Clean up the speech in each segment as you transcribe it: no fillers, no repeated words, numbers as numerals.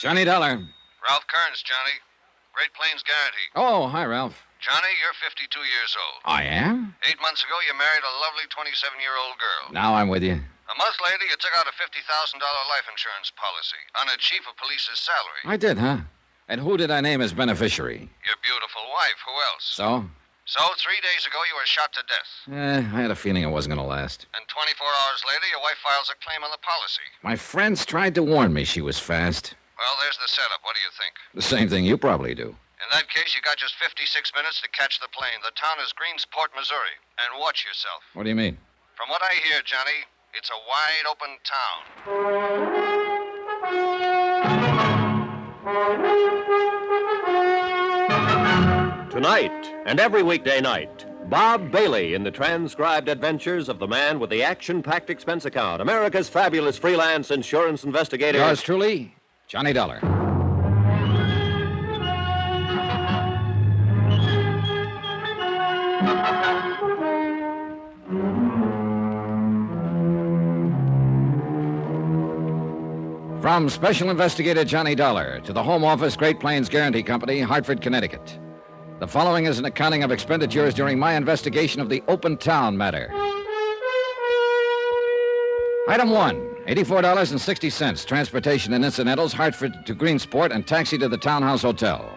Johnny Dollar. Ralph Kearns, Johnny. Great Plains Guarantee. Oh, hi, Ralph. Johnny, you're 52 years old. I am? 8 months ago, you married a lovely 27-year-old girl. Now I'm with you. A month later, you took out a $50,000 life insurance policy on a chief of police's salary. I did, huh? And who did I name as beneficiary? Your beautiful wife. Who else? So? So, 3 days ago, you were shot to death. I had a feeling it wasn't going to last. And 24 hours later, your wife files a claim on the policy. My friends tried to warn me she was fast. Well, there's the setup. What do you think? The same thing you probably do. In that case, you got just 56 minutes to catch the plane. The town is Greensport, Missouri. And watch yourself. What do you mean? From what I hear, Johnny, it's a wide open town. Tonight and every weekday night, Bob Bailey in the transcribed adventures of the man with the action-packed expense account, America's fabulous freelance insurance investigator. Yours truly, Johnny Dollar. From Special Investigator Johnny Dollar to the Home Office, Great Plains Guarantee Company, Hartford, Connecticut. The following is an accounting of expenditures during my investigation of the Open Town matter. Item 1, $84.60, transportation and incidentals, Hartford to Greensport, and taxi to the Townhouse Hotel.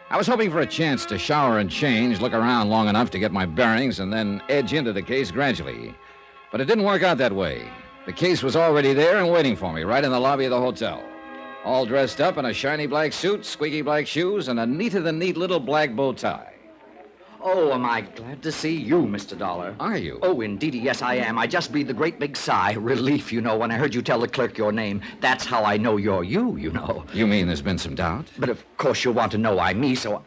I was hoping for a chance to shower and change, look around long enough to get my bearings, and then edge into the case gradually. But it didn't work out that way. The case was already there and waiting for me, right in the lobby of the hotel. All dressed up in a shiny black suit, squeaky black shoes, and a neater-than-neat little black bow tie. Oh, am I glad to see you, Mr. Dollar. Are you? Oh, indeedy, yes, I am. I just breathed a great big sigh. Relief, you know, when I heard you tell the clerk your name. That's how I know you're you, you know. You mean there's been some doubt? But of course you'll want to know I'm me, so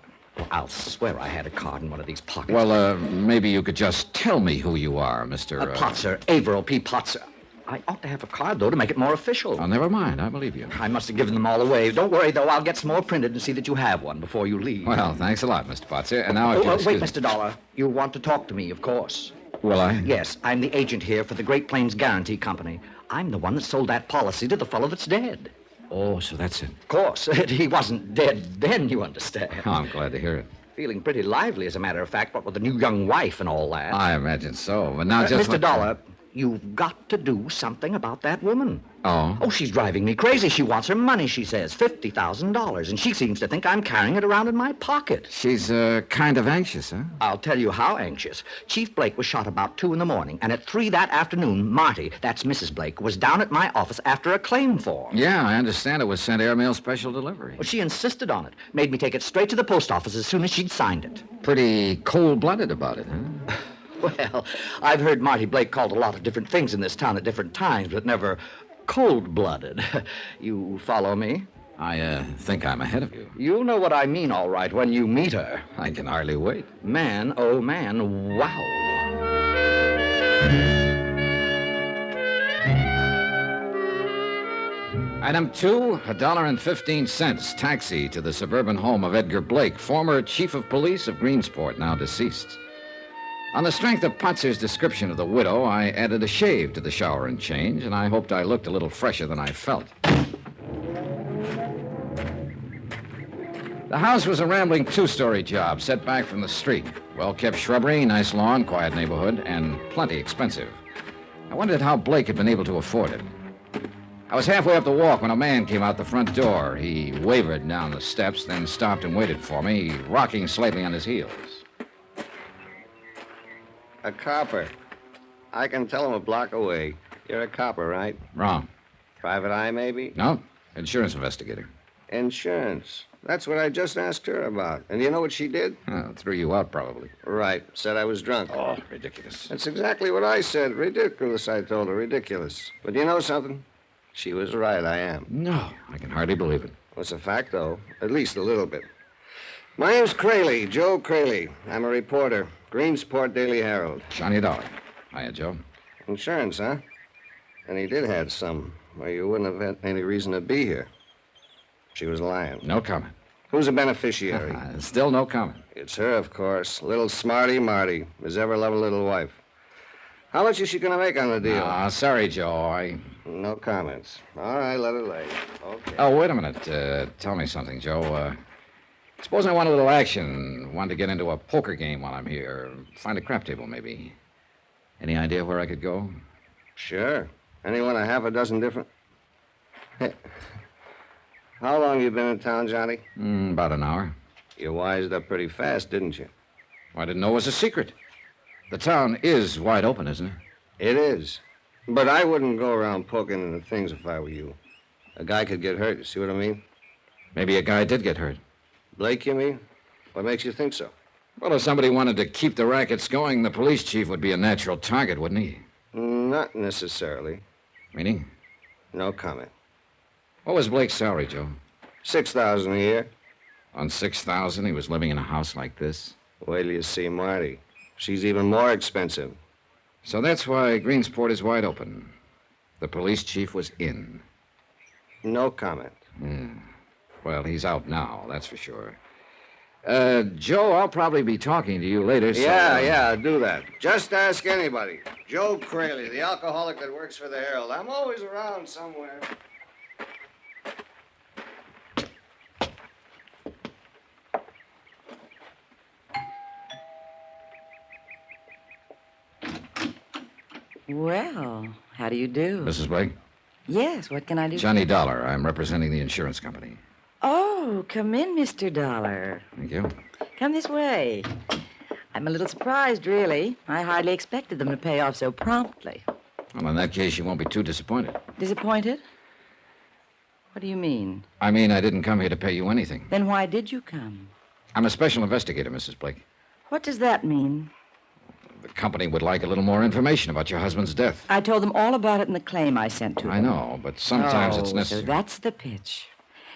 I'll swear I had a card in one of these pockets. Well, maybe you could just tell me who you are, Mr. Potzer, Averill P. Potzer. I ought to have a card, though, to make it more official. Oh, never mind. I believe you. I must have given them all away. Don't worry, though. I'll get some more printed and see that you have one before you leave. Well, thanks a lot, Mr. Potzer. And now if you'll wait, Mr. Dollar. You want to talk to me, of course. Will I? Yes, I'm the agent here for the Great Plains Guarantee Company. I'm the one that sold that policy to the fellow that's dead. Oh, so that's it. Of course. He wasn't dead then, you understand. Oh, I'm glad to hear it. Feeling pretty lively, as a matter of fact, what with the new young wife and all that. I imagine so, but now just... Mr. Dollar, you've got to do something about that woman. Oh? Oh, she's driving me crazy. She wants her money, she says, $50,000, and she seems to think I'm carrying it around in my pocket. She's, kind of anxious, huh? I'll tell you how anxious. Chief Blake was shot about 2 a.m, and at 3 that afternoon, Marty, that's Mrs. Blake, was down at my office after a claim form. Yeah, I understand it was sent airmail special delivery. Well, she insisted on it. Made me take it straight to the post office as soon as she'd signed it. Pretty cold-blooded about it, huh? Well, I've heard Marty Blake called a lot of different things in this town at different times, but never cold-blooded. You follow me? I think I'm ahead of you. You'll know what I mean, all right, when you meet her. I can hardly wait. Man, oh man, wow. Item 2, $1.15, taxi to the suburban home of Edgar Blake, former chief of police of Greensport, now deceased. On the strength of Potzer's description of the widow, I added a shave to the shower and change, and I hoped I looked a little fresher than I felt. The house was a rambling 2-story job set back from the street. Well-kept shrubbery, nice lawn, quiet neighborhood, and plenty expensive. I wondered how Blake had been able to afford it. I was halfway up the walk when a man came out the front door. He wavered down the steps, then stopped and waited for me, rocking slightly on his heels. A copper. I can tell him a block away. You're a copper, right? Wrong. Private eye, maybe? No, insurance investigator. Insurance. That's what I just asked her about. And you know what she did? Oh, threw you out, probably. Right. Said I was drunk. Oh, ridiculous. That's exactly what I said. Ridiculous, I told her. Ridiculous. But you know something? She was right, I am. No, I can hardly believe it. Well, it's a fact, though. At least a little bit. My name's Crayley, Joe Crayley. I'm a reporter. Greensport Daily Herald. Johnny Dollar. Hiya, Joe. Insurance, huh? And he did have some, or you wouldn't have had any reason to be here. She was lying. No comment. Who's a beneficiary? Still no comment. It's her, of course. Little smarty Marty, his ever-loving little wife. How much is she going to make on the deal? Sorry, Joe. No comments. All right, let it lay. Okay. Oh, wait a minute. Tell me something, Joe. Suppose I want a little action. Want to get into a poker game while I'm here. Find a crap table, maybe. Any idea where I could go? Sure. Anyone a half a dozen different... Hey, how long you been in town, Johnny? About an hour. You wised up pretty fast, didn't you? Well, I didn't know it was a secret. The town is wide open, isn't it? It is. But I wouldn't go around poking into things if I were you. A guy could get hurt, you see what I mean? Maybe a guy did get hurt. Blake, you mean? What makes you think so? Well, if somebody wanted to keep the rackets going, the police chief would be a natural target, wouldn't he? Not necessarily. Meaning? No comment. What was Blake's salary, Joe? $6,000 a year. On $6,000, he was living in a house like this? Wait till you see Marty. She's even more expensive. So that's why Greensport is wide open. The police chief was in. No comment. Well, he's out now, that's for sure. Joe, I'll probably be talking to you later, so... Yeah, do that. Just ask anybody. Joe Craley, the alcoholic that works for the Herald. I'm always around somewhere. Well, how do you do? Mrs. Blake? Yes, what can I do? Johnny Dollar. I'm representing the insurance company. Oh, come in, Mr. Dollar. Thank you. Come this way. I'm a little surprised, really. I hardly expected them to pay off so promptly. Well, in that case, you won't be too disappointed. Disappointed? What do you mean? I mean, I didn't come here to pay you anything. Then why did you come? I'm a special investigator, Mrs. Blake. What does that mean? The company would like a little more information about your husband's death. I told them all about it in the claim I sent to them. I know, but sometimes it's necessary. So that's the pitch.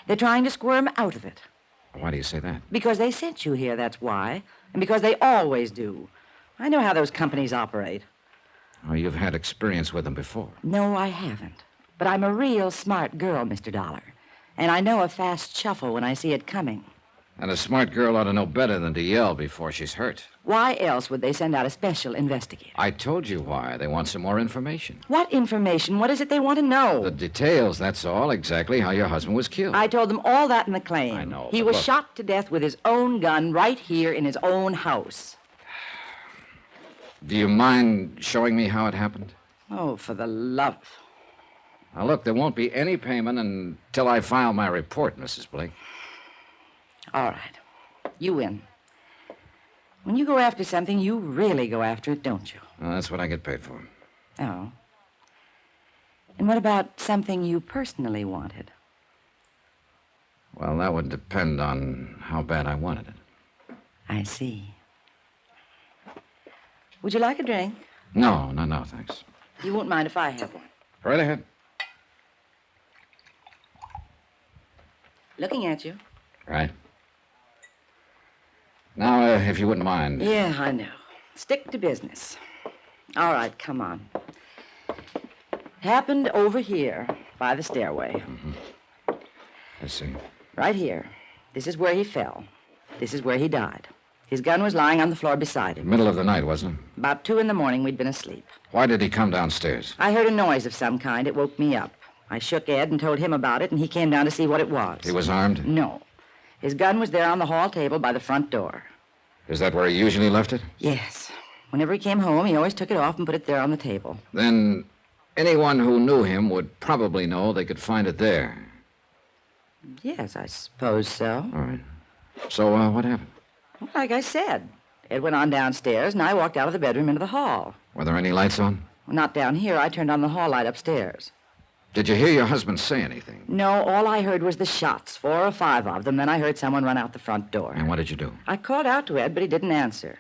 They're trying to squirm out of it. Why do you say that? Because they sent you here, that's why. And because they always do. I know how those companies operate. Oh, you've had experience with them before. No, I haven't. But I'm a real smart girl, Mr. Dollar. And I know a fast shuffle when I see it coming. And a smart girl ought to know better than to yell before she's hurt. Why else would they send out a special investigator? I told you why. They want some more information. What information? What is it they want to know? The details, that's all. Exactly how your husband was killed. I told them all that in the claim. I know, He but was look. shot to death with his own gun right here in his own house. Do you mind showing me how it happened? Oh, for the love. Now, look, there won't be any payment until I file my report, Mrs. Blake. All right. You win. When you go after something, you really go after it, don't you? Well, that's what I get paid for. Oh. And what about something you personally wanted? Well, that would depend on how bad I wanted it. I see. Would you like a drink? No, thanks. You won't mind if I have one. Right ahead. Looking at you. Right. Now, if you wouldn't mind. Yeah, I know. Stick to business. All right, come on. Happened over here by the stairway. I see. Right here. This is where he fell. This is where he died. His gun was lying on the floor beside him. Middle of the night, wasn't it? About 2 a.m, we'd been asleep. Why did he come downstairs? I heard a noise of some kind. It woke me up. I shook Ed and told him about it, and he came down to see what it was. He was armed? No. His gun was there on the hall table by the front door. Is that where he usually left it? Yes. Whenever he came home, he always took it off and put it there on the table. Then anyone who knew him would probably know they could find it there. Yes, I suppose so. All right. So, what happened? Well, like I said, Ed went on downstairs, and I walked out of the bedroom into the hall. Were there any lights on? Well, not down here. I turned on the hall light upstairs. Did you hear your husband say anything? No, all I heard was the shots, 4 or 5 of them. Then I heard someone run out the front door. And what did you do? I called out to Ed, but he didn't answer.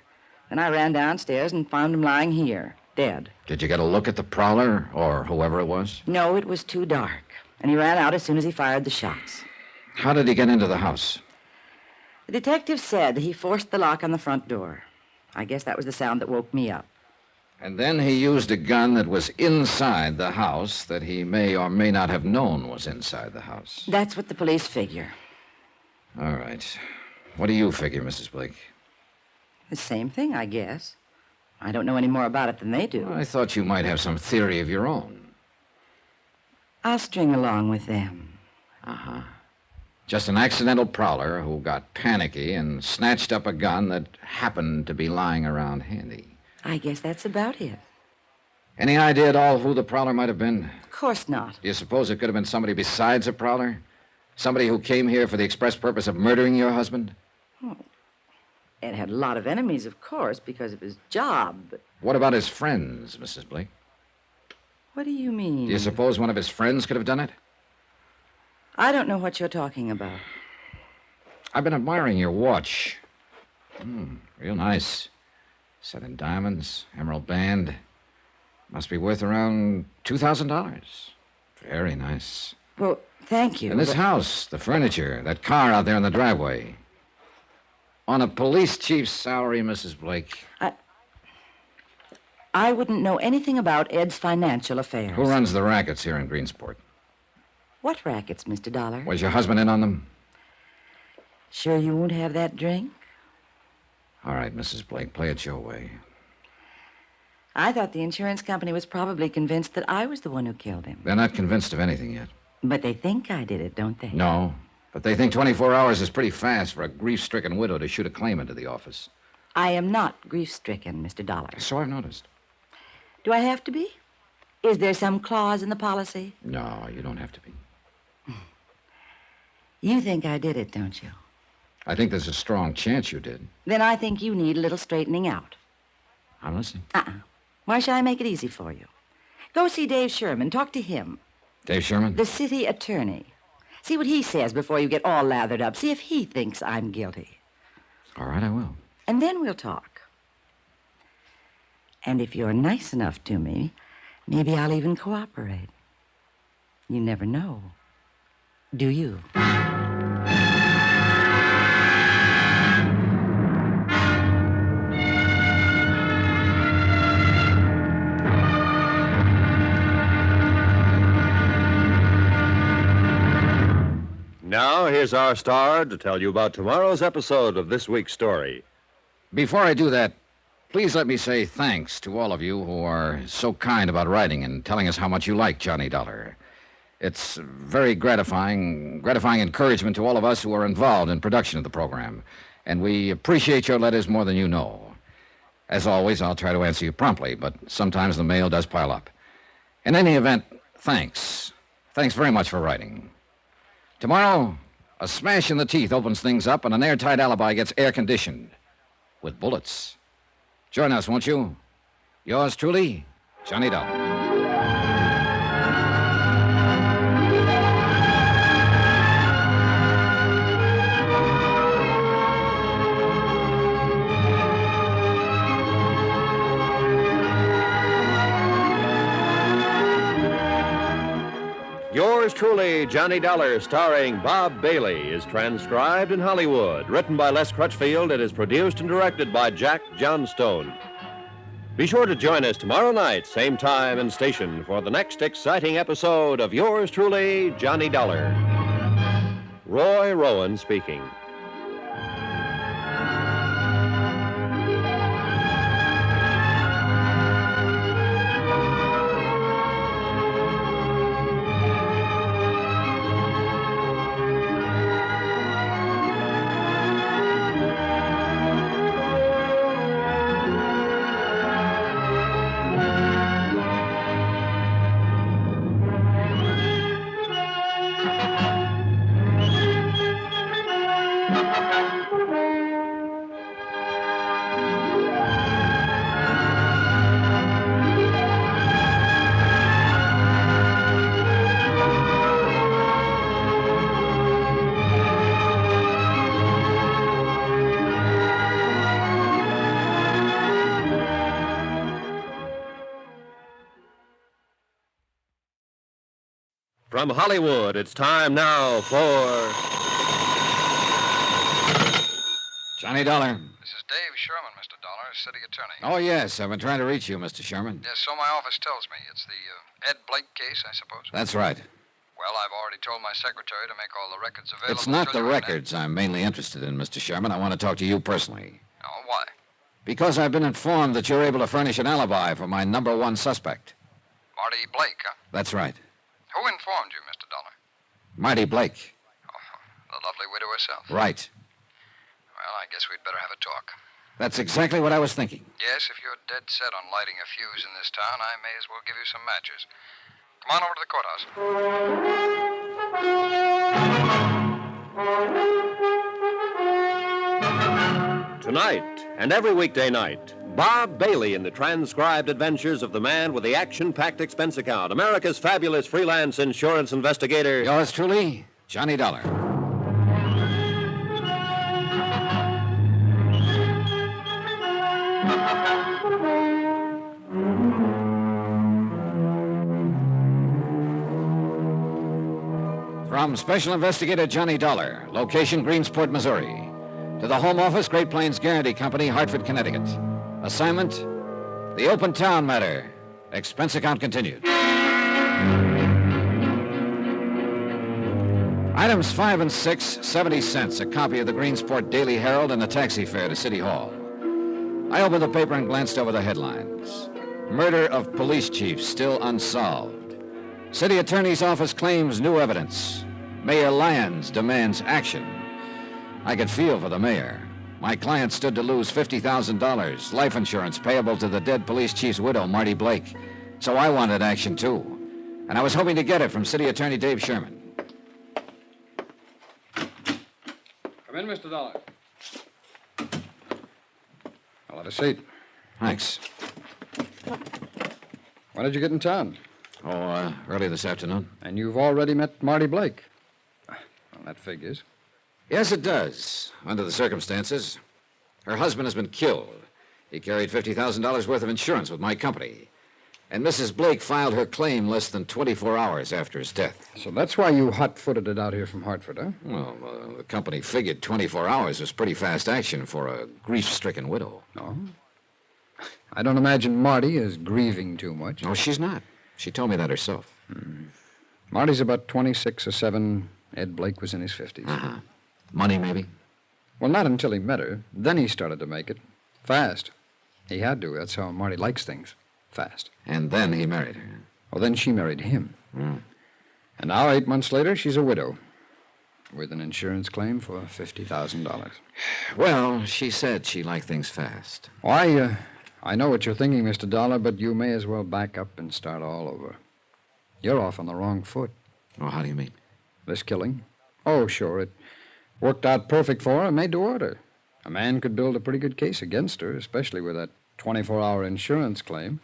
Then I ran downstairs and found him lying here, dead. Did you get a look at the prowler, or whoever it was? No, it was too dark. And he ran out as soon as he fired the shots. How did he get into the house? The detective said he forced the lock on the front door. I guess that was the sound that woke me up. And then he used a gun that was inside the house that he may or may not have known was inside the house. That's what the police figure. All right. What do you figure, Mrs. Blake? The same thing, I guess. I don't know any more about it than they do. I thought you might have some theory of your own. I'll string along with them. Uh-huh. Just an accidental prowler who got panicky and snatched up a gun that happened to be lying around handy. I guess that's about it. Any idea at all who the prowler might have been? Of course not. Do you suppose it could have been somebody besides a prowler? Somebody who came here for the express purpose of murdering your husband? Ed had a lot of enemies, of course, because of his job, but What about his friends, Mrs. Blake? what do you mean? Do you suppose one of his friends could have done it? I don't know what you're talking about. I've been admiring your watch. Real nice. Set in diamonds, emerald band. Must be worth around $2,000. Very nice. Well, thank you. And this but- house, the furniture, that car out there in the driveway. On a police chief's salary, Mrs. Blake. I wouldn't know anything about Ed's financial affairs. Who runs the rackets here in Greensport? What rackets, Mr. Dollar? Was your husband in on them? Sure you won't have that drink? All right, Mrs. Blake, play it your way. I thought the insurance company was probably convinced that I was the one who killed him. They're not convinced of anything yet. But they think I did it, don't they? No, but they think 24 hours is pretty fast for a grief-stricken widow to shoot a claim into the office. I am not grief-stricken, Mr. Dollar. So I've noticed. Do I have to be? Is there some clause in the policy? No, you don't have to be. You think I did it, don't you? I think there's a strong chance you did. Then I think you need a little straightening out. I'm listening. Why should I make it easy for you? Go see Dave Sherman. Talk to him. Dave Sherman? The city attorney. See what he says before you get all lathered up. See if he thinks I'm guilty. All right, I will. And then we'll talk. And if you're nice enough to me, maybe I'll even cooperate. You never know. Do you? Now, here's our star to tell you about tomorrow's episode of this week's story. Before I do that, please let me say thanks to all of you who are so kind about writing and telling us how much you like Johnny Dollar. It's very gratifying encouragement to all of us who are involved in production of the program, and we appreciate your letters more than you know. As always, I'll try to answer you promptly, but sometimes the mail does pile up. In any event, thanks. Thanks very much for writing. Tomorrow, a smash in the teeth opens things up, and an airtight alibi gets air-conditioned with bullets. Join us, won't you? Yours truly, Johnny Dollar. Yours truly, Johnny Dollar, starring Bob Bailey, is transcribed in Hollywood. Written by Les Crutchfield, it is produced and directed by Jack Johnstone. Be sure to join us tomorrow night, same time and station, for the next exciting episode of Yours truly, Johnny Dollar. Roy Rowan speaking. From Hollywood, it's time now for... Johnny Dollar. This is Dave Sherman, Mr. Dollar, city attorney. Oh, yes, I've been trying to reach you, Mr. Sherman. Yes, so my office tells me. It's the Ed Blake case, I suppose. That's right. Well, I've already told my secretary to make all the records available. It's not to the you and records I'm mainly interested in, Mr. Sherman. I want to talk to you personally. Oh, why? Because I've been informed that you're able to furnish an alibi for my number one suspect. Marty Blake, huh? That's right. Who informed you, Mr. Dollar? Marty Blake. The lovely widow herself? Right. Well, I guess we'd better have a talk. That's exactly what I was thinking. Yes, if you're dead set on lighting a fuse in this town, I may as well give you some matches. Come on over to the courthouse. Tonight and every weekday night, Bob Bailey in the transcribed adventures of the man with the action-packed expense account, America's fabulous freelance insurance investigator. Yours truly, Johnny Dollar. From Special Investigator Johnny Dollar, location Greensport, Missouri, to the Home Office, Great Plains Guarantee Company, Hartford, Connecticut. Assignment, the open town matter. Expense account continued. Items 5 and 6, 70 cents. A copy of the Greensport Daily Herald and a taxi fare to City Hall. I opened the paper and glanced over the headlines. Murder of police chief still unsolved. City Attorney's Office claims new evidence. Mayor Lyons demands action. I could feel for the mayor. My client stood to lose $50,000, life insurance payable to the dead police chief's widow, Marty Blake. So I wanted action, too. And I was hoping to get it from City Attorney Dave Sherman. Come in, Mr. Dollar. I'll have a seat. Thanks. When did you get in town? Early this afternoon. And you've already met Marty Blake. Well, that figures. Yes, it does, under the circumstances. Her husband has been killed. He carried $50,000 worth of insurance with my company. And Mrs. Blake filed her claim less than 24 hours after his death. So that's why you hot-footed it out here from Hartford, huh? Well, the company figured 24 hours was pretty fast action for a grief-stricken widow. Oh? I don't imagine Marty is grieving too much. No, she's not. She told me that herself. Marty's about 26 or 7. Ed Blake was in his 50s. Uh-huh. Money, maybe? Well, not until he met her. Then he started to make it. Fast. He had to. That's how Marty likes things. Fast. And then he married her. Well, then she married him. And now, 8 months later, she's a widow. With an insurance claim for $50,000. Well, she said she liked things fast. Oh, I know what you're thinking, Mr. Dollar, but you may as well back up and start all over. You're off on the wrong foot. Oh, how do you mean? This killing? Oh, sure, it worked out perfect for her, made to order. A man could build a pretty good case against her, especially with that 24-hour insurance claim.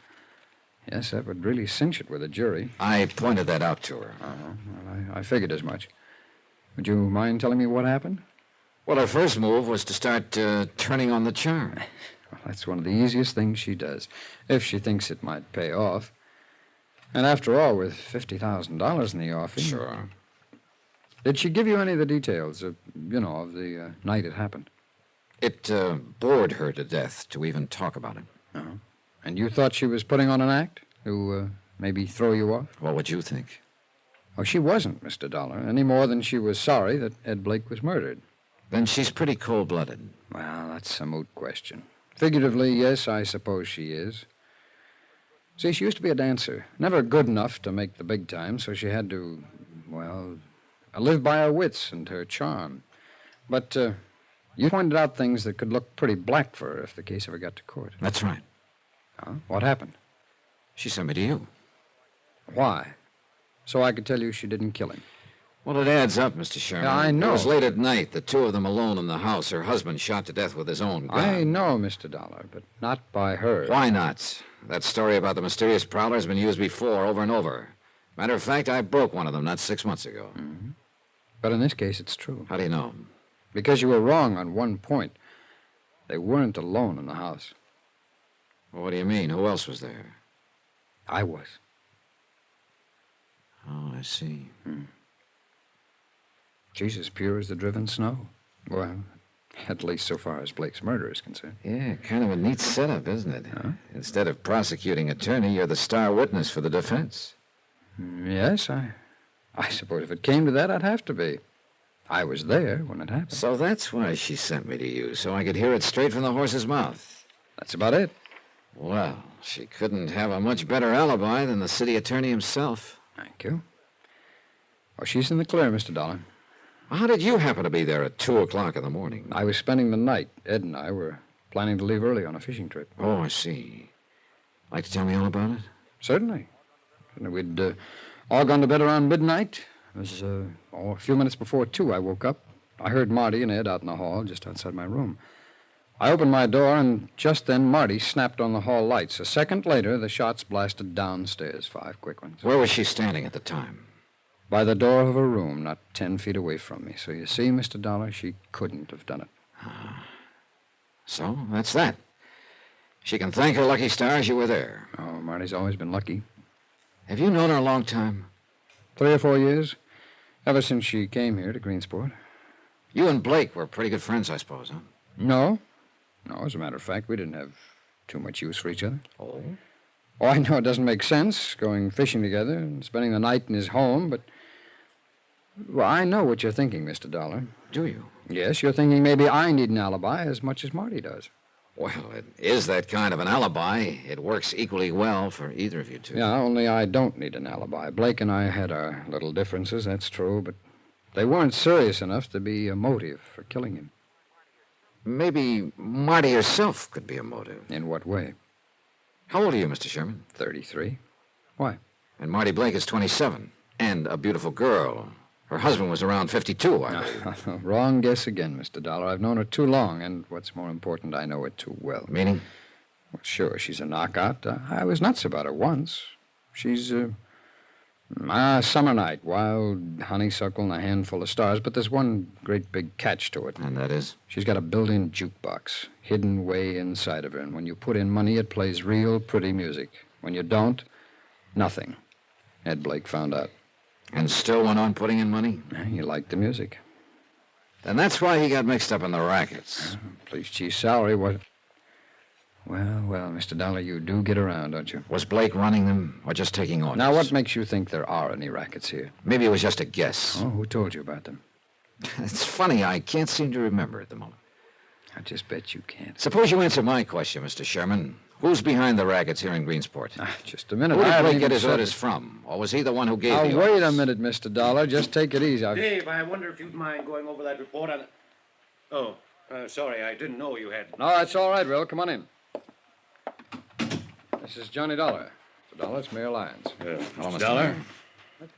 Yes, that would really cinch it with a jury. I pointed that out to her. Well, I figured as much. Would you mind telling me what happened? Well, her first move was to start turning on the charm. Well, that's one of the easiest things she does, if she thinks it might pay off. And after all, with $50,000 in the offing... Sure. Did she give you any of the details of the night it happened? It bored her to death to even talk about it. Uh-huh. And you thought she was putting on an act to maybe throw you off? What would you think? Oh, she wasn't, Mr. Dollar, any more than she was sorry that Ed Blake was murdered. Then she's pretty cold-blooded. Well, that's a moot question. Figuratively, yes, I suppose she is. See, she used to be a dancer. Never good enough to make the big time, so she had to, live by her wits and her charm. But you pointed out things that could look pretty black for her if the case ever got to court. That's right. Huh? What happened? She sent me to you. Why? So I could tell you she didn't kill him. Well, it adds up, Mr. Sherman. Yeah, I know. It was late at night, the two of them alone in the house. Her husband shot to death with his own gun. I know, Mr. Dollar, but not by her. Why not? That story about the mysterious prowler has been used before, over and over. Matter of fact, I broke one of them not 6 months ago. Mm-hmm. But in this case, it's true. How do you know? Because you were wrong on one point. They weren't alone in the house. Well, what do you mean? Who else was there? I was. Oh, I see. She's as pure as the driven snow. Well, at least so far as Blake's murder is concerned. Yeah, kind of a neat setup, isn't it? Huh? Instead of prosecuting attorney, you're the star witness for the defense. Yes, I suppose if it came to that, I'd have to be. I was there when it happened. So that's why she sent me to you, so I could hear it straight from the horse's mouth. That's about it. Well, she couldn't have a much better alibi than the city attorney himself. Thank you. Oh, she's in the clear, Mr. Dollar. How did you happen to be there at 2 o'clock in the morning? I was spending the night. Ed and I were planning to leave early on a fishing trip. Oh, I see. Like to tell me all about it? Certainly. We'd all gone to bed around midnight. It was a few minutes before 2 I woke up. I heard Marty and Ed out in the hall just outside my room. I opened my door, and just then Marty snapped on the hall lights. A second later, the shots blasted downstairs, 5 quick ones. Where was she standing at the time? By the door of her room, not 10 feet away from me. So you see, Mr. Dollar, she couldn't have done it. So, that's that. She can thank her lucky stars you were there. Oh, Marty's always been lucky. Have you known her a long time? 3 or 4 years. Ever since she came here to Greensport. You and Blake were pretty good friends, I suppose, huh? No. No, as a matter of fact, we didn't have too much use for each other. Oh? Oh, I know it doesn't make sense, going fishing together and spending the night in his home, but... Well, I know what you're thinking, Mr. Dollar. Do you? Yes, you're thinking maybe I need an alibi as much as Marty does. Well, it is that kind of an alibi. It works equally well for either of you two. Yeah, only I don't need an alibi. Blake and I had our little differences, that's true, but they weren't serious enough to be a motive for killing him. Maybe Marty herself could be a motive. In what way? How old are you, Mr. Sherman? 33. Why? And Marty Blake is 27. And a beautiful girl. Her husband was around 52, I believe. Wrong guess again, Mr. Dollar. I've known her too long, and what's more important, I know her too well. Meaning? Well, sure, she's a knockout. I was nuts about her once. She's summer night, wild honeysuckle and a handful of stars, but there's one great big catch to it. And that is? She's got a built-in jukebox, hidden way inside of her, and when you put in money, it plays real pretty music. When you don't, nothing. Ed Blake found out. And still went on putting in money? He liked the music. And that's why he got mixed up in the rackets. Police chief's salary was... Well, Mr. Dollar, you do get around, don't you? Was Blake running them or just taking orders? Now, what makes you think there are any rackets here? Maybe it was just a guess. Oh, who told you about them? It's funny, I can't seem to remember at the moment. I just bet you can't. Suppose you answer my question, Mr. Sherman. Who's behind the rackets here in Greensport? Just a minute. Who did Blake get his orders from? Or was he the one who gave the orders? Wait a minute, Mr. Dollar. Just take it easy. Dave, I wonder if you'd mind going over that report on... Oh, sorry, I didn't know you had... No, that's all right, Will. Come on in. This is Johnny Dollar. Mr. Dollar, it's Mayor Lyons. Mr. Dollar?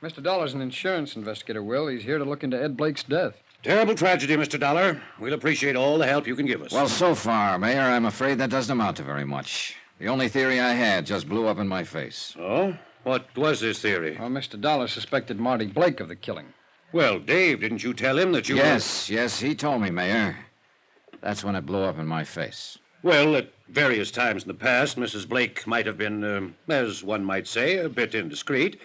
Mr. Dollar's an insurance investigator, Will. He's here to look into Ed Blake's death. Terrible tragedy, Mr. Dollar. We'll appreciate all the help you can give us. Well, so far, Mayor, I'm afraid that doesn't amount to very much. The only theory I had just blew up in my face. Oh? What was this theory? Well, Mr. Dollar suspected Marty Blake of the killing. Well, Dave, didn't you tell him that you... Yes, he told me, Mayor. That's when it blew up in my face. Well, at various times in the past, Mrs. Blake might have been, as one might say, a bit indiscreet.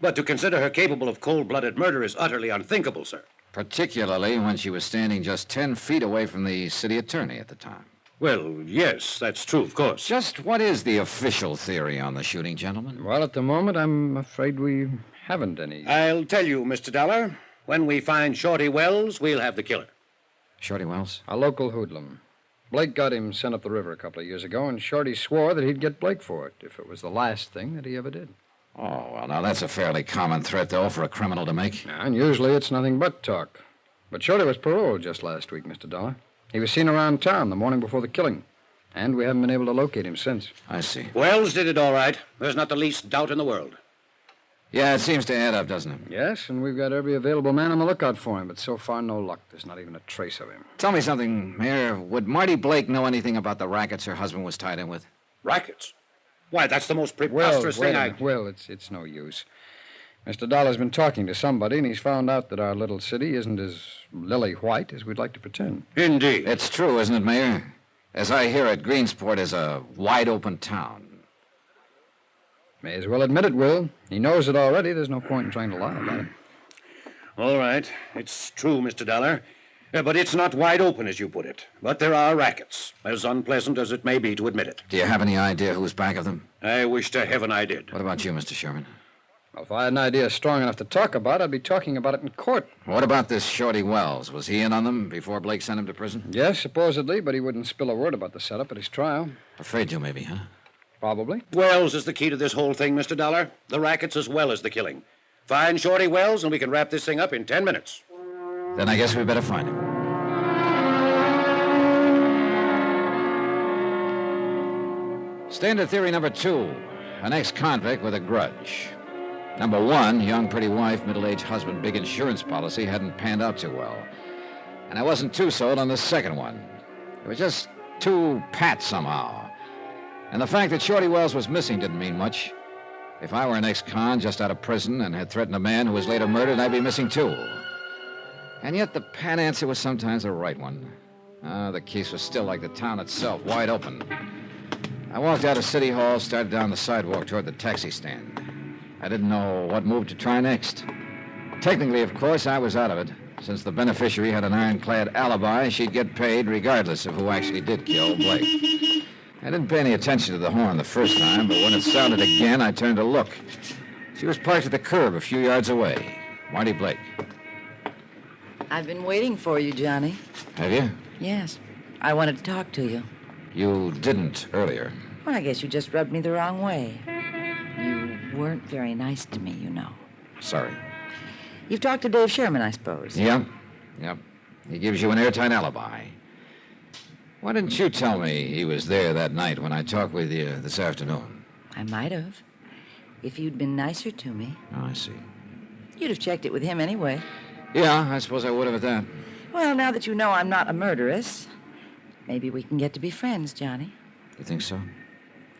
But to consider her capable of cold-blooded murder is utterly unthinkable, sir. Particularly when she was standing just 10 feet away from the city attorney at the time. Well, yes, that's true, of course. Just what is the official theory on the shooting, gentlemen? Well, at the moment, I'm afraid we haven't any. I'll tell you, Mr. Dollar. When we find Shorty Wells, we'll have the killer. Shorty Wells? A local hoodlum. Blake got him sent up the river a couple of years ago, and Shorty swore that he'd get Blake for it if it was the last thing that he ever did. Oh, well, now that's a fairly common threat, though, for a criminal to make. And usually it's nothing but talk. But Shorty was paroled just last week, Mr. Dollar. He was seen around town the morning before the killing, and we haven't been able to locate him since. I see. Wells did it all right. There's not the least doubt in the world. Yeah, it seems to add up, doesn't it? Yes, and we've got every available man on the lookout for him, but so far no luck. There's not even a trace of him. Tell me something, Mayor. Would Marty Blake know anything about the rackets her husband was tied in with? Rackets? Why, that's the most preposterous thing I... Well, it's no use. Mr. Dollar's been talking to somebody, and he's found out that our little city isn't as lily-white as we'd like to pretend. Indeed. It's true, isn't it, Mayor? As I hear it, Greensport is a wide-open town. May as well admit it, Will. He knows it already. There's no point in trying to lie about it. All right. It's true, Mr. Dollar. But it's not wide open, as you put it. But there are rackets, as unpleasant as it may be to admit it. Do you have any idea who's back of them? I wish to heaven I did. What about you, Mr. Sherman? Well, if I had an idea strong enough to talk about, I'd be talking about it in court. What about this Shorty Wells? Was he in on them before Blake sent him to prison? Yes, supposedly, but he wouldn't spill a word about the setup at his trial. Afraid to, maybe, huh? Probably. Wells is the key to this whole thing, Mr. Dollar. The rackets as well as the killing. Find Shorty Wells, and we can wrap this thing up in 10 minutes. Then I guess we better find him. Standard theory number 2, an ex-convict with a grudge. Number 1, young pretty wife, middle-aged husband, big insurance policy hadn't panned out too well. And I wasn't too sold on the second one. It was just too pat somehow. And the fact that Shorty Wells was missing didn't mean much. If I were an ex-con just out of prison and had threatened a man who was later murdered, I'd be missing too. And yet the pat answer was sometimes the right one. The case was still like the town itself, wide open. I walked out of City Hall, started down the sidewalk toward the taxi stand. I didn't know what move to try next. Technically, of course, I was out of it. Since the beneficiary had an ironclad alibi, she'd get paid regardless of who actually did kill Blake. I didn't pay any attention to the horn the first time, but when it sounded again, I turned to look. She was parked at the curb a few yards away. Marty Blake. I've been waiting for you, Johnny. Have you? Yes. I wanted to talk to you. You didn't earlier. Well, I guess you just rubbed me the wrong way. You weren't very nice to me, you know. Sorry. You've talked to Dave Sherman, I suppose. Yep. He gives you an airtight alibi. Why didn't you tell me he was there that night when I talked with you this afternoon? I might have. If you'd been nicer to me. Oh, I see. You'd have checked it with him anyway. Yeah, I suppose I would have at that. Well, now that you know I'm not a murderess, maybe we can get to be friends, Johnny. You think so?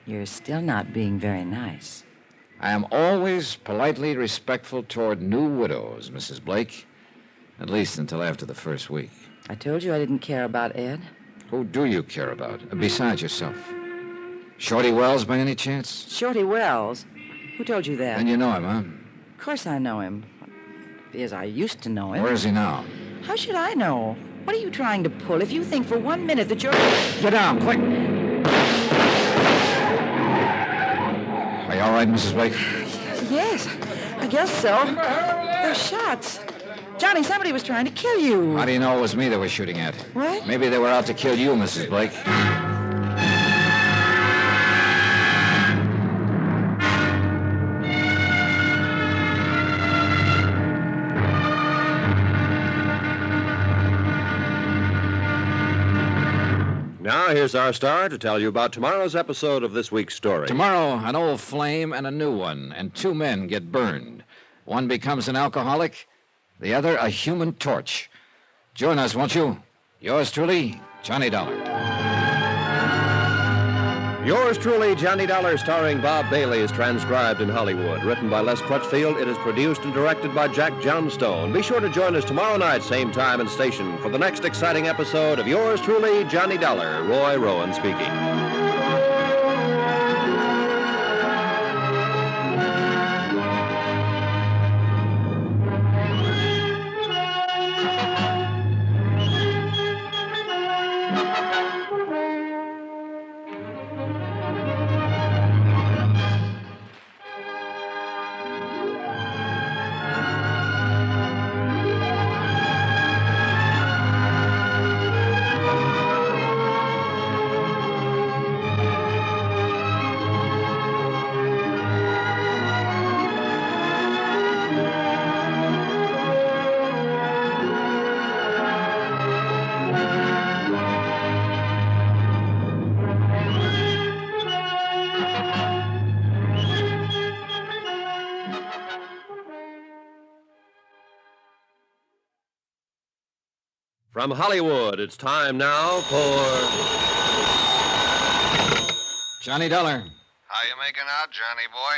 You're still not being very nice. I am always politely respectful toward new widows, Mrs. Blake. At least until after the first week. I told you I didn't care about Ed. Who do you care about, besides yourself? Shorty Wells, by any chance? Shorty Wells? Who told you that? Then you know him, huh? Of course I know him. As I used to know him. Where is he now? How should I know? What are you trying to pull? If you think for 1 minute that you're... Get down, quick! Are you all right, Mrs. Blake? Yes, I guess so. Those shots. Johnny, somebody was trying to kill you. How do you know it was me they were shooting at? What? Maybe they were out to kill you, Mrs. Blake. Now, here's our star to tell you about tomorrow's episode of this week's story. Tomorrow, an old flame and a new one, and 2 men get burned. One becomes an alcoholic, the other a human torch. Join us, won't you? Yours truly, Johnny Dollar. Yours truly, Johnny Dollar, starring Bob Bailey, is transcribed in Hollywood. Written by Les Crutchfield, it is produced and directed by Jack Johnstone. Be sure to join us tomorrow night, same time and station, for the next exciting episode of Yours truly, Johnny Dollar. Roy Rowan speaking. From Hollywood, it's time now for... Johnny Dollar. How you making out, Johnny boy?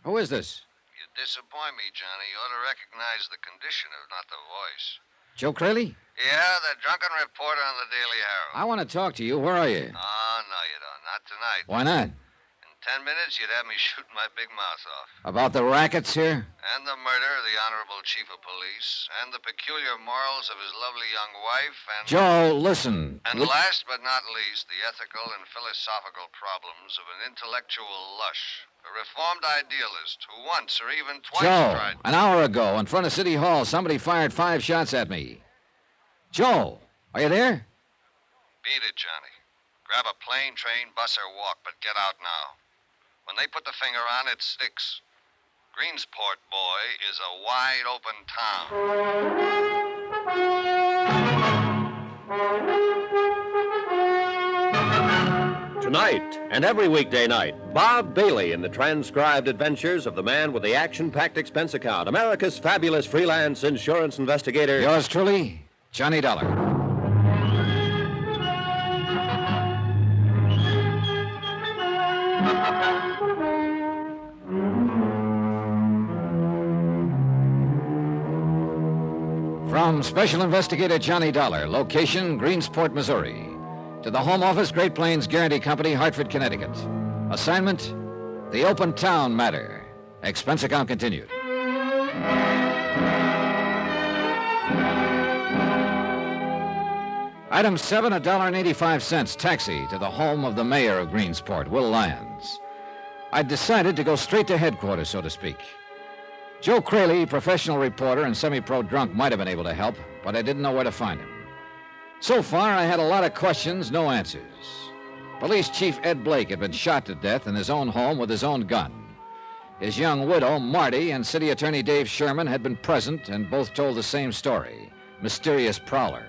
Who is this? You disappoint me, Johnny. You ought to recognize the condition, if not the voice. Joe Crayley? Yeah, the drunken reporter on the Daily Herald. I want to talk to you. Where are you? Oh, no, you don't. Not tonight. Why not? In 10 minutes, you'd have me shooting my big mouth off. About the rackets here? And the murder of the Honorable Chief of Police, and the peculiar morals of his lovely young wife, and... Joe, listen. And last but not least, the ethical and philosophical problems of an intellectual lush, a reformed idealist who once or even twice Joe, tried... an hour ago, in front of City Hall, somebody fired 5 shots at me. Joe, are you there? Beat it, Johnny. Grab a plane, train, bus, or walk, but get out now. When they put the finger on it, sticks. Greensport, boy, is a wide open town. Tonight and every weekday night, Bob Bailey in the transcribed adventures of the man with the action-packed expense account, America's fabulous freelance insurance investigator. Yours truly, Johnny Dollar. From Special Investigator Johnny Dollar, location Greensport, Missouri, to the Home Office, Great Plains Guarantee Company, Hartford, Connecticut. Assignment, the open town matter. Expense account continued. Item 7, $1.85, taxi to the home of the mayor of Greensport, Will Lyons. I decided to go straight to headquarters, so to speak. Joe Crayley, professional reporter and semi-pro drunk, might have been able to help, but I didn't know where to find him. So far, I had a lot of questions, no answers. Police Chief Ed Blake had been shot to death in his own home with his own gun. His young widow, Marty, and City Attorney Dave Sherman had been present and both told the same story, mysterious prowler.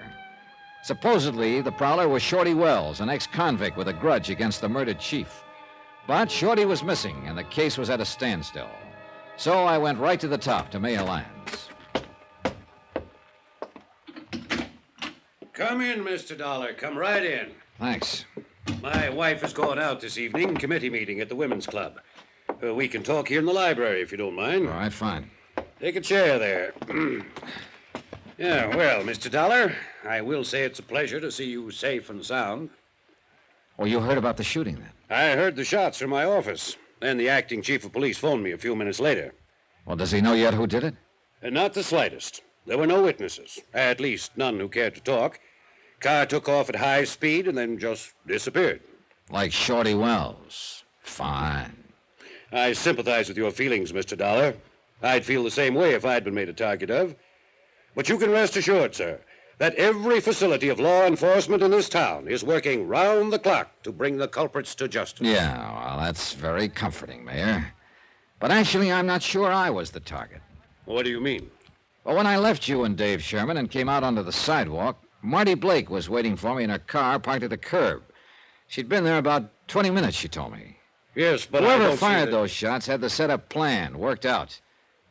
Supposedly, the prowler was Shorty Wells, an ex-convict with a grudge against the murdered chief. But Shorty was missing, and the case was at a standstill. So I went right to the top, to Mayor Lyons. Come in, Mr. Dollar. Come right in. Thanks. My wife is going out this evening, committee meeting at the Women's Club. We can talk here in the library, if you don't mind. All right, fine. Take a chair there. Yeah, well, Mr. Dollar, I will say it's a pleasure to see you safe and sound. Oh, you heard about the shooting, then? I heard the shots from my office. Then the acting chief of police phoned me a few minutes later. Well, does he know yet who did it? Not the slightest. There were no witnesses. At least none who cared to talk. Car took off at high speed and then just disappeared. Like Shorty Wells. Fine. I sympathize with your feelings, Mr. Dollar. I'd feel the same way if I'd been made a target of. But you can rest assured, sir, that every facility of law enforcement in this town is working round the clock to bring the culprits to justice. Yeah, well, that's very comforting, Mayor. But actually, I'm not sure I was the target. What do you mean? Well, when I left you and Dave Sherman and came out onto the sidewalk, Marty Blake was waiting for me in her car parked at the curb. She'd been there about 20 minutes, she told me. Yes, but whoever fired those shots had the setup planned, worked out.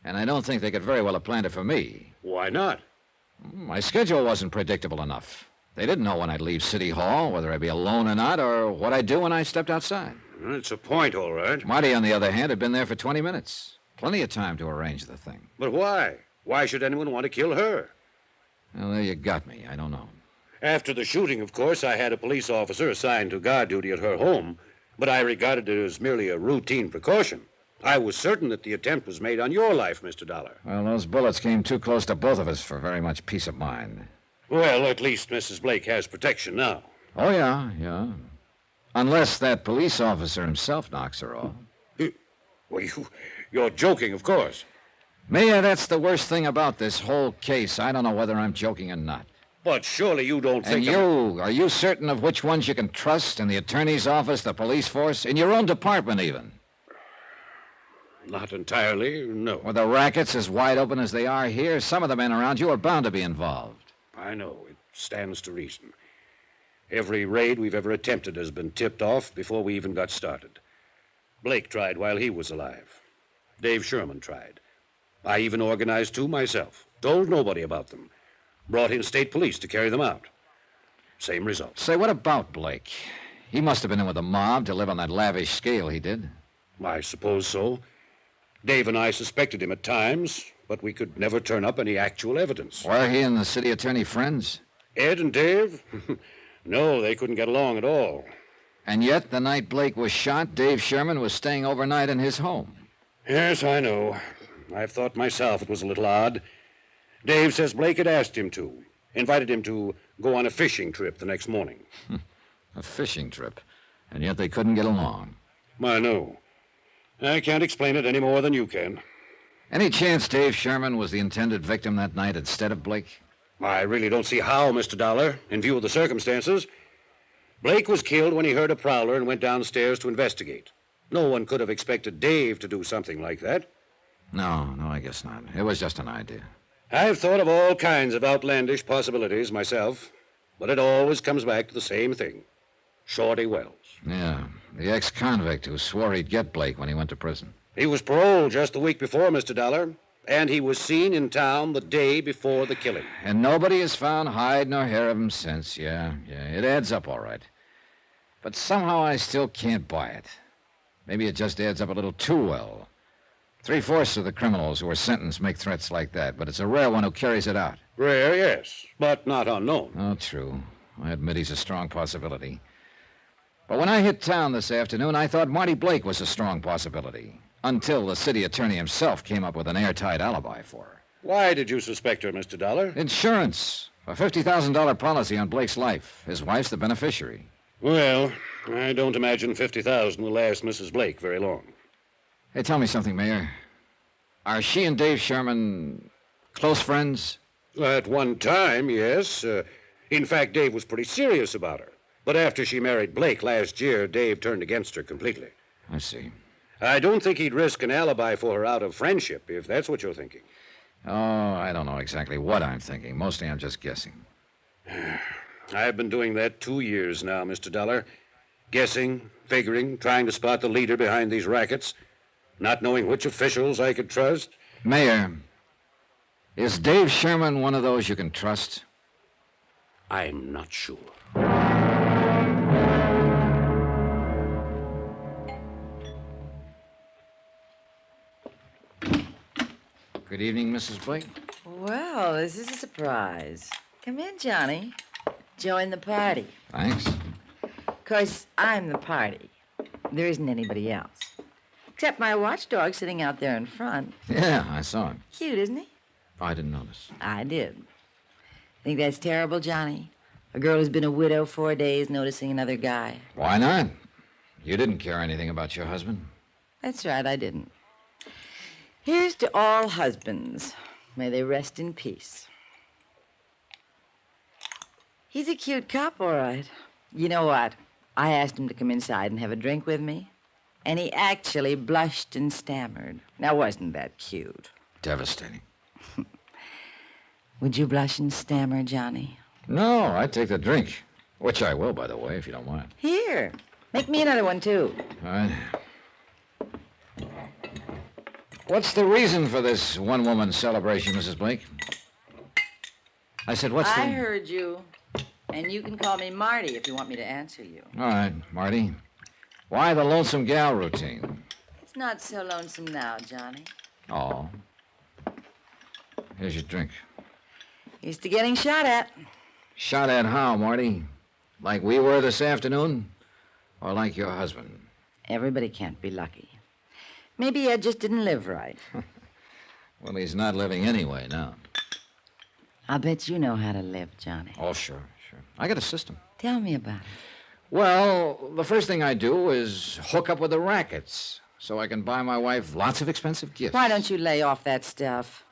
And I don't think they could very well have planned it for me. Why not? My schedule wasn't predictable enough. They didn't know when I'd leave City Hall, whether I'd be alone or not, or what I'd do when I stepped outside. It's a point, all right. Marty, on the other hand, had been there for 20 minutes. Plenty of time to arrange the thing. But why? Why should anyone want to kill her? Well, there you got me. I don't know. After the shooting, of course, I had a police officer assigned to guard duty at her home, but I regarded it as merely a routine precaution. I was certain that the attempt was made on your life, Mr. Dollar. Well, those bullets came too close to both of us for very much peace of mind. Well, at least Mrs. Blake has protection now. Oh, yeah. Unless that police officer himself knocks her off. Well, you're joking, of course. Mayor, that's the worst thing about this whole case. I don't know whether I'm joking or not. But surely you don't think... And are you certain of which ones you can trust in the attorney's office, the police force, in your own department even? Not entirely, no. With the rackets as wide open as they are here, some of the men around you are bound to be involved. I know. It stands to reason. Every raid we've ever attempted has been tipped off before we even got started. Blake tried while he was alive. Dave Sherman tried. I even organized two myself. Told nobody about them. Brought in state police to carry them out. Same result. Say, what about Blake? He must have been in with the mob to live on that lavish scale he did. I suppose so. Dave and I suspected him at times, but we could never turn up any actual evidence. Were he and the city attorney friends? Ed and Dave? No, they couldn't get along at all. And yet, the night Blake was shot, Dave Sherman was staying overnight in his home. Yes, I know. I've thought myself it was a little odd. Dave says Blake had asked him to. Invited him to go on a fishing trip the next morning. A fishing trip. And yet they couldn't get along. I know. I can't explain it any more than you can. Any chance Dave Sherman was the intended victim that night instead of Blake? I really don't see how, Mr. Dollar, in view of the circumstances. Blake was killed when he heard a prowler and went downstairs to investigate. No one could have expected Dave to do something like that. No, I guess not. It was just an idea. I've thought of all kinds of outlandish possibilities myself, but it always comes back to the same thing. Shorty Wells. Yeah, the ex-convict who swore he'd get Blake when he went to prison. He was paroled just the week before, Mr. Dollar, and he was seen in town the day before the killing. And nobody has found hide nor hair of him since. Yeah, it adds up all right. But somehow I still can't buy it. Maybe it just adds up a little too well. 3/4 of the criminals who are sentenced make threats like that, but it's a rare one who carries it out. Rare, yes, but not unknown. Oh, true. I admit he's a strong possibility. But when I hit town this afternoon, I thought Marty Blake was a strong possibility. Until the city attorney himself came up with an airtight alibi for her. Why did you suspect her, Mr. Dollar? Insurance. A $50,000 policy on Blake's life. His wife's the beneficiary. Well, I don't imagine $50,000 will last Mrs. Blake very long. Hey, tell me something, Mayor. Are she and Dave Sherman close friends? At one time, yes. In fact, Dave was pretty serious about her. But after she married Blake last year, Dave turned against her completely. I see. I don't think he'd risk an alibi for her out of friendship, if that's what you're thinking. Oh, I don't know exactly what I'm thinking. Mostly I'm just guessing. I've been doing that 2 years now, Mr. Dollar. Guessing, figuring, trying to spot the leader behind these rackets, not knowing which officials I could trust. Mayor, is Dave Sherman one of those you can trust? I'm not sure. Good evening, Mrs. Blake. Well, this is a surprise. Come in, Johnny. Join the party. Thanks. Of course, I'm the party. There isn't anybody else. Except my watchdog sitting out there in front. Yeah, I saw him. Cute, isn't he? I didn't notice. I did. Think that's terrible, Johnny? A girl who's been a widow 4 days noticing another guy. Why not? You didn't care anything about your husband. That's right, I didn't. Here's to all husbands. May they rest in peace. He's a cute cop, all right. You know what? I asked him to come inside and have a drink with me, and he actually blushed and stammered. Now, wasn't that cute? Devastating. Would you blush and stammer, Johnny? No, I'd take the drink. Which I will, by the way, if you don't mind. Here. Make me another one, too. All right. What's the reason for this one-woman celebration, Mrs. Blake? I said, I heard you. And you can call me Marty if you want me to answer you. All right, Marty. Why the lonesome gal routine? It's not so lonesome now, Johnny. Oh. Here's your drink. Used to getting shot at. Shot at how, Marty? Like we were this afternoon? Or like your husband? Everybody can't be lucky. Maybe Ed just didn't live right. Well, he's not living anyway now. I'll bet you know how to live, Johnny. Oh, sure. I got a system. Tell me about it. Well, the first thing I do is hook up with the rackets so I can buy my wife lots of expensive gifts. Why don't you lay off that stuff?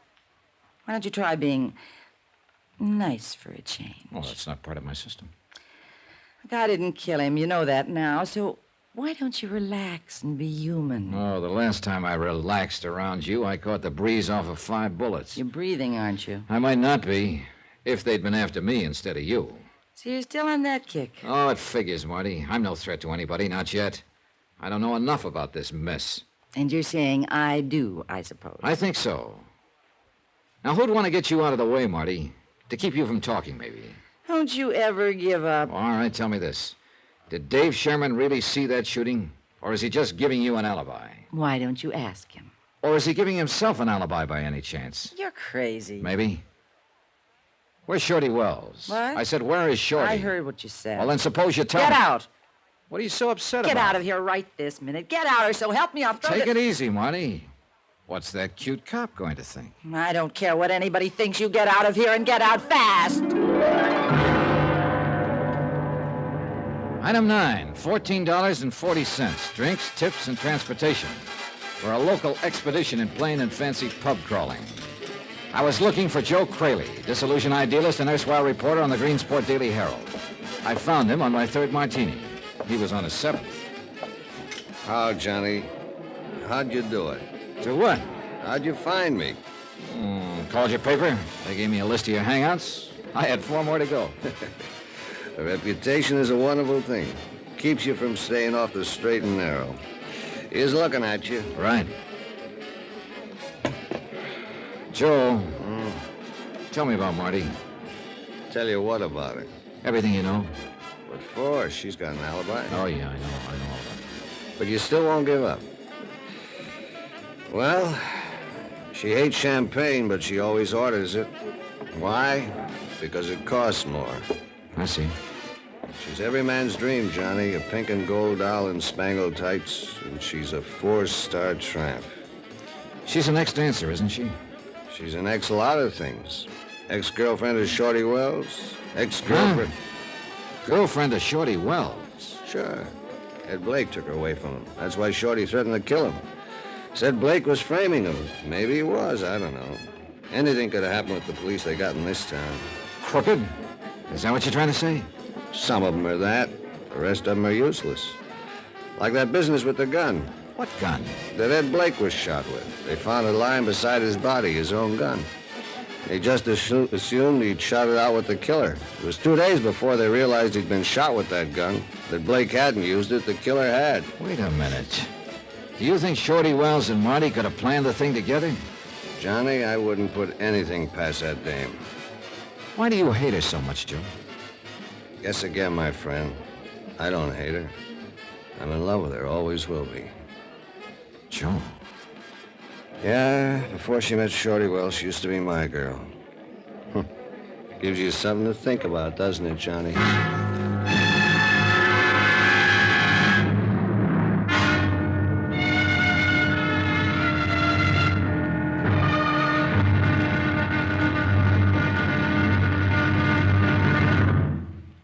Why don't you try being nice for a change? Well, that's not part of my system. God didn't kill him. You know that now. So why don't you relax and be human? Oh, the last time I relaxed around you, I caught the breeze off of 5 bullets. You're breathing, aren't you? I might not be, if they'd been after me instead of you. So you're still on that kick? Oh, it figures, Marty. I'm no threat to anybody, not yet. I don't know enough about this mess. And you're saying I do, I suppose. I think so. Now, who'd want to get you out of the way, Marty? To keep you from talking, maybe. Don't you ever give up. All right, tell me this. Did Dave Sherman really see that shooting? Or is he just giving you an alibi? Why don't you ask him? Or is he giving himself an alibi by any chance? You're crazy. Maybe. Where's Shorty Wells? What? I said, where is Shorty? I heard what you said. Well, then suppose you tell me. Get me. out. What are you so upset Get about? Get out of here right this minute. Get out, or so help me, I'll throw Take it easy, Marty. What's that cute cop going to think? I don't care what anybody thinks. You get out of here and get out fast. Item 9, $14.40. Drinks, tips, and transportation for a local expedition in plain and fancy pub crawling. I was looking for Joe Crayley, disillusioned idealist and erstwhile reporter on the Greensport Daily Herald. I found him on my 3rd martini. He was on his 7th. How, Johnny? How'd you do it? To what? How'd you find me? Called your paper. They gave me a list of your hangouts. I had 4 more to go. A reputation is a wonderful thing. Keeps you from staying off the straight and narrow. He's looking at you. Right. Joe, tell me about Marty. Tell you what about her? Everything you know. What for? She's got an alibi. Oh, yeah, I know all that. But you still won't give up. Well, she hates champagne, but she always orders it. Why? Because it costs more. I see. She's every man's dream, Johnny. A pink and gold doll in spangled tights, and she's a 4-star tramp. She's an ex-dancer, isn't she? She's an ex-lot of things. Ex-girlfriend of Shorty Wells. Ex-girlfriend... Girlfriend of Shorty Wells. Sure. Ed Blake took her away from him. That's why Shorty threatened to kill him. Said Blake was framing him. Maybe he was, I don't know. Anything could have happened with the police they got in this town. Crooked? Is that what you're trying to say? Some of them are that. The rest of them are useless. Like that business with the gun. What gun? That Ed Blake was shot with. They found it lying beside his body, his own gun. They just assumed he'd shot it out with the killer. It was 2 days before they realized he'd been shot with that gun. That Blake hadn't used it, the killer had. Wait a minute. Do you think Shorty Wells and Marty could have planned the thing together? Johnny, I wouldn't put anything past that dame. Why do you hate her so much, Joe? Guess again, my friend. I don't hate her. I'm in love with her, always will be. Joe. Yeah, before she met Shorty Wells, she used to be my girl. Gives you something to think about, doesn't it, Johnny?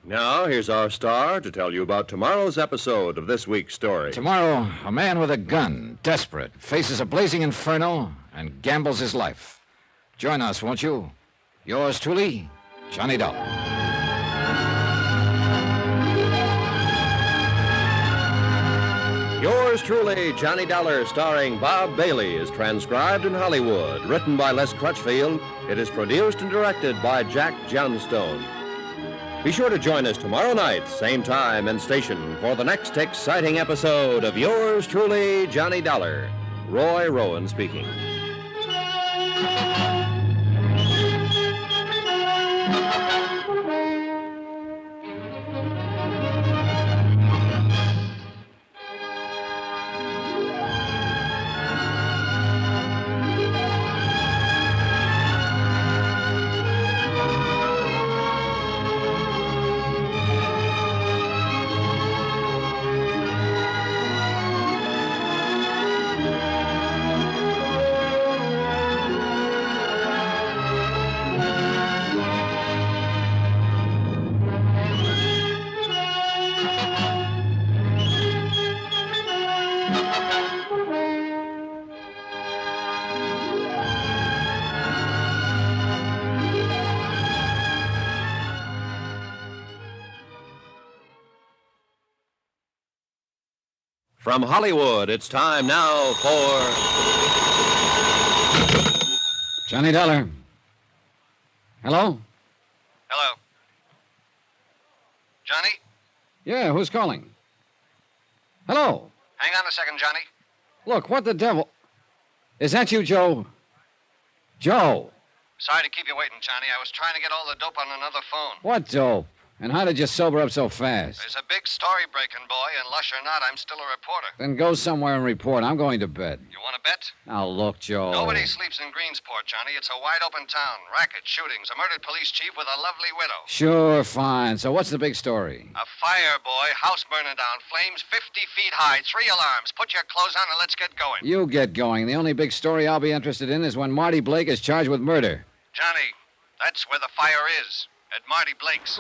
Now, here's our star to tell you about tomorrow's episode of this week's story. Tomorrow, a man with a gun, desperate, faces a blazing inferno and gambles his life. Join us, won't you? Yours truly, Johnny Dollar. Yours truly, Johnny Dollar, starring Bob Bailey, is transcribed in Hollywood. Written by Les Crutchfield, it is produced and directed by Jack Johnstone. Be sure to join us tomorrow night, same time and station, for the next exciting episode of Yours truly, Johnny Dollar. Roy Rowan speaking. From Hollywood, it's time now for... Johnny Dollar. Hello? Hello. Johnny? Yeah, who's calling? Hello? Hang on a second, Johnny. Look, what the devil? Is that you, Joe? Joe? Sorry to keep you waiting, Johnny. I was trying to get all the dope on another phone. What dope? And how did you sober up so fast? There's a big story breaking, boy, and lush or not, I'm still a reporter. Then go somewhere and report. I'm going to bed. You want to bet? Now, look, Joe. Nobody sleeps in Greensport, Johnny. It's a wide open town. Racket, shootings, a murdered police chief with a lovely widow. Sure, fine. So what's the big story? A fire, boy. House burning down. Flames 50 feet high. 3 alarms. Put your clothes on and let's get going. You get going. The only big story I'll be interested in is when Marty Blake is charged with murder. Johnny, that's where the fire is. At Marty Blake's.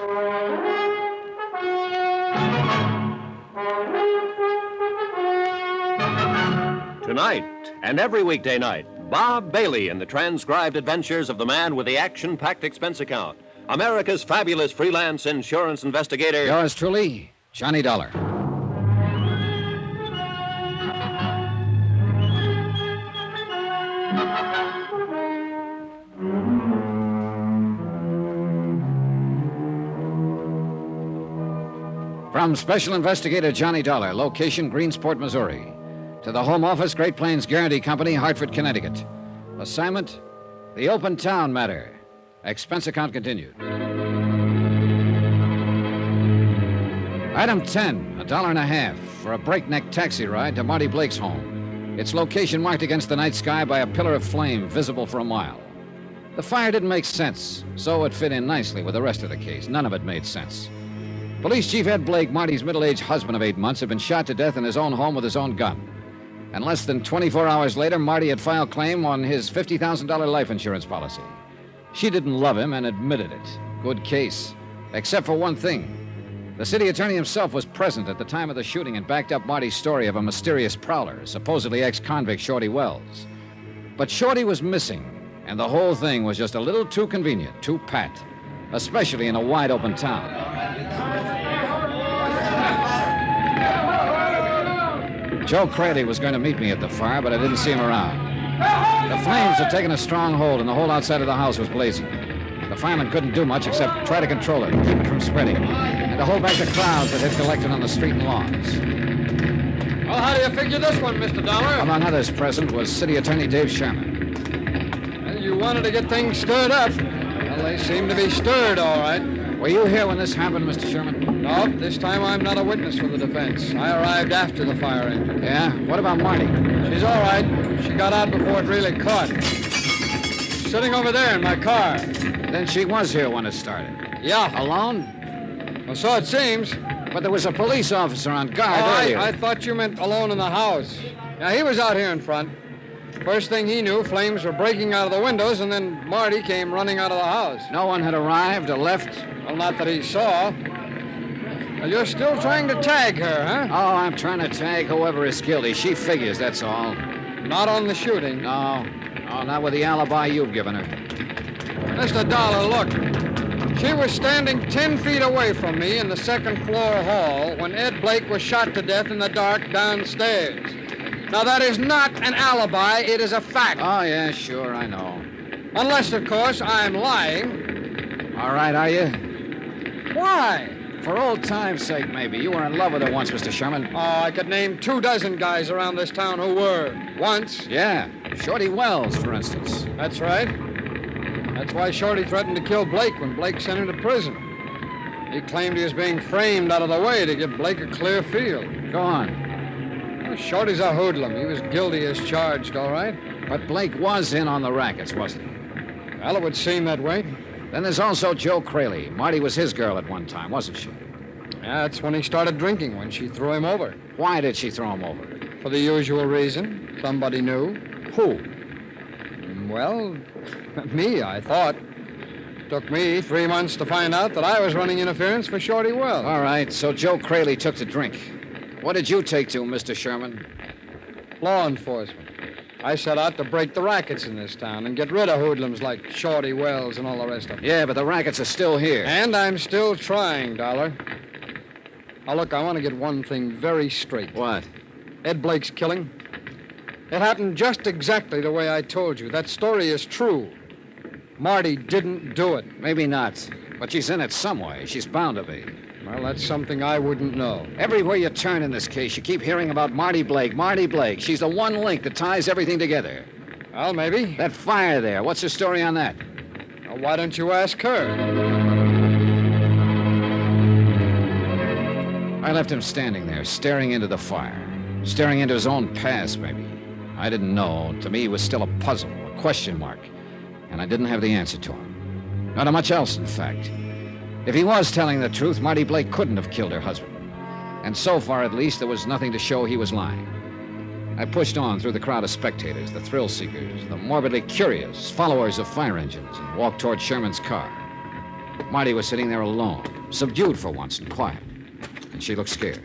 Tonight, and every weekday night, Bob Bailey in the transcribed adventures of the man with the action-packed expense account. America's fabulous freelance insurance investigator. Yours truly, Johnny Dollar. From Special Investigator Johnny Dollar, location Greensport, Missouri, to the Home Office, Great Plains Guarantee Company, Hartford, Connecticut. Assignment, the Open Town Matter. Expense account continued. Item 10, $1.50 for a breakneck taxi ride to Marty Blake's home. Its location marked against the night sky by a pillar of flame visible for a mile. The fire didn't make sense, so it fit in nicely with the rest of the case. None of it made sense. Police Chief Ed Blake, Marty's middle-aged husband of 8 months, had been shot to death in his own home with his own gun. And less than 24 hours later, Marty had filed claim on his $50,000 life insurance policy. She didn't love him and admitted it. Good case. Except for one thing. The city attorney himself was present at the time of the shooting and backed up Marty's story of a mysterious prowler, supposedly ex-convict Shorty Wells. But Shorty was missing, and the whole thing was just a little too convenient, too pat, especially in a wide-open town. Joe Cradley was going to meet me at the fire, but I didn't see him around. The flames had taken a strong hold, and the whole outside of the house was blazing. The firemen couldn't do much except try to control it, keep it from spreading, and to hold back the crowds that had collected on the street and lawns. Well, how do you figure this one, Mr. Dollar? Among others present was City Attorney Dave Sherman. Well, you wanted to get things stirred up. Well, they seem to be stirred, all right. Were you here when this happened, Mr. Sherman? No, this time I'm not a witness for the defense. I arrived after the fire engine. Yeah? What about Marty? She's all right. She got out before it really caught. She's sitting over there in my car. Then she was here when it started. Yeah. Alone? Well, so it seems. But there was a police officer on guard earlier. I thought you meant alone in the house. Yeah, he was out here in front. First thing he knew, flames were breaking out of the windows, and then Marty came running out of the house. No one had arrived or left? Well, not that he saw. Well, you're still trying to tag her, huh? Oh, I'm trying to tag whoever is guilty. She figures, that's all. Not on the shooting. No, not with the alibi you've given her. Mr. Dollar, look. She was standing 10 feet away from me in the second-floor hall when Ed Blake was shot to death in the dark downstairs. Now, that is not an alibi. It is a fact. Oh, yeah, sure, I know. Unless, of course, I'm lying. All right, are you? Why? For old time's sake, maybe. You were in love with her once, Mr. Sherman. Oh, I could name 24 guys around this town who were. Once. Yeah. Shorty Wells, for instance. That's right. That's why Shorty threatened to kill Blake when Blake sent him to prison. He claimed he was being framed out of the way to give Blake a clear field. Go on. Well, Shorty's a hoodlum. He was guilty as charged, all right? But Blake was in on the rackets, wasn't he? Well, it would seem that way. Then there's also Joe Cradley. Marty was his girl at one time, wasn't she? Yeah, that's when he started drinking, when she threw him over. Why did she throw him over? For the usual reason. Somebody knew. Who? Well, me, I thought. Took me 3 months to find out that I was running interference for Shorty Wells. All right, so Joe Cradley took to drink. What did you take to, Mr. Sherman? Law enforcement. I set out to break the rackets in this town and get rid of hoodlums like Shorty Wells and all the rest of them. Yeah, but the rackets are still here. And I'm still trying, Dollar. Now, look, I want to get one thing very straight. What? Ed Blake's killing. It happened just exactly the way I told you. That story is true. Marty didn't do it. Maybe not. But she's in it some way. She's bound to be. Well, that's something I wouldn't know. Everywhere you turn in this case, you keep hearing about Marty Blake. Marty Blake. She's the one link that ties everything together. Well, maybe. That fire there. What's the story on that? Well, why don't you ask her? I left him standing there, staring into the fire. Staring into his own past, maybe. I didn't know. To me, it was still a puzzle, a question mark. And I didn't have the answer to him. Not much else, in fact. If he was telling the truth, Marty Blake couldn't have killed her husband. And so far, at least, there was nothing to show he was lying. I pushed on through the crowd of spectators, the thrill seekers, the morbidly curious, followers of fire engines, and walked toward Sherman's car. Marty was sitting there alone, subdued for once and quiet. And she looked scared.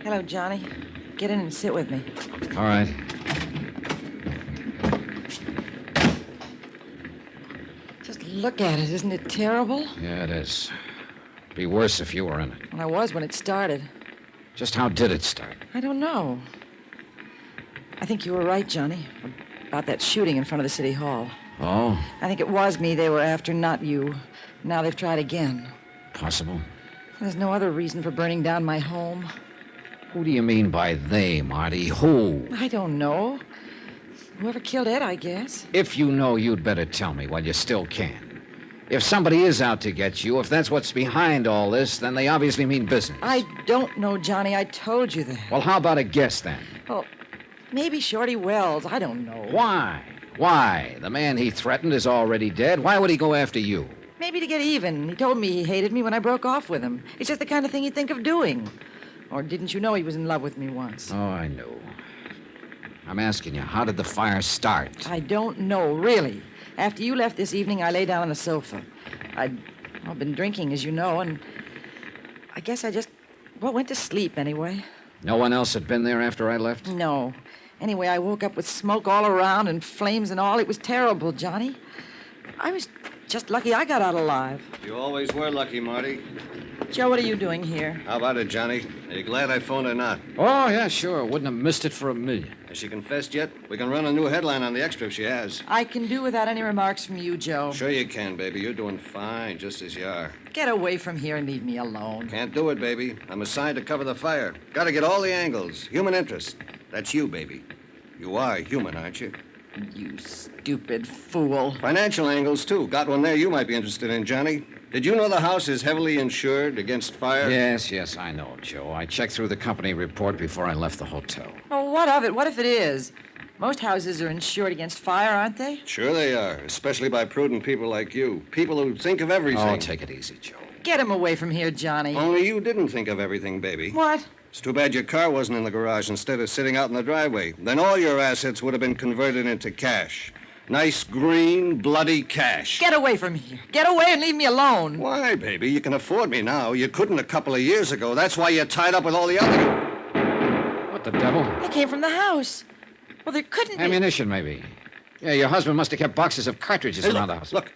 Hello, Johnny. Get in and sit with me. All right. Just look at it. Isn't it terrible? Yeah, it is. It'd be worse if you were in it. Well, I was when it started. Just how did it start? I don't know. I think you were right, Johnny, about that shooting in front of the city hall. Oh? I think it was me they were after, not you. Now they've tried again. possible? There's no other reason for burning down my home. Who do you mean by they, Marty? Who? I don't know. Whoever killed Ed, I guess. If you know, you'd better tell me while you still can. If somebody is out to get you, if that's what's behind all this, then they obviously mean business. I don't know, Johnny. I told you that. Well, how about a guess, then? Well, maybe Shorty Wells. I don't know. Why? Why? The man he threatened is already dead. Why would he go after you? Maybe to get even. He told me he hated me when I broke off with him. It's just the kind of thing he'd think of doing. Or didn't you know he was in love with me once? Oh, I know. I'm asking you, how did the fire start? I don't know, really. After you left this evening, I lay down on the sofa. I've been drinking, as you know, and I guess I just, went to sleep anyway. No one else had been there after I left? No. Anyway, I woke up with smoke all around and flames and all. It was terrible, Johnny. I was just lucky I got out alive. You always were lucky, Marty. Joe, what are you doing here? How about it, Johnny? Are you glad I phoned or not? Oh, yeah, sure. Wouldn't have missed it for a million. Has she confessed yet? We can run a new headline on the extra if she has. I can do without any remarks from you, Joe. Sure you can, baby. You're doing fine, just as you are. Get away from here and leave me alone. Can't do it, baby. I'm assigned to cover the fire. Gotta get all the angles. Human interest. That's you, baby. You are human, aren't you? You stupid fool. Financial angles, too. Got one there you might be interested in, Johnny. Did you know the house is heavily insured against fire? Yes, I know, Joe. I checked through the company report before I left the hotel. Oh, what of it? What if it is? Most houses are insured against fire, aren't they? Sure they are, especially by prudent people like you. People who think of everything. Oh, take it easy, Joe. Get him away from here, Johnny. Only you didn't think of everything, baby. What? It's too bad your car wasn't in the garage instead of sitting out in the driveway. Then all your assets would have been converted into cash. Nice, green, bloody cash. Get away from here. Get away and leave me alone. Why, baby? You can afford me now. You couldn't a couple of years ago. That's why you're tied up with all the other... What the devil? They came from the house. Well, there couldn't be... Ammunition, maybe. Yeah, your husband must have kept boxes of cartridges around the house. Look.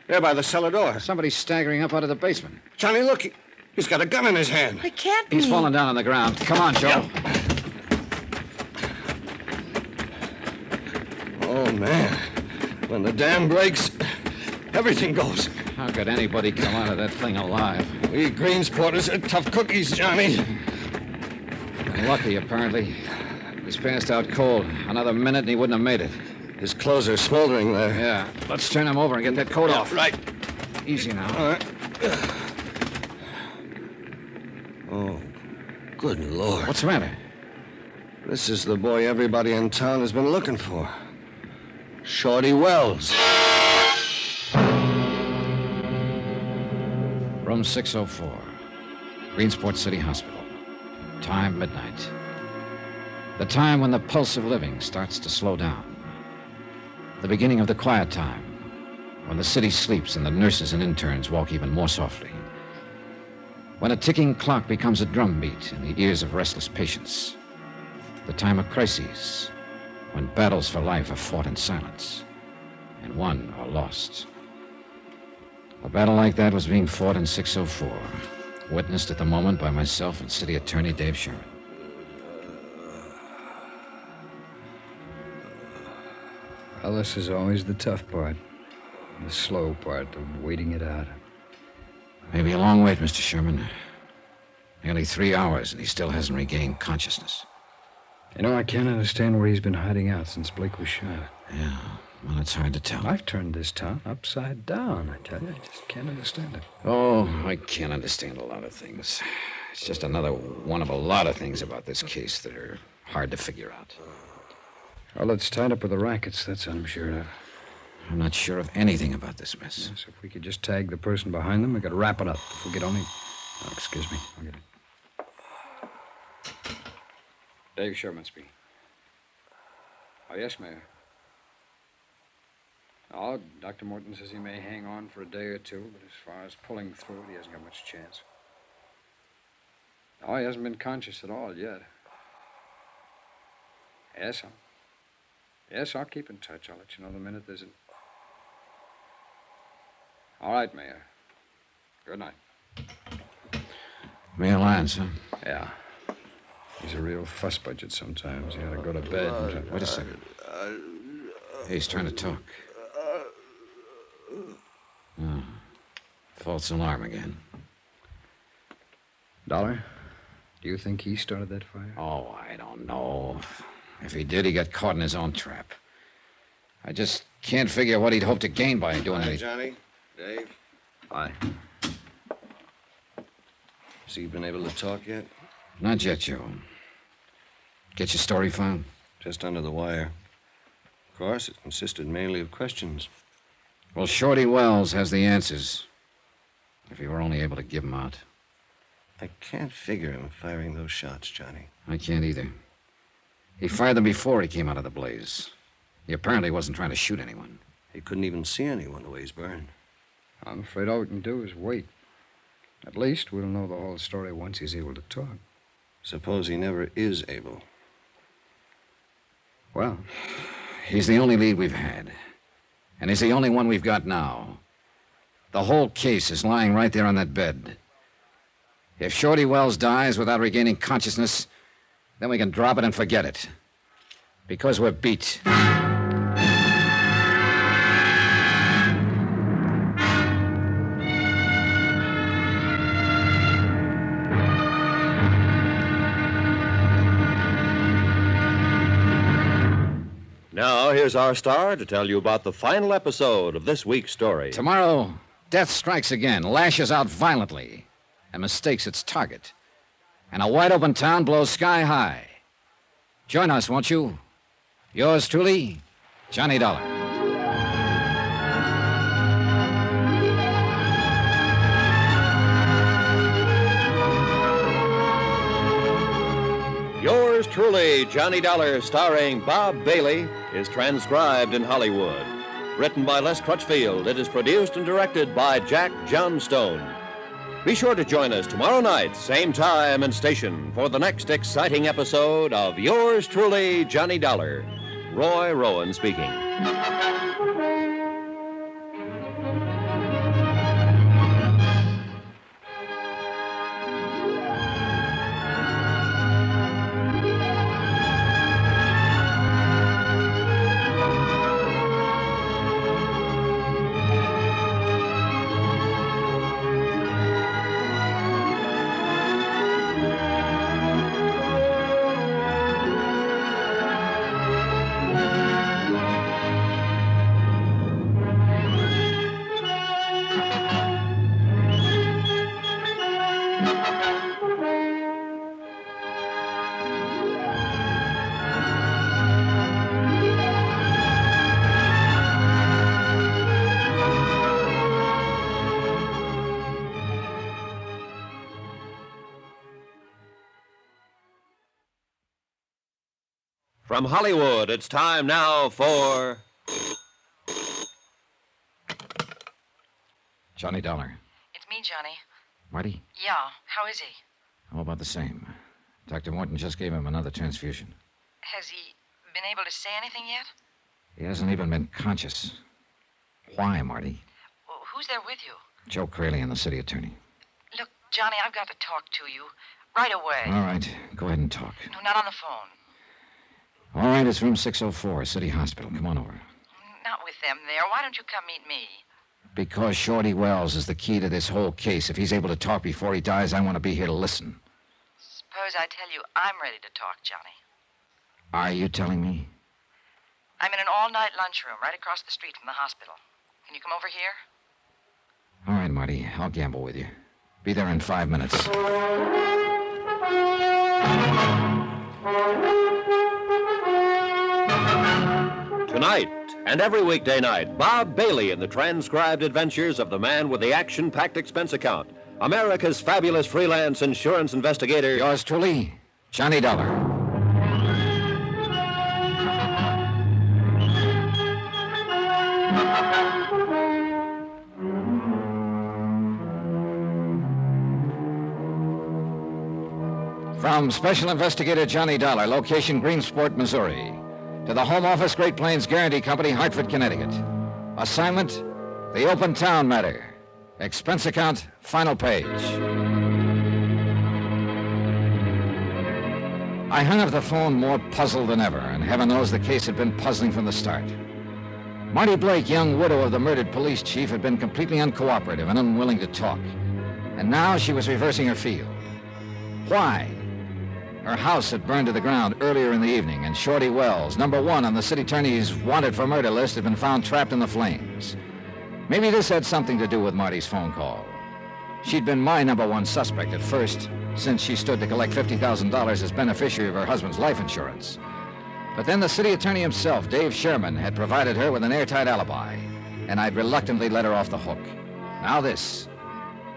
There by the cellar door. Somebody's staggering up out of the basement. Johnny, look. He's got a gun in his hand. It can't be. He's fallen down on the ground. Come on, Joe. Oh, man. When the dam breaks, everything goes. How could anybody come out of that thing alive? We Greensporters are tough cookies, Johnny. Lucky, apparently. He's passed out cold. Another minute and he wouldn't have made it. His clothes are smoldering there. Yeah. Let's turn him over and get that coat off. Right. Easy now. All right. Oh, good Lord. What's the matter? This is the boy everybody in town has been looking for. Shorty Wells. Room 604. Greensport City Hospital. Time, midnight. The time when the pulse of living starts to slow down. The beginning of the quiet time, when the city sleeps and the nurses and interns walk even more softly. When a ticking clock becomes a drumbeat in the ears of restless patients. The time of crises, when battles for life are fought in silence and won or lost. A battle like that was being fought in 604, witnessed at the moment by myself and City Attorney Dave Sherman. Well, this is always the tough part. The slow part of waiting it out. Maybe a long wait, Mr. Sherman. Nearly 3 hours, and he still hasn't regained consciousness. You know, I can't understand where he's been hiding out since Blake was shot. Yeah, well, it's hard to tell. I've turned this town upside down, I tell you. I just can't understand it. Oh, I can't understand a lot of things. It's just another one of a lot of things about this case that are hard to figure out. Well, it's tied up with the rackets, that's what I'm sure of. I'm not sure of anything about this mess. Yes, if we could just tag the person behind them, we could wrap it up. If we could only... Oh, excuse me. I'll get it. Dave Sherman speaking. Oh, yes, Mayor. Oh, Dr. Morton says he may hang on for a day or two, but as far as pulling through it, he hasn't got much chance. Oh, he hasn't been conscious at all yet. Yes, I'll keep in touch. I'll let you know the minute there's a... All right, Mayor. Good night. Mayor Lyons, huh? Yeah. He's a real fuss budget sometimes. He ought to go to bed and... Wait a second. Hey, he's trying to talk. Oh, false alarm again. Dollar, do you think he started that fire? Oh, I don't know. If he did, he got caught in his own trap. I just can't figure what he'd hope to gain by doing Hi, anything. Johnny. Dave. Aye. Has he been able to talk yet? Not yet, Joe. Get your story found? Just under the wire. Of course, it consisted mainly of questions. Well, Shorty Wells has the answers. If he were only able to give them out. I can't figure him firing those shots, Johnny. I can't either. He fired them before he came out of the blaze. He apparently wasn't trying to shoot anyone. He couldn't even see anyone the way he's burned. I'm afraid all we can do is wait. At least we'll know the whole story once he's able to talk. Suppose he never is able. Well, He's the only lead we've had. And he's the only one we've got now. The whole case is lying right there on that bed. If Shorty Wells dies without regaining consciousness, then we can drop it and forget it. Because we're beat. Now, here's our star to tell you about the final episode of this week's story. Tomorrow, death strikes again, lashes out violently, and mistakes its target. And a wide-open town blows sky high. Join us, won't you? Yours truly, Johnny Dollar. Yours truly, Johnny Dollar, starring Bob Bailey, is transcribed in Hollywood. Written by Les Crutchfield, it is produced and directed by Jack Johnstone. Be sure to join us tomorrow night, same time and station, for the next exciting episode of Yours truly, Johnny Dollar. Roy Rowan speaking. From Hollywood, it's time now for... Johnny Dollar. It's me, Johnny. Marty? Yeah, how is he? How about the same? Dr. Morton just gave him another transfusion. Has he been able to say anything yet? He hasn't even been conscious. Why, Marty? Well, who's there with you? Joe Crayley and the city attorney. Look, Johnny, I've got to talk to you right away. All right, go ahead and talk. No, not on the phone. All right, it's room 604, City Hospital. Come on over. Not with them there. Why don't you come meet me? Because Shorty Wells is the key to this whole case. If he's able to talk before he dies, I want to be here to listen. Suppose I tell you I'm ready to talk, Johnny. Are you telling me? I'm in an all-night lunchroom right across the street from the hospital. Can you come over here? All right, Marty, I'll gamble with you. Be there in 5 minutes. Tonight and every weekday night, Bob Bailey in the transcribed adventures of the man with the action-packed expense account, America's fabulous freelance insurance investigator. Yours truly, Johnny Dollar. From Special Investigator Johnny Dollar, location Greensport, Missouri, to the Home Office Great Plains Guarantee Company, Hartford, Connecticut. Assignment, the open town matter. Expense account, final page. I hung up the phone more puzzled than ever, and heaven knows the case had been puzzling from the start. Marty Blake, young widow of the murdered police chief, had been completely uncooperative and unwilling to talk. And now she was reversing her field. Why? Her house had burned to the ground earlier in the evening, and Shorty Wells, number 1 on the city attorney's wanted for murder list, had been found trapped in the flames. Maybe this had something to do with Marty's phone call. She'd been my number 1 suspect at first, since she stood to collect $50,000 as beneficiary of her husband's life insurance. But then the city attorney himself, Dave Sherman, had provided her with an airtight alibi, and I'd reluctantly let her off the hook. Now this.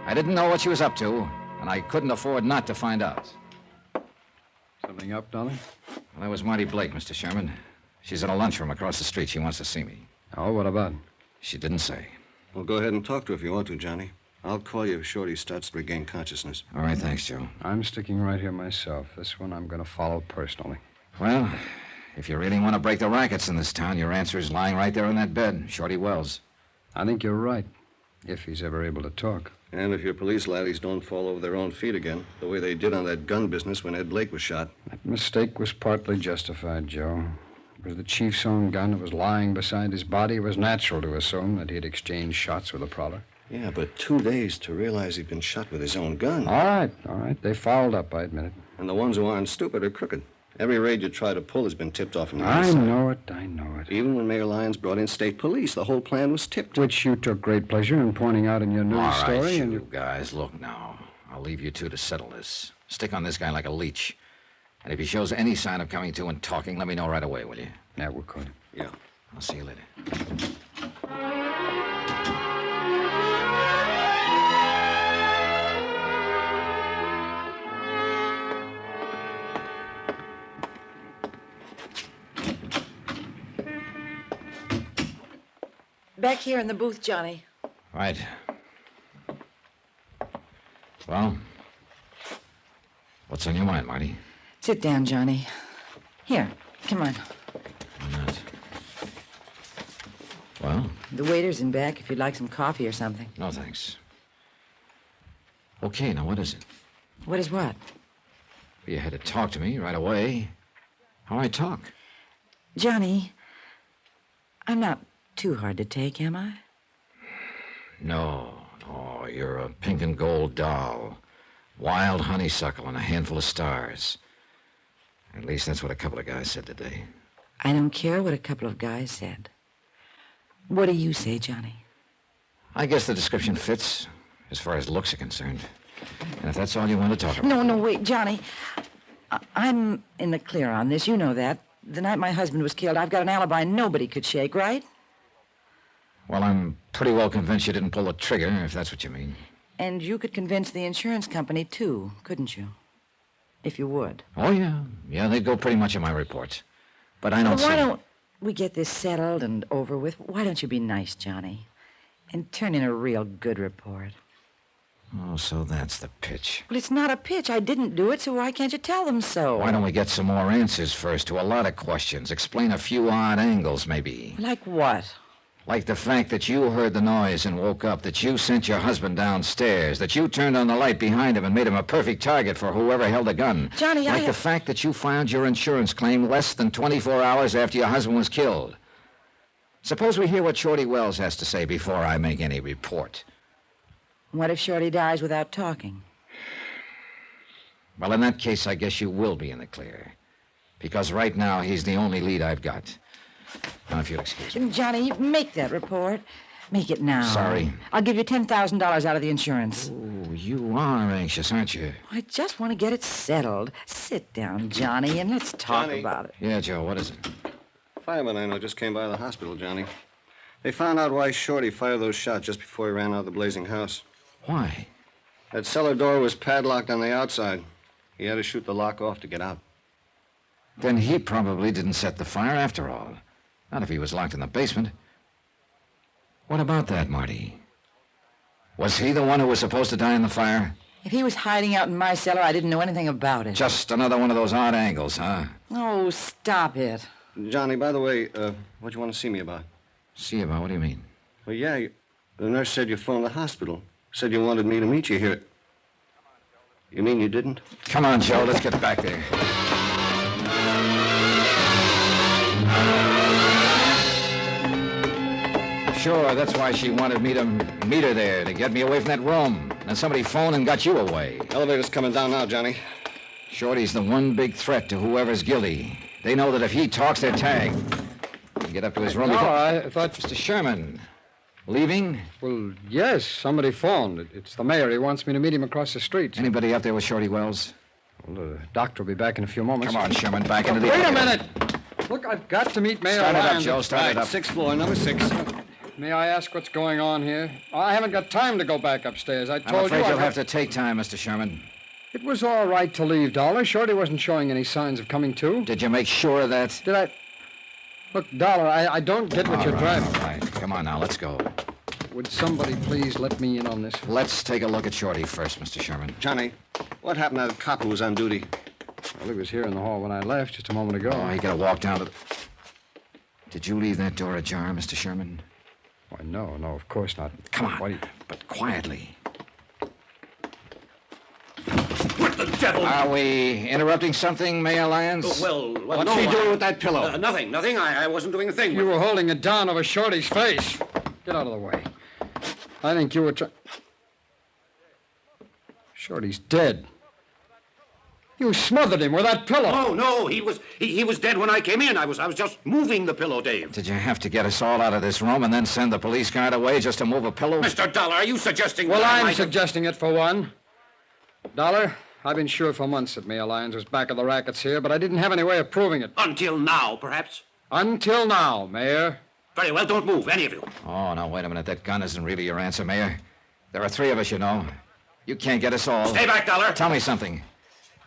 I didn't know what she was up to, and I couldn't afford not to find out. Something up, Dolly? Well, that was Marty Blake, Mr. Sherman. She's in a lunchroom across the street. She wants to see me. Oh, what about? She didn't say. Well, go ahead and talk to her if you want to, Johnny. I'll call you if Shorty starts to regain consciousness. All right, thanks, Joe. I'm sticking right here myself. This one I'm going to follow personally. Well, if you really want to break the rackets in this town, your answer is lying right there in that bed, Shorty Wells. I think you're right, if he's ever able to talk. And if your police laddies don't fall over their own feet again, the way they did on that gun business when Ed Blake was shot. That mistake was partly justified, Joe. It was the chief's own gun that was lying beside his body. It was natural to assume that he'd exchanged shots with a prowler. Yeah, but 2 days to realize he'd been shot with his own gun. All right. They fouled up, I admit it. And the ones who aren't stupid are crooked. Every raid you try to pull has been tipped off from the I inside. know it. Even when Mayor Lyons brought in state police, the whole plan was tipped. Which you took great pleasure in pointing out in your news All right, story. you guys, look now. I'll leave you two to settle this. Stick on this guy like a leech. And if he shows any sign of coming to and talking, let me know right away, will you? Yeah, we're good. Yeah. I'll see you later. Back here in the booth, Johnny. Right. Well, what's on your mind, Marty? Sit down, Johnny. Here, come on. Why not? Well? The waiter's in back if you'd like some coffee or something. No, thanks. Okay, now what is it? What is what? Well, you had to talk to me right away. How I talk? Johnny, I'm not too hard to take, am I? No, you're a pink and gold doll. Wild honeysuckle and a handful of stars. At least that's what a couple of guys said today. I don't care what a couple of guys said. What do you say, Johnny? I guess the description fits, as far as looks are concerned. And if that's all you want to talk about... No, wait, Johnny. I'm in the clear on this. You know that. The night my husband was killed, I've got an alibi nobody could shake, right? Well, I'm pretty well convinced you didn't pull the trigger, if that's what you mean. And you could convince the insurance company, too, couldn't you? If you would. Oh, yeah. Yeah, they'd go pretty much on my report. But I don't Why see... don't we get this settled and over with? Why don't you be nice, Johnny, and turn in a real good report? Oh, so that's the pitch. Well, it's not a pitch. I didn't do it, so why can't you tell them so? Why don't we get some more answers first to a lot of questions? Explain a few odd angles, maybe. Like what? Like the fact that you heard the noise and woke up, that you sent your husband downstairs, that you turned on the light behind him and made him a perfect target for whoever held the gun. Johnny, Like the fact that you filed your insurance claim less than 24 hours after your husband was killed. Suppose we hear what Shorty Wells has to say before I make any report. What if Shorty dies without talking? Well, in that case, I guess you will be in the clear. Because right now, he's the only lead I've got. Now, if you'll excuse me. Johnny, make that report. Make it now. Sorry. I'll give you $10,000 out of the insurance. Oh, you are anxious, aren't you? I just want to get it settled. Sit down, Johnny, and let's talk Johnny. about it. Yeah, Joe, what is it? Firemen I know just came by the hospital, Johnny. They found out why Shorty fired those shots just before he ran out of the blazing house. Why? That cellar door was padlocked on the outside. He had to shoot the lock off to get out. Then he probably didn't set the fire after all. Not if he was locked in the basement. What about that, Marty? Was he the one who was supposed to die in the fire? If he was hiding out in my cellar, I didn't know anything about it. Just another one of those odd angles, huh? Oh, stop it. Johnny, by the way, what you want to see me about? See about, what do you mean? Well, yeah, the nurse said you phoned the hospital. Said you wanted me to meet you here. You mean you didn't? Come on, Joe, let's get back there. Sure, that's why she wanted me to meet her there, to get me away from that room. Then somebody phoned and got you away. Elevator's coming down now, Johnny. Shorty's the one big threat to whoever's guilty. They know that if he talks, they're tagged. You get up to his room. No, I thought... Mr. Sherman, leaving? Well, yes, somebody phoned. It's the mayor. He wants me to meet him across the street. Anybody up there with Shorty Wells? Well, the doctor will be back in a few moments. Come on, Sherman, back into the... Wait a minute! Look, I've got to meet Mayor Start it up, Lyons. Joe. Start it up. 6th floor, number 6. May I ask what's going on here? I haven't got time to go back upstairs. I told I'm afraid you... you'll have to take time, Mr. Sherman. It was all right to leave, Dollar. Shorty wasn't showing any signs of coming to. Did you make sure of that? Did I... Look, Dollar, I don't get what you're driving. All right. Come on now, let's go. Would somebody please let me in on this? Let's take a look at Shorty first, Mr. Sherman. Johnny, what happened to that cop who was on duty? Well, he was here in the hall when I left just a moment ago. Oh, he got to walk down to the... Did you leave that door ajar, Mr. Sherman? Why, no, of course not. Come on, Why do you... but quietly. What the devil? Are we interrupting something, Mayor Lyons? What's What's he doing with that pillow? Nothing. I wasn't doing a thing. You were holding it down over Shorty's face. Get out of the way. I think you were Shorty's dead. You smothered him with that pillow. Oh, no, he was dead when I came in. I was just moving the pillow, Dave. Did you have to get us all out of this room and then send the police guard away just to move a pillow? Mr. Dollar, are you suggesting Well, that I I'm might have- suggesting it for one. Dollar, I've been sure for months that Mayor Lyons was back of the rackets here, but I didn't have any way of proving it. Until now, perhaps? Until now, Mayor. Very well, don't move, any of you. Oh, now, wait a minute. That gun isn't really your answer, Mayor. There are 3 of us, you know. You can't get us all. Stay back, Dollar. Tell me something.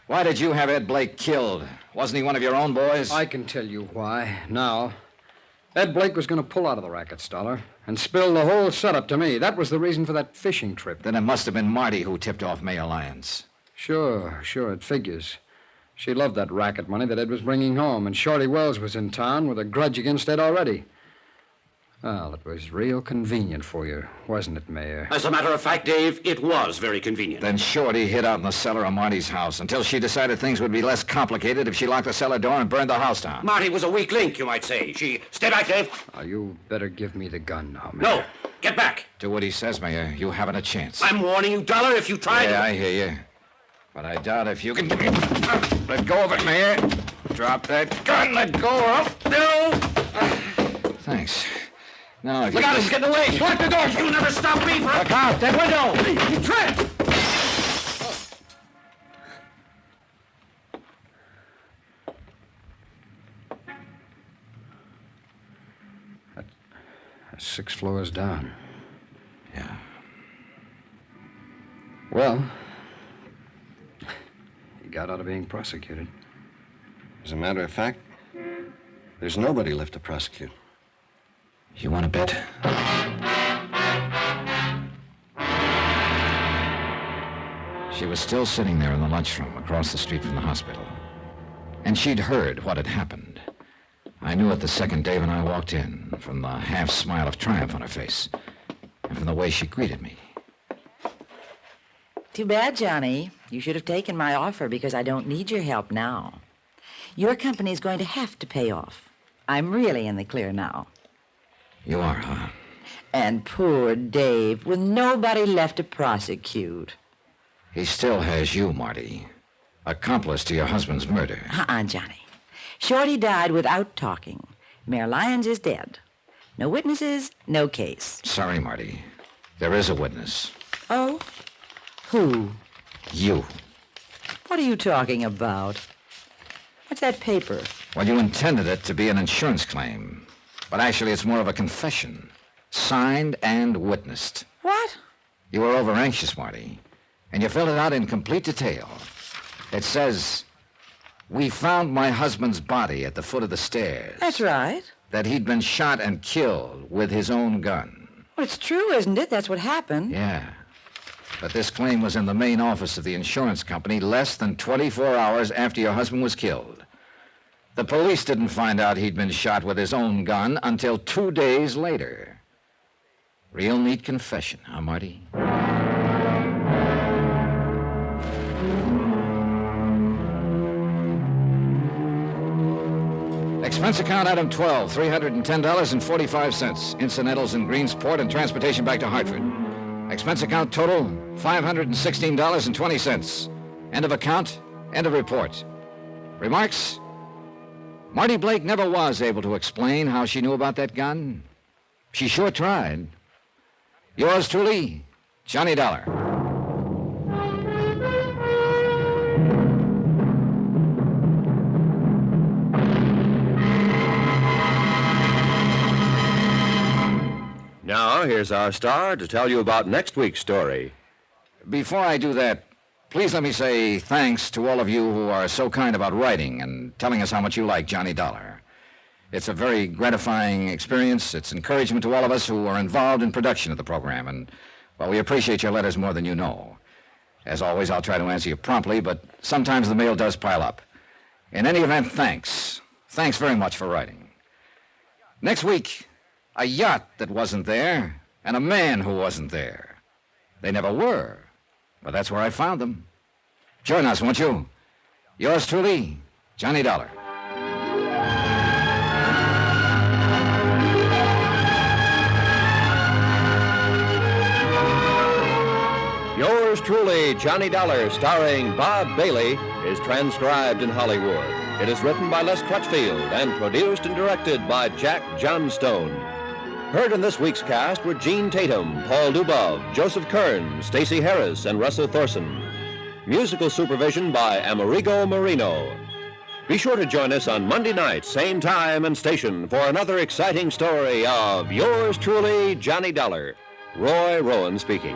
Why did you have Ed Blake killed? Wasn't he one of your own boys? I can tell you why, now. Ed Blake was going to pull out of the rackets, Dollar, and spill the whole setup to me. That was the reason for that fishing trip. Then it must have been Marty who tipped off Mayor Lyons. Sure, it figures. She loved that racket money that Ed was bringing home, and Shorty Wells was in town with a grudge against Ed already. Well, it was real convenient for you, wasn't it, Mayor? As a matter of fact, Dave, it was very convenient. Then Shorty hid out in the cellar of Marty's house until she decided things would be less complicated if she locked the cellar door and burned the house down. Marty was a weak link, you might say. Stay back, Dave. Now, you better give me the gun now, Mayor. No, get back. Do what he says, Mayor. You haven't a chance. I'm warning you, Dollar, if you try Yeah, I hear you. But I doubt if you can... Let go of it, Mayor. Drop that gun. Let go of... No! Thanks. Now, if Look you... out, he's getting away. Lock the doors. You'll never stop me for... Look out! That window! You tripped. That's 6 floors down. Yeah. Well, he got out of being prosecuted. As a matter of fact, there's nobody left to prosecute. You want to bet? She was still sitting there in the lunchroom across the street from the hospital. And she'd heard what had happened. I knew it the second Dave and I walked in, from the half-smile of triumph on her face, and from the way she greeted me. Too bad, Johnny. You should have taken my offer because I don't need your help now. Your company's going to have to pay off. I'm really in the clear now. You are, huh? And poor Dave, with nobody left to prosecute. He still has you, Marty. Accomplice to your husband's murder. Johnny. Shorty died without talking. Mayor Lyons is dead. No witnesses, no case. Sorry, Marty. There is a witness. Oh? Who? You. What are you talking about? What's that paper? Well, you intended it to be an insurance claim. But actually, it's more of a confession. Signed and witnessed. What? You were over-anxious, Marty. And you filled it out in complete detail. It says, we found my husband's body at the foot of the stairs. That's right. That he'd been shot and killed with his own gun. Well, it's true, isn't it? That's what happened. Yeah. But this claim was in the main office of the insurance company less than 24 hours after your husband was killed. The police didn't find out he'd been shot with his own gun until 2 days later. Real neat confession, huh, Marty? Expense account item 12, $310.45. Incidentals in Greensport and transportation back to Hartford. Expense account total, $516.20. End of account, End of report. Remarks? Marty Blake never was able to explain how she knew about that gun. She sure tried. Yours truly, Johnny Dollar. Now, here's our star to tell you about next week's story. Before I do that, please let me say thanks to all of you who are so kind about writing and telling us how much you like Johnny Dollar. It's a very gratifying experience. It's encouragement to all of us who are involved in production of the program, and, well, we appreciate your letters more than you know. As always, I'll try to answer you promptly, but sometimes the mail does pile up. In any event, thanks. Thanks very much for writing. Next week, a yacht that wasn't there and a man who wasn't there. They never were, but that's where I found them. Join us, won't you? Yours truly, Johnny Dollar. Yours truly, Johnny Dollar, starring Bob Bailey, is transcribed in Hollywood. It is written by Les Crutchfield and produced and directed by Jack Johnstone. Heard in this week's cast were Gene Tatum, Paul Dubov, Joseph Kern, Stacey Harris, and Russell Thorson. Musical supervision by Amerigo Marino. Be sure to join us on Monday night, same time and station, for another exciting story of Yours truly, Johnny Dollar. Roy Rowan speaking.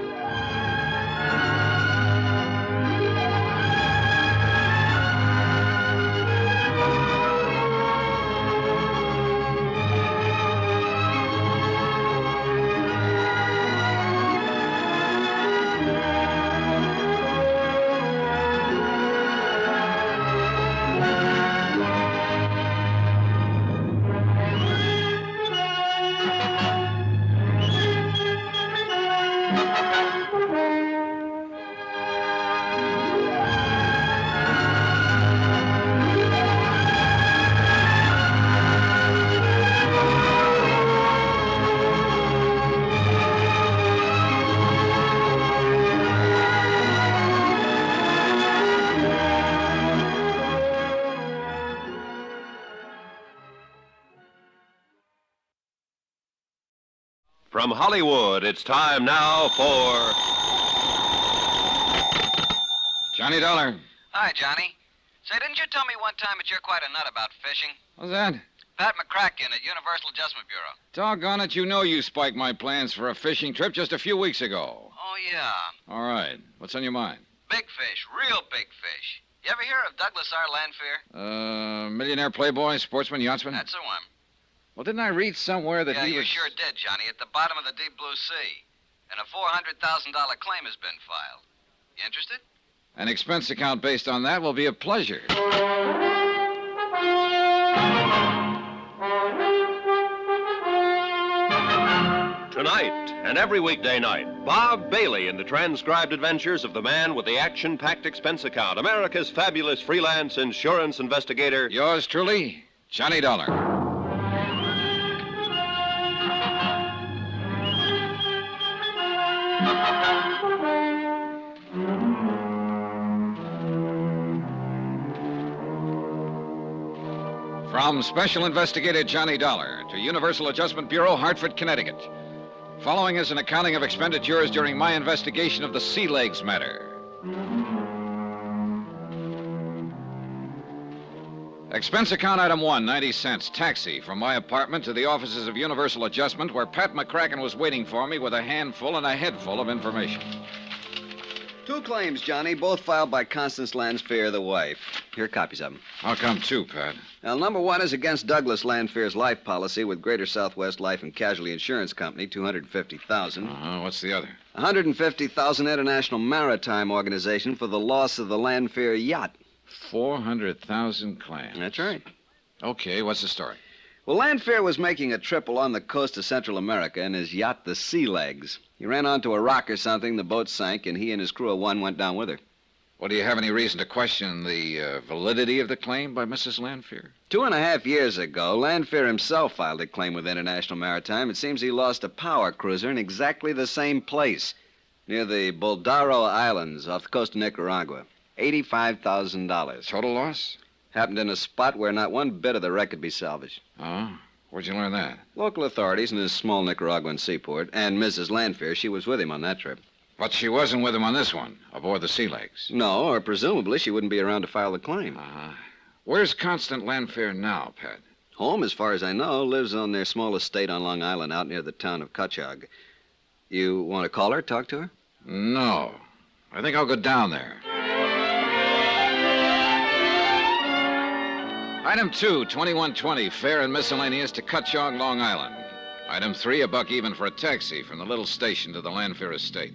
From Hollywood, it's time now for... Johnny Dollar. Hi, Johnny. Say, didn't you tell me one time that you're quite a nut about fishing? What's that? Pat McCracken at Universal Adjustment Bureau. Doggone it, you know you spiked my plans for a fishing trip just a few weeks ago. Oh, yeah. All right. What's on your mind? Big fish, real big fish. You ever hear of Douglas R. Landfair? Millionaire playboy, sportsman, yachtsman? That's the one. Well, didn't I read somewhere that Yeah, he you was... sure did, Johnny, at the bottom of the deep blue sea. And a $400,000 claim has been filed. You interested? An expense account based on that will be a pleasure. Tonight and every weekday night, Bob Bailey in the transcribed adventures of the man with the action-packed expense account, America's fabulous freelance insurance investigator. Yours truly, Johnny Dollar. From Special Investigator Johnny Dollar to Universal Adjustment Bureau, Hartford, Connecticut. Following is an accounting of expenditures during my investigation of the Sea Legs matter. Expense account item 1, 90 cents, taxi from my apartment to the offices of Universal Adjustment, where Pat McCracken was waiting for me with a handful and a headful of information. 2 claims, Johnny, both filed by Constance Landfair, the wife. Here are copies of them. How come 2, Pat? Now, number 1 is against Douglas Landfair's life policy with Greater Southwest Life and Casualty Insurance Company, $250,000. What's the other? $150,000 International Maritime Organization for the loss of the Landfair yacht. 400,000 claims. That's right. Okay, what's the story? Well, Landfair was making a trip along the coast of Central America in his yacht, the Sea Legs. He ran onto a rock or something, the boat sank, and he and his crew of 1 went down with her. Well, do you have any reason to question the validity of the claim by Mrs. Landfair? 2.5 years ago, Landfair himself filed a claim with International Maritime. It seems he lost a power cruiser in exactly the same place, near the Boldaro Islands off the coast of Nicaragua. $85,000. Total loss? Happened in a spot where not one bit of the wreck could be salvaged. Oh? Where'd you learn that? Local authorities in his small Nicaraguan seaport, and Mrs. Lanfear, she was with him on that trip. But she wasn't with him on this one, aboard the Sea Legs. No, or presumably she wouldn't be around to file the claim. Where's Constant Lanfear now, Pat? Home, as far as I know, lives on their small estate on Long Island out near the town of Cutchogue. You want to call her, talk to her? No. I think I'll go down there. Item 2, 2120, fare and miscellaneous to Cutchogue, Long Island. Item 3, a buck even for a taxi from the little station to the Lanfear estate.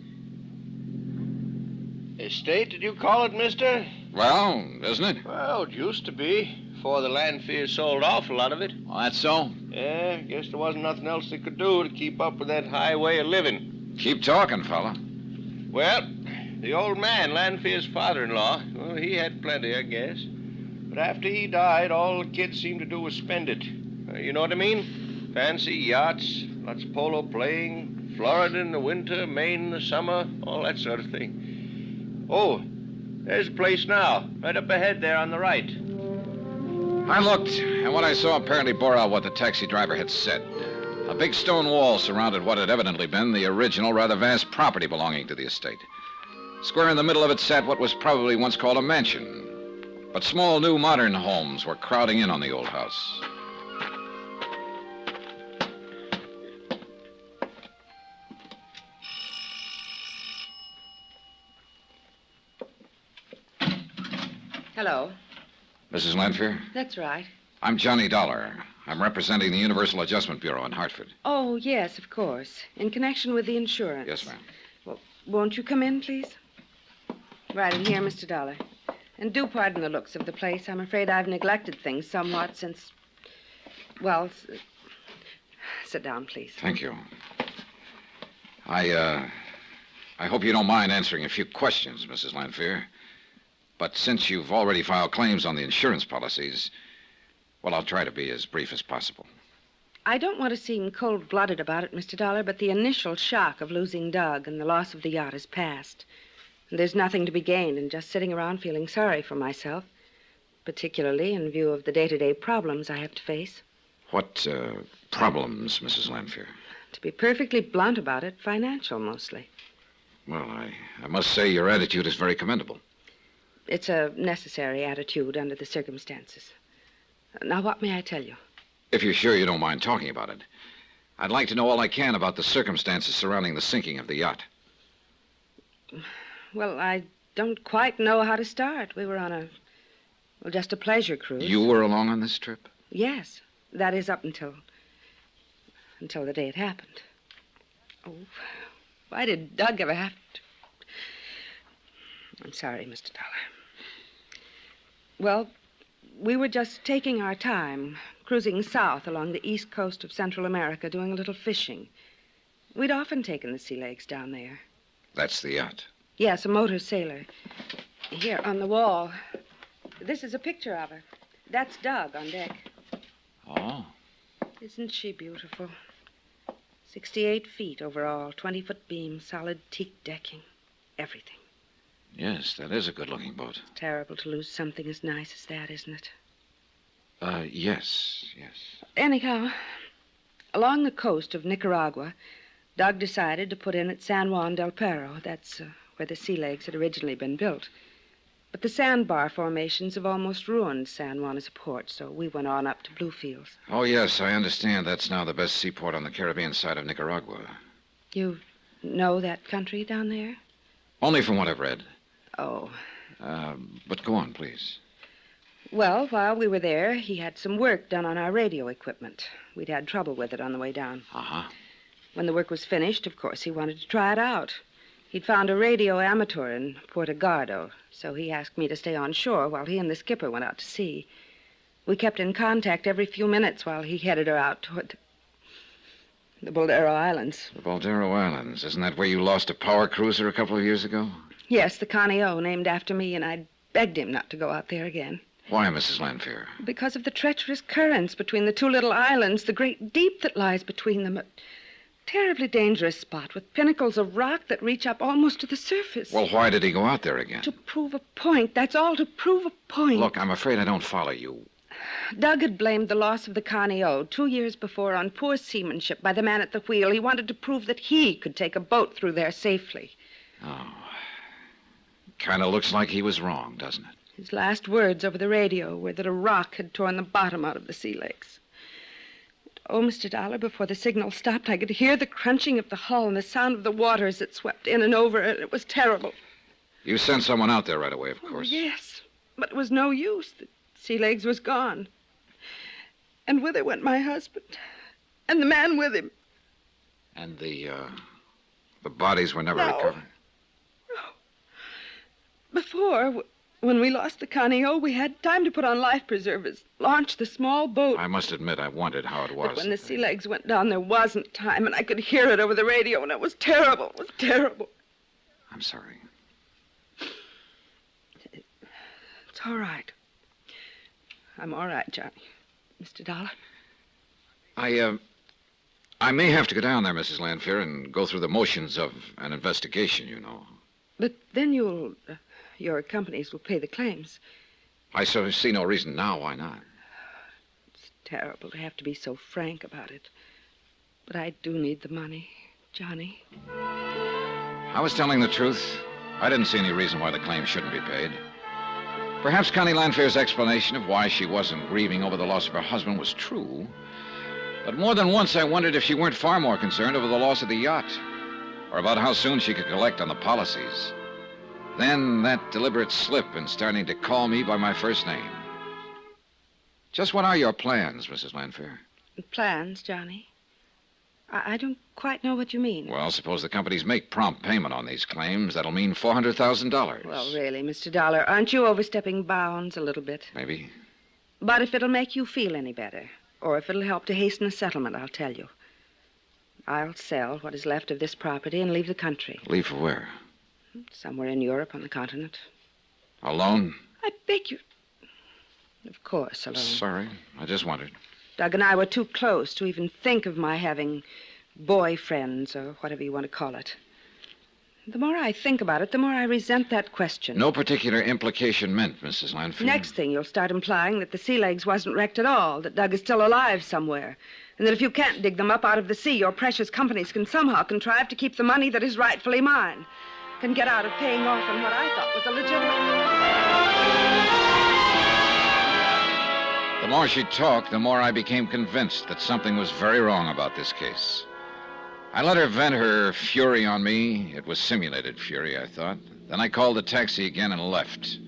Estate, did you call it, mister? Well, isn't it? Well, it used to be, before the Lanfear sold off a lot of it. Oh, that's so? Yeah, guess there wasn't nothing else they could do to keep up with that high way of living. Keep talking, fella. Well, the old man, Lanfear's father-in-law, well, he had plenty, I guess. But after he died, all the kids seemed to do was spend it. You know what I mean? Fancy yachts, lots of polo playing, Florida in the winter, Maine in the summer, all that sort of thing. Oh, there's a place now, right up ahead there on the right. I looked, and what I saw apparently bore out what the taxi driver had said. A big stone wall surrounded what had evidently been the original, rather vast property belonging to the estate. Square in the middle of it sat what was probably once called a mansion. But small, new, modern homes were crowding in on the old house. Hello. Mrs. Lanfear? That's right. I'm Johnny Dollar. I'm representing the Universal Adjustment Bureau in Hartford. Oh, yes, of course. In connection with the insurance. Yes, ma'am. Well, won't you come in, please? Right in here, Mr. Dollar. And do pardon the looks of the place. I'm afraid I've neglected things somewhat since... Well, sit down, please. Thank you. I hope you don't mind answering a few questions, Mrs. Lanfear. But since you've already filed claims on the insurance policies, well, I'll try to be as brief as possible. I don't want to seem cold-blooded about it, Mr. Dollar, but the initial shock of losing Doug and the loss of the yacht is past. And there's nothing to be gained in just sitting around feeling sorry for myself, particularly in view of the day-to-day problems I have to face. What problems, Mrs. Lanfear? To be perfectly blunt about it, financial mostly. Well, I must say your attitude is very commendable. It's a necessary attitude under the circumstances. Now, what may I tell you? If you're sure you don't mind talking about it. I'd like to know all I can about the circumstances surrounding the sinking of the yacht. Well, I don't quite know how to start. We were on just a pleasure cruise. You were along on this trip? Yes. That is up until the day it happened. Oh, why did Doug ever have to... I'm sorry, Mr. Dollar. Well, we were just taking our time, cruising south along the east coast of Central America, doing a little fishing. We'd often taken the Sea Legs down there. That's the yacht? Yes, a motor sailor. Here, on the wall. This is a picture of her. That's Doug on deck. Oh. Isn't she beautiful? 68 feet overall, 20-foot beam, solid teak decking, everything. Yes, that is a good-looking boat. It's terrible to lose something as nice as that, isn't it? Yes. Anyhow, along the coast of Nicaragua, Doug decided to put in at San Juan del Perro. That's where the Sea Legs had originally been built. But the sandbar formations have almost ruined San Juan as a port, so we went on up to Bluefields. Oh, yes, I understand that's now the best seaport on the Caribbean side of Nicaragua. You know that country down there? Only from what I've read. Oh. But go on, please. Well, while we were there, he had some work done on our radio equipment. We'd had trouble with it on the way down. Uh-huh. When the work was finished, of course, he wanted to try it out. He'd found a radio amateur in Puerto Gardo, so he asked me to stay on shore while he and the skipper went out to sea. We kept in contact every few minutes while he headed her out toward the Boldero Islands. The Boldero Islands. Isn't that where you lost a power cruiser a couple of years ago? Yes, the Connie O, named after me, and I begged him not to go out there again. Why, Mrs. Lanfear? Because of the treacherous currents between the two little islands, the great deep that lies between them. terribly dangerous spot with pinnacles of rock that reach up almost to the surface. Well, why did he go out there again? To prove a point. That's all, to prove a point. Look, I'm afraid I don't follow you. Doug had blamed the loss of the Connie O 2 years before on poor seamanship by the man at the wheel. He wanted to prove that he could take a boat through there safely. Oh. Kind of looks like he was wrong, doesn't it? His last words over the radio were that a rock had torn the bottom out of the sea legs. Oh, Mr. Dollar, before the signal stopped, I could hear the crunching of the hull and the sound of the water as it swept in and over, and it was terrible. You sent someone out there right away, of course. Oh, yes, but it was no use. The sea legs was gone. And with it went my husband, and the man with him. And the bodies were never recovered? No. Before, when we lost the Connie O, we had time to put on life preservers, launch the small boat. I must admit, I wondered how it was. But when the sea legs went down, there wasn't time, and I could hear it over the radio, and it was terrible. It was terrible. I'm sorry. It's all right. I'm all right, Johnny. Mr. Dollar? I may have to go down there, Mrs. Lanfear, and go through the motions of an investigation, you know. But then your companies will pay the claims. I see no reason now why not. It's terrible to have to be so frank about it. But I do need the money, Johnny. I was telling the truth. I didn't see any reason why the claim shouldn't be paid. Perhaps Connie Lanfear's explanation of why she wasn't grieving over the loss of her husband was true. But more than once I wondered if she weren't far more concerned over the loss of the yacht, or about how soon she could collect on the policies. Then that deliberate slip in starting to call me by my first name. Just what are your plans, Mrs. Lanfear? Plans, Johnny? I don't quite know what you mean. Well, suppose the companies make prompt payment on these claims. That'll mean $400,000. Well, really, Mr. Dollar, aren't you overstepping bounds a little bit? Maybe. But if it'll make you feel any better, or if it'll help to hasten a settlement, I'll tell you. I'll sell what is left of this property and leave the country. Leave for where? Somewhere in Europe on the continent. Alone? I beg you. Of course, alone. Sorry, I just wondered. Doug and I were too close to even think of my having boyfriends, or whatever you want to call it. The more I think about it, the more I resent that question. No particular implication meant, Mrs. Lanfear. Next thing, you'll start implying that the sea legs wasn't wrecked at all, that Doug is still alive somewhere, and that if you can't dig them up out of the sea, your precious companies can somehow contrive to keep the money that is rightfully mine, can get out of paying off on what I thought was a legitimate... The more she talked, the more I became convinced that something was very wrong about this case. I let her vent her fury on me. It was simulated fury, I thought. Then I called the taxi again and left.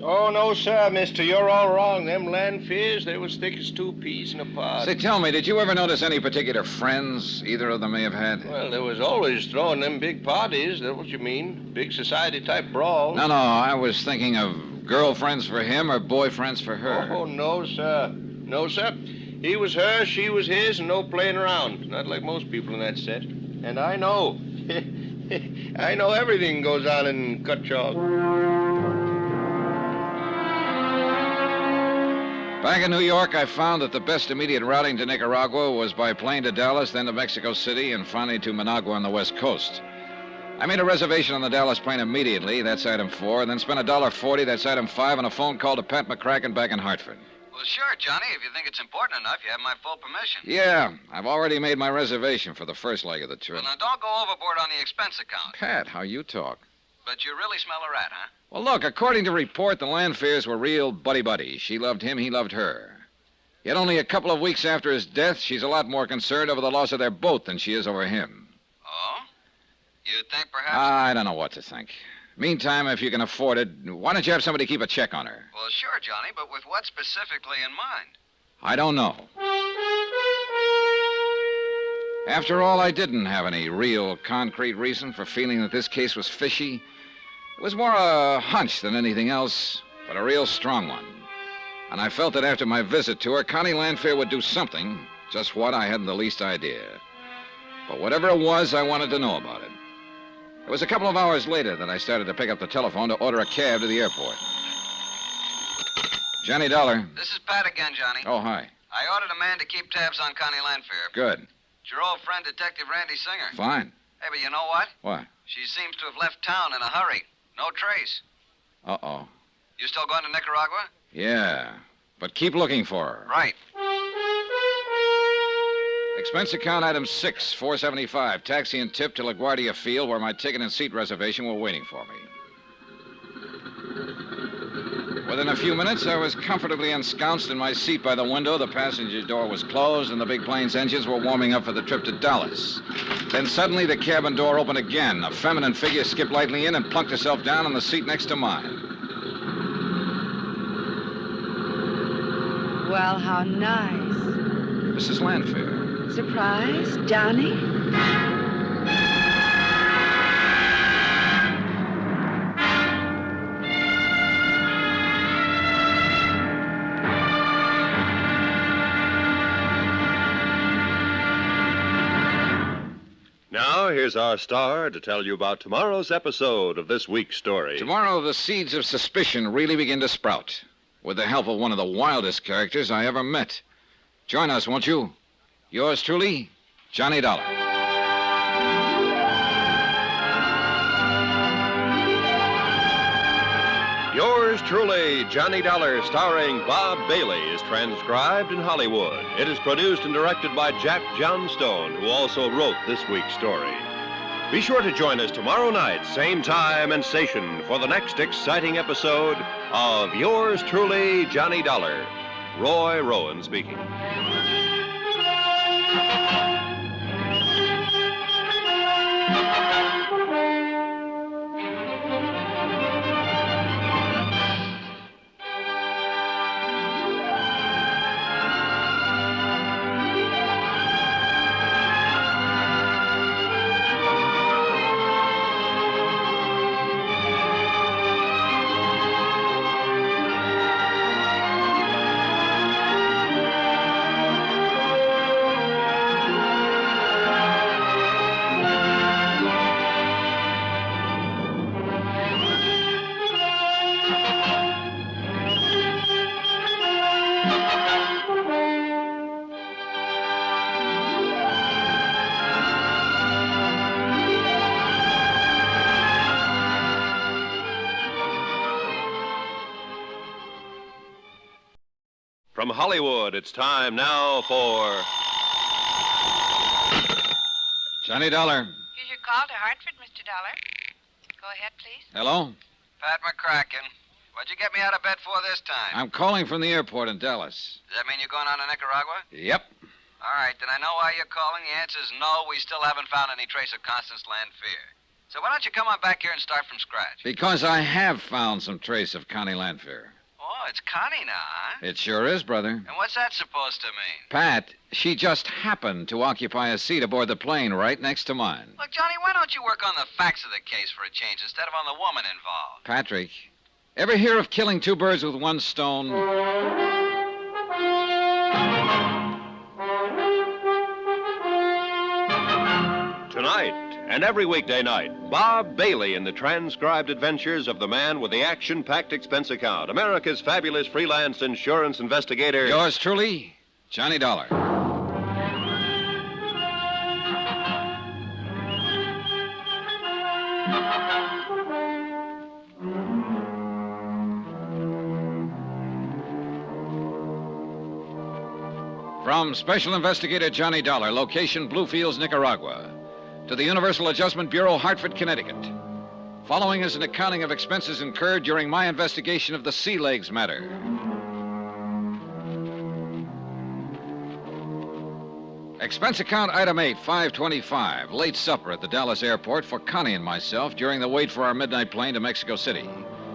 Oh, no, sir, mister. You're all wrong. Them Lanfears, they was thick as 2 peas in a pod. Say, tell me, did you ever notice any particular friends either of them may have had? Well, there was always throwing them big parties. That's what you mean. Big society-type brawls. No, I was thinking of girlfriends for him or boyfriends for her. Oh, no, sir. No, sir. He was her, she was his, and no playing around. Not like most people in that set. And I know. I know everything goes on in Cutchalk. Back in New York, I found that the best immediate routing to Nicaragua was by plane to Dallas, then to Mexico City, and finally to Managua on the West Coast. I made a reservation on the Dallas plane immediately, that's item 4, and then spent $1.40, that's item 5, on a phone call to Pat McCracken back in Hartford. Well, sure, Johnny. If you think it's important enough, you have my full permission. Yeah, I've already made my reservation for the first leg of the trip. Well, now, don't go overboard on the expense account. Pat, how you talk. But you really smell a rat, huh? Well, look, according to report, the Lanfears were real buddy-buddy. She loved him, he loved her. Yet only a couple of weeks after his death, she's a lot more concerned over the loss of their boat than she is over him. Oh? You think perhaps... I don't know what to think. Meantime, if you can afford it, why don't you have somebody keep a check on her? Well, sure, Johnny, but with what specifically in mind? I don't know. After all, I didn't have any real concrete reason for feeling that this case was fishy. It was more a hunch than anything else, but a real strong one. And I felt that after my visit to her, Connie Lanfear would do something, just what I hadn't the least idea. But whatever it was, I wanted to know about it. It was a couple of hours later that I started to pick up the telephone to order a cab to the airport. Johnny Dollar. This is Pat again, Johnny. Oh, hi. I ordered a man to keep tabs on Connie Lanfear. Good. It's your old friend, Detective Randy Singer. Fine. Hey, but you know what? What? She seems to have left town in a hurry. No trace. Uh-oh. You still going to Nicaragua? Yeah, but keep looking for her. Right. Expense account item 6, $475. Taxi and tip to LaGuardia Field, where my ticket and seat reservation were waiting for me. Within a few minutes, I was comfortably ensconced in my seat by the window. The passenger door was closed, and the big plane's engines were warming up for the trip to Dallas. Then suddenly, the cabin door opened again. A feminine figure skipped lightly in and plunked herself down on the seat next to mine. Well, how nice. Mrs. Lanfair. Surprise, Johnny? Now, here's our star to tell you about tomorrow's episode of this week's story. Tomorrow, the seeds of suspicion really begin to sprout, with the help of one of the wildest characters I ever met. Join us, won't you? Yours truly, Johnny Dollar. Yours truly, Johnny Dollar, starring Bob Bailey, is transcribed in Hollywood. It is produced and directed by Jack Johnstone, who also wrote this week's story. Be sure to join us tomorrow night, same time and station, for the next exciting episode of Yours truly, Johnny Dollar. Roy Rowan speaking. From Hollywood, it's time now for Johnny Dollar. Here's your call to Hartford, Mr. Dollar. Go ahead, please. Hello? Pat McCracken. What'd you get me out of bed for this time? I'm calling from the airport in Dallas. Does that mean you're going on to Nicaragua? Yep. All right, then I know why you're calling. The answer's no. We still haven't found any trace of Constance Lanfear. So why don't you come on back here and start from scratch? Because I have found some trace of Connie Lanfear. Oh, it's Connie now, huh? It sure is, brother. And what's that supposed to mean? Pat, she just happened to occupy a seat aboard the plane right next to mine. Look, Johnny, why don't you work on the facts of the case for a change instead of on the woman involved? Patrick, ever hear of killing two birds with one stone? Tonight and every weekday night, Bob Bailey in the transcribed adventures of the man with the action-packed expense account, America's fabulous freelance insurance investigator. Yours truly, Johnny Dollar. From Special Investigator Johnny Dollar, location Bluefields, Nicaragua, to the Universal Adjustment Bureau, Hartford, Connecticut. Following is an accounting of expenses incurred during my investigation of the Sea Legs matter. Expense account item 8, $525. Late supper at the Dallas airport for Connie and myself during the wait for our midnight plane to Mexico City,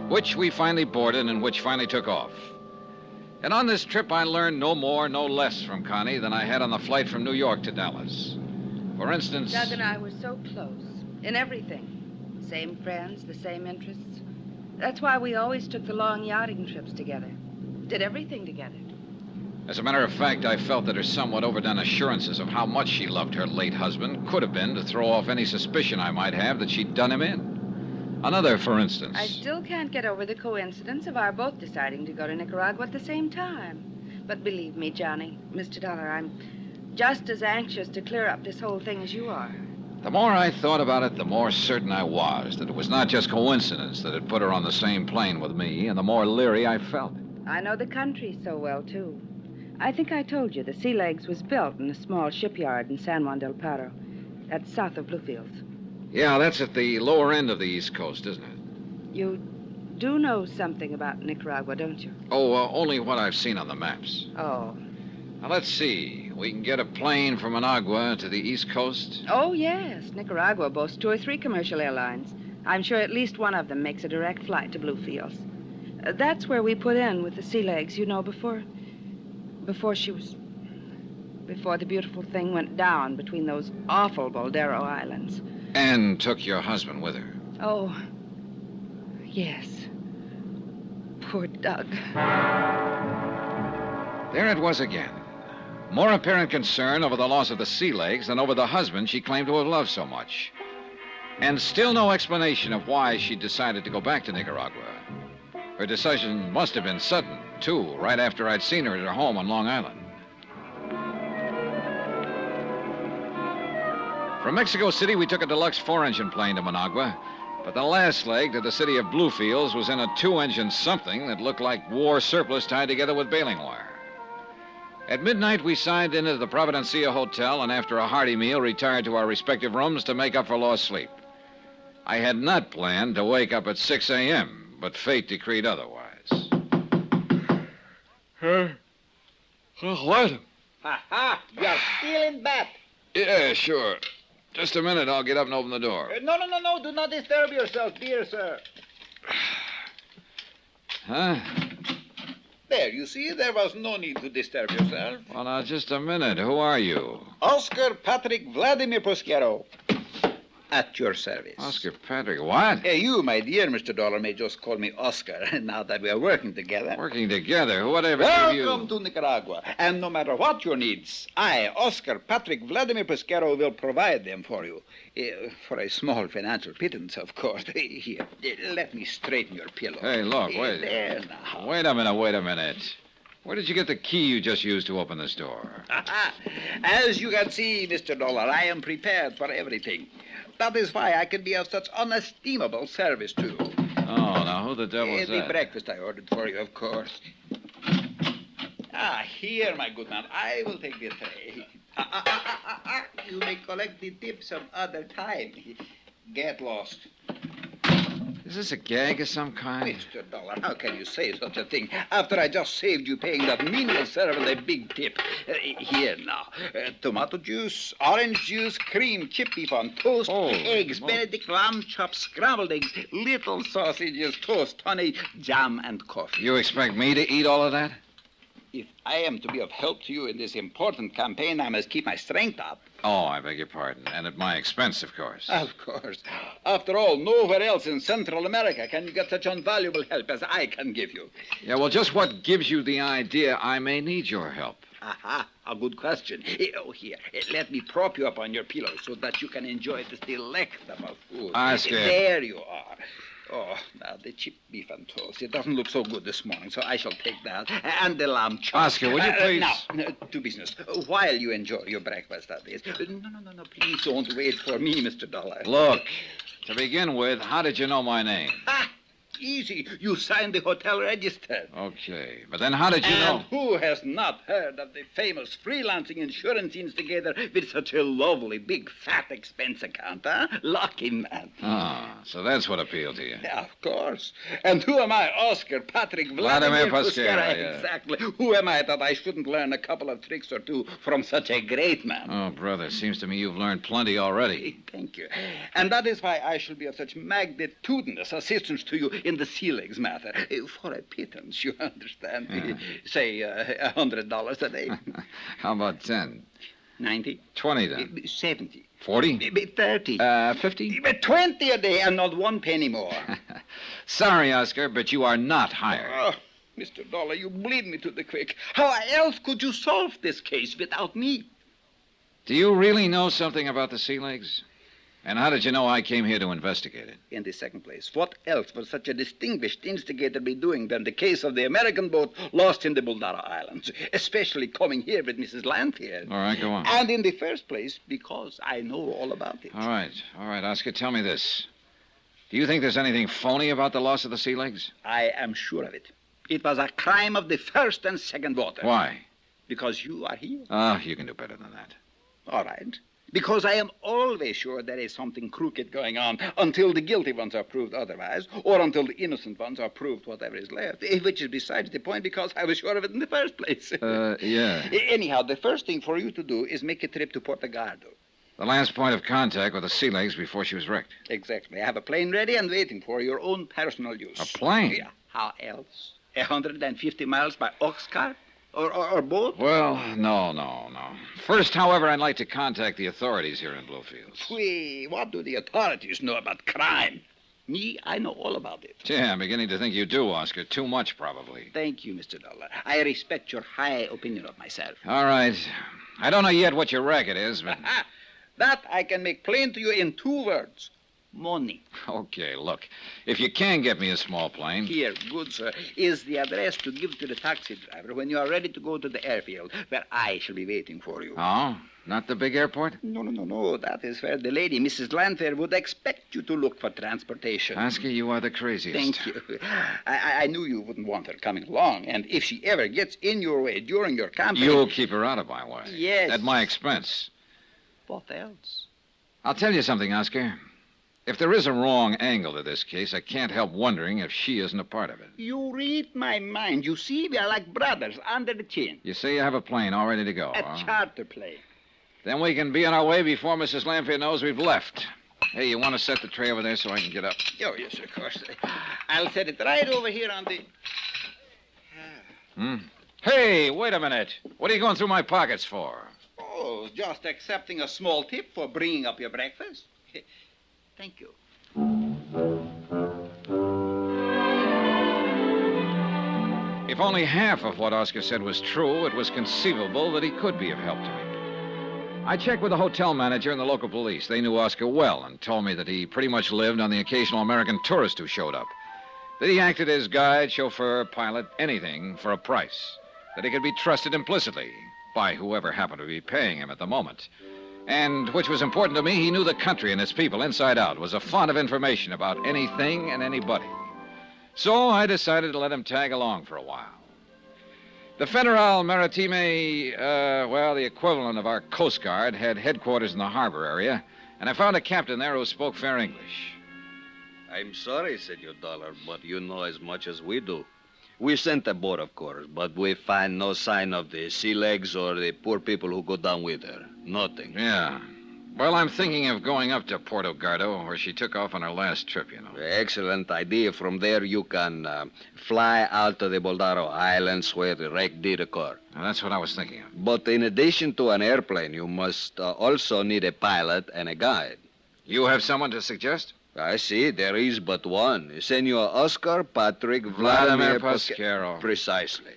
which we finally boarded and which finally took off. And on this trip, I learned no more, no less from Connie than I had on the flight from New York to Dallas. For instance... Doug and I were so close in everything. Same friends, the same interests. That's why we always took the long yachting trips together. Did everything together. As a matter of fact, I felt that her somewhat overdone assurances of how much she loved her late husband could have been to throw off any suspicion I might have that she'd done him in. Another, for instance. I still can't get over the coincidence of our both deciding to go to Nicaragua at the same time. But believe me, Johnny, Mr. Dollar, I'm just as anxious to clear up this whole thing as you are. The more I thought about it, the more certain I was that it was not just coincidence that had put her on the same plane with me, and the more leery I felt. I know the country so well, too. I think I told you the Sea Legs was built in a small shipyard in San Juan del Paro. That's south of Bluefields. Yeah, that's at the lower end of the East Coast, isn't it? You do know something about Nicaragua, don't you? Oh, only what I've seen on the maps. Oh. Now, let's see. We can get a plane from Managua to the East Coast? Oh, yes. Nicaragua boasts 2 or 3 commercial airlines. I'm sure at least one of them makes a direct flight to Bluefields. That's where we put in with the Sea Legs, you know, before the beautiful thing went down between those awful Boldero Islands. And took your husband with her. Oh, yes. Poor Doug. There it was again. More apparent concern over the loss of the Sea Legs than over the husband she claimed to have loved so much. And still no explanation of why she decided to go back to Nicaragua. Her decision must have been sudden, too, right after I'd seen her at her home on Long Island. From Mexico City, we took a deluxe 4-engine plane to Managua, but the last leg to the city of Bluefields was in a 2-engine something that looked like war surplus tied together with baling wire. At midnight, we signed into the Providencia Hotel, and after a hearty meal, retired to our respective rooms to make up for lost sleep. I had not planned to wake up at 6 a.m., but fate decreed otherwise. What? Ha-ha! You're still in bed. Yeah, sure. Just a minute, I'll get up and open the door. No. Do not disturb yourself, dear sir. Huh? There, you see, there was no need to disturb yourself. Well, now, just a minute. Who are you? Oscar Patrick Vladimir Posquero. At your service. Oscar Patrick, what? You, my dear Mr. Dollar, may just call me Oscar, now that we are working together. Working together? Whatever gave you... Welcome to Nicaragua. And no matter what your needs, I, Oscar Patrick Vladimir Posquero, will provide them for you. For a small financial pittance, of course. Here, let me straighten your pillow. Hey, look, wait. There now. Wait a minute. Where did you get the key you just used to open this door? As you can see, Mr. Dollar, I am prepared for everything. That is why I can be of such unestimable service to you. Oh, now who the devil's The that? breakfast I ordered for you, of course. Here, my good man, I will take the tray. You may collect the tip some other time. Get lost. Is this a gag of some kind? Mr. Dollar, how can you say such a thing after I just saved you paying that menial servant a big tip? Here now. Tomato juice, orange juice, cream, chip beef on toast, eggs, Benedict lamb chops, scrambled eggs, little sausages, toast, honey, jam, and coffee. You expect me to eat all of that? If I am to be of help to you in this important campaign, I must keep my strength up. Oh, I beg your pardon. And at my expense, of course. Of course. After all, nowhere else in Central America can you get such invaluable help as I can give you. Yeah, well, just what gives you the idea I may need your help? A good question. Here, let me prop you up on your pillow so that you can enjoy this delectable food. Oscar. There you are. Oh, now the chip beef and toast. It doesn't look so good this morning, so I shall take that. And the lamb chop. Oscar, would you please... Now, to business. While you enjoy your breakfast, that is. No. Please don't wait for me, Mr. Dollar. Look, to begin with, how did you know my name? Easy. You signed the hotel register. Okay, but then how did you know? And who has not heard of the famous freelancing insurance instigator with such a lovely, big, fat expense account, huh? Lucky man. Ah, so that's what appealed to you. Yeah, of course. And who am I, Oscar Patrick Vladimir Posquero? Yeah. Exactly. Who am I that I shouldn't learn a couple of tricks or two from such a great man? Oh, brother, seems to me you've learned plenty already. Thank you. And that is why I shall be of such magnitudinous assistance to you in the Sea Legs matter. For a pittance, you understand. Say, $100 a day. How about 10? 90. 20 then. 70. 40? 30. 50? 20 a day and not 1 penny more. Sorry, Oscar, but you are not hired. Oh, Mr. Dollar, you bleed me to the quick. How else could you solve this case without me? Do you really know something about the Sea Legs? And how did you know I came here to investigate it? In the second place, what else would such a distinguished investigator be doing than the case of the American boat lost in the Boldara Islands, especially coming here with Mrs. Lanfear? All right, go on. And in the first place, because I know all about it. All right, Oscar, tell me this. Do you think there's anything phony about the loss of the sea legs? I am sure of it. It was a crime of the first and second water. Why? Because you are here. Oh, you can do better than that. All right. Because I am always sure there is something crooked going on until the guilty ones are proved otherwise, or until the innocent ones are proved whatever is left, which is besides the point because I was sure of it in the first place. Yeah. Anyhow, the first thing for you to do is make a trip to Portugal. The last point of contact with the sea legs before she was wrecked. Exactly. I have a plane ready and waiting for your own personal use. A plane? Yeah. How else? 150 miles by ox cart? Or boat? Well, no. First, however, I'd like to contact the authorities here in Bluefields. What do the authorities know about crime? Me, I know all about it. Yeah, I'm beginning to think you do, Oscar. Too much, probably. Thank you, Mr. Dollar. I respect your high opinion of myself. All right. I don't know yet what your racket is, but... That I can make plain to you in 2 words. Money. Okay, look. If you can get me a small plane... Here, good sir, is the address to give to the taxi driver when you are ready to go to the airfield, where I shall be waiting for you. Oh? Not the big airport? No. That is where the lady, Mrs. Lanfear, would expect you to look for transportation. Oscar, you are the craziest. Thank you. I knew you wouldn't want her coming along, and if she ever gets in your way during your campaign... You'll keep her out of my way. Yes. At my expense. What else? I'll tell you something, Oscar. If there is a wrong angle to this case, I can't help wondering if she isn't a part of it. You read my mind. You see, we are like brothers under the chin. You say you have a plane all ready to go, A charter plane. Then we can be on our way before Mrs. Lanfear knows we've left. Hey, you want to set the tray over there so I can get up? Oh, yes, of course. I'll set it right over here on the... Hey, wait a minute. What are you going through my pockets for? Oh, just accepting a small tip for bringing up your breakfast. Thank you. If only half of what Oscar said was true, it was conceivable that he could be of help to me. I checked with the hotel manager and the local police. They knew Oscar well and told me that he pretty much lived on the occasional American tourist who showed up. That he acted as guide, chauffeur, pilot, anything for a price. That he could be trusted implicitly by whoever happened to be paying him at the moment. And, which was important to me, he knew the country and its people inside out, was a font of information about anything and anybody. So I decided to let him tag along for a while. The Federal Maritime, the equivalent of our Coast Guard, had headquarters in the harbor area, and I found a captain there who spoke fair English. I'm sorry, Senor Dollar, but you know as much as we do. We sent a boat, of course, but we find no sign of the sea legs or the poor people who go down with her. Nothing. Yeah. Well, I'm thinking of going up to Porto Gardo, where she took off on her last trip, you know. Excellent idea. From there, you can fly out to the Boldaro Islands where the wreck did occur. Well, that's what I was thinking of. But in addition to an airplane, you must also need a pilot and a guide. You have someone to suggest? I see. There is but one. Senor Oscar Patrick Vladimir Pasquero. Precisely.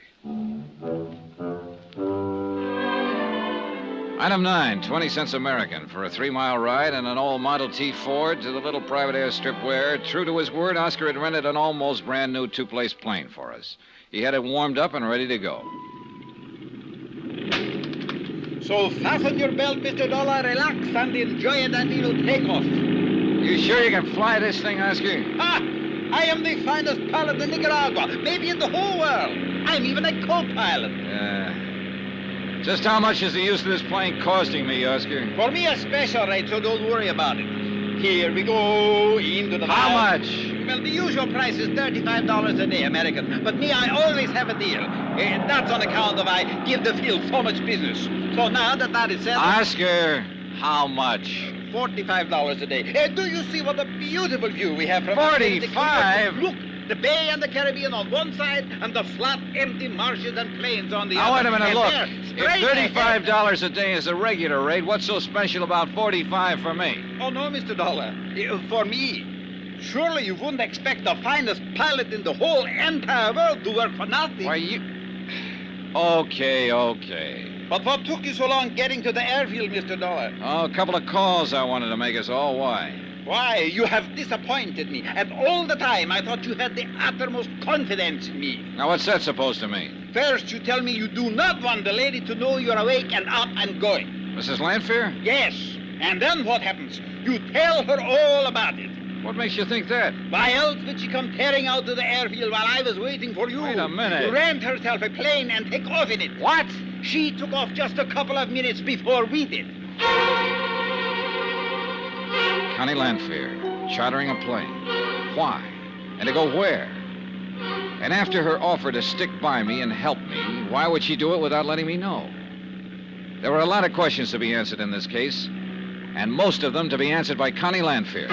Item 9, 20 cents American for a 3-mile ride in an old Model T Ford to the little private airstrip where, true to his word, Oscar had rented an almost brand new 2-place plane for us. He had it warmed up and ready to go. So fasten your belt, Mr. Dollar, relax, and enjoy it until you take off. You sure you can fly this thing, Oscar? I am the finest pilot in Nicaragua, maybe in the whole world. I'm even a co-pilot. Just how much is the use of this plane costing me, Oscar? For me, a special rate, so don't worry about it. Here we go into the... How much? Well, the usual price is $35 a day, American. But me, I always have a deal. That's on account of I give the field so much business. So now that is settled... Oscar, how much? $45 a day. Do you see what a beautiful view we have from... 45? Look, the bay and the Caribbean on one side, and the flat, empty marshes and plains on the other. other. Now, wait a minute, look. If $35 a day is the regular rate, what's so special about 45 for me? Oh, no, Mr. Dollar. For me, surely you wouldn't expect the finest pilot in the whole entire world to work for nothing. Why, you... Okay. But what took you so long getting to the airfield, Mr. Dollar? Oh, a couple of calls I wanted to make is all. Why? Why, you have disappointed me. And all the time, I thought you had the uttermost confidence in me. Now, what's that supposed to mean? First, you tell me you do not want the lady to know you're awake and up and going. Mrs. Lanfear? Yes. And then what happens? You tell her all about it. What makes you think that? Why else would she come tearing out to the airfield while I was waiting for you? Wait a minute. Rent herself a plane and take off in it. What? She took off just a couple of minutes before we did. Connie Lanfear, chartering a plane. Why? And to go where? And after her offer to stick by me and help me, why would she do it without letting me know? There were a lot of questions to be answered in this case, and most of them to be answered by Connie Lanfear.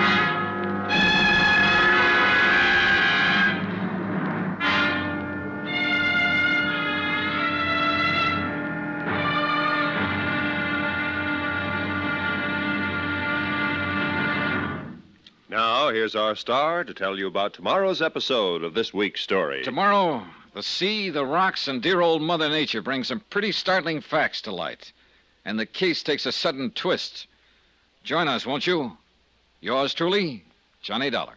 Now, here's our star to tell you about tomorrow's episode of this week's story. Tomorrow, the sea, the rocks, and dear old Mother Nature bring some pretty startling facts to light. And the case takes a sudden twist. Join us, won't you? Yours truly, Johnny Dollar.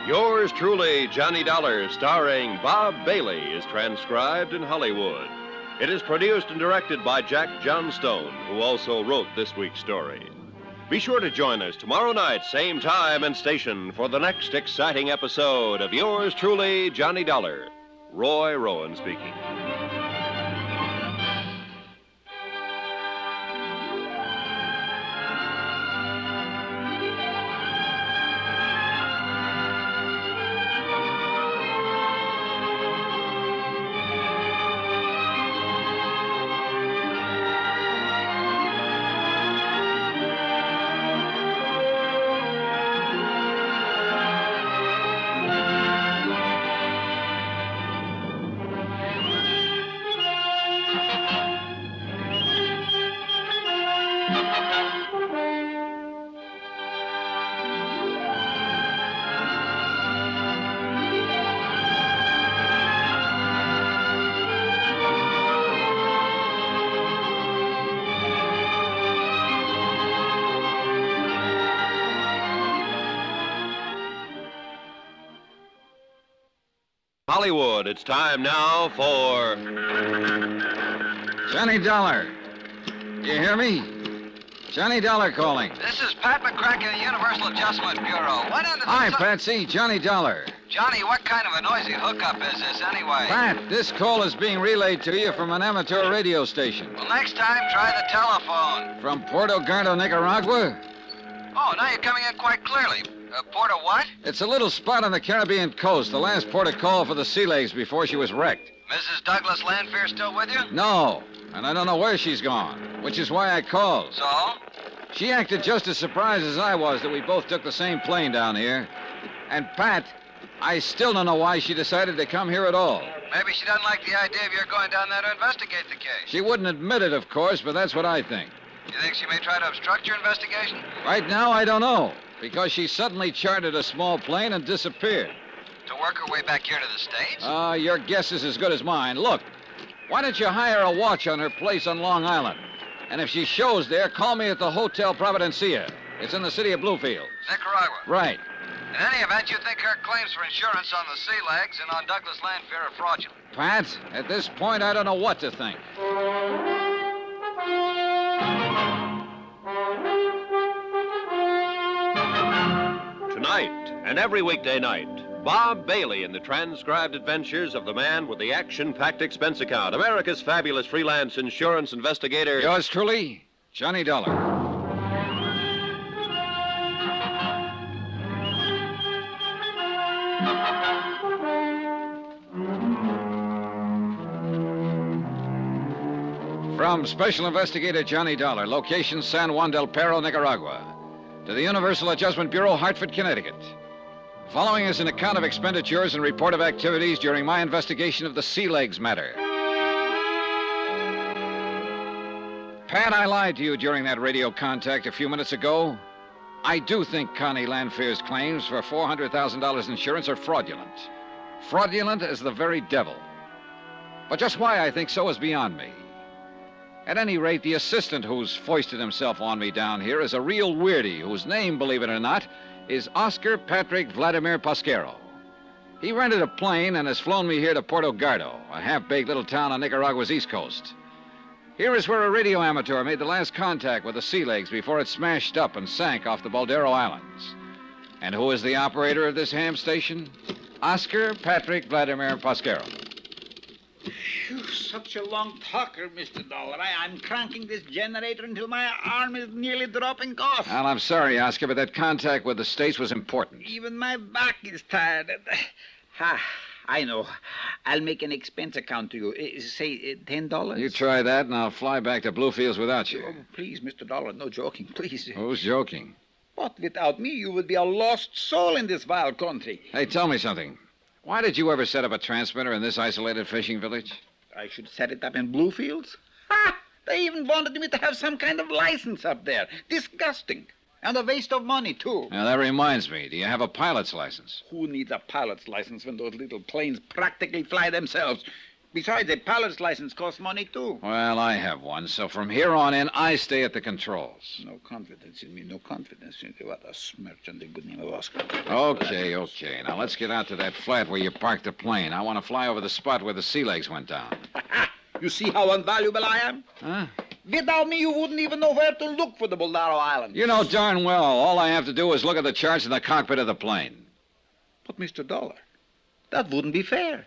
Yours truly, Johnny Dollar, starring Bob Bailey, is transcribed in Hollywood. It is produced and directed by Jack Johnstone, who also wrote this week's story. Be sure to join us tomorrow night, same time and station, for the next exciting episode of Yours truly, Johnny Dollar. Roy Rowan speaking. Hollywood, it's time now for... Johnny Dollar. You hear me? Johnny Dollar calling. This is Pat McCracken, Universal Adjustment Bureau. What in the... Hi, Patsy. Johnny Dollar. Johnny, what kind of a noisy hookup is this anyway? Pat, this call is being relayed to you from an amateur radio station. Well, next time, try the telephone. From Puerto Gardo, Nicaragua? Oh, now you're coming in quite clearly. Port of what? It's a little spot on the Caribbean coast, the last port of call for the Sea Legs before she was wrecked. Mrs. Douglas Lanfear still with you? No, and I don't know where she's gone, which is why I called. So? She acted just as surprised as I was that we both took the same plane down here. And, Pat, I still don't know why she decided to come here at all. Maybe she doesn't like the idea of your going down there to investigate the case. She wouldn't admit it, of course, but that's what I think. You think she may try to obstruct your investigation? Right now, I don't know, because she suddenly chartered a small plane and disappeared. To work her way back here to the States? Your guess is as good as mine. Look, why don't you hire a watch on her place on Long Island? And if she shows there, call me at the Hotel Providencia. It's in the city of Bluefield. Nicaragua? Right. In any event, you think her claims for insurance on the Sea Legs and on Douglas Lanfear are fraudulent? Pat, at this point, I don't know what to think. Tonight and every weekday night, Bob Bailey in the transcribed adventures of the man with the action-packed expense account, America's fabulous freelance insurance investigator. Yours truly, Johnny Dollar. From Special Investigator Johnny Dollar, location San Juan del Perro, Nicaragua, to the Universal Adjustment Bureau, Hartford, Connecticut. Following is an account of expenditures and report of activities during my investigation of the Sea Legs matter. Pat, I lied to you during that radio contact a few minutes ago. I do think Connie Lanfear's claims for $400,000 insurance are fraudulent. Fraudulent as the very devil. But just why I think so is beyond me. At any rate, the assistant who's foisted himself on me down here is a real weirdie whose name, believe it or not, is Oscar Patrick Vladimir Pasquero. He rented a plane and has flown me here to Puerto Gardo, a half-baked little town on Nicaragua's east coast. Here is where a radio amateur made the last contact with the Sea Legs before it smashed up and sank off the Baldero Islands. And who is the operator of this ham station? Oscar Patrick Vladimir Pasquero. Phew, such a long talker, Mr. Dollar. I'm cranking this generator until my arm is nearly dropping off. Well, I'm sorry, Oscar, but that contact with the States was important. Even my back is tired. I know. I'll make an expense account to you. Say $10. You try that, and I'll fly back to Bluefields without you. Oh, please, Mr. Dollar, no joking, please. Who's joking? But without me, you would be a lost soul in this wild country. Hey, tell me something. Why did you ever set up a transmitter in this isolated fishing village? I should set it up in Bluefields? Ha! They even wanted me to have some kind of license up there. Disgusting. And a waste of money, too. Now, that reminds me. Do you have a pilot's license? Who needs a pilot's license when those little planes practically fly themselves? Besides, a pilot's license costs money, too. Well, I have one, so from here on in, I stay at the controls. No confidence in me, no confidence in you. What a smirch on the good name of Oscar. Okay. Now, let's get out to that flat where you parked the plane. I want to fly over the spot where the Sea Legs went down. You see how invaluable I am? Huh? Without me, you wouldn't even know where to look for the Baldero Islands. You know darn well, all I have to do is look at the charts in the cockpit of the plane. But, Mr. Dollar, that wouldn't be fair.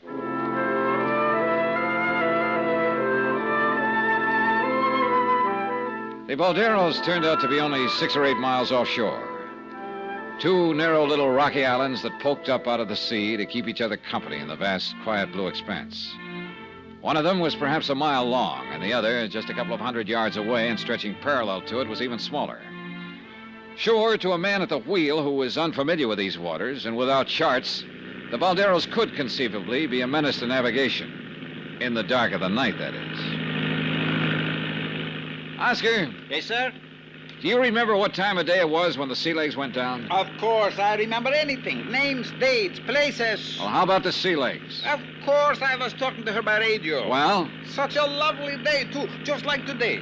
The Balderos turned out to be only 6 or 8 miles offshore. 2 narrow little rocky islands that poked up out of the sea to keep each other company in the vast, quiet blue expanse. One of them was perhaps a mile long, and the other, just a couple of 100 yards away and stretching parallel to it, was even smaller. Sure, to a man at the wheel who was unfamiliar with these waters and without charts, the Balderos could conceivably be a menace to navigation. In the dark of the night, that is. Oscar? Yes, sir? Do you remember what time of day it was when the Sea Legs went down? Of course, I remember anything. Names, dates, places. Well, how about the Sea Legs? Of course, I was talking to her by radio. Well? Such a lovely day, too, just like today.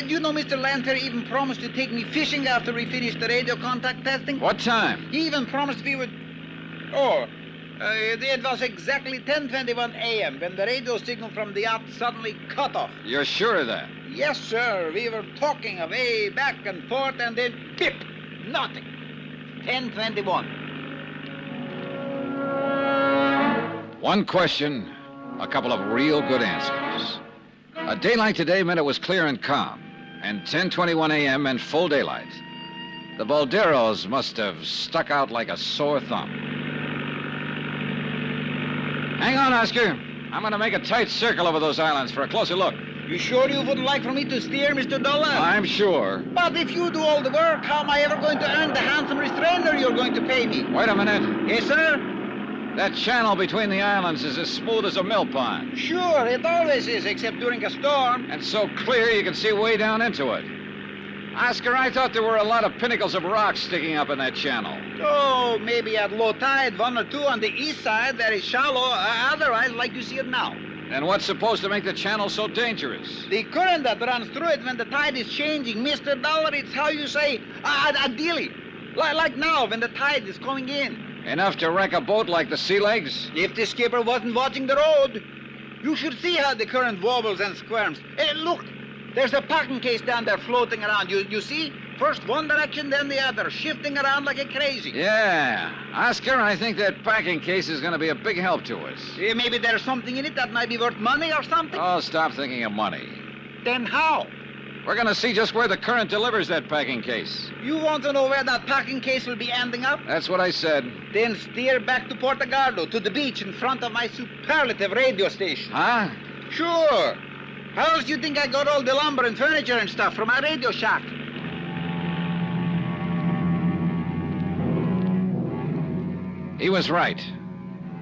You know, Mr. Lanfear even promised to take me fishing after we finished the radio contact testing. What time? He even promised we would... it was exactly 10:21 a.m. when the radio signal from the yacht suddenly cut off. You're sure of that? Yes, sir. We were talking away back and forth, and then pip! Nothing. 10:21. One question, a couple of real good answers. A day like today meant it was clear and calm, and 10:21 a.m. meant full daylight. The Balderos must have stuck out like a sore thumb. Hang on, Oscar. I'm going to make a tight circle over those islands for a closer look. You sure you wouldn't like for me to steer, Mr. Dollar? I'm sure. But if you do all the work, how am I ever going to earn the handsome restrainer you're going to pay me? Wait a minute. Yes, sir? That channel between the islands is as smooth as a mill pond. Sure, it always is, except during a storm. And so clear you can see way down into it. Oscar, I thought there were a lot of pinnacles of rock sticking up in that channel. Oh, maybe at low tide, 1 or 2 on the east side, very shallow, otherwise like you see it now. And what's supposed to make the channel so dangerous? The current that runs through it when the tide is changing, Mr. Dollar, it's how you say, a dilly. Like now, when the tide is coming in. Enough to wreck a boat like the Sea Legs? If the skipper wasn't watching the road, you should see how the current wobbles and squirms. Hey, look, there's a packing case down there floating around. You see? First one direction, then the other, shifting around like a crazy. Yeah. Oscar, I think that packing case is going to be a big help to us. Maybe there's something in it that might be worth money or something? Oh, stop thinking of money. Then how? We're going to see just where the current delivers that packing case. You want to know where that packing case will be ending up? That's what I said. Then steer back to Puerto Gardo, to the beach in front of my superlative radio station. Huh? Sure. How else do you think I got all the lumber and furniture and stuff from my radio shack? He was right.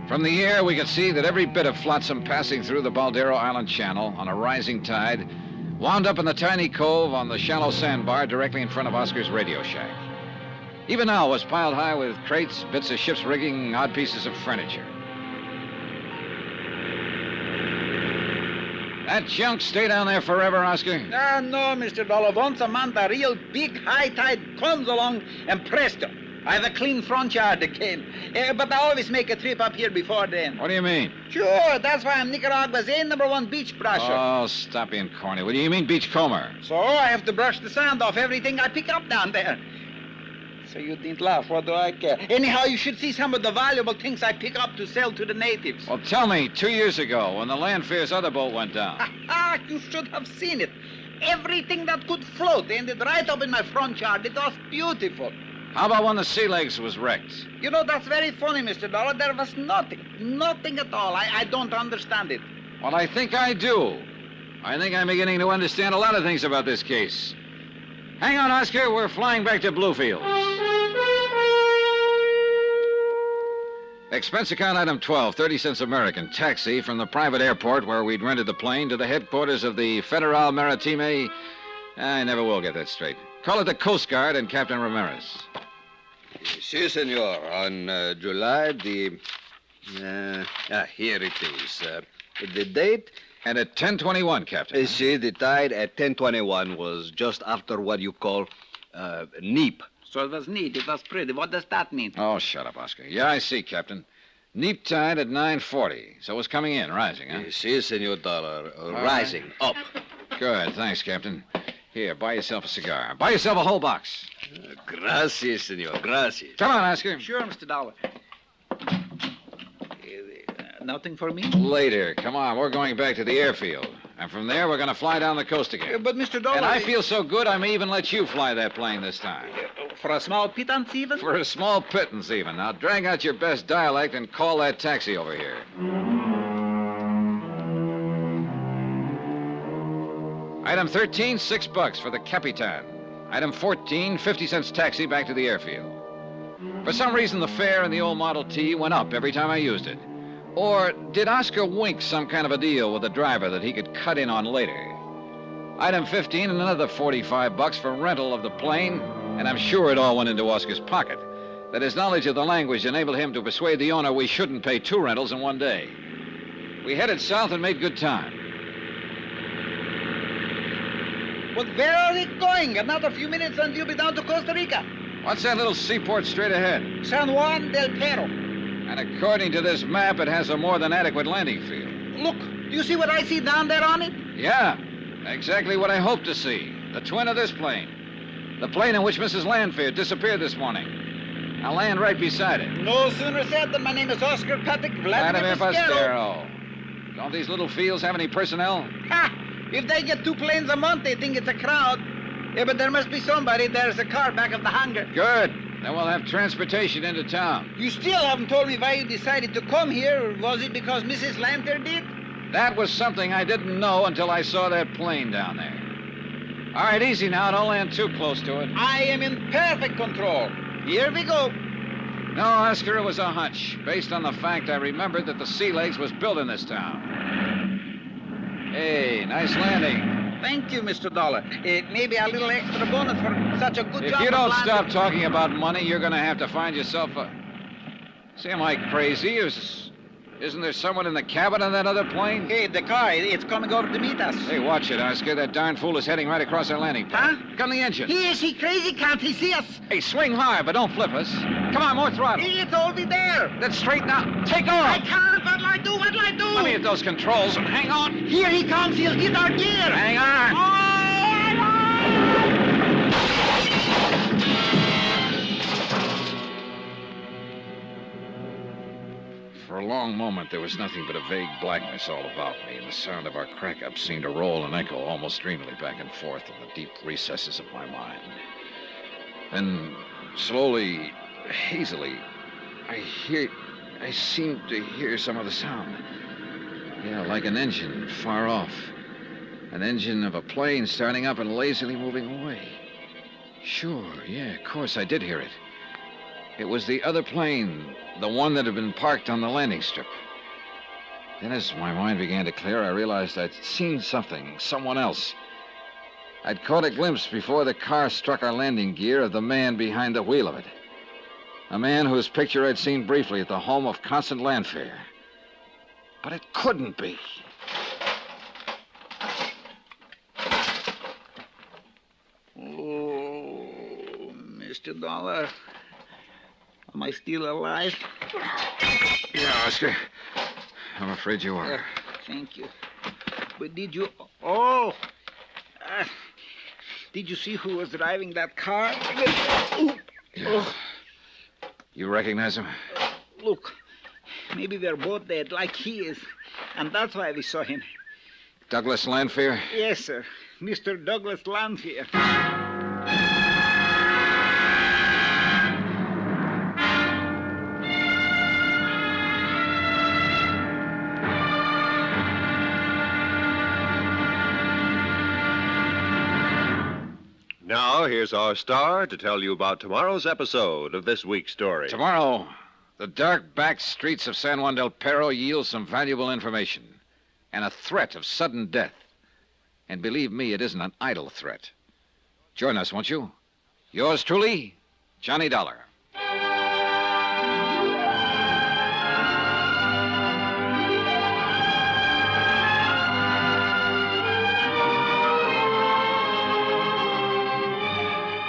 From the air, we could see that every bit of flotsam passing through the Baldero Island channel on a rising tide wound up in the tiny cove on the shallow sandbar directly in front of Oscar's radio shack. Even now it was piled high with crates, bits of ship's rigging, odd pieces of furniture. That junk stay down there forever, Oscar? No, Mr. Dollar. Once a month, a real big high tide comes along, and presto, I have a clean front yard again. But I always make a trip up here before then. What do you mean? Sure, that's why I'm Nicaragua's #1 beach brusher. Oh, stop being corny. What do you mean beachcomber? So I have to brush the sand off everything I pick up down there. So you didn't laugh. What do I care? Anyhow, you should see some of the valuable things I pick up to sell to the natives. Well, tell me, 2 years ago, when the Landfear's other boat went down. You should have seen it. Everything that could float ended right up in my front yard. It was beautiful. How about when the Sea Legs was wrecked? You know, that's very funny, Mr. Dollar. There was nothing at all. I don't understand it. Well, I think I do. I think I'm beginning to understand a lot of things about this case. Hang on, Oscar. We're flying back to Bluefield. Expense account item 12, 30 cents American. Taxi from the private airport where we'd rented the plane to the headquarters of the Federal Maritime. I never will get that straight. Call it the Coast Guard and Captain Ramirez. Si, senor. On July the... here it is. The date? And at 10:21, Captain. See, the tide at 10:21 was just after what you call neap. So it was neat. It was pretty. What does that mean? Oh, shut up, Oscar. Yeah, I see, Captain. Neap tide at 9:40. So it was coming in, rising, huh? Si, senor Dollar. Rising, up. Good, thanks, Captain. Here, buy yourself a cigar. Buy yourself a whole box. Gracias, senor. Gracias. Come on, Oscar. Sure, Mr. Dollar. Nothing for me? Later. Come on, we're going back to the airfield. And from there, we're going to fly down the coast again. But, Mr. Dollar... And I feel so good, I may even let you fly that plane this time. For a small pittance, even? For a small pittance, even. Now, drag out your best dialect and call that taxi over here. Item 13, $6 for the Capitan. Item 14, 50 cents taxi back to the airfield. For some reason, the fare in the old Model T went up every time I used it. Or did Oscar wink some kind of a deal with the driver that he could cut in on later? Item 15 and another $45 for rental of the plane, and I'm sure it all went into Oscar's pocket. That his knowledge of the language enabled him to persuade the owner we shouldn't pay 2 rentals in one day. We headed south and made good time. But where are we going? Another few minutes and you'll be down to Costa Rica. What's that little seaport straight ahead? San Juan del Perro. And according to this map, it has a more than adequate landing field. Look, do you see what I see down there on it? Yeah, exactly what I hoped to see. The twin of this plane. The plane in which Mrs. Landfear disappeared this morning. I'll land right beside it. No sooner said than my name is Oscar Patrick Vladimir Pastero. Don't these little fields have any personnel? Ha! If they get 2 planes a month, they think it's a crowd. Yeah, but there must be somebody. There's a car back of the hangar. Good. Then we'll have transportation into town. You still haven't told me why you decided to come here. Was it because Mrs. Landfear did? That was something I didn't know until I saw that plane down there. All right, easy now. Don't land too close to it. I am in perfect control. Here we go. No, Oscar, it was a hunch, based on the fact I remembered that the Sea Legs was built in this town. Hey, nice landing. Thank you, Mr. Dollar. Maybe a little extra bonus for such a good job. If you don't stop talking about money, you're going to have to find yourself a... See, am I crazy? Isn't there someone in the cabin of that other plane? Hey, the car, it's coming over to meet us. Hey, watch it, Oscar. That darn fool is heading right across our landing pad. Huh? Come the engine. Is he crazy? Can't he see us? Hey, swing hard, but don't flip us. Come on, more throttle. It's over there. Then straighten out. Take off. I can't. What'll I do? What'll I do? Let me hit those controls and hang on. Here he comes. He'll hit our gear. Hang on. For a long moment, there was nothing but a vague blackness all about me, and the sound of our crack-up seemed to roll and echo almost dreamily back and forth in the deep recesses of my mind. Then, slowly, hazily, I seemed to hear some of the sound. Yeah, like an engine far off. An engine of a plane starting up and lazily moving away. Sure, yeah, of course, I did hear it. It was the other plane, the one that had been parked on the landing strip. Then as my mind began to clear, I realized I'd seen something, someone else. I'd caught a glimpse before the car struck our landing gear of the man behind the wheel of it. A man whose picture I'd seen briefly at the home of Constant Landfair. But it couldn't be. Oh, Mr. Dollar. Am I still alive? Yeah, Oscar. I'm afraid you are. Thank you. But did you... Oh! Did you see who was driving that car? Yeah. You recognize him? Look, maybe they're both dead like he is. And that's why we saw him. Douglas Landfair? Yes, sir. Mr. Douglas Landfair. Now, here's our star to tell you about tomorrow's episode of this week's story. Tomorrow, the dark back streets of San Juan del Perro yield some valuable information and a threat of sudden death. And believe me, it isn't an idle threat. Join us, won't you? Yours truly, Johnny Dollar.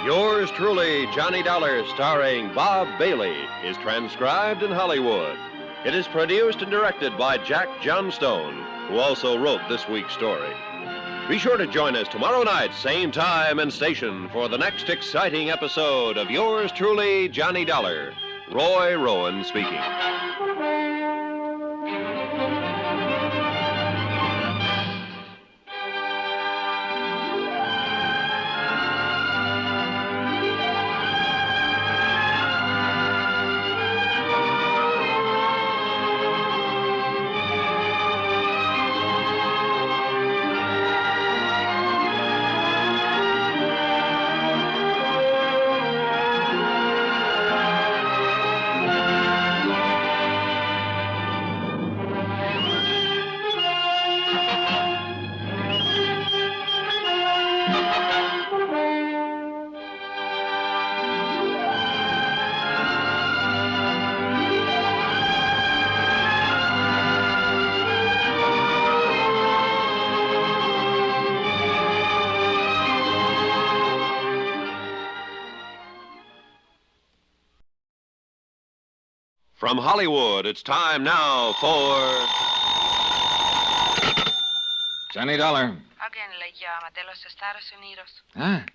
Yours truly, Johnny Dollar, starring Bob Bailey, is transcribed in Hollywood. It is produced and directed by Jack Johnstone, who also wrote this week's story. Be sure to join us tomorrow night, same time and station, for the next exciting episode of Yours truly, Johnny Dollar. Roy Rowan speaking. From Hollywood, it's time now for... Johnny Dollar. Alguien le llama de los Estados Unidos. Huh?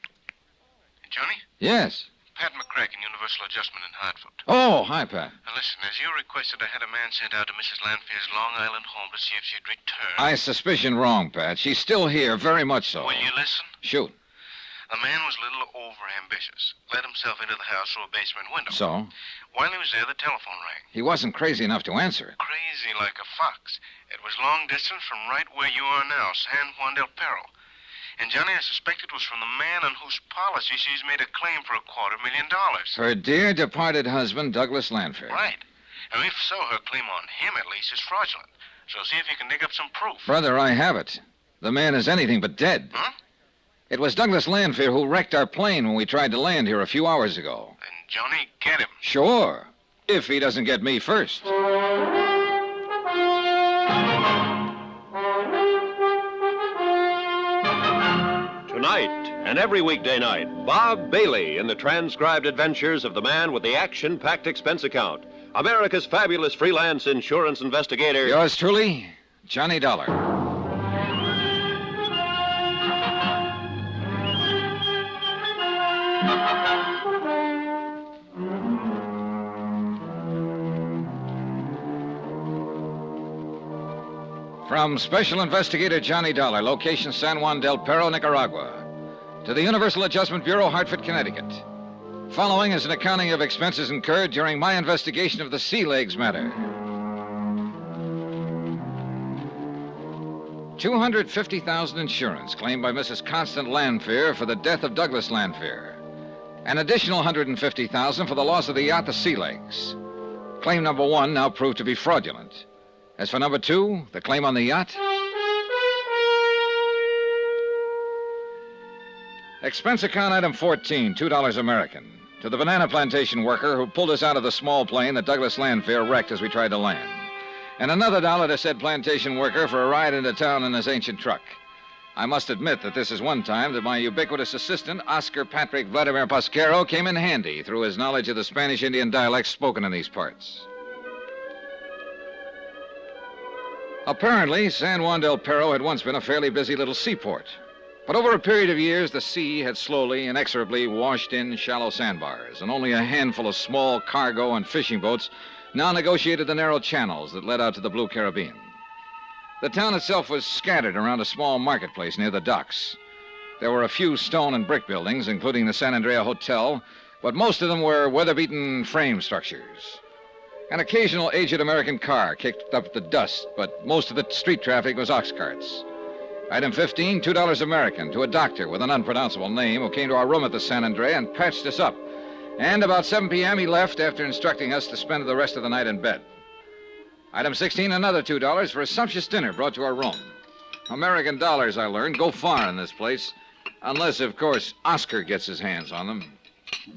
Johnny? Yes. Pat McCracken, Universal Adjustment in Hartford. Oh, hi, Pat. Now, listen, as you requested, I had a man sent out to Mrs. Landfair's Long Island home to see if she'd returned. I suspicion wrong, Pat. She's still here, very much so. Will you listen? Shoot. The man was a little over-ambitious. Let himself into the house through a basement window. So? While he was there, the telephone rang. He wasn't crazy enough to answer it. Crazy like a fox. It was long distance from right where you are now, San Juan del Perro. And, Johnny, I suspect it was from the man on whose policy she's made a claim for $250,000. Her dear departed husband, Douglas Landfair. Right. And if so, her claim on him, at least, is fraudulent. So see if you can dig up some proof. Brother, I have it. The man is anything but dead. Huh? It was Douglas Landfair who wrecked our plane when we tried to land here a few hours ago. Then, Johnny, get him. Sure. If he doesn't get me first. Tonight and every weekday night, Bob Bailey in the transcribed adventures of the man with the action-packed expense account. America's fabulous freelance insurance investigator. Yours truly, Johnny Dollar. From Special Investigator Johnny Dollar, location San Juan del Perro, Nicaragua, to the Universal Adjustment Bureau, Hartford, Connecticut. Following is an accounting of expenses incurred during my investigation of the Sea Legs matter. $250,000 insurance claimed by Mrs. Constant Landfair for the death of Douglas Landfair. An additional $150,000 for the loss of the yacht, the Sea Legs. Claim number one now proved to be fraudulent. As for number two, the claim on the yacht. Expense account item 14, $2 American. To the banana plantation worker who pulled us out of the small plane that Douglas Lanphier wrecked as we tried to land. And another $1 to said plantation worker for a ride into town in his ancient truck. I must admit that this is one time that my ubiquitous assistant, Oscar Patrick Vladimir Pasquero, came in handy through his knowledge of the Spanish Indian dialects spoken in these parts. Apparently, San Juan del Perro had once been a fairly busy little seaport. But over a period of years, the sea had slowly, inexorably washed in shallow sandbars, and only a handful of small cargo and fishing boats now negotiated the narrow channels that led out to the Blue Caribbean. The town itself was scattered around a small marketplace near the docks. There were a few stone and brick buildings, including the San Andrea Hotel, but most of them were weather-beaten frame structures. An occasional aged American car kicked up the dust, but most of the street traffic was ox carts. Item 15, $2 American, to a doctor with an unpronounceable name who came to our room at the San Andrea and patched us up. And about 7 p.m. he left after instructing us to spend the rest of the night in bed. Item 16, another $2 for a sumptuous dinner brought to our room. American dollars, I learned, go far in this place. Unless, of course, Oscar gets his hands on them.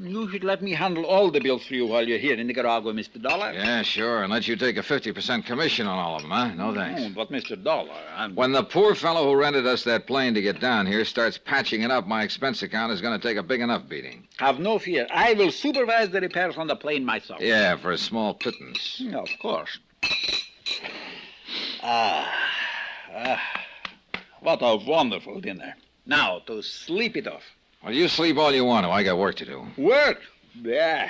You should let me handle all the bills for you while you're here in Nicaragua, Mr. Dollar. Yeah, sure, and let you take a 50% commission on all of them, huh? No thanks. But, Mr. Dollar, When the poor fellow who rented us that plane to get down here starts patching it up, my expense account is going to take a big enough beating. Have no fear. I will supervise the repairs on the plane myself. Yeah, for a small pittance. Of course. What a wonderful dinner. Now, to sleep it off. Well, you sleep all you want to. I got work to do. Work? Yeah.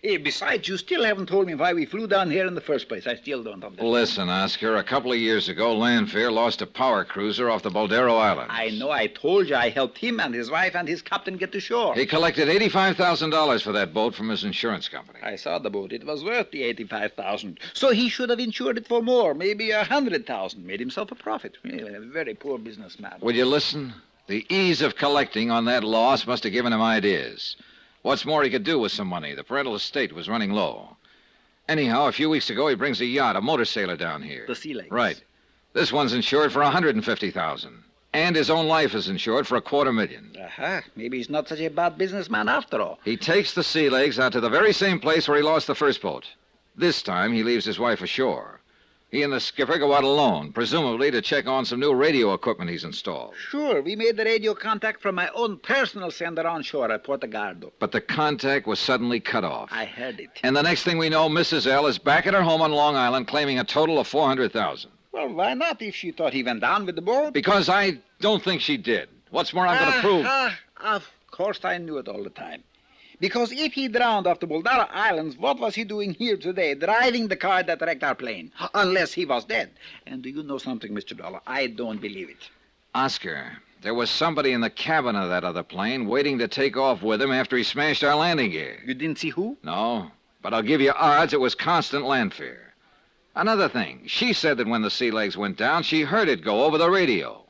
Besides, you still haven't told me why we flew down here in the first place. I still don't understand. Listen, Oscar, a couple of years ago, Lanphier lost a power cruiser off the Boldero Islands. I know. I told you I helped him and his wife and his captain get to shore. He collected $85,000 for that boat from his insurance company. I saw the boat. It was worth the $85,000. So he should have insured it for more, maybe $100,000. Made himself a profit. A very poor businessman. Would you listen? The ease of collecting on that loss must have given him ideas. What's more he could do with some money? The parental estate was running low. Anyhow, a few weeks ago, he brings a yacht, a motor sailor down here. The Sea Legs. Right. This one's insured for $150,000. And his own life is insured for $250,000. Aha. Maybe he's not such a bad businessman after all. He takes the Sea Legs out to the very same place where he lost the first boat. This time, he leaves his wife ashore. He and the skipper go out alone, presumably to check on some new radio equipment he's installed. Sure, we made the radio contact from my own personal sender on shore at Portugaldo. But the contact was suddenly cut off. I heard it. And the next thing we know, Mrs. L is back at her home on Long Island claiming a total of $400,000. Well, why not if she thought he went down with the boat? Because I don't think she did. What's more, I'm going to prove... Of course I knew it all the time. Because if he drowned off the Boldero Islands, what was he doing here today, driving the car that wrecked our plane? Unless he was dead. And do you know something, Mr. Dollar? I don't believe it. Oscar, there was somebody in the cabin of that other plane waiting to take off with him after he smashed our landing gear. You didn't see who? No, but I'll give you odds it was Constant Lanphier. Another thing, she said that when the Sea Legs went down, she heard it go over the radio.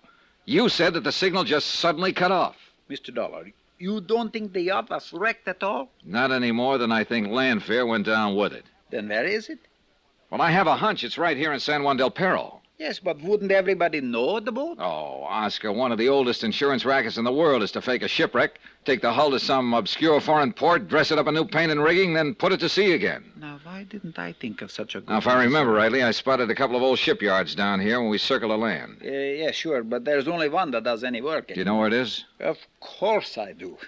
You said that the signal just suddenly cut off. Mr. Dollar, you don't think the yacht was wrecked at all? Not any more than I think Lanphier went down with it. Then where is it? Well, I have a hunch it's right here in San Juan del Perro. Yes, but wouldn't everybody know the boat? Oh, Oscar, one of the oldest insurance rackets in the world is to fake a shipwreck, take the hull to some obscure foreign port, dress it up in new paint and rigging, then put it to sea again. Now, why didn't I think of such a good... Now, if I remember rightly, I spotted a couple of old shipyards down here when we circled the land. Yeah, sure, but there's only one that does any work. Do you know where it is? Of course I do.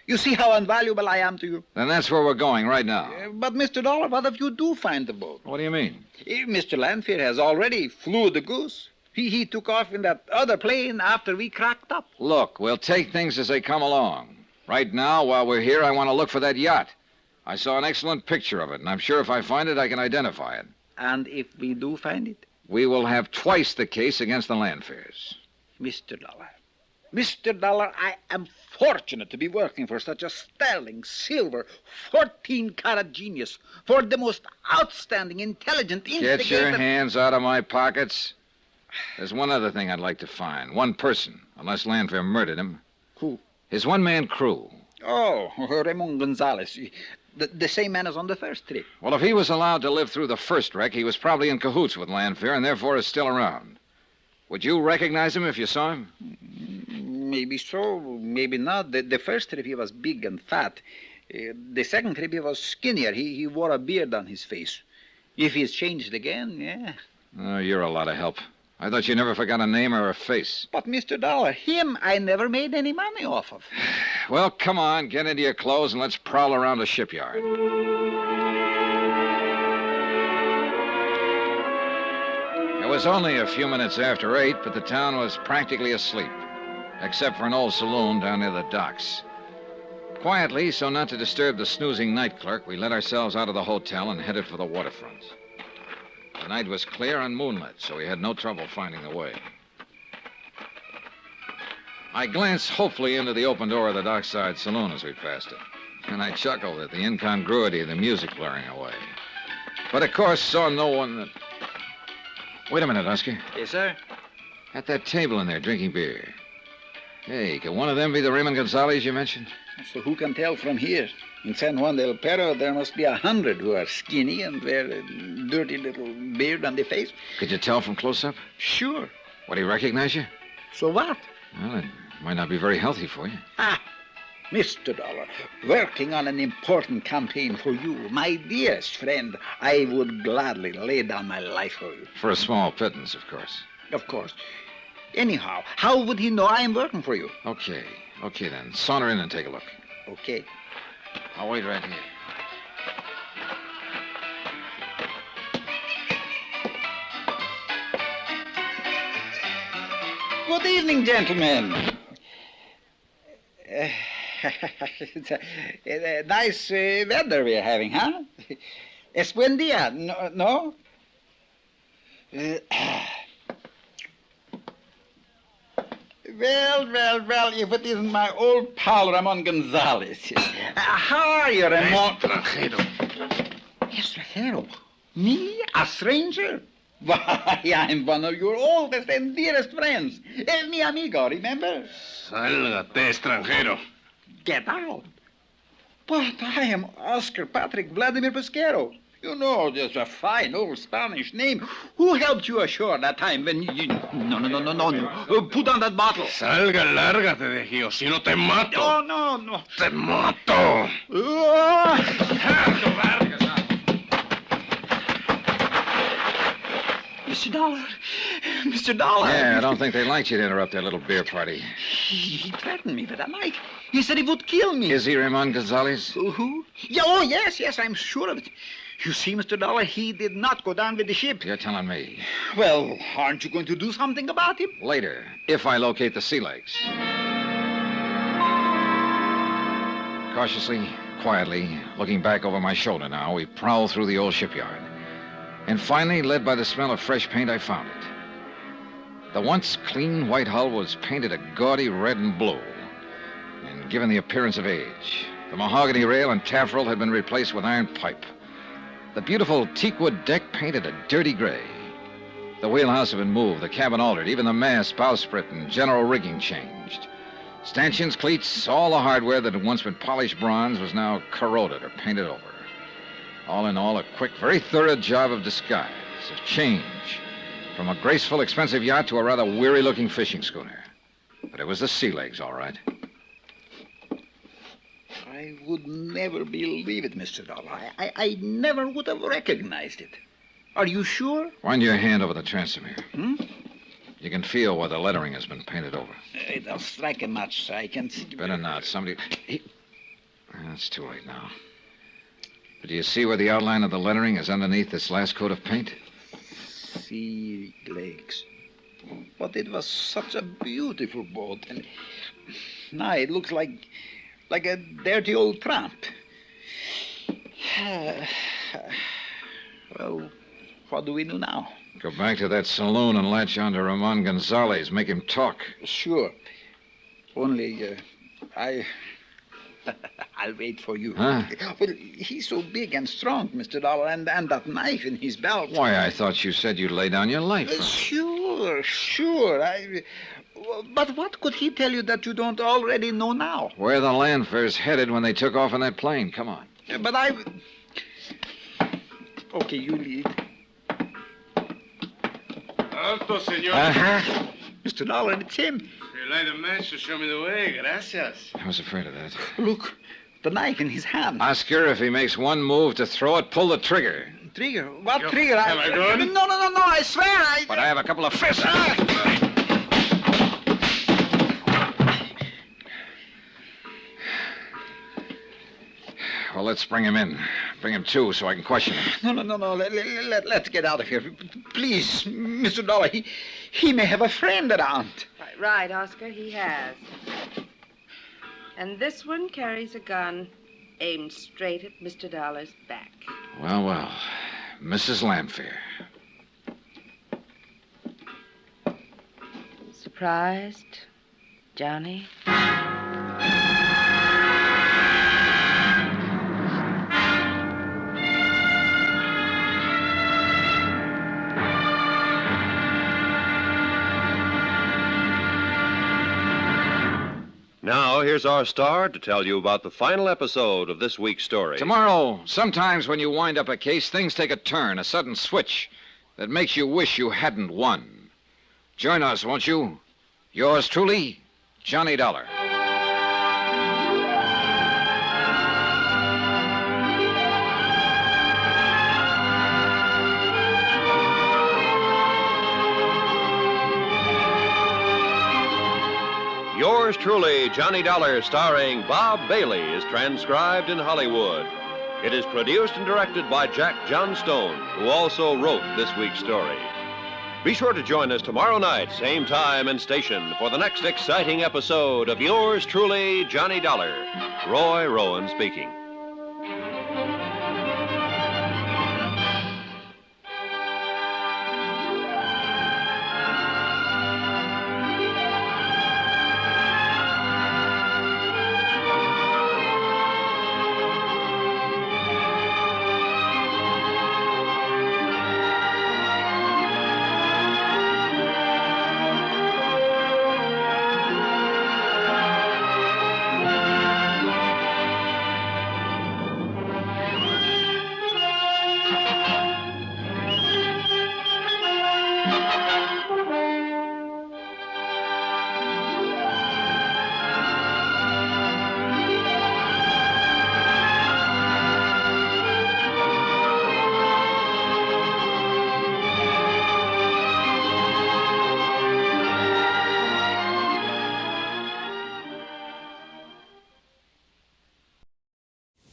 You see how invaluable I am to you? Then that's where we're going right now. But, Mr. Dollar, what if you do find the boat? What do you mean? Mr. Lanphier has already flew the goose. He took off in that other plane after we cracked up. Look, we'll take things as they come along. Right now, while we're here, I want to look for that yacht. I saw an excellent picture of it, and I'm sure if I find it, I can identify it. And if we do find it? We will have twice the case against the Lanphiers. Mr. Dollar, I am fortunate to be working for such a sterling, silver, 14-carat genius, for the most outstanding, intelligent instigator... Get your hands out of my pockets. There's one other thing I'd like to find. One person, unless Lanphier murdered him. Who? His one-man crew. Oh, Ramon Gonzalez. The same man as on the first trip. Well, if he was allowed to live through the first wreck, he was probably in cahoots with Lanphier and therefore is still around. Would you recognize him if you saw him? maybe so, maybe not. The first trip he was big and fat. The second trip he was skinnier. He wore a beard on his face. If he's changed again, yeah. Oh, you're a lot of help. I thought you never forgot a name or a face. But, Mr. Dollar, him I never made any money off of. Well, come on, get into your clothes and let's prowl around the shipyard. It was only a few minutes after 8, but the town was practically asleep, except for an old saloon down near the docks. Quietly, so not to disturb the snoozing night clerk, we let ourselves out of the hotel and headed for the waterfront. The night was clear and moonlit, so we had no trouble finding the way. I glanced hopefully into the open door of the dockside saloon as we passed it, and I chuckled at the incongruity of the music blaring away. But of course saw no one that... Wait a minute, Oscar. Yes, sir? At that table in there, drinking beer. Hey, can one of them be the Raymond Gonzalez you mentioned? So who can tell from here? In San Juan del Perro, there must be 100 who are skinny and wear a dirty little beard on their face. Could you tell from close up? Sure. Would he recognize you? So what? Well, it might not be very healthy for you. Ah, Mr. Dollar, working on an important campaign for you, my dearest friend, I would gladly lay down my life for you. For a small pittance, of course. Of course. Anyhow, how would he know I am working for you? Okay then. Saunter in and take a look. Okay. I'll wait right here. Good evening, gentlemen. It's a nice weather we're having, huh? Es buen día, no? Well, if it isn't my old pal Ramon Gonzalez. How are you, Ramon? Extranjero? Me? A stranger? Why, I'm one of your oldest and dearest friends. Mi amigo, remember? Sálgate, extranjero. Get out. But I am Oscar Patrick Vladimir Pesquero. You know, just a fine old Spanish name. Who helped you ashore that time when you... No. Put on that bottle. Salga, lárgate de aquí, o si no te mato. Oh, no. Te mato. Mr. Dollar. Yeah, I don't think they liked you to interrupt their little beer party. He threatened me with a knife. He said he would kill me. Is he Ramon Gonzalez? Who? Yeah, oh, yes, I'm sure of it. You see, Mr. Dollar, he did not go down with the ship. You're telling me. Well, aren't you going to do something about him? Later, if I locate the sea legs. Cautiously, quietly, looking back over my shoulder now, we prowled through the old shipyard. And finally, led by the smell of fresh paint, I found it. The once clean white hull was painted a gaudy red and blue and given the appearance of age. The mahogany rail and taffrail had been replaced with iron pipe. The beautiful teakwood deck painted a dirty gray. The wheelhouse had been moved, the cabin altered, even the mast, bowsprit, and general rigging changed. Stanchions, cleats, all the hardware that had once been polished bronze was now corroded or painted over. All in all, a quick, very thorough job of disguise, of change, from a graceful, expensive yacht to a rather weary-looking fishing schooner. But it was the sea legs, all right. I would never believe it, Mr. Dollar. I never would have recognized it. Are you sure? Wind your hand over the transom here. You can feel where the lettering has been painted over. I'll strike a match so I can see. Better not. Somebody... It's too late now. But do you see where the outline of the lettering is underneath this last coat of paint? Sea legs. But it was such a beautiful boat. And now it looks like a dirty old tramp. Well, what do we do now? Go back to that saloon and latch on to Ramon Gonzalez. Make him talk. Sure. Only, I'll wait for you. Huh? Well, he's so big and strong, Mr. Dollar, and that knife in his belt. Why, I thought you said you'd lay down your life. Sure. But what could he tell you that you don't already know now? Where the Landfair's headed when they took off in that plane. Come on. But Okay, you lead. Alto, señor. Mr. Dollar, it's him. light a match to show me the way. Gracias. I was afraid of that. Look, the knife in his hand. Oscar, if he makes one move to throw it, pull the trigger. Trigger? What trigger? Am I going? No, I swear I... But I have a couple of fists. Well, let's bring him in. Bring him to so I can question him. No. Let's get out of here. Please, Mr. Dollar, he may have a friend around. Right, Oscar, he has. And this one carries a gun aimed straight at Mr. Dollar's back. Well. Mrs. Lamphere. Surprised, Johnny? Now, here's our star to tell you about the final episode of this week's story. Tomorrow, sometimes when you wind up a case, things take a turn, a sudden switch that makes you wish you hadn't won. Join us, won't you? Yours truly, Johnny Dollar. Yours truly, Johnny Dollar, starring Bob Bailey, is transcribed in Hollywood. It is produced and directed by Jack Johnstone, who also wrote this week's story. Be sure to join us tomorrow night, same time and station, for the next exciting episode of Yours truly, Johnny Dollar. Roy Rowan speaking.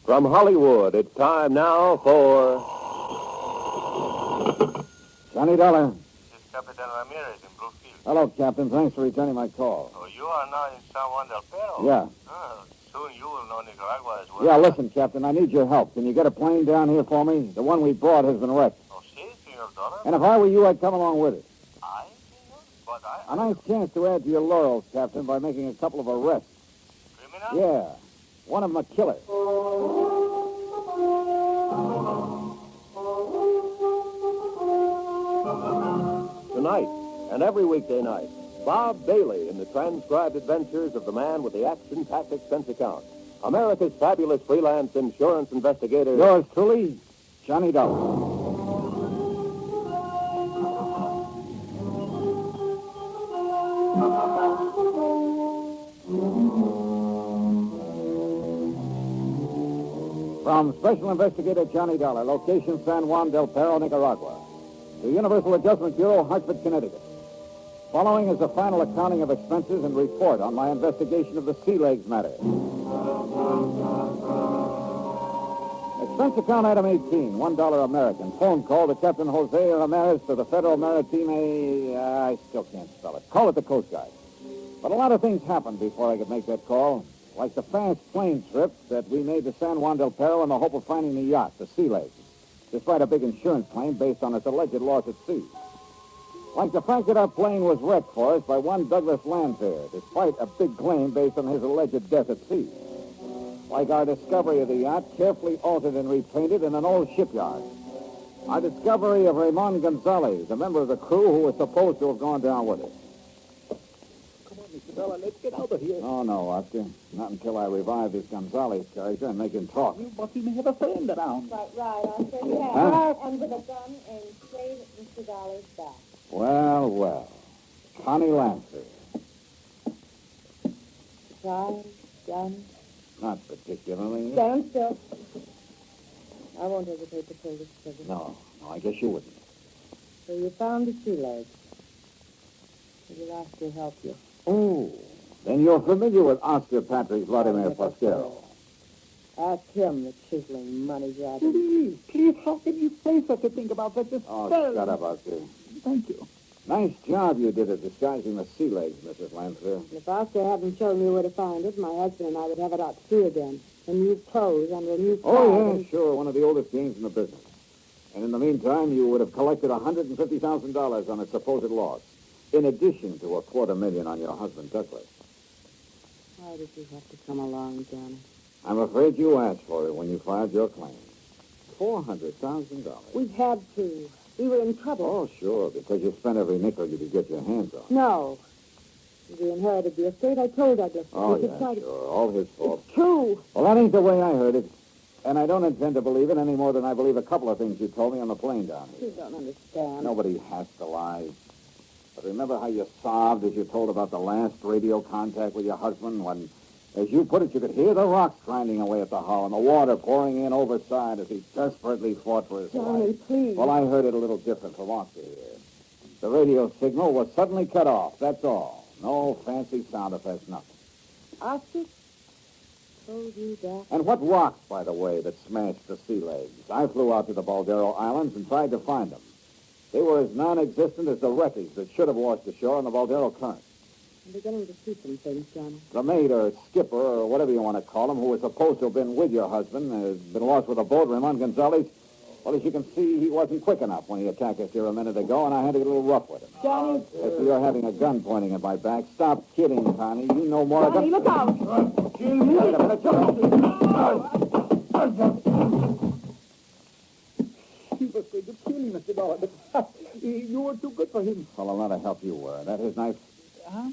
From Hollywood, it's time now for Johnny Dollar. This is Capitan Ramirez in Bluefield. Hello, Captain. Thanks for returning my call. So you are now in San Juan del Perro? Yeah. Soon you will know Nicaragua as well. Yeah, listen, Captain, I need your help. Can you get a plane down here for me? The one we brought has been wrecked. Oh, si, Senor Dollar. And if I were you, I'd come along with it. I, Senor? But I... A nice chance to add to your laurels, Captain, by making a couple of arrests. Criminal? Yeah. One of them a killer. Tonight, and every weekday night, Bob Bailey in the transcribed adventures of the man with the action-packed expense account. America's fabulous freelance insurance investigator. Yours truly, Johnny Dollar. From Special Investigator Johnny Dollar, location San Juan del Perro, Nicaragua, to Universal Adjustment Bureau, Hartford, Connecticut. Following is a final accounting of expenses and report on my investigation of the sea legs matter. Expense account item 18, $1 American. Phone call to Captain Jose Ramirez to the Federal Maritime... I still can't spell it. Call it the Coast Guard. But a lot of things happened before I could make that call. Like the fast plane trip that we made to San Juan del Perro in the hope of finding the yacht, the Sea Legs, despite a big insurance claim based on its alleged loss at sea. Like the fact that our plane was wrecked for us by one Douglas Lamphere, despite a big claim based on his alleged death at sea. Like our discovery of the yacht, carefully altered and repainted in an old shipyard. Our discovery of Ramon Gonzalez, a member of the crew who was supposed to have gone down with us. Fella, let's get out of here. Oh, no, Oscar. Not until I revive this Gonzalez character and make him talk. But he may have a friend around. Right, Oscar. He has. Huh? And with a gun aimed straight at Mr. Dollar's back. Well. Connie Lamphere. surprised, Johnny? Not particularly. Stand still. I won't hesitate to pull this trigger. No, I guess you wouldn't. So you found the sea legs. Did Oscar help you? Oh, then you're familiar with Oscar Patrick Vladimir Pascal. Ask him, the chiseling money grabber. Please, how can you say such a thing about such a Oh, spell? shut up, Oscar. Thank you. Nice job you did at disguising the sea legs, Mrs. Lanfear. If Oscar hadn't shown me where to find it, my husband and I would have it out to sea again. In new clothes, under a new Oh, flag. yeah, sure. One of the oldest games in the business. And in the meantime, you would have collected $150,000 on its supposed loss, in addition to $250,000 on your husband, Douglas. Why did you have to come along, Johnny? I'm afraid you asked for it when you filed your claim. $400,000. We had to. We were in trouble. Oh, sure, because you spent every nickel you could get your hands on. No. We inherited the estate. I told Douglas. Oh, we could yeah, try to... sure. All his fault. It's true. Well, that ain't the way I heard it. And I don't intend to believe it any more than I believe a couple of things you told me on the plane down here. You don't understand. Nobody has to lie. But remember how you sobbed as you told about the last radio contact with your husband when, as you put it, you could hear the rocks grinding away at the hull and the water pouring in overside as he desperately fought for his Johnny, life? please. Well, I heard it a little different from Oscar here. The radio signal was suddenly cut off, that's all. No fancy sound effects, nothing. Oscar told you that? And what rocks, by the way, that smashed the sea legs? I flew out to the Baldero Islands and tried to find them. They were as non-existent as the wreckage that should have washed ashore on the Baldero Current. I'm beginning to see some things, Johnny. The mate or skipper or whatever you want to call him, who was supposed to have been with your husband, has been lost with a boat, Ramon Gonzalez. Well, as you can see, he wasn't quick enough when he attacked us here a minute ago, and I had to get a little rough with him. Johnny. As for your having a gun pointing at my back, stop kidding, Connie. You know more Johnny, look out! Wait a minute. He was going to kill him, Mr. Dollar, but you were too good for him. Well, a lot of help you were. That his knife? Huh?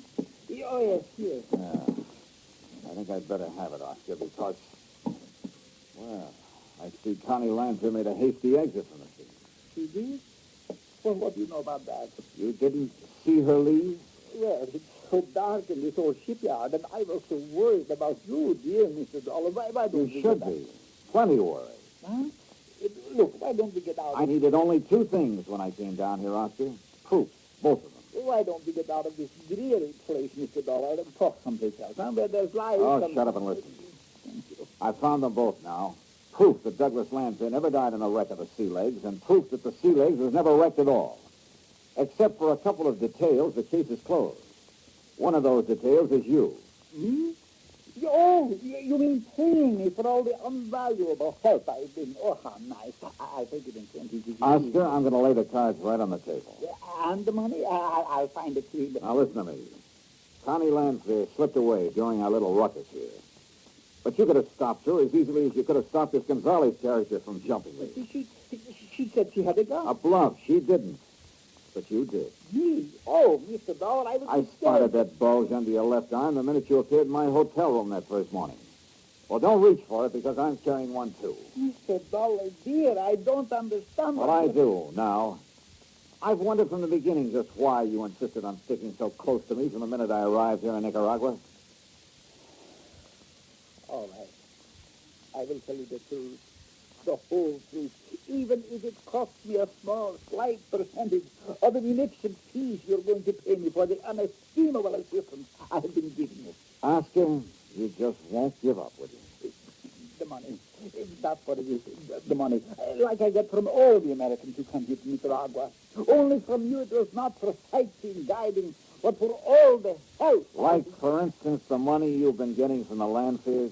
Oh, yes, yes. Yeah. I think I'd better have it, Oscar, because, well, I see Connie Lanfear made a hasty exit from the scene. She did? Well, what do you know about that? You didn't see her leave? Well, it's so dark in this old shipyard, and I was so worried about you, dear Mr. Dollar. Why don't You we should get be. Plenty worried. Huh? Look, why don't we get out I needed only two things when I came down here, Oscar. Proof. Both of them. Why don't we get out of this dreary place, Mr. Dollar, and talk someplace else, huh? Where there's life. Oh, and... shut up and listen. I found them both now. Proof that Douglas Lanfear never died in a wreck of the Sea Legs, and proof that the Sea Legs was never wrecked at all. Except for a couple of details, the case is closed. One of those details is you. Hmm? Oh, you mean paying me for all the unvaluable help I've been... Oh, how nice. I'll take it in 20 Oscar, I'm going to lay the cards right on the table. And the money? I'll find it to you. Now, listen to me. Connie Lanfear slipped away during our little ruckus here. But you could have stopped her as easily as you could have stopped this Gonzalez character from jumping me. She said she had a gun. A bluff. She didn't. But you did. Me? Oh, Mr. Dollar, I spotted that bulge under your left arm the minute you appeared in my hotel room that first morning. Well, don't reach for it because I'm carrying one, too. Mr. Dollar, dear, I don't understand. Well, I do, now. I've wondered from the beginning just why you insisted on sticking so close to me from the minute I arrived here in Nicaragua. All right. I will tell you the truth. The whole truth. Even if it costs me a small, slight percentage of an inefficient fees you're going to pay me for the unestimable assistance I have been giving you. Oscar, you just won't give up, would you? The money. That's what it is. The money. Like I get from all the Americans who come here to Nicaragua. Only from you it was not for sightseeing, guiding, but for all the help. Like, for instance, the money you've been getting from the Lanfears?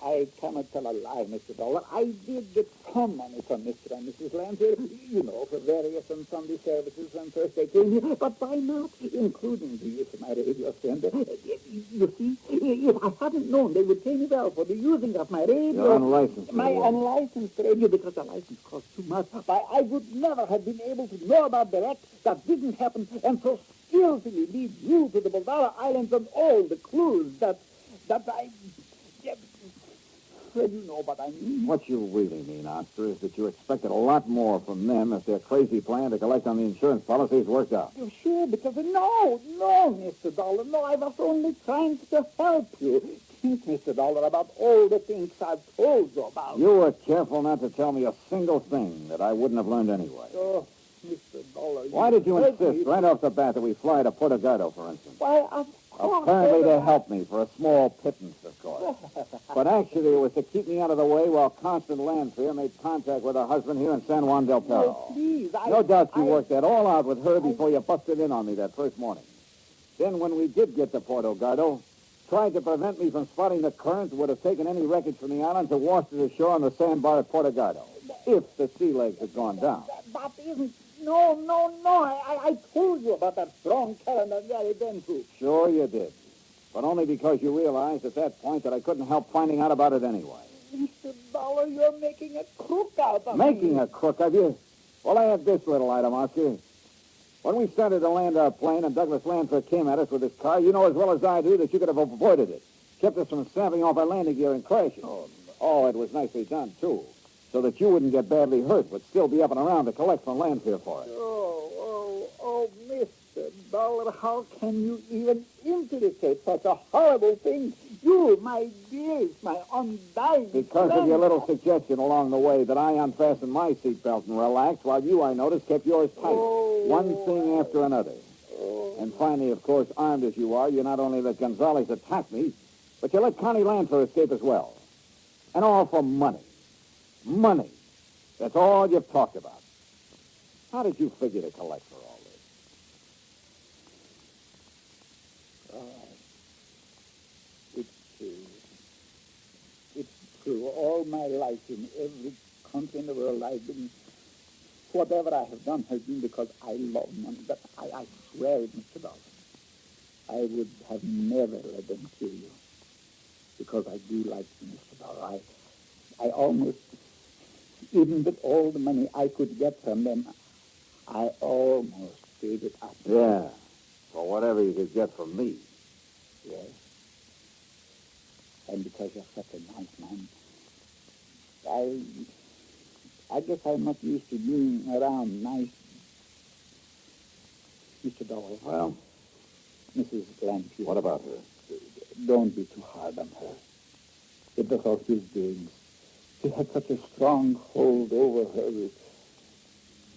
I cannot tell a lie, Mr. Dollar. I did get some money from Mr. and Mrs. Lanfear, you know, for various and Sunday services when first they came here, but why not, including the use of my radio sender? You see, if I hadn't known they would pay me well for the using of my radio... Your unlicensed My radio. unlicensed radio, because the license costs too much. Why, I would never have been able to know about the wreck that didn't happen and so skillfully lead you to the Baldara Islands and all the clues that I... afraid you know what I mean. What you really mean, Oscar, is that you expected a lot more from them if their crazy plan to collect on the insurance policies worked out. You're sure? Because no, Mr. Dollar, no, I was only trying to help you. Think, Mr. Dollar, about all the things I've told you about. You were careful not to tell me a single thing that I wouldn't have learned anyway. Oh, Mr. Dollar. Why did you hurt insist me. right off the bat that we fly to Puerto Gardo, for instance? Why, of course. Apparently to help me for a small pittance, of course. But actually it was to keep me out of the way while Constant Landfear made contact with her husband here in San Juan del Perro. Oh, please, No doubt you worked that all out with her before you busted in on me that first morning. Then when we did get to Puerto Gardo, tried to prevent me from spotting the current that would have taken any wreckage from the island to wash to the shore on the sandbar at Puerto Gardo, if the sea legs had gone down. That isn't... No. I told you about that strong current that very then, too. Sure you did. But only because you realized at that point that I couldn't help finding out about it anyway. Mr. Dollar, you're making a crook out of me. Making a crook of you? Well, I have this little item, Oscar. When we started to land our plane and Douglas Landford came at us with his car, you know as well as I do that you could have avoided it. Kept us from snapping off our landing gear and crashing. Oh, it was nicely done, too. So that you wouldn't get badly hurt, but still be up and around to collect from Landfear for it. Oh, Mr. Dollar, how can you even implicate such a horrible thing? You, my dearest, my undying Because friend. of your little suggestion along the way that I unfastened my seatbelt and relaxed, while you, I noticed, kept yours tight. One thing after another. And finally, of course, armed as you are, you not only let Gonzalez attack me, but you let Connie Landford escape as well. And all for money. Money. That's all you've talked about. How did you figure to collect for all this? It's true. It's true. All my life, in every country in the world, I've been... Whatever I have done has been because I love money. But I swear it, Mr. Dollar. I would have never let them kill you. Because I do like you, Mr. Dollar. I almost... Even with all the money I could get from them, I almost gave it up. Yeah. For whatever you could get from me. Yes. And because you're such a nice man, I guess I'm not used to being around nice. Mr. Dollar. Well? Mrs. Landfield. What about her? Don't be too hard on her. It was all his doings. He had such a strong hold over her.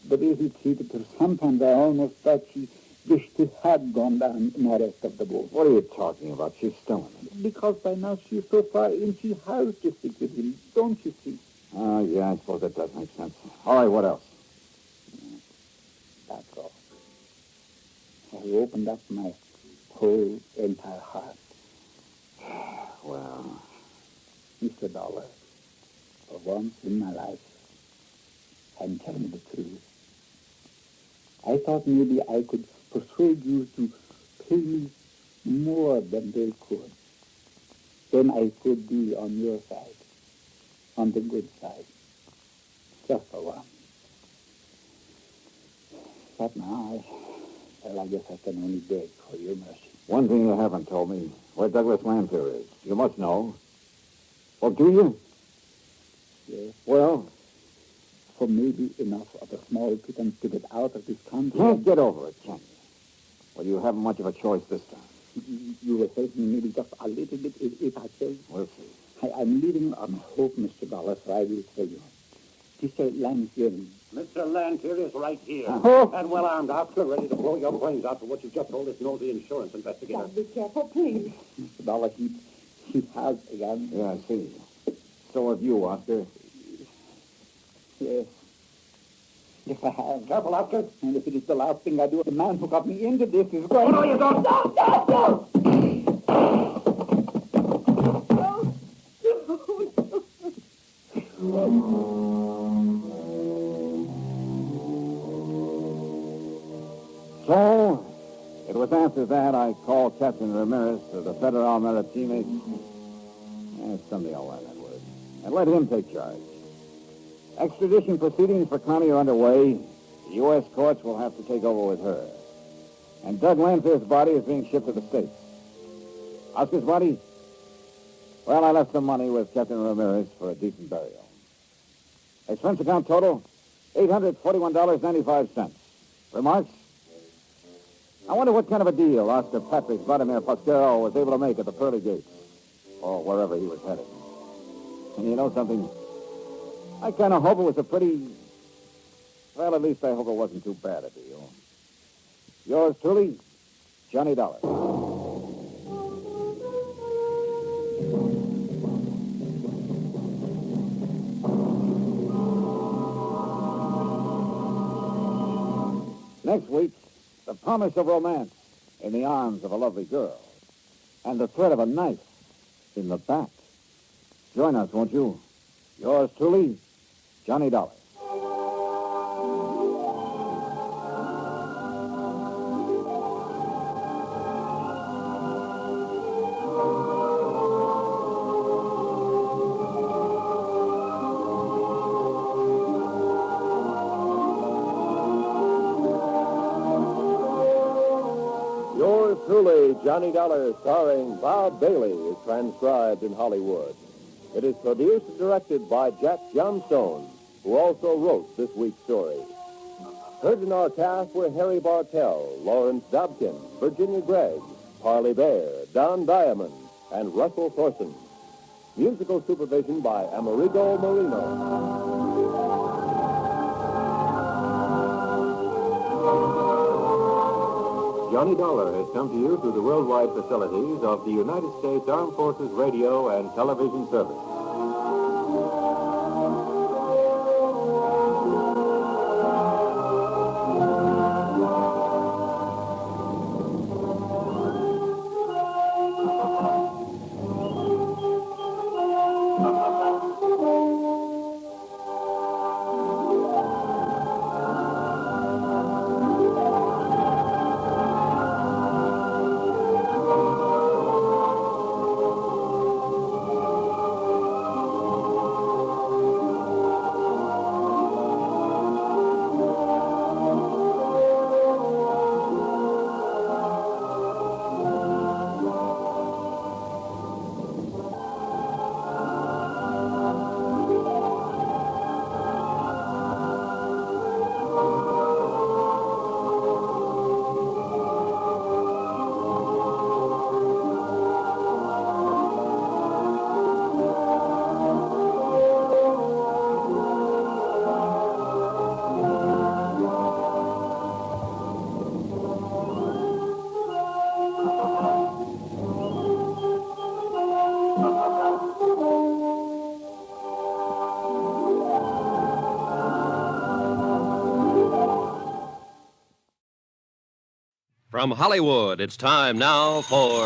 The way he treated her, sometimes I almost thought she wished he had gone down in the rest of the boat. What are you talking about? She's still in it. Because by now she's so far in, she has to stick with him. Don't you see? Oh, yeah, I suppose that does make sense. All right, what else? That's all. I opened up my whole entire heart. Well, Mr. Dollar, for once in my life, I'm telling the truth. I thought maybe I could persuade you to pay me more than they could. Then I could be on your side, on the good side, just for once. But now, I guess I can only beg for your mercy. one thing you haven't told me, where Douglas Landfear is. You must know. Well, do you? Yes. Well? For maybe enough of a small pittance to get out of this country. Can't get over it, can you? Well, you haven't much of a choice this time. You will help me maybe just a little bit if I say. We'll see. I'm living on hope, Mr. Dollar, so I will tell you. Mr. Landfield. Mr. Landfear is right here. Oh. And well armed, Oscar, ready to blow your brains out for what you just told this nosy insurance investigator. Be careful, please. Mr. Dollar, he has a gun. Yeah, I see. So have you, Oscar. Yes. Yes, I have. Careful, Oscar. And if it is the last thing I do, the man who got me into this is going... Oh, no, you don't. No! So, it was after that I called Captain Ramirez of the Federal Maritime. Someday I'll learn that word. And let him take charge. Extradition proceedings for Connie are underway. The U.S. courts will have to take over with her. And Doug Landfear's body is being shipped to the States. Oscar's body? Well, I left some money with Captain Ramirez for a decent burial. Expense account total, $841.95. Remarks? I wonder what kind of a deal Oscar Patrick Vladimir Pasquero was able to make at the pearly gates, or wherever he was headed. And you know something? I kind of hope it was a pretty... Well, at least I hope it wasn't too bad a deal. Yours truly, Johnny Dollar. Next week, the promise of romance in the arms of a lovely girl and the threat of a knife in the back. Join us, won't you? Yours truly, Johnny Dollar. Yours truly, Johnny Dollar, starring Bob Bailey, is transcribed in Hollywood. It is produced and directed by Jack Johnstone, who also wrote this week's story. Heard in our cast were Harry Bartell, Lawrence Dobkin, Virginia Gregg, Parley Bear, Don Diamond, and Russell Thorson. Musical supervision by Amerigo Marino. Johnny Dollar has come to you through the worldwide facilities of the United States Armed Forces Radio and Television Service. From Hollywood, it's time now for...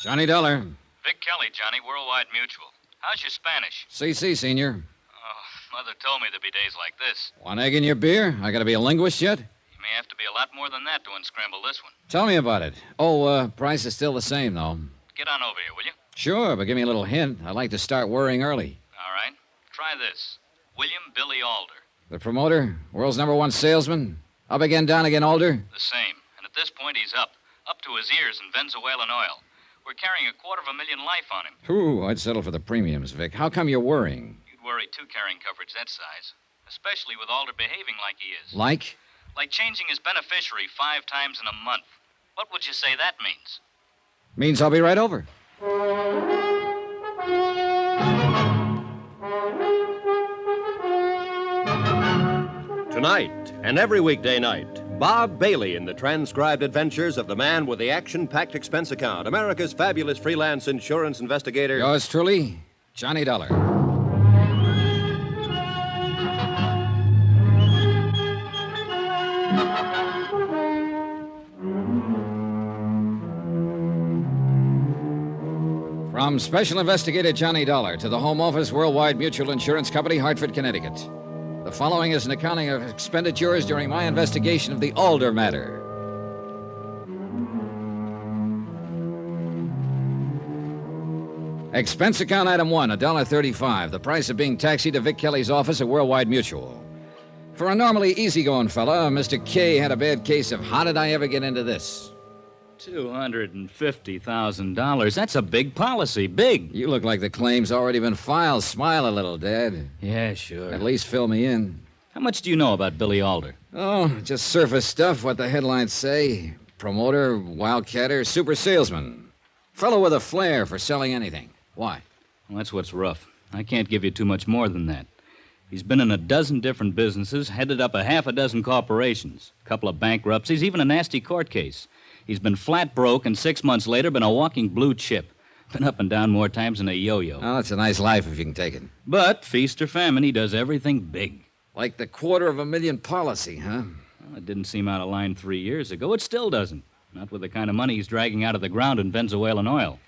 Johnny Dollar. Vic Kelly, Johnny, Worldwide Mutual. How's your Spanish? CC, Senior. Oh, Mother told me there'd be days like this. One egg in your beer? I gotta be a linguist yet? You may have to be a lot more than that to unscramble this one. Tell me about it. Oh, price is still the same, though. Get on over here, will you? Sure, but give me a little hint. I'd like to start worrying early. All right. Try this. William Billy Alder. The promoter? World's #1 salesman? Up again, down again, Alder? The same. And at this point, he's up to his ears in Venezuelan oil. We're carrying $250,000 life on him. Ooh, I'd settle for the premiums, Vic. How come you're worrying? You'd worry, too, carrying coverage that size. Especially with Alder behaving like he is. Like? Like changing his beneficiary 5 times in a month. What would you say that means? Means I'll be right over. Tonight, and every weekday night, Bob Bailey in the transcribed adventures of the man with the action-packed expense account, America's fabulous freelance insurance investigator. Yours truly, Johnny Dollar. From Special Investigator Johnny Dollar to the Home Office Worldwide Mutual Insurance Company, Hartford, Connecticut. The following is an accounting of expenditures during my investigation of the Alder matter. Expense account item 1, $1.35, the price of being taxied to Vic Kelly's office at Worldwide Mutual. For a normally easygoing fella, Mr. K had a bad case of how did I ever get into this? $250,000. That's a big policy. Big. You look like the claim's already been filed. Smile a little, Dad. Yeah, sure. At least fill me in. How much do you know about Billy Alder? Oh, just surface stuff, what the headlines say. Promoter, wildcatter, super salesman. Fellow with a flair for selling anything. Why? Well, that's what's rough. I can't give you too much more than that. He's been in a dozen different businesses, headed up a half a dozen corporations, a couple of bankruptcies, even a nasty court case. He's been flat broke, and 6 months later, been a walking blue chip. Been up and down more times than a yo-yo. Oh, that's a nice life if you can take it. But, feast or famine, he does everything big. Like the $250,000 policy, huh? Well, it didn't seem out of line 3 years ago. It still doesn't. Not with the kind of money he's dragging out of the ground in Venezuelan oil.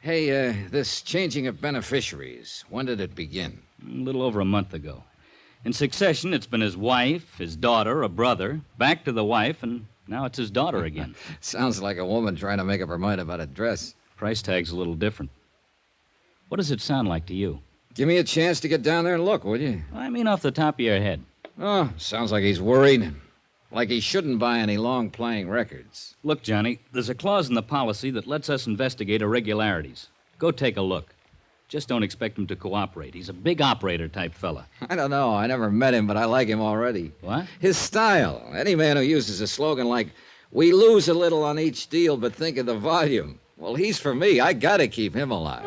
Hey, this changing of beneficiaries, when did it begin? A little over a month ago. In succession, it's been his wife, his daughter, a brother, back to the wife, and now it's his daughter again. Sounds like a woman trying to make up her mind about a dress. Price tag's a little different. What does it sound like to you? Give me a chance to get down there and look, would you? I mean off the top of your head. Oh, sounds like he's worried. Like he shouldn't buy any long-playing records. Look, Johnny, there's a clause in the policy that lets us investigate irregularities. Go take a look. Just don't expect him to cooperate. He's a big operator-type fella. I don't know. I never met him, but I like him already. What? His style. Any man who uses a slogan like, "We lose a little on each deal, but think of the volume." Well, he's for me. I gotta keep him alive.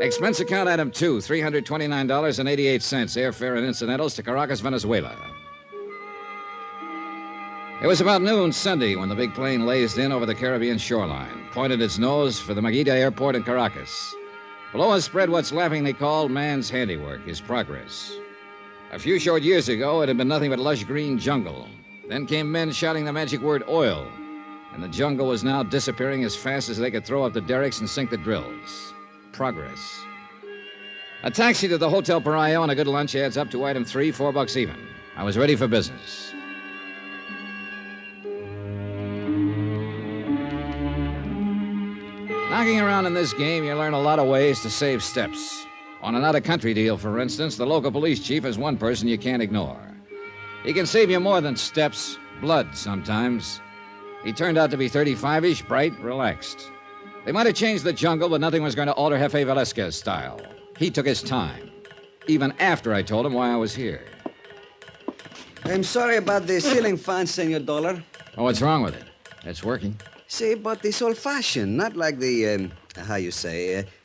Expense account item 2, $329.88. Airfare and incidentals to Caracas, Venezuela. It was about noon Sunday when the big plane lazed in over the Caribbean shoreline, pointed its nose for the Maguita Airport in Caracas. Below us spread what's laughingly called man's handiwork, his progress. A few short years ago, it had been nothing but lush green jungle. Then came men shouting the magic word oil, and the jungle was now disappearing as fast as they could throw up the derricks and sink the drills. Progress. A taxi to the Hotel Portrayal and a good lunch adds up to item 3, $4 even. I was ready for business. Knocking around in this game, you learn a lot of ways to save steps. On an out-of-country deal, for instance, the local police chief is one person you can't ignore. He can save you more than steps, blood sometimes. He turned out to be 35-ish, bright, relaxed. They might have changed the jungle, but nothing was going to alter Jefe Velasquez's style. He took his time, even after I told him why I was here. I'm sorry about the ceiling fan, Senor Dollar. Oh, what's wrong with it? It's working. See, but it's old-fashioned, not like the,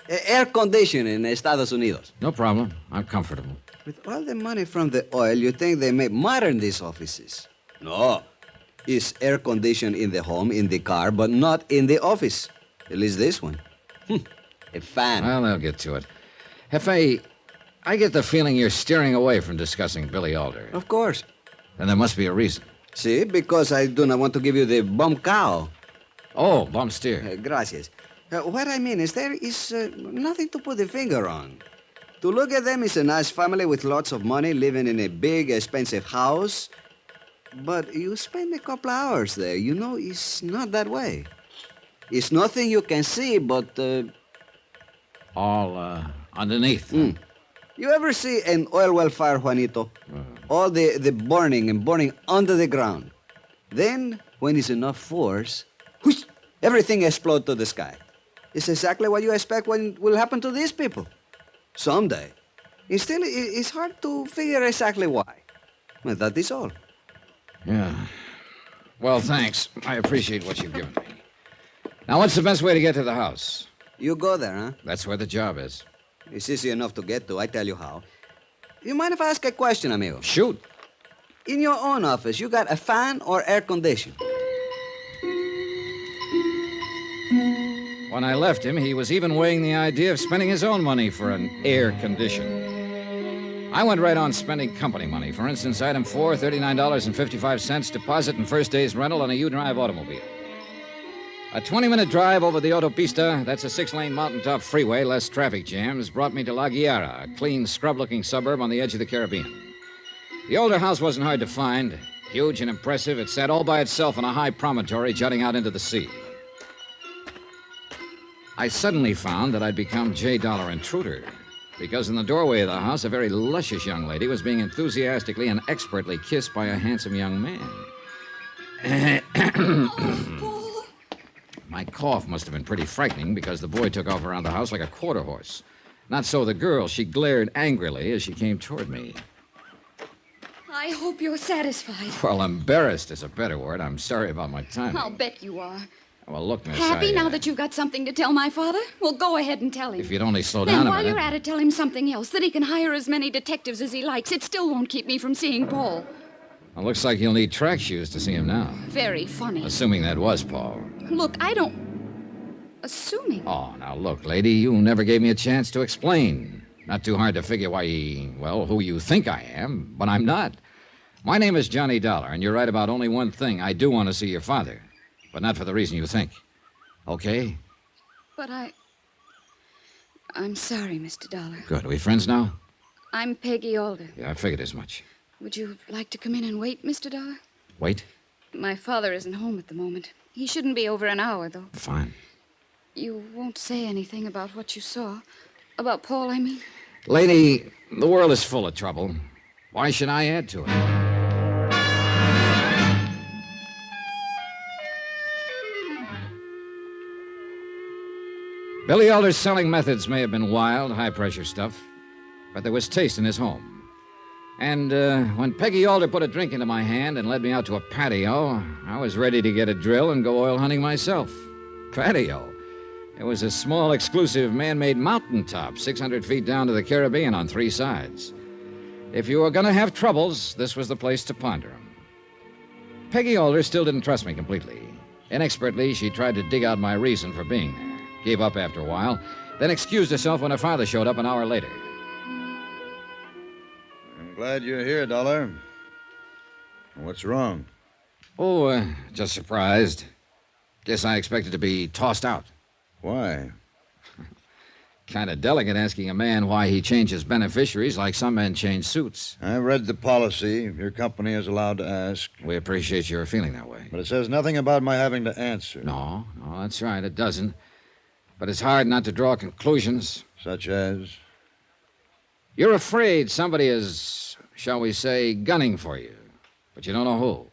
air conditioning in Estados Unidos. No problem. I'm comfortable. With all the money from the oil, you think they make modern these offices. No. It's air conditioned in the home, in the car, but not in the office. At least this one. A fan. Well, they'll get to it. Jefe, I get the feeling you're steering away from discussing Billy Alder. Of course. Then there must be a reason. See, because I do not want to give you the bum cow. Oh, bum steer. Gracias. What I mean is there is nothing to put the finger on. To look at them is a nice family with lots of money living in a big, expensive house. But you spend a couple hours there. You know, it's not that way. It's nothing you can see but... all underneath. You ever see an oil well fire, Juanito? All the burning and burning under the ground. Then, when it's enough force, whoosh, everything explodes to the sky. It's exactly what you expect when will happen to these people. Someday. And still, it's hard to figure exactly why. Well, that is all. Yeah. Well, thanks. I appreciate what you've given me. Now, what's the best way to get to the house? You go there, huh? That's where the job is. It's easy enough to get to. I tell you how. You mind if I ask a question, amigo? Shoot. In your own office, you got a fan or air condition? When I left him, he was even weighing the idea of spending his own money for an air condition. I went right on spending company money. For instance, item 4, $39.55 deposit and first day's rental on a U-Drive automobile. A 20-minute drive over the autopista, that's a 6-lane mountaintop freeway, less traffic jams, brought me to La Guiara, a clean, scrub-looking suburb on the edge of the Caribbean. The older house wasn't hard to find. Huge and impressive, it sat all by itself on a high promontory jutting out into the sea. I suddenly found that I'd become J. Dollar Intruder, because in the doorway of the house, a very luscious young lady was being enthusiastically and expertly kissed by a handsome young man. My cough must have been pretty frightening because the boy took off around the house like a quarter horse. Not so the girl. She glared angrily as she came toward me. I hope you're satisfied. Well, embarrassed is a better word. I'm sorry about my timing. I'll bet you are. Well, look, miss, Happy now that you've got something to tell my father? Well, go ahead and tell him. If you'd only slow Then down a while minute. you're at it, tell him something else, that he can hire as many detectives as he likes. It still won't keep me from seeing Paul. Well, looks like you'll need track shoes to see him now. Very funny. Assuming that was Paul. Look, I don't... Assuming. Oh, now look, lady, you never gave me a chance to explain. Not too hard to figure who you think I am, but I'm not. My name is Johnny Dollar, and you're right about only one thing. I do want to see your father, but not for the reason you think. Okay? But I'm sorry, Mr. Dollar. Good. Are we friends now? I'm Peggy Alder. Yeah, I figured as much. Would you like to come in and wait, Mr. Dollar? Wait? My father isn't home at the moment. He shouldn't be over an hour, though. Fine. You won't say anything about what you saw? About Paul, I mean? Lady, the world is full of trouble. Why should I add to it? Billy Alder's selling methods may have been wild, high-pressure stuff, but there was taste in his home. And when Peggy Alder put a drink into my hand and led me out to a patio, I was ready to get a drill and go oil hunting myself. Patio? It was a small, exclusive, man-made mountaintop, 600 feet down to the Caribbean on 3 sides. If you were going to have troubles, this was the place to ponder them. Peggy Alder still didn't trust me completely. Inexpertly, she tried to dig out my reason for being there. Gave up after a while, then excused herself when her father showed up an hour later. I'm glad you're here, Dollar. What's wrong? Oh, just surprised. Guess I expected to be tossed out. Why? Kind of delicate asking a man why he changes beneficiaries like some men change suits. I read the policy. Your company is allowed to ask. We appreciate your feeling that way. But it says nothing about my having to answer. No, that's right, it doesn't. But it's hard not to draw conclusions. Such as? You're afraid somebody is, shall we say, gunning for you. But you don't know who.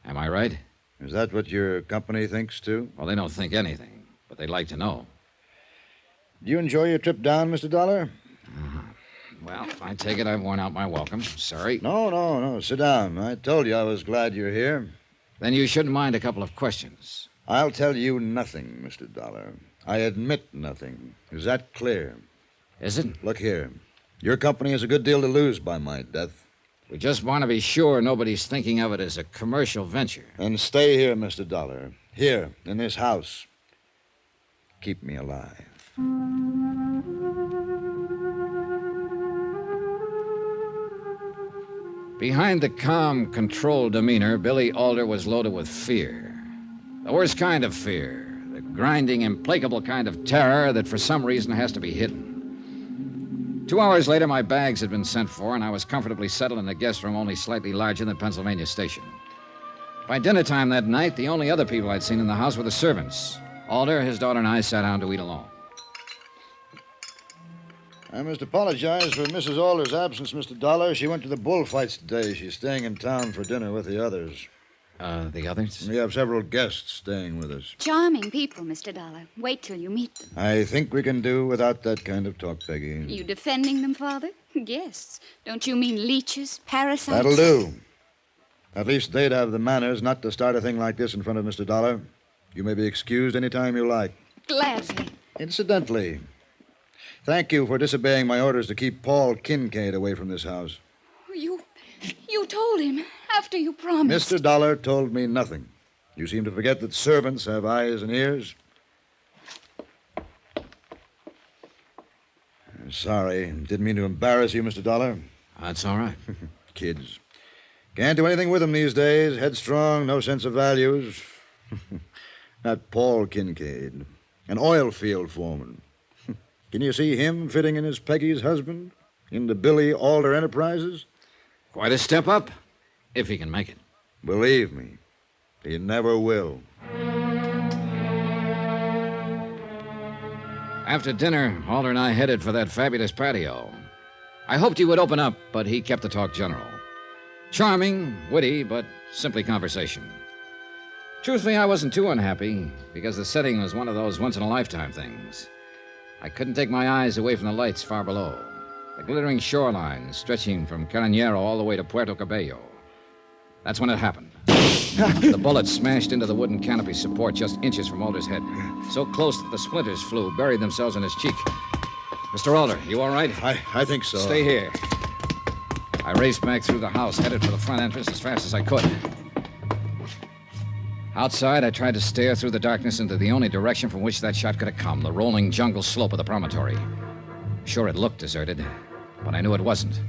Am I right? Is that what your company thinks, too? Well, they don't think anything, but they'd like to know. Do you enjoy your trip down, Mr. Dollar? Well, I take it I've worn out my welcome. Sorry. No. Sit down. I told you I was glad you're here. Then you shouldn't mind a couple of questions. I'll tell you nothing, Mr. Dollar. I admit nothing. Is that clear? Is it? Look here. Your company has a good deal to lose by my death. We just want to be sure nobody's thinking of it as a commercial venture. And stay here, Mr. Dollar. Here, in this house. Keep me alive. Behind the calm, controlled demeanor, Billy Alder was loaded with fear. The worst kind of fear. The grinding, implacable kind of terror that for some reason has to be hidden. 2 hours later, my bags had been sent for, and I was comfortably settled in a guest room only slightly larger than Pennsylvania Station. By dinner time that night, the only other people I'd seen in the house were the servants. Alder, his daughter, and I sat down to eat alone. I must apologize for Mrs. Alder's absence, Mr. Dollar. She went to the bullfights today. She's staying in town for dinner with the others. The others? We have several guests staying with us. Charming people, Mr. Dollar. Wait till you meet them. I think we can do without that kind of talk, Peggy. You defending them, Father? Guests. Don't you mean leeches, parasites? That'll do. At least they'd have the manners not to start a thing like this in front of Mr. Dollar. You may be excused any time you like. Gladly. Incidentally, thank you for disobeying my orders to keep Paul Kincaid away from this house. You told him after you promised. Mr. Dollar told me nothing. You seem to forget that servants have eyes and ears. I'm sorry. Didn't mean to embarrass you, Mr. Dollar. That's all right. Kids. Can't do anything with them these days. Headstrong, no sense of values. That Paul Kincaid, an oil field foreman. Can you see him fitting in as Peggy's husband? Into Billy Alder Enterprises? Quite a step up, if he can make it. Believe me, he never will. After dinner, Alder and I headed for that fabulous patio. I hoped he would open up, but he kept the talk general. Charming, witty, but simply conversation. Truthfully, I wasn't too unhappy because the setting was one of those once-in-a-lifetime things. I couldn't take my eyes away from the lights far below. The glittering shoreline stretching from Carabinero all the way to Puerto Cabello. That's when it happened. The bullet smashed into the wooden canopy support just inches from Alder's head. So close that the splinters flew, buried themselves in his cheek. Mr. Alder, you all right? I think so. Stay here. I raced back through the house, headed for the front entrance as fast as I could. Outside, I tried to stare through the darkness into the only direction from which that shot could have come, the rolling jungle slope of the promontory. Sure, it looked deserted, but I knew it wasn't.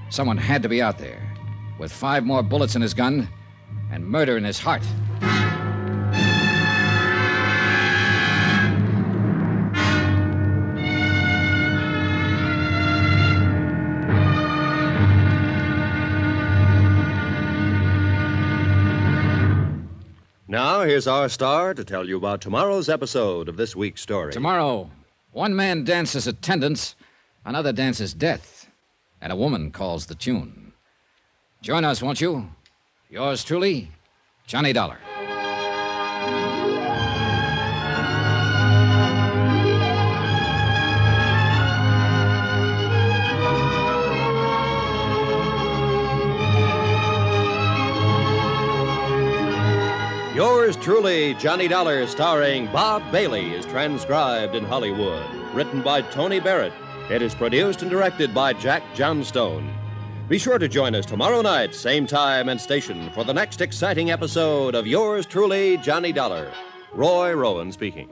Someone had to be out there, with 5 more bullets in his gun and murder in his heart. Now, here's our star to tell you about tomorrow's episode of this week's story. Tomorrow, one man dances attendance, another dances death, and a woman calls the tune. Join us, won't you? Yours truly, Johnny Dollar. Yours truly, Johnny Dollar, starring Bob Bailey, is transcribed in Hollywood. Written by Tony Barrett. It is produced and directed by Jack Johnstone. Be sure to join us tomorrow night, same time and station, for the next exciting episode of Yours truly, Johnny Dollar. Roy Rowan speaking.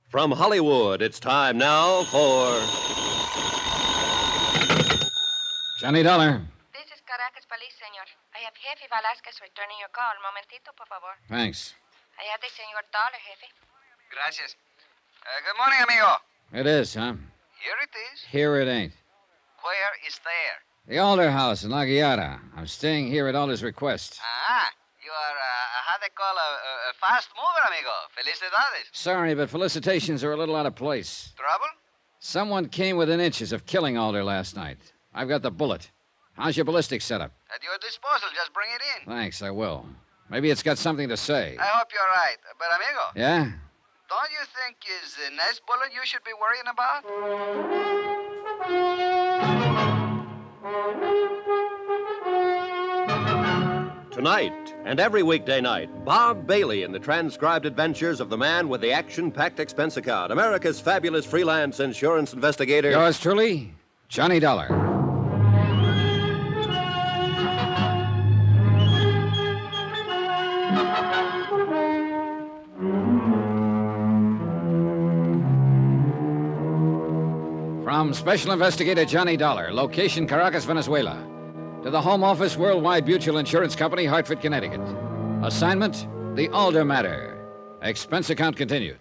From Hollywood, it's time now for... Johnny Dollar. This is Caracas Police, senor. I have Jefe Velasquez returning your call. Momentito, por favor. Thanks. I have the senor Dollar, Jefe. Gracias. Good morning, amigo. It is, huh? Here it is. Here it ain't. Where is there? The Alder House in La Guiara. I'm staying here at Alder's request. Ah, you are, how they call a fast mover, amigo. Felicidades. Sorry, but felicitations are a little out of place. Trouble? Someone came within inches of killing Alder last night. I've got the bullet. How's your ballistics setup? At your disposal. Just bring it in. Thanks, I will. Maybe it's got something to say. I hope you're right. But, amigo. Yeah? Don't you think is the next bullet you should be worrying about? Tonight and every weekday night, Bob Bailey in the transcribed adventures of the man with the action-packed expense account, America's fabulous freelance insurance investigator. Yours truly, Johnny Dollar. From Special Investigator Johnny Dollar, location Caracas, Venezuela, to the Home Office Worldwide Mutual Insurance Company, Hartford, Connecticut. Assignment, the Alder Matter. Expense account continued.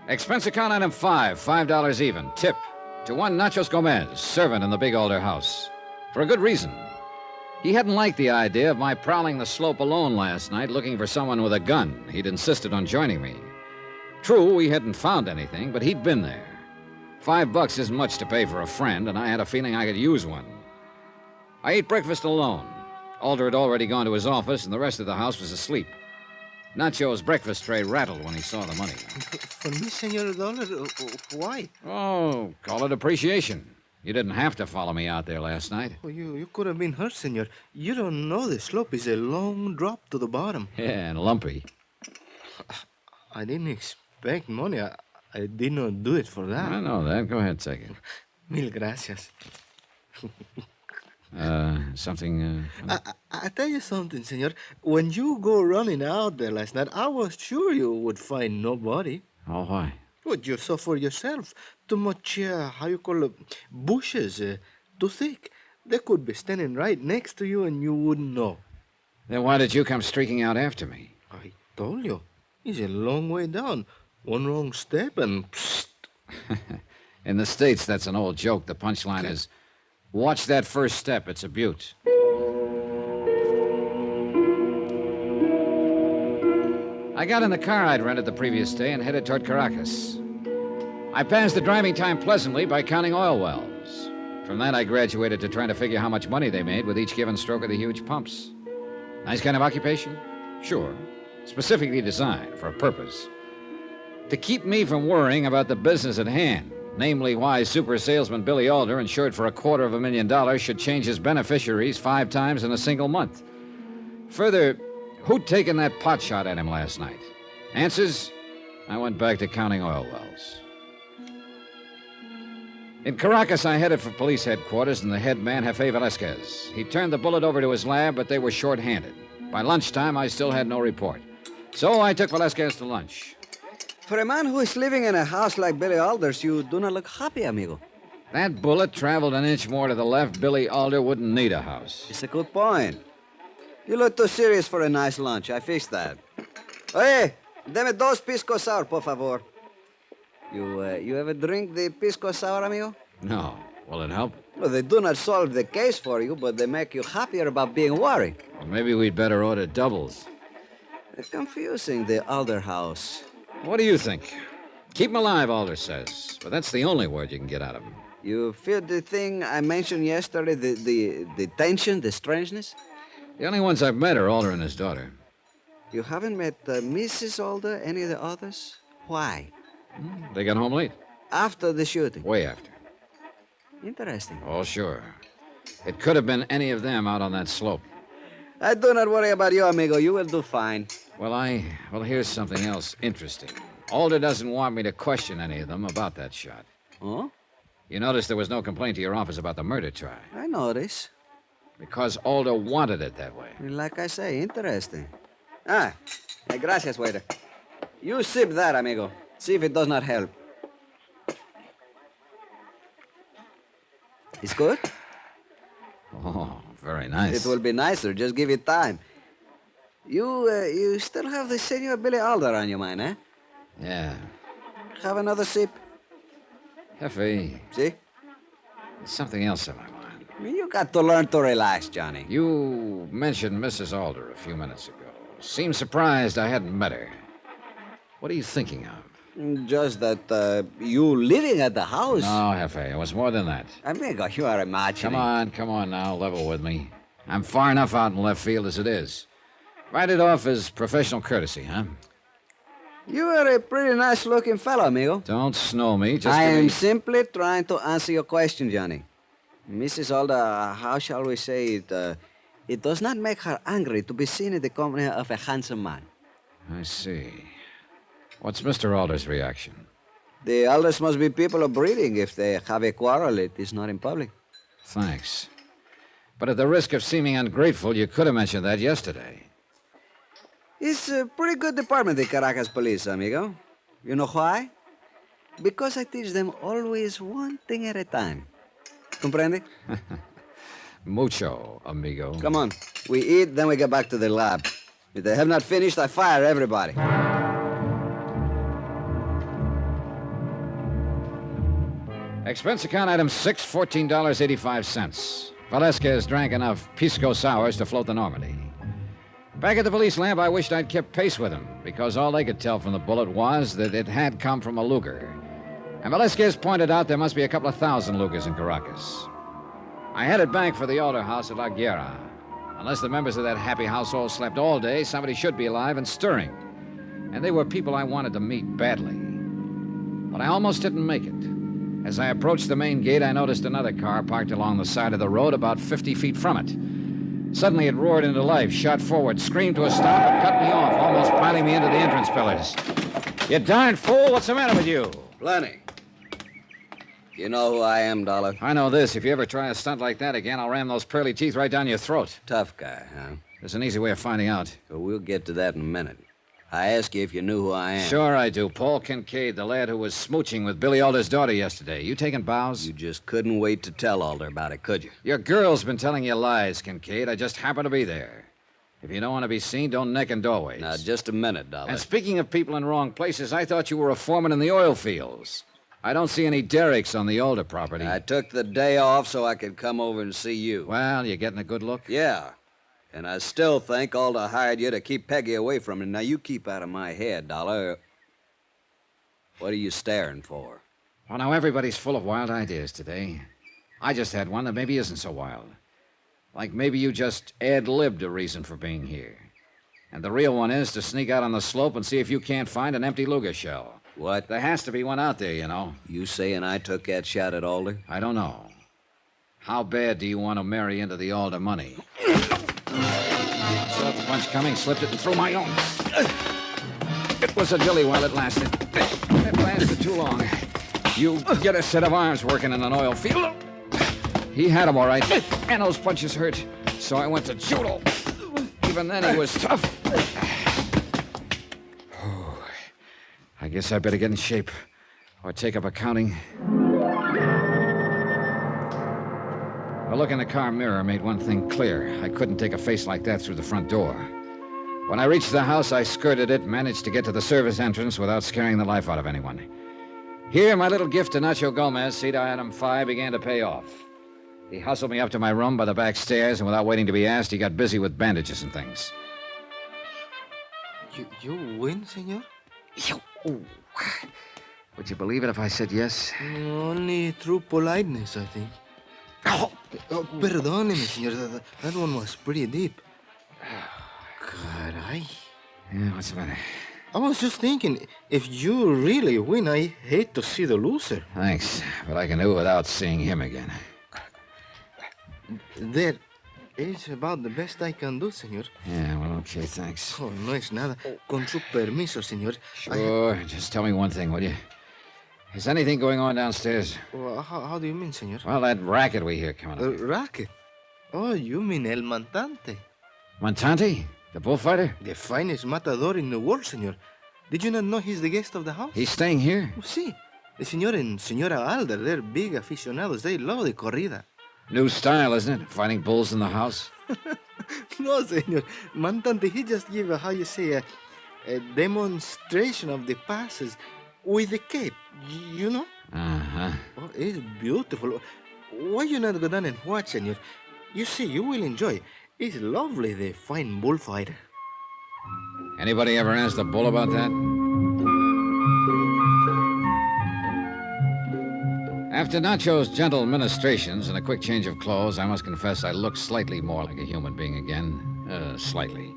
Expense account item 5, $5 even. Tip to one Nachos Gomez, servant in the big Alder house. For a good reason. He hadn't liked the idea of my prowling the slope alone last night looking for someone with a gun. He'd insisted on joining me. True, we hadn't found anything, but he'd been there. $5 isn't much to pay for a friend, and I had a feeling I could use one. I ate breakfast alone. Alder had already gone to his office, and the rest of the house was asleep. Nacho's breakfast tray rattled when he saw the money. For me, Senor Dollar? Why? Oh, call it appreciation. You didn't have to follow me out there last night. Oh, you could have been hurt, senor. You don't know the slope is a long drop to the bottom. Yeah, and lumpy. I didn't expect money. I did not do it for that. I know that. Go ahead, take it. Mil gracias. Something... I tell you something, senor. When you go running out there last night, I was sure you would find nobody. Oh, why? Well, you saw for yourself. Too much, how you call it, bushes, too thick. They could be standing right next to you and you wouldn't know. Then why did you come streaking out after me? I told you. It's a long way down. One wrong step and psst. In the States, that's an old joke. The punchline is, watch that first step. It's a beaut. I got in the car I'd rented the previous day and headed toward Caracas. I passed the driving time pleasantly by counting oil wells. From that, I graduated to trying to figure how much money they made with each given stroke of the huge pumps. Nice kind of occupation? Sure. Specifically designed for a purpose. To keep me from worrying about the business at hand, namely why super salesman Billy Alder, insured for $250,000, should change his beneficiaries 5 times in a single month. Further, who'd taken that pot shot at him last night? Answers? I went back to counting oil wells. In Caracas, I headed for police headquarters and the head man, Jefe Velasquez. He turned the bullet over to his lab, but they were short-handed. By lunchtime, I still had no report. So I took Velasquez to lunch. For a man who is living in a house like Billy Alder's, you do not look happy, amigo. That bullet traveled an inch more to the left. Billy Alder wouldn't need a house. It's a good point. You look too serious for a nice lunch. I fixed that. Oye, deme 2 pisco sour, por favor. You ever drink the pisco sour, amigo? No. Will it help? Well, they do not solve the case for you, but they make you happier about being worried. Well, maybe we'd better order doubles. It's confusing, the Alder house. What do you think? Keep him alive, Alder says. But that's the only word you can get out of him. You feel the thing I mentioned yesterday, the tension, the strangeness? The only ones I've met are Alder and his daughter. You haven't met Mrs. Alder, any of the others? Why? They got home late. After the shooting? Way after. Interesting. Oh, sure. It could have been any of them out on that slope. I do not worry about you, amigo. You will do fine. Well, here's something else interesting. Alder doesn't want me to question any of them about that shot. Oh? You noticed there was no complaint to your office about the murder try. I notice. Because Alder wanted it that way. Like I say, interesting. Hey, gracias, waiter. You sip that, amigo. See if it does not help. It's good? Oh, very nice. It will be nicer. Just give it time. You still have the Senor Billy Alder on your mind, eh? Yeah. Have another sip. Jefe. See? There's something else on my mind. You got to learn to relax, Johnny. You mentioned Mrs. Alder a few minutes ago. Seemed surprised I hadn't met her. What are you thinking of? Just that you living at the house. No, Jefe, it was more than that. Amigo, you are imagining. Come on now, level with me. I'm far enough out in left field as it is. Write it off as professional courtesy, huh? You are a pretty nice-looking fellow, amigo. Don't snow me, just I am simply trying to answer your question, Johnny. Mrs. Alder, how shall we say it? It does not make her angry to be seen in the company of a handsome man. I see. What's Mr. Alder's reaction? The Alders must be people of breeding. If they have a quarrel, it is not in public. Thanks. But at the risk of seeming ungrateful, you could have mentioned that yesterday. It's a pretty good department, the Caracas police, amigo. You know why? Because I teach them always one thing at a time. Comprende? Mucho, amigo. Come on. We eat, then we get back to the lab. If they have not finished, I fire everybody. Expense account item 6, $14.85. Velasquez drank enough pisco sours to float the Normandy. Back at the police lab, I wished I'd kept pace with him, because all they could tell from the bullet was that it had come from a Luger. And Velasquez pointed out there must be a couple of thousand Lugers in Caracas. I headed back for the Alder house at La Guerra. Unless the members of that happy household slept all day, somebody should be alive and stirring. And they were people I wanted to meet badly. But I almost didn't make it. As I approached the main gate, I noticed another car parked along the side of the road about 50 feet from it. Suddenly, it roared into life, shot forward, screamed to a stop, and cut me off, almost piling me into the entrance pillars. You darn fool, what's the matter with you? Plenty. You know who I am, Dollar? I know this. If you ever try a stunt like that again, I'll ram those pearly teeth right down your throat. Tough guy, huh? There's an easy way of finding out. Well, we'll get to that in a minute. I asked you if you knew who I am. Sure I do. Paul Kincaid, the lad who was smooching with Billy Alder's daughter yesterday. You taking bows? You just couldn't wait to tell Alder about it, could you? Your girl's been telling you lies, Kincaid. I just happened to be there. If you don't want to be seen, don't neck in doorways. Now, just a minute, Dollar. And speaking of people in wrong places, I thought you were a foreman in the oil fields. I don't see any derricks on the Alder property. I took the day off so I could come over and see you. Well, you getting a good look? Yeah. And I still think Alder hired you to keep Peggy away from him. Now, you keep out of my head, Dollar. What are you staring for? Well, now, everybody's full of wild ideas today. I just had one that maybe isn't so wild. Like maybe you just ad-libbed a reason for being here. And the real one is to sneak out on the slope and see if you can't find an empty Luger shell. What? There has to be one out there, you know. You saying I took that shot at Alder? I don't know. How bad do you want to marry into the Alder money? Saw the punch coming, slipped it, and threw my own. It was a dilly while it lasted. It lasted too long. You get a set of arms working in an oil field. He had 'em all right, and those punches hurt. So I went to judo. Even then, he was tough. I guess I better get in shape or take up accounting. A look in the car mirror made one thing clear. I couldn't take a face like that through the front door. When I reached the house, I skirted it and managed to get to the service entrance without scaring the life out of anyone. Here, my little gift to Nacho Gomez, Cedar item 5, began to pay off. He hustled me up to my room by the back stairs, and without waiting to be asked, he got busy with bandages and things. You win, senor? Oh. Would you believe it if I said yes? Only through politeness, I think. Oh, perdóneme, senor. That one was pretty deep. Caray. Yeah, what's the matter? I was just thinking, if you really win, I hate to see the loser. Thanks, but I can do it without seeing him again. That is about the best I can do, senor. Yeah, well, okay, thanks. Oh, no es nada. Con su permiso, senor. Sure, just tell me one thing, will you? Is anything going on downstairs? Well, how do you mean, senor? Well, that racket we hear coming up. Racket? Oh, you mean El Montante. Montante? The bullfighter? The finest matador in the world, senor. Did you not know he's the guest of the house? He's staying here? Oh, sí. The senor and Senora Alder, they're big aficionados. They love the corrida. New style, isn't it? Fighting bulls in the house? No, senor. Montante, he just gave how you say, a demonstration of the passes with the cape, you know? Uh-huh. Oh, it's beautiful. Why you not go down and watch, senor? You see, you will enjoy. It's lovely, the fine bullfighter. Anybody ever asked the bull about that? After Nacho's gentle ministrations and a quick change of clothes, I must confess I looked slightly more like a human being again. Slightly.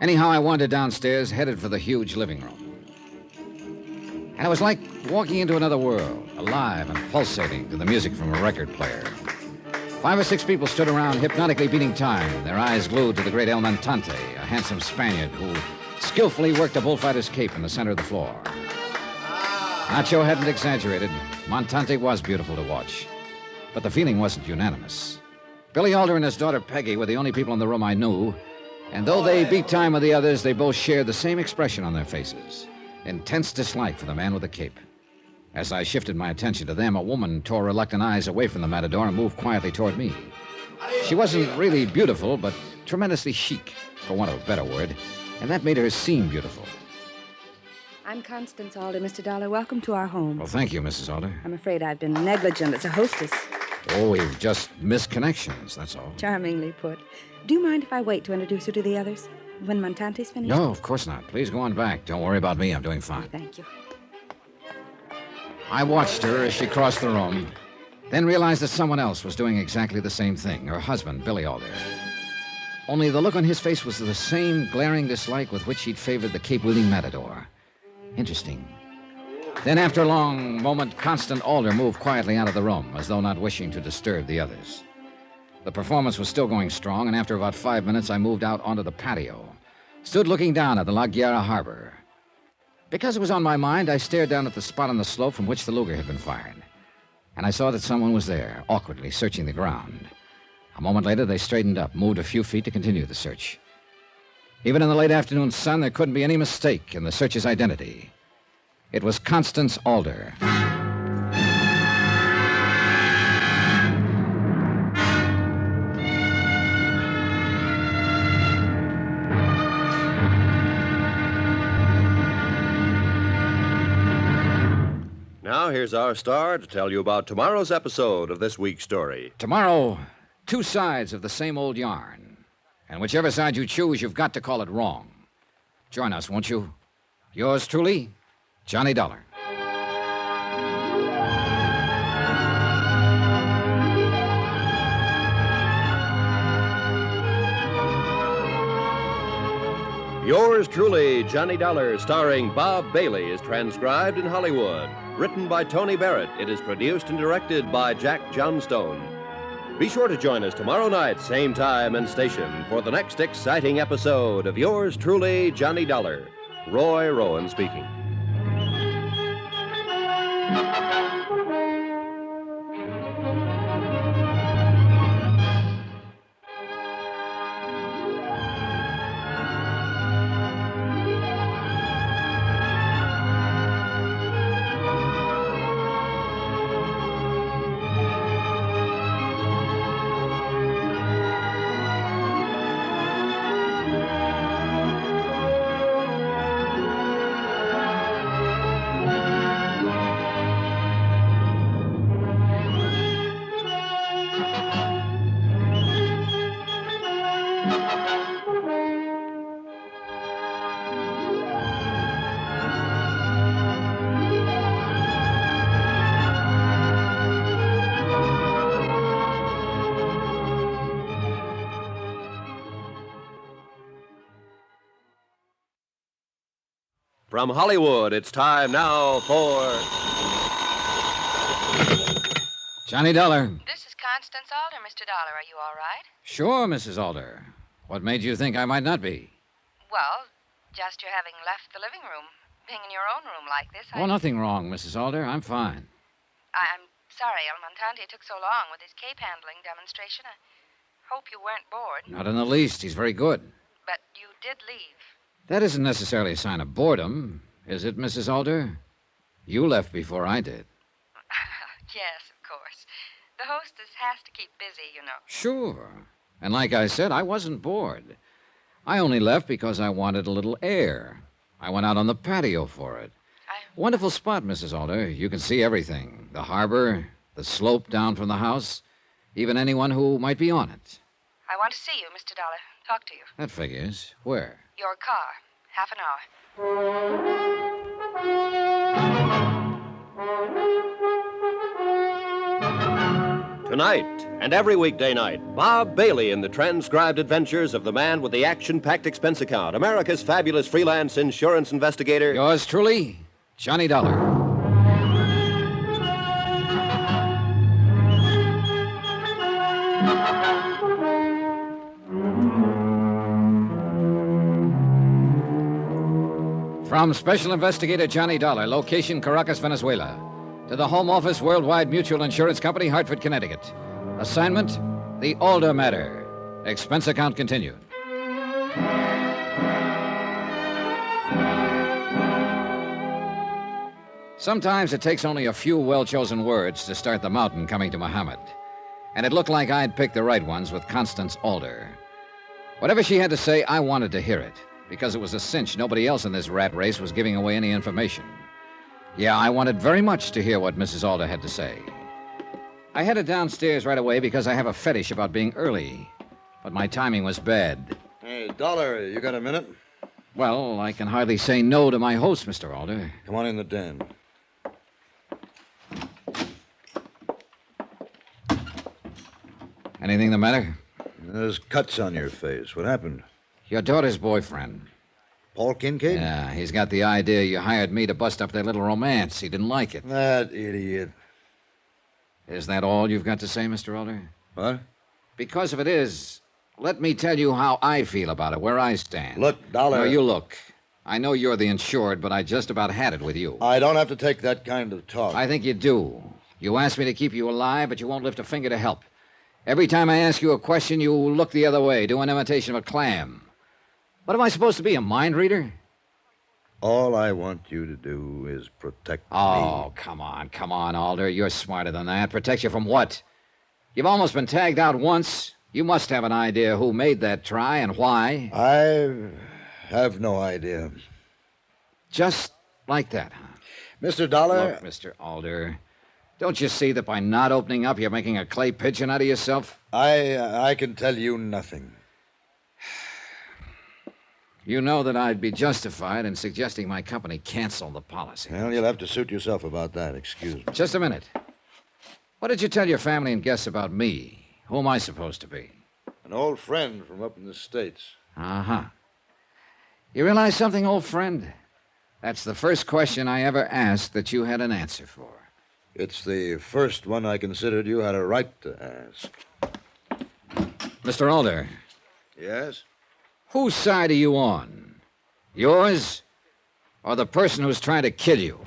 Anyhow, I wandered downstairs, headed for the huge living room. And it was like walking into another world, alive and pulsating to the music from a record player. 5 or 6 people stood around, hypnotically beating time, their eyes glued to the great El Montante, a handsome Spaniard who skillfully worked a bullfighter's cape in the center of the floor. Nacho hadn't exaggerated. Montante was beautiful to watch. But the feeling wasn't unanimous. Billy Alder and his daughter Peggy were the only people in the room I knew, and though they beat time with the others, they both shared the same expression on their faces. Intense dislike for the man with the cape. As I shifted my attention to them, a woman tore reluctant eyes away from the matador and moved quietly toward me. She wasn't really beautiful, but tremendously chic, for want of a better word, and that made her seem beautiful. I'm Constance Alder, Mr. Dollar. Welcome to our home. Well, thank you, Mrs. Alder. I'm afraid I've been negligent as a hostess. Oh, we've just missed connections, that's all. Charmingly put. Do you mind if I wait to introduce you to the others? When Montante's finished? No, of course not. Please go on back. Don't worry about me. I'm doing fine. Thank you. I watched her as she crossed the room, then realized that someone else was doing exactly the same thing, her husband, Billy Alder. Only the look on his face was the same glaring dislike with which he'd favored the cape-wielding matador. Interesting. Then, after a long moment, Constant Alder moved quietly out of the room, as though not wishing to disturb the others. The performance was still going strong, and after about 5 minutes, I moved out onto the patio, stood looking down at the La Guerra harbor. Because it was on my mind, I stared down at the spot on the slope from which the Luger had been fired. And I saw that someone was there, awkwardly searching the ground. A moment later, they straightened up, moved a few feet to continue the search. Even in the late afternoon sun, there couldn't be any mistake in the searcher's identity. It was Constance Alder. Now, here's our star to tell you about tomorrow's episode of this week's story. Tomorrow, two sides of the same old yarn. And whichever side you choose, you've got to call it wrong. Join us, won't you? Yours truly, Johnny Dollar. Yours truly, Johnny Dollar, starring Bob Bailey, is transcribed in Hollywood. Written by Tony Barrett, it is produced and directed by Jack Johnstone. Be sure to join us tomorrow night, same time and station, for the next exciting episode of Yours truly, Johnny Dollar. Roy Rowan speaking. From Hollywood, it's time now for... Johnny Dollar. This is Constance Alder, Mr. Dollar. Are you all right? Sure, Mrs. Alder. What made you think I might not be? Well, just your having left the living room. Being in your own room like this, Oh, nothing wrong, Mrs. Alder. I'm fine. I'm sorry El Montante took so long with his cape handling demonstration. I hope you weren't bored. Not in the least. He's very good. But you did leave. That isn't necessarily a sign of boredom, is it, Mrs. Alder? You left before I did. Yes, of course. The hostess has to keep busy, you know. Sure. And like I said, I wasn't bored. I only left because I wanted a little air. I went out on the patio for it. Wonderful spot, Mrs. Alder. You can see everything. The harbor, the slope down from the house, even anyone who might be on it. I want to see you, Mr. Dollar. Talk to you. That figures. Where? Your car. Half an hour. Tonight, and every weekday night, Bob Bailey in the transcribed adventures of the man with the action-packed expense account, America's fabulous freelance insurance investigator. Yours truly, Johnny Dollar. From Special Investigator Johnny Dollar, location Caracas, Venezuela, to the Home Office, Worldwide Mutual Insurance Company, Hartford, Connecticut. Assignment, the Alder Matter. Expense account continued. Sometimes it takes only a few well-chosen words to start the mountain coming to Muhammad. And it looked like I'd picked the right ones with Constance Alder. Whatever she had to say, I wanted to hear it, because it was a cinch nobody else in this rat race was giving away any information. Yeah, I wanted very much to hear what Mrs. Alder had to say. I headed downstairs right away because I have a fetish about being early. But my timing was bad. Hey, Dollar, you got a minute? Well, I can hardly say no to my host, Mr. Alder. Come on in the den. Anything the matter? There's cuts on your face. What happened? Your daughter's boyfriend. Paul Kincaid? Yeah, he's got the idea you hired me to bust up their little romance. He didn't like it. That idiot. Is that all you've got to say, Mr. Alder? What? Because if it is, let me tell you how I feel about it, where I stand. Look, Dollar. No, you look. I know you're the insured, but I just about had it with you. I don't have to take that kind of talk. I think you do. You asked me to keep you alive, but you won't lift a finger to help. Every time I ask you a question, you look the other way, do an imitation of a clam. What am I supposed to be, a mind reader? All I want you to do is protect me. Oh, come on, Alder. You're smarter than that. Protect you from what? You've almost been tagged out once. You must have an idea who made that try and why. I have no idea. Just like that, huh? Mr. Dollar... Look, Mr. Alder, don't you see that by not opening up, you're making a clay pigeon out of yourself? I can tell you nothing. You know that I'd be justified in suggesting my company cancel the policy. Well, you'll have to suit yourself about that. Excuse me. Just a minute. What did you tell your family and guests about me? Who am I supposed to be? An old friend from up in the States. Uh-huh. You realize something, old friend? That's the first question I ever asked that you had an answer for. It's the first one I considered you had a right to ask. Mr. Alder. Yes? Whose side are you on? Yours or the person who's trying to kill you?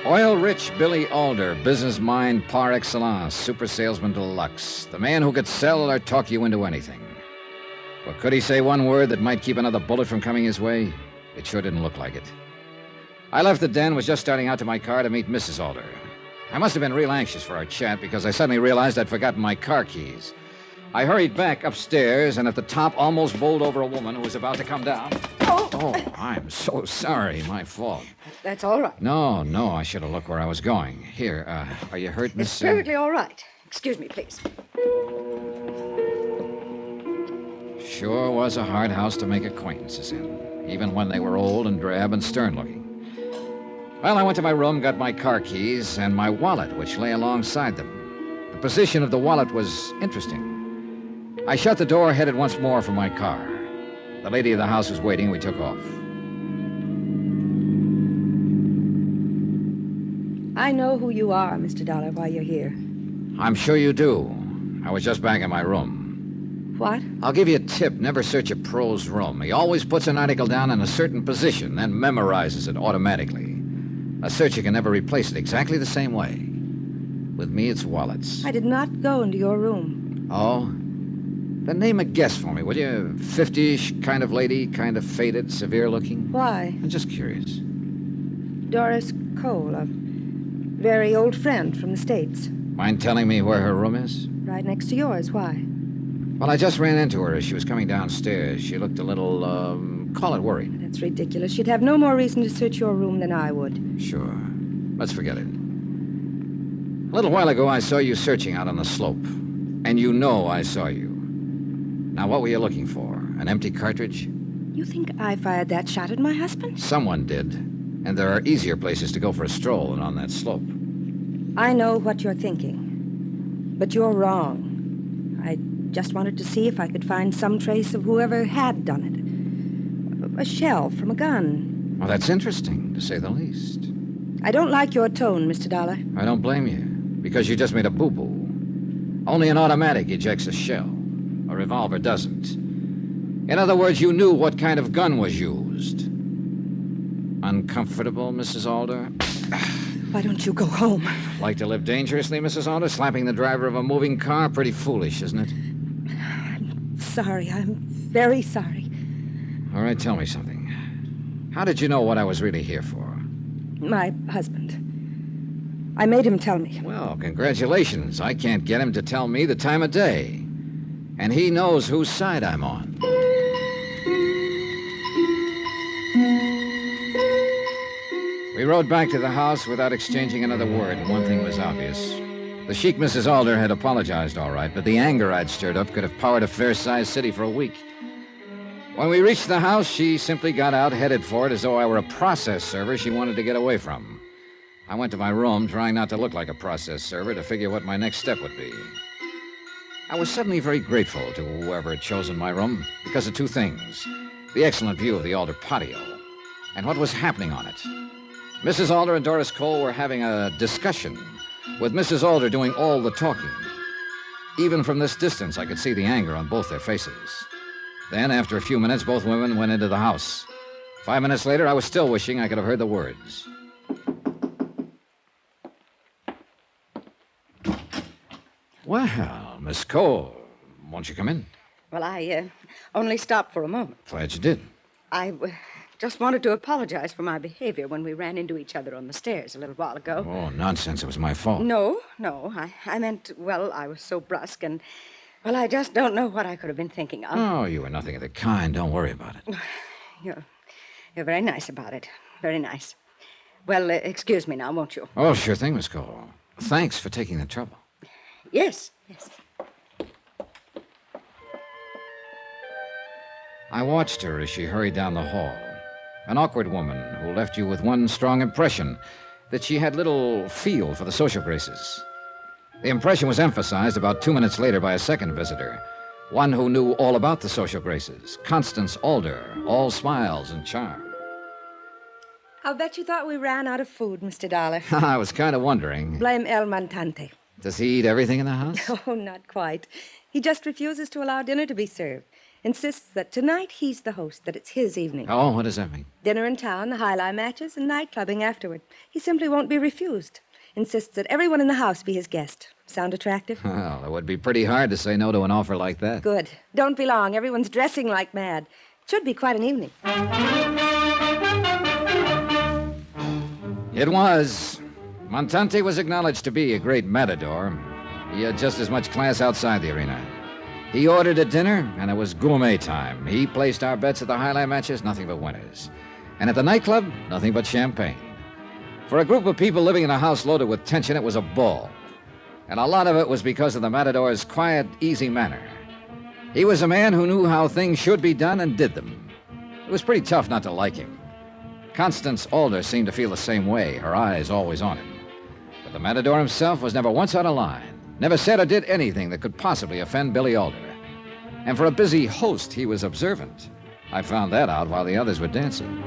Oil-rich Billy Alder, business mind par excellence, super salesman deluxe. The man who could sell or talk you into anything. But could he say one word that might keep another bullet from coming his way? It sure didn't look like it. I left the den, was just starting out to my car to meet Mrs. Alder. I must have been real anxious for our chat because I suddenly realized I'd forgotten my car keys. I hurried back upstairs and at the top almost bowled over a woman who was about to come down. Oh, I'm so sorry. My fault. That's all right. No, I should have looked where I was going. Here, are you hurt, Miss? It's perfectly all right. Excuse me, please. Sure was a hard house to make acquaintances in, even when they were old and drab and stern-looking. Well, I went to my room, got my car keys, and my wallet, which lay alongside them. The position of the wallet was interesting. I shut the door, headed once more for my car. The lady of the house was waiting, we took off. I know who you are, Mr. Dollar, while you're here. I'm sure you do. I was just back in my room. What? I'll give you a tip. Never search a pro's room. He always puts an article down in a certain position, then memorizes it automatically. A searcher can never replace it exactly the same way. With me, it's wallets. I did not go into your room. Oh? Then name a guess for me, will you? 50-ish kind of lady, kind of faded, severe-looking? Why? I'm just curious. Doris Cole, a very old friend from the States. Mind telling me where her room is? Right next to yours. Why? Well, I just ran into her as she was coming downstairs. She looked a little, call it worried. That's ridiculous. She'd have no more reason to search your room than I would. Sure. Let's forget it. A little while ago, I saw you searching out on the slope. And you know I saw you. Now, what were you looking for? An empty cartridge? You think I fired that shot at my husband? Someone did. And there are easier places to go for a stroll than on that slope. I know what you're thinking. But you're wrong. I just wanted to see if I could find some trace of whoever had done it. A shell from a gun. Well, that's interesting, to say the least. I don't like your tone, Mr. Dollar. I don't blame you, because you just made a boo-boo. Only an automatic ejects a shell. A revolver doesn't. In other words, you knew what kind of gun was used. Uncomfortable, Mrs. Alder? Why don't you go home? Like to live dangerously, Mrs. Alder? Slapping the driver of a moving car? Pretty foolish, isn't it? I'm sorry. I'm very sorry. All right, tell me something. How did you know what I was really here for? My husband. I made him tell me. Well, congratulations. I can't get him to tell me the time of day. And he knows whose side I'm on. We rode back to the house without exchanging another word, and one thing was obvious. The chic Mrs. Alder had apologized all right, but the anger I'd stirred up could have powered a fair-sized city for a week. When we reached the house, she simply got out, headed for it as though I were a process server she wanted to get away from. I went to my room, trying not to look like a process server, to figure what my next step would be. I was suddenly very grateful to whoever had chosen my room because of two things. The excellent view of the Alder patio and what was happening on it. Mrs. Alder and Doris Cole were having a discussion, with Mrs. Alder doing all the talking. Even from this distance, I could see the anger on both their faces. Then, after a few minutes, both women went into the house. 5 minutes later, I was still wishing I could have heard the words. Well, Miss Cole, won't you come in? Well, I only stopped for a moment. Glad you did. I just wanted to apologize for my behavior when we ran into each other on the stairs a little while ago. Oh, nonsense. It was my fault. No. I meant, well, I was so brusque and, well, I just don't know what I could have been thinking of. Oh, you were nothing of the kind. Don't worry about it. You're very nice about it. Very nice. Well, excuse me now, won't you? Oh, sure thing, Miss Cole. Thanks for taking the trouble. Yes. I watched her as she hurried down the hall. An awkward woman who left you with one strong impression, that she had little feel for the social graces. The impression was emphasized about 2 minutes later by a second visitor, one who knew all about the social graces, Constance Alder, all smiles and charm. I'll bet you thought we ran out of food, Mr. Dollar. I was kind of wondering. Blame El Montante. Does he eat everything in the house? Oh, not quite. He just refuses to allow dinner to be served. Insists that tonight he's the host, that it's his evening. Oh, what does that mean? Dinner in town, the highlight matches, and night clubbing afterward. He simply won't be refused. Insists that everyone in the house be his guest. Sound attractive? Well, it would be pretty hard to say no to an offer like that. Good. Don't be long. Everyone's dressing like mad. Should be quite an evening. It was. Montante was acknowledged to be a great matador. He had just as much class outside the arena. He ordered a dinner, and it was gourmet time. He placed our bets at the highlight matches, nothing but winners. And at the nightclub, nothing but champagne. For a group of people living in a house loaded with tension, it was a ball. And a lot of it was because of the matador's quiet, easy manner. He was a man who knew how things should be done and did them. It was pretty tough not to like him. Constance Alder seemed to feel the same way, her eyes always on him. But the matador himself was never once out of line. Never said or did anything that could possibly offend Billy Alder. And for a busy host, he was observant. I found that out while the others were dancing.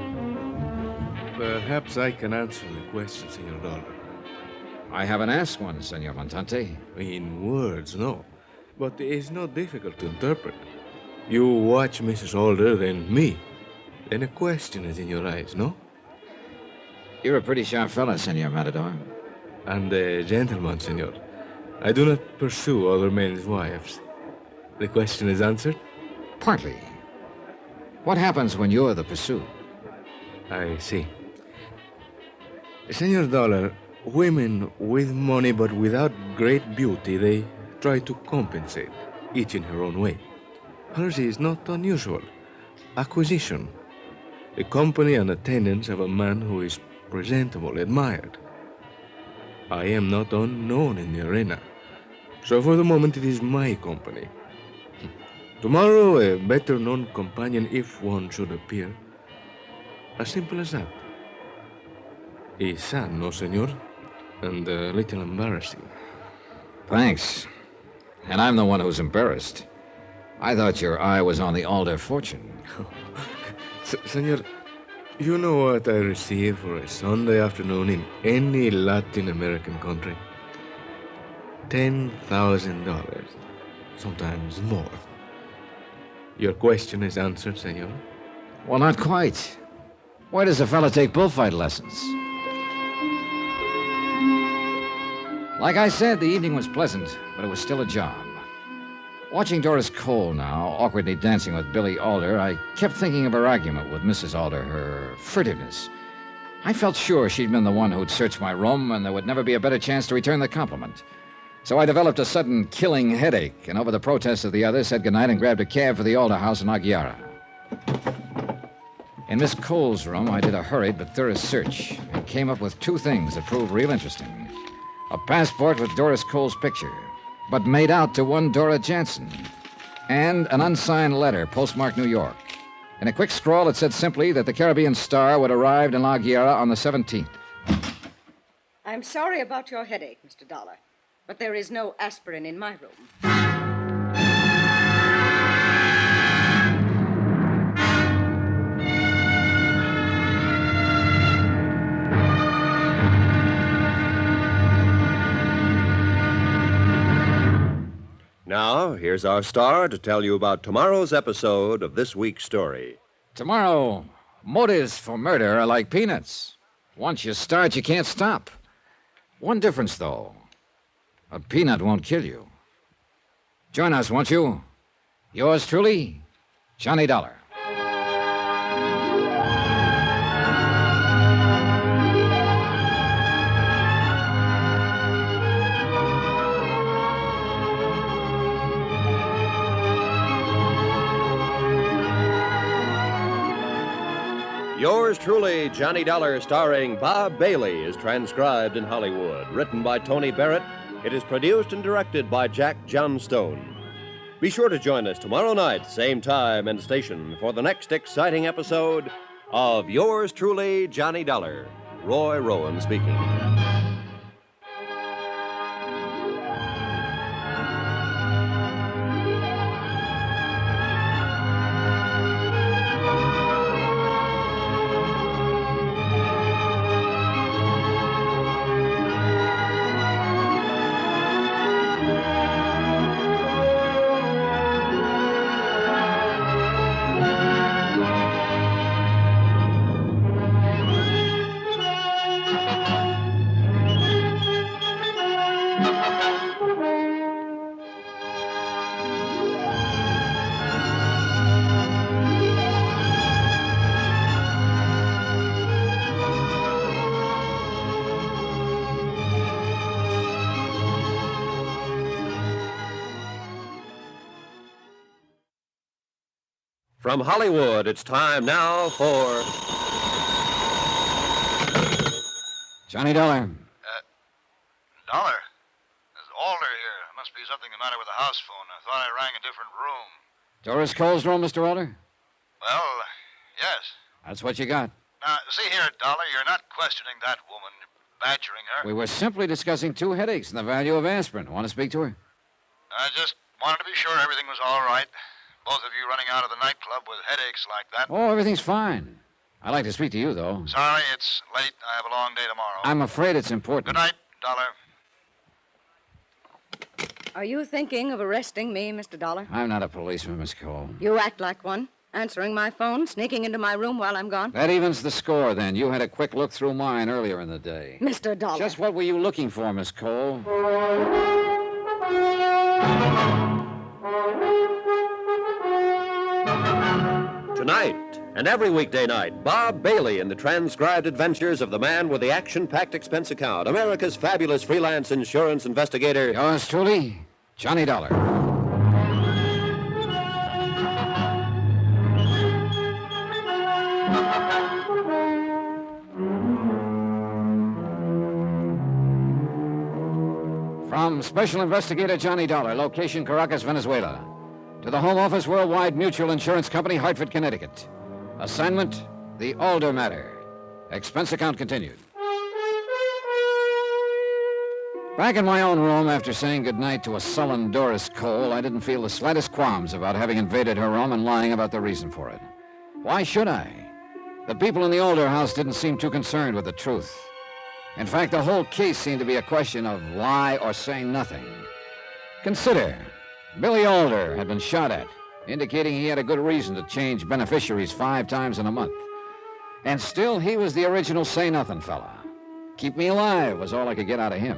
Perhaps I can answer the question, Senor Dollar. I haven't asked one, Senor Montante. In words, no. But it's not difficult to interpret. You watch Mrs. Alder, then me. Then a question is in your eyes, no? You're a pretty sharp fella, Senor Matador. And a gentleman, Senor. I do not pursue other men's wives. The question is answered? Partly. What happens when you're the pursued? I see. Senor Dollar, women with money but without great beauty, they try to compensate, each in her own way. Hers is not unusual. Acquisition. The company and attendance of a man who is presentable, admired. I am not unknown in the arena. So for the moment it is my company. Tomorrow a better-known companion if one should appear. As simple as that. It's sad, no, senor? And a little embarrassing. Thanks. And I'm the one who's embarrassed. I thought your eye was on the Alder fortune. Senor, you know what I receive for a Sunday afternoon in any Latin American country? $10,000. Sometimes more. Your question is answered, senor? Well, not quite. Where does a fella take bullfight lessons? Like I said, the evening was pleasant, but it was still a job. Watching Doris Cole now, awkwardly dancing with Billy Alder, I kept thinking of her argument with Mrs. Alder, her furtiveness. I felt sure she'd been the one who'd searched my room, and there would never be a better chance to return the compliment. So I developed a sudden killing headache, and over the protests of the others, said goodnight and grabbed a cab for the Alder house in Aguilera. In Miss Cole's room, I did a hurried but thorough search and came up with two things that proved real interesting. A passport with Doris Cole's picture, but made out to one Dora Jansen, and an unsigned letter postmarked New York. In a quick scrawl, it said simply that the Caribbean Star would arrive in La Guerra on the 17th. I'm sorry about your headache, Mr. Dollar, but there is no aspirin in my room. now, here's our star to tell you about tomorrow's episode of this week's story. Tomorrow, motives for murder are like peanuts. Once you start, you can't stop. One difference, though. A peanut won't kill you. Join us, won't you? Yours truly, Johnny Dollar. Yours truly, Johnny Dollar, starring Bob Bailey, is transcribed in Hollywood. Written by Tony Barrett, it is produced and directed by Jack Johnstone. Be sure to join us tomorrow night, same time and station, for the next exciting episode of Yours truly, Johnny Dollar. Roy Rowan speaking. From Hollywood, it's time now for Johnny Dollar. Dollar? There's Alder here. Must be something the matter with the house phone. I thought I rang a different room. Doris Cole's room, Mr. Alder? Well, yes. That's what you got. Now, see here, Dollar, you're not questioning that woman, badgering her. We were simply discussing 2 headaches and the value of aspirin. Want to speak to her? I just wanted to be sure everything was all right. Both of you running out of the nightclub with headaches like that. Oh, everything's fine. I'd like to speak to you, though. Sorry, it's late. I have a long day tomorrow. I'm afraid it's important. Good night, Dollar. Are you thinking of arresting me, Mr. Dollar? I'm not a policeman, Miss Cole. You act like one. Answering my phone, sneaking into my room while I'm gone. That evens the score, then. You had a quick look through mine earlier in the day. Mr. Dollar. Just what were you looking for, Miss Cole? Tonight, and every weekday night, Bob Bailey in the transcribed adventures of the man with the action-packed expense account, America's fabulous freelance insurance investigator. Yours truly, Johnny Dollar. From Special Investigator Johnny Dollar, location Caracas, Venezuela, to the Home Office Worldwide Mutual Insurance Company, Hartford, Connecticut. Assignment, the Alder matter. Expense account continued. Back in my own room, after saying goodnight to a sullen Doris Cole, I didn't feel the slightest qualms about having invaded her room and lying about the reason for it. Why should I? The people in the Alder house didn't seem too concerned with the truth. In fact, the whole case seemed to be a question of lie or say nothing. Consider, Billy Alder had been shot at, indicating he had a good reason to change beneficiaries 5 times in a month. And still, he was the original say-nothing fella. Keep me alive was all I could get out of him.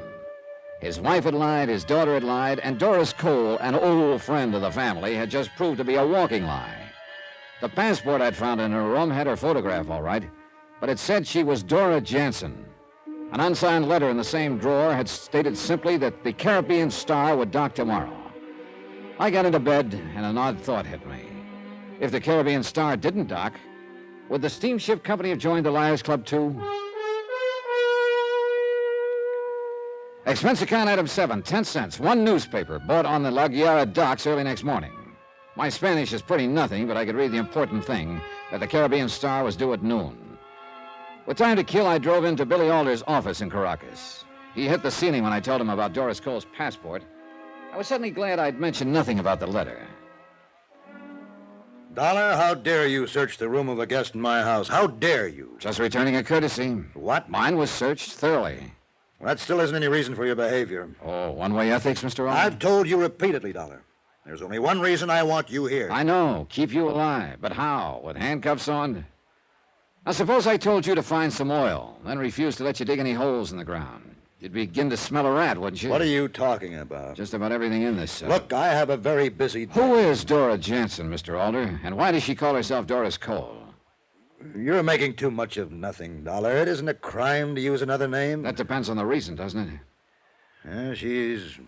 His wife had lied, his daughter had lied, and Doris Cole, an old friend of the family, had just proved to be a walking lie. The passport I'd found in her room had her photograph, all right, but it said she was Dora Jansen. An unsigned letter in the same drawer had stated simply that the Caribbean Star would dock tomorrow. I got into bed, and an odd thought hit me. If the Caribbean Star didn't dock, would the steamship company have joined the Liars Club, too? Expense account item 7, 10 cents. 1 newspaper, bought on the La Guerra docks early next morning. My Spanish is pretty nothing, but I could read the important thing, that the Caribbean Star was due at noon. With time to kill, I drove into Billy Alder's office in Caracas. He hit the ceiling when I told him about Doris Cole's passport. I was suddenly glad I'd mentioned nothing about the letter. Dollar, how dare you search the room of a guest in my house? How dare you? Just returning a courtesy. What? Mine was searched thoroughly. Well, that still isn't any reason for your behavior. Oh, one-way ethics, Mr. Alder? I've told you repeatedly, Dollar. There's only one reason I want you here. I know. Keep you alive. But how? With handcuffs on? Now, suppose I told you to find some oil, then refused to let you dig any holes in the ground. You'd begin to smell a rat, wouldn't you? What are you talking about? Just about everything in this cell. Look, I have a very busy day. Who is Dora Jansen, Mr. Alder? And why does she call herself Doris Cole? You're making too much of nothing, Dollar. It isn't a crime to use another name. That depends on the reason, doesn't it? Yeah, she's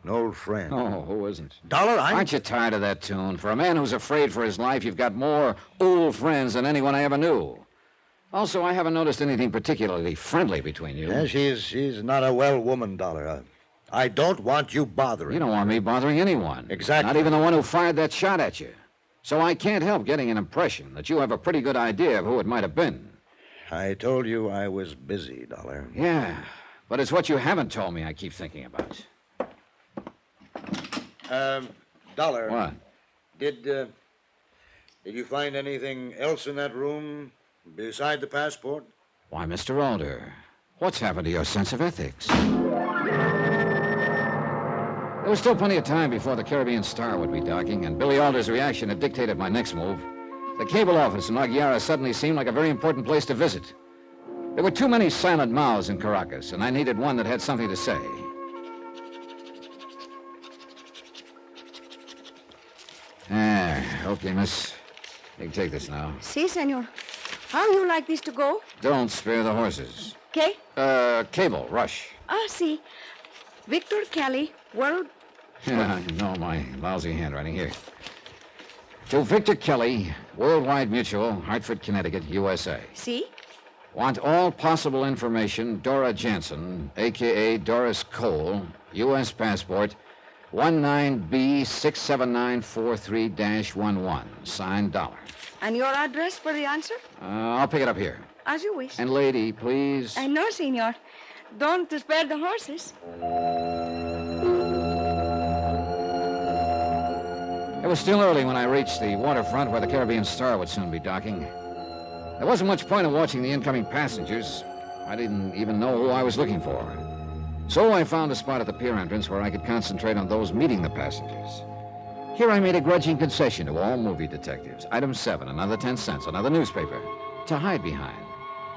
an old friend. Oh, who isn't? Dollar, Aren't you tired of that tune? For a man who's afraid for his life, you've got more old friends than anyone I ever knew. Also, I haven't noticed anything particularly friendly between you. Yeah, she's not a well woman, Dollar. I don't want you bothering. You don't want me bothering anyone. Exactly. Not even the one who fired that shot at you. So I can't help getting an impression that you have a pretty good idea of who it might have been. I told you I was busy, Dollar. Yeah, but it's what you haven't told me I keep thinking about. Dollar. What? Did you find anything else in that room beside the passport? Why, Mr. Alder, what's happened to your sense of ethics? There was still plenty of time before the Caribbean Star would be docking, and Billy Alder's reaction had dictated my next move. The cable office in La Guiara suddenly seemed like a very important place to visit. There were too many silent mouths in Caracas, and I needed one that had something to say. Okay, miss. You can take this now. Si, senor. How you like this to go? Don't spare the horses. Okay. Cable, rush. Si. Victor Kelly, World... Yeah, I know my lousy handwriting. Here. To Victor Kelly, Worldwide Mutual, Hartford, Connecticut, USA. Si? Want all possible information, Dora Jansen, a.k.a. Doris Cole, U.S. passport, 19B67943-11, signed Dollar. And your address for the answer? I'll pick it up here. As you wish. And lady, please. No, senor. Don't spare the horses. It was still early when I reached the waterfront where the Caribbean Star would soon be docking. There wasn't much point in watching the incoming passengers. I didn't even know who I was looking for. So I found a spot at the pier entrance where I could concentrate on those meeting the passengers. Here I made a grudging concession to all movie detectives. Item 7, another 10 cents, another newspaper to hide behind.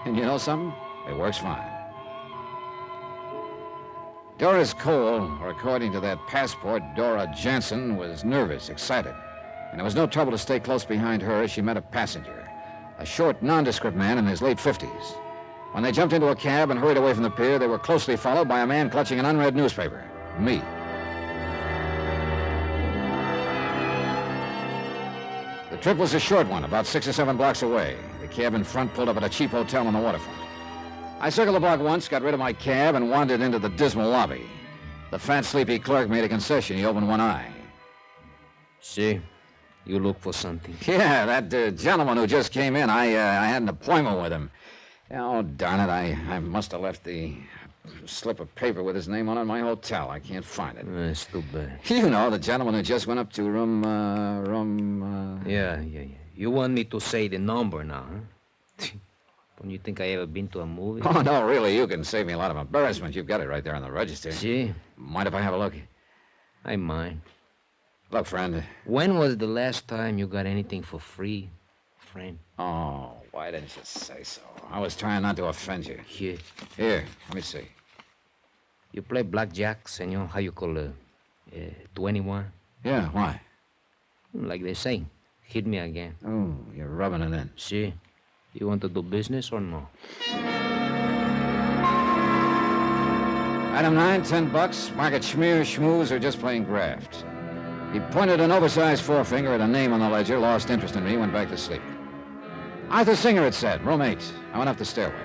And you know something? It works fine. Doris Cole, or according to that passport, Dora Jansen, was nervous, excited. And there was no trouble to stay close behind her as she met a passenger, a short, nondescript man in his late 50s. When they jumped into a cab and hurried away from the pier, they were closely followed by a man clutching an unread newspaper. Me. The trip was a short one, about 6 or 7 blocks away. The cab in front pulled up at a cheap hotel on the waterfront. I circled the block once, got rid of my cab, and wandered into the dismal lobby. The fat, sleepy clerk made a concession. He opened one eye. See, you look for something. Yeah, that gentleman who just came in, I had an appointment with him. Oh, darn it, I must have left the slip of paper with his name on it in my hotel. I can't find it. That's too bad. You know, the gentleman who just went up to room... Yeah. You want me to say the number now, huh? Don't you think I ever been to a movie? Oh, no, really, you can save me a lot of embarrassment. You've got it right there on the register. See? Mind if I have a look? I mind. Look, friend. When was the last time you got anything for free, friend? Oh, why didn't you say so? I was trying not to offend you. Here. Here, let me see. You play blackjack, senor? How you call it? 21? Yeah, why? Like they say. Hit me again. Oh, you're rubbing it in. See? You want to do business or no? Item 9, $10. Market schmear, schmooze, or just plain graft. He pointed an oversized forefinger at a name on the ledger, lost interest in me, went back to sleep. Arthur Singer, it said, room 8. I went up the stairway.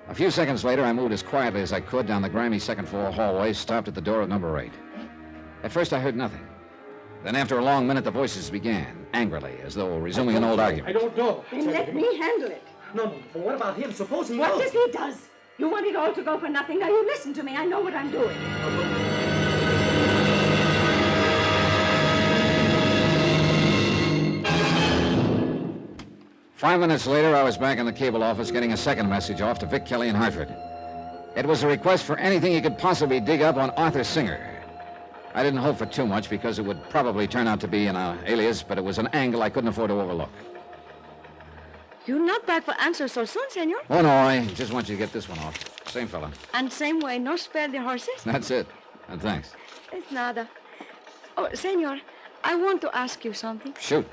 A few seconds later, I moved as quietly as I could down the grimy second-floor hallway, stopped at the door of number 8. At first, I heard nothing. Then, after a long minute, the voices began, angrily, as though resuming an old argument. I don't know. Then let me handle it. No, but what about him? Suppose he What knows. if he does? You want it all to go for nothing. Now, you listen to me. I know what I'm doing. 5 minutes later, I was back in the cable office getting a second message off to Vic Kelly in Hartford. It was a request for anything he could possibly dig up on Arthur Singer. I didn't hope for too much because it would probably turn out to be an alias, but it was an angle I couldn't afford to overlook. You're not back for answers so soon, senor. Oh, no, I just want you to get this one off. Same fella. And same way, no spare the horses? That's it. And thanks. It's nada. Oh, senor, I want to ask you something. Shoot.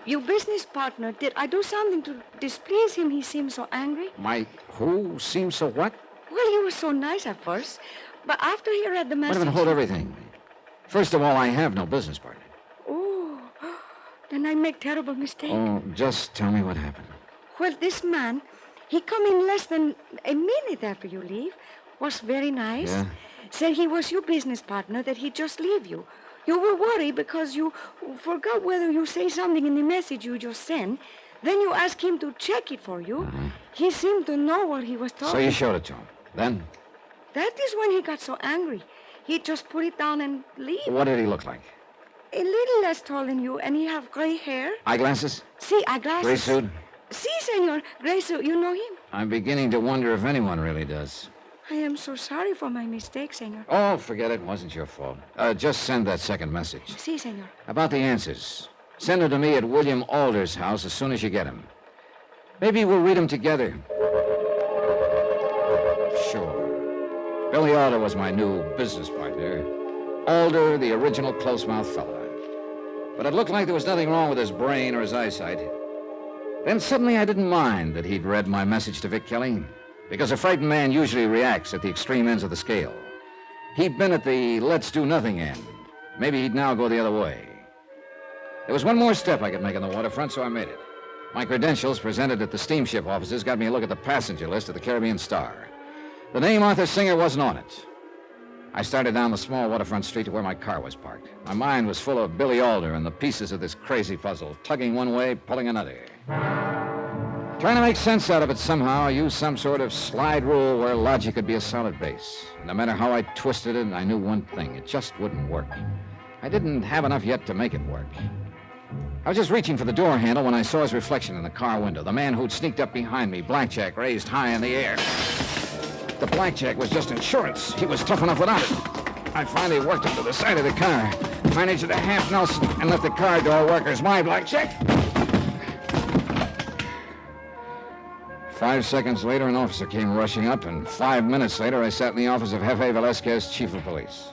Your business partner, did I do something to displease him? He seemed so angry. My who seems so what? Well, he was so nice at first, but after he read the message... Wait a minute, hold everything. First of all, I have no business partner. Oh, then I make terrible mistake. Oh, just tell me what happened. Well, this man, he come in less than a minute after you leave, was very nice. Yeah? Said he was your business partner, that he'd just leave you. You were worried because you forgot whether you say something in the message you just sent. Then you asked him to check it for you. He seemed to know what he was talking. So you showed it to him. Then? That is when he got so angry. He just put it down and leave. What did he look like? A little less tall than you, and he have gray hair. Eyeglasses? See, eyeglasses. Gray suit? Si, senor. Gray suit. You know him? I'm beginning to wonder if anyone really does. I am so sorry for my mistake, senor. Oh, forget it. It wasn't your fault. Just send that second message. Si, senor. About the answers. Send them to me at William Alder's house as soon as you get them. Maybe we'll read them together. Sure. Billy Alder was my new business partner. Alder, the original close-mouthed fella. But it looked like there was nothing wrong with his brain or his eyesight. Then suddenly I didn't mind that he'd read my message to Vic Kelly, because a frightened man usually reacts at the extreme ends of the scale. He'd been at the let's do nothing end. Maybe he'd now go the other way. There was one more step I could make on the waterfront, so I made it. My credentials presented at the steamship offices got me a look at the passenger list of the Caribbean Star. The name Arthur Singer wasn't on it. I started down the small waterfront street to where my car was parked. My mind was full of Billy Alder and the pieces of this crazy puzzle, tugging one way, pulling another. Trying to make sense out of it somehow, I used some sort of slide rule where logic could be a solid base. No matter how I twisted it, I knew one thing. It just wouldn't work. I didn't have enough yet to make it work. I was just reaching for the door handle when I saw his reflection in the car window. The man who'd sneaked up behind me, blackjack raised high in the air. The blackjack was just insurance. He was tough enough without it. I finally worked up to the side of the car, managed a half Nelson, and let the car door workers my blackjack. 5 seconds later, an officer came rushing up, and 5 minutes later, I sat in the office of Jefe Velasquez, chief of police.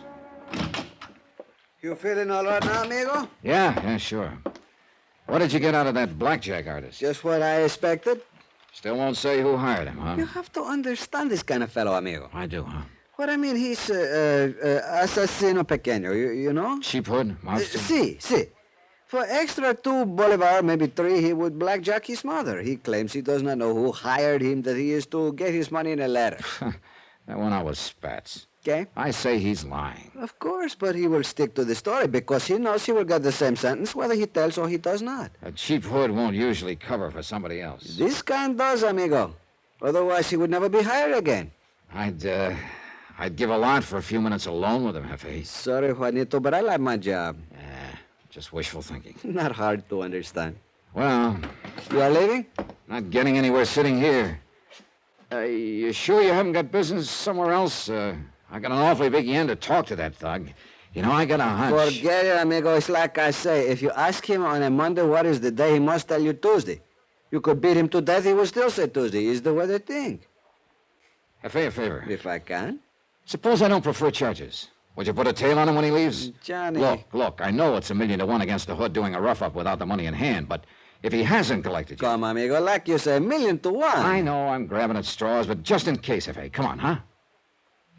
You feeling all right now, amigo? Yeah, sure. What did you get out of that blackjack artist? Just what I expected. Still won't say who hired him, huh? You have to understand this kind of fellow, amigo. I do, huh? What I mean, he's asesino pequeño, you know? Sheephood? Mobster? Si. For extra $2 Bolivar, maybe 3, he would blackjack his mother. He claims he does not know who hired him, that he is to get his money in a letter. That went out with spats. Okay? I say he's lying. Of course, but he will stick to the story because he knows he will get the same sentence whether he tells or he does not. A cheap hood won't usually cover for somebody else. This kind does, amigo. Otherwise, he would never be hired again. I'd give a lot for a few minutes alone with him, Jefe. Sorry, Juanito, but I like my job. Just wishful thinking. Not hard to understand. Well... You are leaving? Not getting anywhere sitting here. You sure you haven't got business somewhere else? I got an awfully big yen to talk to that thug. You know, I got a hunch. Forget it, amigo. It's like I say. If you ask him on a Monday what is the day, he must tell you Tuesday. You could beat him to death, he will still say Tuesday. Is the way they think. Jefe, a favor. If I can. Suppose I don't prefer charges. Would you put a tail on him when he leaves? Johnny. Look, I know it's 1,000,000 against the hood doing a rough-up without the money in hand, but if he hasn't collected you... Come, amigo, like you say, 1,000,000 I know I'm grabbing at straws, but just in case, Jefe. Come on, huh?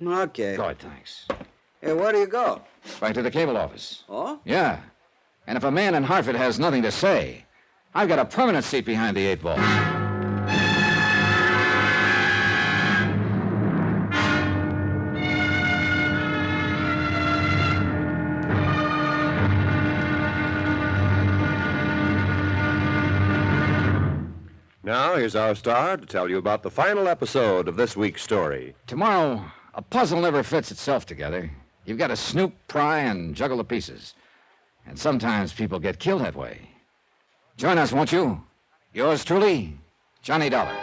Okay. Good, thanks. Hey, where do you go? Back to the cable office. Oh? Yeah. And if a man in Hartford has nothing to say, I've got a permanent seat behind the 8 ball. Now, here's our star to tell you about the final episode of this week's story. Tomorrow, a puzzle never fits itself together. You've got to snoop, pry, and juggle the pieces. And sometimes people get killed that way. Join us, won't you? Yours truly, Johnny Dollar.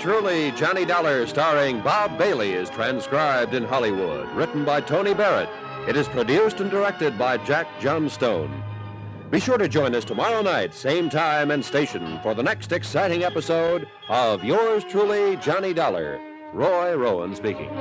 truly, Johnny Dollar, starring Bob Bailey, is transcribed in Hollywood. Written by Tony Barrett. It is produced and directed by Jack Johnstone. Be sure to join us tomorrow night, same time and station, for the next exciting episode of Yours truly, Johnny Dollar. Roy Rowan speaking.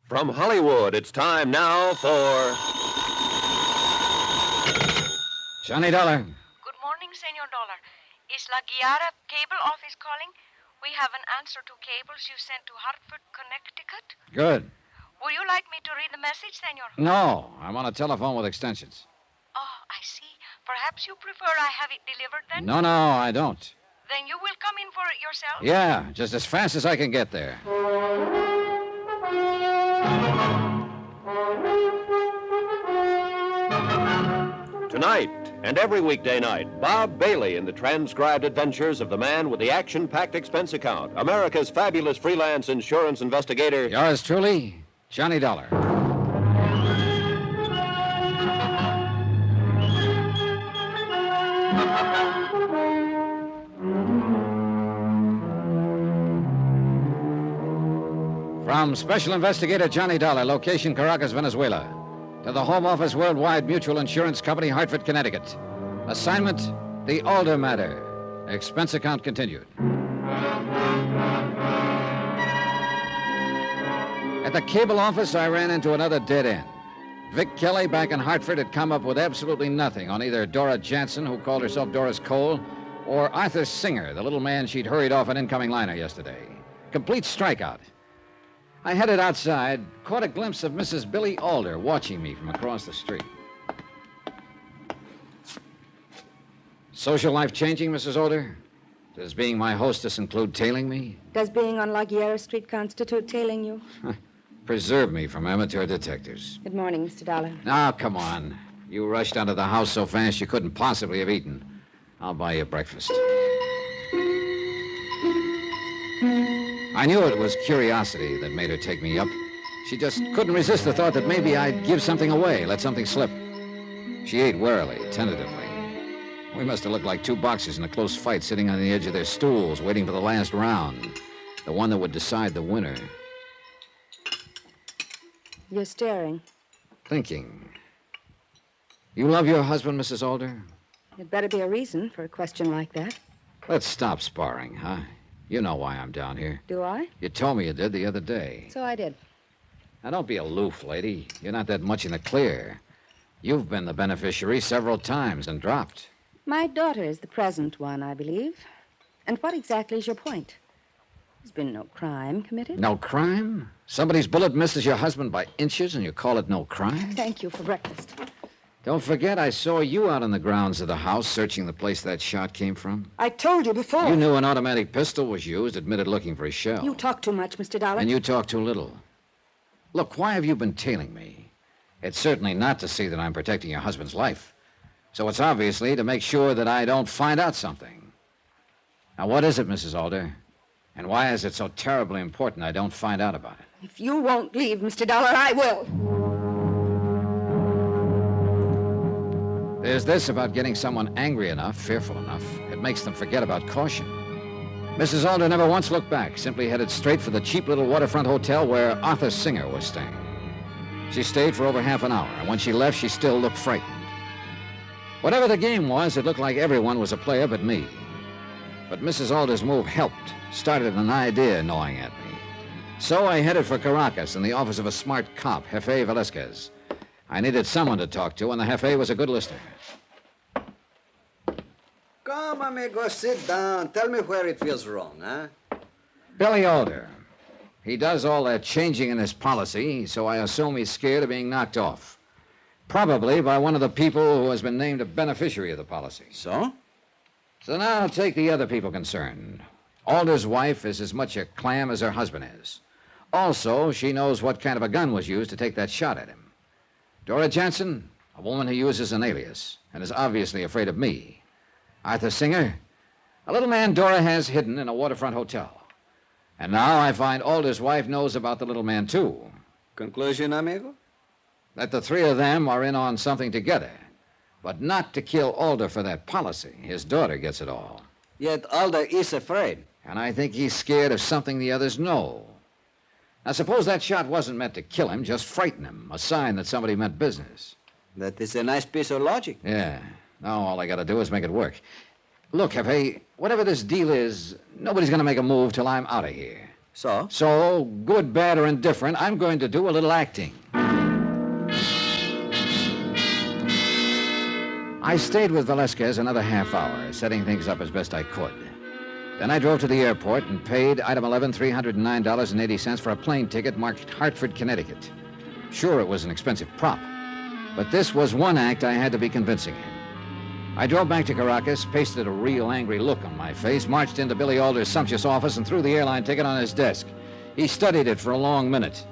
From Hollywood, it's time now for Johnny Dollar. Good morning, Senor Dollar. Is La Guiara cable office calling? We have an answer to cables you sent to Hartford, Connecticut. Good. Would you like me to read the message, Senor? No, I'm on a telephone with extensions. Oh, I see. Perhaps you prefer I have it delivered then? No, I don't. Then you will come in for it yourself? Yeah, just as fast as I can get there. Tonight and every weekday night, Bob Bailey in the transcribed adventures of the man with the action-packed expense account, America's fabulous freelance insurance investigator. Yours truly, Johnny Dollar. From Special Investigator Johnny Dollar, location Caracas, Venezuela, to the Home Office Worldwide Mutual Insurance Company, Hartford, Connecticut. Assignment, the Alder matter. Expense account continued. At the cable office, I ran into another dead end. Vic Kelly back in Hartford had come up with absolutely nothing on either Dora Jansen, who called herself Doris Cole, or Arthur Singer, the little man she'd hurried off an incoming liner yesterday. Complete strikeout. I headed outside, caught a glimpse of Mrs. Billy Alder watching me from across the street. Social life changing, Mrs. Alder? Does being my hostess include tailing me? Does being on La Guiara Street constitute tailing you? Preserve me from amateur detectives. Good morning, Mr. Dollar. Now, come on. You rushed out of the house so fast you couldn't possibly have eaten. I'll buy you breakfast. I knew it was curiosity that made her take me up. She just couldn't resist the thought that maybe I'd give something away, let something slip. She ate warily, tentatively. We must have looked like two boxers in a close fight sitting on the edge of their stools, waiting for the last round, the one that would decide the winner. You're staring. Thinking. You love your husband, Mrs. Alder? There'd better be a reason for a question like that. Let's stop sparring, huh? You know why I'm down here. Do I? You told me you did the other day. So I did. Now, don't be aloof, lady. You're not that much in the clear. You've been the beneficiary several times and dropped. My daughter is the present one, I believe. And what exactly is your point? There's been no crime committed. No crime? Somebody's bullet misses your husband by inches and you call it no crime? Thank you for breakfast. Don't forget, I saw you out on the grounds of the house searching the place that shot came from. I told you before. You knew an automatic pistol was used, admitted looking for a shell. You talk too much, Mr. Dollar. And you talk too little. Look, why have you been tailing me? It's certainly not to see that I'm protecting your husband's life. So it's obviously to make sure that I don't find out something. Now, what is it, Mrs. Alder? And why is it so terribly important I don't find out about it? If you won't leave, Mr. Dollar, I will. There's this about getting someone angry enough, fearful enough, it makes them forget about caution. Mrs. Alder never once looked back, simply headed straight for the cheap little waterfront hotel where Arthur Singer was staying. She stayed for over half an hour, and when she left, she still looked frightened. Whatever the game was, it looked like everyone was a player but me. But Mrs. Alder's move helped, started an idea gnawing at me. So I headed for Caracas in the office of a smart cop, Jefe Velasquez. I needed someone to talk to, and the Jefe was a good listener. Come, amigo, sit down. Tell me where it feels wrong, huh? Billy Alder. He does all that changing in his policy, so I assume he's scared of being knocked off. Probably by one of the people who has been named a beneficiary of the policy. So? So now I'll take the other people concerned. Alder's wife is as much a clam as her husband is. Also, she knows what kind of a gun was used to take that shot at him. Dora Jansen, a woman who uses an alias and is obviously afraid of me. Arthur Singer, a little man Dora has hidden in a waterfront hotel. And now I find Alder's wife knows about the little man, too. Conclusion, amigo? That the three of them are in on something together. But not to kill Alder for that policy. His daughter gets it all. Yet Alder is afraid. And I think he's scared of something the others know. Now, suppose that shot wasn't meant to kill him, just frighten him. A sign that somebody meant business. That is a nice piece of logic. Yeah. Now all I gotta do is make it work. Look, Jefe, whatever this deal is, nobody's gonna make a move till I'm out of here. So? So, good, bad, or indifferent, I'm going to do a little acting. I stayed with Velasquez another half hour, setting things up as best I could. Then I drove to the airport and paid item 11, $309.80 for a plane ticket marked Hartford, Connecticut. Sure, it was an expensive prop, but this was one act I had to be convincing in. I drove back to Caracas, pasted a real angry look on my face, marched into Billy Alder's sumptuous office, and threw the airline ticket on his desk. He studied it for a long minute.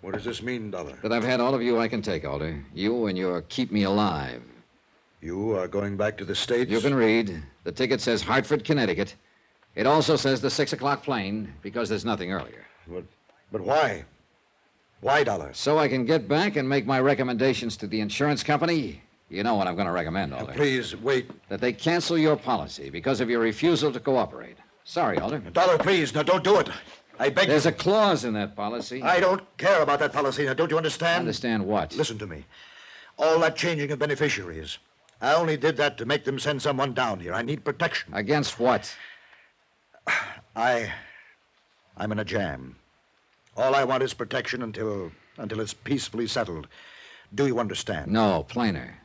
What does this mean, Dollar? That I've had all of you I can take, Alder. You and your keep me alive. You are going back to the States? You can read. The ticket says Hartford, Connecticut. It also says the 6 o'clock plane, because there's nothing earlier. But why? Why, Dollar? So I can get back and make my recommendations to the insurance company. You know what I'm going to recommend, Alder. Now, please, wait. That they cancel your policy because of your refusal to cooperate. Sorry, Alder. Dollar, please, now don't do it. I beg you. There's a clause in that policy. I don't care about that policy. Now, don't you understand? Understand what? Listen to me. All that changing of beneficiaries. I only did that to make them send someone down here. I need protection. Against what? I'm in a jam. All I want is protection until it's peacefully settled. Do you understand? No, plainer.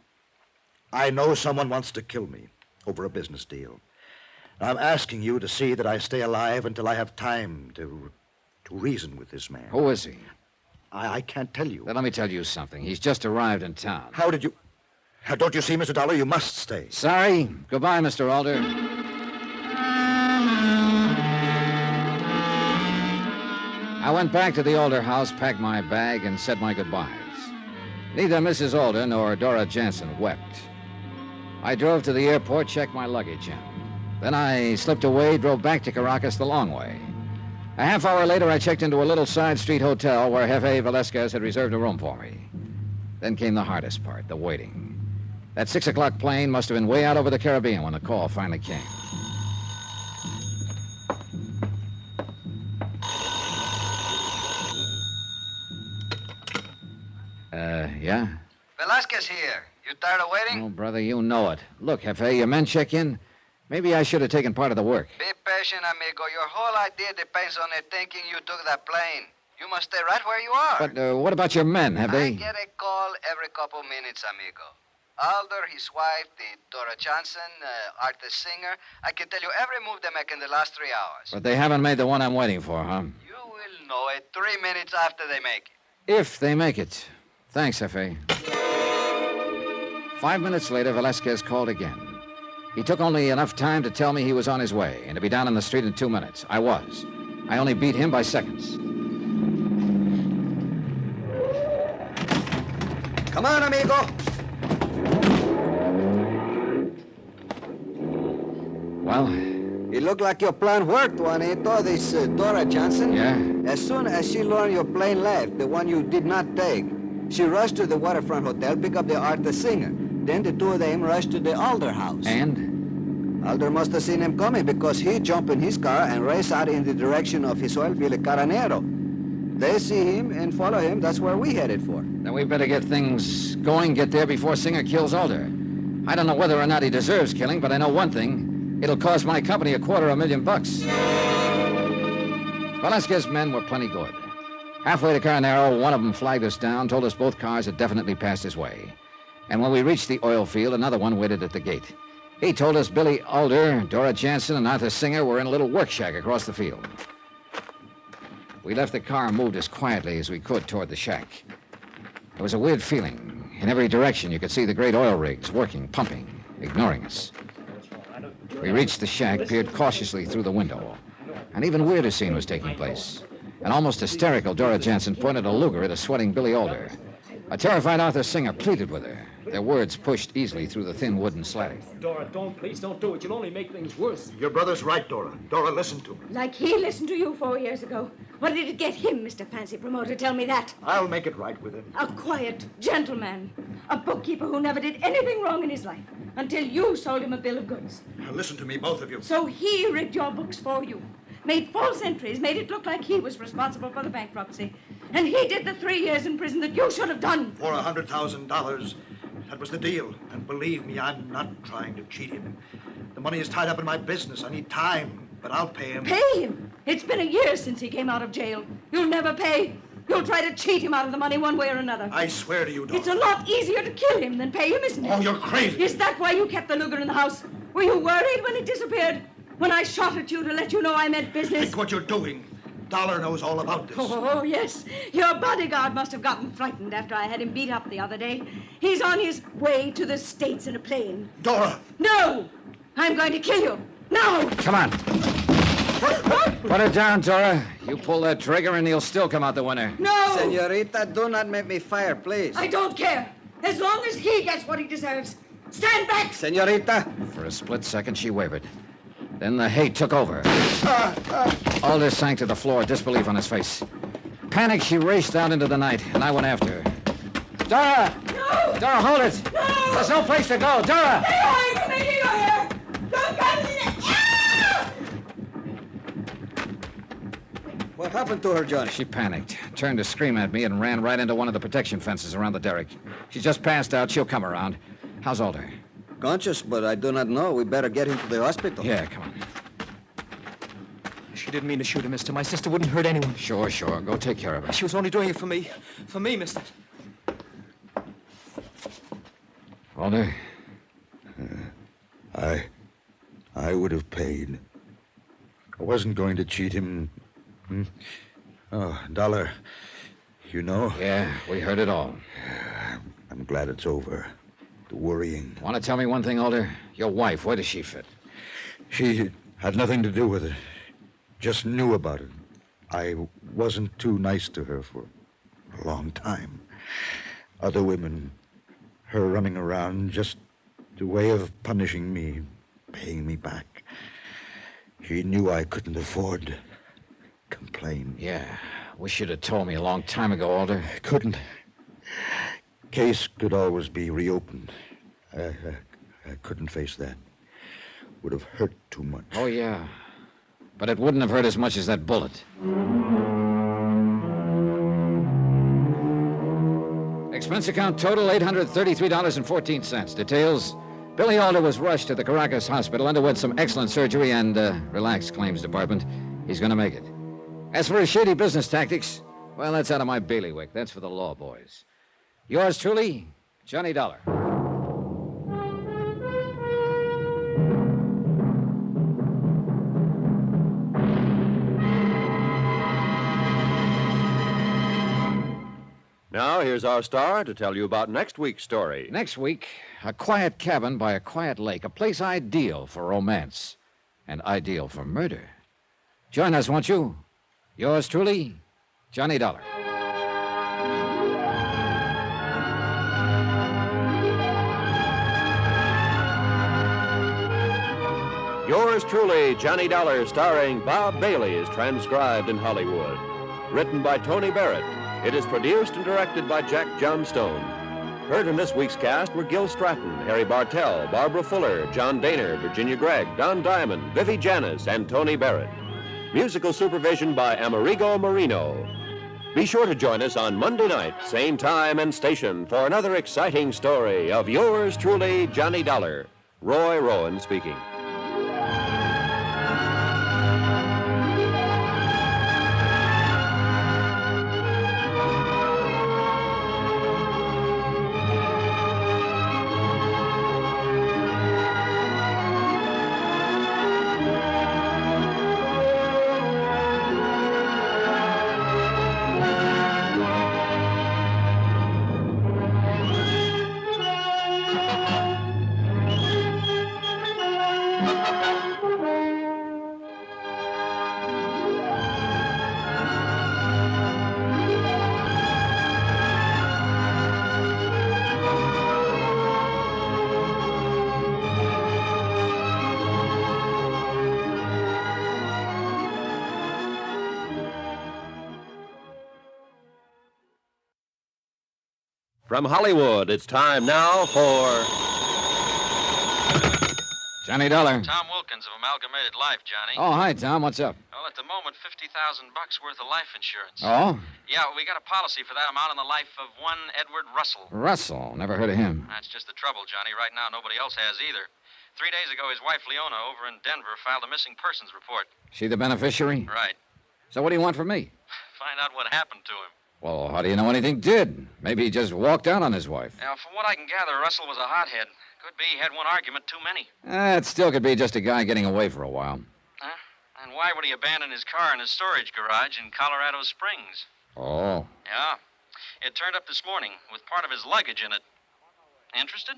I know someone wants to kill me over a business deal. I'm asking you to see that I stay alive until I have time to reason with this man. Who is he? I can't tell you. Then let me tell you something. He's just arrived in town. How did you... Don't you see, Mr. Dollar? You must stay. Sorry. Goodbye, Mr. Alder. I went back to the Alder house, packed my bag, and said my goodbyes. Neither Mrs. Alder nor Dora Jansen wept. I drove to the airport, checked my luggage in. Then I slipped away, drove back to Caracas the long way. A half hour later, I checked into a little side street hotel where Jefe Velasquez had reserved a room for me. Then came the hardest part, the waiting. That 6 o'clock plane must have been way out over the Caribbean when the call finally came. Yeah? Velasquez here. You tired of waiting? Oh, brother, you know it. Look, Jefe, your men check in. Maybe I should have taken part of the work. Be patient, amigo. Your whole idea depends on their thinking you took that plane. You must stay right where you are. But what about your men? Have I they... get a call every couple minutes, amigo. Alder, his wife, the Dora Johnson, Arthur Singer. I can tell you every move they make in the last 3 hours. But they haven't made the one I'm waiting for, huh? You will know it 3 minutes after they make it. If they make it. Thanks, Jefe. 5 minutes later, Velasquez called again. He took only enough time to tell me he was on his way and to be down in the street in 2 minutes. I was. I only beat him by seconds. Come on, amigo. Well? It looked like your plan worked, Juanito. This Dora Johnson. Yeah? As soon as she learned your plane left, the one you did not take, she rushed to the waterfront hotel, picked up the Arthur Singer. Then the two of them rushed to the Alder house. And? Alder must have seen him coming because he jumped in his car and raced out in the direction of his oil field at Carranero. They see him and follow him. That's where we headed for. Then we better get things going, get there before Singer kills Alder. I don't know whether or not he deserves killing, but I know one thing. It'll cost my company $250,000. Velasquez's men were plenty good. Halfway to Carnero, one of them flagged us down, told us both cars had definitely passed his way. And when we reached the oil field, another one waited at the gate. He told us Billy Alder, Dora Jansen, and Arthur Singer were in a little work shack across the field. We left the car and moved as quietly as we could toward the shack. There was a weird feeling. In every direction, you could see the great oil rigs working, pumping, ignoring us. We reached the shack, peered cautiously through the window. An even weirder scene was taking place. An almost hysterical Dora Jansen pointed a Luger at a sweating Billy Alder. A terrified Arthur Singer pleaded with her, their words pushed easily through the thin wooden slatting. Dora, please don't do it. You'll only make things worse. Your brother's right, Dora. Dora, listen to me. Like he listened to you 4 years ago. What did it get him, Mr. Fancy Promoter? Tell me that. I'll make it right with him. A quiet gentleman. A bookkeeper who never did anything wrong in his life until you sold him a bill of goods. Now listen to me, both of you. So he rigged your books for you. Made false entries, made it look like he was responsible for the bankruptcy. And he did the 3 years in prison that you should have done. For $100,000. That was the deal. And believe me, I'm not trying to cheat him. The money is tied up in my business. I need time, but I'll pay him. Pay him? It's been a year since he came out of jail. You'll never pay. You'll try to cheat him out of the money one way or another. I swear to you, Dora. It's a lot easier to kill him than pay him, isn't it? Oh, you're crazy. Is that why you kept the Luger in the house? Were you worried when it disappeared? When I shot at you to let you know I meant business? Think what you're doing. Dollar knows all about this. Oh, yes. Your bodyguard must have gotten frightened after I had him beat up the other day. He's on his way to the States in a plane. Dora! No! I'm going to kill you. Now! Come on. Put it down, Dora. You pull that trigger and he'll still come out the winner. No! Senorita, do not make me fire, please. I don't care. As long as he gets what he deserves. Stand back! Senorita! For a split second, she wavered. Then the hate took over. Alder sank to the floor, disbelief on his face. Panicked, she raced out into the night, and I went after her. Dora! No! Dora, hold it! No! There's no place to go. Dora! Stay away from me, you here! Don't come to me! What happened to her, Johnny? She panicked, turned to scream at me, and ran right into one of the protection fences around the derrick. She's just passed out. She'll come around. How's Alder? Conscious, but I do not know. We better get him to the hospital. Yeah, come on. She didn't mean to shoot him, mister. My sister wouldn't hurt anyone. Sure. Go take care of her. She was only doing it for me. For me, mister. Alder? I would have paid. I wasn't going to cheat him. Oh, Dollar. You know? Yeah, we heard it all. I'm glad it's over. The worrying. Want to tell me one thing, Alder? Your wife, where does she fit? She had nothing to do with it. Just knew about it. I wasn't too nice to her for a long time. Other women, her running around, just a way of punishing me, paying me back. She knew I couldn't afford to complain. Yeah, wish you'd have told me a long time ago, Alder. I couldn't. Case could always be reopened. I couldn't face that. Would have hurt too much. Oh, yeah. But it wouldn't have hurt as much as that bullet. Expense account total, $833.14. Details, Billy Alder was rushed to the Caracas hospital, underwent some excellent surgery, and relaxed claims department. He's going to make it. As for his shady business tactics, well, that's out of my bailiwick. That's for the law boys. Yours truly, Johnny Dollar. Now, here's our star to tell you about next week's story. Next week, a quiet cabin by a quiet lake, a place ideal for romance and ideal for murder. Join us, won't you? Yours truly, Johnny Dollar. Yours truly, Johnny Dollar, starring Bob Bailey, is transcribed in Hollywood. Written by Tony Barrett. It is produced and directed by Jack Johnstone. Heard in this week's cast were Gil Stratton, Harry Bartell, Barbara Fuller, John Daner, Virginia Gregg, Don Diamond, Vivi Janis, and Tony Barrett. Musical supervision by Amerigo Marino. Be sure to join us on Monday night, same time and station, for another exciting story of yours truly, Johnny Dollar. Roy Rowan speaking. From Hollywood, it's time now for Johnny Dollar. Tom Wilkins of Amalgamated Life, Johnny. Oh, hi, Tom. What's up? Well, at the moment, $50,000 worth of life insurance. Oh? Yeah, we got a policy for that amount on the life of one Edward Russell. Russell. Never heard of him. That's just the trouble, Johnny. Right now, nobody else has either. 3 days ago, his wife, Leona, over in Denver, filed a missing persons report. She the beneficiary? Right. So what do you want from me? Find out what happened to him. Well, how do you know anything did? Maybe he just walked out on his wife. Now, from what I can gather, Russell was a hothead. Could be he had one argument too many. It still could be just a guy getting away for a while. Huh? And why would he abandon his car in his storage garage in Colorado Springs? Oh. Yeah. It turned up this morning with part of his luggage in it. Interested?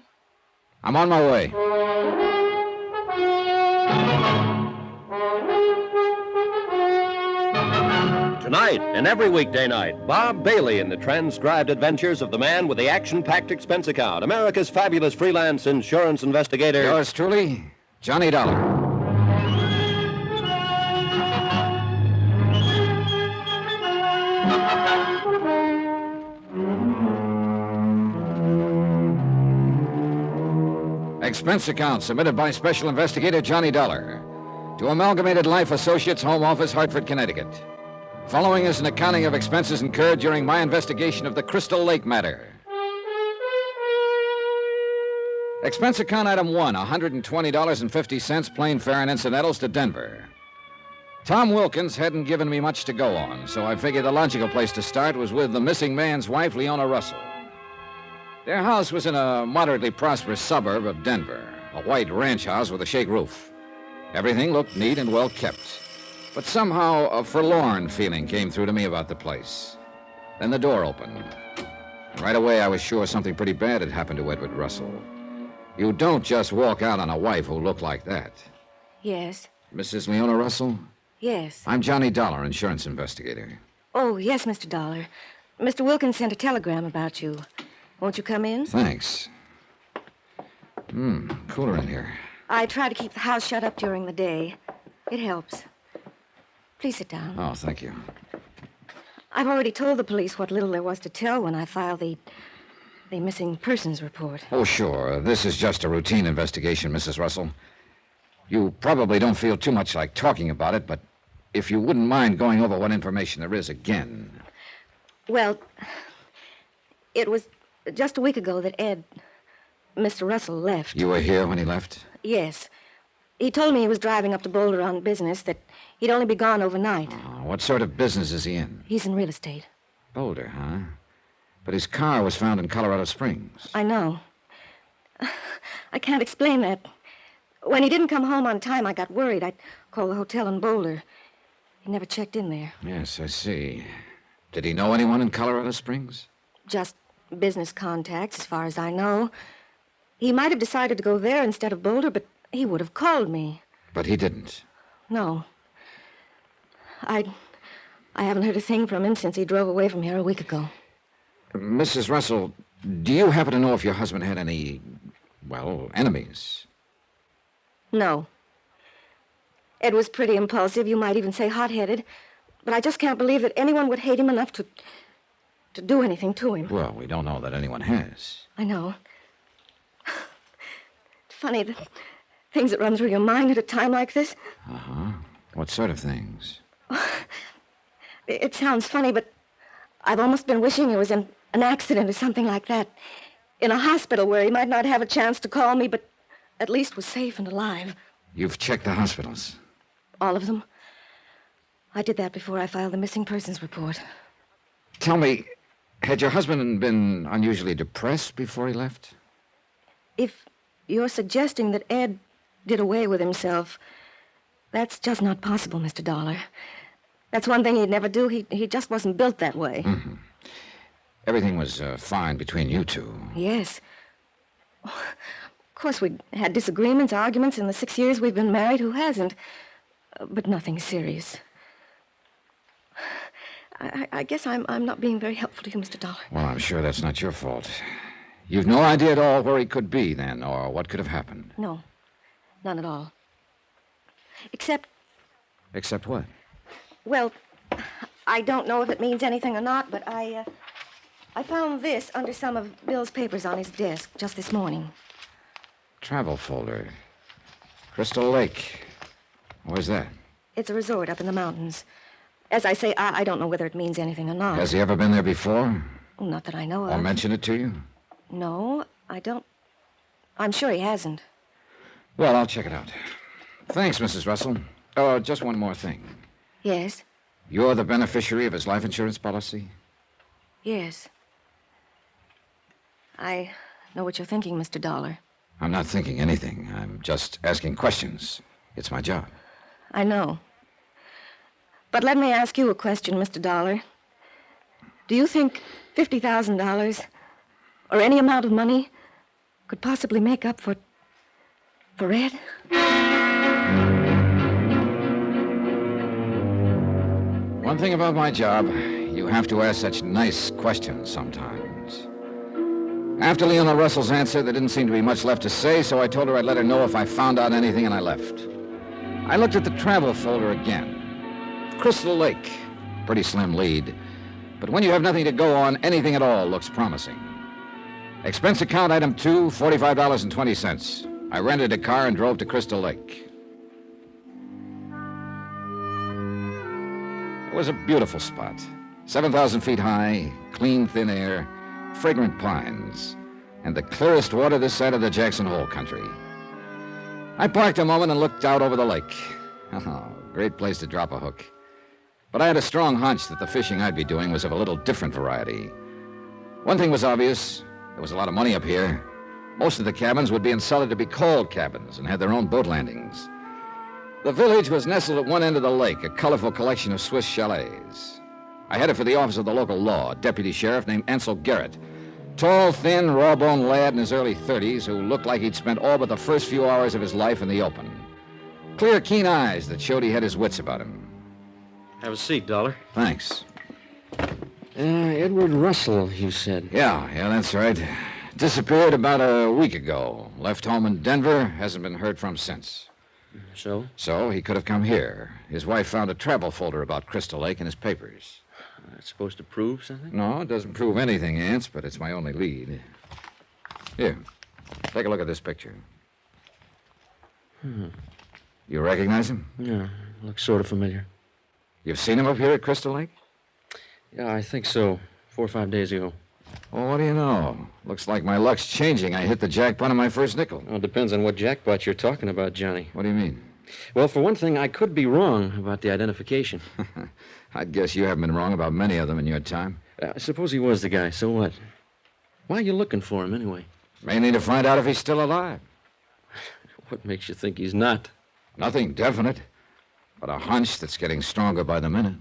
I'm on my way. Tonight and every weekday night, Bob Bailey in the transcribed adventures of the man with the action-packed expense account, America's fabulous freelance insurance investigator. Yours truly, Johnny Dollar. Expense account submitted by Special Investigator Johnny Dollar to Amalgamated Life Associates, Home Office, Hartford, Connecticut. Following is an accounting of expenses incurred during my investigation of the Crystal Lake matter. Expense account item 1, $120.50, plane fare and incidentals to Denver. Tom Wilkins hadn't given me much to go on, so I figured the logical place to start was with the missing man's wife, Leona Russell. Their house was in a moderately prosperous suburb of Denver, a white ranch house with a shake roof. Everything looked neat and well kept. But somehow a forlorn feeling came through to me about the place. Then the door opened. Right away, I was sure something pretty bad had happened to Edward Russell. You don't just walk out on a wife who looked like that. Yes. Mrs. Leona Russell? Yes. I'm Johnny Dollar, insurance investigator. Oh, yes, Mr. Dollar. Mr. Wilkins sent a telegram about you. Won't you come in? Thanks. Cooler in here. I try to keep the house shut up during the day. It helps. Please sit down. Oh, thank you. I've already told the police what little there was to tell when I filed the missing persons report. Oh, sure. This is just a routine investigation, Mrs. Russell. You probably don't feel too much like talking about it, but if you wouldn't mind going over what information there is again. Well, it was just a week ago that Mr. Russell left. You were here when he left? Yes. He told me he was driving up to Boulder on business, that he'd only be gone overnight. Oh, what sort of business is he in? He's in real estate. Boulder, huh? But his car was found in Colorado Springs. I know. I can't explain that. When he didn't come home on time, I got worried. I'd call the hotel in Boulder. He never checked in there. Yes, I see. Did he know anyone in Colorado Springs? Just business contacts, as far as I know. He might have decided to go there instead of Boulder, but he would have called me. But he didn't. No. I haven't heard a thing from him since he drove away from here a week ago. Mrs. Russell, do you happen to know if your husband had any, enemies? No. Ed was pretty impulsive, you might even say hot-headed, but I just can't believe that anyone would hate him enough to do anything to him. Well, we don't know that anyone has. I know. It's funny, the things that run through your mind at a time like this. Uh-huh. What sort of things? It sounds funny, but I've almost been wishing he was in an accident or something like that. In a hospital where he might not have a chance to call me, but at least was safe and alive. You've checked the hospitals? All of them. I did that before I filed the missing persons report. Tell me, had your husband been unusually depressed before he left? If you're suggesting that Ed did away with himself, that's just not possible, Mr. Dollar. That's one thing he'd never do. He just wasn't built that way. Mm-hmm. Everything was fine between you two. Yes. Of course, we'd had disagreements, arguments in the 6 years we've been married. Who hasn't? But nothing serious. I guess I'm not being very helpful to you, Mr. Dollar. Well, I'm sure that's not your fault. You've no idea at all where he could be, then, or what could have happened? No. None at all. Except... Except what? Well, I don't know if it means anything or not, but I I found this under some of Bill's papers on his desk just this morning. Travel folder. Crystal Lake. Where's that? It's a resort up in the mountains. As I say, I don't know whether it means anything or not. Has he ever been there before? Oh, not that I know of. Or mentioned it to you? No, I don't. I'm sure he hasn't. Well, I'll check it out. Thanks, Mrs. Russell. Oh, just one more thing. Yes? You're the beneficiary of his life insurance policy? Yes. I know what you're thinking, Mr. Dollar. I'm not thinking anything. I'm just asking questions. It's my job. I know. But let me ask you a question, Mr. Dollar. Do you think $50,000 or any amount of money could possibly make up for Red? One thing about my job, you have to ask such nice questions sometimes. After Leona Russell's answer, there didn't seem to be much left to say, so I told her I'd let her know if I found out anything, and I left. I looked at the travel folder again. Crystal Lake. Pretty slim lead. But when you have nothing to go on, anything at all looks promising. Expense account item 2, $45.20. I rented a car and drove to Crystal Lake. It was a beautiful spot. 7,000 feet high, clean, thin air, fragrant pines, and the clearest water this side of the Jackson Hole country. I parked a moment and looked out over the lake. Oh, great place to drop a hook. But I had a strong hunch that the fishing I'd be doing was of a little different variety. One thing was obvious. There was a lot of money up here. Most of the cabins would be insulated to be cold cabins and had their own boat landings. The village was nestled at one end of the lake, a colorful collection of Swiss chalets. I headed for the office of the local law, a deputy sheriff named Ansel Garrett. Tall, thin, raw-boned lad in his early 30s who looked like he'd spent all but the first few hours of his life in the open. Clear, keen eyes that showed he had his wits about him. Have a seat, Dollar. Thanks. Edward Russell, you said. Yeah, that's right. Disappeared about a week ago. Left home in Denver, hasn't been heard from since. So? So he could have come here. His wife found a travel folder about Crystal Lake in his papers. That's supposed to prove something? No, it doesn't prove anything, Ants, but it's my only lead. Here, take a look at this picture. You recognize him? Yeah, looks sort of familiar. You've seen him up here at Crystal Lake? Yeah, I think so. 4 or 5 days ago. Well, what do you know? Looks like my luck's changing. I hit the jackpot on my first nickel. Well, it depends on what jackpot you're talking about, Johnny. What do you mean? Well, for one thing, I could be wrong about the identification. I'd guess you haven't been wrong about many of them in your time. Suppose he was the guy. So what? Why are you looking for him, anyway? Mainly to find out if he's still alive. What makes you think he's not? Nothing definite, but a hunch that's getting stronger by the minute.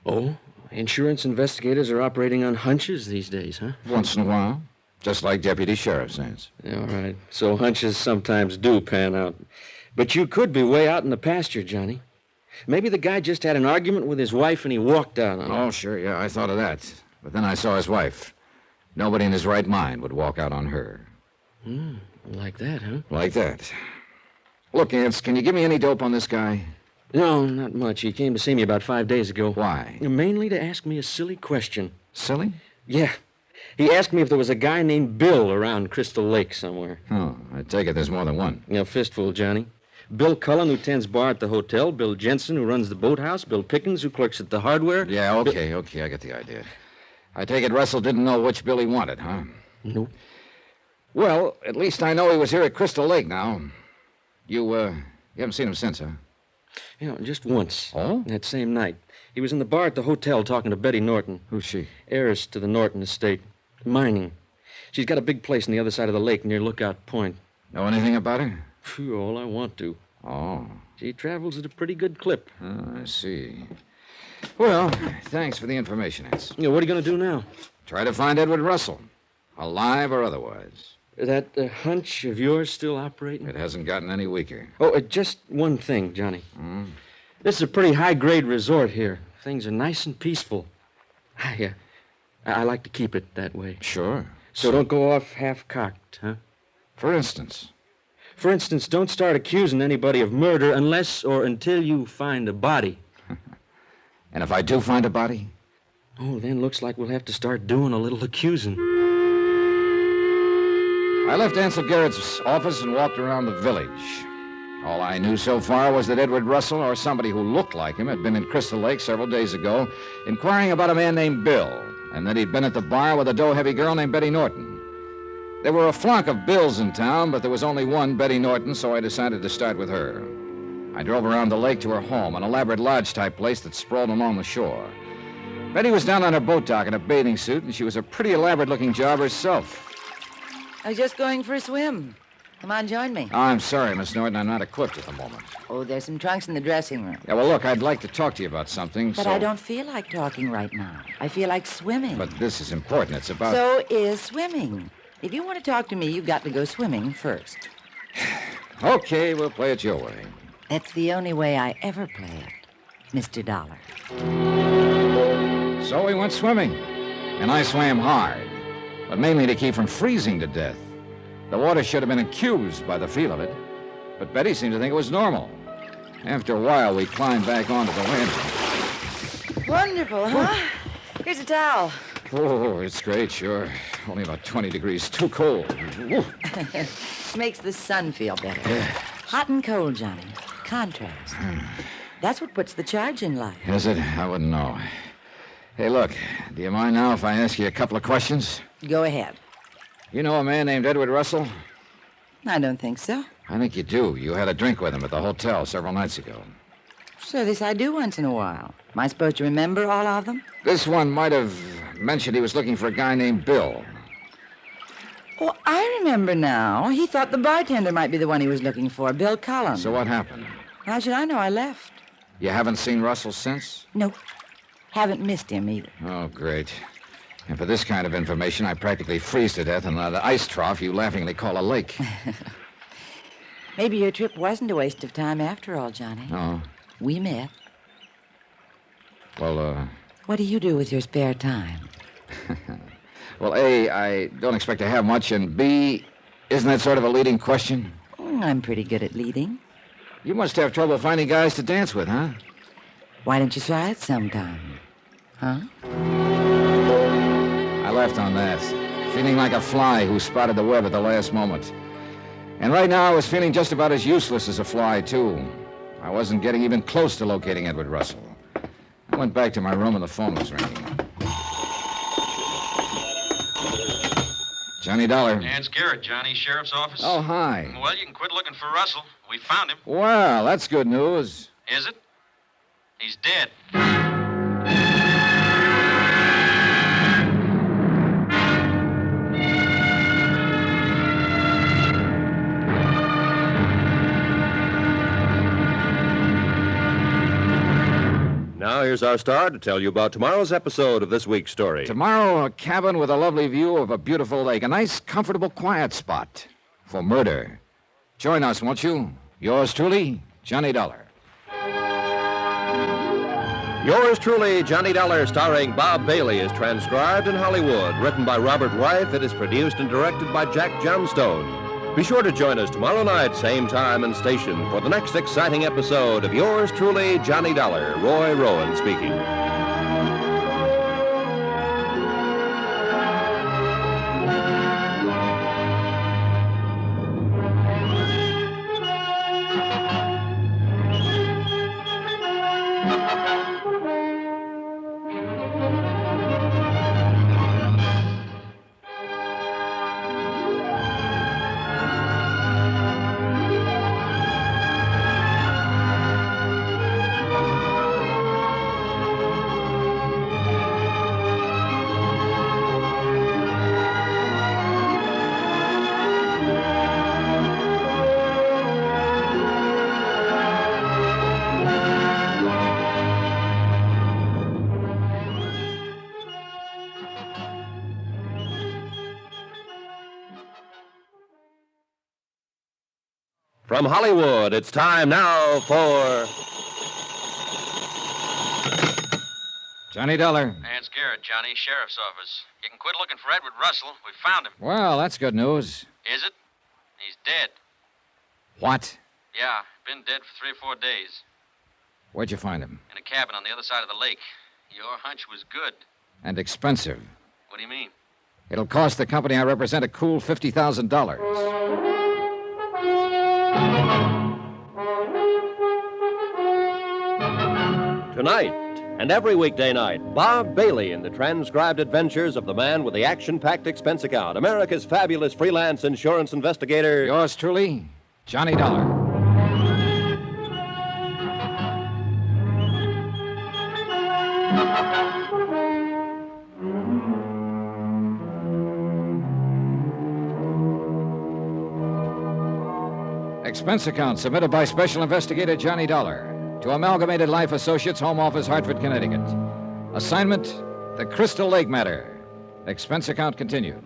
Oh? Insurance investigators are operating on hunches these days, huh? Once in a while. Just like deputy sheriff's ants. All right. So hunches sometimes do pan out. But you could be way out in the pasture, Johnny. Maybe the guy just had an argument with his wife and he walked out on her. Oh, sure, yeah, I thought of that. But then I saw his wife. Nobody in his right mind would walk out on her. Like that, huh? Like that. Look, Ants, can you give me any dope on this guy? No, not much. He came to see me about 5 days ago. Why? Mainly to ask me a silly question. Silly? Yeah. He asked me if there was a guy named Bill around Crystal Lake somewhere. Oh, I take it there's more than one. Yeah, fistful, Johnny. Bill Cullen, who tends bar at the hotel. Bill Jensen, who runs the boathouse. Bill Pickens, who clerks at the hardware. Yeah, okay, I get the idea. I take it Russell didn't know which Bill he wanted, huh? Nope. Well, at least I know he was here at Crystal Lake now. You haven't seen him since, huh? Yeah, just once. Oh? That same night. He was in the bar at the hotel talking to Betty Norton. Who's she? Heiress to the Norton estate. Mining. She's got a big place on the other side of the lake near Lookout Point. Know anything about her? Phew, all I want to. Oh. She travels at a pretty good clip. Oh, I see. Well, thanks for the information, Ants. Yeah, what are you going to do now? Try to find Edward Russell. Alive or otherwise. That hunch of yours still operating? It hasn't gotten any weaker. Oh, just one thing, Johnny. This is a pretty high-grade resort here. Things are nice and peaceful. I like to keep it that way. Sure. So don't go off half-cocked, huh? For instance? For instance, don't start accusing anybody of murder unless or until you find a body. And if I do find a body? Oh, then looks like we'll have to start doing a little accusing. I left Ansel Garrett's office and walked around the village. All I knew so far was that Edward Russell, or somebody who looked like him, had been in Crystal Lake several days ago, inquiring about a man named Bill, and that he'd been at the bar with a dough-heavy girl named Betty Norton. There were a flock of Bills in town, but there was only one, Betty Norton, so I decided to start with her. I drove around the lake to her home, an elaborate lodge-type place that sprawled along the shore. Betty was down on her boat dock in a bathing suit, and she was a pretty elaborate-looking job herself. I was just going for a swim. Come on, join me. Oh, I'm sorry, Miss Norton. I'm not equipped at the moment. Oh, there's some trunks in the dressing room. Yeah, well, look, I'd like to talk to you about something, But I don't feel like talking right now. I feel like swimming. But this is important. It's about... So is swimming. If you want to talk to me, you've got to go swimming first. Okay, we'll play it your way. That's the only way I ever play it, Mr. Dollar. So we went swimming, and I swam hard, but mainly to keep from freezing to death. The water should have been accused by the feel of it, but Betty seemed to think it was normal. After a while, we climbed back onto the landing. Wonderful, huh? Here's a towel. Oh, it's great, sure. Only about 20 degrees too cold. Woo. Makes the sun feel better. Hot and cold, Johnny. Contrast. That's what puts the charge in life. Is it? I wouldn't know. Hey, look, do you mind now if I ask you a couple of questions? Go ahead. You know a man named Edward Russell? I don't think so. I think you do. You had a drink with him at the hotel several nights ago. So this I do once in a while. Am I supposed to remember all of them? This one might have mentioned he was looking for a guy named Bill. Oh, I remember now. He thought the bartender might be the one he was looking for, Bill Cullen. So what happened? How should I know? I left. You haven't seen Russell since? Nope. Haven't missed him either. Oh, great. And for this kind of information, I practically freeze to death in the ice trough you laughingly call a lake. Maybe your trip wasn't a waste of time after all, Johnny. Oh. We met. Well, What do you do with your spare time? Well, A, I don't expect to have much, and B, isn't that sort of a leading question? I'm pretty good at leading. You must have trouble finding guys to dance with, huh? Why don't you try it sometime? Huh? I left on that, feeling like a fly who spotted the web at the last moment. And right now I was feeling just about as useless as a fly, too. I wasn't getting even close to locating Edward Russell. I went back to my room and the phone was ringing. Johnny Dollar. It's Garrett, Johnny, sheriff's office. Oh, hi. Well, you can quit looking for Russell. We found him. Well, that's good news. Is it? He's dead. Now, here's our star to tell you about tomorrow's episode of this week's story. Tomorrow, a cabin with a lovely view of a beautiful lake. A nice, comfortable, quiet spot for murder. Join us, won't you? Yours truly, Johnny Dollar. Yours truly, Johnny Dollar, starring Bob Bailey, is transcribed in Hollywood. Written by Robert Reif, it is produced and directed by Jack Johnstone. Be sure to join us tomorrow night, same time and station, for the next exciting episode of Yours truly, Johnny Dollar. Roy Rowan speaking. From Hollywood, it's time now for... Johnny Dollar. It's Garrett, Johnny, sheriff's office. You can quit looking for Edward Russell. We found him. Well, that's good news. Is it? He's dead. What? Yeah, been dead for 3 or 4 days. Where'd you find him? In a cabin on the other side of the lake. Your hunch was good. and expensive. What do you mean? It'll cost the company I represent a cool $50,000. Tonight, and every weekday night, Bob Bailey in the transcribed adventures of the man with the action-packed expense account, America's fabulous freelance insurance investigator. Yours truly, Johnny Dollar. Expense account submitted by Special Investigator Johnny Dollar to Amalgamated Life Associates, Home Office, Hartford, Connecticut. Assignment, the Crystal Lake matter. Expense account continued.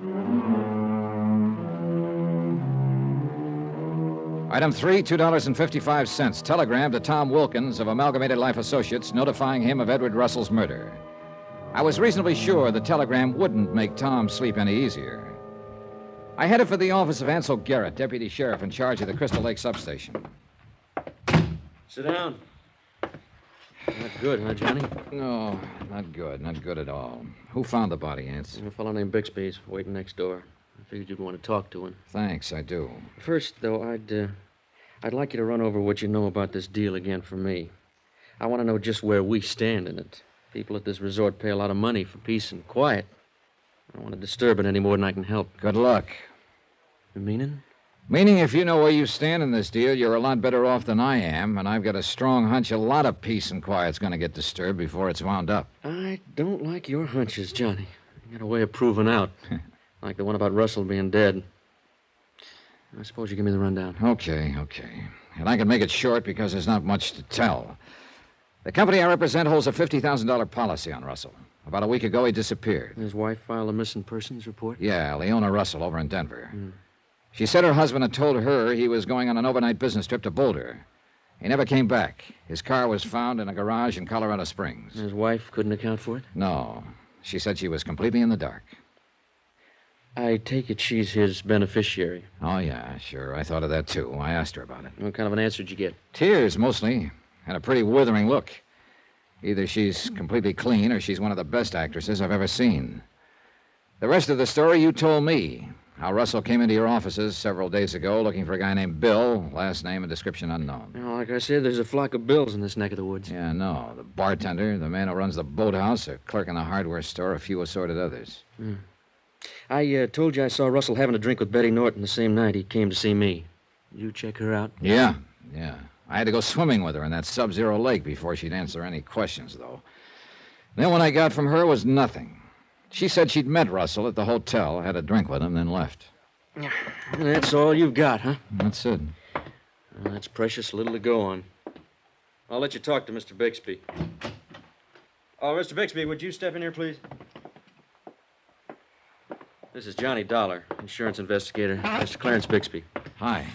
Item 3, $2.55. Telegram to Tom Wilkins of Amalgamated Life Associates notifying him of Edward Russell's murder. I was reasonably sure the telegram wouldn't make Tom sleep any easier. I headed for the office of Ansel Garrett, deputy sheriff in charge of the Crystal Lake substation. Sit down. Not good, huh, Johnny? No, not good. Not good at all. Who found the body, Ants? A fellow named Bixby's waiting next door. I figured you'd want to talk to him. Thanks, I do. First, though, I'd like you to run over what you know about this deal again for me. I want to know just where we stand in it. People at this resort pay a lot of money for peace and quiet. I don't want to disturb it any more than I can help. Good luck. Meaning? Meaning, if you know where you stand in this deal, you're a lot better off than I am, and I've got a strong hunch a lot of peace and quiet's going to get disturbed before it's wound up. I don't like your hunches, Johnny. You got a way of proving out. Like the one about Russell being dead. I suppose you give me the rundown. Okay. And I can make it short because there's not much to tell. The company I represent holds a $50,000 policy on Russell. About a week ago, he disappeared. His wife filed a missing persons report? Yeah, Leona Russell over in Denver. She said her husband had told her he was going on an overnight business trip to Boulder. He never came back. His car was found in a garage in Colorado Springs. His wife couldn't account for it? No. She said she was completely in the dark. I take it she's his beneficiary. Oh, yeah, sure. I thought of that, too. I asked her about it. What kind of an answer did you get? Tears, mostly, and a pretty withering look. Either she's completely clean or she's one of the best actresses I've ever seen. The rest of the story you told me. How Russell came into your offices several days ago looking for a guy named Bill, last name and description unknown. You know, like I said, there's a flock of Bills in this neck of the woods. Yeah, no. The bartender, the man who runs the boathouse, a clerk in the hardware store, a few assorted others. I told you I saw Russell having a drink with Betty Norton the same night he came to see me. Did you check her out? Yeah. I had to go swimming with her in that sub-zero lake before she'd answer any questions, though. Then what I got from her was nothing. She said she'd met Russell at the hotel, had a drink with him, then left. That's all you've got, huh? That's it. Well, that's precious little to go on. I'll let you talk to Mr. Bixby. Oh, Mr. Bixby, would you step in here, please? This is Johnny Dollar, insurance investigator. Mr. Clarence Bixby. Hi.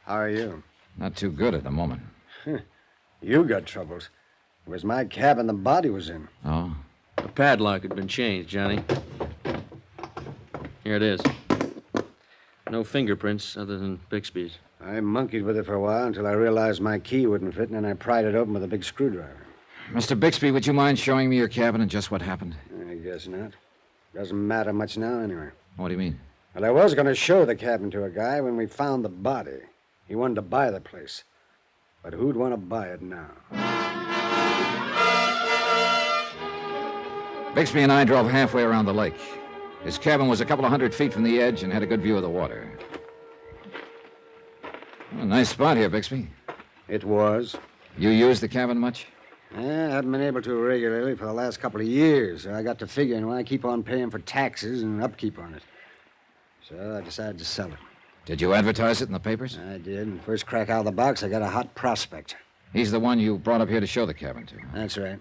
How are you? Not too good at the moment. You got troubles. It was my cabin the body was in. Oh? The padlock had been changed, Johnny. Here it is. No fingerprints other than Bixby's. I monkeyed with it for a while until I realized my key wouldn't fit, and then I pried it open with a big screwdriver. Mr. Bixby, would you mind showing me your cabin and just what happened? I guess not. Doesn't matter much now, anyway. What do you mean? Well, I was going to show the cabin to a guy when we found the body. He wanted to buy the place. But who'd want to buy it now? Bixby and I drove halfway around the lake. His cabin was a couple of 100 feet from the edge and had a good view of the water. Well, nice spot here, Bixby. It was. You used the cabin much? I haven't been able to regularly for the last couple of years. I got to figuring, I keep on paying for taxes and upkeep on it. So I decided to sell it. Did you advertise it in the papers? I did. And first crack out of the box, I got a hot prospect. He's the one you brought up here to show the cabin to. That's right.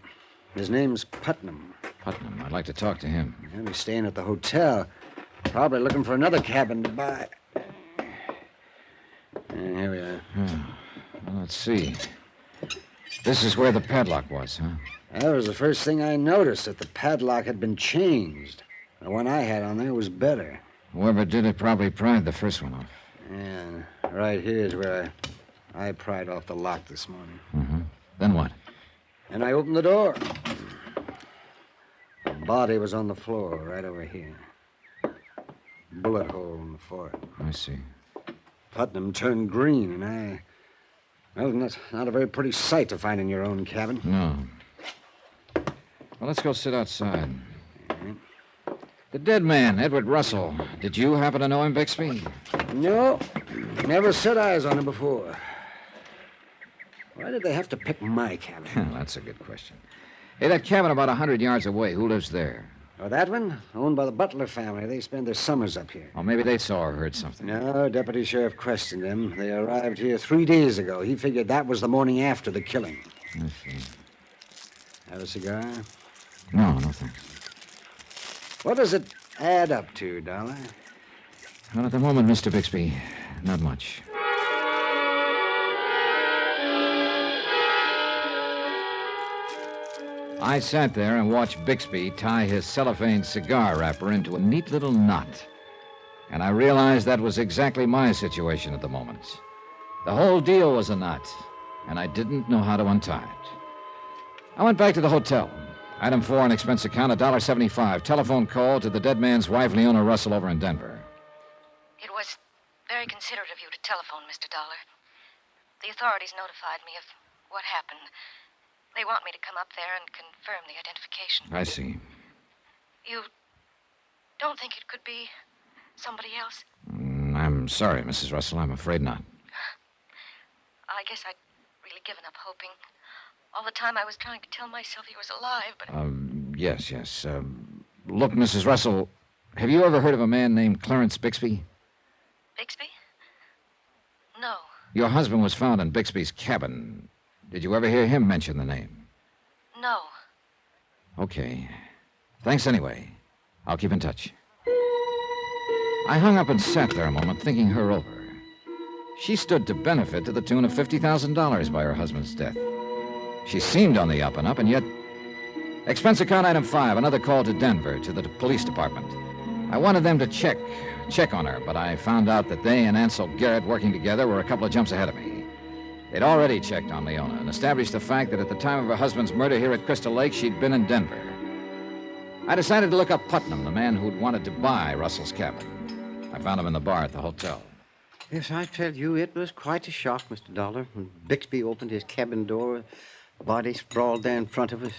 His name's Putnam. Putnam. I'd like to talk to him. And he's staying at the hotel. Probably looking for another cabin to buy. Here we are. Well, let's see. This is where the padlock was, huh? That was the first thing I noticed, that the padlock had been changed. The one I had on there was better. Whoever did it probably pried the first one off. Yeah, right here is where I pried off the lock this morning. Then what? And I opened the door. Body was on the floor right over here. Bullet hole in the forehead. I see. Putnam turned green, and well, that's not a very pretty sight to find in your own cabin. No. Well, let's go sit outside. The dead man, Edward Russell. Did you happen to know him, Bixby? No. Never set eyes on him before. Why did they have to pick my cabin? That's a good question. Hey, that cabin about 100 yards away, who lives there? Oh, that one? Owned by the Butler family. They spend their summers up here. Oh, maybe they saw or heard something. No, Deputy Sheriff questioned them. They arrived here 3 days ago. He figured that was the morning after the killing. I see. Have a cigar? No, no thanks. What does it add up to, Dollar? Well, at the moment, Mr. Bixby, not much. I sat there and watched Bixby tie his cellophane cigar wrapper into a neat little knot. And I realized that was exactly my situation at the moment. The whole deal was a knot, and I didn't know how to untie it. I went back to the hotel. Item 4 on expense account, $1.75. Telephone call to the dead man's wife, Leona Russell, over in Denver. It was very considerate of you to telephone, Mr. Dollar. The authorities notified me of what happened. They want me to come up there and confirm the identification. I see. You don't think it could be somebody else? I'm sorry, Mrs. Russell. I'm afraid not. I guess I'd really given up hoping. All the time I was trying to tell myself he was alive, but... Yes. Look, Mrs. Russell, have you ever heard of a man named Clarence Bixby? Bixby? No. Your husband was found in Bixby's cabin. Did you ever hear him mention the name? No. Okay. Thanks anyway. I'll keep in touch. I hung up and sat there a moment, thinking her over. She stood to benefit to the tune of $50,000 by her husband's death. She seemed on the up and up, and yet... Expense account item 5, another call to Denver, to the police department. I wanted them to check on her, but I found out that they and Ansel Garrett working together were a couple of jumps ahead of me. They'd already checked on Leona and established the fact that at the time of her husband's murder here at Crystal Lake, she'd been in Denver. I decided to look up Putnam, the man who'd wanted to buy Russell's cabin. I found him in the bar at the hotel. Yes, I tell you, it was quite a shock, Mr. Dollar. When Bixby opened his cabin door, body sprawled there in front of us.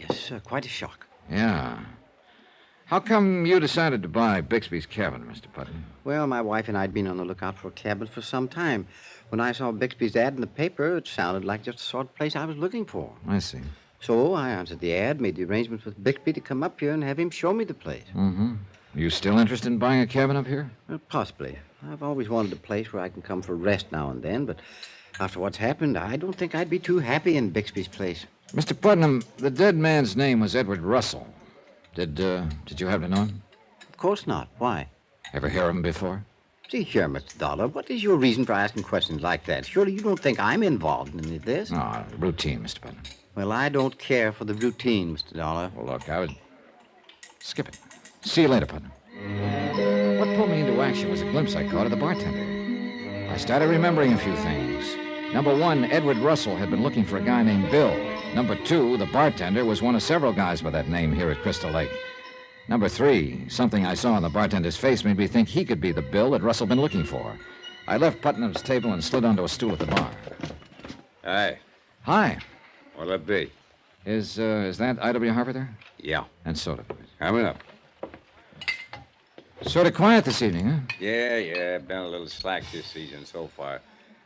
Yes, quite a shock. Yeah. How come you decided to buy Bixby's cabin, Mr. Putnam? Well, my wife and I had been on the lookout for a cabin for some time. When I saw Bixby's ad in the paper, it sounded like just the sort of place I was looking for. I see. So I answered the ad, made the arrangements with Bixby to come up here and have him show me the place. Mm-hmm. You still interested in buying a cabin up here? Possibly. I've always wanted a place where I can come for rest now and then, but after what's happened, I don't think I'd be too happy in Bixby's place. Mr. Putnam, the dead man's name was Edward Russell. Did you happen to know him? Of course not. Why? Ever hear of him before? See here, Mr. Dollar, what is your reason for asking questions like that? Surely you don't think I'm involved in any of this? No, routine, Mr. Putnam. Well, I don't care for the routine, Mr. Dollar. Well, look, I would... Skip it. See you later, Putnam. What pulled me into action was a glimpse I caught of the bartender. I started remembering a few things. Number 1, Edward Russell had been looking for a guy named Bill. Number 2, the bartender was one of several guys by that name here at Crystal Lake. Number 3, something I saw on the bartender's face made me think he could be the Bill that Russell been looking for. I left Putnam's table and slid onto a stool at the bar. Hi. Hi. What'll it be? Is that I.W. Hartford there? Yeah. And soda, please. Coming up. Sort of quiet this evening, huh? Yeah. Been a little slack this season so far.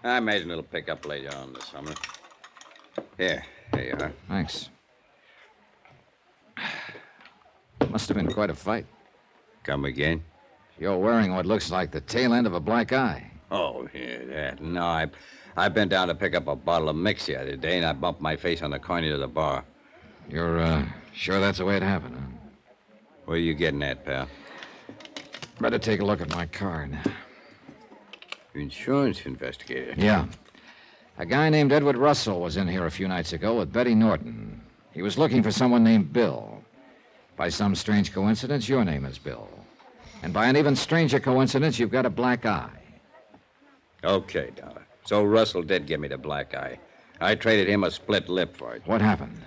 I imagine it'll pick up later on this summer. Here you are. Thanks. Must have been quite a fight. Come again? You're wearing what looks like the tail end of a black eye. Oh, yeah, that. No, I bent down to pick up a bottle of mix the other day, and I bumped my face on the corner of the bar. You're, sure that's the way it happened, huh? Where are you getting at, pal? Better take a look at my card. Insurance investigator? Yeah. A guy named Edward Russell was in here a few nights ago with Betty Norton. He was looking for someone named Bill. By some strange coincidence, your name is Bill. And by an even stranger coincidence, you've got a black eye. Okay, Dollar. So Russell did give me the black eye. I traded him a split lip for it. What happened?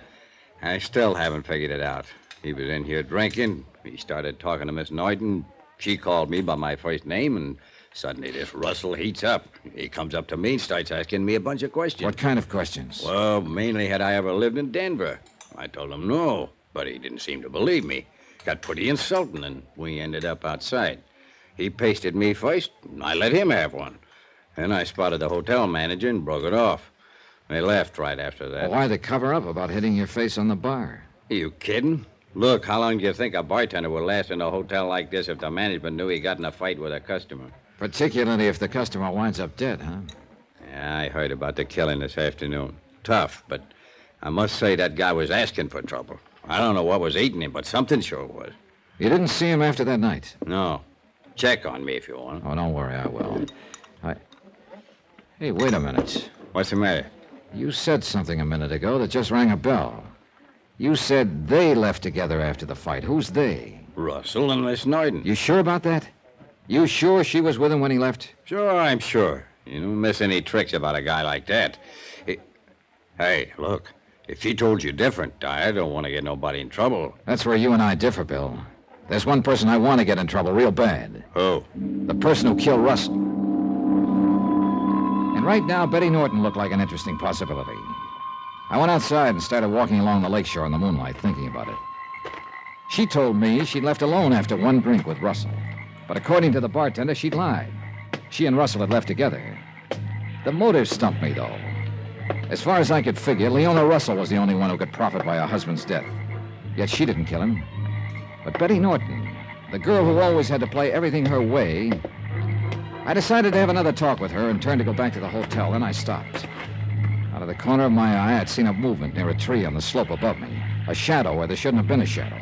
I still haven't figured it out. He was in here drinking. He started talking to Miss Norton. She called me by my first name, and suddenly this Russell heats up. He comes up to me and starts asking me a bunch of questions. What kind of questions? Well, mainly had I ever lived in Denver. I told him no, but he didn't seem to believe me. Got pretty insulting, and we ended up outside. He pasted me first, and I let him have one. Then I spotted the hotel manager and broke it off. They left right after that. Well, why the cover-up about hitting your face on the bar? Are you kidding? Look, how long do you think a bartender would last in a hotel like this if the management knew he got in a fight with a customer? Particularly if the customer winds up dead, huh? Yeah, I heard about the killing this afternoon. Tough, but I must say that guy was asking for trouble. I don't know what was eating him, but something sure was. You didn't see him after that night? No. Check on me if you want. Oh, don't worry, I will. Hey, wait a minute. What's the matter? You said something a minute ago that just rang a bell. You said they left together after the fight. Who's they? Russell and Miss Norton. You sure about that? You sure she was with him when he left? Sure, I'm sure. You don't miss any tricks about a guy like that. Hey, look, if she told you different, I don't want to get nobody in trouble. That's where you and I differ, Bill. There's one person I want to get in trouble real bad. Who? The person who killed Russell. And right now, Betty Norton looked like an interesting possibility. I went outside and started walking along the lakeshore in the moonlight, thinking about it. She told me she'd left alone after one drink with Russell. But according to the bartender, she'd lied. She and Russell had left together. The motive stumped me, though. As far as I could figure, Leona Russell was the only one who could profit by her husband's death. Yet she didn't kill him. But Betty Norton, the girl who always had to play everything her way... I decided to have another talk with her and turned to go back to the hotel. Then I stopped. Out of the corner of my eye, I'd seen a movement near a tree on the slope above me. A shadow where there shouldn't have been a shadow.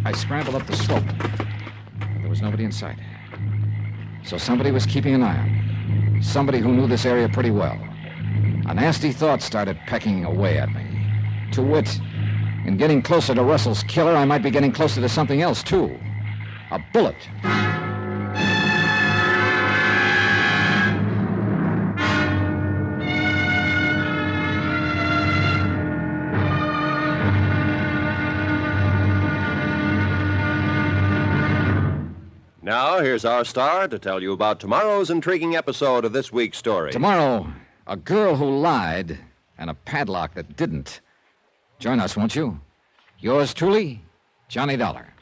I scrambled up the slope. There was nobody in sight. So somebody was keeping an eye on me. Somebody who knew this area pretty well. A nasty thought started pecking away at me. To wit, in getting closer to Russell's killer, I might be getting closer to something else, too. A bullet. Now, here's our star to tell you about tomorrow's intriguing episode of this week's story. Tomorrow, a girl who lied and a padlock that didn't. Join us, won't you? Yours truly, Johnny Dollar.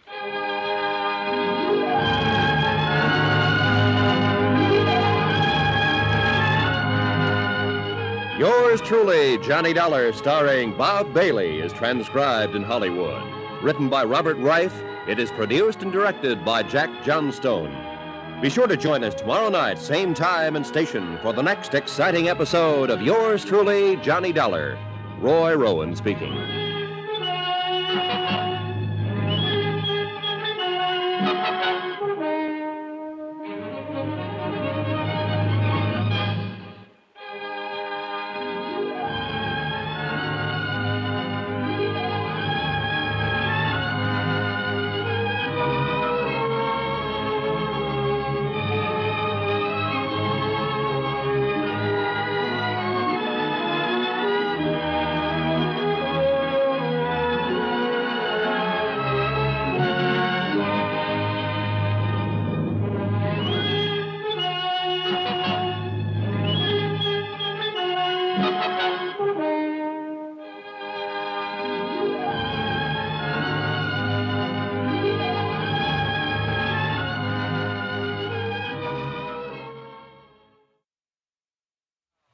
Yours truly, Johnny Dollar, starring Bob Bailey, is transcribed in Hollywood. Written by Robert Reif, it is produced and directed by Jack Johnstone. Be sure to join us tomorrow night, same time and station, for the next exciting episode of Yours truly, Johnny Dollar. Roy Rowan speaking.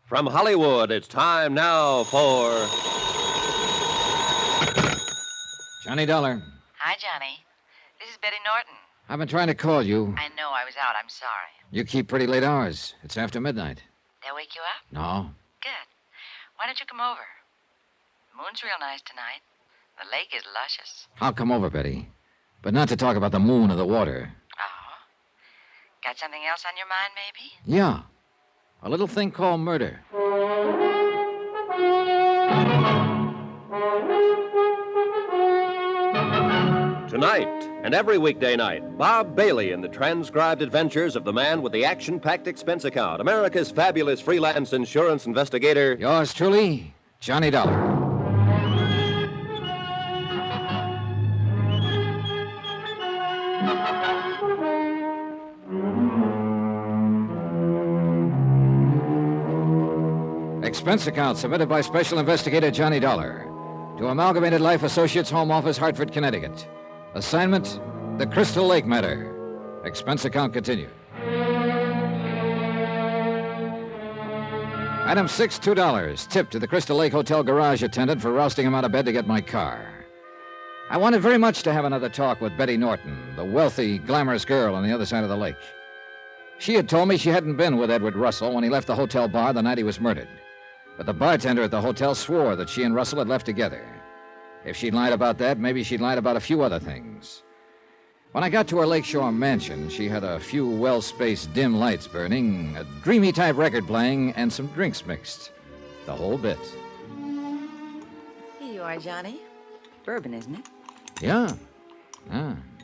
From Hollywood, it's time now for... Johnny Dollar. Hi, Johnny. This is Betty Norton. I've been trying to call you. I know I was out. I'm sorry. You keep pretty late hours. It's after midnight. Did I wake you up? No. Good. Why don't you come over? The moon's real nice tonight. The lake is luscious. I'll come over, Betty. But not to talk about the moon or the water. Oh. Got something else on your mind, maybe? Yeah. A little thing called murder. Tonight, and every weekday night, Bob Bailey in the transcribed adventures of the man with the action-packed expense account, America's fabulous freelance insurance investigator. Yours truly, Johnny Dollar. expense account submitted by Special Investigator Johnny Dollar to Amalgamated Life Associates, Home Office, Hartford, Connecticut. Assignment, the Crystal Lake matter. Expense account continued. Item 6, $2. Tip to the Crystal Lake Hotel garage attendant for rousting him out of bed to get my car. I wanted very much to have another talk with Betty Norton, the wealthy, glamorous girl on the other side of the lake. She had told me she hadn't been with Edward Russell when he left the hotel bar the night he was murdered. But the bartender at the hotel swore that she and Russell had left together. If she'd lied about that, maybe she'd lied about a few other things. When I got to her lakeshore mansion, she had a few well-spaced dim lights burning, a dreamy-type record playing, and some drinks mixed. The whole bit. Here you are, Johnny. Bourbon, isn't it? Yeah.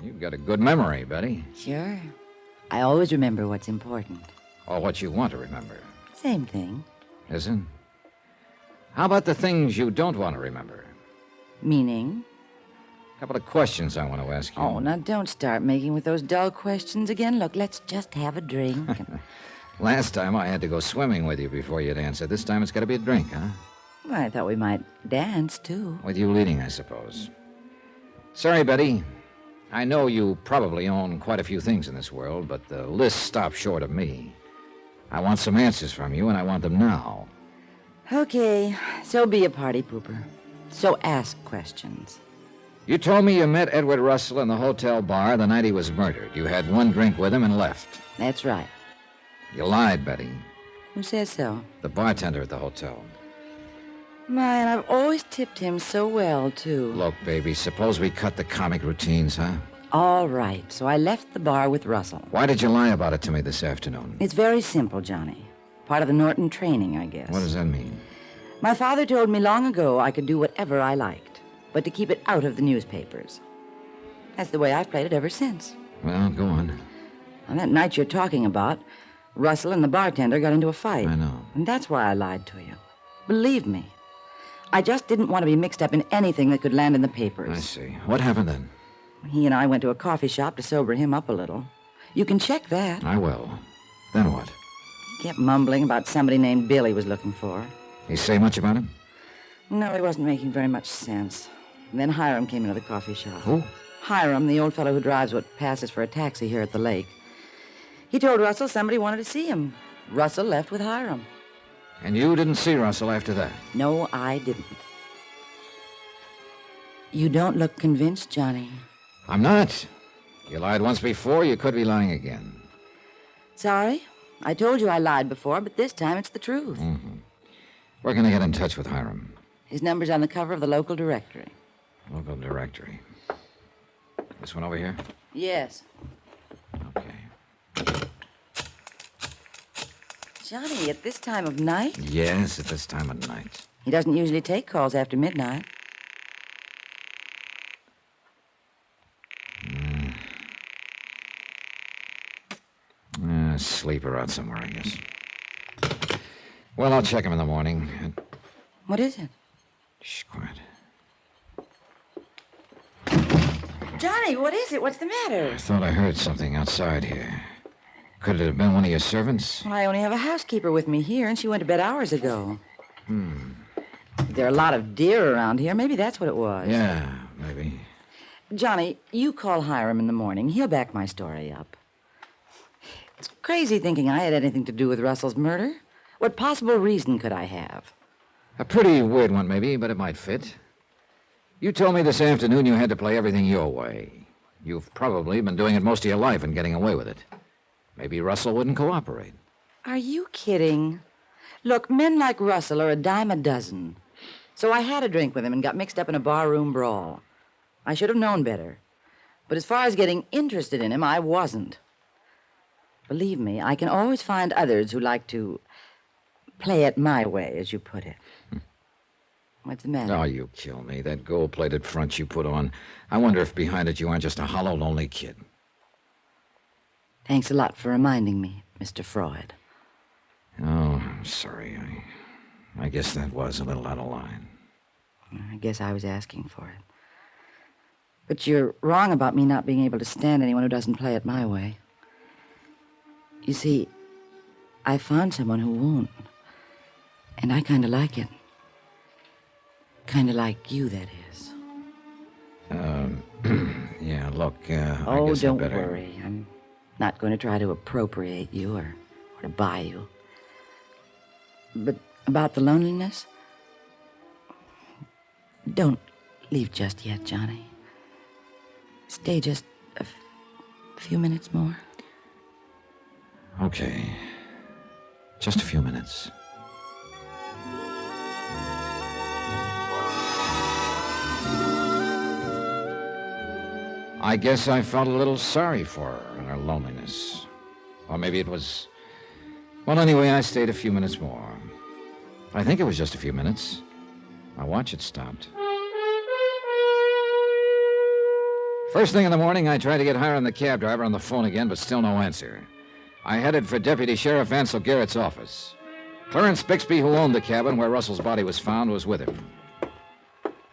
You've got a good memory, Betty. Sure. I always remember what's important. Or what you want to remember. Same thing. Isn't? How about the things you don't want to remember? Meaning? A couple of questions I want to ask you. Oh, now don't start making with those dull questions again. Look, let's just have a drink. Last time I had to go swimming with you before you'd answer. This time it's got to be a drink, huh? Well, I thought we might dance, too. With you leading, I suppose. Sorry, Betty. I know you probably own quite a few things in this world, but the list stops short of me. I want some answers from you, and I want them now. Okay, so be a party pooper. So ask questions. You told me you met Edward Russell in the hotel bar the night he was murdered. You had one drink with him and left. That's right. You lied, Betty. Who says so? The bartender at the hotel. My, and I've always tipped him so well, too. Look, baby, suppose we cut the comic routines, huh? All right, so I left the bar with Russell. Why did you lie about it to me this afternoon? It's very simple, Johnny. Part of the Norton training, I guess. What does that mean? My father told me long ago I could do whatever I liked, but to keep it out of the newspapers. That's the way I've played it ever since. Well, go on. On that night you're talking about, Russell and the bartender got into a fight. I know. And that's why I lied to you. Believe me. I just didn't want to be mixed up in anything that could land in the papers. I see. What happened then? He and I went to a coffee shop to sober him up a little. You can check that. I will. Then what? He kept mumbling about somebody named Bill he was looking for. He say much about him? No, he wasn't making very much sense. And then Hiram came into the coffee shop. Who? Hiram, the old fellow who drives what passes for a taxi here at the lake. He told Russell somebody wanted to see him. Russell left with Hiram. And you didn't see Russell after that? No, I didn't. You don't look convinced, Johnny. I'm not. You lied once before, you could be lying again. Sorry. I told you I lied before, but this time it's the truth. Mm-hmm. Where can I get in touch with Hiram? His number's on the cover of the local directory. Local directory. This one over here? Yes. Okay. Johnny, at this time of night? Yes, at this time of night. He doesn't usually take calls after midnight. Sleeper out somewhere, I guess. Well, I'll check him in the morning. What is it? Shh, quiet. Johnny, what is it? What's the matter? I thought I heard something outside here. Could it have been one of your servants? Well, I only have a housekeeper with me here, and she went to bed hours ago. There are a lot of deer around here. Maybe that's what it was. Yeah, maybe. Johnny, you call Hiram in the morning. He'll back my story up. It's crazy thinking I had anything to do with Russell's murder. What possible reason could I have? A pretty weird one, maybe, but it might fit. You told me this afternoon you had to play everything your way. You've probably been doing it most of your life and getting away with it. Maybe Russell wouldn't cooperate. Are you kidding? Look, men like Russell are a dime a dozen. So I had a drink with him and got mixed up in a barroom brawl. I should have known better. But as far as getting interested in him, I wasn't. Believe me, I can always find others who like to play it my way, as you put it. What's the matter? Oh, you kill me. That gold-plated front you put on. I wonder if behind it you aren't just a hollow, lonely kid. Thanks a lot for reminding me, Mr. Freud. Oh, I'm sorry. I guess that was a little out of line. I guess I was asking for it. But you're wrong about me not being able to stand anyone who doesn't play it my way. You see, I found someone who won't. And I kind of like it. Kind of like you, that is. Yeah, look, I Oh, guess I don't better... worry. I'm not going to try to appropriate you or to buy you. But about the loneliness, don't leave just yet, Johnny. Stay just a few minutes more. Okay. Just a few minutes. I guess I felt a little sorry for her in her loneliness. Or maybe it was... Well, anyway, I stayed a few minutes more. I think it was just a few minutes. My watch had stopped. First thing in the morning, I tried to get Hiram, the cab driver, on the phone again, but still no answer. I headed for Deputy Sheriff Ansel Garrett's office. Clarence Bixby, who owned the cabin where Russell's body was found, was with him.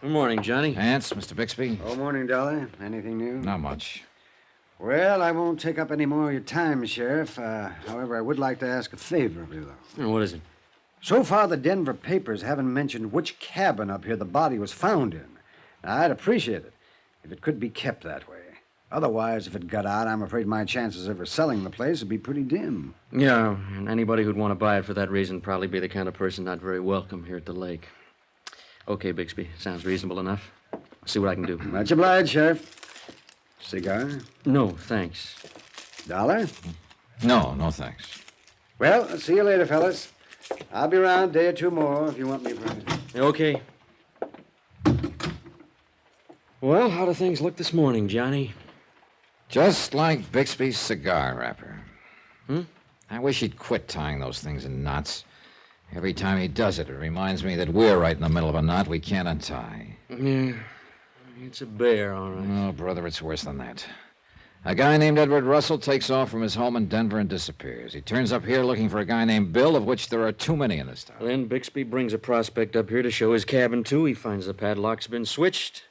Good morning, Johnny. Ance, Mr. Bixby. Oh, morning, Dollar. Anything new? Not much. Well, I won't take up any more of your time, Sheriff. However, I would like to ask a favor of you, though. What is it? So far, the Denver papers haven't mentioned which cabin up here the body was found in. Now, I'd appreciate it if it could be kept that way. Otherwise, if it got out, I'm afraid my chances of ever selling the place would be pretty dim. Yeah, and anybody who'd want to buy it for that reason would probably be the kind of person not very welcome here at the lake. Okay, Bixby. Sounds reasonable enough. I'll see what I can do. Much obliged, Sheriff. Cigar? No, thanks. Dollar? No, thanks. Well, I'll see you later, fellas. I'll be around a day or two more if you want me for anything. Okay. Well, how do things look this morning, Johnny? Just like Bixby's cigar wrapper. I wish he'd quit tying those things in knots. Every time he does it, it reminds me that we're right in the middle of a knot we can't untie. Yeah, it's a bear, all right. Oh, brother, it's worse than that. A guy named Edward Russell takes off from his home in Denver and disappears. He turns up here looking for a guy named Bill, of which there are too many in this town. Then Bixby brings a prospect up here to show his cabin, too. He finds the padlock's been switched.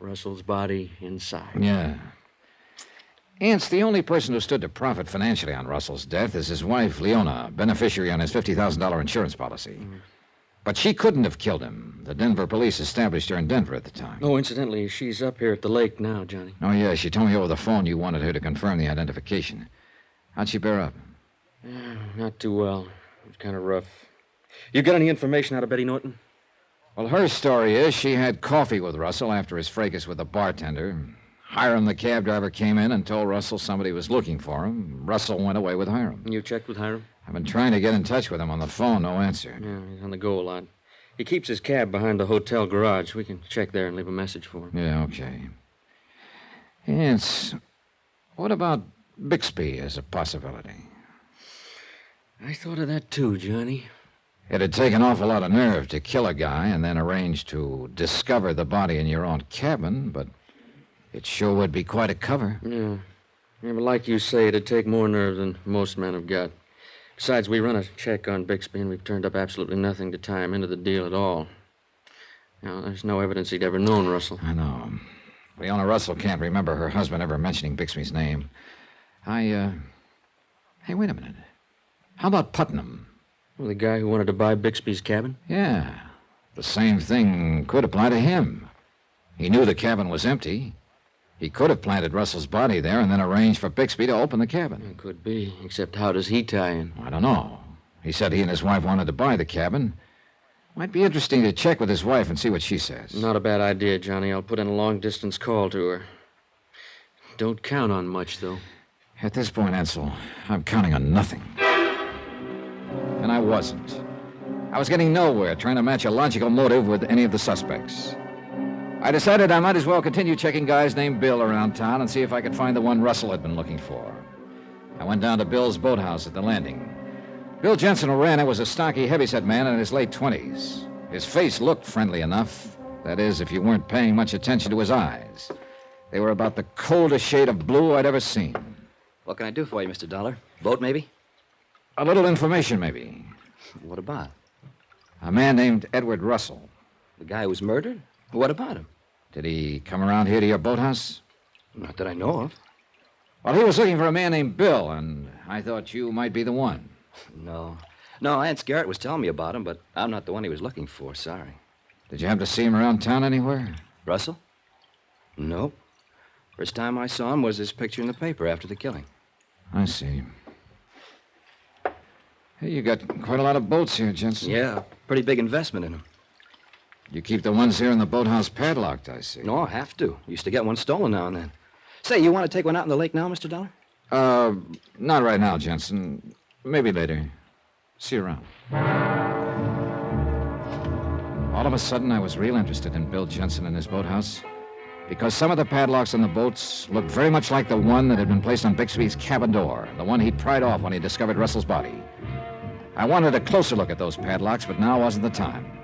Russell's body inside. Yeah. Ance, the only person who stood to profit financially on Russell's death is his wife, Leona, beneficiary on his $50,000 insurance policy. But she couldn't have killed him. The Denver police established her in Denver at the time. Oh, incidentally, she's up here at the lake now, Johnny. Oh, yeah, she told me over the phone you wanted her to confirm the identification. How'd she bear up? Not too well. It was kind of rough. You got any information out of Betty Norton? Well, her story is she had coffee with Russell after his fracas with the bartender. Hiram, the cab driver, came in and told Russell somebody was looking for him. Russell went away with Hiram. You checked with Hiram? I've been trying to get in touch with him on the phone. No answer. Yeah, he's on the go a lot. He keeps his cab behind the hotel garage. We can check there and leave a message for him. Yeah, okay. Yes. What about Bixby as a possibility? I thought of that too, Johnny. It'd take an awful lot of nerve to kill a guy and then arrange to discover the body in your own cabin, but it sure would be quite a cover. Yeah, but like you say, it'd take more nerve than most men have got. Besides, we run a check on Bixby, and we've turned up absolutely nothing to tie him into the deal at all. Now, there's no evidence he'd ever known Russell. I know. Leona Russell can't remember her husband ever mentioning Bixby's name. Hey, wait a minute. How about Putnam? Well, the guy who wanted to buy Bixby's cabin? Yeah. The same thing could apply to him. He knew the cabin was empty. He could have planted Russell's body there and then arranged for Bixby to open the cabin. It could be, except how does he tie in? I don't know. He said he and his wife wanted to buy the cabin. Might be interesting to check with his wife and see what she says. Not a bad idea, Johnny. I'll put in a long-distance call to her. Don't count on much, though. At this point, Ansel, I'm counting on nothing. And I wasn't. I was getting nowhere trying to match a logical motive with any of the suspects. I decided I might as well continue checking guys named Bill around town and see if I could find the one Russell had been looking for. I went down to Bill's boathouse at the landing. Bill Jensen, who ran it, was a stocky, heavyset man in his late 20s. His face looked friendly enough. That is, if you weren't paying much attention to his eyes. They were about the coldest shade of blue I'd ever seen. What can I do for you, Mr. Dollar? Boat, maybe? A little information, maybe. What about? A man named Edward Russell. The guy who was murdered? What about him? Did he come around here to your boathouse? Not that I know of. Well, he was looking for a man named Bill, and I thought you might be the one. No. No, Aunt Garrett was telling me about him, but I'm not the one he was looking for. Sorry. Did you happen to see him around town anywhere? Russell? Nope. First time I saw him was his picture in the paper after the killing. I see. Hey, you got quite a lot of boats here, Jensen. Yeah, pretty big investment in them. You keep the ones here in the boathouse padlocked, I see. No, I have to. Used to get one stolen now and then. Say, you want to take one out in the lake now, Mr. Dollar? Not right now, Jensen. Maybe later. See you around. All of a sudden, I was real interested in Bill Jensen and his boathouse because some of the padlocks on the boats looked very much like the one that had been placed on Bixby's cabin door, the one he'd pried off when he discovered Russell's body. I wanted a closer look at those padlocks, but now wasn't the time.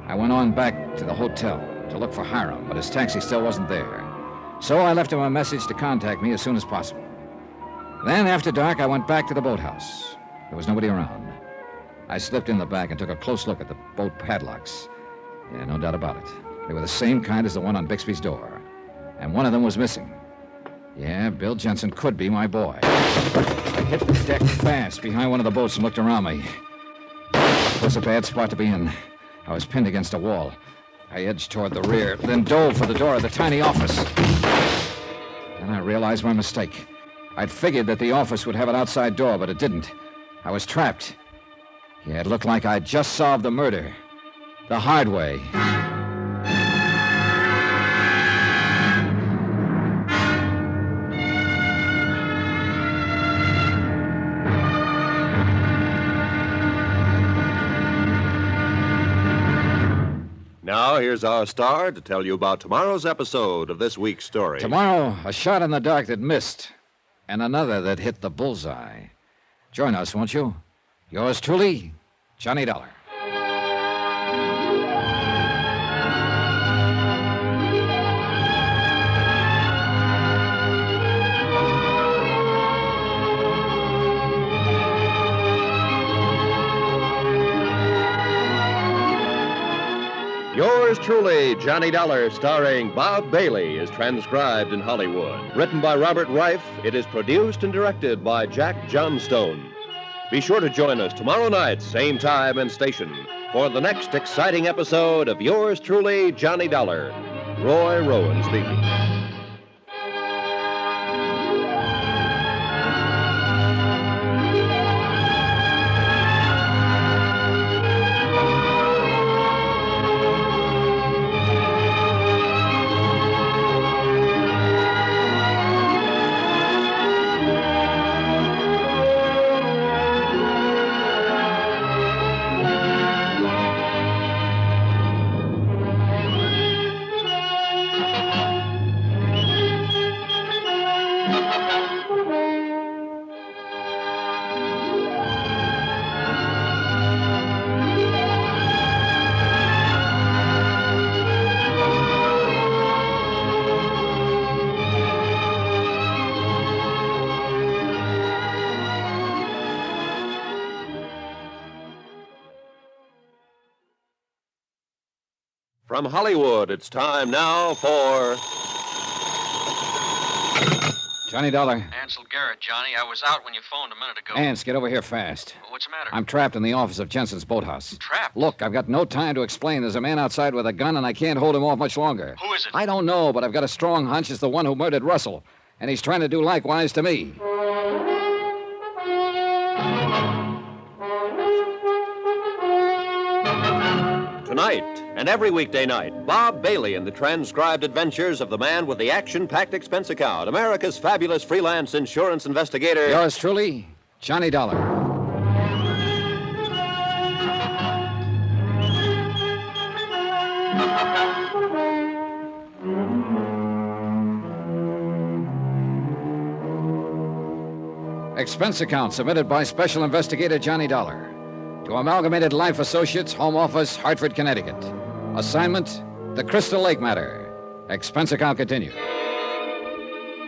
I went on back to the hotel to look for Hiram, but his taxi still wasn't there. So I left him a message to contact me as soon as possible. Then, after dark, I went back to the boathouse. There was nobody around. I slipped in the back and took a close look at the boat padlocks. Yeah, no doubt about it. They were the same kind as the one on Bixby's door. And one of them was missing. Yeah, Bill Jensen could be my boy. I hit the deck fast behind one of the boats and looked around me. It was a bad spot to be in. I was pinned against a wall. I edged toward the rear, then dove for the door of the tiny office. Then I realized my mistake. I'd figured that the office would have an outside door, but it didn't. I was trapped. Yeah, it looked like I'd just solved the murder. The hard way. Now, here's our star to tell you about tomorrow's episode of this week's story. Tomorrow, a shot in the dark that missed, and another that hit the bullseye. Join us, won't you? Yours truly, Johnny Dollar. Yours truly, Johnny Dollar, starring Bob Bailey, is transcribed in Hollywood. Written by Robert Reif, it is produced and directed by Jack Johnstone. Be sure to join us tomorrow night, same time and station, for the next exciting episode of Yours truly, Johnny Dollar. Roy Rowan speaking. From Hollywood, it's time now for... Johnny Dollar. Ansel Garrett, Johnny. I was out when you phoned a minute ago. Ants, get over here fast. What's the matter? I'm trapped in the office of Jensen's boathouse. Trapped? Look, I've got no time to explain. There's a man outside with a gun, and I can't hold him off much longer. Who is it? I don't know, but I've got a strong hunch it's the one who murdered Russell. And he's trying to do likewise to me. Tonight, and every weekday night, Bob Bailey in the transcribed adventures of the man with the action-packed expense account, America's fabulous freelance insurance investigator. Yours truly, Johnny Dollar. Expense account submitted by Special Investigator Johnny Dollar to Amalgamated Life Associates, Home Office, Hartford, Connecticut. Assignment, the Crystal Lake matter. Expense account continued.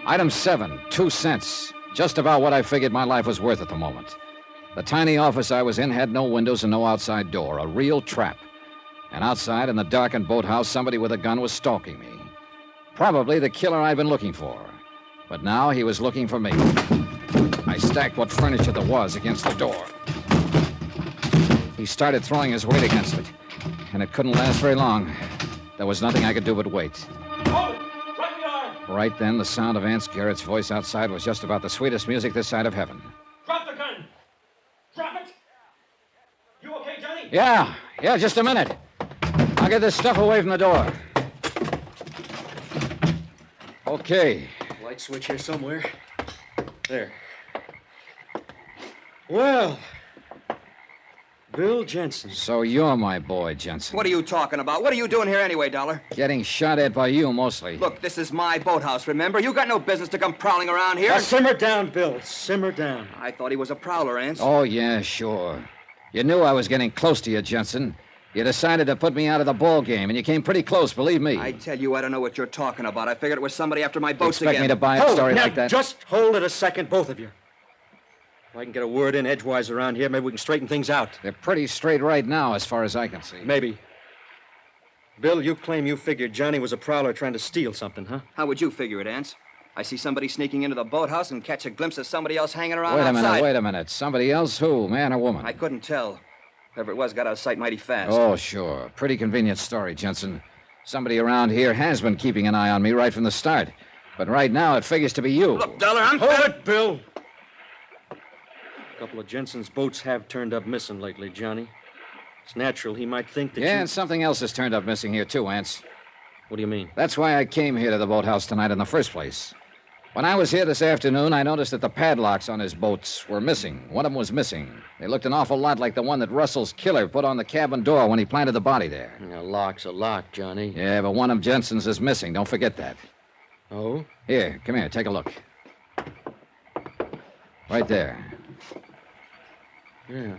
Item 7, 2 cents. Just about what I figured my life was worth at the moment. The tiny office I was in had no windows and no outside door. A real trap. And outside, in the darkened boathouse, somebody with a gun was stalking me. Probably the killer I've been looking for. But now he was looking for me. I stacked what furniture there was against the door. He started throwing his weight against it, and it couldn't last very long. There was nothing I could do but wait. Hold it! Right in the arm! Right then, the sound of Aunt Garrett's voice outside was just about the sweetest music this side of heaven. Drop the gun! Drop it! You okay, Johnny? Yeah, just a minute. I'll get this stuff away from the door. Okay. Light switch here somewhere. There. Well, Bill Jensen. So you're my boy, Jensen. What are you talking about? What are you doing here anyway, Dollar? Getting shot at by you, mostly. Look, this is my boathouse, remember? You got no business to come prowling around here. Now, simmer down, Bill. Simmer down. I thought he was a prowler, Ance. Oh, yeah, sure. You knew I was getting close to you, Jensen. You decided to put me out of the ball game, and you came pretty close, believe me. I tell you, I don't know what you're talking about. I figured it was somebody after my boats Expect again. me to buy a story now, like that? Just hold it a second, both of you. If I can get a word in edgewise around here, maybe we can straighten things out. They're pretty straight right now, as far as I can see. Maybe. Bill, you claim you figured Johnny was a prowler trying to steal something, huh? How would you figure it, Ance? I see somebody sneaking into the boathouse and catch a glimpse of somebody else hanging around outside. Wait a minute. Somebody else? Who? Man or woman? I couldn't tell. Whoever it was got out of sight mighty fast. Oh, sure. Pretty convenient story, Jensen. Somebody around here has been keeping an eye on me right from the start. But right now, it figures to be you. Look, Dollar, I'm... Hold it, Bill! A couple of Jensen's boats have turned up missing lately, Johnny. It's natural he might think that and something else has turned up missing here, too, Ance. What do you mean? That's why I came here to the boathouse tonight in the first place. When I was here this afternoon, I noticed that the padlocks on his boats were missing. One of them was missing. They looked an awful lot like the one that Russell's killer put on the cabin door when he planted the body there. A lock's a lock, Johnny. Yeah, but one of Jensen's is missing. Don't forget that. Oh? Here, come here. Take a look. Right there. Yeah.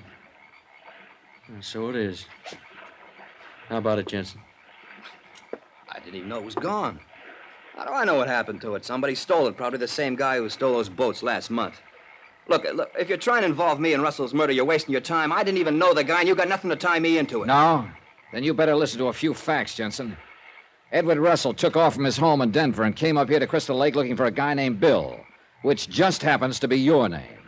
So it is. How about it, Jensen? I didn't even know it was gone. How do I know what happened to it? Somebody stole it, probably the same guy who stole those boats last month. Look, if you're trying to involve me in Russell's murder, you're wasting your time. I didn't even know the guy, and you got nothing to tie me into it. No? Then you better listen to a few facts, Jensen. Edward Russell took off from his home in Denver and came up here to Crystal Lake looking for a guy named Bill, which just happens to be your name.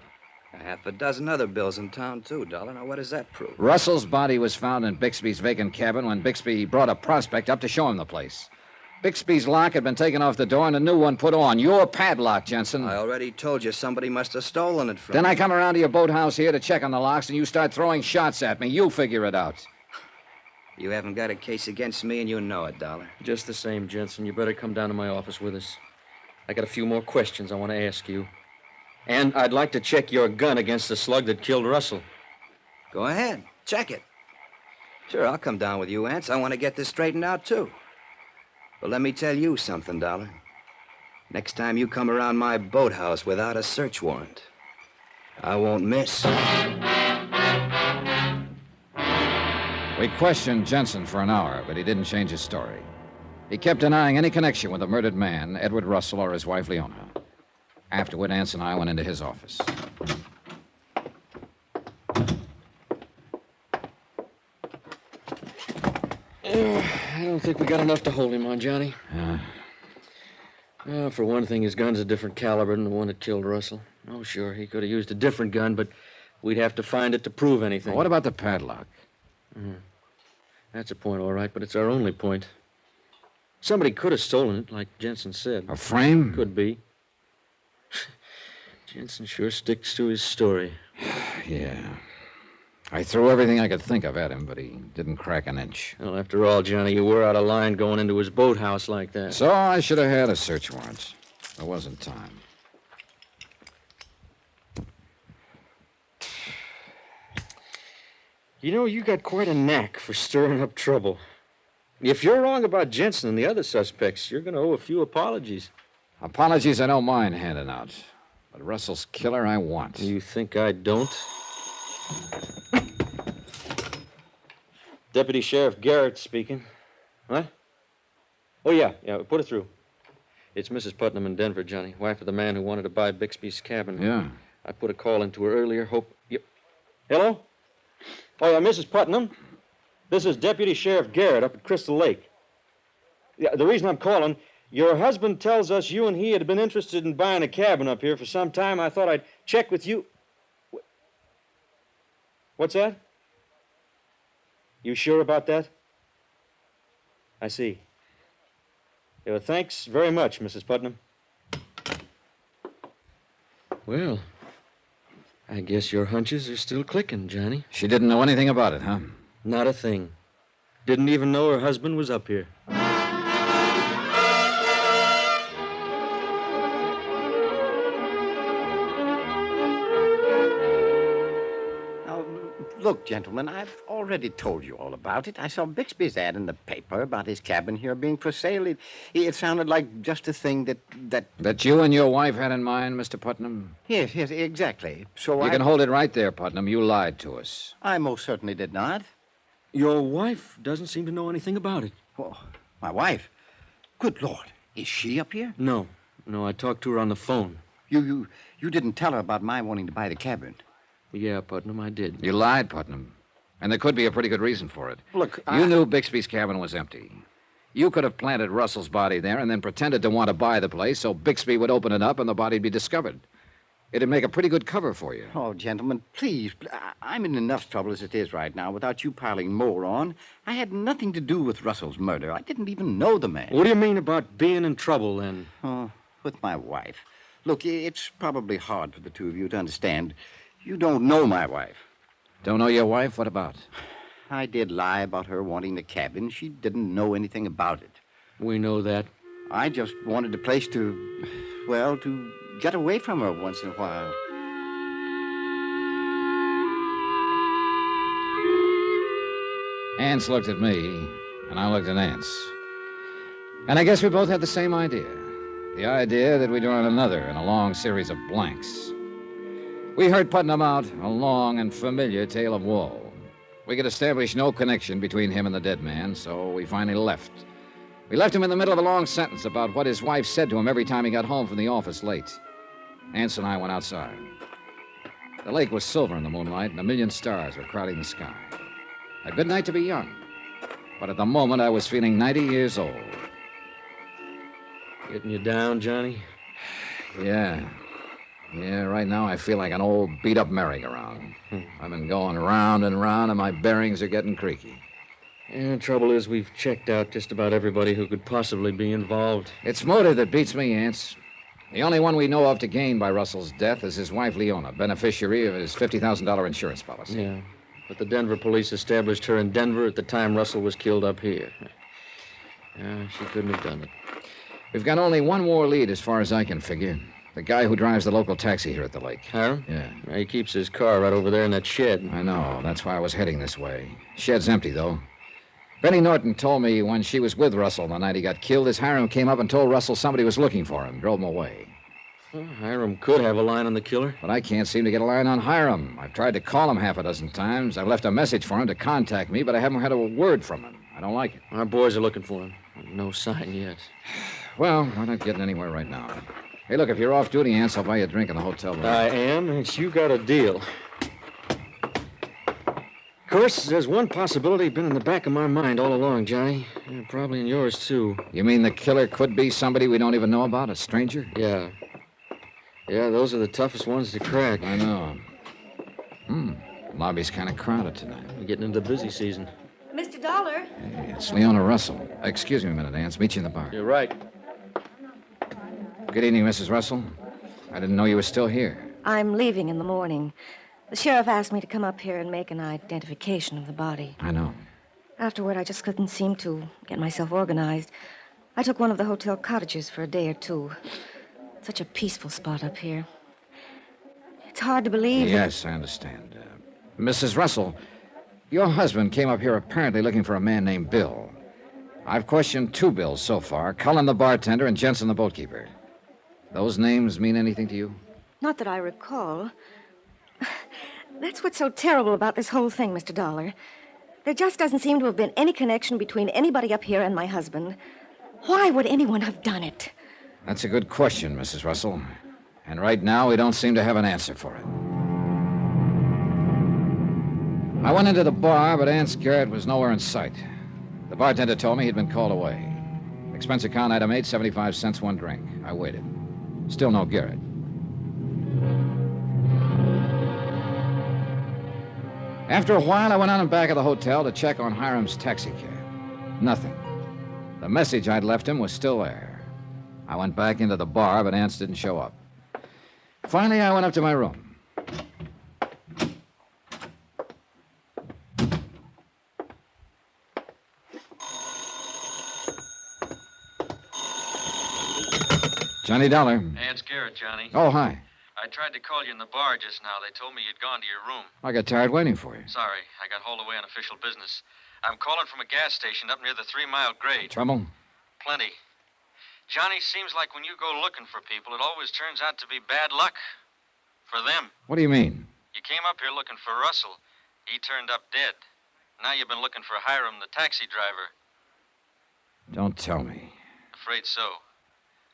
Half a dozen other Bills in town, too, Dollar. Now, what does that prove? Russell's body was found in Bixby's vacant cabin when Bixby brought a prospect up to show him the place. Bixby's lock had been taken off the door and a new one put on. Your padlock, Jensen. I already told you somebody must have stolen it from Then me. I come around to your boathouse here to check on the locks, and you start throwing shots at me. You figure it out. You haven't got a case against me, and you know it, Dollar. Just the same, Jensen. You better come down to my office with us. I got a few more questions I want to ask you. And I'd like to check your gun against the slug that killed Russell. Go ahead. Check it. Sure, I'll come down with you, Ance. I want to get this straightened out, too. But let me tell you something, Dollar. Next time you come around my boathouse without a search warrant, I won't miss. We questioned Jensen for an hour, but he didn't change his story. He kept denying any connection with the murdered man, Edward Russell, or his wife, Leona. Afterward, Ance and I went into his office. I don't think we got enough to hold him on, Johnny. For one thing, his gun's a different caliber than the one that killed Russell. Oh, sure, he could have used a different gun, but we'd have to find it to prove anything. What about the padlock? That's a point, all right, but it's our only point. Somebody could have stolen it, like Jensen said. A frame? Could be. Jensen sure sticks to his story. Yeah. I threw everything I could think of at him, but he didn't crack an inch. Well, after all, Johnny, you were out of line going into his boathouse like that. So I should have had a search warrant. There wasn't time. You know, you got quite a knack for stirring up trouble. If you're wrong about Jensen and the other suspects, you're going to owe a few apologies. Apologies I don't mind handing out. But Russell's killer I want. You think I don't? Deputy Sheriff Garrett speaking. What? Oh, yeah, put it through. It's Mrs. Putnam in Denver, Johnny, wife of the man who wanted to buy Bixby's cabin. Yeah. I put a call into her earlier. Hello? Oh, yeah, Mrs. Putnam. This is Deputy Sheriff Garrett up at Crystal Lake. Yeah, the reason I'm calling, your husband tells us you and he had been interested in buying a cabin up here for some time. I thought I'd check with you. What's that? You sure about that? I see. Yeah, well, thanks very much, Mrs. Putnam. Well, I guess your hunches are still clicking, Johnny. She didn't know anything about it, huh? Not a thing. Didn't even know her husband was up here. Look, gentlemen, I've already told you all about it. I saw Bixby's ad in the paper about his cabin here being for sale. It sounded like just a thing that... That you and your wife had in mind, Mr. Putnam? Yes, exactly. So You can hold it right there, Putnam. You lied to us. I most certainly did not. Your wife doesn't seem to know anything about it. Oh, my wife? Good Lord. Is she up here? No, I talked to her on the phone. You didn't tell her about my wanting to buy the cabin? Yeah, Putnam, I did. You lied, Putnam. And there could be a pretty good reason for it. Look, You knew Bixby's cabin was empty. You could have planted Russell's body there and then pretended to want to buy the place so Bixby would open it up and the body'd be discovered. It'd make a pretty good cover for you. Oh, gentlemen, please. I'm in enough trouble as it is right now without you piling more on. I had nothing to do with Russell's murder. I didn't even know the man. What do you mean about being in trouble, then? Oh, with my wife. Look, it's probably hard for the two of you to understand. You don't know my wife. Don't know your wife? What about? I did lie about her wanting the cabin. She didn't know anything about it. We know that. I just wanted a place to get away from her once in a while. Ance looked at me, and I looked at Ance. And I guess we both had the same idea. The idea that we'd run another in a long series of blanks. We heard Putnam out a long and familiar tale of woe. We could establish no connection between him and the dead man, so we finally left. We left him in the middle of a long sentence about what his wife said to him every time he got home from the office late. Ance and I went outside. The lake was silver in the moonlight, and a million stars were crowding the sky. A good night to be young. But at the moment, I was feeling 90 years old. Getting you down, Johnny? Yeah, right now I feel like an old beat-up merry-go-round. I've been going round and round, and my bearings are getting creaky. Yeah, the trouble is we've checked out just about everybody who could possibly be involved. It's motive that beats me, Ance. The only one we know of to gain by Russell's death is his wife, Leona, beneficiary of his $50,000 insurance policy. Yeah, but the Denver police established her in Denver at the time Russell was killed up here. Yeah, she couldn't have done it. We've got only one more lead as far as I can figure. The guy who drives the local taxi here at the lake. Hiram? Yeah. He keeps his car right over there in that shed. I know. That's why I was heading this way. Shed's empty, though. Benny Norton told me when she was with Russell the night he got killed, his Hiram came up and told Russell somebody was looking for him, drove him away. Well, Hiram could have a line on the killer. But I can't seem to get a line on Hiram. I've tried to call him half a dozen times. I've left a message for him to contact me, but I haven't had a word from him. I don't like it. Our boys are looking for him. No sign yet. Well, we're not getting anywhere right now. Hey, look, if you're off duty, Ance, I'll buy you a drink in the hotel room. I am, and you got a deal. Of course, there's one possibility been in the back of my mind all along, Johnny. Yeah, probably in yours, too. You mean the killer could be somebody we don't even know about, a stranger? Yeah. Yeah, those are the toughest ones to crack. I know. Lobby's kind of crowded tonight. We're getting into the busy season. Mr. Dollar? Hey, it's Leona Russell. Excuse me a minute, Ance. Meet you in the bar. You're right. Good evening, Mrs. Russell. I didn't know you were still here. I'm leaving in the morning. The sheriff asked me to come up here and make an identification of the body. I know. Afterward, I just couldn't seem to get myself organized. I took one of the hotel cottages for a day or two. Such a peaceful spot up here. It's hard to believe. Yes, I understand. Mrs. Russell, your husband came up here apparently looking for a man named Bill. I've questioned two Bills so far, Cullen the bartender and Jensen the boatkeeper. Those names mean anything to you? Not that I recall. That's what's so terrible about this whole thing, Mr. Dollar. There just doesn't seem to have been any connection between anybody up here and my husband. Why would anyone have done it? That's a good question, Mrs. Russell. And right now, we don't seem to have an answer for it. I went into the bar, but Ance Garrett was nowhere in sight. The bartender told me he'd been called away. Expense account item 8, 75 cents, one drink. I waited. Still no Garrett. After a while, I went on in back of the hotel to check on Hiram's taxicab. Nothing. The message I'd left him was still there. I went back into the bar, but Ance didn't show up. Finally, I went up to my room. Johnny Dollar. Hey, it's Garrett, Johnny. Oh, hi. I tried to call you in the bar just now. They told me you'd gone to your room. I got tired waiting for you. Sorry, I got hauled away on official business. I'm calling from a gas station up near the 3 Mile grade. Trouble? Plenty. Johnny, seems like when you go looking for people, it always turns out to be bad luck. For them. What do you mean? You came up here looking for Russell. He turned up dead. Now you've been looking for Hiram, the taxi driver. Don't tell me. Afraid so.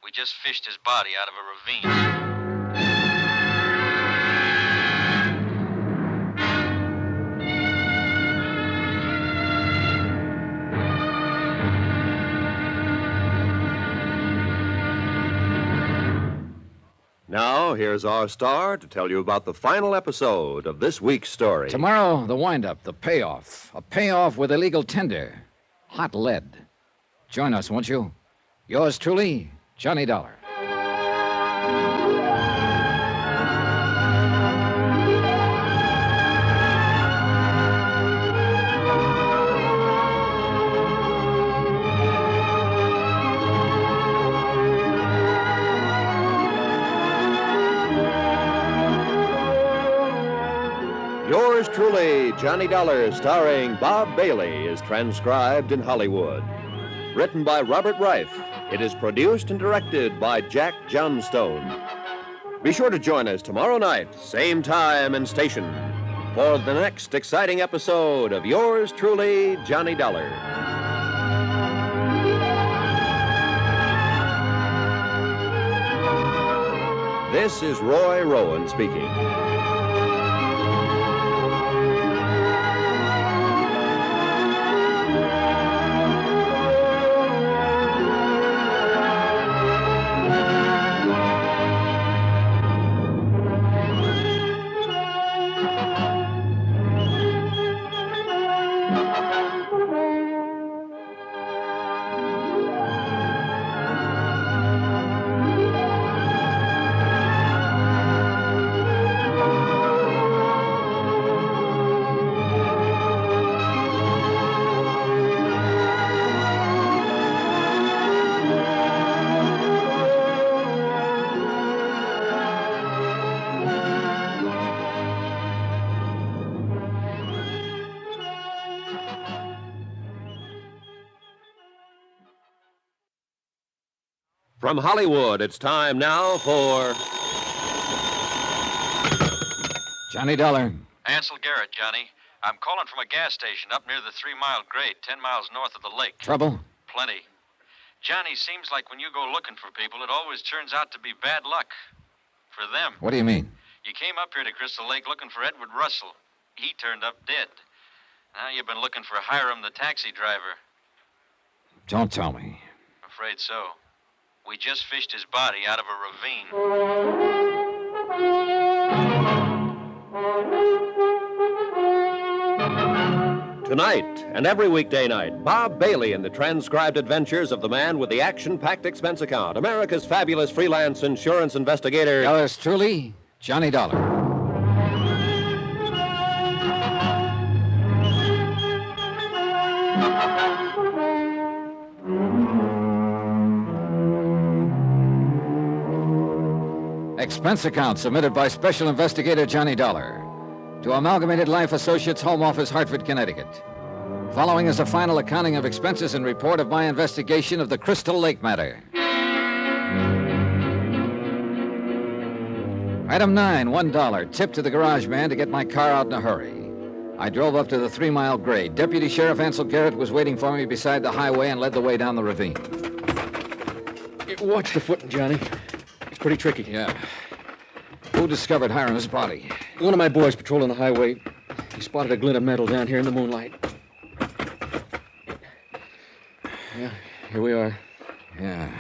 We just fished his body out of a ravine. Now, here's our star to tell you about the final episode of this week's story. Tomorrow, the wind-up, the payoff. A payoff with illegal tender. Hot lead. Join us, won't you? Yours truly, Johnny Dollar. Yours truly, Johnny Dollar, starring Bob Bailey, is transcribed in Hollywood. Written by Robert Reif. It is produced and directed by Jack Johnstone. Be sure to join us tomorrow night, same time and station, for the next exciting episode of Yours truly, Johnny Dollar. This is Roy Rowan speaking. From Hollywood, it's time now for... Johnny Dollar. Ansel Garrett, Johnny. I'm calling from a gas station up near the 3 Mile grade, 10 miles north of the lake. Trouble? Plenty. Johnny, seems like when you go looking for people, it always turns out to be bad luck. For them. What do you mean? You came up here to Crystal Lake looking for Edward Russell. He turned up dead. Now you've been looking for Hiram, the taxi driver. Don't tell me. Afraid so. We just fished his body out of a ravine. Tonight and every weekday night, Bob Bailey in the transcribed adventures of the man with the action-packed expense account, America's fabulous freelance insurance investigator. Yours truly, Johnny Dollar. Expense account submitted by Special Investigator Johnny Dollar to Amalgamated Life Associates, Home Office, Hartford, Connecticut. Following is a final accounting of expenses and report of my investigation of the Crystal Lake matter. Item 9, $1. Tip to the garage man to get my car out in a hurry. I drove up to the 3 Mile grade. Deputy Sheriff Ansel Garrett was waiting for me beside the highway and led the way down the ravine. Watch the footing, Johnny. It's pretty tricky. Yeah. Who discovered Hiram's body? One of my boys patrolling the highway. He spotted a glint of metal down here in the moonlight. Yeah, here we are. Yeah.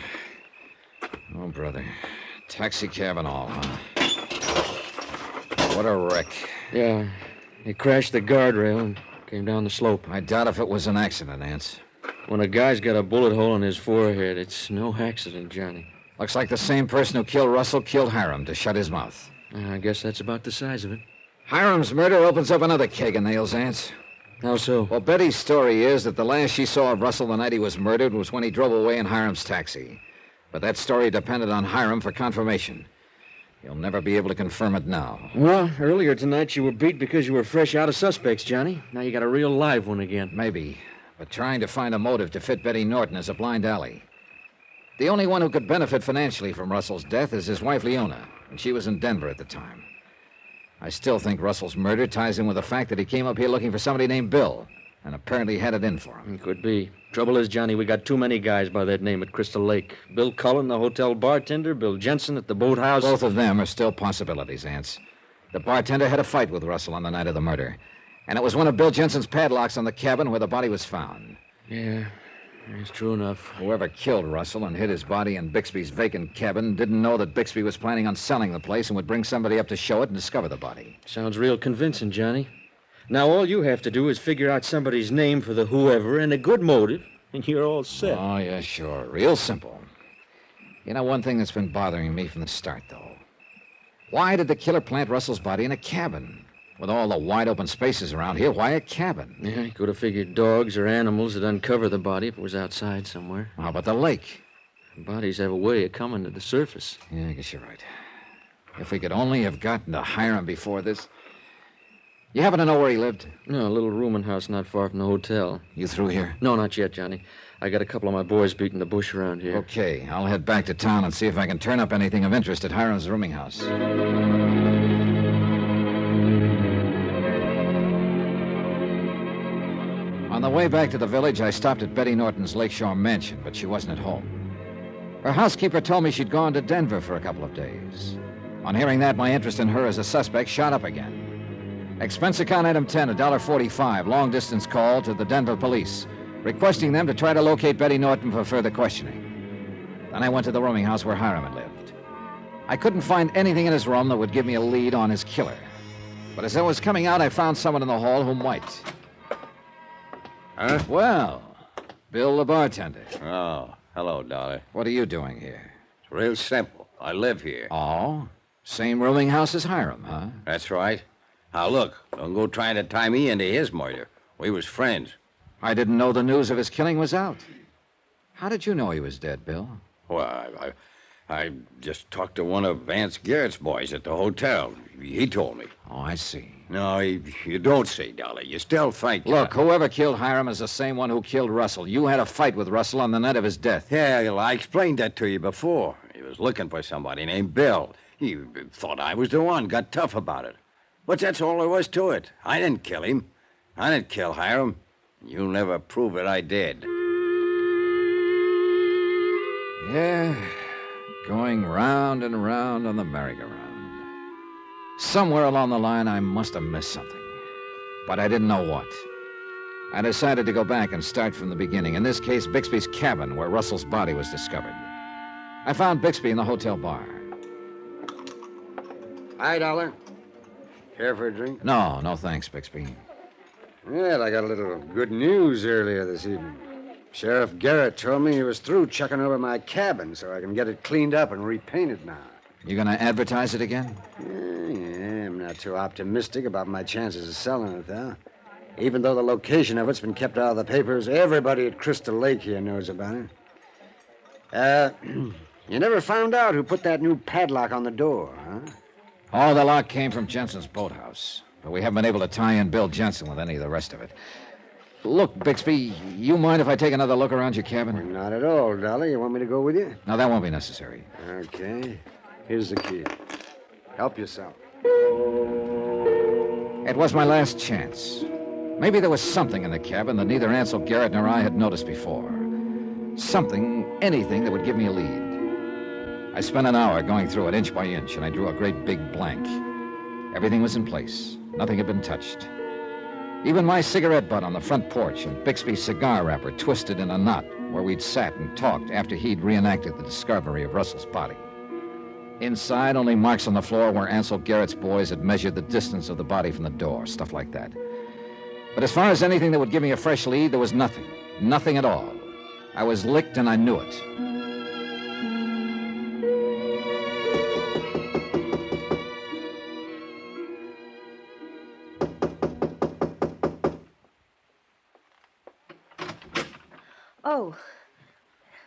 Oh, brother. Taxi cab and all, huh? What a wreck. Yeah. He crashed the guardrail and came down the slope. I doubt if it was an accident, Ance. When a guy's got a bullet hole in his forehead, it's no accident, Johnny. Looks like the same person who killed Russell killed Hiram to shut his mouth. I guess that's about the size of it. Hiram's murder opens up another keg of nails, Ance. How so? Well, Betty's story is that the last she saw of Russell the night he was murdered was when he drove away in Hiram's taxi. But that story depended on Hiram for confirmation. You'll never be able to confirm it now. Well, earlier tonight you were beat because you were fresh out of suspects, Johnny. Now you got a real live one again. Maybe, but trying to find a motive to fit Betty Norton is a blind alley. The only one who could benefit financially from Russell's death is his wife, Leona, and she was in Denver at the time. I still think Russell's murder ties in with the fact that he came up here looking for somebody named Bill, and apparently had it in for him. Could be. Trouble is, Johnny, we got too many guys by that name at Crystal Lake. Bill Cullen, the hotel bartender, Bill Jensen at the boathouse. Both of them are still possibilities, Ance. The bartender had a fight with Russell on the night of the murder, and it was one of Bill Jensen's padlocks on the cabin where the body was found. Yeah, it's true enough. Whoever killed Russell and hid his body in Bixby's vacant cabin didn't know that Bixby was planning on selling the place and would bring somebody up to show it and discover the body. Sounds real convincing, Johnny. Now all you have to do is figure out somebody's name for the whoever and a good motive, and you're all set. Oh, yeah, sure. Real simple. You know, one thing that's been bothering me from the start, though. Why did the killer plant Russell's body in a cabin? With all the wide open spaces around here, why a cabin? Yeah, he could have figured dogs or animals would uncover the body if it was outside somewhere. How about the lake? Bodies have a way of coming to the surface. Yeah, I guess you're right. If we could only have gotten to Hiram before this. You happen to know where he lived? No, a little rooming house not far from the hotel. You through here? No, not yet, Johnny. I got a couple of my boys beating the bush around here. Okay, I'll head back to town and see if I can turn up anything of interest at Hiram's rooming house. On the way back to the village, I stopped at Betty Norton's Lakeshore mansion, but she wasn't at home. Her housekeeper told me she'd gone to Denver for a couple of days. On hearing that, my interest in her as a suspect shot up again. Expense account item 10, $1.45, long-distance call to the Denver police, requesting them to try to locate Betty Norton for further questioning. Then I went to the rooming house where Hiram had lived. I couldn't find anything in his room that would give me a lead on his killer. But as I was coming out, I found someone in the hall who might. Huh? Well, Bill the bartender. Oh, hello, Dollar. What are you doing here? It's real simple. I live here. Oh? Same rooming house as Hiram, huh? That's right. Now, look, don't go trying to tie me into his murder. We was friends. I didn't know the news of his killing was out. How did you know he was dead, Bill? Well, I just talked to one of Vance Garrett's boys at the hotel. He told me. Oh, I see. No, you don't see, Dolly. You still think... Look, whoever killed Hiram is the same one who killed Russell. You had a fight with Russell on the night of his death. Yeah, well, I explained that to you before. He was looking for somebody named Bill. He thought I was the one, got tough about it. But that's all there was to it. I didn't kill him. I didn't kill Hiram. You'll never prove it I did. Yeah, going round and round on the merry-go-round. Somewhere along the line, I must have missed something. But I didn't know what. I decided to go back and start from the beginning. In this case, Bixby's cabin, where Russell's body was discovered. I found Bixby in the hotel bar. Hi, Dollar. Care for a drink? No thanks, Bixby. Well, I got a little good news earlier this evening. Sheriff Garrett told me he was through checking over my cabin so I can get it cleaned up and repainted now. You gonna advertise it again? Yeah, I'm not too optimistic about my chances of selling it, though. Even though the location of it's been kept out of the papers, everybody at Crystal Lake here knows about it. You never found out who put that new padlock on the door, huh? Oh, the lock came from Jensen's boathouse. But we haven't been able to tie in Bill Jensen with any of the rest of it. Look, Bixby, you mind if I take another look around your cabin? Not at all, Dolly. You want me to go with you? No, that won't be necessary. Okay. Here's the key. Help yourself. It was my last chance. Maybe there was something in the cabin that neither Ansel Garrett nor I had noticed before. Something, anything that would give me a lead. I spent an hour going through it inch by inch, and I drew a great big blank. Everything was in place. Nothing had been touched. Even my cigarette butt on the front porch and Bixby's cigar wrapper twisted in a knot where we'd sat and talked after he'd reenacted the discovery of Russell's body. Inside, only marks on the floor where Ansel Garrett's boys had measured the distance of the body from the door, stuff like that. But as far as anything that would give me a fresh lead, there was nothing. Nothing at all. I was licked and I knew it. Oh,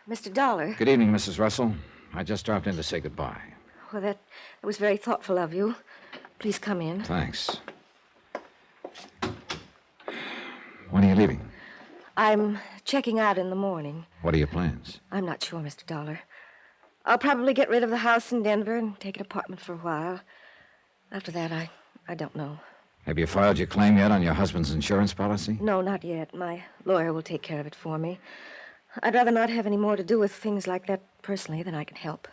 Mr. Dollar. Good evening, Mrs. Russell. I just dropped in to say goodbye. Well, that was very thoughtful of you. Please come in. Thanks. When are you leaving? I'm checking out in the morning. What are your plans? I'm not sure, Mr. Dollar. I'll probably get rid of the house in Denver and take an apartment for a while. After that, I don't know. Have you filed your claim yet on your husband's insurance policy? No, not yet. My lawyer will take care of it for me. I'd rather not have any more to do with things like that personally than I can help.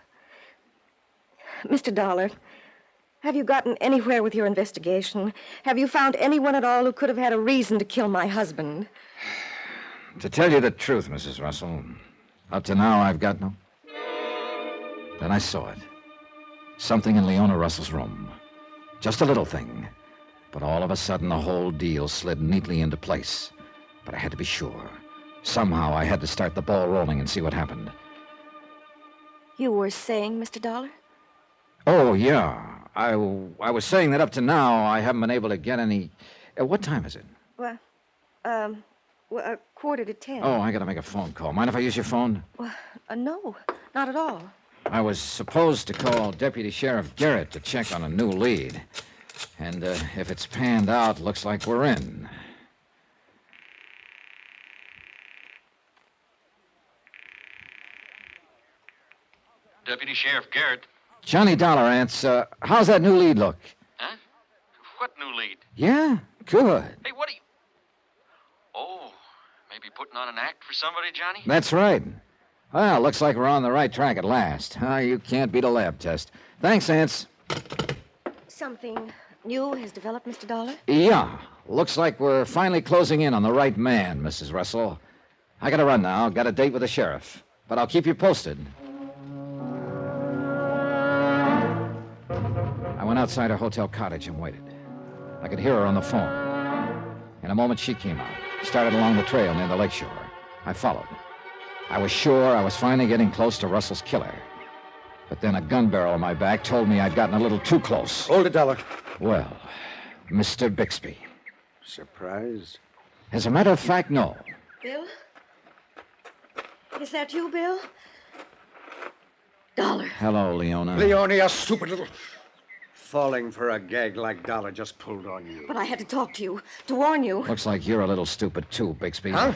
Mr. Dollar, have you gotten anywhere with your investigation? Have you found anyone at all who could have had a reason to kill my husband? To tell you the truth, Mrs. Russell, up to now I've got no... Then I saw it. Something in Leona Russell's room. Just a little thing. But all of a sudden, the whole deal slid neatly into place. But I had to be sure. Somehow I had to start the ball rolling and see what happened. You were saying, Mr. Dollar? Oh, yeah. I was saying that up to now I haven't been able to get any... what time is it? Well, 9:45. Oh, I gotta make a phone call. Mind if I use your phone? Well, no, not at all. I was supposed to call Deputy Sheriff Garrett to check on a new lead. And if it's panned out, looks like we're in. Deputy Sheriff Garrett. Johnny Dollar, Ants, how's that new lead look? Huh? What new lead? Yeah? Good. Hey, what are you... Oh, maybe putting on an act for somebody, Johnny? That's right. Well, looks like we're on the right track at last. You can't beat a lab test. Thanks, Ants. Something new has developed, Mr. Dollar? Yeah. Looks like we're finally closing in on the right man, Mrs. Russell. I gotta run now. Got a date with the sheriff. But I'll keep you posted. I went outside her hotel cottage and waited. I could hear her on the phone. In a moment, she came out, started along the trail near the lakeshore. I followed. I was sure I was finally getting close to Russell's killer. But then a gun barrel on my back told me I'd gotten a little too close. Hold it, Dollar. Well, Mr. Bixby. Surprised? As a matter of fact, no. Bill? Is that you, Bill? Dollar. Hello, Leona. Leona, you stupid little... Falling for a gag like Dollar just pulled on you. But I had to talk to you, to warn you. Looks like you're a little stupid, too, Bixby. Huh?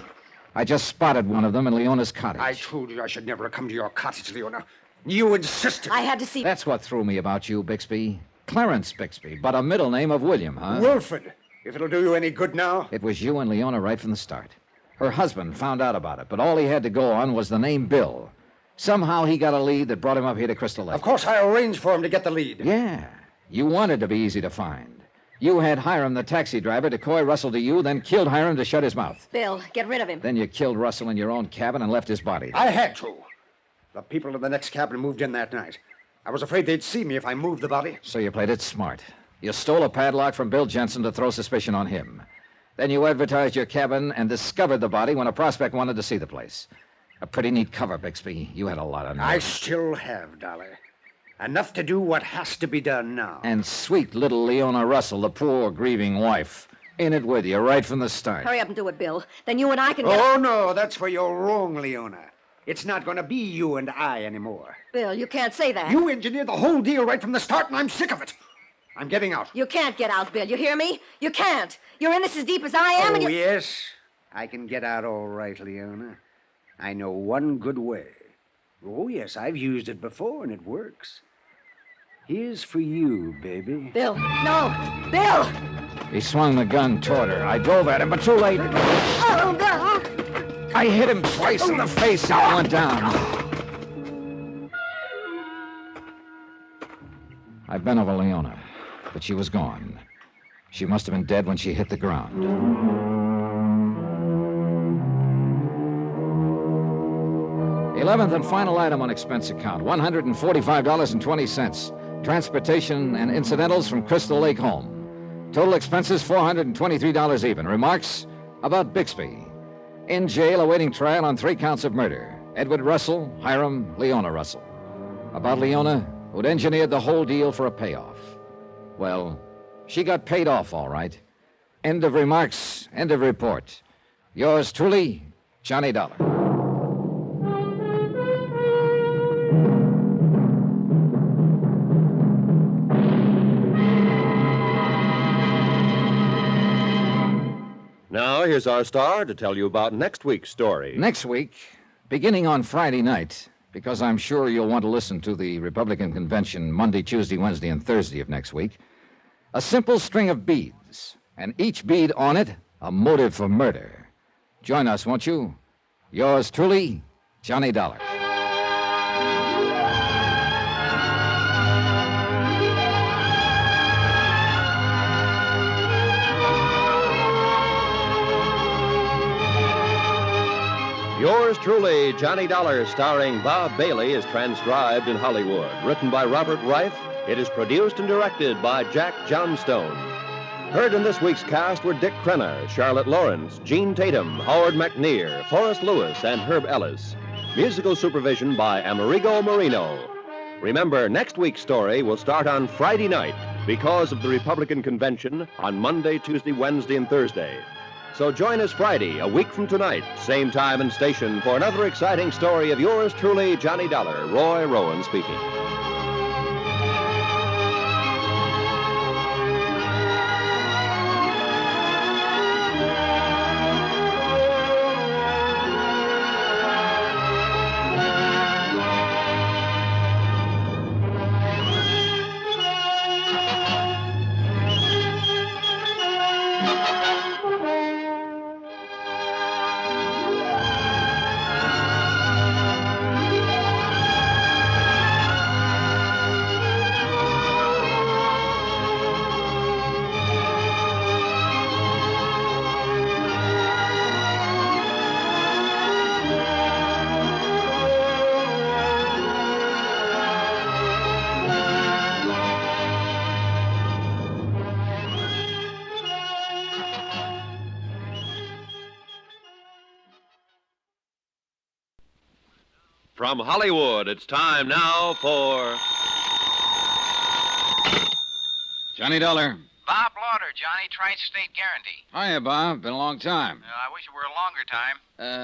I just spotted one of them in Leona's cottage. I told you I should never have come to your cottage, Leona. You insisted. I had to see... That's what threw me about you, Bixby. Clarence Bixby, but a middle name of William, huh? Wilfred. If it'll do you any good now. It was you and Leona right from the start. Her husband found out about it, but all he had to go on was the name Bill. Somehow he got a lead that brought him up here to Crystal Lake. Of course, I arranged for him to get the lead. Yeah. You wanted to be easy to find. You had Hiram, the taxi driver, decoy Russell to you, then killed Hiram to shut his mouth. Bill, get rid of him. Then you killed Russell in your own cabin and left his body. I had to. The people in the next cabin moved in that night. I was afraid they'd see me if I moved the body. So you played it smart. You stole a padlock from Bill Jensen to throw suspicion on him. Then you advertised your cabin and discovered the body when a prospect wanted to see the place. A pretty neat cover, Bixby. You had a lot of nerve. I still have, Dollar. Enough to do what has to be done now. And sweet little Leona Russell, the poor, grieving wife, in it with you right from the start. Hurry up and do it, Bill. Then you and I can get... Oh, no, that's where you're wrong, Leona. It's not going to be you and I anymore. Bill, you can't say that. You engineered the whole deal right from the start, and I'm sick of it. I'm getting out. You can't get out, Bill. You hear me? You can't. You're in this as deep as I am, and you... yes. I can get out all right, Leona. I know one good way. Oh, yes, I've used it before, and it works. Here's for you, baby. Bill, no! Bill! He swung the gun toward her. I dove at him, but too late. Oh, Bill! I hit him twice in the face and he went down. I bent over Leona, but she was gone. She must have been dead when she hit the ground. 11th and final item on expense account, $145.20. Transportation and incidentals from Crystal Lake home. Total expenses, $423 even. Remarks about Bixby. In jail awaiting trial on 3 counts of murder. Edward Russell, Hiram, Leona Russell. About Leona, who'd engineered the whole deal for a payoff. Well, she got paid off, all right. End of remarks, end of report. Yours truly, Johnny Dollar. Now, here's our star to tell you about next week's story. Next week, beginning on Friday night, because I'm sure you'll want to listen to the Republican convention Monday, Tuesday, Wednesday, and Thursday of next week, a simple string of beads, and each bead on it, a motive for murder. Join us, won't you? Yours truly, Johnny Dollar. Yours truly, Johnny Dollar, starring Bob Bailey, is transcribed in Hollywood. Written by Robert Reif, it is produced and directed by Jack Johnstone. Heard in this week's cast were Dick Crenna, Charlotte Lawrence, Gene Tatum, Howard McNear, Forrest Lewis, and Herb Ellis. Musical supervision by Amerigo Marino. Remember, next week's story will start on Friday night because of the Republican convention on Monday, Tuesday, Wednesday, and Thursday. So join us Friday, a week from tonight, same time and station, for another exciting story of yours truly, Johnny Dollar. Roy Rowan speaking. From Hollywood, it's time now for Johnny Dollar. Bob Lauder, Johnny, Tri-State Guarantee. Hiya, Bob. Been a long time. I wish it were a longer time.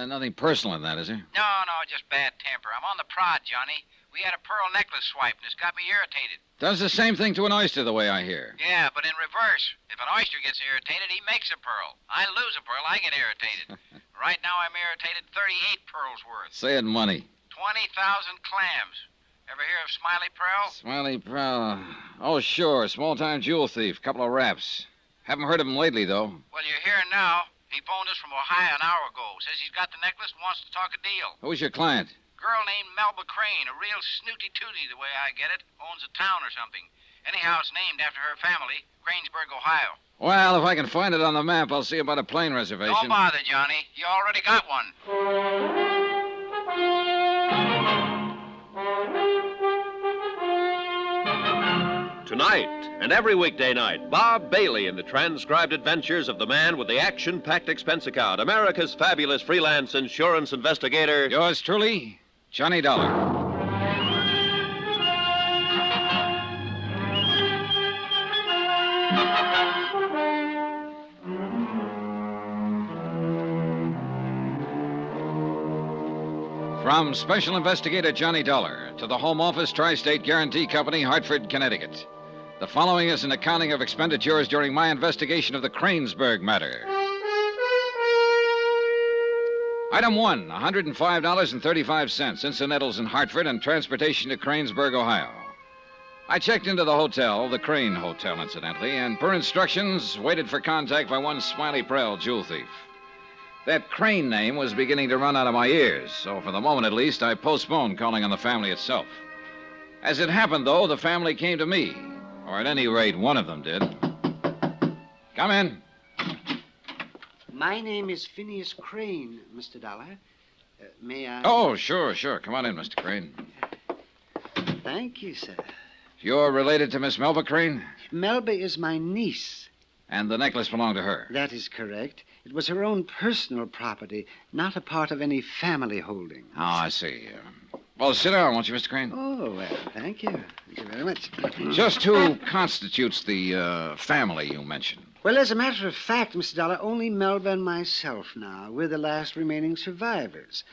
Nothing personal in that, is there? No, just bad temper. I'm on the prod, Johnny. We had a pearl necklace swiped, and it's got me irritated. Does the same thing to an oyster, the way I hear. Yeah, but in reverse. If an oyster gets irritated, he makes a pearl. I lose a pearl, I get irritated. Right now, I'm irritated 38 pearls worth. Say it in money. 20,000 clams. Ever hear of Smiley Pearl? Smiley Prowl. Oh, sure. Small-time jewel thief. Couple of raps. Haven't heard of him lately, though. Well, you're here now. He phoned us from Ohio an hour ago. Says he's got the necklace and wants to talk a deal. Who's your client? Girl named Melba Crane, a real snooty-tooty, the way I get it. Owns a town or something. Anyhow, it's named after her family, Cranesburg, Ohio. Well, if I can find it on the map, I'll see about a plane reservation. Don't bother, Johnny. You already got one. Tonight, and every weekday night, Bob Bailey in the transcribed adventures of the man with the action-packed expense account, America's fabulous freelance insurance investigator. Yours truly, Johnny Dollar. From Special Investigator Johnny Dollar to the Home Office Tri-State Guarantee Company, Hartford, Connecticut. The following is an accounting of expenditures during my investigation of the Cranesburg matter. Item 1, $105.35, incidentals in Hartford and transportation to Cranesburg, Ohio. I checked into the hotel, the Crane Hotel, incidentally, and per instructions, waited for contact by one Smiley Prell, jewel thief. That Crane name was beginning to run out of my ears, so for the moment at least, I postponed calling on the family itself. As it happened, though, the family came to me, or at any rate, one of them did. Come in. My name is Phineas Crane, Mr. Dollar. May I? Oh, sure. Come on in, Mr. Crane. Thank you, sir. You're related to Miss Melba Crane? Melba is my niece. And the necklace belonged to her? That is correct. It was her own personal property, not a part of any family holding. Oh, I see. Well, sit down, won't you, Mr. Crane? Oh, well, thank you. Thank you very much. Just who constitutes the family you mentioned? Well, as a matter of fact, Mr. Dollar, only Melba and myself now. We're the last remaining survivors.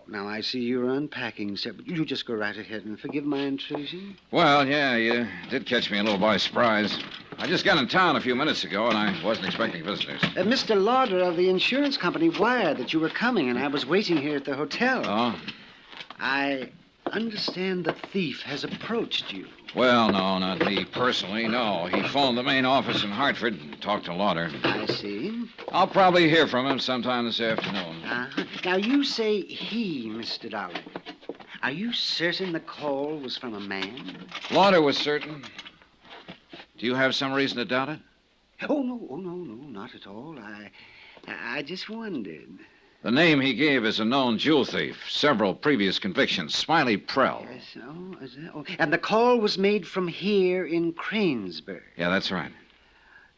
Now I see you're unpacking, sir, but you just go right ahead and forgive my intrusion. Well, yeah, you did catch me a little by surprise. I just got in town a few minutes ago, and I wasn't expecting visitors. Mr. Lauder of the insurance company wired that you were coming, and I was waiting here at the hotel. Oh? I understand the thief has approached you. Well, no, not me personally, no. He phoned the main office in Hartford and talked to Lauder. I see. I'll probably hear from him sometime this afternoon. Now, you say he, Mr. Dollar. Are you certain the call was from a man? Lauder was certain. Do you have some reason to doubt it? Oh, no, not at all. I just wondered. The name he gave is a known jewel thief. Several previous convictions. Smiley Prell. Yes, is that? Oh, and the call was made from here in Cranesburg. Yeah, that's right.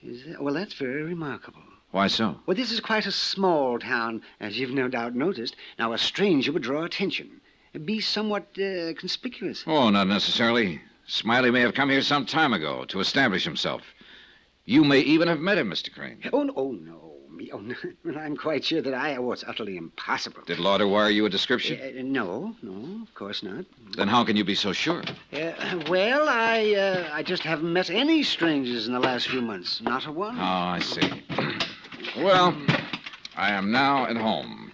Is that? Well, that's very remarkable. Why so? Well, this is quite a small town, as you've no doubt noticed. Now, a stranger would draw attention. Be somewhat conspicuous. Oh, not necessarily. Smiley may have come here some time ago to establish himself. You may even have met him, Mr. Crane. Oh, no. No. I'm quite sure that it's utterly impossible. Did Lauder wire you a description? No, of course not. Then how can you be so sure? Well, I just haven't met any strangers in the last few months. Not a one. Oh, I see. Well, I am now at home.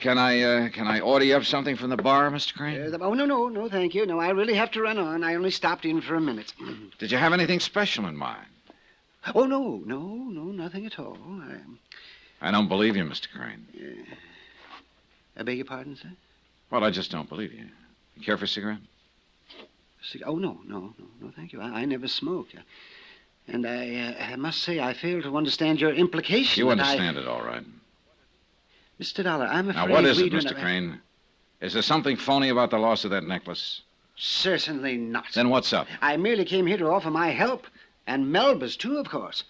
Can I order you up something from the bar, Mr. Crane? No, thank you. No, I really have to run on. I only stopped in for a minute. Did you have anything special in mind? Oh, no, nothing at all. I don't believe you, Mr. Crane. I beg your pardon, sir? Well, I just don't believe you. You care for a cigarette? Oh, no, thank you. I never smoked. And I must say I fail to understand your implication. You understand it all right. Mr. Dollar, I'm afraid Now, what is it, Mr. Crane? Is there something phony about the loss of that necklace? Certainly not. Then what's up? I merely came here to offer my help. And Melba's, too, of course.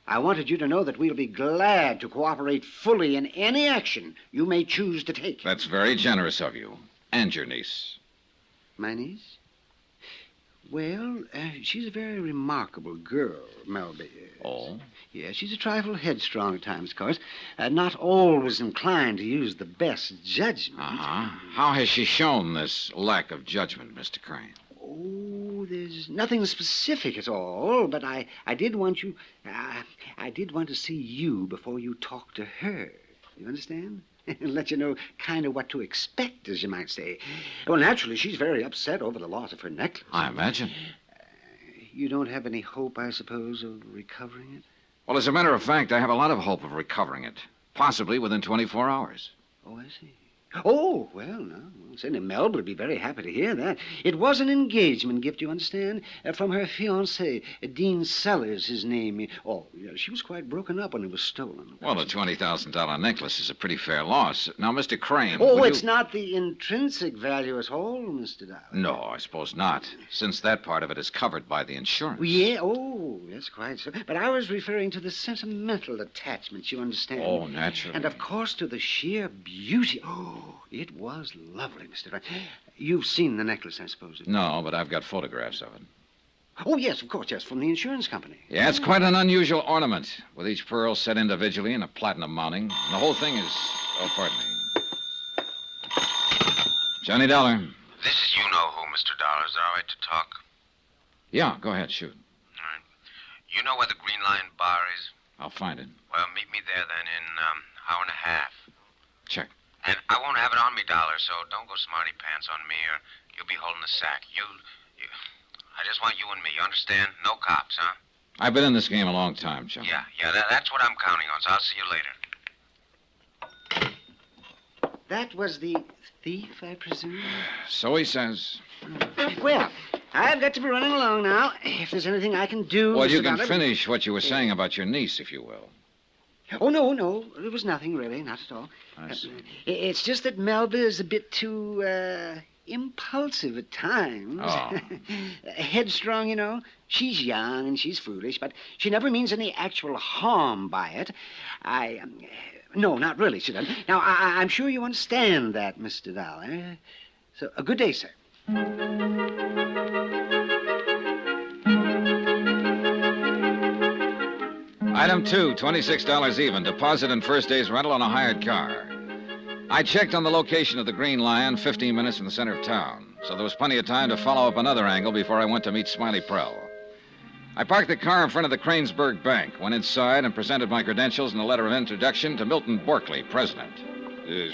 I wanted you to know that we'll be glad to cooperate fully in any action you may choose to take. That's very generous of you. And your niece. My niece? Well, she's a very remarkable girl, Melba is. Oh? Yeah, she's a trifle headstrong at times, of course. Not always inclined to use the best judgment. How has she shown this lack of judgment, Mr. Crane? Oh, there's nothing specific at all, but I did want you... I did want to see you before you talk to her. You understand? Let you know kind of what to expect, as you might say. Well, naturally, she's very upset over the loss of her necklace. I imagine. You don't have any hope, I suppose, of recovering it? Well, as a matter of fact, I have a lot of hope of recovering it. Possibly within 24 hours. Oh, I see. Oh, well, no. Certainly Melba would be very happy to hear that. It was an engagement gift, you understand, from her fiancé, Dean Sellers, his name. Oh, yeah, she was quite broken up when it was stolen. Well, a $20,000 necklace is a pretty fair loss. Now, Mr. Crane... Oh, it's not the intrinsic value at all, Mr. Dollar. No, I suppose not, since that part of it is covered by the insurance. Yes, quite so. But I was referring to the sentimental attachments, you understand. Oh, naturally. And, of course, to the sheer beauty. Oh, it was lovely, Mr. Dollar. You've seen the necklace, I suppose. No, but I've got photographs of it. Oh, yes, of course, yes, from the insurance company. Yeah, it's quite an unusual ornament, with each pearl set individually in a platinum mounting. And the whole thing is... Oh, pardon me. Johnny Dollar. This is you-know-who, Mr. Dollar. Is that all right to talk? Yeah, go ahead, shoot. All right. You know where the Green Line bar is? I'll find it. Well, meet me there then in hour and a half. Check. And I won't have it on me, Dollar, so don't go smarty pants on me or you'll be holding the sack. I just want you and me, you understand? No cops, huh? I've been in this game a long time, Chuck. Yeah, that's what I'm counting on, so I'll see you later. That was the thief, I presume? So he says. Well, I've got to be running along now. If there's anything I can do... Well, you Mr. can Dollar... finish what you were saying about your niece, if you will. Oh, no. It was nothing, really. Not at all. I see. It's just that Melba is a bit too, impulsive at times. Oh. Headstrong, you know. She's young and she's foolish, but she never means any actual harm by it. No, not really, she doesn't. Now, I'm sure you understand that, Mr. Dollar. So, a good day, sir. Item 2, $26 even. Deposit and first day's rental on a hired car. I checked on the location of the Green Lion, 15 minutes from the center of town, so there was plenty of time to follow up another angle before I went to meet Smiley Prell. I parked the car in front of the Cranesburg Bank, went inside, and presented my credentials and a letter of introduction to Milton Borkley, president.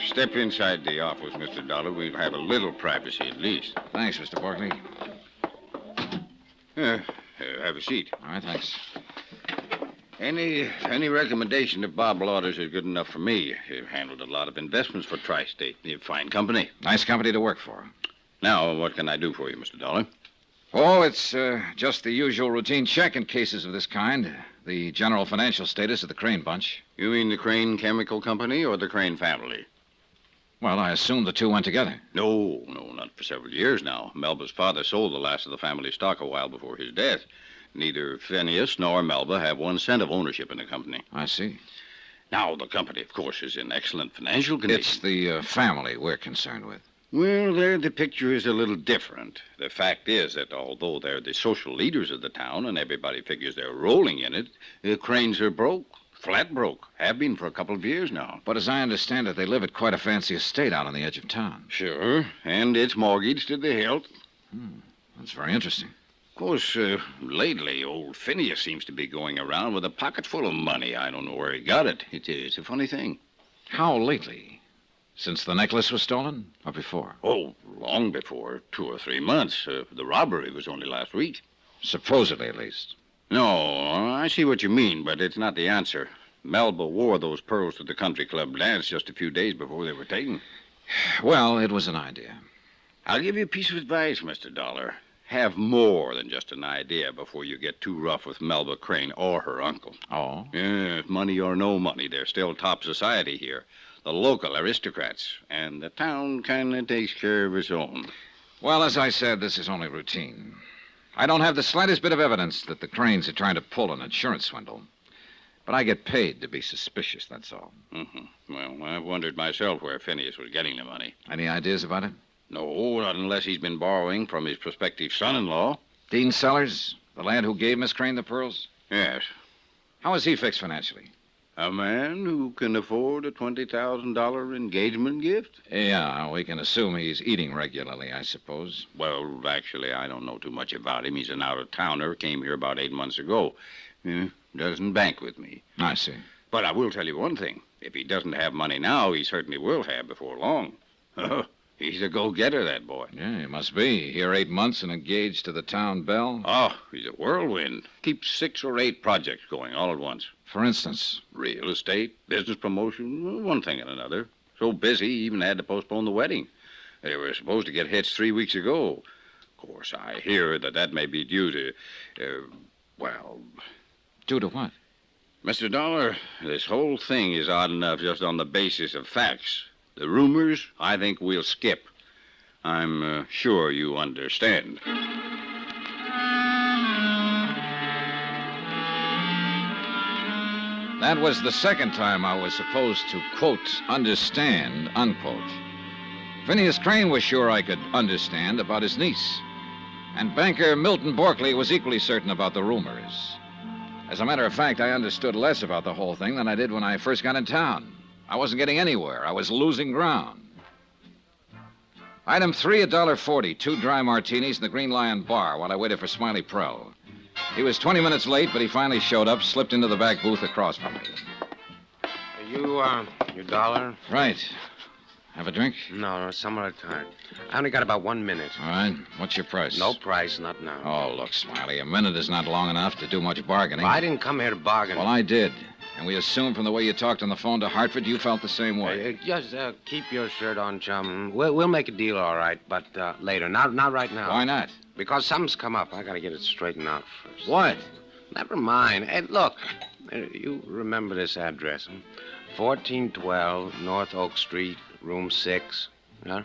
Step inside the office, Mr. Dollar. We'll have a little privacy at least. Thanks, Mr. Borkley. Have a seat. All right, thanks. Any recommendation of Bob Lauders is good enough for me. He handled a lot of investments for Tri-State. Fine company. Nice company to work for. Now, what can I do for you, Mr. Dollar? Oh, it's just the usual routine check in cases of this kind. The general financial status of the Crane bunch. You mean the Crane Chemical Company or the Crane family? Well, I assume the two went together. No, not for several years now. Melba's father sold the last of the family stock a while before his death. Neither Phineas nor Melba have 1 cent of ownership in the company. I see. Now, the company, of course, is in excellent financial condition. It's the family we're concerned with. Well, there the picture is a little different. The fact is that although they're the social leaders of the town and everybody figures they're rolling in it, the Cranes are broke, flat broke. Have been for a couple of years now. But as I understand it, they live at quite a fancy estate out on the edge of town. Sure, and it's mortgaged to the hilt. That's very interesting. Of course, lately, old Phineas seems to be going around with a pocket full of money. I don't know where he got it. It's a funny thing. How lately? Since the necklace was stolen? Or before? Oh, long before. 2 or 3 months. The robbery was only last week. Supposedly, at least. No, I see what you mean, but it's not the answer. Melba wore those pearls to the country club dance just a few days before they were taken. Well, it was an idea. I'll give you a piece of advice, Mr. Dollar. Have more than just an idea before you get too rough with Melba Crane or her uncle. Oh? Yeah, money or no money, they're still top society here. The local aristocrats, and the town kind of takes care of its own. Well, as I said, this is only routine. I don't have the slightest bit of evidence that the Cranes are trying to pull an insurance swindle. But I get paid to be suspicious, that's all. Mm-hmm. Well, I've wondered myself where Phineas was getting the money. Any ideas about it? No, not unless he's been borrowing from his prospective son-in-law. Dean Sellers, the lad who gave Miss Crane the pearls? Yes. How is he fixed financially? A man who can afford a $20,000 engagement gift? Yeah, we can assume he's eating regularly, I suppose. Well, actually, I don't know too much about him. He's an out-of-towner, came here about 8 months ago. Doesn't bank with me. I see. But I will tell you one thing. If he doesn't have money now, he certainly will have before long. He's a go-getter, that boy. Yeah, he must be. Here 8 months and engaged to the town belle. Oh, he's a whirlwind. Keeps 6 or 8 projects going all at once. For instance? Real estate, business promotion, one thing and another. So busy, he even had to postpone the wedding. They were supposed to get hitched 3 weeks ago. Of course, I hear that may be due to, Due to what? Mr. Dollar, this whole thing is odd enough just on the basis of facts. The rumors, I think we'll skip. I'm sure you understand. That was the second time I was supposed to, quote, understand, unquote. Phineas Crane was sure I could understand about his niece. And banker Milton Borkley was equally certain about the rumors. As a matter of fact, I understood less about the whole thing than I did when I first got in town. I wasn't getting anywhere. I was losing ground. Item 3, $1.40, 2 dry martinis in the Green Lion bar while I waited for Smiley Prell. He was 20 minutes late, but he finally showed up, slipped into the back booth across from me. Your dollar? Right. Have a drink? No, some other time. I only got about 1 minute. All right. What's your price? No price, not now. Oh, look, Smiley, a minute is not long enough to do much bargaining. Well, I didn't come here to bargain. Well, I did. And we assume from the way you talked on the phone to Hartford, you felt the same way. Just keep your shirt on, chum. We'll make a deal, all right, but later. Not right now. Why not? Because something's come up. I gotta get it straightened out first. What? Never mind. Hey, look, You remember this address, huh? 1412 North Oak Street, room 6. Yeah?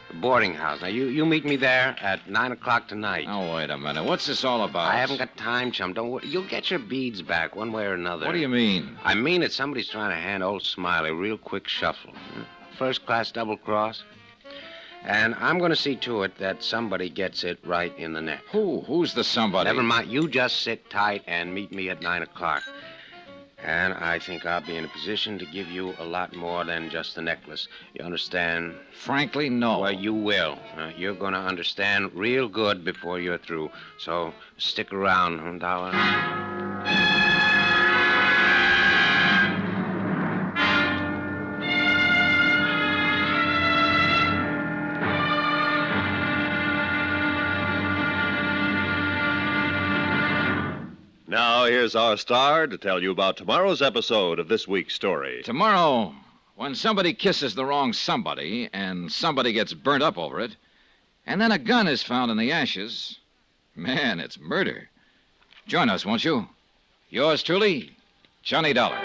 The boarding house. Now, you meet me there at 9 o'clock tonight. Oh, wait a minute. What's this all about? I haven't got time, chum. Don't worry. You'll get your beads back one way or another. What do you mean? I mean that somebody's trying to hand old Smiley a real quick shuffle. First-class double cross. And I'm going to see to it that somebody gets it right in the neck. Who? Who's the somebody? Never mind. You just sit tight and meet me at 9 o'clock. And I think I'll be in a position to give you a lot more than just the necklace. You understand? Frankly, no. Well, you will. You're going to understand real good before you're through. So stick around, darling. Now, here's our star to tell you about tomorrow's episode of this week's story. Tomorrow, when somebody kisses the wrong somebody and somebody gets burnt up over it, and then a gun is found in the ashes, man, it's murder. Join us, won't you? Yours truly, Johnny Dollar.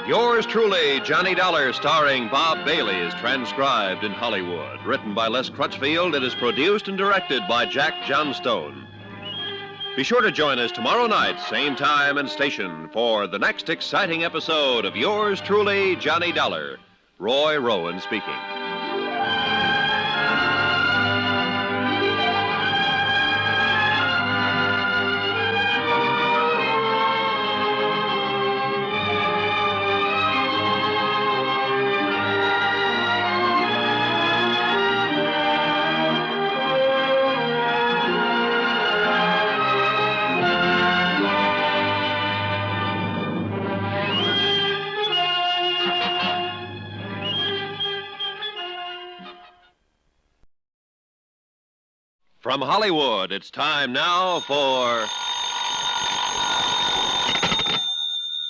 Yours truly, Johnny Dollar, starring Bob Bailey, is transcribed in Hollywood. Written by Les Crutchfield, it is produced and directed by Jack Johnstone. Be sure to join us tomorrow night, same time and station, for the next exciting episode of Yours truly, Johnny Dollar. Roy Rowan speaking. From Hollywood, it's time now for...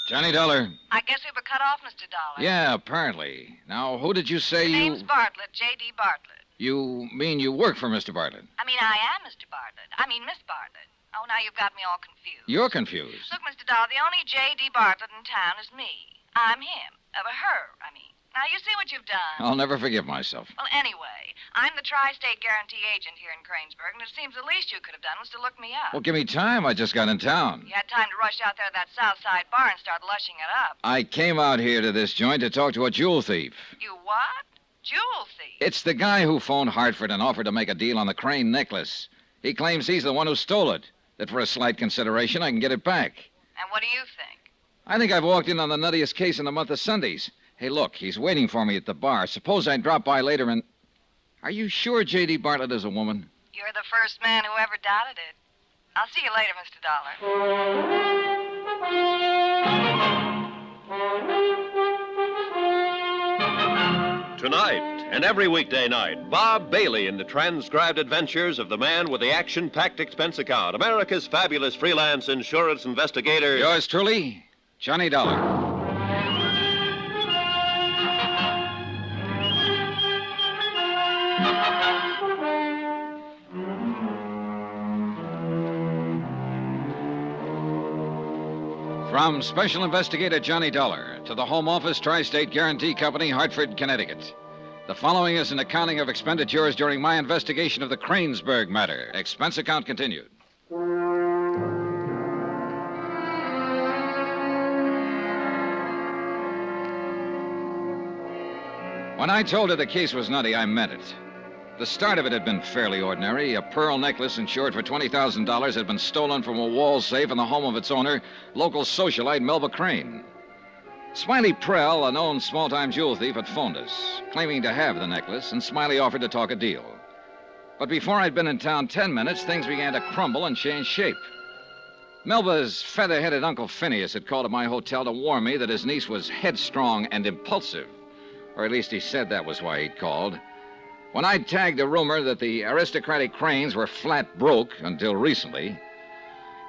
Johnny Dollar. I guess we were cut off, Mr. Dollar. Yeah, apparently. Now, who did you say The name's Bartlett, J.D. Bartlett. You mean you work for Mr. Bartlett? I mean, I am Mr. Bartlett. I mean, Miss Bartlett. Oh, now you've got me all confused. You're confused. Look, Mr. Dollar, the only J.D. Bartlett in town is me. I'm him. Her, I mean. Now, you see what you've done. I'll never forgive myself. Well, anyway, I'm the tri-state guarantee agent here in Cranesburg, and it seems the least you could have done was to look me up. Well, give me time. I just got in town. You had time to rush out there to that South Side bar and start lushing it up. I came out here to this joint to talk to a jewel thief. You what? Jewel thief? It's the guy who phoned Hartford and offered to make a deal on the Crane necklace. He claims he's the one who stole it, that for a slight consideration I can get it back. And what do you think? I think I've walked in on the nuttiest case in the month of Sundays. Hey, look, he's waiting for me at the bar. Suppose I drop by later and... Are you sure J.D. Bartlett is a woman? You're the first man who ever doubted it. I'll see you later, Mr. Dollar. Tonight and every weekday night, Bob Bailey in the transcribed adventures of the man with the action-packed expense account, America's fabulous freelance insurance investigator. Yours truly, Johnny Dollar. From Special Investigator Johnny Dollar to the Home Office Tri-State Guarantee Company, Hartford, Connecticut. The following is an accounting of expenditures during my investigation of the Cranesburg matter. Expense account continued. When I told her the case was nutty, I meant it. The start of it had been fairly ordinary. A pearl necklace insured for $20,000 had been stolen from a wall safe in the home of its owner, local socialite Melba Crane. Smiley Prell, a known small-time jewel thief, had phoned us, claiming to have the necklace, and Smiley offered to talk a deal. But before I'd been in town 10 minutes, things began to crumble and change shape. Melba's feather-headed Uncle Phineas had called at my hotel to warn me that his niece was headstrong and impulsive. Or at least he said that was why he'd called. when I tagged a rumor that the aristocratic Cranes were flat broke until recently.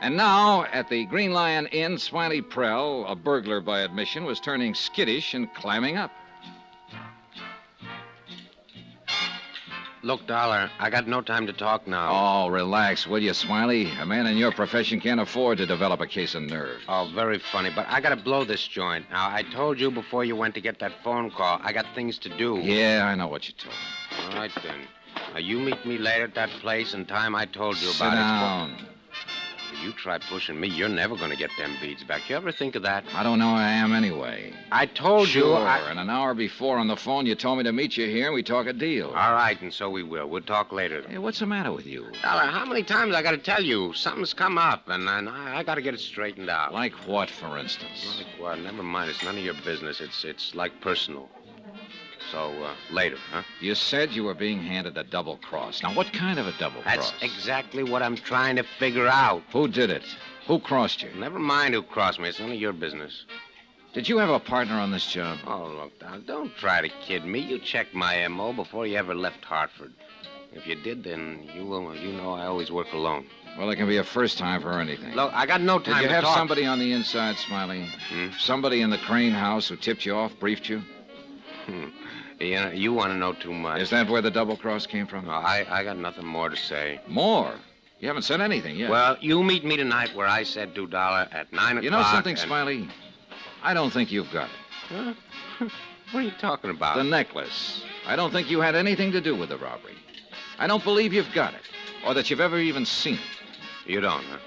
And now, at the Green Lion Inn, Smiley Prell, a burglar by admission, was turning skittish and climbing up. Look, Dollar, I got no time to talk now. Oh, relax, will you, Smiley? A man in your profession can't afford to develop a case of nerves. Oh, very funny, but I gotta blow this joint. Now, I told you before you went to get that phone call, I got things to do. Yeah, I know what you told me. All right, then. Now, you meet me later at that place and time I told you about Sit down. If you try pushing me, you're never gonna get them beads back. You ever think of that? I don't know who I am anyway. I told you. Sure, and an hour before on the phone, you told me to meet you here and we talk a deal. All right, and so we will. We'll talk later. Hey, what's the matter with you? Dollar, how many times I gotta tell you? Something's come up, and I gotta get it straightened out. Like what, for instance? Like what? Never mind. It's none of your business. It's like personal. So, later, huh? You said you were being handed a double cross. Now, what kind of a double That's cross? exactly what I'm trying to figure out. Who did it? Who crossed you? Never mind who crossed me. It's none of your business. Did you have a partner on this job? Oh, look, Doc, don't try to kid me. You checked my M.O. before you ever left Hartford. If you did, then you know I always work alone. Well, it can be a first time for anything. Look, I got no time to talk. Did you have somebody on the inside, Smiley? Somebody in the Crane house who tipped you off, briefed you? You want to know too much. Is that where the double cross came from? No, I got nothing more to say. More? You haven't said anything yet. Well, you meet me tonight where I said $2 at 9 o'clock. You know something, Smiley? I don't think you've got it. Huh? What are you talking about? The necklace. I don't think you had anything to do with the robbery. I don't believe you've got it, or that you've ever even seen it. You don't, huh?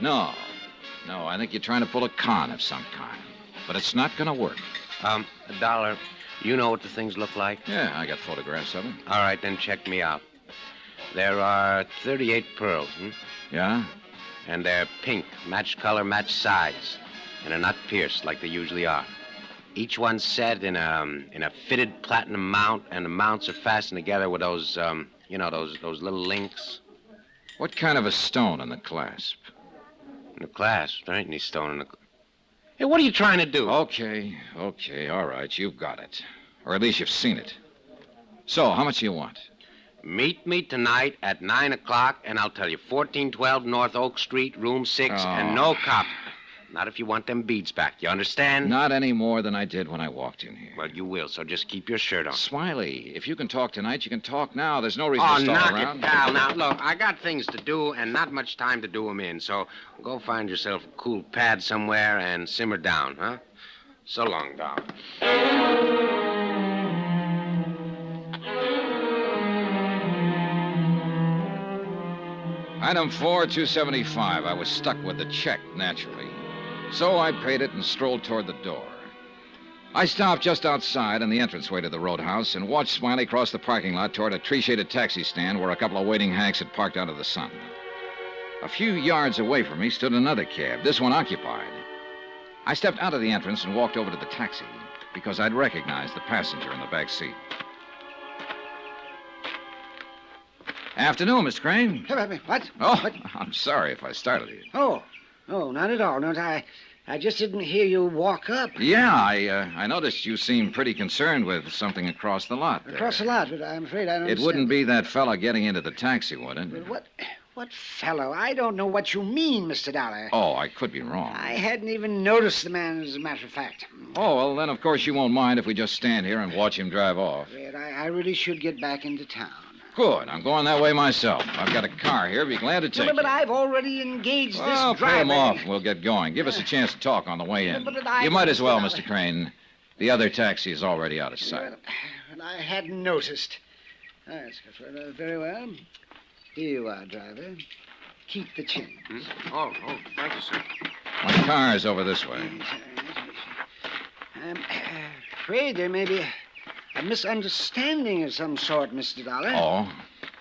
No, I think you're trying to pull a con of some kind. But it's not going to work. $1, you know what the things look like? Yeah, I got photographs of them. All right, then check me out. There are 38 pearls, Yeah? And they're pink, match color, match size. And are not pierced like they usually are. Each one's set in a fitted platinum mount, and the mounts are fastened together with those, those little links. What kind of a stone in the clasp? In the clasp? There ain't any stone in the... Hey, what are you trying to do? Okay, all right, you've got it. Or at least you've seen it. So, how much do you want? Meet me tonight at 9 o'clock, and I'll tell you, 1412 North Oak Street, room 6, and no copy. Not if you want them beads back. You understand? Not any more than I did when I walked in here. Well, you will, so just keep your shirt on. Smiley, if you can talk tonight, you can talk now. There's no reason to stall knock around. it, pal. Now, look, I got things to do and not much time to do them in, so go find yourself a cool pad somewhere and simmer down, huh? So long, Doc. Item 4, $275. I was stuck with the check, naturally. So I paid it and strolled toward the door. I stopped just outside in the entranceway to the roadhouse and watched Smiley cross the parking lot toward a tree-shaded taxi stand where a couple of waiting hacks had parked out of the sun. A few yards away from me stood another cab, this one occupied. I stepped out of the entrance and walked over to the taxi because I'd recognized the passenger in the back seat. Afternoon, Mr. Crane. What? Oh, What? I'm sorry if I startled you. Oh, not at all. No, I just didn't hear you walk up. Yeah, I noticed you seemed pretty concerned with something across the lot there. Across the lot, but I'm afraid I don't It wouldn't be that fella getting into the taxi, would it? But what fellow? I don't know what you mean, Mr. Dollar. Oh, I could be wrong. I hadn't even noticed the man, as a matter of fact. Oh, well, then, of course, you won't mind if we just stand here and watch him drive off. But I really should get back into town. Good. I'm going that way myself. I've got a car here. Be glad to take But you. I've already engaged Well, this driver. pay him off. We'll get going. Give us a chance to talk on the way in. You might as well, Mr. Crane. The other taxi is already out of sight. And I hadn't noticed. That's very well. Here you are, driver. Keep the change. Oh, thank you, sir. My car's over this way. I'm afraid there may be a misunderstanding of some sort, Mr. Dollar. Oh?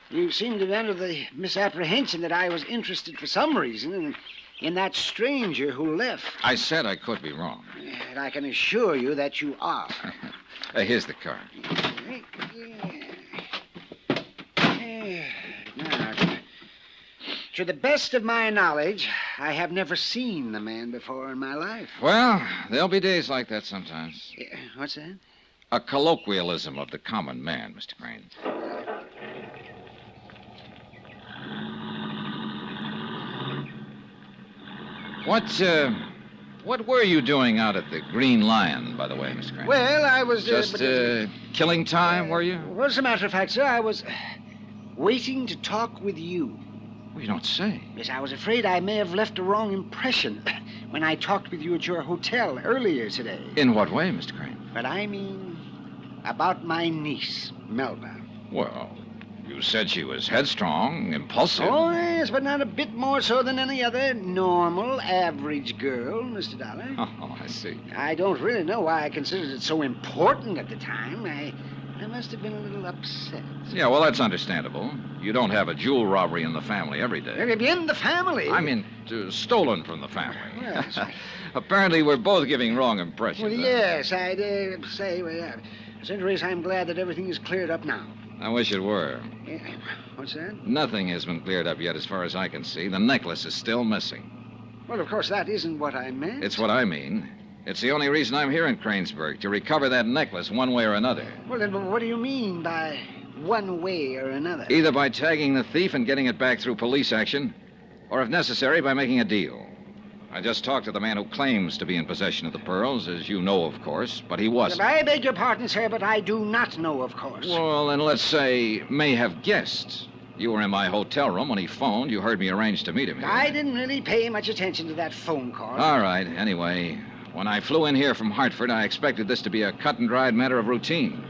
You seem to be under the misapprehension that I was interested for some reason in that stranger who left. I said I could be wrong. And I can assure you that you are. Here's the car. Now, to the best of my knowledge, I have never seen the man before in my life. Well, there'll be days like that sometimes. What's that? A colloquialism of the common man, Mr. Crane. What were you doing out at the Green Lion, by the way, Mr. Crane? Well, I was... Just killing time, were you? Well, as a matter of fact, sir, I was waiting to talk with you. Well, you don't say. Yes, I was afraid I may have left a wrong impression when I talked with you at your hotel earlier today. In what way, Mr. Crane? But I mean about my niece, Melba. Well, you said she was headstrong, impulsive. Oh, yes, but not a bit more so than any other normal, average girl, Mr. Dollar. Oh, I see. I don't really know why I considered it so important at the time. I must have been a little upset. Yeah, well, that's understandable. You don't have a jewel robbery in the family every day. In the family? I mean, stolen from the family. Well, apparently, we're both giving wrong impressions. Well, yes, I dare say we are. At any rate, I'm glad that everything is cleared up now. I wish it were. What's that? Nothing has been cleared up yet as far as I can see. The necklace is still missing. Well, of course, that isn't what I meant. It's what I mean. It's the only reason I'm here in Cranesburg, to recover that necklace one way or another. Well, then what do you mean by one way or another? Either by tagging the thief and getting it back through police action, or if necessary, by making a deal. I just talked to the man who claims to be in possession of the pearls, as you know, of course, but he wasn't. I beg your pardon, sir, but I do not know, of course. Well, then let's say, may have guessed. You were in my hotel room when he phoned. You heard me arrange to meet him here. I didn't really pay much attention to that phone call. All right. Anyway, when I flew in here from Hartford, I expected this to be a cut-and-dried matter of routine.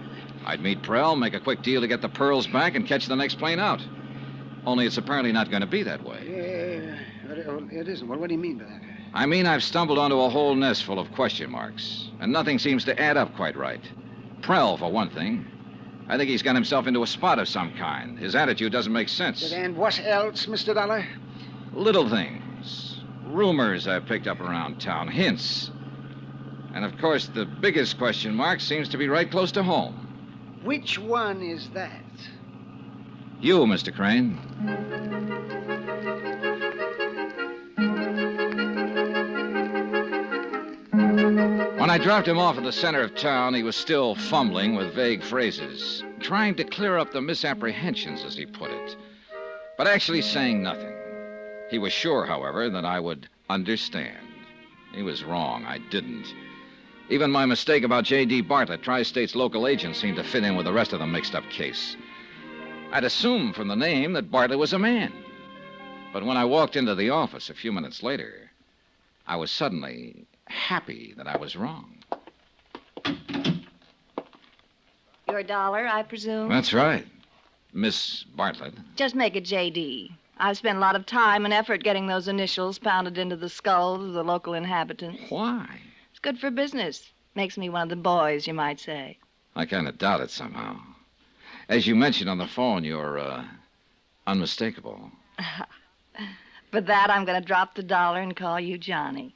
I'd meet Prell, make a quick deal to get the pearls back, and catch the next plane out. Only it's apparently not going to be that way. It isn't. Well, what do you mean by that? I mean, I've stumbled onto a whole nest full of question marks, and nothing seems to add up quite right. Prell, for one thing. I think he's got himself into a spot of some kind. His attitude doesn't make sense. And what else, Mr. Dollar? Little things. Rumors I've picked up around town. Hints. And, of course, the biggest question mark seems to be right close to home. Which one is that? You, Mr. Crane. When I dropped him off at the center of town, he was still fumbling with vague phrases, trying to clear up the misapprehensions, as he put it, but actually saying nothing. He was sure, however, that I would understand. He was wrong. I didn't. Even my mistake about J.D. Bartlett, Tri-State's local agent, seemed to fit in with the rest of the mixed-up case. I'd assumed from the name that Bartlett was a man. But when I walked into the office a few minutes later, I was suddenly happy that I was wrong. Your dollar, I presume? That's right, Miss Bartlett. Just make it J.D. I've spent a lot of time and effort getting those initials pounded into the skulls of the local inhabitants. Why? It's good for business. Makes me one of the boys, you might say. I kind of doubt it somehow. As you mentioned on the phone, you're, unmistakable. For that, I'm going to drop the dollar and call you Johnny.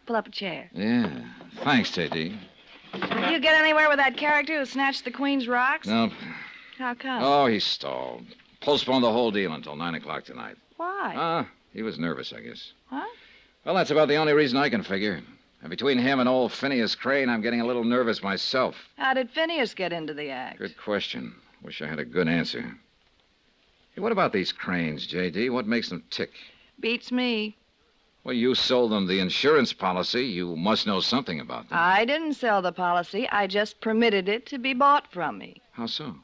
Pull up a chair. Yeah. Thanks, J.D. Did you get anywhere with that character who snatched the Queen's rocks? Nope. How come? Oh, he stalled. Postponed the whole deal until 9 o'clock tonight. Why? He was nervous, I guess. Huh? Well, that's about the only reason I can figure. And between him and old Phineas Crane, I'm getting a little nervous myself. How did Phineas get into the act? Good question. Wish I had a good answer. Hey, what about these Cranes, J.D.? What makes them tick? Beats me. Well, you sold them the insurance policy. You must know something about them. I didn't sell the policy. I just permitted it to be bought from me. How so?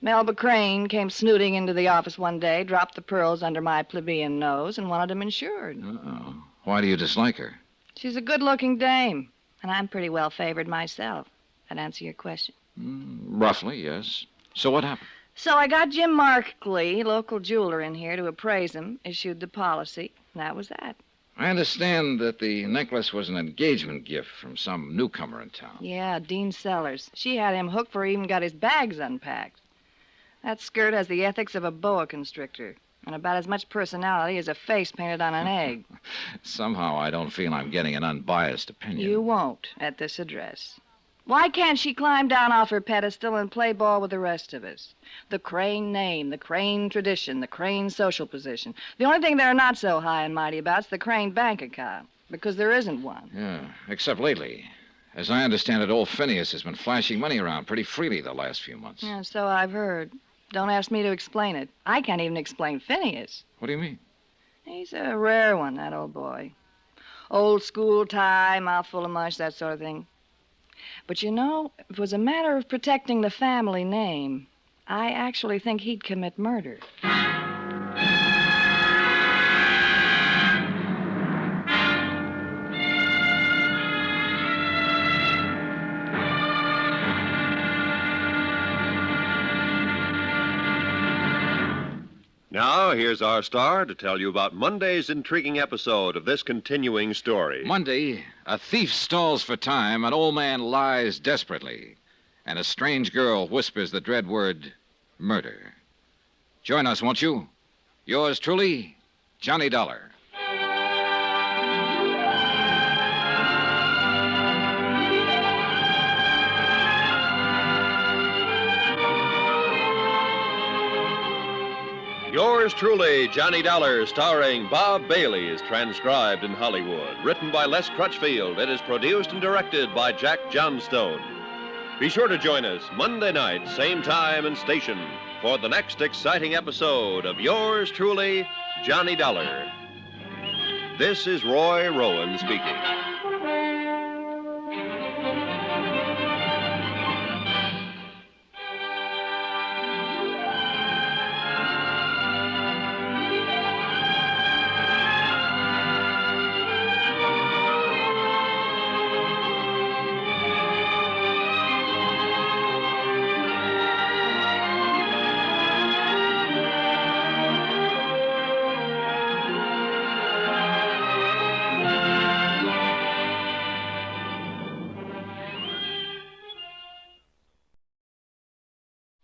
Melba Crane came snooting into the office one day, dropped the pearls under my plebeian nose, and wanted them insured. Uh-oh. Why do you dislike her? She's a good-looking dame, and I'm pretty well favored myself. That answer your question? Roughly, yes. So what happened? So I got Jim Markley, local jeweler, in here to appraise him, issued the policy, and that was that. I understand that the necklace was an engagement gift from some newcomer in town. Yeah, Dean Sellers. She had him hooked before he even got his bags unpacked. That skirt has the ethics of a boa constrictor, and about as much personality as a face painted on an egg. Somehow I don't feel I'm getting an unbiased opinion. You won't at this address. Why can't she climb down off her pedestal and play ball with the rest of us? The Crane name, the Crane tradition, the Crane social position. The only thing they're not so high and mighty about is the Crane bank account, because there isn't one. Yeah, except lately. As I understand it, old Phineas has been flashing money around pretty freely the last few months. Yeah, so I've heard. Don't ask me to explain it. I can't even explain Phineas. What do you mean? He's a rare one, that old boy. Old school tie, mouthful of mush, that sort of thing. But you know, if it was a matter of protecting the family name, I actually think he'd commit murder. Now, here's our star to tell you about Monday's intriguing episode of this continuing story. Monday, a thief stalls for time, an old man lies desperately, and a strange girl whispers the dread word, murder. Join us, won't you? Yours truly, Johnny Dollar. Yours truly, Johnny Dollar, starring Bob Bailey, is transcribed in Hollywood. Written by Les Crutchfield, it is produced and directed by Jack Johnstone. Be sure to join us Monday night, same time and station, for the next exciting episode of Yours truly, Johnny Dollar. This is Roy Rowan speaking.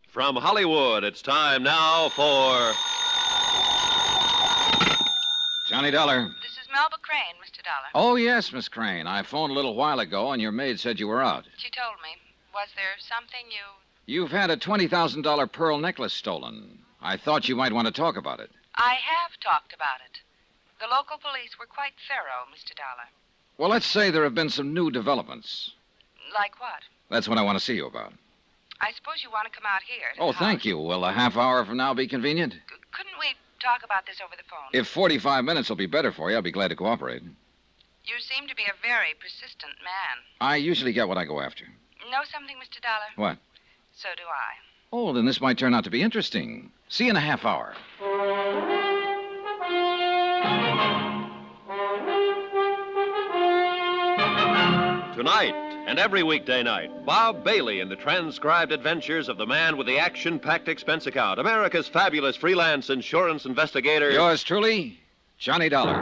From Hollywood, it's time now for... Johnny Dollar. This is Melba Crane, Mr. Dollar. Oh, yes, Miss Crane. I phoned a little while ago, and your maid said you were out. She told me. Was there something you... You've had a $20,000 pearl necklace stolen. I thought you might want to talk about it. I have talked about it. The local police were quite thorough, Mr. Dollar. Well, let's say there have been some new developments. Like what? That's what I want to see you about. I suppose you want to come out here. To Oh, the thank house. you. Will a half hour from now be convenient? Couldn't we talk about this over the phone? If 45 minutes will be better for you, I'll be glad to cooperate. You seem to be a very persistent man. I usually get what I go after. Know something, Mr. Dollar? What? So do I. Oh, then this might turn out to be interesting. See you in a half hour. Tonight and every weekday night, Bob Bailey in the transcribed adventures of the man with the action-packed expense account, America's fabulous freelance insurance investigator. Yours truly, Johnny Dollar.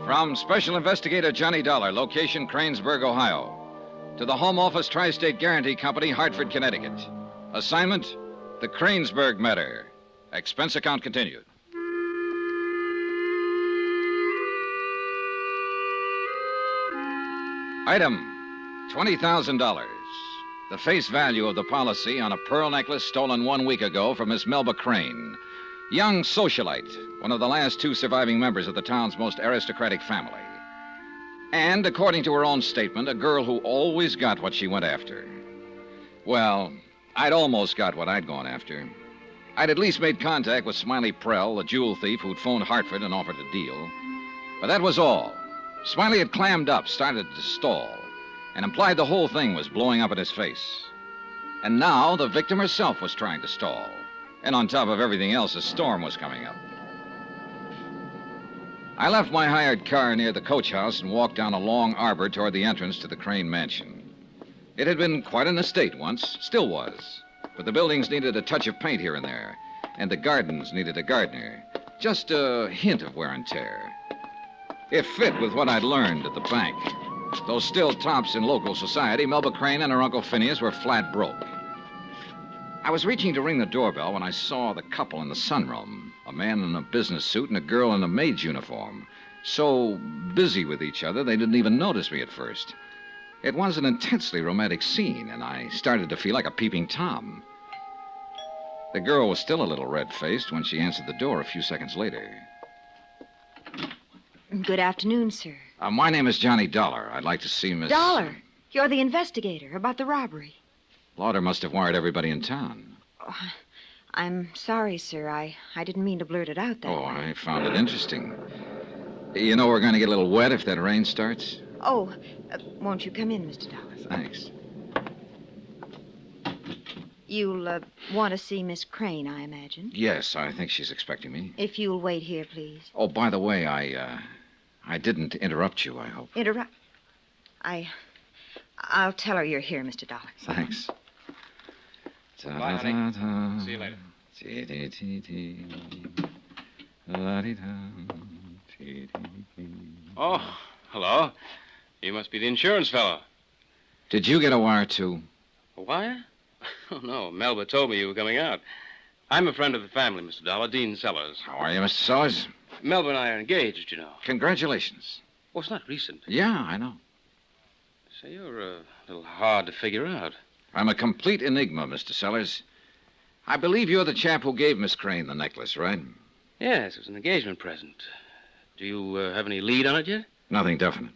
From Special Investigator Johnny Dollar, location Cranesburg, Ohio. To the Home Office Tri-State Guarantee Company, Hartford, Connecticut. Assignment, the Cranesburg matter. Expense account continued. Item, $20,000. The face value of the policy on a pearl necklace stolen 1 week ago from Miss Melba Crane. Young socialite, one of the last two surviving members of the town's most aristocratic family. And, according to her own statement, a girl who always got what she went after. Well, I'd almost got what I'd gone after. I'd at least made contact with Smiley Prell, the jewel thief who'd phoned Hartford and offered a deal. But that was all. Smiley had clammed up, started to stall, and implied the whole thing was blowing up in his face. And now the victim herself was trying to stall. And on top of everything else, a storm was coming up. I left my hired car near the coach house and walked down a long arbor toward the entrance to the Crane mansion. It had been quite an estate once, still was, but the buildings needed a touch of paint here and there, and the gardens needed a gardener. Just a hint of wear and tear. It fit with what I'd learned at the bank. Though still tops in local society, Melba Crane and her Uncle Phineas were flat broke. I was reaching to ring the doorbell when I saw the couple in the sunroom, a man in a business suit and a girl in a maid's uniform, so busy with each other they didn't even notice me at first. It was an intensely romantic scene, and I started to feel like a peeping Tom. The girl was still a little red-faced when she answered the door a few seconds later. Good afternoon, sir. My name is Johnny Dollar. I'd like to see Miss... Dollar. You're the investigator about the robbery. Lauder must have wired everybody in town. Oh, I'm sorry, sir. I didn't mean to blurt it out that way. I found it interesting. You know we're going to get a little wet if that rain starts? Oh, won't you come in, Mr. Dollar? Thanks. You'll want to see Miss Crane, I imagine. Yes, I think she's expecting me. If you'll wait here, please. Oh, by the way, I didn't interrupt you, I hope. Interrupt? I'll tell her you're here, Mr. Dollar. Thanks. Bye, honey. See you later. Oh, hello. You must be the insurance fellow. Did you get a wire, too? A wire? Oh, no. Melba told me you were coming out. I'm a friend of the family, Mr. Dollar, Dean Sellers. How are you, Mr. Sellers? Melba and I are engaged, you know. Congratulations. Oh, it's not recent. Yeah, I know. Say, you're a little hard to figure out. I'm a complete enigma, Mr. Sellers. I believe you're the chap who gave Miss Crane the necklace, right? Yes, it was an engagement present. Do you have any lead on it yet? Nothing definite.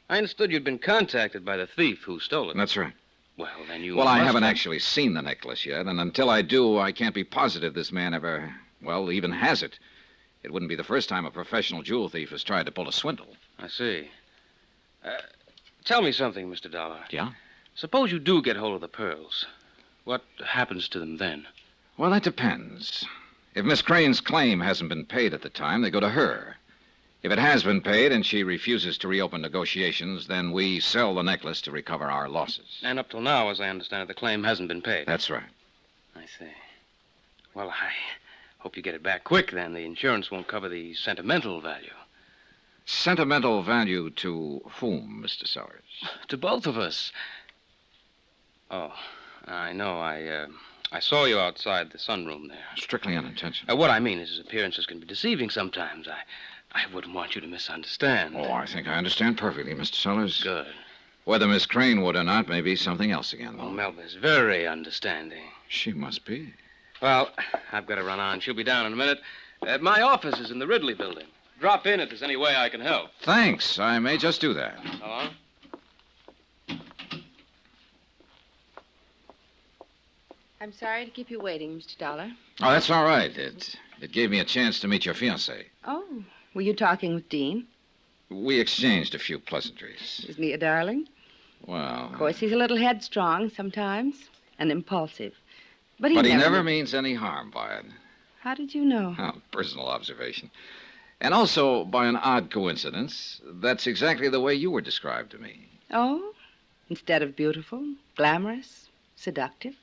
I understood you'd been contacted by the thief who stole it. That's right. Well, then you Well, I must haven't have... actually seen the necklace yet, and until I do, I can't be positive this man ever, even has it. It wouldn't be the first time a professional jewel thief has tried to pull a swindle. I see. Tell me something, Mr. Dollar. Yeah? Suppose you do get hold of the pearls. What happens to them then? Well, that depends. If Miss Crane's claim hasn't been paid at the time, they go to her. If it has been paid and she refuses to reopen negotiations, then we sell the necklace to recover our losses. And up till now, as I understand it, the claim hasn't been paid. That's right. I see. Well, I hope you get it back quick, then. The insurance won't cover the sentimental value. Sentimental value to whom, Mr. Sellers? To both of us. Oh, I know. I saw you outside the sunroom there. Strictly unintentional. What I mean is his appearances can be deceiving sometimes. I wouldn't want you to misunderstand. Oh, I think I understand perfectly, Mr. Sellers. Good. Whether Miss Crane would or not may be something else again, though. Oh, Melba's very understanding. She must be. Well, I've got to run on. She'll be down in a minute. My office is in the Ridley building. Drop in if there's any way I can help. Thanks. I may just do that. Hello? I'm sorry to keep you waiting, Mr. Dollar. Oh, that's all right. It gave me a chance to meet your fiancé. Oh, were you talking with Dean? We exchanged a few pleasantries. Isn't he a darling? Well... Of course, he's a little headstrong sometimes and impulsive. But he never means any harm by it. How did you know? Oh, personal observation. And also, by an odd coincidence, that's exactly the way you were described to me. Oh? Instead of beautiful, glamorous, seductive?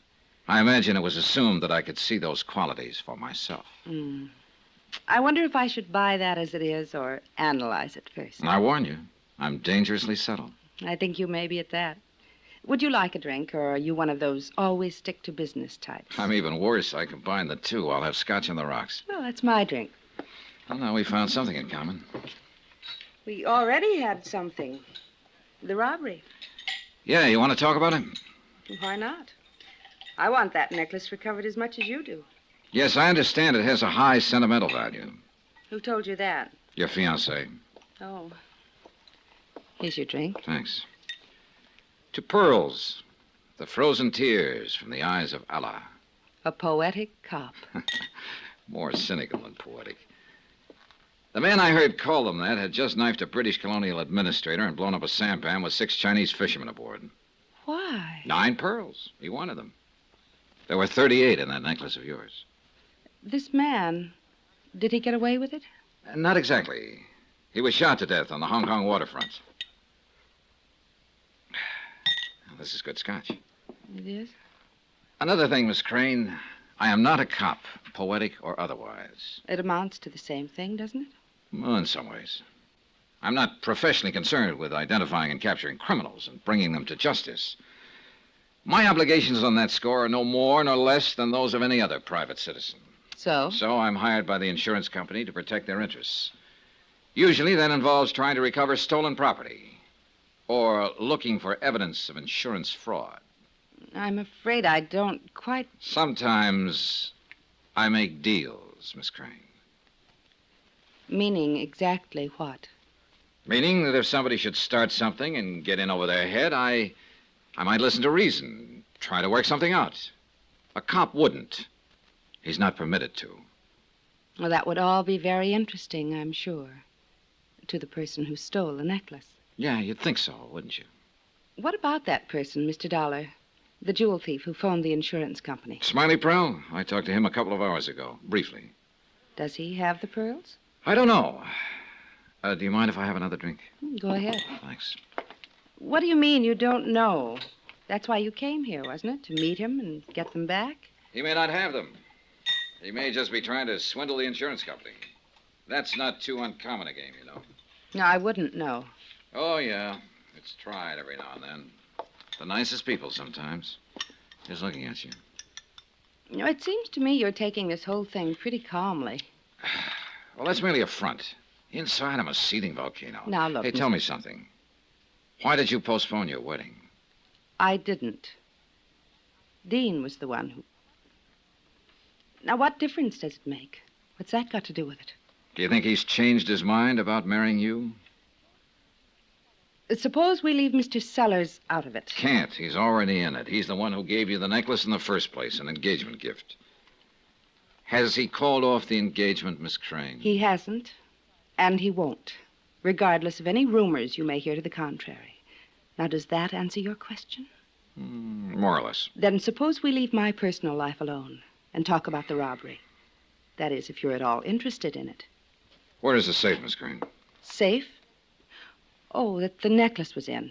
I imagine it was assumed that I could see those qualities for myself. I wonder if I should buy that as it is or analyze it first. I warn you, I'm dangerously subtle. I think you may be at that. Would you like a drink, or are you one of those always stick-to-business types? I'm even worse. I combine the two. I'll have scotch on the rocks. Well, that's my drink. Well, now we found something in common. We already had something. The robbery. Yeah, you want to talk about it? Why not? I want that necklace recovered as much as you do. Yes, I understand it has a high sentimental value. Who told you that? Your fiancé. Oh. Here's your drink. Thanks. To pearls, the frozen tears from the eyes of Allah. A poetic cop. More cynical than poetic. The man I heard call them that had just knifed a British colonial administrator and blown up a sampan with 6 Chinese fishermen aboard. Why? 9 pearls. He wanted them. There were 38 in that necklace of yours. This man, did he get away with it? Not exactly. He was shot to death on the Hong Kong waterfront. This is good scotch. It is? Another thing, Miss Crane. I am not a cop, poetic or otherwise. It amounts to the same thing, doesn't it? Well, in some ways. I'm not professionally concerned with identifying and capturing criminals and bringing them to justice. My obligations on that score are no more nor less than those of any other private citizen. So? So I'm hired by the insurance company to protect their interests. Usually that involves trying to recover stolen property or looking for evidence of insurance fraud. I'm afraid I don't quite... Sometimes I make deals, Miss Crane. Meaning exactly what? Meaning that if somebody should start something and get in over their head, I might listen to reason, try to work something out. A cop wouldn't. He's not permitted to. Well, that would all be very interesting, I'm sure, to the person who stole the necklace. Yeah, you'd think so, wouldn't you? What about that person, Mr. Dollar? The jewel thief who phoned the insurance company. Smiley Pearl? I talked to him a couple of hours ago, briefly. Does he have the pearls? I don't know. Do you mind if I have another drink? Go ahead. Thanks. What do you mean you don't know? That's why you came here, wasn't it? To meet him and get them back? He may not have them. He may just be trying to swindle the insurance company. That's not too uncommon a game, you know. No, I wouldn't know. Oh, yeah. It's tried every now and then. The nicest people sometimes. Just looking at you. You know, it seems to me you're taking this whole thing pretty calmly. Well, that's merely a front. Inside, I'm a seething volcano. Now, look... Hey, tell me something. Why did you postpone your wedding? I didn't. Dean was the one who... Now, what difference does it make? What's that got to do with it? Do you think he's changed his mind about marrying you? Suppose we leave Mr. Sellers out of it. Can't. He's already in it. He's the one who gave you the necklace in the first place, an engagement gift. Has he called off the engagement, Miss Crane? He hasn't, and he won't, regardless of any rumors you may hear to the contrary. Now, does that answer your question? More or less. Then suppose we leave my personal life alone and talk about the robbery. That is, if you're at all interested in it. Where is the safe, Miss Crane? Safe? Oh, that the necklace was in.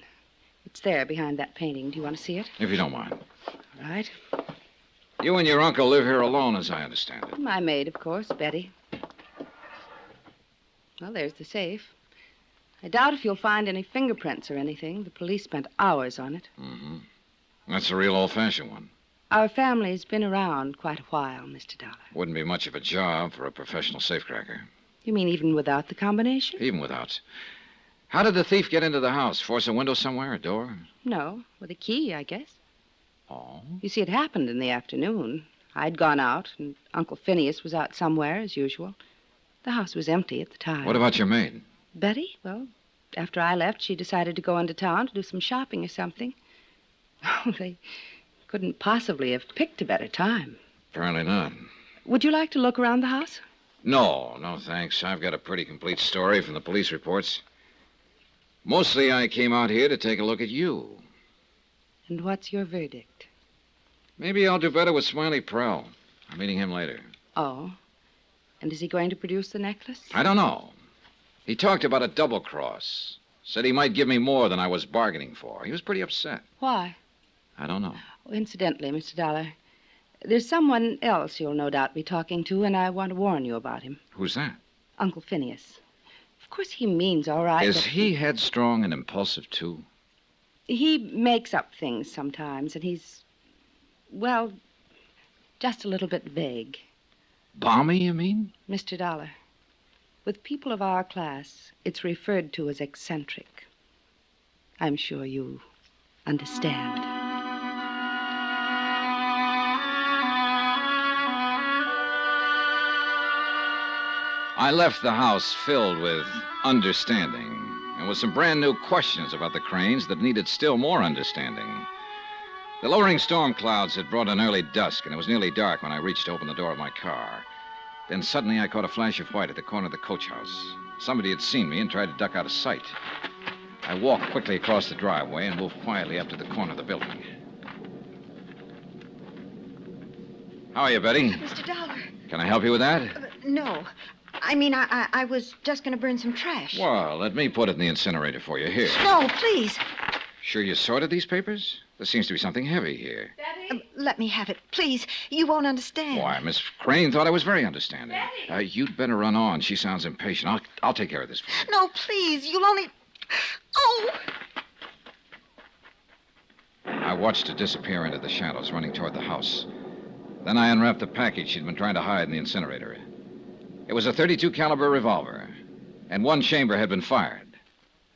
It's there behind that painting. Do you want to see it? If you don't mind. All right. You and your uncle live here alone, as I understand it. My maid, of course, Betty. Well, there's the safe. I doubt if you'll find any fingerprints or anything. The police spent hours on it. Mm-hmm. That's a real old-fashioned one. Our family's been around quite a while, Mr. Dollar. Wouldn't be much of a job for a professional safecracker. You mean even without the combination? Even without. How did the thief get into the house? Force a window somewhere, a door? No, with a key, I guess. Oh? You see, it happened in the afternoon. I'd gone out, and Uncle Phineas was out somewhere, as usual. The house was empty at the time. What about your maid? Betty? Well, after I left, she decided to go into town to do some shopping or something. Oh, they couldn't possibly have picked a better time. Apparently not. Would you like to look around the house? No, thanks. I've got a pretty complete story from the police reports. Mostly I came out here to take a look at you. And what's your verdict? Maybe I'll do better with Smiley Pearl. I'm meeting him later. Oh? And is he going to produce the necklace? I don't know. He talked about a double cross. Said he might give me more than I was bargaining for. He was pretty upset. Why? I don't know. Oh, incidentally, Mr. Dollar, there's someone else you'll no doubt be talking to, and I want to warn you about him. Who's that? Uncle Phineas. Of course, he means all right. Is he headstrong and impulsive, too? He makes up things sometimes, and he's, well, just a little bit vague. Balmy, you mean? Mr. Dollar, with people of our class, it's referred to as eccentric. I'm sure you understand. I left the house filled with understanding and with some brand new questions about the Cranes that needed still more understanding. The lowering storm clouds had brought an early dusk, and it was nearly dark when I reached to open the door of my car. Then suddenly I caught a flash of white at the corner of the coach house. Somebody had seen me and tried to duck out of sight. I walked quickly across the driveway and moved quietly up to the corner of the building. How are you, Betty? Mr. Dollar. Can I help you with that? No. I mean, I was just going to burn some trash. Well, let me put it in the incinerator for you. Here. No, please. Sure you sorted these papers? There seems to be something heavy here. Let me have it, please. You won't understand. Why, Miss Crane thought I was very understanding. You'd better run on. She sounds impatient. I'll take care of this for you. No, please. You'll only... Oh! I watched her disappear into the shadows, running toward the house. Then I unwrapped the package she'd been trying to hide in the incinerator. It was a .32 caliber revolver, and one chamber had been fired.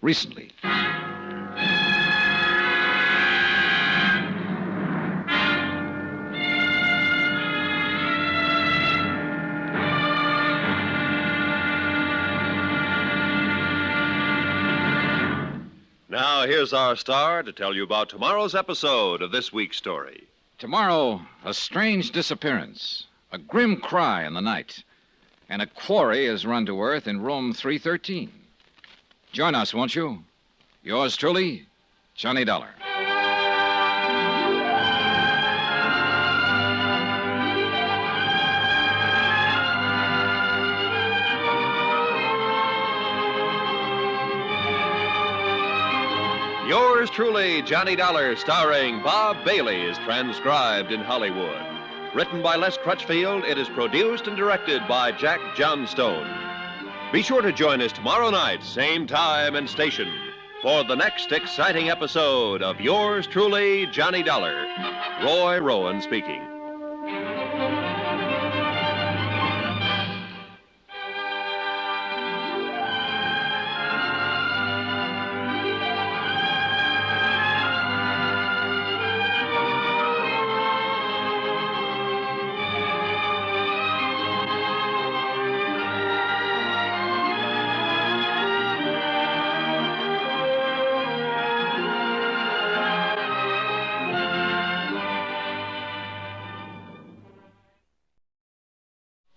Recently. Now, here's our star to tell you about tomorrow's episode of this week's story. Tomorrow, a strange disappearance, a grim cry in the night, and a quarry is run to earth in room 313. Join us, won't you? Yours truly, Johnny Dollar. Yours truly, Johnny Dollar, starring Bob Bailey, is transcribed in Hollywood. Written by Les Crutchfield, it is produced and directed by Jack Johnstone. Be sure to join us tomorrow night, same time and station, for the next exciting episode of Yours truly, Johnny Dollar. Roy Rowan speaking.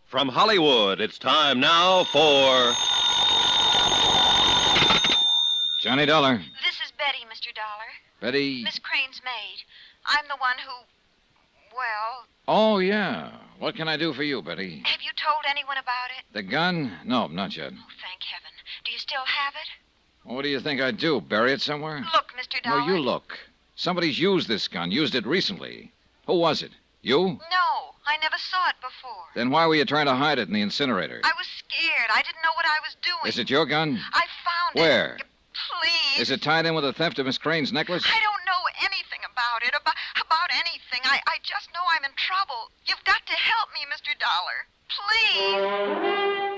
From Hollywood, it's time now for... Johnny Dollar. This is Betty, Mr. Dollar. Betty. Miss Crane's maid. I'm the one who... Well, Oh, yeah. What can I do for you, Betty? have you told anyone about it? The gun? No, not yet. Thank heaven. Do you still have it? What do you think I'd do? Bury it somewhere? Look, Mr. Dollar. No, you look. Somebody's used this gun, used it recently. Who was it? You? No, I never saw it before. Then why were you trying to hide it in the incinerator? I was scared. I didn't know what I was doing. Is it your gun? I found it. Where? Please. Is it tied in with the theft of Miss Crane's necklace? I don't know anything about it, about anything. I just know I'm in trouble. You've got to help me, Mr. Dollar. Please.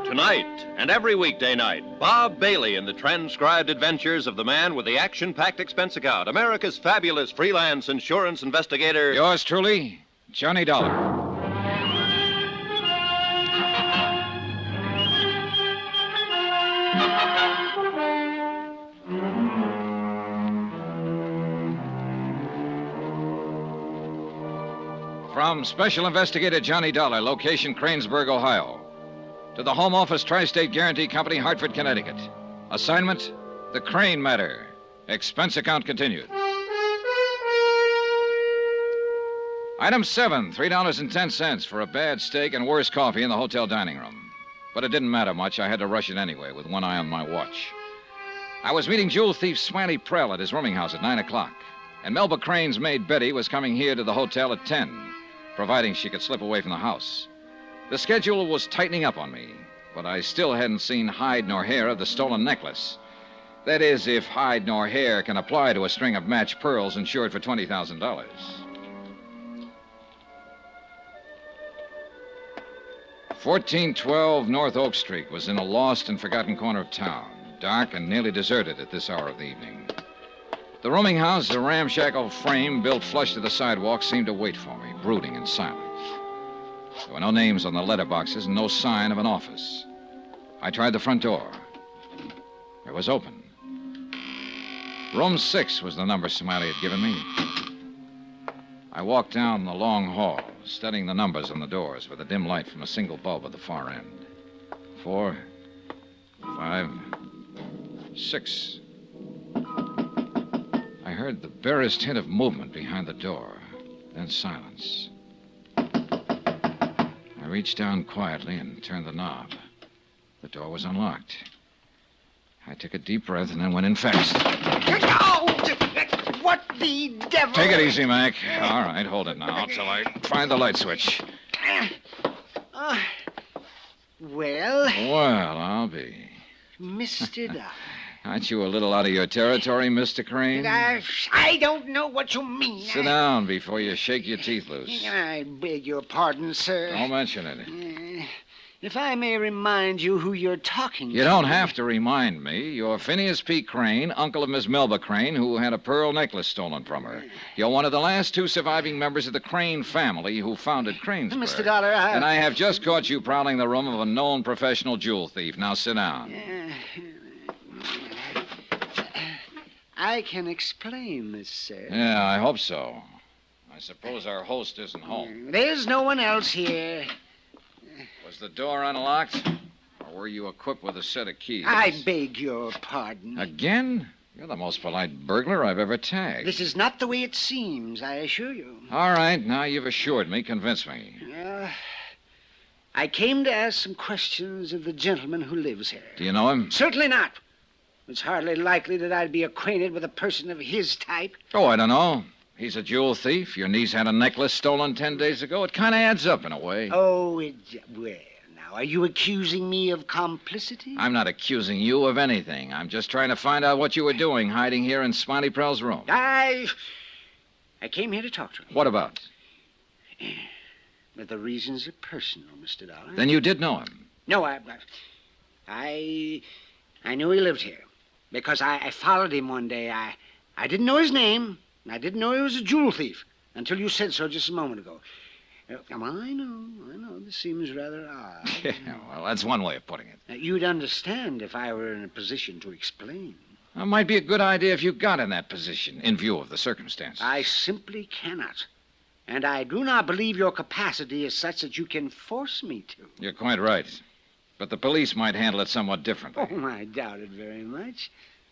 Tonight and every weekday night, Bob Bailey in the transcribed adventures of the man with the action-packed expense account, America's fabulous freelance insurance investigator. Yours truly, Johnny Dollar. From Special Investigator Johnny Dollar, location Cranesburg, Ohio. To the Home Office Tri-State Guarantee Company, Hartford, Connecticut. Assignment, the Crane Matter. Expense account continued. Item 7, $3.10 for a bad steak and worse coffee in the hotel dining room. But it didn't matter much. I had to rush it anyway, with one eye on my watch. I was meeting jewel thief Smiley Prell at his rooming house at 9 o'clock. And Melba Crane's maid Betty was coming here to the hotel at 10, providing she could slip away from the house. The schedule was tightening up on me, but I still hadn't seen hide nor hair of the stolen necklace. That is, if hide nor hair can apply to a string of matched pearls insured for $20,000. 1412 North Oak Street was in a lost and forgotten corner of town, dark and nearly deserted at this hour of the evening. The rooming house, a ramshackle frame built flush to the sidewalk, seemed to wait for me, brooding in silence. There were no names on the letterboxes and no sign of an office. I tried the front door. It was open. Room 6 was the number Smiley had given me. I walked down the long hall, studying the numbers on the doors with a dim light from a single bulb at the far end. 4, 5, 6. I heard the barest hint of movement behind the door, then silence. I reached down quietly and turned the knob. The door was unlocked. I took a deep breath and then went in fast. What the devil? Take it easy, Mac. All right, hold it now till I find the light switch. Well, I'll be. Mr. Dollar. Aren't you a little out of your territory, Mr. Crane? I don't know what you mean. Sit down before you shake your teeth loose. I beg your pardon, sir. Don't mention it. if I may remind you who you're talking to. You don't have to remind me. You're Phineas P. Crane, uncle of Miss Melba Crane, who had a pearl necklace stolen from her. You're one of the last two surviving members of the Crane family who founded Cranesburg. Mr. Dollar, And I have just caught you prowling the room of a known professional jewel thief. Now sit down. I can explain this, sir. Yeah, I hope so. I suppose our host isn't home. There's no one else here. Was the door unlocked? Or were you equipped with a set of keys? I beg your pardon. Again? You're the most polite burglar I've ever tagged. This is not the way it seems, I assure you. All right, now you've assured me. Convince me. I came to ask some questions of the gentleman who lives here. Do you know him? Certainly not. It's hardly likely that I'd be acquainted with a person of his type. Oh, I don't know. He's a jewel thief. Your niece had a necklace stolen 10 days ago. It kind of adds up in a way. Oh, well, now, are you accusing me of complicity? I'm not accusing you of anything. I'm just trying to find out what you were doing hiding here in Smiley Prell's room. I came here to talk to him. What about? But the reasons are personal, Mr. Dollar. Then you did know him. No, I knew he lived here because I followed him one day. I didn't know his name. I didn't know he was a jewel thief until you said so just a moment ago. I know. This seems rather odd. Yeah, well, that's one way of putting it. You'd understand if I were in a position to explain. It might be a good idea if you got in that position, in view of the circumstances. I simply cannot. And I do not believe your capacity is such that you can force me to. You're quite right. But the police might handle it somewhat differently. Oh, I doubt it very much.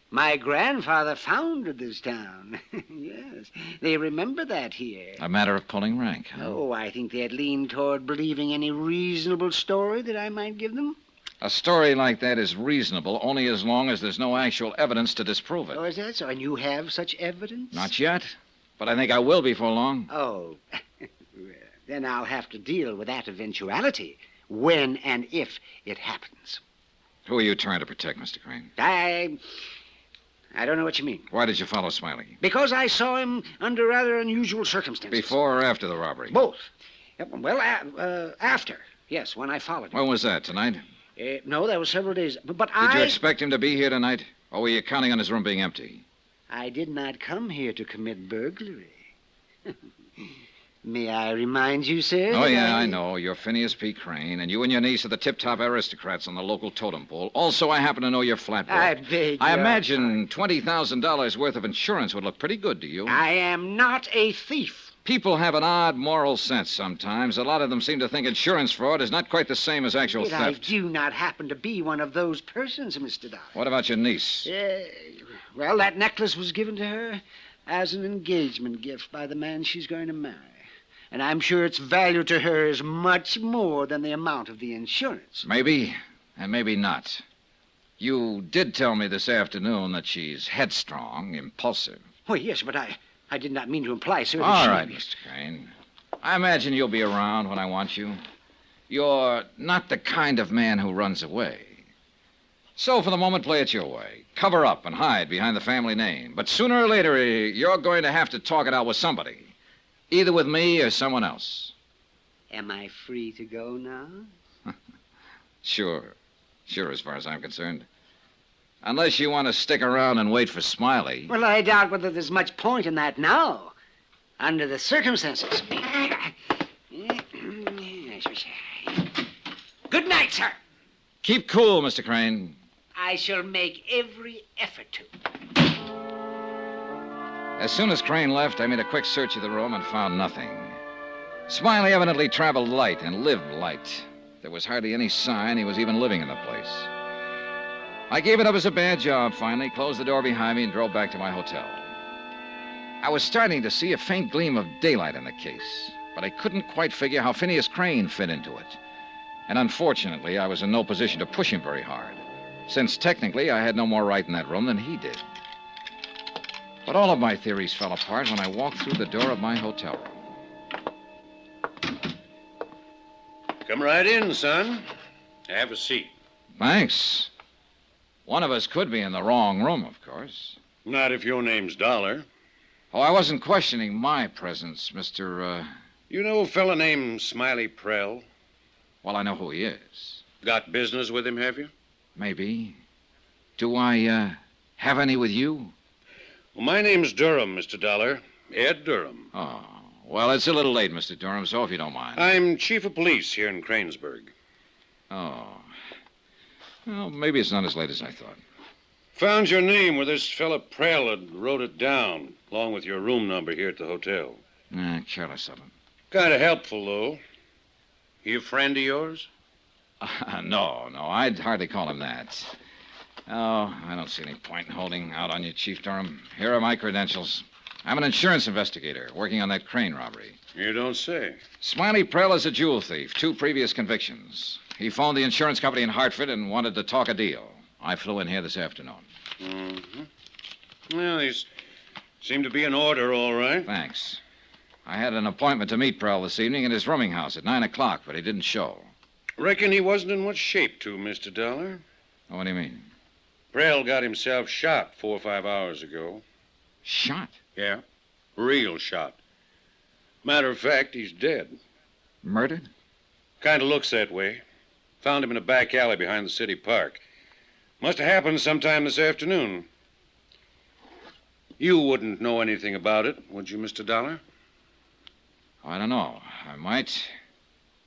My grandfather founded this town. Yes, they remember that here. A matter of pulling rank, huh? Oh, I think they'd lean toward believing any reasonable story that I might give them. A story like that is reasonable only as long as there's no actual evidence to disprove it. Oh, is that so? And you have such evidence? Not yet, but I think I will before long. Oh, well, then I'll have to deal with that eventuality when and if it happens. Who are you trying to protect, Mr. Crane? I don't know what you mean. Why did you follow Smiley? Because I saw him under rather unusual circumstances. Before or after the robbery? Both. Well, after. Yes, when I followed him. When was that, tonight? No, that was several days. But Did you expect him to be here tonight? Or were you counting on his room being empty? I did not come here to commit burglary. May I remind you, sir? Oh, yeah, I know. You're Phineas P. Crane, and you and your niece are the tip-top aristocrats on the local totem pole. Also, I happen to know you're flatbroke. I beg I your imagine $20,000 worth of insurance would look pretty good to you. I am not a thief. People have an odd moral sense sometimes. A lot of them seem to think insurance fraud is not quite the same as actual Yet theft. I do not happen to be one of those persons, Mr. Dollar. What about your niece? Well, that necklace was given to her as an engagement gift by the man she's going to marry. And I'm sure its value to her is much more than the amount of the insurance. Maybe, and maybe not. You did tell me this afternoon that she's headstrong, impulsive. Oh, yes, but I did not mean to imply, sir, that All right, Mr. Crane. I imagine you'll be around when I want you. You're not the kind of man who runs away. So, for the moment, play it your way. Cover up and hide behind the family name. But sooner or later, you're going to have to talk it out with somebody. Either with me or someone else. Am I free to go now? Sure, as far as I'm concerned. Unless you want to stick around and wait for Smiley. Well, I doubt whether there's much point in that now, under the circumstances. Good night, sir. Keep cool, Mr. Crane. I shall make every effort to. As soon as Crane left, I made a quick search of the room and found nothing. Smiley evidently traveled light and lived light. There was hardly any sign he was even living in the place. I gave it up as a bad job, finally, closed the door behind me, and drove back to my hotel. I was starting to see a faint gleam of daylight in the case, but I couldn't quite figure how Phineas Crane fit into it. And unfortunately, I was in no position to push him very hard, since technically I had no more right in that room than he did. But all of my theories fell apart when I walked through the door of my hotel room. Come right in, son. Have a seat. Thanks. One of us could be in the wrong room, of course. Not if your name's Dollar. Oh, I wasn't questioning my presence, Mr. You know a fella named Smiley Prell? Well, I know who he is. Got business with him, have you? Maybe. Do I, have any with you? Well, my name's Durham, Mr. Dollar. Ed Durham. Oh, well, it's a little late, Mr. Durham, so if you don't mind. I'm chief of police here in Cranesburg. Oh. Well, maybe it's not as late as I thought. Found your name where this fella Prell wrote it down, along with your room number here at the hotel. Careless of him. Kind of helpful, though. He a friend of yours? No, I'd hardly call him that. Oh, I don't see any point in holding out on you, Chief Durham. Here are my credentials. I'm an insurance investigator working on that crane robbery. You don't say. Smiley Prell is a jewel thief, 2 previous convictions. He phoned the insurance company in Hartford and wanted to talk a deal. I flew in here this afternoon. Mm-hmm. Well, these seem to be in order, all right. Thanks. I had an appointment to meet Prell this evening at his rooming house at 9 o'clock, but he didn't show. Reckon he wasn't in much shape to, Mr. Dollar. What do you mean? Prell got himself shot 4 or 5 hours ago. Shot? Yeah, real shot. Matter of fact, he's dead. Murdered? Kind of looks that way. Found him in a back alley behind the city park. Must have happened sometime this afternoon. You wouldn't know anything about it, would you, Mr. Dollar? I don't know. I might.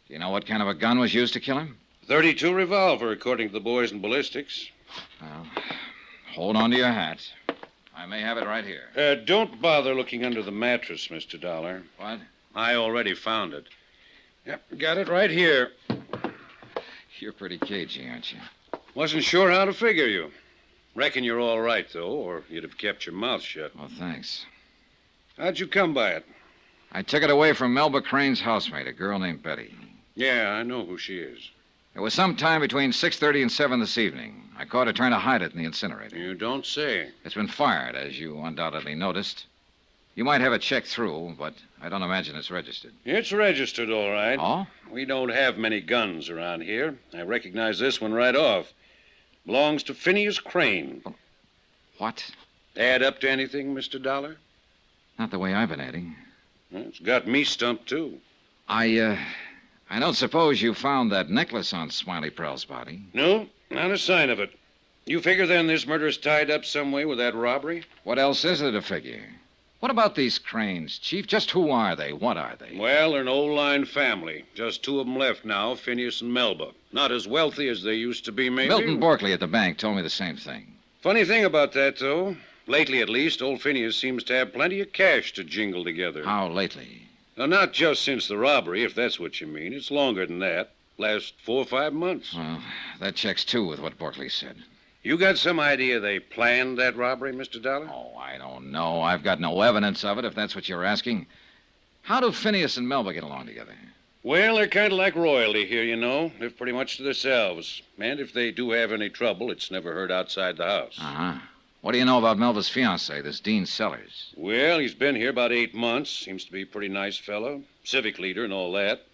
Do you know what kind of a gun was used to kill him? .32 revolver, according to the boys in ballistics. Well, hold on to your hat. I may have it right here. Don't bother looking under the mattress, Mr. Dollar. What? I already found it. Yep, got it right here. You're pretty cagey, aren't you? Wasn't sure how to figure you. Reckon you're all right, though, or you'd have kept your mouth shut. Well, thanks. How'd you come by it? I took it away from Melba Crane's housemate, a girl named Betty. Yeah, I know who she is. It was sometime between 6:30 and 7 this evening. I caught her trying to hide it in the incinerator. You don't say. It's been fired, as you undoubtedly noticed. You might have it checked through, but I don't imagine it's registered. It's registered, all right. Oh? We don't have many guns around here. I recognize this one right off. Belongs to Phineas Crane. What? Add up to anything, Mr. Dollar? Not the way I've been adding. Well, it's got me stumped, too. I don't suppose you found that necklace on Smiley Prell's body? No, not a sign of it. You figure then this murder's tied up some way with that robbery? What else is there to figure? What about these Cranes, Chief? Just who are they? What are they? Well, they're an old-line family. Just 2 of them left now, Phineas and Melba. Not as wealthy as they used to be, maybe. Milton Borkley at the bank told me the same thing. Funny thing about that, though. Lately, at least, old Phineas seems to have plenty of cash to jingle together. How lately? Now, not just since the robbery, if that's what you mean. It's longer than that. Last 4 or 5 months. Well, that checks, too, with what Borkley said. You got some idea they planned that robbery, Mr. Dollar? Oh, I don't know. I've got no evidence of it, if that's what you're asking. How do Phineas and Melba get along together? Well, they're kind of like royalty here, you know. They're pretty much to themselves. And if they do have any trouble, it's never heard outside the house. Uh-huh. What do you know about Melba's fiancé, this Dean Sellers? Well, he's been here about 8 months. Seems to be a pretty nice fellow. Civic leader and all that.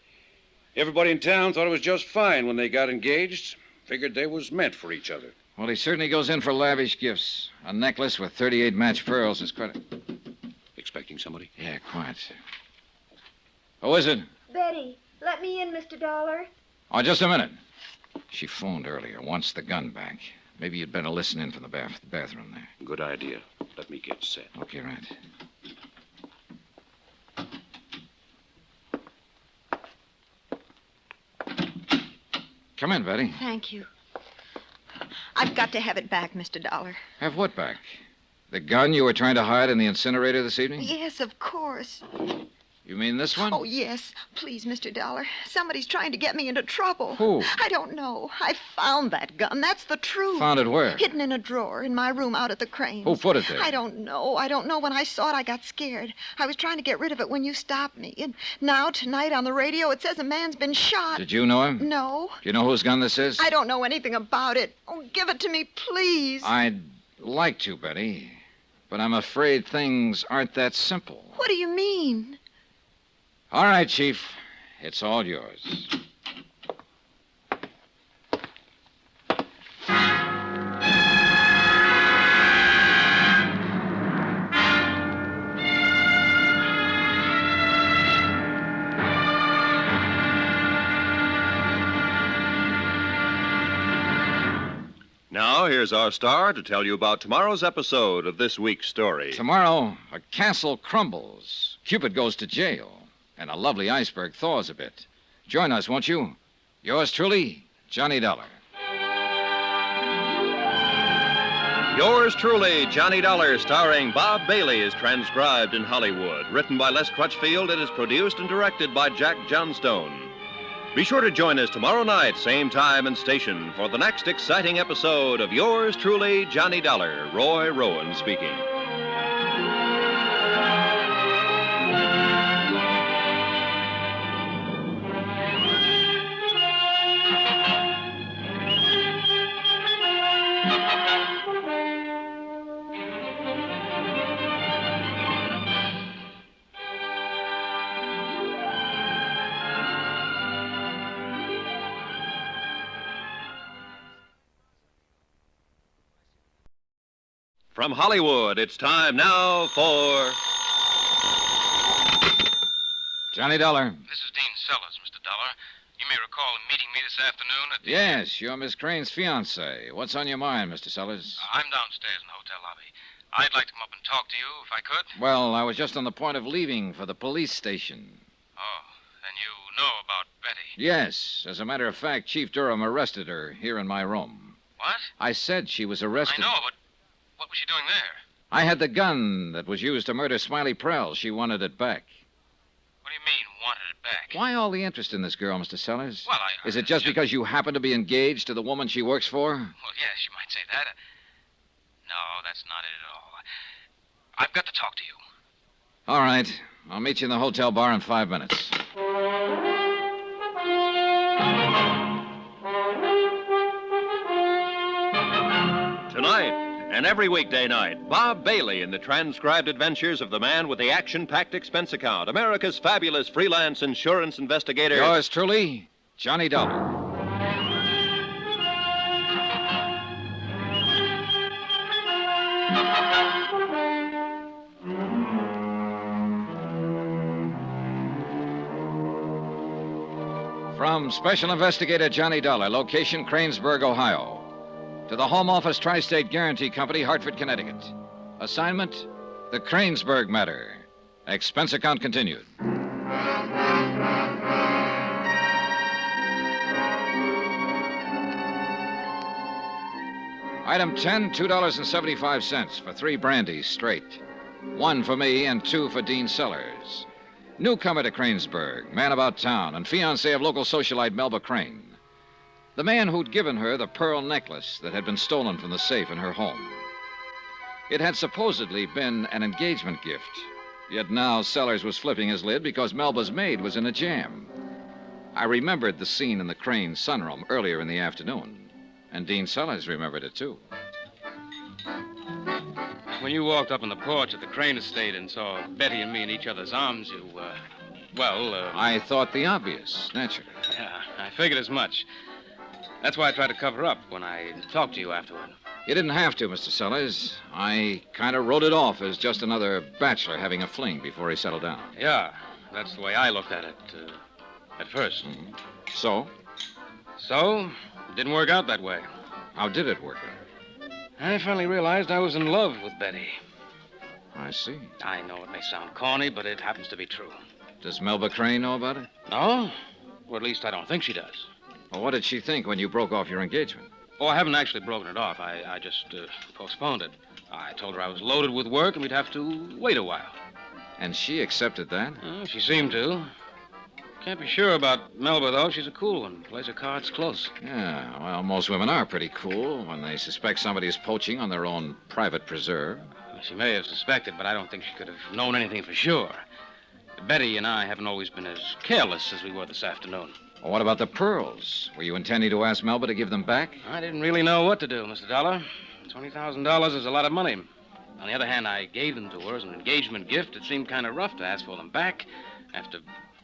Everybody in town thought it was just fine when they got engaged. Figured they was meant for each other. Well, he certainly goes in for lavish gifts. A necklace with 38 matched pearls is quite... Expecting somebody? Yeah, quite. Who is it? Betty, let me in, Mr. Dollar. Oh, just a minute. She phoned earlier, wants the gun back. Maybe you'd better listen in from the bathroom there. Good idea. Let me get set. Okay, right. Come in, Betty. Thank you. I've got to have it back, Mr. Dollar. Have what back? The gun you were trying to hide in the incinerator this evening? Yes, of course. You mean this one? Oh, yes. Please, Mr. Dollar. Somebody's trying to get me into trouble. Who? I don't know. I found that gun. That's the truth. Found it where? Hidden in a drawer in my room out at the Cranes. Who put it there? I don't know. I don't know. When I saw it, I got scared. I was trying to get rid of it when you stopped me. And now, tonight on the radio, it says a man's been shot. Did you know him? No. Do you know whose gun this is? I don't know anything about it. Oh, give it to me, please. I'd like to, Betty. But I'm afraid things aren't that simple. What do you mean? All right, Chief. It's all yours. now, here's our star to tell you about tomorrow's episode of this week's story. Tomorrow, a castle crumbles. Cupid goes to jail. And a lovely iceberg thaws a bit. Join us, won't you? Yours truly, Johnny Dollar. Yours truly, Johnny Dollar, starring Bob Bailey, is transcribed in Hollywood. Written by Les Crutchfield, it is produced and directed by Jack Johnstone. Be sure to join us tomorrow night, same time and station, for the next exciting episode of Yours truly, Johnny Dollar. Roy Rowan speaking. From Hollywood, it's time now for... Johnny Dollar. This is Dean Sellers, Mr. Dollar. You may recall meeting me this afternoon at the... Yes, you're Miss Crane's fiancé. What's on your mind, Mr. Sellers? I'm downstairs in the hotel lobby. I'd like to come up and talk to you if I could. Well, I was just on the point of leaving for the police station. Oh, then you know about Betty. Yes. As a matter of fact, Chief Durham arrested her here in my room. What? I said she was arrested. I know, but what was she doing there? I had the gun that was used to murder Smiley Prell. She wanted it back. What do you mean, wanted it back? Why all the interest in this girl, Mr. Sellers? Well, Is it just because you happen to be engaged to the woman she works for? Well, yes, you might say that. No, that's not it at all. I've got to talk to you. All right. I'll meet you in the hotel bar in 5 minutes. Tonight, and every weekday night, Bob Bailey in the transcribed adventures of the man with the action-packed expense account, America's fabulous freelance insurance investigator. Yours truly, Johnny Dollar. From Special Investigator Johnny Dollar, location Cranesburg, Ohio. To the Home Office Tri-State Guarantee Company, Hartford, Connecticut. Assignment, the Cranesburg matter. Expense account continued. Item 10, $2.75 for 3 brandies straight. 1 for me and 2 for Dean Sellers. Newcomer to Cranesburg, man about town, and fiancé of local socialite Melba Crane. The man who'd given her the pearl necklace that had been stolen from the safe in her home. It had supposedly been an engagement gift, yet now Sellers was flipping his lid because Melba's maid was in a jam. I remembered the scene in the Crane sunroom earlier in the afternoon, and Dean Sellers remembered it too. When you walked up on the porch at the Crane estate and saw Betty and me in each other's arms, you, I thought the obvious, naturally. Yeah, I figured as much. That's why I tried to cover up when I talked to you afterward. You didn't have to, Mr. Sellers. I kind of wrote it off as just another bachelor having a fling before he settled down. Yeah, that's the way I looked at it, at first. Mm-hmm. So? So, it didn't work out that way. How did it work out? I finally realized I was in love with Betty. I see. I know it may sound corny, but it happens to be true. Does Melba Crane know about it? No? Well, at least I don't think she does. Well, what did she think when you broke off your engagement? Oh, I haven't actually broken it off. I just postponed it. I told her I was loaded with work and we'd have to wait a while. And she accepted that? She seemed to. Can't be sure about Melba, though. She's a cool one. Plays her cards close. Yeah, well, most women are pretty cool when they suspect somebody is poaching on their own private preserve. Well, she may have suspected, but I don't think she could have known anything for sure. Betty and I haven't always been as careless as we were this afternoon. Well, what about the pearls? Were you intending to ask Melba to give them back? I didn't really know what to do, Mr. Dollar. $20,000 is a lot of money. On the other hand, I gave them to her as an engagement gift. It seemed kind of rough to ask for them back after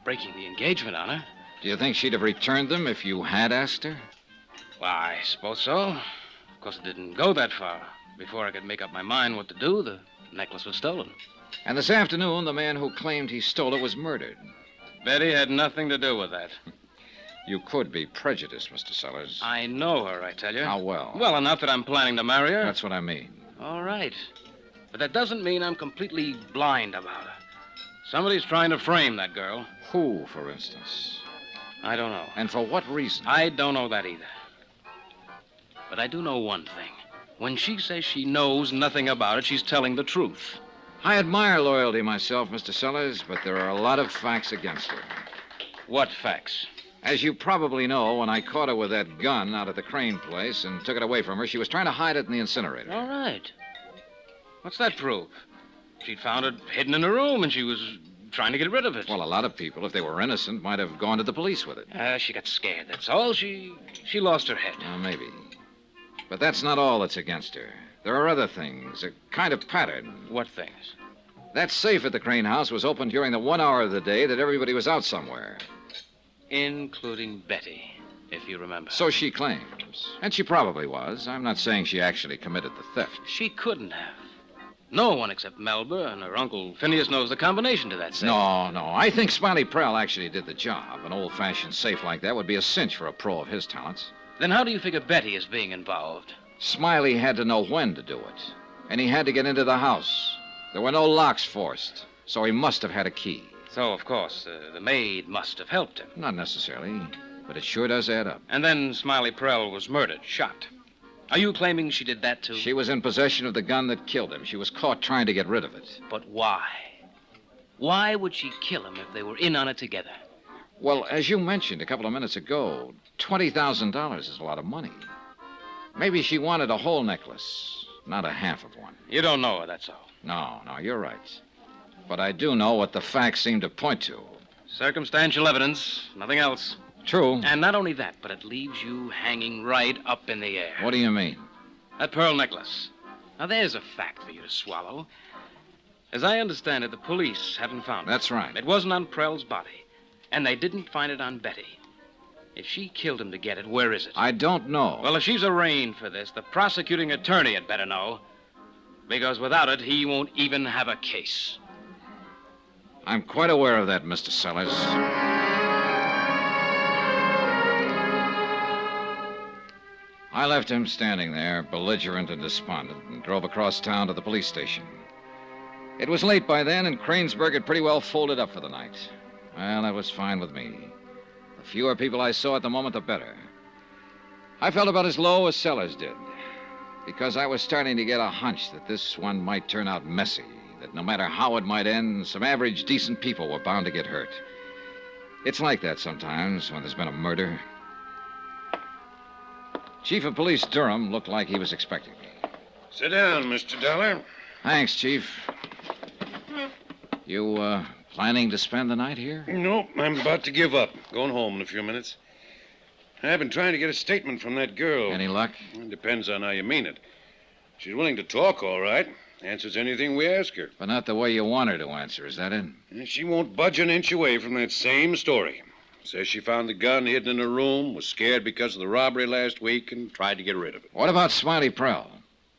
breaking the engagement on her. Do you think she'd have returned them if you had asked her? Well, I suppose so. Of course, it didn't go that far. Before I could make up my mind what to do, the necklace was stolen. And this afternoon, the man who claimed he stole it was murdered. Betty had nothing to do with that. You could be prejudiced, Mr. Sellers. I know her, I tell you. How well? Well enough that I'm planning to marry her. That's what I mean. All right. But that doesn't mean I'm completely blind about her. Somebody's trying to frame that girl. Who, for instance? I don't know. And for what reason? I don't know that either. But I do know one thing. When she says she knows nothing about it, she's telling the truth. I admire loyalty myself, Mr. Sellers, but there are a lot of facts against her. What facts? As you probably know, when I caught her with that gun out at the Crane place and took it away from her, she was trying to hide it in the incinerator. All right. What's that prove? She'd found it hidden in her room, and she was trying to get rid of it. Well, a lot of people, if they were innocent, might have gone to the police with it. She got scared, that's all. She lost her head. Maybe. But that's not all that's against her. There are other things, a kind of pattern. What things? That safe at the Crane house was opened during the 1 hour of the day that everybody was out somewhere. Including Betty, if you remember. So she claims. And she probably was. I'm not saying she actually committed the theft. She couldn't have. No one except Melba and her uncle Phineas knows the combination to that safe. No. I think Smiley Prell actually did the job. An old-fashioned safe like that would be a cinch for a pro of his talents. Then how do you figure Betty is being involved? Smiley had to know when to do it. And he had to get into the house. There were no locks forced, so he must have had a key. So, of course, the maid must have helped him. Not necessarily, but it sure does add up. And then Smiley Prell was murdered, shot. Are you claiming she did that, too? She was in possession of the gun that killed him. She was caught trying to get rid of it. But why? Why would she kill him if they were in on it together? Well, as you mentioned a couple of minutes ago, $20,000 is a lot of money. Maybe she wanted a whole necklace, not a half of one. You don't know her, that's all. No, you're right. But I do know what the facts seem to point to. Circumstantial evidence, nothing else. True. And not only that, but it leaves you hanging right up in the air. What do you mean? That pearl necklace. Now, there's a fact for you to swallow. As I understand it, the police haven't found it. That's right. It wasn't on Prell's body. And they didn't find it on Betty. If she killed him to get it, where is it? I don't know. Well, if she's arraigned for this, the prosecuting attorney had better know. Because without it, he won't even have a case. I'm quite aware of that, Mr. Sellers. I left him standing there, belligerent and despondent, and drove across town to the police station. It was late by then, and Cranesburg had pretty well folded up for the night. Well, that was fine with me. The fewer people I saw at the moment, the better. I felt about as low as Sellers did, because I was starting to get a hunch that this one might turn out messy, that no matter how it might end, some average, decent people were bound to get hurt. It's like that sometimes when there's been a murder. Chief of Police Durham looked like he was expecting me. Sit down, Mr. Dollar. Thanks, Chief. You, planning to spend the night here? No, I'm about to give up. Going home in a few minutes. I've been trying to get a statement from that girl. Any luck? It depends on how you mean it. She's willing to talk, all right. Answers anything we ask her. But not the way you want her to answer, is that it? And she won't budge an inch away from that same story. Says she found the gun hidden in her room, was scared because of the robbery last week, and tried to get rid of it. What about Smiley Prell?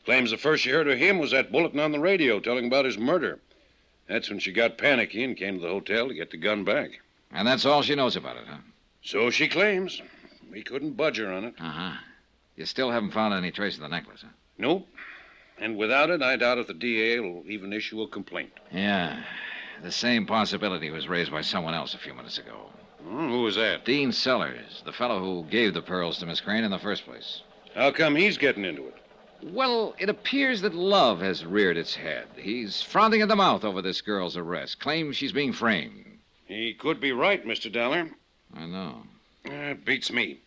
Claims the first she heard of him was that bulletin on the radio telling about his murder. That's when she got panicky and came to the hotel to get the gun back. And that's all she knows about it, huh? So she claims. We couldn't budge her on it. Uh-huh. You still haven't found any trace of the necklace, huh? Nope. And without it, I doubt if the DA will even issue a complaint. Yeah. The same possibility was raised by someone else a few minutes ago. Who was that? Dean Sellers, the fellow who gave the pearls to Miss Crane in the first place. How come he's getting into it? Well, it appears that love has reared its head. He's frothing at the mouth over this girl's arrest, claims she's being framed. He could be right, Mr. Dollar. I know. It beats me.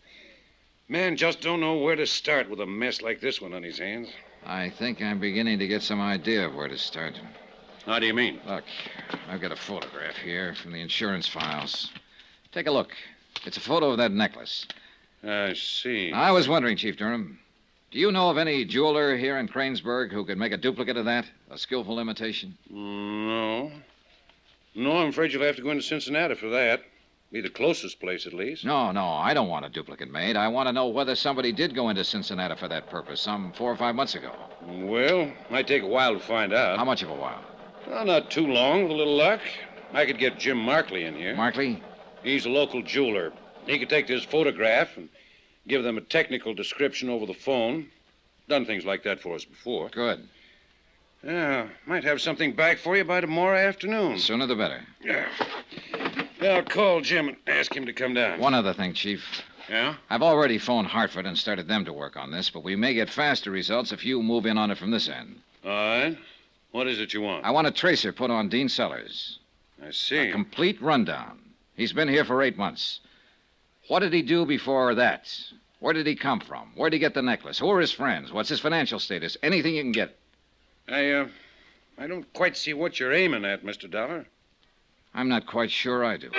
Man just don't know where to start with a mess like this one on his hands. I think I'm beginning to get some idea of where to start. How do you mean? Look, I've got a photograph here from the insurance files. Take a look. It's a photo of that necklace. I see. I was wondering, Chief Durham, do you know of any jeweler here in Cranesburg who could make a duplicate of that? A skillful imitation? No. No, I'm afraid you'll have to go into Cincinnati for that. Be the closest place, at least. No, I don't want a duplicate made. I want to know whether somebody did go into Cincinnati for that purpose some 4 or 5 months ago. Well, might take a while to find out. How much of a while? Well, not too long, with a little luck. I could get Jim Markley in here. Markley? He's a local jeweler. He could take this photograph and give them a technical description over the phone. Done things like that for us before. Good. Yeah, might have something back for you by tomorrow afternoon. The sooner the better. Yeah. I'll call Jim and ask him to come down. One other thing, Chief. Yeah? I've already phoned Hartford and started them to work on this, but we may get faster results if you move in on it from this end. All right. What is it you want? I want a tracer put on Dean Sellers. I see. A complete rundown. He's been here for 8 months. What did he do before that? Where did he come from? Where did he get the necklace? Who are his friends? What's his financial status? Anything you can get. I don't quite see what you're aiming at, Mr. Dollar. I'm not quite sure I do.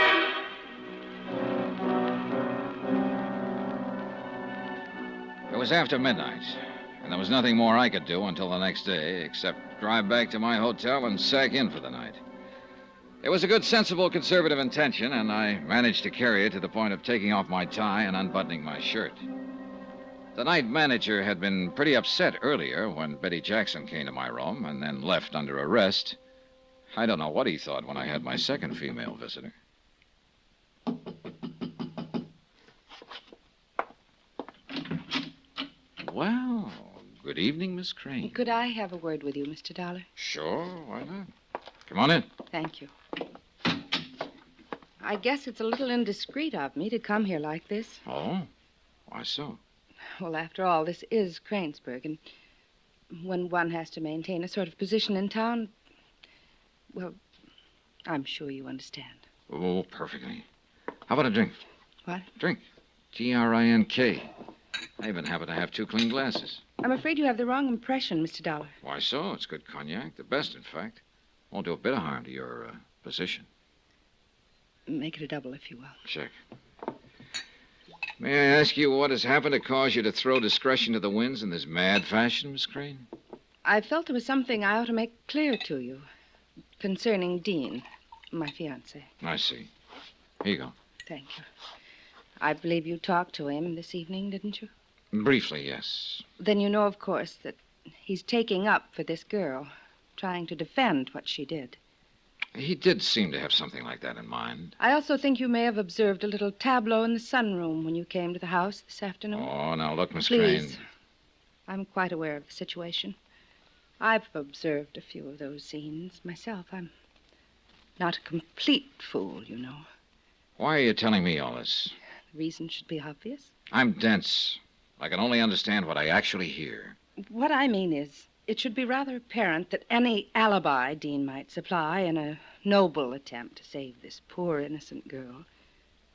It was after midnight, and there was nothing more I could do until the next day except drive back to my hotel and sack in for the night. It was a good, sensible, conservative intention, and I managed to carry it to the point of taking off my tie and unbuttoning my shirt. The night manager had been pretty upset earlier when Betty Jackson came to my room and then left under arrest. I don't know what he thought when I had my second female visitor. Well, good evening, Miss Crane. Could I have a word with you, Mr. Dollar? Sure, why not? Come on in. Thank you. I guess it's a little indiscreet of me to come here like this. Oh? Why so? Well, after all, this is Cranesburg, and when one has to maintain a sort of position in town, well, I'm sure you understand. Oh, perfectly. How about a drink? What? Drink. Drink. I even happen to have 2 clean glasses. I'm afraid you have the wrong impression, Mr. Dollar. Why so? It's good cognac. The best, in fact. Won't do a bit of harm to your position. Make it a double, if you will. Check. May I ask you what has happened to cause you to throw discretion to the winds in this mad fashion, Miss Crane? I felt there was something I ought to make clear to you concerning Dean, my fiancé. I see. Here you go. Thank you. I believe you talked to him this evening, didn't you? Briefly, yes. Then you know, of course, that he's taking up for this girl, trying to defend what she did. He did seem to have something like that in mind. I also think you may have observed a little tableau in the sunroom when you came to the house this afternoon. Oh, now look, Miss Please. Crane. I'm quite aware of the situation. I've observed a few of those scenes myself. I'm not a complete fool, you know. Why are you telling me all this? The reason should be obvious. I'm dense. I can only understand what I actually hear. What I mean is, it should be rather apparent that any alibi Dean might supply in a noble attempt to save this poor innocent girl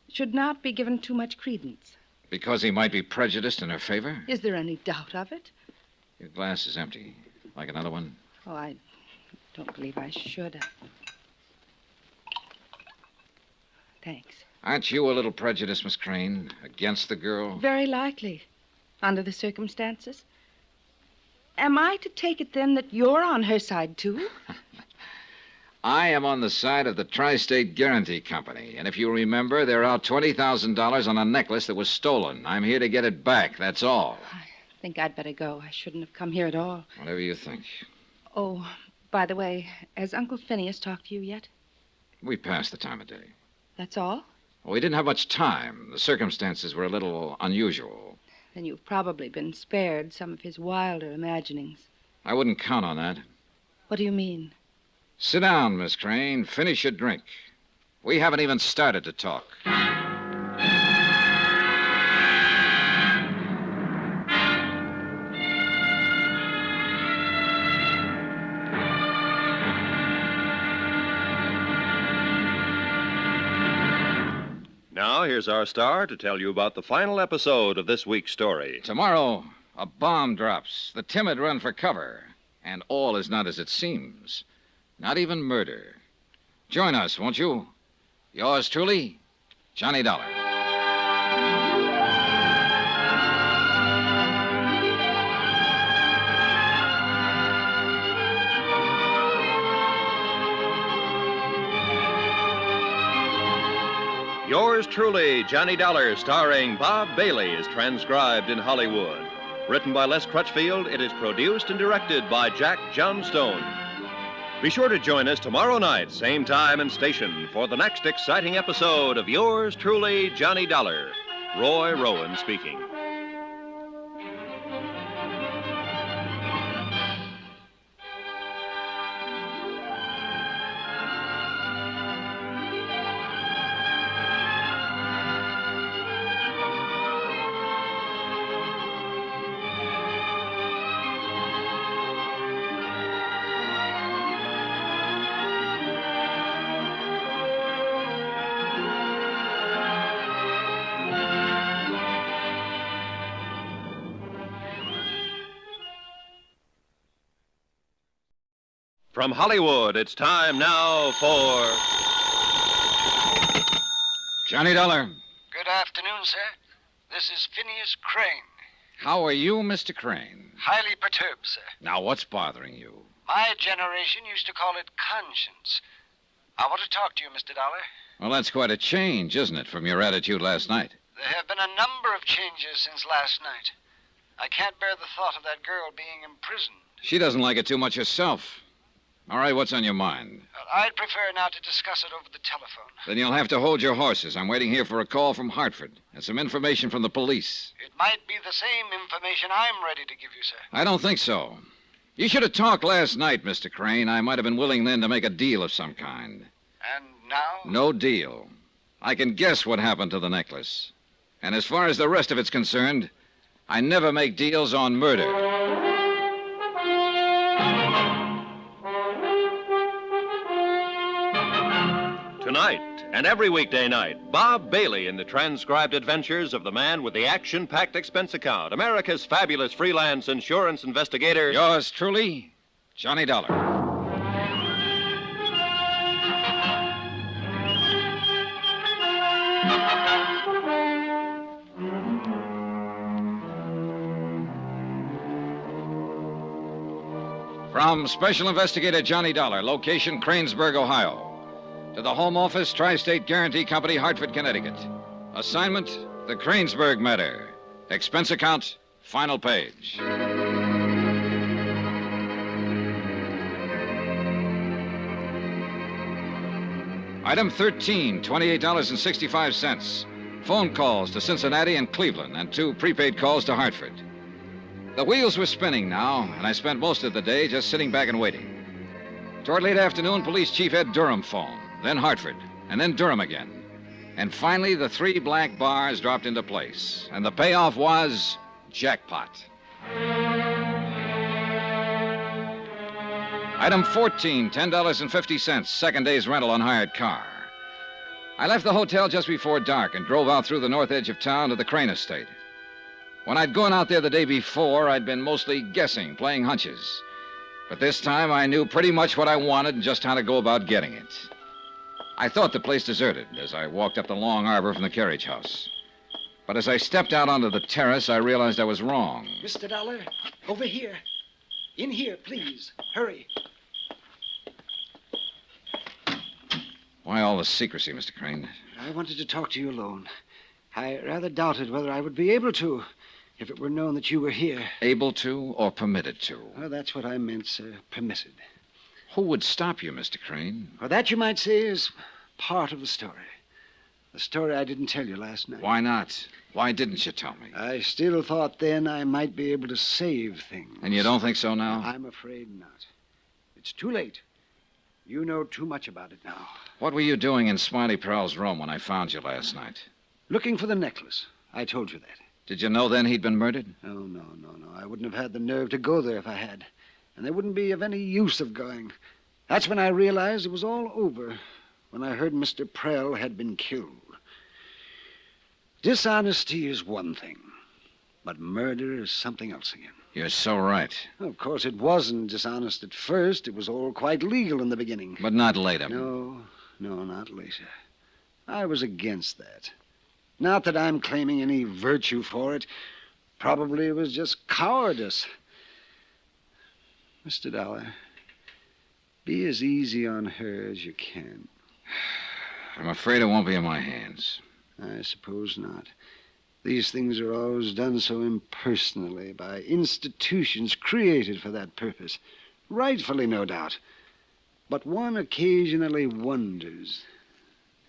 should not be given too much credence. Because he might be prejudiced in her favor? Is there any doubt of it? Your glass is empty. Like another one? Oh, I don't believe I should. Thanks. Aren't you a little prejudiced, Miss Crane, against the girl? Very likely, under the circumstances. Am I to take it, then, that you're on her side, too? I am on the side of the Tri-State Guarantee Company, and if you remember, they're out $20,000 on a necklace that was stolen. I'm here to get it back, that's all. I think I'd better go. I shouldn't have come here at all. Whatever you think. Oh, by the way, has Uncle Phineas talked to you yet? We passed the time of day. That's all? We didn't have much time. The circumstances were a little unusual. Then you've probably been spared some of his wilder imaginings. I wouldn't count on that. What do you mean? Sit down, Miss Crane. Finish your drink. We haven't even started to talk. Now, here's our star to tell you about the final episode of this week's story. Tomorrow, a bomb drops. The timid run for cover. And all is not as it seems. Not even murder. Join us, won't you? Yours truly, Johnny Dollar. Yours truly, Johnny Dollar, starring Bob Bailey, is transcribed in Hollywood. Written by Les Crutchfield, it is produced and directed by Jack Johnstone. Be sure to join us tomorrow night, same time and station, for the next exciting episode of yours truly, Johnny Dollar. Roy Rowan speaking. From Hollywood, it's time now for Johnny Dollar. Good afternoon, sir. This is Phineas Crane. How are you, Mr. Crane? Highly perturbed, sir. Now, what's bothering you? My generation used to call it conscience. I want to talk to you, Mr. Dollar. Well, that's quite a change, isn't it, from your attitude last night? There have been a number of changes since last night. I can't bear the thought of that girl being imprisoned. She doesn't like it too much herself. All right, what's on your mind? I'd prefer not to discuss it over the telephone. Then you'll have to hold your horses. I'm waiting here for a call from Hartford and some information from the police. It might be the same information I'm ready to give you, sir. I don't think so. You should have talked last night, Mr. Crane. I might have been willing then to make a deal of some kind. And now? No deal. I can guess what happened to the necklace. And as far as the rest of it's concerned, I never make deals on murder. Tonight and every weekday night, Bob Bailey in the transcribed adventures of the man with the action-packed expense account, America's fabulous freelance insurance investigator. Yours truly, Johnny Dollar. From Special Investigator Johnny Dollar, location Cranesburg, Ohio. To the Home Office, Tri-State Guarantee Company, Hartford, Connecticut. Assignment, the Cranesburg matter. Expense account, final page. Item 13, $28.65. Phone calls to Cincinnati and Cleveland, and 2 prepaid calls to Hartford. The wheels were spinning now, and I spent most of the day just sitting back and waiting. Toward late afternoon, Police Chief Ed Durham phoned, then Hartford, and then Durham again. And finally, the 3 black bars dropped into place, and the payoff was jackpot. Item 14, $10.50, second day's rental on hired car. I left the hotel just before dark and drove out through the north edge of town to the Crane estate. When I'd gone out there the day before, I'd been mostly guessing, playing hunches. But this time I knew pretty much what I wanted and just how to go about getting it. I thought the place deserted as I walked up the long arbor from the carriage house. But as I stepped out onto the terrace, I realized I was wrong. Mr. Dollar, over here. In here, please. Hurry. Why all the secrecy, Mr. Crane? I wanted to talk to you alone. I rather doubted whether I would be able to if it were known that you were here. Able to or permitted to? Well, that's what I meant, sir. Permitted. Who would stop you, Mr. Crane? Well, that, you might say, is part of the story. The story I didn't tell you last night. Why not? Why didn't you tell me? I still thought then I might be able to save things. And you don't think so now? I'm afraid not. It's too late. You know too much about it now. What were you doing in Smiley Prowl's room when I found you last night? Looking for the necklace. I told you that. Did you know then he'd been murdered? Oh, no. I wouldn't have had the nerve to go there if I had. And there wouldn't be of any use of going. That's when I realized it was all over. When I heard Mr. Prell had been killed. Dishonesty is one thing. But murder is something else again. You're so right. Of course, it wasn't dishonest at first. It was all quite legal in the beginning. But not later. No, not later. I was against that. Not that I'm claiming any virtue for it. Probably it was just cowardice. Mr. Dollar, be as easy on her as you can. I'm afraid it won't be in my hands. I suppose not. These things are always done so impersonally by institutions created for that purpose. Rightfully, no doubt. But one occasionally wonders.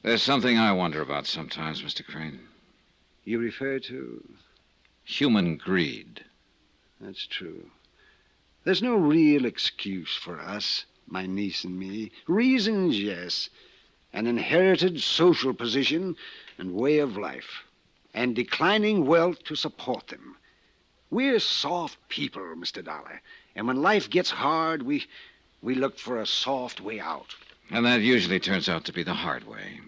There's something I wonder about sometimes, Mr. Crane. You refer to? Human greed. That's true. There's no real excuse for us, my niece and me. Reasons, yes. An inherited social position and way of life. And declining wealth to support them. We're soft people, Mr. Dollar. And when life gets hard, we look for a soft way out. And that usually turns out to be the hard way.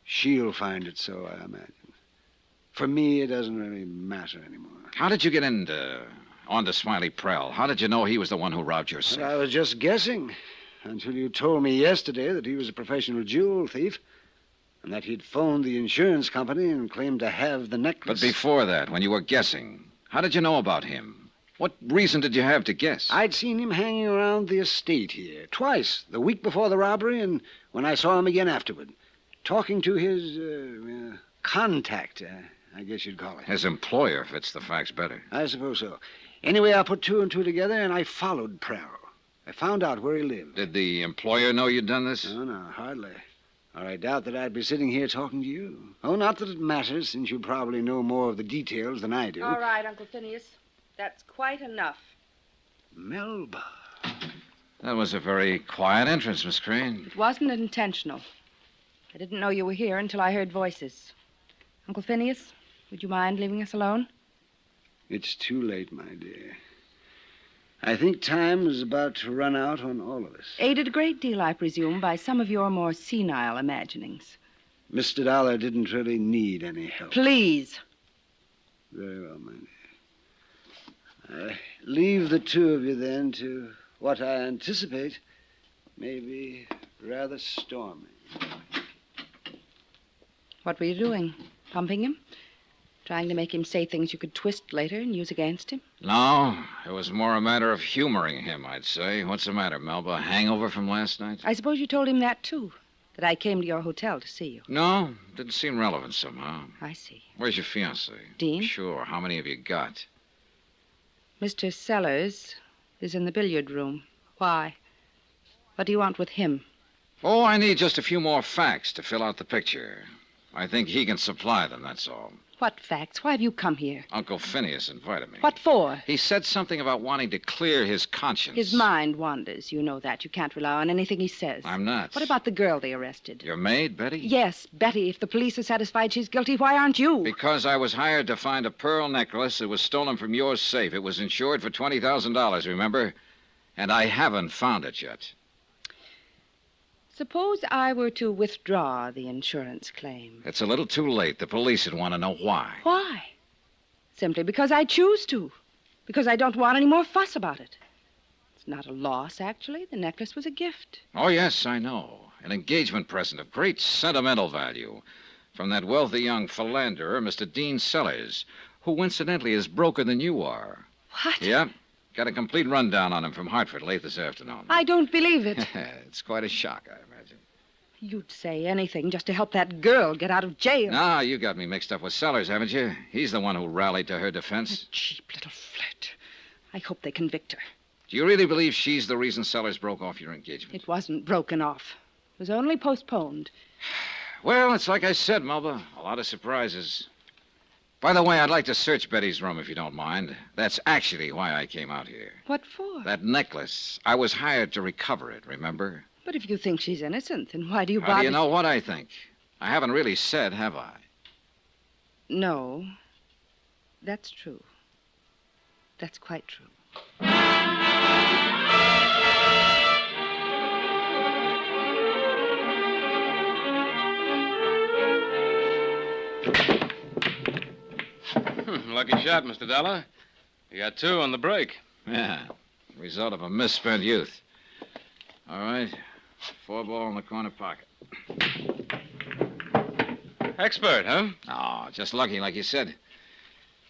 She'll find it so, I imagine. For me, it doesn't really matter anymore. How did you get onto Smiley Prell? How did you know he was the one who robbed your safe? But I was just guessing until you told me yesterday that he was a professional jewel thief and that he'd phoned the insurance company and claimed to have the necklace. But before that, when you were guessing, how did you know about him? What reason did you have to guess? I'd seen him hanging around the estate here twice, the week before the robbery and when I saw him again afterward, talking to his contact, I guess you'd call it. His employer fits the facts better. I suppose so. Anyway, I put two and two together, and I followed Prell. I found out where he lived. Did the employer know you'd done this? No, hardly. Or I doubt that I'd be sitting here talking to you. Oh, not that it matters, since you probably know more of the details than I do. All right, Uncle Phineas. That's quite enough. Melba. That was a very quiet entrance, Miss Crane. It wasn't intentional. I didn't know you were here until I heard voices. Uncle Phineas, would you mind leaving us alone? It's too late, my dear. I think time is about to run out on all of us. Aided a great deal, I presume, by some of your more senile imaginings. Mr. Dollar didn't really need any help. Please. Very well, my dear. I leave the two of you, then, to what I anticipate may be rather stormy. What were you doing? Pumping him? Trying to make him say things you could twist later and use against him? No, it was more a matter of humoring him, I'd say. What's the matter, Melba? Hangover from last night? I suppose you told him that, too, that I came to your hotel to see you. No, didn't seem relevant somehow. I see. Where's your fiancé? Dean? Sure. How many have you got? Mr. Sellers is in the billiard room. Why? What do you want with him? Oh, I need just a few more facts to fill out the picture. I think he can supply them, that's all. What facts? Why have you come here? Uncle Phineas invited me. What for? He said something about wanting to clear his conscience. His mind wanders. You know that. You can't rely on anything he says. I'm not. What about the girl they arrested? Your maid, Betty? Yes, Betty. If the police are satisfied she's guilty, why aren't you? Because I was hired to find a pearl necklace that was stolen from your safe. It was insured for $20,000, remember? And I haven't found it yet. Suppose I were to withdraw the insurance claim. It's a little too late. The police would want to know why. Why? Simply because I choose to. Because I don't want any more fuss about it. It's not a loss, actually. The necklace was a gift. Oh, yes, I know. An engagement present of great sentimental value from that wealthy young philanderer, Mr. Dean Sellers, who incidentally is broker than you are. What? Yep. Got a complete rundown on him from Hartford late this afternoon. I don't believe it. It's quite a shock, I imagine. You'd say anything just to help that girl get out of jail. No, you got me mixed up with Sellers, haven't you? He's the one who rallied to her defense. A cheap little flirt. I hope they convict her. Do you really believe she's the reason Sellers broke off your engagement? It wasn't broken off. It was only postponed. Well, it's like I said, Melba. A lot of surprises. By the way, I'd like to search Betty's room, if you don't mind. That's actually why I came out here. What for? That necklace. I was hired to recover it, remember? But if you think she's innocent, then why do you bother? How do you know what I think? I haven't really said, have I? No. That's true. That's quite true. Lucky shot, Mr. Dollar. You got two on the break. Yeah. Result of a misspent youth. All right. 4-ball in the corner pocket. Expert, huh? Oh, just lucky, like you said.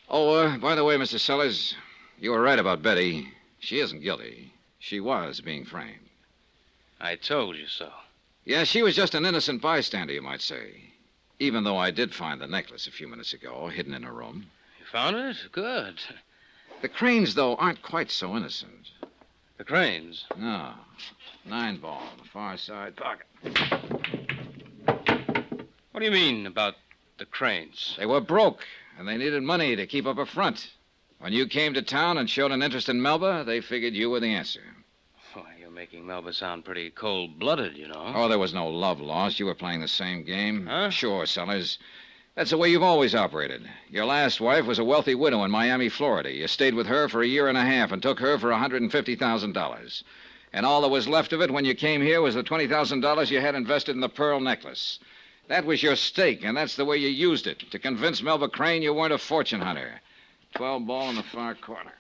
Oh, by the way, Mr. Sellers, you were right about Betty. She isn't guilty. She was being framed. I told you so. Yeah, she was just an innocent bystander, you might say. Even though I did find the necklace a few minutes ago, hidden in her room. You found it? Good. The Cranes, though, aren't quite so innocent. The Cranes? No. 9-ball on the far side pocket. What do you mean about the Cranes? They were broke, and they needed money to keep up a front. When you came to town and showed an interest in Melba, they figured you were the answer. Why, you're making Melba sound pretty cold-blooded, you know. Oh, there was no love lost. You were playing the same game. Huh? Sure, Sellers. That's the way you've always operated. Your last wife was a wealthy widow in Miami, Florida. You stayed with her for a year and a half and took her for $150,000. And all that was left of it when you came here was the $20,000 you had invested in the pearl necklace. That was your stake, and that's the way you used it, to convince Melba Crane you weren't a fortune hunter. 12-ball in the far corner.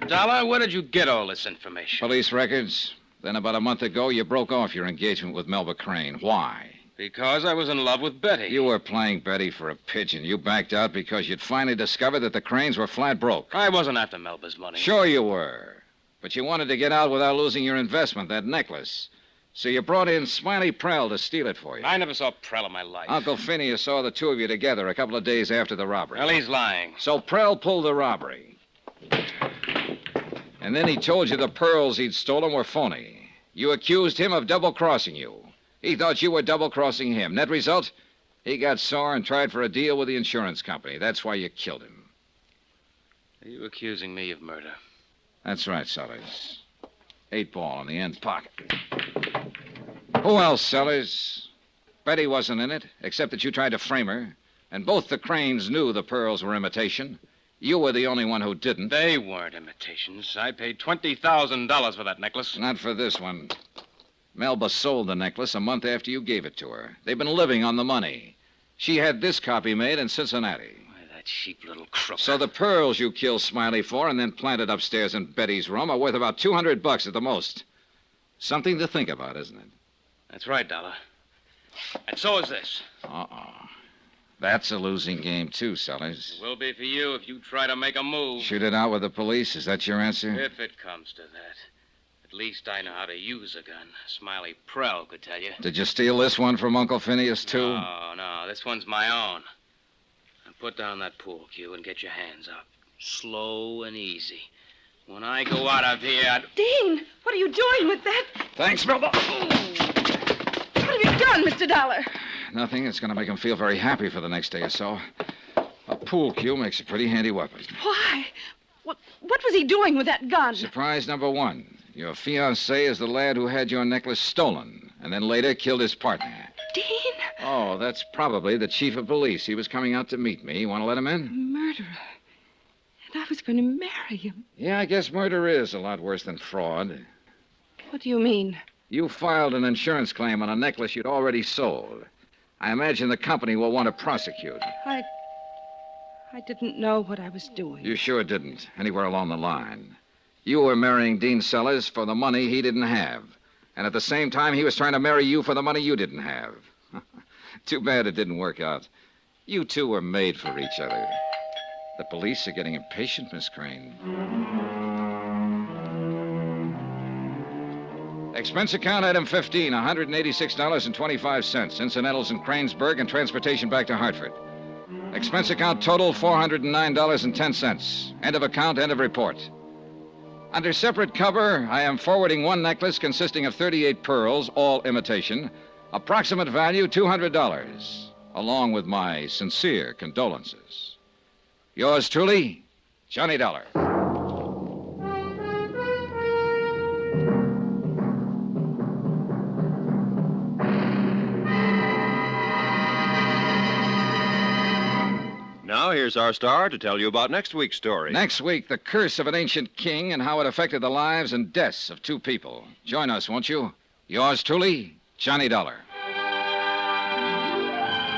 Dollar, where did you get all this information? Police records. Then about a month ago, you broke off your engagement with Melba Crane. Why? Because I was in love with Betty. You were playing Betty for a pigeon. You backed out because you'd finally discovered that the Cranes were flat broke. I wasn't after Melba's money. Sure you were. But you wanted to get out without losing your investment, that necklace. So you brought in Smiley Prell to steal it for you. I never saw Prell in my life. Uncle Phineas saw the two of you together a couple of days after the robbery. Well, he's lying. So Prell pulled the robbery. And then he told you the pearls he'd stolen were phony. You accused him of double-crossing you. He thought you were double-crossing him. Net result, he got sore and tried for a deal with the insurance company. That's why you killed him. Are you accusing me of murder? That's right, Sellers. 8-ball in the end pocket. Who else, Sellers? Betty wasn't in it, except that you tried to frame her. And both the Cranes knew the pearls were imitation. You were the only one who didn't. They weren't imitations. I paid $20,000 for that necklace. Not for this one. Melba sold the necklace a month after you gave it to her. They've been living on the money. She had this copy made in Cincinnati. Why, that cheap little crook. So the pearls you killed Smiley for and then planted upstairs in Betty's room are worth about $200 at the most. Something to think about, isn't it? That's right, Dollar. And so is this. Uh-oh. That's a losing game, too, Sellers. It will be for you if you try to make a move. Shoot it out with the police? Is that your answer? If it comes to that. At least I know how to use a gun. Smiley Prell could tell you. Did you steal this one from Uncle Phineas, too? No. This one's my own. Now put down that pool cue and get your hands up. Slow and easy. When I go out of here... Dean, what are you doing with that? Thanks, Melba. What have you done, Mr. Dollar? Nothing. It's going to make him feel very happy for the next day or so. A pool cue makes a pretty handy weapon. Why? What was he doing with that gun? Surprise number one. Your fiancé is the lad who had your necklace stolen and then later killed his partner. Dean? Oh, that's probably the chief of police. He was coming out to meet me. You want to let him in? Murderer. And I was going to marry him. Yeah, I guess murder is a lot worse than fraud. What do you mean? You filed an insurance claim on a necklace you'd already sold. I imagine the company will want to prosecute. I didn't know what I was doing. You sure didn't, anywhere along the line. You were marrying Dean Sellers for the money he didn't have. And at the same time, he was trying to marry you for the money you didn't have. Too bad it didn't work out. You two were made for each other. The police are getting impatient, Miss Crane. Expense account item 15, $186.25. Incidentals in Cranesburg and transportation back to Hartford. Expense account total, $409.10. End of account, end of report. Under separate cover, I am forwarding one necklace consisting of 38 pearls, all imitation. Approximate value, $200, along with my sincere condolences. Yours truly, Johnny Dollar. Now, here's our star to tell you about next week's story. Next week, the curse of an ancient king and how it affected the lives and deaths of two people. Join us, won't you? Yours truly, Johnny Dollar.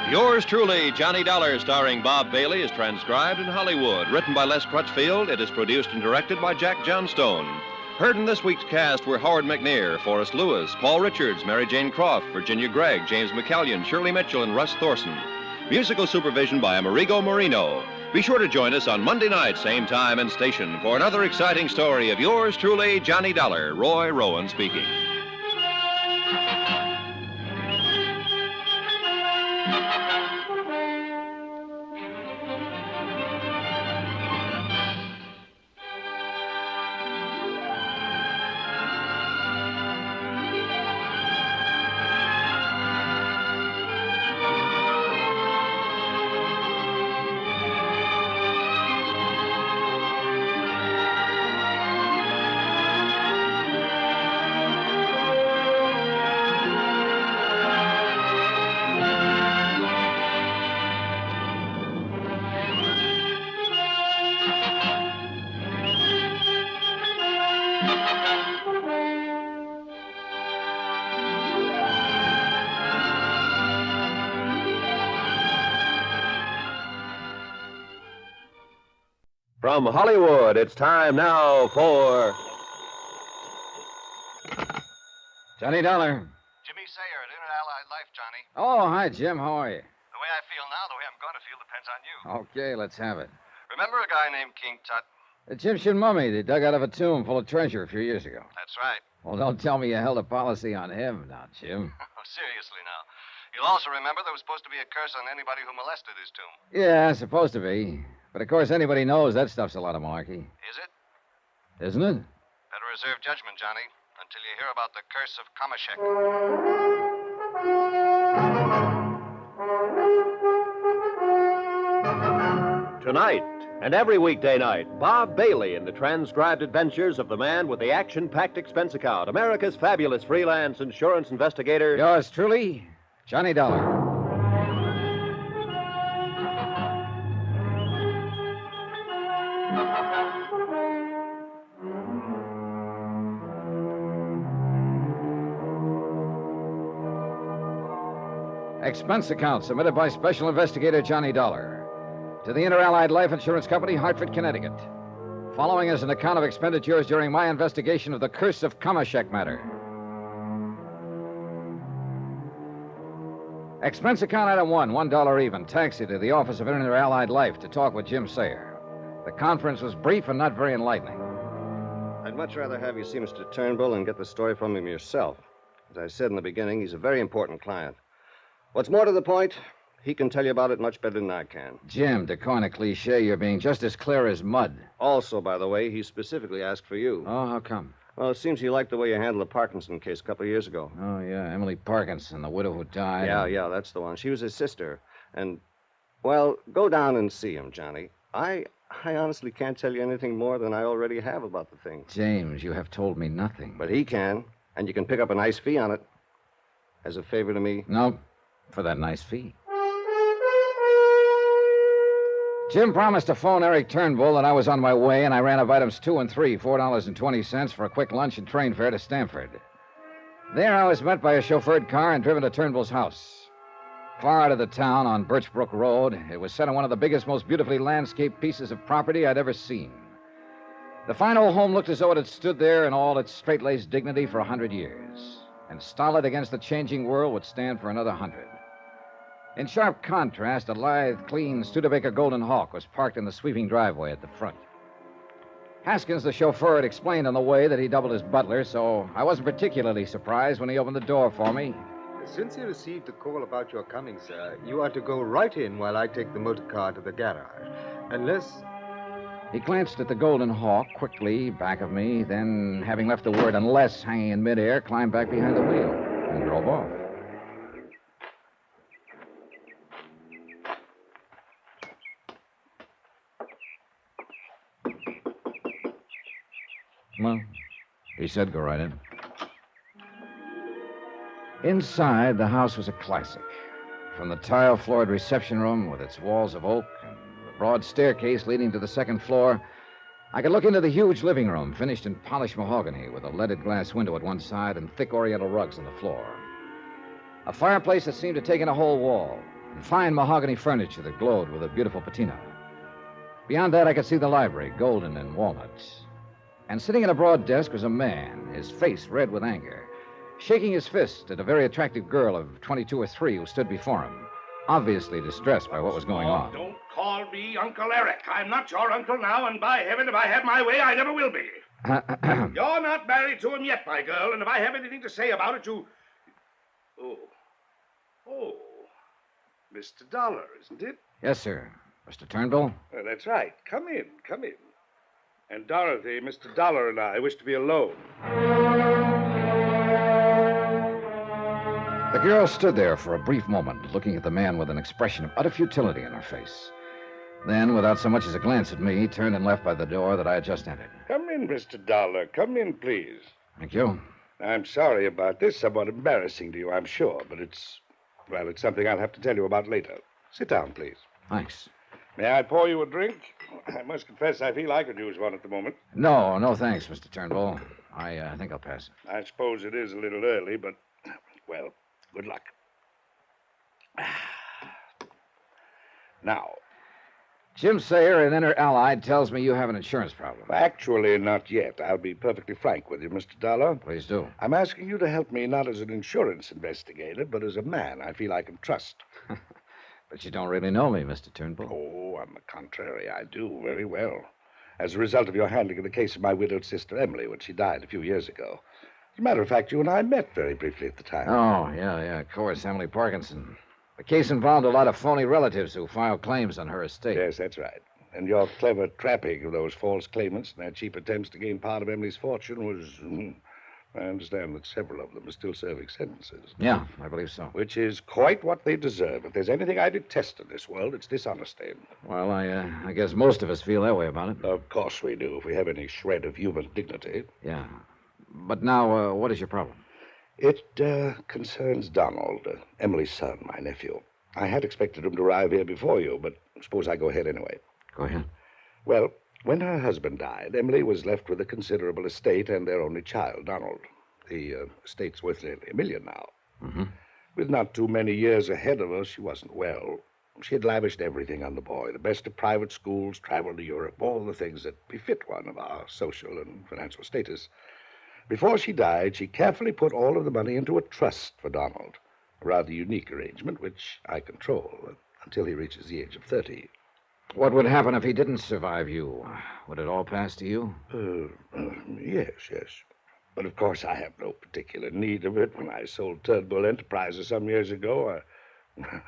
Yours truly, Johnny Dollar, starring Bob Bailey, is transcribed in Hollywood. Written by Les Crutchfield, it is produced and directed by Jack Johnstone. Heard in this week's cast were Howard McNear, Forrest Lewis, Paul Richards, Mary Jane Croft, Virginia Gregg, James McCallion, Shirley Mitchell, and Russ Thorson. Musical supervision by Amerigo Marino. Be sure to join us on Monday night, same time and station, for another exciting story of yours truly, Johnny Dollar. Roy Rowan speaking. From Hollywood, it's time now for Johnny Dollar. Jimmy Sayer at Inner Allied Life, Johnny. Oh, hi, Jim. How are you? The way I feel now, the way I'm going to feel depends on you. Okay, let's have it. Remember a guy named King Tut? The Egyptian mummy they dug out of a tomb full of treasure a few years ago. That's right. Well, don't tell me you held a policy on him now, Jim. Oh, seriously now. You'll also remember there was supposed to be a curse on anybody who molested his tomb. Yeah, supposed to be. But of course, anybody knows that stuff's a lot of malarkey. Is it? Isn't it? Better reserve judgment, Johnny, until you hear about the curse of Kamashek. Tonight, and every weekday night, Bob Bailey in the transcribed adventures of the man with the action-packed expense account, America's fabulous freelance insurance investigator. Yours truly, Johnny Dollar. Expense account submitted by Special Investigator Johnny Dollar to the Inter Allied Life Insurance Company, Hartford, Connecticut. Following is an account of expenditures during my investigation of the Curse of Kamashek matter. Expense account item 1, $1 even. Taxi to the office of Inter Allied Life to talk with Jim Sayer. The conference was brief and not very enlightening. I'd much rather have you see Mr. Turnbull and get the story from him yourself. As I said in the beginning, he's a very important client. What's more to the point, he can tell you about it much better than I can. Jim, to coin a cliche, you're being just as clear as mud. Also, by the way, he specifically asked for you. Oh, how come? Well, it seems he liked the way you handled the Parkinson case a couple of years ago. Oh, yeah, Emily Parkinson, the widow who died. Yeah, that's the one. She was his sister. And, well, go down and see him, Johnny. I honestly can't tell you anything more than I already have about the thing. James, you have told me nothing. But he can, and you can pick up a nice fee on it. As a favor to me. No, for that nice fee. Jim promised to phone Eric Turnbull that I was on my way, and I ran up items 2 and 3, $4.20 for a quick lunch and train fare to Stamford. There I was met by a chauffeured car and driven to Turnbull's house. Far out of the town on Birchbrook Road, it was set on one of the biggest, most beautifully landscaped pieces of property I'd ever seen. The fine old home looked as though it had stood there in all its straight-laced dignity for 100 years, and stolid against the changing world would stand for another 100. In sharp contrast, a lithe, clean Studebaker Golden Hawk was parked in the sweeping driveway at the front. Haskins, the chauffeur, had explained on the way that he doubled as butler, so I wasn't particularly surprised when he opened the door for me. Since you received a call about your coming, sir, you are to go right in while I take the motor car to the garage. Unless... He glanced at the Golden Hawk quickly, back of me, then, having left the word unless hanging in midair, climbed back behind the wheel and drove off. Well, he said go right in. Inside, the house was a classic. From the tile-floored reception room with its walls of oak and the broad staircase leading to the second floor, I could look into the huge living room, finished in polished mahogany with a leaded glass window at one side and thick oriental rugs on the floor. A fireplace that seemed to take in a whole wall, and fine mahogany furniture that glowed with a beautiful patina. Beyond that, I could see the library, golden and walnut. And sitting at a broad desk was a man, his face red with anger, shaking his fist at a very attractive girl of 22 or 3 who stood before him, obviously distressed by what was going on. Don't call me Uncle Eric. I'm not your uncle now, and by heaven, if I have my way, I never will be. You're not married to him yet, my girl, and if I have anything to say about it, you... Oh, Mr. Dollar, isn't it? Yes, sir. Mr. Turnbull? That's right. Come in. And Dorothy, Mr. Dollar and I wish to be alone. The girl stood there for a brief moment, looking at the man with an expression of utter futility in her face. Then, without so much as a glance at me, turned and left by the door that I had just entered. Come in, Mr. Dollar. Come in, please. Thank you. I'm sorry about this. Somewhat embarrassing to you, I'm sure, but it's something I'll have to tell you about later. Sit down, please. Thanks. May I pour you a drink? I must confess I feel I could use one at the moment. No, thanks, Mr. Turnbull. I think I'll pass. I suppose it is a little early, but, well, good luck. Now, Jim Sayer, an inner allied, tells me you have an insurance problem. Actually, not yet. I'll be perfectly frank with you, Mr. Dollar. Please do. I'm asking you to help me not as an insurance investigator, but as a man I feel I can trust. But you don't really know me, Mr. Turnbull. Oh, on the contrary, I do very well. As a result of your handling of the case of my widowed sister, Emily, when she died a few years ago. As a matter of fact, you and I met very briefly at the time. Oh, yeah, of course, Emily Parkinson. The case involved a lot of phony relatives who filed claims on her estate. Yes, that's right. And your clever trapping of those false claimants and their cheap attempts to gain part of Emily's fortune was... I understand that several of them are still serving sentences. Yeah, I believe so. Which is quite what they deserve. If there's anything I detest in this world, it's dishonesty. Well, I guess most of us feel that way about it. Of course we do, if we have any shred of human dignity. Yeah. But now, what is your problem? It concerns Donald, Emily's son, my nephew. I had expected him to arrive here before you, but suppose I go ahead anyway. Go ahead. Well, when her husband died, Emily was left with a considerable estate and their only child, Donald. The estate's worth nearly $1 million now. Mm-hmm. With not too many years ahead of her, she wasn't well. She had lavished everything on the boy, the best of private schools, traveled to Europe, all the things that befit one of our social and financial status. Before she died, she carefully put all of the money into a trust for Donald, a rather unique arrangement which I control until he reaches the age of 30. What would happen if he didn't survive you? Would it all pass to you? Yes. But of course I have no particular need of it. When I sold Turnbull Enterprises some years ago,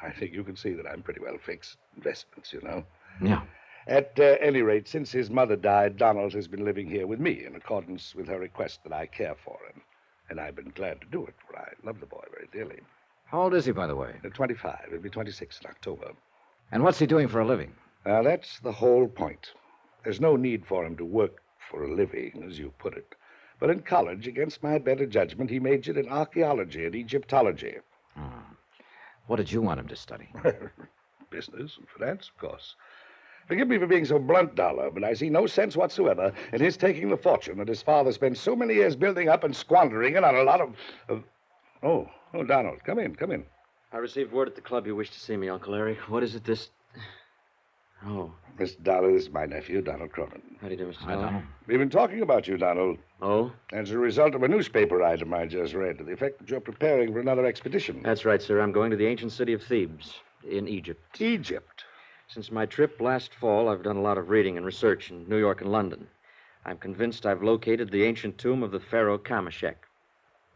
I think you can see that I'm pretty well fixed. Investments, you know. Yeah. At any rate, since his mother died, Donald has been living here with me in accordance with her request that I care for him. And I've been glad to do it, for I love the boy very dearly. How old is he, by the way? 25. He'll be 26 in October. And what's he doing for a living? That's the whole point. There's no need for him to work for a living, as you put it. But in college, against my better judgment, he majored in archaeology and Egyptology. What did you want him to study? Business and finance, of course. Forgive me for being so blunt, Dollar, but I see no sense whatsoever in his taking the fortune that his father spent so many years building up and squandering it on a lot of... Oh, Donald, come in. I received word at the club you wish to see me, Uncle Eric. What is it this... Oh. Mr. Dollar, this is my nephew, Donald Cronin. How do you do, Mr. Hi, Dollar? Donald. We've been talking about you, Donald. Oh? As a result of a newspaper item I just read to the effect that you're preparing for another expedition. That's right, sir. I'm going to the ancient city of Thebes in Egypt. Egypt? Since my trip last fall, I've done a lot of reading and research in New York and London. I'm convinced I've located the ancient tomb of the pharaoh Kamek.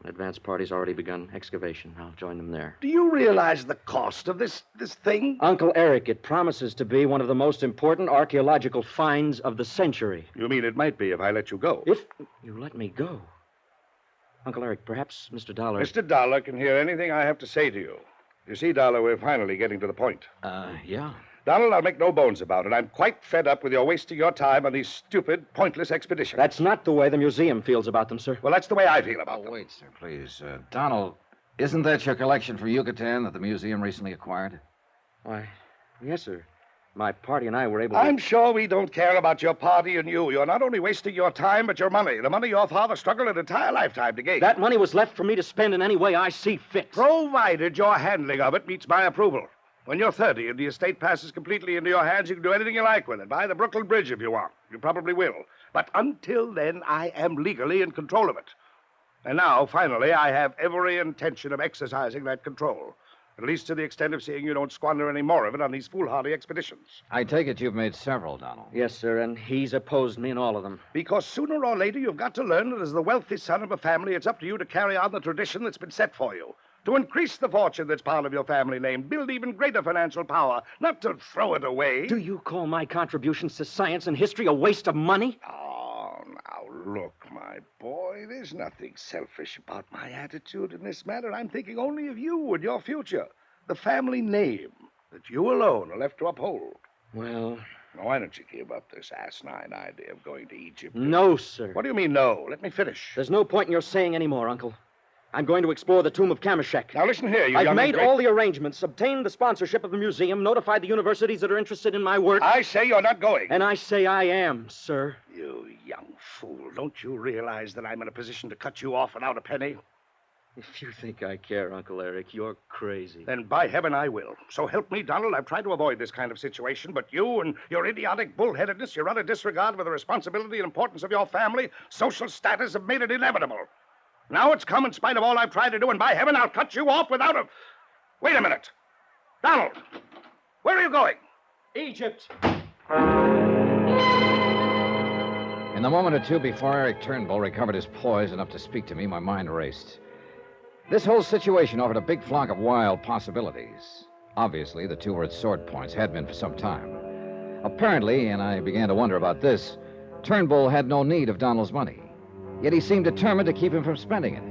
An advance party's already begun excavation. I'll join them there. Do you realize the cost of this thing? Uncle Eric, it promises to be one of the most important archaeological finds of the century. You mean it might be if I let you go? If you let me go? Uncle Eric, perhaps Mr. Dollar... Mr. Dollar can hear anything I have to say to you. You see, Dollar, we're finally getting to the point. Yeah. Donald, I'll make no bones about it. I'm quite fed up with your wasting your time on these stupid, pointless expeditions. That's not the way the museum feels about them, sir. Well, that's the way I feel about them. Wait, sir, please. Donald, isn't that your collection from Yucatan that the museum recently acquired? Why, yes, sir. My party and I were able to... I'm sure we don't care about your party and you. You're not only wasting your time, but your money. The money your father struggled an entire lifetime to gain. That money was left for me to spend in any way I see fit. Provided your handling of it meets my approval. When you're 30 and the estate passes completely into your hands, you can do anything you like with it. Buy the Brooklyn Bridge if you want. You probably will. But until then, I am legally in control of it. And now, finally, I have every intention of exercising that control. At least to the extent of seeing you don't squander any more of it on these foolhardy expeditions. I take it you've made several, Donald. Yes, sir, and he's opposed me in all of them. Because sooner or later, you've got to learn that as the wealthy son of a family, it's up to you to carry on the tradition that's been set for you. To increase the fortune that's part of your family name, build even greater financial power, not to throw it away. Do you call my contributions to science and history a waste of money? Oh, now look, my boy, there's nothing selfish about my attitude in this matter. I'm thinking only of you and your future. The family name that you alone are left to uphold. Well... Now, why don't you give up this asinine idea of going to Egypt? No, sir. What do you mean, no? Let me finish. There's no point in your saying any more, Uncle. I'm going to explore the tomb of Kamek. Now, listen here, you I've young made and great... all the arrangements, obtained the sponsorship of the museum, notified the universities that are interested in my work. I say you're not going. And I say I am, sir. You young fool. Don't you realize that I'm in a position to cut you off without a penny? If you think I care, Uncle Eric, you're crazy. Then by heaven I will. So help me, Donald. I've tried to avoid this kind of situation, but you and your idiotic bullheadedness, your utter disregard for the responsibility and importance of your family, social status have made it inevitable. Now it's come in spite of all I've tried to do, and by heaven I'll cut you off without a... Wait a minute. Donald, where are you going? Egypt. In the moment or two before Eric Turnbull recovered his poise enough to speak to me, my mind raced. This whole situation offered a big flock of wild possibilities. Obviously, the two were at sword points, had been for some time. Apparently, and I began to wonder about this, Turnbull had no need of Donald's money. Yet he seemed determined to keep him from spending it.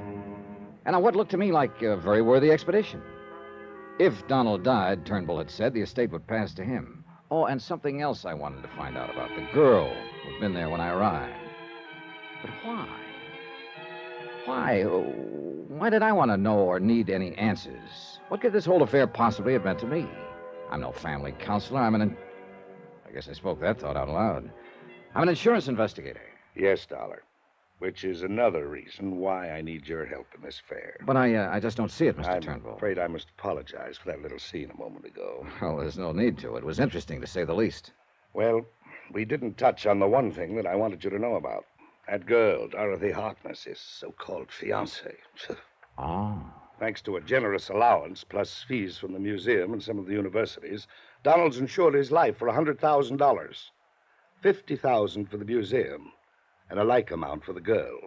And on what looked to me like a very worthy expedition. If Donald died, Turnbull had said, the estate would pass to him. Oh, and something else I wanted to find out about. The girl who'd been there when I arrived. But why? Why did I want to know or need any answers? What could this whole affair possibly have meant to me? I'm no family counselor. I guess I spoke that thought out loud. I'm an insurance investigator. Yes, Dollar. Which is another reason why I need your help in this affair. But I just don't see it, Mr. Turnbull. I'm afraid I must apologize for that little scene a moment ago. Well, there's no need to. It was interesting, to say the least. Well, we didn't touch on the one thing that I wanted you to know about. That girl, Dorothy Harkness, his so-called fiancée. Oh. Thanks to a generous allowance, plus fees from the museum and some of the universities, Donald's insured his life for $100,000. $50,000 for the museum, and a like amount for the girl.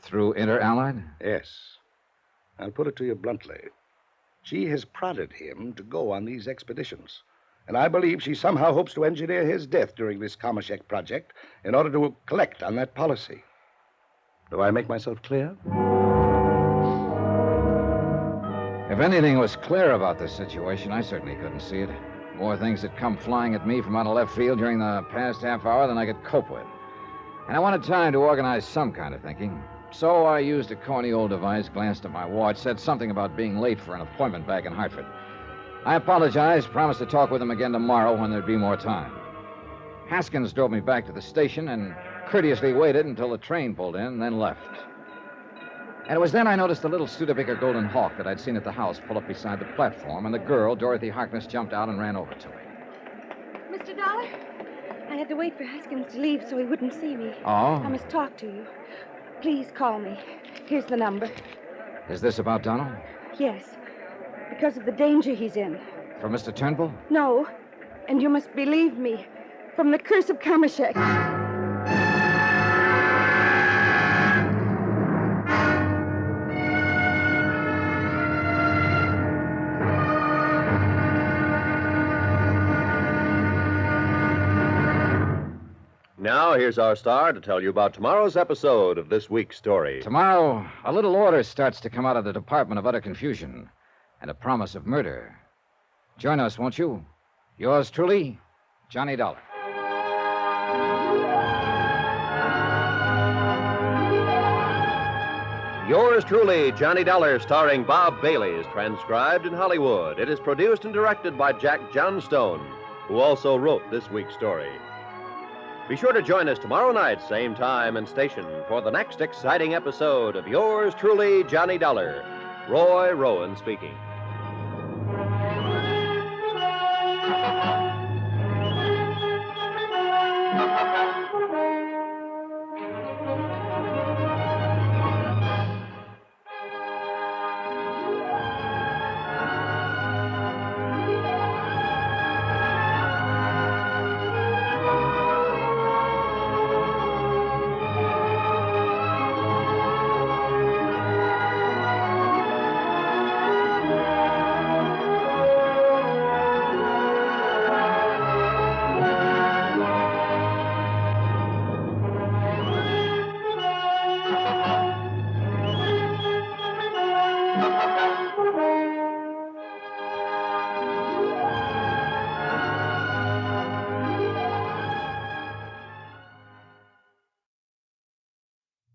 Through Inter-Allied? Yes. I'll put it to you bluntly. She has prodded him to go on these expeditions. And I believe she somehow hopes to engineer his death during this Kamashek project in order to collect on that policy. Do I make myself clear? If anything was clear about this situation, I certainly couldn't see it. More things had come flying at me from out of left field during the past half hour than I could cope with. And I wanted time to organize some kind of thinking. So I used a corny old device, glanced at my watch, said something about being late for an appointment back in Hartford. I apologized, promised to talk with him again tomorrow when there'd be more time. Haskins drove me back to the station and courteously waited until the train pulled in, then left. And it was then I noticed the little Studebaker Golden Hawk that I'd seen at the house pull up beside the platform, and the girl, Dorothy Harkness, jumped out and ran over to me. Mr. Dollar, I had to wait for Haskins to leave so he wouldn't see me. Oh? I must talk to you. Please call me. Here's the number. Is this about Donald? Yes. Because of the danger he's in. For Mr. Turnbull? No. And you must believe me. From the curse of Kamashek. Now, here's our star to tell you about tomorrow's episode of this week's story. Tomorrow, a little order starts to come out of the Department of Utter Confusion and a promise of murder. Join us, won't you? Yours truly, Johnny Dollar. Yours truly, Johnny Dollar, starring Bob Bailey, is transcribed in Hollywood. It is produced and directed by Jack Johnstone, who also wrote this week's story. Be sure to join us tomorrow night, same time and station, for the next exciting episode of Yours truly, Johnny Dollar. Roy Rowan speaking.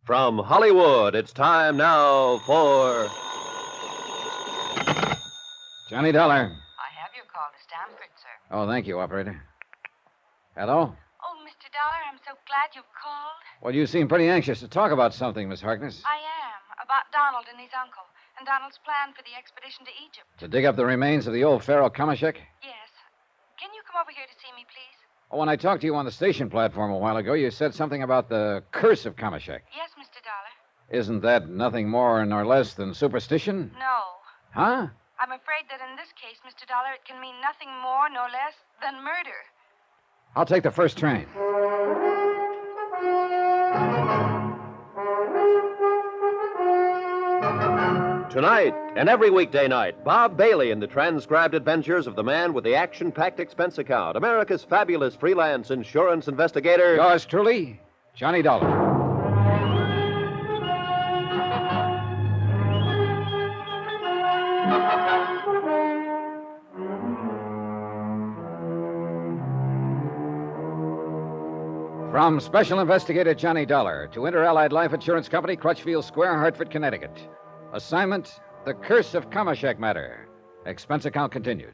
From Hollywood, it's time now for... Johnny Dollar. I have your call to Stamford, sir. Oh, thank you, operator. Hello? Oh, Mr. Dollar, I'm so glad you've called. Well, you seem pretty anxious to talk about something, Miss Harkness. I am, about Donald and his uncle. and Donald's plan for the expedition to Egypt. To dig up the remains of the old Pharaoh Kamashek? Yes. Can you come over here to see me, please? Oh, when I talked to you on the station platform a while ago, you said something about the curse of Kamashek. Yes, Mr. Dollar. Isn't that nothing more nor less than superstition? No. Huh? I'm afraid that in this case, Mr. Dollar, it can mean nothing more nor less than murder. I'll take the first train. Tonight and every weekday night, Bob Bailey in the transcribed adventures of the man with the action-packed expense account, America's fabulous freelance insurance investigator. Yours truly, Johnny Dollar. From Special Investigator Johnny Dollar to Inter-Allied Life Insurance Company, Crutchfield Square, Hartford, Connecticut. Assignment, The Curse of Kamashek Matter. Expense account continued.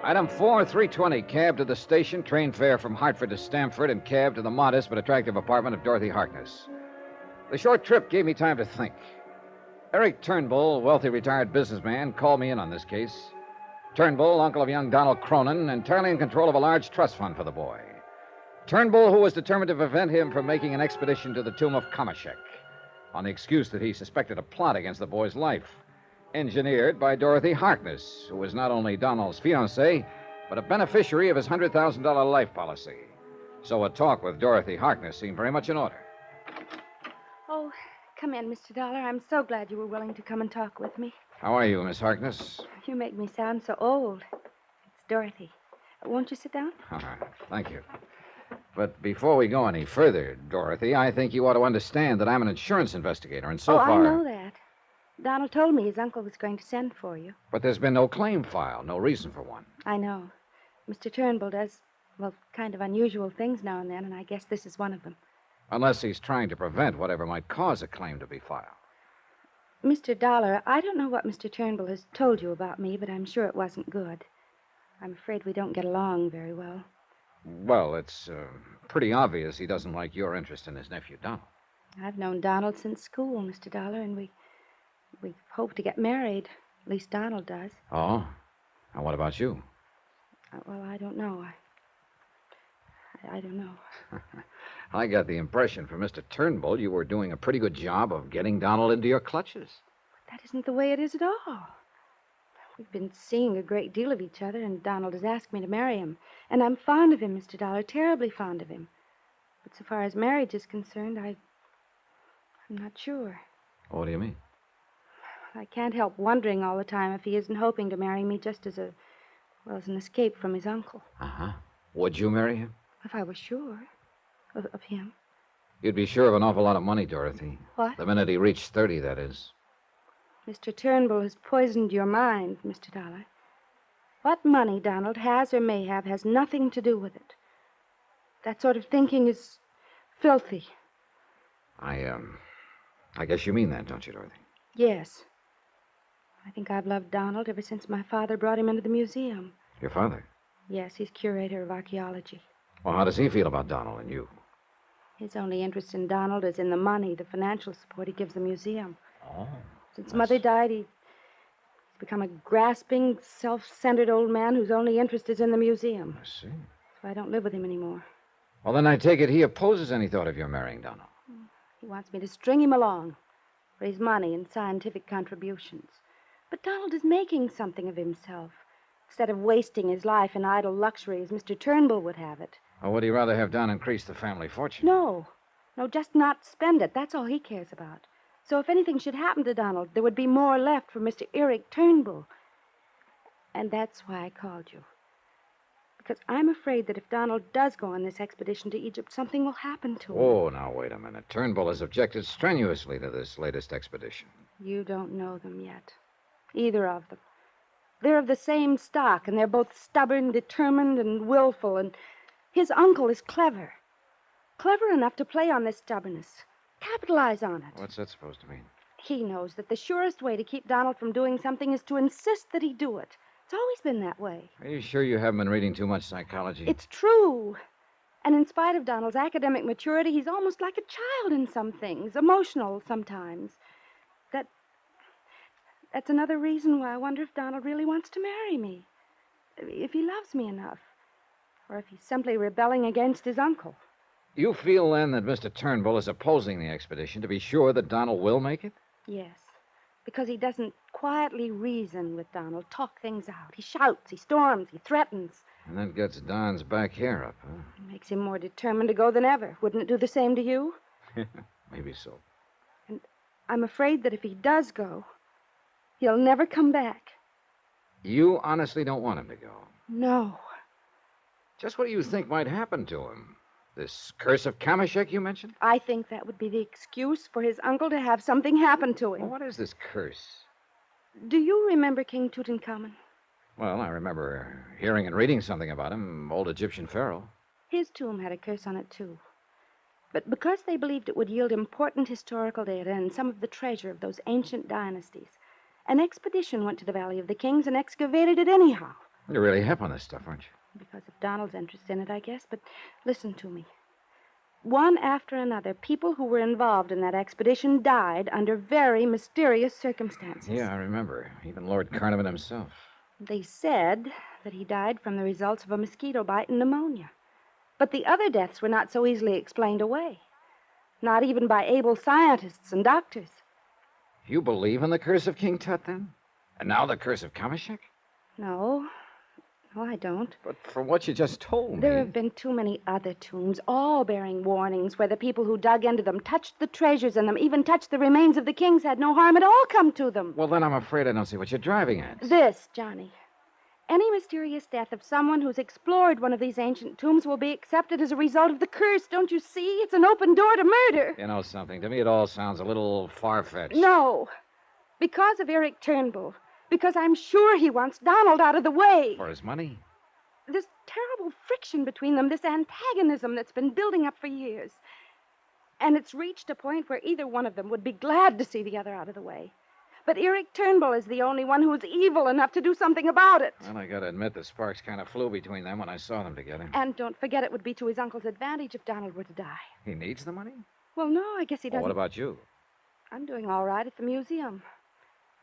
Item 4, 320, cab to the station, train fare from Hartford to Stamford, and cab to the modest but attractive apartment of Dorothy Harkness. The short trip gave me time to think. Eric Turnbull, wealthy retired businessman, called me in on this case. Turnbull, uncle of young Donald Cronin, entirely in control of a large trust fund for the boy. Turnbull, who was determined to prevent him from making an expedition to the tomb of Kamashek, on the excuse that he suspected a plot against the boy's life. Engineered by Dorothy Harkness, who was not only Donald's fiancée, but a beneficiary of his $100,000 life policy. So a talk with Dorothy Harkness seemed very much in order. Oh, come in, Mr. Dollar. I'm so glad you were willing to come and talk with me. How are you, Miss Harkness? You make me sound so old. It's Dorothy. Won't you sit down? Thank you. But before we go any further, Dorothy, I think you ought to understand that I'm an insurance investigator, and so far... I know that. Donald told me his uncle was going to send for you. But there's been no claim filed, no reason for one. I know. Mr. Turnbull does, well, kind of unusual things now and then, and I guess this is one of them. Unless he's trying to prevent whatever might cause a claim to be filed. Mr. Dollar, I don't know what Mr. Turnbull has told you about me, but I'm sure it wasn't good. I'm afraid we don't get along very well. Well, it's pretty obvious he doesn't like your interest in his nephew, Donald. I've known Donald since school, Mr. Dollar, and we hope to get married. At least Donald does. Oh? And what about you? Well, I don't know. I don't know. I got the impression from Mr. Turnbull you were doing a pretty good job of getting Donald into your clutches. But that isn't the way it is at all. We've been seeing a great deal of each other, and Donald has asked me to marry him. And I'm fond of him, Mr. Dollar, terribly fond of him. But so far as marriage is concerned, I'm not sure. What do you mean? I can't help wondering all the time if he isn't hoping to marry me just as an escape from his uncle. Uh-huh. Would you marry him? If I were sure of him. You'd be sure of an awful lot of money, Dorothy. What? The minute he reached 30, that is. Mr. Turnbull has poisoned your mind, Mr. Dollar. What money Donald has or may have has nothing to do with it. That sort of thinking is filthy. I guess you mean that, don't you, Dorothy? Yes. I think I've loved Donald ever since my father brought him into the museum. Your father? Yes, he's curator of archaeology. Well, how does he feel about Donald and you? His only interest in Donald is in the money, the financial support he gives the museum. Oh. Since Mother died, he's become a grasping, self-centered old man whose only interest is in the museum. I see. So I don't live with him anymore. Well, then I take it he opposes any thought of your marrying Donald. He wants me to string him along for his money and scientific contributions. But Donald is making something of himself, instead of wasting his life in idle luxury as Mr. Turnbull would have it. Or would he rather have Don increase the family fortune? No, just not spend it. That's all he cares about. So if anything should happen to Donald, there would be more left for Mr. Eric Turnbull. And that's why I called you. Because I'm afraid that if Donald does go on this expedition to Egypt, something will happen to him. Oh, now, wait a minute. Turnbull has objected strenuously to this latest expedition. You don't know them yet. Either of them. They're of the same stock, and they're both stubborn, determined, and willful, and his uncle is clever. Clever enough to play on this stubbornness. Capitalize on it. What's that supposed to mean? He knows that the surest way to keep Donald from doing something is to insist that he do it. It's always been that way. Are you sure you haven't been reading too much psychology? It's true. And in spite of Donald's academic maturity, he's almost like a child in some things, emotional sometimes. That's another reason why I wonder if Donald really wants to marry me. If he loves me enough. Or if he's simply rebelling against his uncle. You feel, then, that Mr. Turnbull is opposing the expedition to be sure that Donald will make it? Yes. Because he doesn't quietly reason with Donald, talk things out. He shouts, he storms, he threatens. And that gets Don's back hair up, huh? It makes him more determined to go than ever. Wouldn't it do the same to you? Maybe so. And I'm afraid that if he does go, he'll never come back. You honestly don't want him to go? No. Just what do you think might happen to him? This curse of Kameshek you mentioned? I think that would be the excuse for his uncle to have something happen to him. Well, what is this curse? Do you remember King Tutankhamun? Well, I remember hearing and reading something about him, old Egyptian pharaoh. His tomb had a curse on it, too. But because they believed it would yield important historical data and some of the treasure of those ancient dynasties, an expedition went to the Valley of the Kings and excavated it anyhow. You're really hip on this stuff, aren't you? Because of Donald's interest in it, I guess. But listen to me. One after another, people who were involved in that expedition died under very mysterious circumstances. Yeah, I remember. Even Lord Carnarvon himself. They said that he died from the results of a mosquito bite and pneumonia. But the other deaths were not so easily explained away. Not even by able scientists and doctors. You believe in the curse of King Tut, then? And now the curse of Kameshek? No, I don't. But from what you just told me... There have been too many other tombs, all bearing warnings, where the people who dug into them, touched the treasures in them, even touched the remains of the kings, had no harm at all come to them. Well, then I'm afraid I don't see what you're driving at. This, Johnny. Any mysterious death of someone who's explored one of these ancient tombs will be accepted as a result of the curse. Don't you see? It's an open door to murder. You know something? To me, it all sounds a little far-fetched. No. Because of Eric Turnbull. Because I'm sure he wants Donald out of the way. For his money? This terrible friction between them, this antagonism that's been building up for years. And it's reached a point where either one of them would be glad to see the other out of the way. But Eric Turnbull is the only one who is evil enough to do something about it. Well, I gotta admit, the sparks kind of flew between them when I saw them together. And don't forget, it would be to his uncle's advantage if Donald were to die. He needs the money? Well, no, I guess he doesn't. Well, what about you? I'm doing all right at the museum.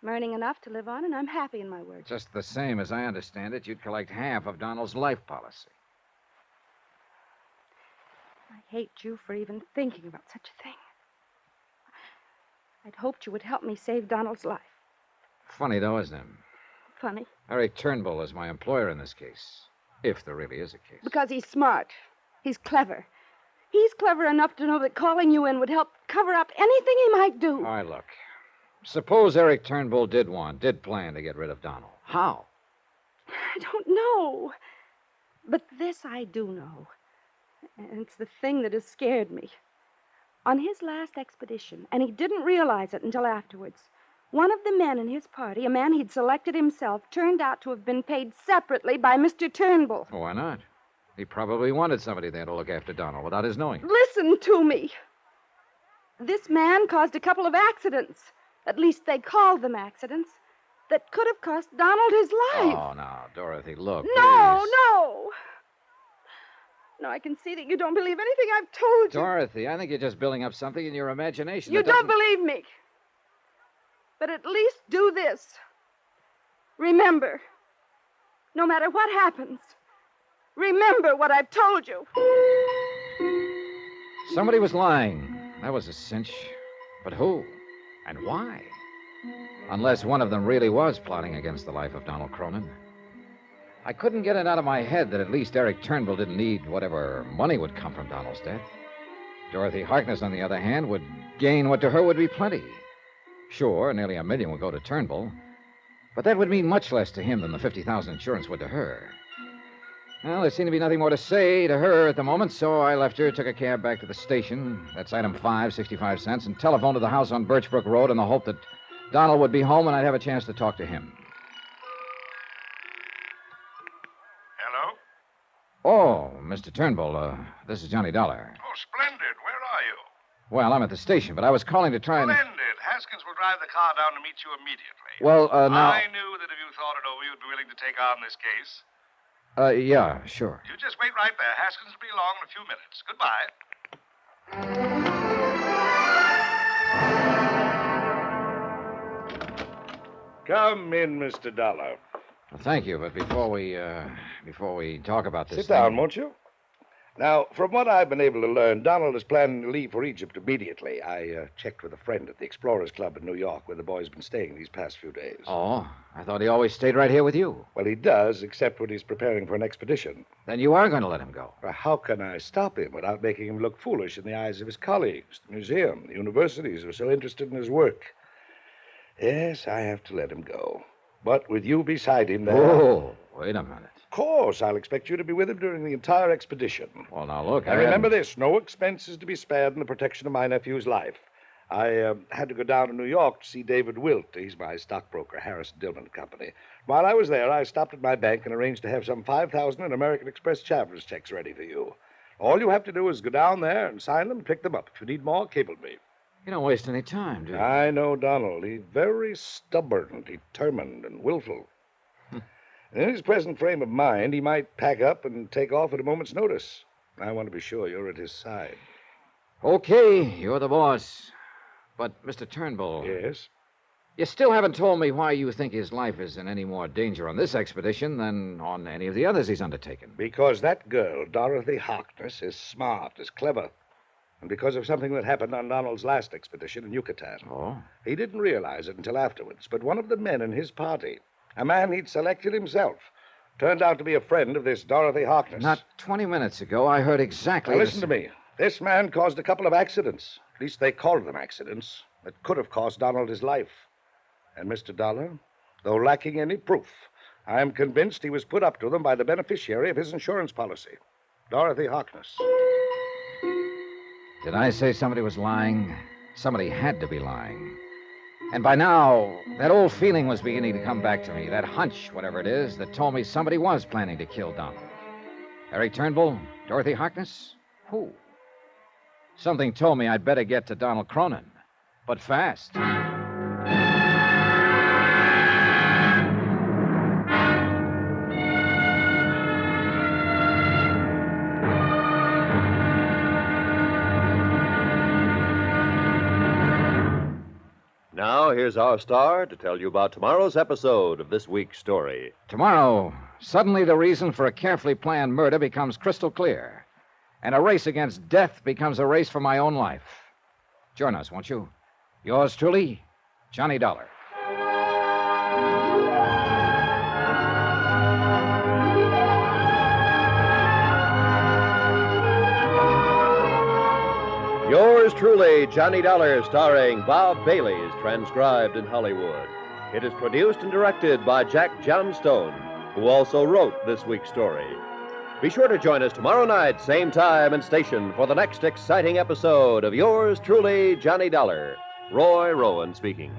I'm earning enough to live on, and I'm happy in my work. Just the same, as I understand it, you'd collect half of Donald's life policy. I hate you for even thinking about such a thing. I'd hoped you would help me save Donald's life. Funny, though, isn't it? Funny. Eric Turnbull is my employer in this case. If there really is a case. Because he's smart. He's clever. He's clever enough to know that calling you in would help cover up anything he might do. All right, look. Suppose Eric Turnbull did plan to get rid of Donald. How? I don't know. But this I do know. And it's the thing that has scared me. On his last expedition, and he didn't realize it until afterwards, one of the men in his party, a man he'd selected himself, turned out to have been paid separately by Mr. Turnbull. Why not? He probably wanted somebody there to look after Donald without his knowing. Listen to me. This man caused a couple of accidents. At least they called them accidents. That could have cost Donald his life. Oh, now, Dorothy, look. No, please. no. No, I can see that you don't believe anything I've told you. Dorothy, I think you're just building up something in your imagination. You that doesn't... don't believe me. But at least do this. Remember, no matter what happens, remember what I've told you. Somebody was lying. That was a cinch. But who? And why? Unless one of them really was plotting against the life of Donald Cronin. I couldn't get it out of my head that at least Eric Turnbull didn't need whatever money would come from Donald's death. Dorothy Harkness, on the other hand, would gain what to her would be plenty. Sure, nearly $1 million would go to Turnbull, but that would mean much less to him than the $50,000 insurance would to her. Well, there seemed to be nothing more to say to her at the moment, so I left her, took a cab back to the station. That's item 5, 65 cents, and telephoned to the house on Birchbrook Road in the hope that Donald would be home and I'd have a chance to talk to him. Hello? Oh, Mr. Turnbull, this is Johnny Dollar. Oh, splendid. Where are you? Well, I'm at the station, but I was calling to try and... Splendid. Haskins will drive the car down to meet you immediately. Well, now... I knew that if you thought it over, you'd be willing to take on this case. Yeah, sure. You just wait right there. Haskins will be along in a few minutes. Goodbye. Come in, Mr. Dollar. Well, thank you, but before we talk about this Sit thing- down, won't you? Now, from what I've been able to learn, Donald is planning to leave for Egypt immediately. I checked with a friend at the Explorers Club in New York, where the boy's been staying these past few days. Oh, I thought he always stayed right here with you. Well, he does, except when he's preparing for an expedition. Then you are going to let him go. Well, how can I stop him without making him look foolish in the eyes of his colleagues, the museum, the universities who are so interested in his work? Yes, I have to let him go. But with you beside him there... Oh, wait a minute. Of course, I'll expect you to be with him during the entire expedition. Well, now, look, And remember this, no expense is to be spared in the protection of my nephew's life. I had to go down to New York to see David Wilt. He's my stockbroker, Harris Dillman Company. While I was there, I stopped at my bank and arranged to have some 5,000 in American Express traveler's checks ready for you. All you have to do is go down there and sign them and pick them up. If you need more, cable me. You don't waste any time, do you? I know Donald. He's very stubborn, determined, and willful. In his present frame of mind, he might pack up and take off at a moment's notice. I want to be sure you're at his side. Okay, you're the boss. But, Mr. Turnbull... Yes? You still haven't told me why you think his life is in any more danger on this expedition than on any of the others he's undertaken. Because that girl, Dorothy Harkness, is smart, is clever. And because of something that happened on Donald's last expedition in Yucatan. Oh? He didn't realize it until afterwards, but one of the men in his party, a man he'd selected himself, turned out to be a friend of this Dorothy Harkness. Not 20 minutes ago, I heard exactly... Now, listen to me. This man caused a couple of accidents. At least they called them accidents. That could have cost Donald his life. And Mr. Dollar, though lacking any proof, I am convinced he was put up to them by the beneficiary of his insurance policy, Dorothy Harkness. Did I say somebody was lying? Somebody had to be lying. And by now, that old feeling was beginning to come back to me, that hunch, whatever it is, that told me somebody was planning to kill Donald. Harry Turnbull? Dorothy Harkness? Who? Something told me I'd better get to Donald Cronin, but fast. Now, here's our star to tell you about tomorrow's episode of this week's story. Tomorrow, suddenly the reason for a carefully planned murder becomes crystal clear, and a race against death becomes a race for my own life. Join us, won't you? Yours truly, Johnny Dollar. Yours truly, Johnny Dollar, starring Bob Bailey, is transcribed in Hollywood. It is produced and directed by Jack Johnstone, who also wrote this week's story. Be sure to join us tomorrow night, same time and station, for the next exciting episode of Yours truly, Johnny Dollar. Roy Rowan speaking.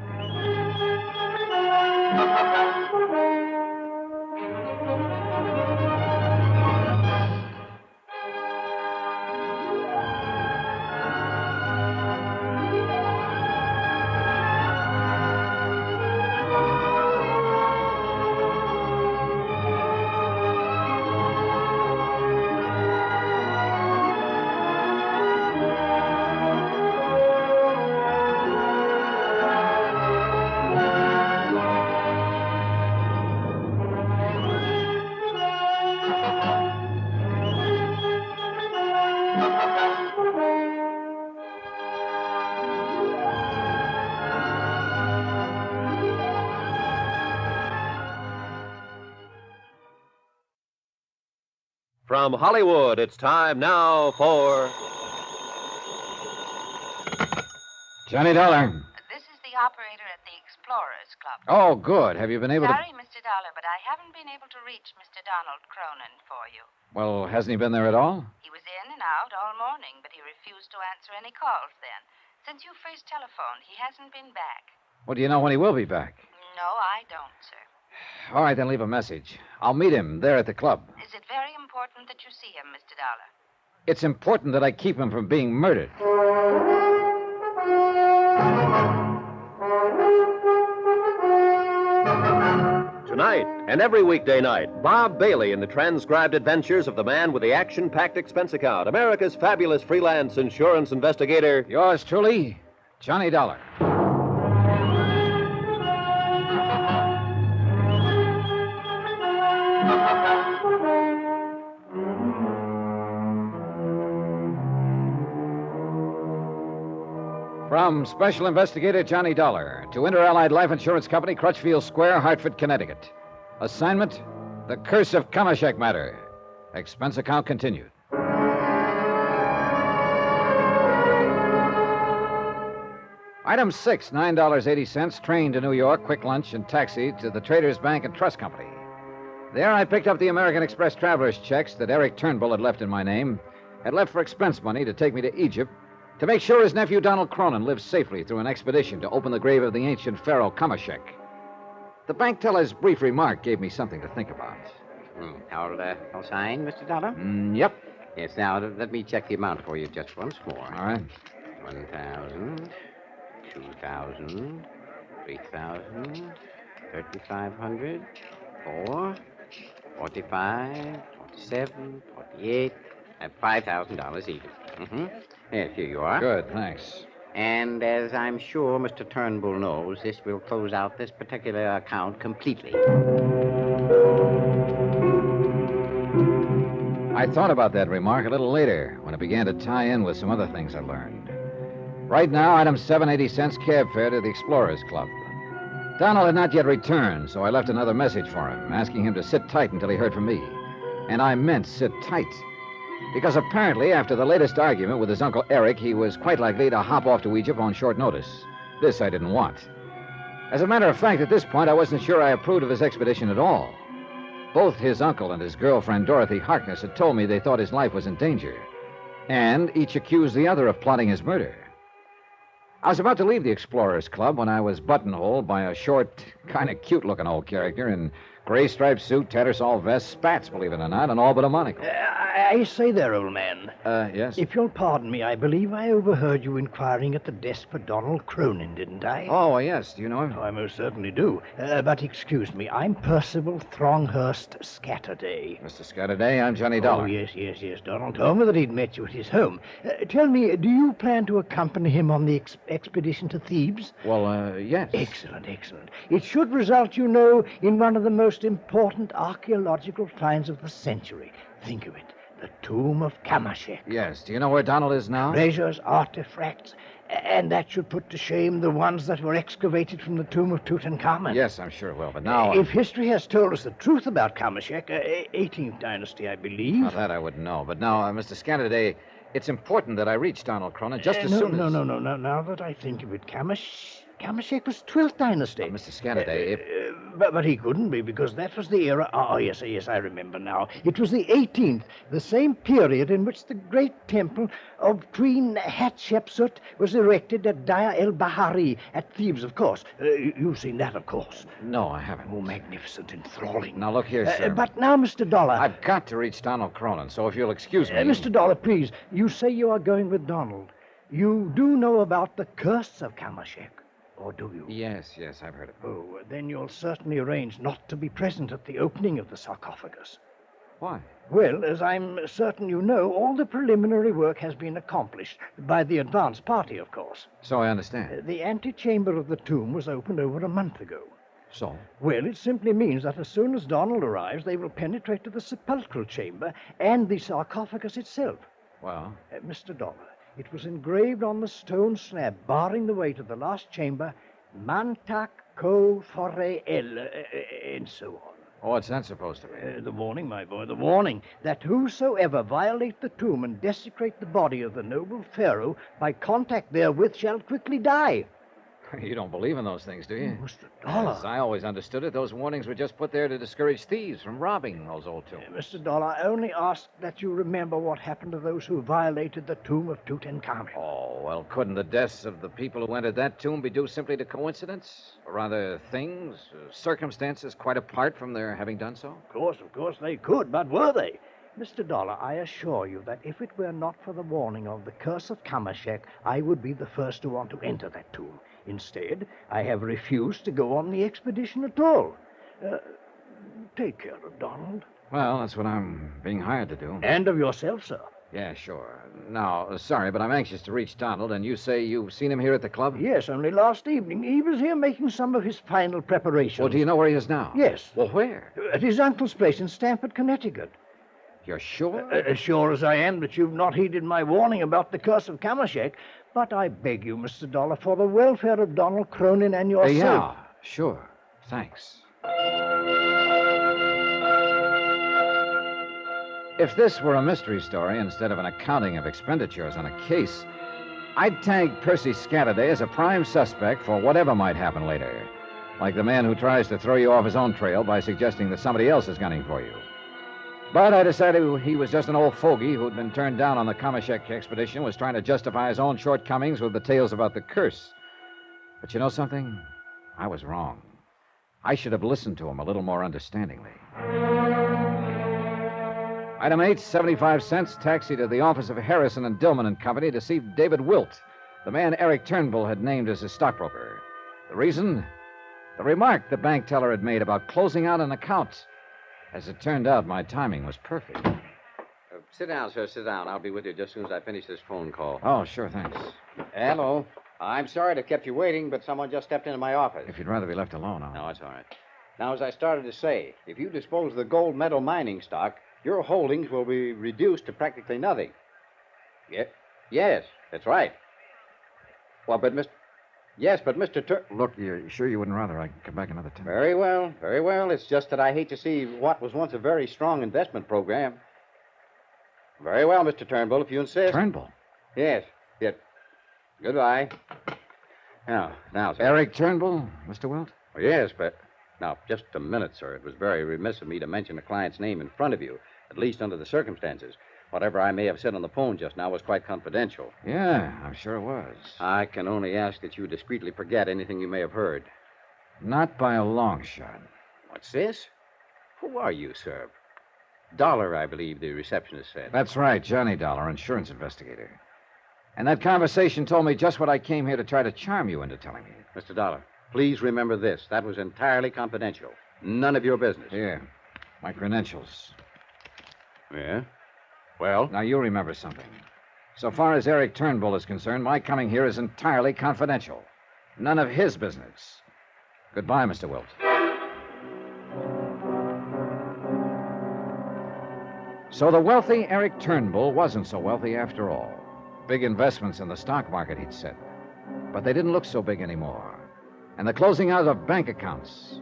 From Hollywood, it's time now for... Johnny Dollar. This is the operator at the Explorers Club. Oh, good. Have you been able Sorry, Mr. Dollar, but I haven't been able to reach Mr. Donald Cronin for you. Well, hasn't he been there at all? He was in and out all morning, but he refused to answer any calls then. Since you first telephoned, he hasn't been back. Well, do you know when he will be back? No, I don't, sir. All right, then leave a message. I'll meet him there at the club. Is it very important that you see him, Mr. Dollar? It's important that I keep him from being murdered. Tonight and every weekday night, Bob Bailey in the transcribed adventures of the man with the action-packed expense account, America's fabulous freelance insurance investigator. Yours truly, Johnny Dollar. From Special Investigator Johnny Dollar to Inter-Allied Life Insurance Company, Crutchfield Square, Hartford, Connecticut. Assignment, The Curse of Kamashek Matter. Expense account continued. Item 6, $9.80, train to New York, quick lunch and taxi to the Traders Bank and Trust Company. There I picked up the American Express traveler's checks that Eric Turnbull had left in my name, had left for expense money to take me to Egypt, to make sure his nephew Donald Cronin lived safely through an expedition to open the grave of the ancient pharaoh Kamashek. The bank teller's brief remark gave me something to think about. All signed, Mr. Dollar? Yep. Yes, now let me check the amount for you just once more. All right. 1,000, 2,000, 3,000, 3,500, 4, 45, 47, 48, at $5,000 even. Mm-hmm. Yes, here you are. Good, thanks. And as I'm sure Mr. Turnbull knows, this will close out this particular account completely. I thought about that remark a little later when it began to tie in with some other things I learned. Right now, item 7, 80 cents cab fare to the Explorers Club. Donald had not yet returned, so I left another message for him, asking him to sit tight until he heard from me. And I meant sit tight. Because apparently, after the latest argument with his Uncle Eric, he was quite likely to hop off to Egypt on short notice. This I didn't want. As a matter of fact, at this point, I wasn't sure I approved of his expedition at all. Both his uncle and his girlfriend, Dorothy Harkness, had told me they thought his life was in danger. And each accused the other of plotting his murder. I was about to leave the Explorers Club when I was buttonholed by a short, kind of cute-looking old character in gray striped suit, tattersall vest, spats, believe it or not, and all but a monocle. I say there, old man. Yes? If you'll pardon me, I believe I overheard you inquiring at the desk for Donald Cronin, didn't I? Oh, yes. Do you know him? Oh, I most certainly do. But excuse me, I'm Percival Thronghurst Scatterday. Mr. Scatterday, I'm Johnny Dollar. Oh, yes. Donald told me that he'd met you at his home. Tell me, do you plan to accompany him on the expedition to Thebes? Well, yes. Excellent. It should result, you know, in one of the most important archaeological finds of the century. Think of it. The tomb of Kamashek. Yes. Do you know where Donald is now? Treasures, artifacts, and that should put to shame the ones that were excavated from the tomb of Tutankhamun. Yes, I'm sure it will, but now... If history has told us the truth about Kamashek, 18th dynasty, I believe... Now, that I wouldn't know, but now, Mr. Scatterday, it's important that I reach Donald Cronin just as soon as... No. Now that I think of it, Kamashek was 12th dynasty. Mr. Scatterday, But he couldn't be, because that was the era... Oh, yes, I remember now. It was the 18th, the same period in which the great temple of Queen Hatshepsut was erected at Daya el-Bahari at Thebes, of course. You've seen that, of course. No, I haven't. Oh, magnificent, enthralling. Now, look here, sir. But now, Mr. Dollar... I've got to reach Donald Cronin, so if you'll excuse me... Mr. Dollar, please, you say you are going with Donald. You do know about the curse of Kamashek. Or do you? Yes, I've heard of it. Oh, then you'll certainly arrange not to be present at the opening of the sarcophagus. Why? Well, as I'm certain you know, all the preliminary work has been accomplished by the advance party, of course. So I understand. The antechamber of the tomb was opened over a month ago. So? Well, it simply means that as soon as Donald arrives, they will penetrate to the sepulchral chamber and the sarcophagus itself. Well? Mr. Dollar, it was engraved on the stone slab, barring the way to the last chamber, Mantak Ko Fore El, and so on. Oh, what's that supposed to be? The warning, my boy, the warning that whosoever violate the tomb and desecrate the body of the noble pharaoh by contact therewith shall quickly die. You don't believe in those things, do you? Mr. Dollar. As I always understood it, those warnings were just put there to discourage thieves from robbing those old tombs. Mr. Dollar, I only ask that you remember what happened to those who violated the tomb of Tutankhamun. Oh, well, couldn't the deaths of the people who entered that tomb be due simply to coincidence? Or rather, things, circumstances quite apart from their having done so? Of course they could, but were they? Mr. Dollar, I assure you that if it were not for the warning of the curse of Kamashek, I would be the first to want to enter that tomb. Instead, I have refused to go on the expedition at all. take care of Donald. Well, that's what I'm being hired to do. And of yourself, sir. Yeah, sure. Now, sorry, but I'm anxious to reach Donald, and you say you've seen him here at the club? Yes, only last evening. He was here making some of his final preparations. Well, do you know where he is now? Yes. Well, where? At his uncle's place in Stamford, Connecticut. You're sure? As sure as I am that you've not heeded my warning about the curse of Kamashek. But I beg you, Mr. Dollar, for the welfare of Donald Cronin and yourself. Yeah, sure. Thanks. If this were a mystery story instead of an accounting of expenditures on a case, I'd tag Percy Scatterday as a prime suspect for whatever might happen later. Like the man who tries to throw you off his own trail by suggesting that somebody else is gunning for you. But I decided he was just an old fogey who'd been turned down on the Kamashek expedition, was trying to justify his own shortcomings with the tales about the curse. But you know something? I was wrong. I should have listened to him a little more understandingly. Item 8, 75 cents, taxi to the office of Harrison and Dillman and Company to see David Wilt, the man Eric Turnbull had named as his stockbroker. The reason? The remark the bank teller had made about closing out an account. As it turned out, my timing was perfect. Sit down, sir, sit down. I'll be with you just as soon as I finish this phone call. Oh, sure, thanks. Hello. I'm sorry to have kept you waiting, but someone just stepped into my office. If you'd rather be left alone, I'll... No, it's all right. Now, as I started to say, if you dispose of the gold medal mining stock, your holdings will be reduced to practically nothing. Yes, that's right. Well, but Mr. Look, you sure you wouldn't rather I come back another time? Very well, very well. It's just that I hate to see what was once a very strong investment program. Very well, Mr. Turnbull, if you insist. Turnbull? Yes. Goodbye. Now, sir. Eric Turnbull, Mr. Wilt? Oh, yes, but... Now, just a minute, sir. It was very remiss of me to mention a client's name in front of you, at least under the circumstances. Whatever I may have said on the phone just now was quite confidential. Yeah, I'm sure it was. I can only ask that you discreetly forget anything you may have heard. Not by a long shot. What's this? Who are you, sir? Dollar, I believe the receptionist said. That's right, Johnny Dollar, insurance investigator. And that conversation told me just what I came here to try to charm you into telling me. Mr. Dollar, please remember this. That was entirely confidential. None of your business. Here, my credentials. Yeah? Well? Now, you remember something. So far as Eric Turnbull is concerned, my coming here is entirely confidential. None of his business. Goodbye, Mr. Wilt. So the wealthy Eric Turnbull wasn't so wealthy after all. Big investments in the stock market, he'd said. But they didn't look so big anymore. And the closing out of bank accounts.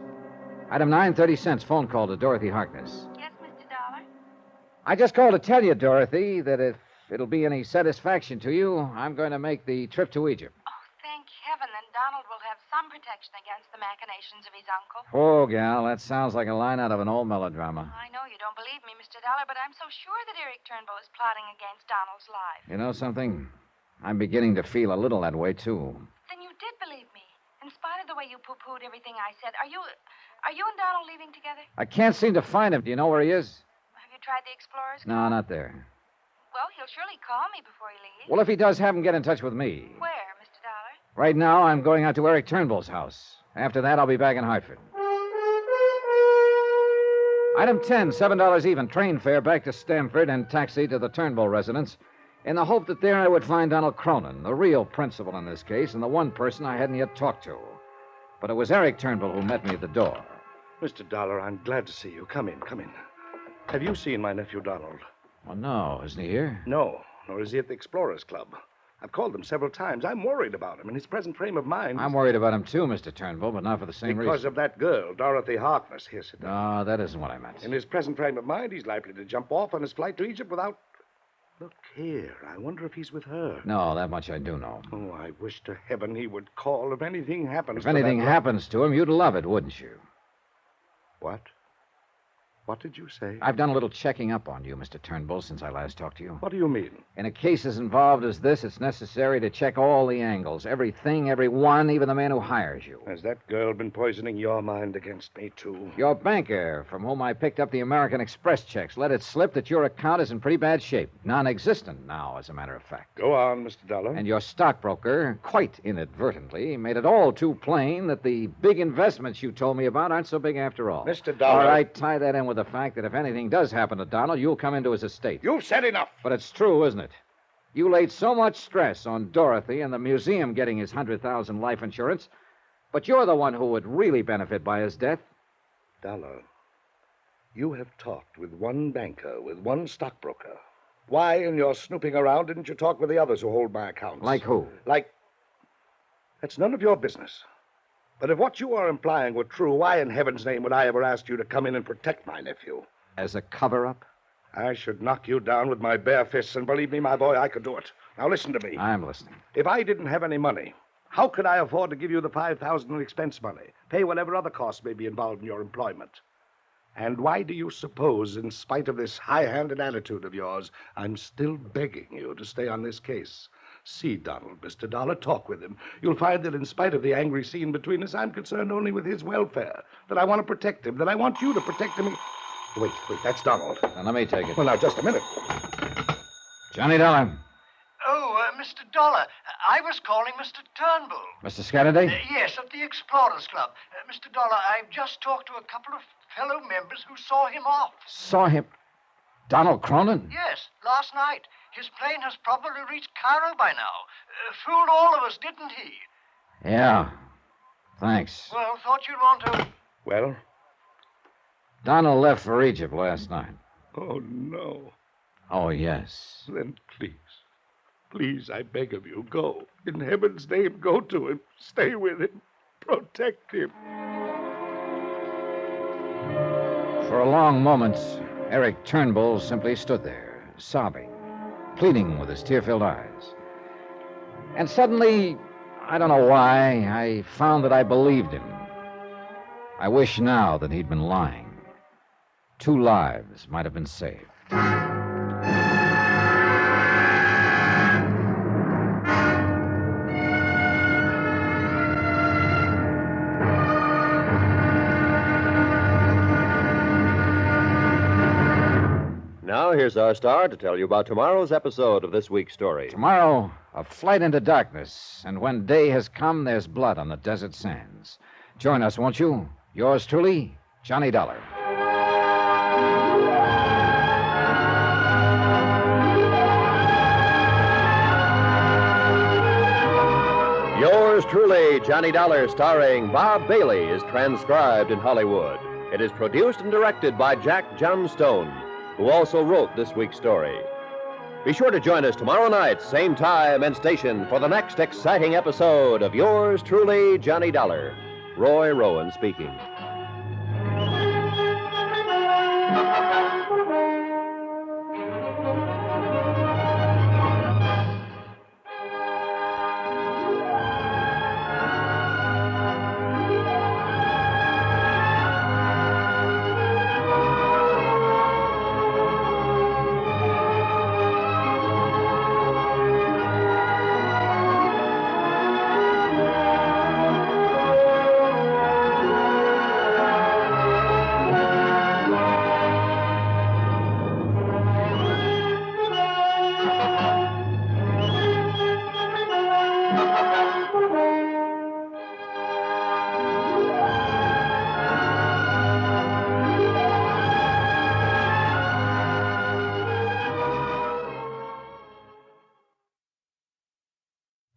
Item 9, 30 cents, phone call to Dorothy Harkness. Yes, Mr. Dollar? I just called to tell you, Dorothy, that if it'll be any satisfaction to you, I'm going to make the trip to Egypt. Oh, thank heaven. Then Donald will have some protection against the machinations of his uncle. Oh, gal, that sounds like a line out of an old melodrama. I know you don't believe me, Mr. Dollar, but I'm so sure that Eric Turnbull is plotting against Donald's life. You know something? I'm beginning to feel a little that way, too. Then you did believe me, in spite of the way you poo-pooed everything I said. Are you and Donald leaving together? I can't seem to find him. Do you know where he is? Have you tried the Explorer's No, Club? not there. Well, he'll surely call me before he leaves. Well, if he does, have him get in touch with me. Where, Mr. Dollar? Right now, I'm going out to Eric Turnbull's house. After that, I'll be back in Hartford. Item 10, $7 even, train fare back to Stamford and taxi to the Turnbull residence in the hope that there I would find Donald Cronin, the real principal in this case, and the one person I hadn't yet talked to. But it was Eric Turnbull who met me at the door. Mr. Dollar, I'm glad to see you. Come in. Have you seen my nephew, Donald? Well, no. Isn't he here? No, nor is he at the Explorers Club. I've called him several times. I'm worried about him in his present frame of mind. I'm worried about him, too, Mr. Turnbull, but not for the same reason. Because of that girl, Dorothy Harkness. Here, sit down. No, that isn't what I meant. In his present frame of mind, he's likely to jump off on his flight to Egypt without... Look here. I wonder if he's with her. No, that much I do know. Oh, I wish to heaven he would call if anything happens If anything happens to him, you'd love it, wouldn't you? What? What did you say? I've done a little checking up on you, Mr. Turnbull, since I last talked to you. What do you mean? In a case as involved as this, it's necessary to check all the angles, everything, everyone, even the man who hires you. Has that girl been poisoning your mind against me, too? Your banker, from whom I picked up the American Express checks, let it slip that your account is in pretty bad shape. Non-existent now, as a matter of fact. Go on, Mr. Dollar. And your stockbroker, quite inadvertently, made it all too plain that the big investments you told me about aren't so big after all. Mr. Dollar. All right, tie that in with the fact that if anything does happen to Donald, you'll come into his estate. You've said enough. But it's true, isn't it? You laid so much stress on Dorothy and the museum getting his $100,000 life insurance, but you're the one who would really benefit by his death. Dollar, you have talked with one banker, with one stockbroker. Why, in your snooping around, didn't you talk with the others who hold my accounts? Like who? That's none of your business. But if what you are implying were true, why in heaven's name would I ever ask you to come in and protect my nephew? As a cover-up? I should knock you down with my bare fists, and believe me, my boy, I could do it. Now listen to me. I'm listening. If I didn't have any money, how could I afford to give you the $5,000 in expense money, pay whatever other costs may be involved in your employment? And why do you suppose, in spite of this high-handed attitude of yours, I'm still begging you to stay on this case? See Donald, Mr. Dollar. Talk with him. You'll find that in spite of the angry scene between us, I'm concerned only with his welfare, that I want to protect him, that I want you to protect him. Wait, that's Donald. Now, let me take it. Well, now, just a minute. Johnny Dollar. Oh, Mr. Dollar, I was calling Mr. Turnbull. Mr. Scatterday? Yes, of the Explorers Club. Mr. Dollar, I've just talked to a couple of fellow members who saw him off. Saw him? Donald Cronin? Yes, last night. His plane has probably reached Cairo by now. Fooled all of us, didn't he? Yeah. Thanks. Well, thought you'd want to... Well? Donald left for Egypt last night. Oh, no. Oh, yes. Then please, I beg of you, go. In heaven's name, go to him. Stay with him. Protect him. For a long moment, Eric Turnbull simply stood there, sobbing, pleading with his tear-filled eyes. And suddenly, I don't know why, I found that I believed him. I wish now that he'd been lying. 2 lives might have been saved. Now, here's our star to tell you about tomorrow's episode of this week's story. Tomorrow, a flight into darkness, and when day has come, there's blood on the desert sands. Join us, won't you? Yours truly, Johnny Dollar. Yours truly, Johnny Dollar, starring Bob Bailey, is transcribed in Hollywood. It is produced and directed by Jack Johnstone, who also wrote this week's story. Be sure to join us tomorrow night, same time and station, for the next exciting episode of Yours truly, Johnny Dollar. Roy Rowan speaking.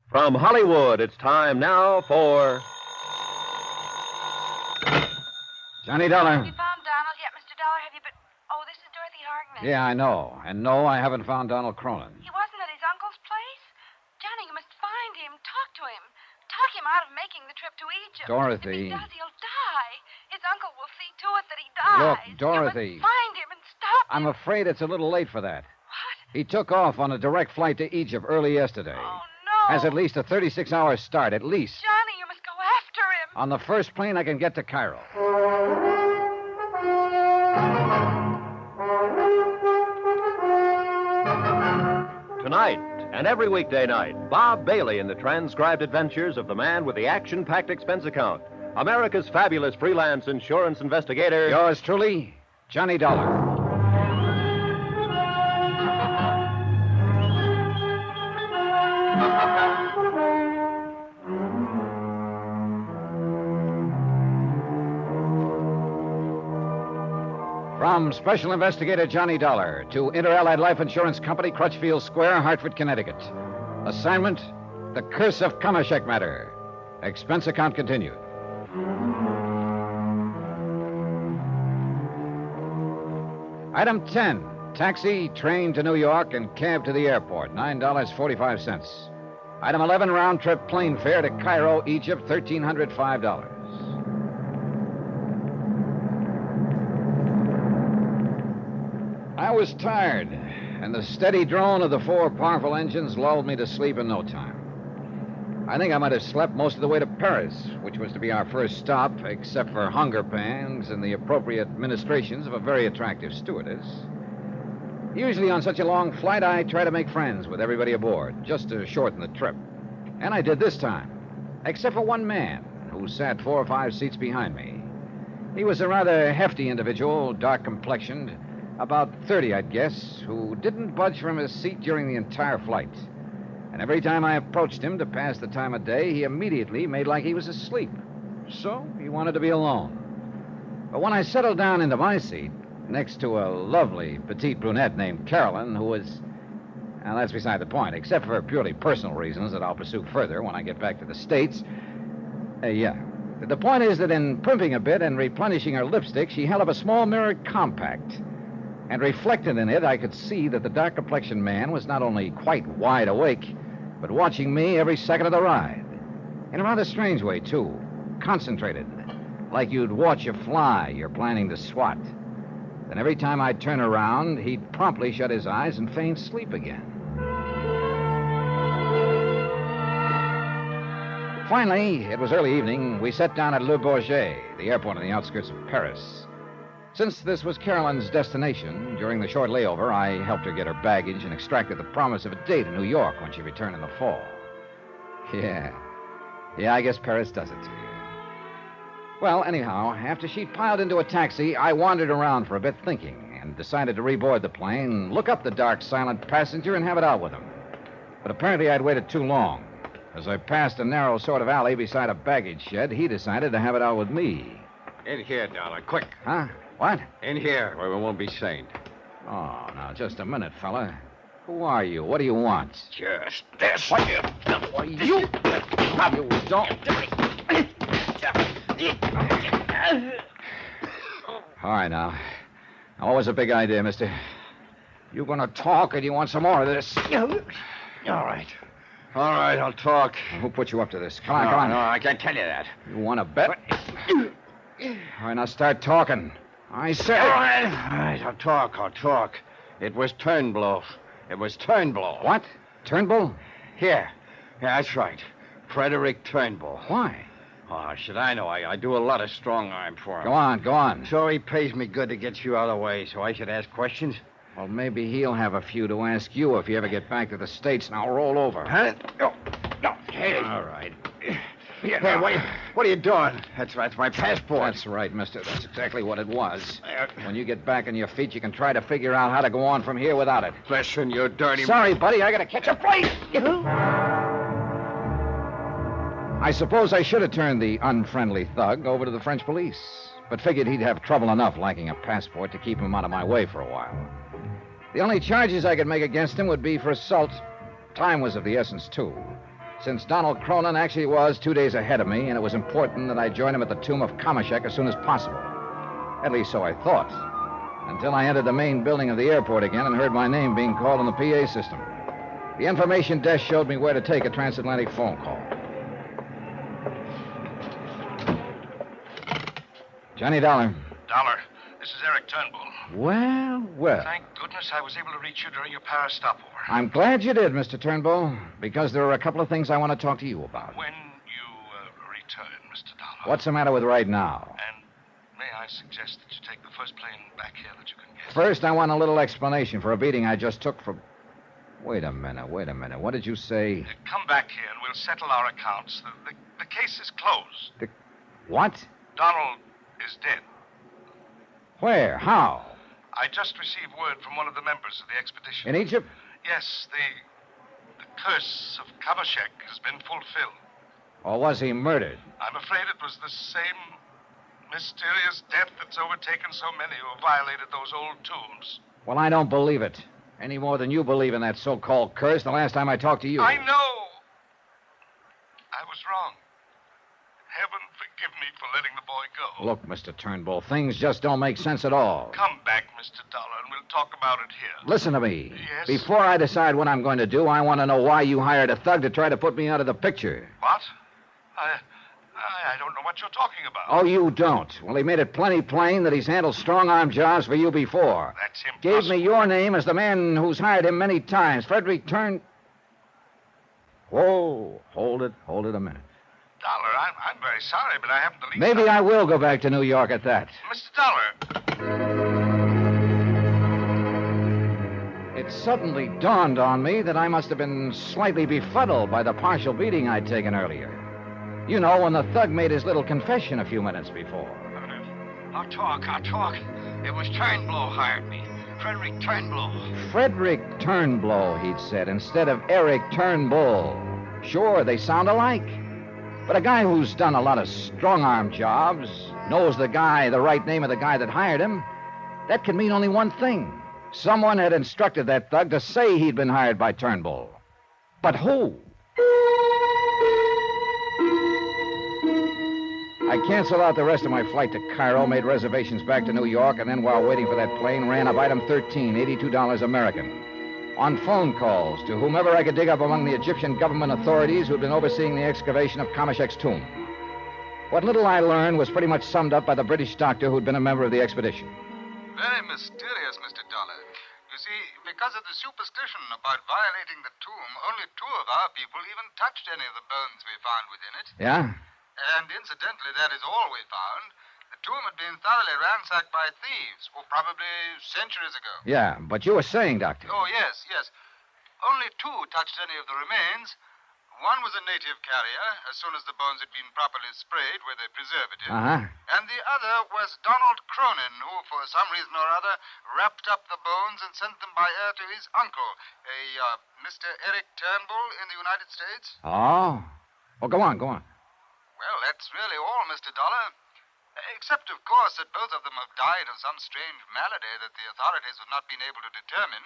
From Hollywood, it's time now for... Johnny Dollar. Have you found Donald yet, Mr. Dollar? Have you been... Oh, this is Dorothy Hartman. Yeah, I know. And no, I haven't found Donald Cronin. He wasn't at his uncle's place? Johnny, you must find him. Talk to him. Talk him out of making the trip to Egypt. Dorothy. If he does, he'll die. His uncle will see to it that he dies. Look, Dorothy. You must find him and stop him. I'm afraid it's a little late for that. What? He took off on a direct flight to Egypt early yesterday. Oh, no. Has at least a 36-hour start, at least. Johnny, you must go after him. On the first plane I can get to Cairo. Tonight and every weekday night, Bob Bailey in the transcribed adventures of the man with the action-packed expense account, America's fabulous freelance insurance investigator. Yours truly, Johnny Dollar. From Special Investigator Johnny Dollar to Inter-Allied Life Insurance Company, Crutchfield Square, Hartford, Connecticut. Assignment, The Curse of Kameshek Matter. Expense account continued. Item 10, taxi, train to New York, and cab to the airport, $9.45. Item 11, round-trip plane fare to Cairo, Egypt, $1,305. I was tired, and the steady drone of the 4 powerful engines lulled me to sleep in no time. I think I might have slept most of the way to Paris, which was to be our first stop, except for hunger pangs and the appropriate ministrations of a very attractive stewardess. Usually on such a long flight, I try to make friends with everybody aboard, just to shorten the trip. And I did this time, except for one man who sat 4 or 5 seats behind me. He was a rather hefty individual, dark-complexioned, about 30, I'd guess, who didn't budge from his seat during the entire flight. And every time I approached him to pass the time of day, he immediately made like he was asleep. So he wanted to be alone. But when I settled down into my seat, next to a lovely petite brunette named Carolyn, who was... Now, that's beside the point, except for purely personal reasons that I'll pursue further when I get back to the States. The point is that in primping a bit and replenishing her lipstick, she held up a small mirrored compact. And reflected in it, I could see that the dark-complexioned man was not only quite wide awake, but watching me every second of the ride. In a rather strange way, too. Concentrated. Like you'd watch a fly you're planning to swat. Then every time I'd turn around, he'd promptly shut his eyes and feign sleep again. Finally, it was early evening, we sat down at Le Bourget, the airport on the outskirts of Paris. Since this was Carolyn's destination, during the short layover, I helped her get her baggage and extracted the promise of a date in New York when she returned in the fall. Yeah, I guess Paris does it to you. Well, anyhow, after she'd piled into a taxi, I wandered around for a bit thinking and decided to reboard the plane, look up the dark, silent passenger, and have it out with him. But apparently I'd waited too long. As I passed a narrow sort of alley beside a baggage shed, he decided to have it out with me. In here, Dollar, quick. Huh? What? In here, where we won't be seen. Oh, now, just a minute, fella. Who are you? What do you want? Just this. What? Why, you don't... All right, now. Now, what was the big idea, mister? You gonna talk, or do you want some more of this? All right. All right, I'll talk. Well, who put you up to this? Come on. No, I can't tell you that. You want to bet? All right, now start talking. I said... All right, I'll talk. It was Turnbull. What? Turnbull? Yeah, that's right. Frederick Turnbull. Why? Oh, should I know? I do a lot of strong arm for him. Go on. So he pays me good to get you out of the way, so I should ask questions? Well, maybe he'll have a few to ask you if you ever get back to the States. Now, roll over. Huh? No. Hey. All right. Hey, what are you doing? That's my passport. That's right, mister. That's exactly what it was. When you get back on your feet, you can try to figure out how to go on from here without it. Listen, you dirty... Sorry, buddy. I gotta catch a flight. I suppose I should have turned the unfriendly thug over to the French police, but figured he'd have trouble enough lacking a passport to keep him out of my way for a while. The only charges I could make against him would be for assault. Time was of the essence, too. Since Donald Cronin actually was 2 days ahead of me, and it was important that I join him at the tomb of Kameshek as soon as possible. At least so I thought, until I entered the main building of the airport again and heard my name being called on the PA system. The information desk showed me where to take a transatlantic phone call. Johnny Dollar. Dollar, this is Eric Turnbull. Well. Thank goodness I was able to reach you during your Paris stopover. I'm glad you did, Mr. Turnbull, because there are a couple of things I want to talk to you about. When you return, Mr. Dollar... What's the matter with right now? And may I suggest that you take the first plane back first, I want a little explanation for a beating I just took from... Wait a minute. What did you say? Come back here and we'll settle our accounts. The case is closed. What? Donald is dead. Where? How? I just received word from one of the members of the expedition. In Egypt? Yes, the curse of Kamashek has been fulfilled. Or was he murdered? I'm afraid it was the same mysterious death that's overtaken so many who have violated those old tombs. Well, I don't believe it. Any more than you believe in that so-called curse the last time I talked to you. I know. I was wrong. Heaven forgive me for letting the boy go. Look, Mr. Turnbull, things just don't make sense at all. Come back, Mr. Dollar, and we'll talk about it here. Listen to me. Yes? Before I decide what I'm going to do, I want to know why you hired a thug to try to put me out of the picture. What? I don't know what you're talking about. Oh, you don't? Well, he made it plenty plain that he's handled strong-arm jobs for you before. That's impossible. Gave me your name as the man who's hired him many times. Frederick Whoa, hold it a minute. Dollar, I'm very sorry, but I haven't the least... Maybe I will go back to New York at that. Mr. Dollar. It suddenly dawned on me that I must have been slightly befuddled by the partial beating I'd taken earlier. You know, when the thug made his little confession a few minutes before. I'll talk. It was Turnbull hired me. Frederick Turnbull. Frederick Turnbull, he'd said, instead of Eric Turnbull. Sure, they sound alike. But a guy who's done a lot of strong-arm jobs, knows the right name of the guy that hired him, that can mean only one thing. Someone had instructed that thug to say he'd been hired by Turnbull. But who? I canceled out the rest of my flight to Cairo, made reservations back to New York, and then while waiting for that plane, ran up item 13, $82 American. On phone calls to whomever I could dig up among the Egyptian government authorities who'd been overseeing the excavation of Kamashek's tomb. What little I learned was pretty much summed up by the British doctor who'd been a member of the expedition. Very mysterious, Mr. Dollar. You see, because of the superstition about violating the tomb, only 2 of our people even touched any of the bones we found within it. Yeah? And incidentally, that is all we found. The tomb had been thoroughly ransacked by thieves, probably centuries ago. Yeah, but you were saying, Doctor. Oh, yes. Only 2 touched any of the remains. One was a native carrier, as soon as the bones had been properly sprayed where they preserve it in. Uh-huh. And the other was Donald Cronin, who, for some reason or other, wrapped up the bones and sent them by air to his uncle, Mr. Eric Turnbull in the United States. Oh? Well, go on. Well, that's really all, Mr. Dollar. Except, of course, that both of them have died of some strange malady that the authorities have not been able to determine.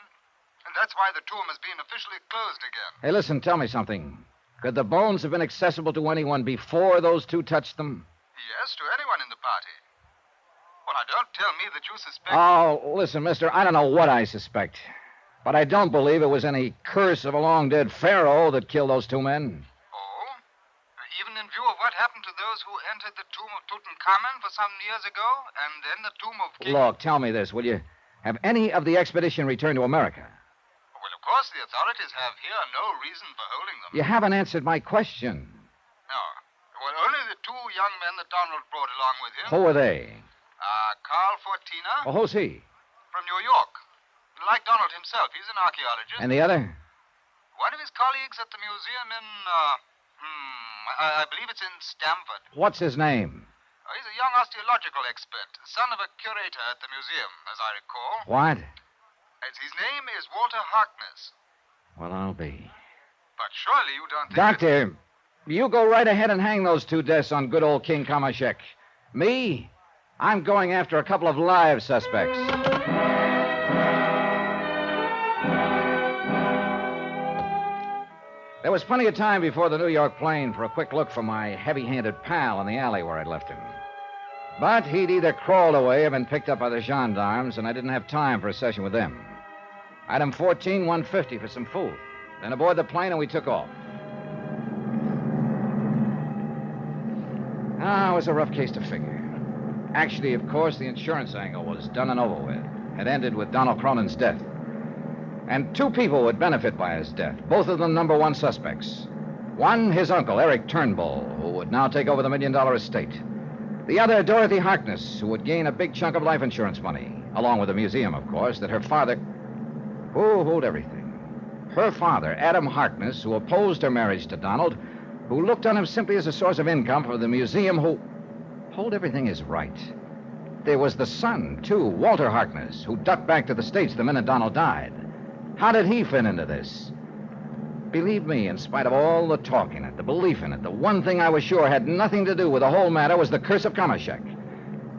And that's why the tomb has been officially closed again. Hey, listen, tell me something. Could the bones have been accessible to anyone before those 2 touched them? Yes, to anyone in the party. Well, now, don't tell me that you suspect... Oh, listen, mister, I don't know what I suspect. But I don't believe it was any curse of a long-dead pharaoh that killed those 2 men. Even in view of what happened to those who entered the tomb of Tutankhamun for some years ago, and then the tomb of King... Look, tell me this, will you? Have any of the expedition returned to America? Well, of course, the authorities have here no reason for holding them. You haven't answered my question. No. Well, only the 2 young men that Donald brought along with him. Who were they? Carl Fortina. Well, who's he? From New York. Like Donald himself, he's an archaeologist. And the other? One of his colleagues at the museum in, I believe it's in Stamford. What's his name? He's a young osteological expert, son of a curator at the museum, as I recall. What? His name is Walter Harkness. Well, I'll be. But surely you don't think... Doctor, you go right ahead and hang those 2 deaths on good old King Kamashek. Me? I'm going after a couple of live suspects. There was plenty of time before the New York plane for a quick look for my heavy-handed pal in the alley where I'd left him. But he'd either crawled away or been picked up by the gendarmes, and I didn't have time for a session with them. Item 14, $150 for some food. Then aboard the plane, and we took off. It was a rough case to figure. Actually, of course, the insurance angle was done and over with. It ended with Donald Cronin's death. And 2 people would benefit by his death, both of them number 1 suspects. One, his uncle, Eric Turnbull, who would now take over the $1 million estate. The other, Dorothy Harkness, who would gain a big chunk of life insurance money. along with the museum, of course, that her father... Hold everything. Her father, Adam Harkness, who opposed her marriage to Donald, who looked on him simply as a source of income for the museum, who... Hold everything is right. There was the son, too, Walter Harkness, who ducked back to the States the minute Donald died. How did he fit into this? Believe me, in spite of all the talk in it, the belief in it, the one thing I was sure had nothing to do with the whole matter was the curse of Kamashek.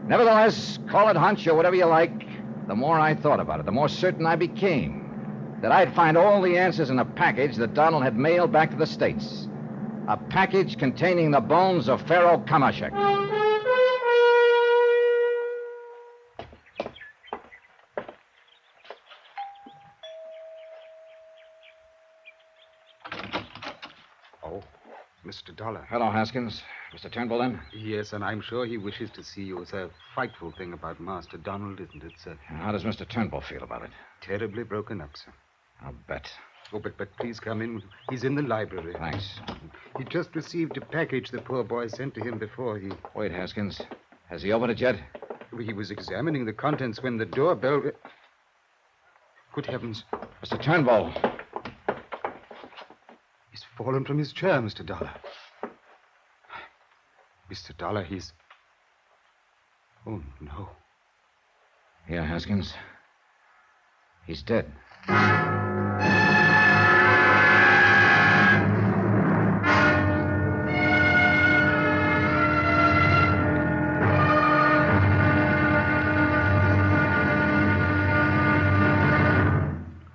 Nevertheless, call it hunch or whatever you like, the more I thought about it, the more certain I became that I'd find all the answers in a package that Donald had mailed back to the States. A package containing the bones of Pharaoh Kamashek. Mr. Dollar. Hello, Haskins. Mr. Turnbull, then? Yes, and I'm sure he wishes to see you. It's a frightful thing about Master Donald, isn't it, sir? How does Mr. Turnbull feel about it? Terribly broken up, sir. I'll bet. Oh, but please come in. He's in the library. Thanks. He just received a package the poor boy sent to him before he... Wait, Haskins. Has he opened it yet? He was examining the contents when the doorbell... Good heavens. Mr. Turnbull. He's fallen from his chair, Mr. Dollar. Mr. Dollar, he's... Oh, no. Yeah, Haskins. He's dead.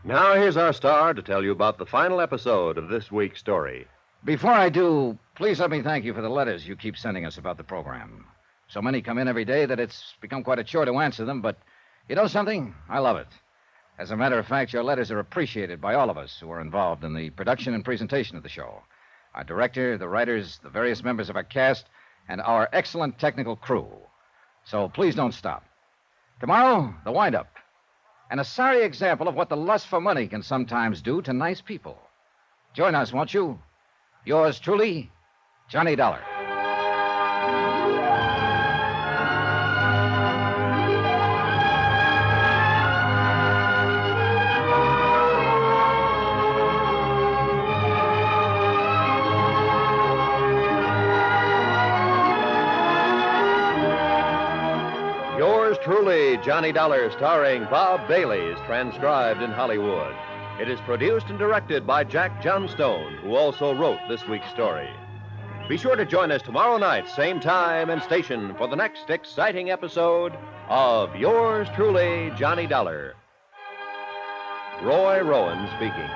Now, here's our star to tell you about the final episode of this week's story. Before I do, please let me thank you for the letters you keep sending us about the program. So many come in every day that it's become quite a chore to answer them, but you know something? I love it. As a matter of fact, your letters are appreciated by all of us who are involved in the production and presentation of the show. Our director, the writers, the various members of our cast, and our excellent technical crew. So please don't stop. Tomorrow, the wind-up. And a sorry example of what the lust for money can sometimes do to nice people. Join us, won't you? Yours truly, Johnny Dollar. Truly, Johnny Dollar, starring Bob Bailey, is transcribed in Hollywood. It is produced and directed by Jack Johnstone, who also wrote this week's story. Be sure to join us tomorrow night, same time and station, for the next exciting episode of Yours Truly, Johnny Dollar. Roy Rowan speaking.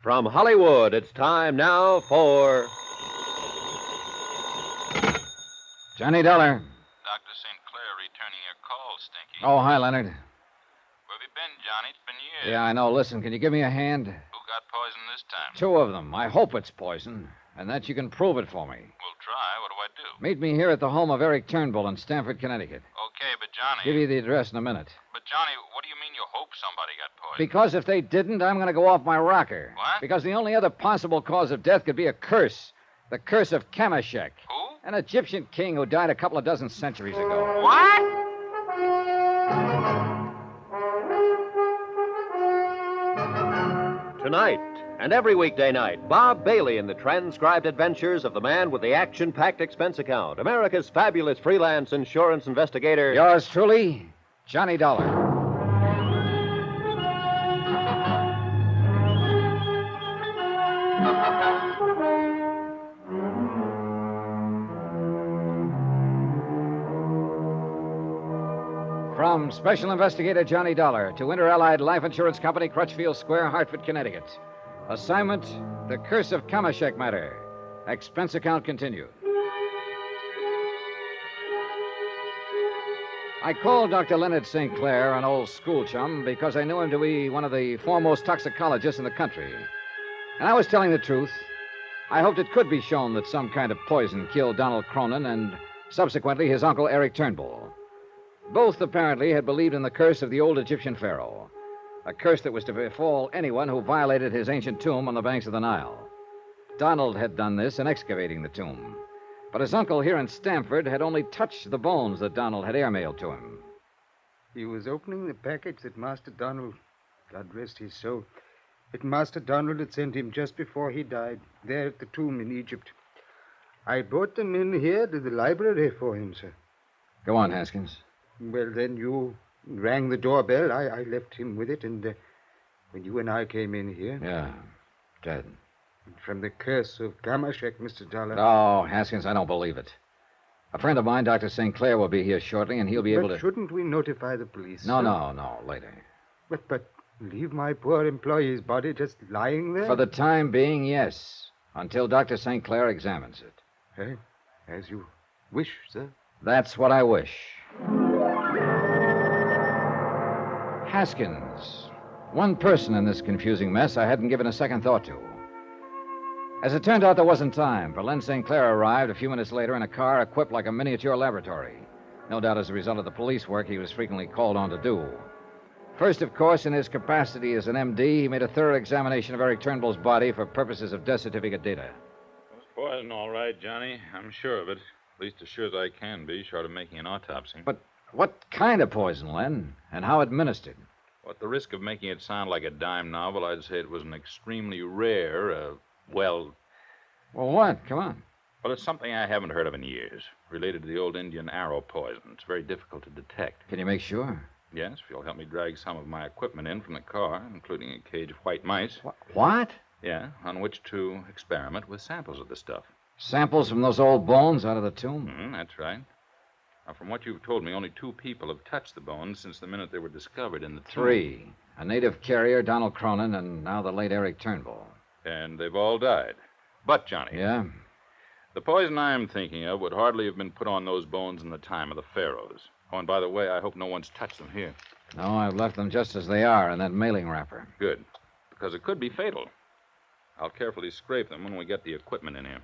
From Hollywood, it's time now for... Johnny Dollar. Dr. St. Clair returning your call, Stinky. Oh, hi, Leonard. Where have you been, Johnny? It's been years. Yeah, I know. Listen, can you give me a hand? Who got poison this time? 2 of them. I hope it's poison, and that you can prove it for me. We'll try. What do I do? Meet me here at the home of Eric Turnbull in Stamford, Connecticut. Okay, but Johnny... Give you the address in a minute. But, Johnny, what do you mean you hope somebody got poisoned? Because if they didn't, I'm going to go off my rocker. What? Because the only other possible cause of death could be a curse. The curse of Kamashek. Who? An Egyptian king who died a couple of dozen centuries ago. What? Tonight, and every weekday night, Bob Bailey in the transcribed adventures of the man with the action-packed expense account, America's fabulous freelance insurance investigator. Yours truly, Johnny Dollar. from Special Investigator Johnny Dollar to Inter-Allied Life Insurance Company, Crutchfield Square, Hartford, Connecticut. Assignment, The Curse of Kamashek Matter. Expense account continued. I called Dr. Leonard St. Clair, an old school chum, because I knew him to be one of the foremost toxicologists in the country. And I was telling the truth. I hoped it could be shown that some kind of poison killed Donald Cronin and subsequently his uncle Eric Turnbull. Both apparently had believed in the curse of the old Egyptian pharaoh, a curse that was to befall anyone who violated his ancient tomb on the banks of the Nile. Donald had done this in excavating the tomb. But his uncle here in Stamford had only touched the bones that Donald had airmailed to him. He was opening the package that Master Donald, God rest his soul, that Master Donald had sent him just before he died, there at the tomb in Egypt. I brought them in here to the library for him, sir. Go on, Haskins. Well, then you rang the doorbell. I left him with it, and when you and I came in here... Yeah, dead. From the curse of Kamashek, Mr. Dollar. Oh, Haskins, I don't believe it. A friend of mine, Dr. St. Clair, will be here shortly, and he'll be able to... Shouldn't we notify the police? No, sir? Later. But leave my poor employee's body just lying there? For the time being, yes. Until Dr. St. Clair examines it. Hey, as you wish, sir. That's what I wish. Haskins. One person in this confusing mess I hadn't given a second thought to. As it turned out, there wasn't time, for Len St. Clair arrived a few minutes later in a car equipped like a miniature laboratory. No doubt as a result of the police work he was frequently called on to do. First, of course, in his capacity as an MD, he made a thorough examination of Eric Turnbull's body for purposes of death certificate data. It was poison, all right, Johnny. I'm sure of it. At least as sure as I can be, short of making an autopsy. But what kind of poison, Len? And how administered? Well, at the risk of making it sound like a dime novel, I'd say it was an extremely rare, Well, what? Come on. Well, it's something I haven't heard of in years. Related to the old Indian arrow poison. It's very difficult to detect. Can you make sure? Yes, if you'll help me drag some of my equipment in from the car, including a cage of white mice. What? Yeah, on which to experiment with samples of the stuff. Samples from those old bones out of the tomb? That's right. Now, from what you've told me, only 2 people have touched the bones since the minute they were discovered in the tomb. 3. A native carrier, Donald Cronin, and now the late Eric Turnbull. And they've all died. But, Johnny. Yeah? The poison I'm thinking of would hardly have been put on those bones in the time of the pharaohs. Oh, and by the way, I hope no one's touched them here. No, I've left them just as they are in that mailing wrapper. Good. Because it could be fatal. I'll carefully scrape them when we get the equipment in here.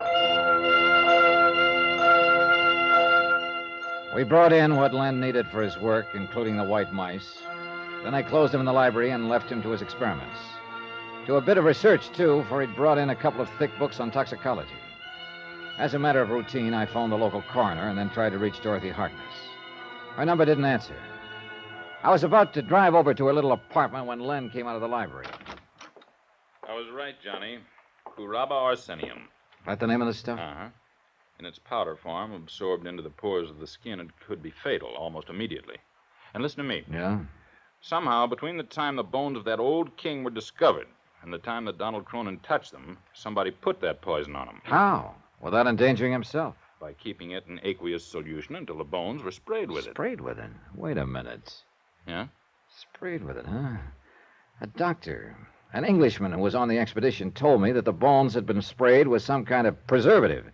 We brought in what Len needed for his work, including the white mice. Then I closed him in the library and left him to his experiments. To a bit of research, too, for he'd brought in a couple of thick books on toxicology. As a matter of routine, I phoned the local coroner and then tried to reach Dorothy Harkness. Her number didn't answer. I was about to drive over to her little apartment when Len came out of the library. I was right, Johnny. Curaba arsenium. That the name of the stuff? Uh-huh. In its powder form, absorbed into the pores of the skin, it could be fatal almost immediately. And listen to me. Yeah? Somehow, between the time the bones of that old king were discovered and the time that Donald Cronin touched them, somebody put that poison on him. How? Without endangering himself? By keeping it in aqueous solution until the bones were sprayed with it. Sprayed with it? Wait a minute. Yeah? Sprayed with it, huh? A doctor, an Englishman who was on the expedition, told me that the bones had been sprayed with some kind of preservative,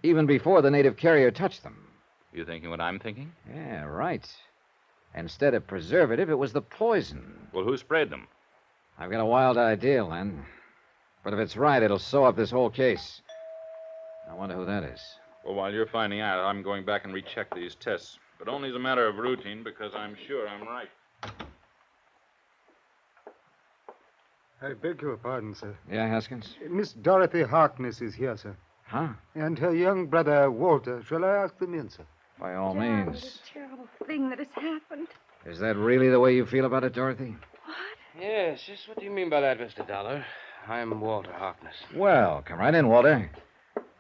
even before the native carrier touched them. You thinking what I'm thinking? Yeah, right. Instead of preservative, it was the poison. Well, who sprayed them? I've got a wild idea, Len. But if it's right, it'll sew up this whole case. I wonder who that is. Well, while you're finding out, I'm going back and recheck these tests. But only as a matter of routine, because I'm sure I'm right. I beg your pardon, sir. Yeah, Haskins? Miss Dorothy Harkness is here, sir. Huh? And her young brother, Walter. Shall I ask them in, sir? By all means. It's a terrible thing that has happened. Is that really the way you feel about it, Dorothy? Yes, just what do you mean by that, Mr. Dollar? I'm Walter Harkness. Well, come right in, Walter.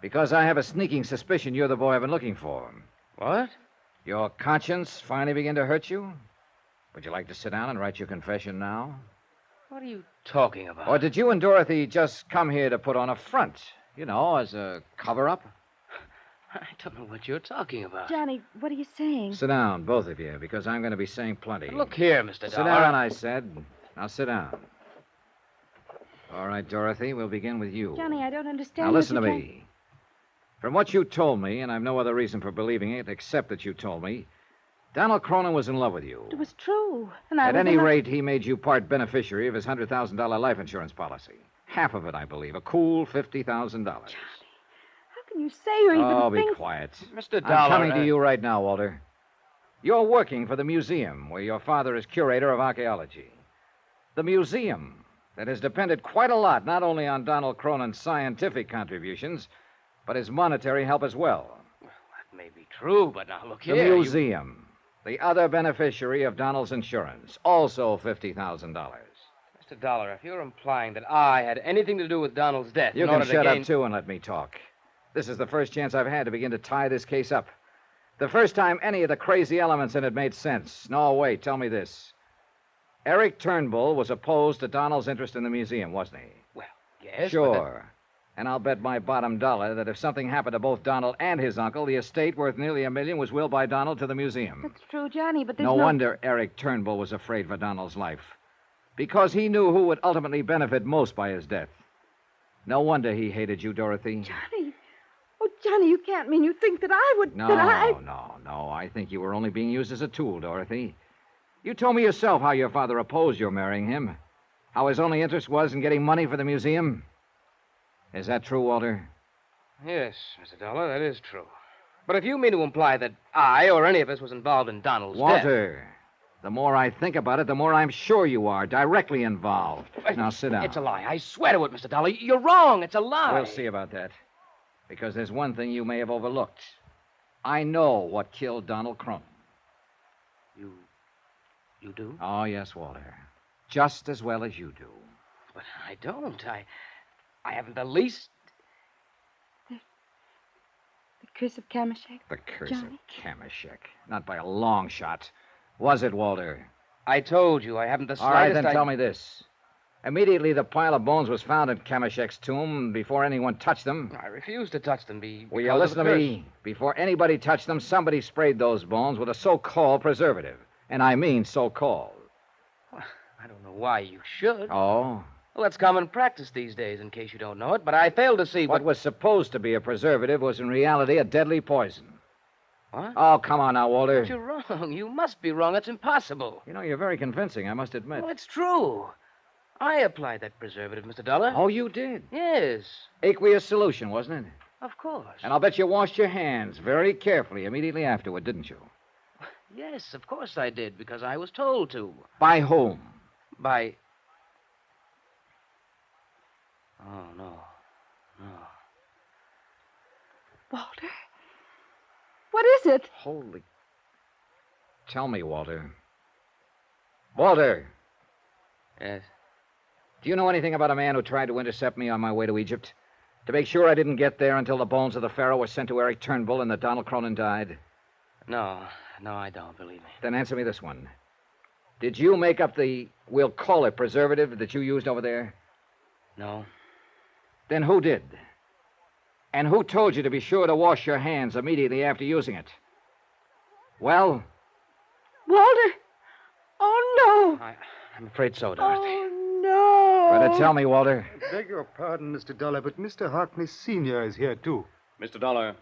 Because I have a sneaking suspicion you're the boy I've been looking for. What? Your conscience finally began to hurt you? Would you like to sit down and write your confession now? What are you talking about? Or did you and Dorothy just come here to put on a front? You know, as a cover-up? I don't know what you're talking about. Johnny, what are you saying? Sit down, both of you, because I'm going to be saying plenty. Look here, Mr. Dollar. Sit down, I said. Now sit down. All right, Dorothy, we'll begin with you. Johnny, I don't understand. Now listen to me. From what you told me, and I've no other reason for believing it except that you told me, Donald Cronin was in love with you. It was true. And I At was any in love- rate, he made you part beneficiary of his $100,000 life insurance policy. Half of it, I believe. A cool $50,000. How can you say or even Oh, think... be quiet. Mr. I'm Dollar. coming to you right now, Walter. You're working for the museum where your father is curator of archaeology. The museum that has depended quite a lot not only on Donald Cronin's scientific contributions, but his monetary help as well. That may be true, but now look The here. museum, the other beneficiary of Donald's insurance, also $50,000. Mr. Dollar, if you're implying that I had anything to do with Donald's death You in can order to shut gain... up, too, and let me talk. This is the first chance I've had to begin to tie this case up. The first time any of the crazy elements in it made sense. No, wait, tell me this. Eric Turnbull was opposed to Donald's interest in the museum, wasn't he? Well, yes, Sure. And I'll bet my bottom dollar that if something happened to both Donald and his uncle, the estate worth nearly $1 million was willed by Donald to the museum. That's true, Johnny, but there's No wonder Eric Turnbull was afraid for Donald's life. Because he knew who would ultimately benefit most by his death. No wonder he hated you, Dorothy. Johnny. Oh, Johnny, you can't mean you think that I would... No, that I... no. I think you were only being used as a tool, Dorothy. You told me yourself how your father opposed your marrying him. How his only interest was in getting money for the museum. Is that true, Walter? Yes, Mr. Dollar, that is true. But if you mean to imply that I or any of us was involved in Donald's death... Walter, the more I think about it, the more I'm sure you are directly involved. Now, sit down. It's a lie. I swear to it, Mr. Dollar. You're wrong. It's a lie. We'll see about that. Because there's one thing you may have overlooked. I know what killed Donald Cronin. You do? Oh, yes, Walter. Just as well as you do. But I don't. I haven't the least... The curse of Kameshek? The curse Johnny? of Kameshek. Not by a long shot. Was it, Walter? I told you I haven't the All right, slightest... then tell me this. Immediately the pile of bones was found in Kameshek's tomb before anyone touched them. I refuse to touch them. Will you listen to me? Before anybody touched them, somebody sprayed those bones with a so-called preservative. And I mean so-called. I don't know why you should. Oh? Well, that's common practice these days, in case you don't know it, but I fail to see What was supposed to be a preservative was in reality a deadly poison. What? Oh, come on now, Walter. But you're wrong. You must be wrong. That's impossible. You know, you're very convincing, I must admit. Well, it's true. I applied that preservative, Mr. Dollar. Oh, you did? Yes. Aqueous solution, wasn't it? Of course. And I'll bet you washed your hands very carefully immediately afterward, didn't you? Yes, of course I did, because I was told to. By whom? By... Oh, no. Walter? What is it? Holy... Tell me, Walter. Walter! Yes? Do you know anything about a man who tried to intercept me on my way to Egypt? To make sure I didn't get there until the bones of the pharaoh were sent to Eric Turnbull and that Donald Cronin died? No, I don't, believe me. Then answer me this one. Did you make up the, we'll call it preservative, that you used over there? No. Then who did? And who told you to be sure to wash your hands immediately after using it? Well? Walter! Oh, no! I'm afraid so, Dorothy. Oh, no! Better tell me, Walter. I beg your pardon, Mr. Dollar, but Mr. Harkness Sr. is here, too. Mr. Dollar,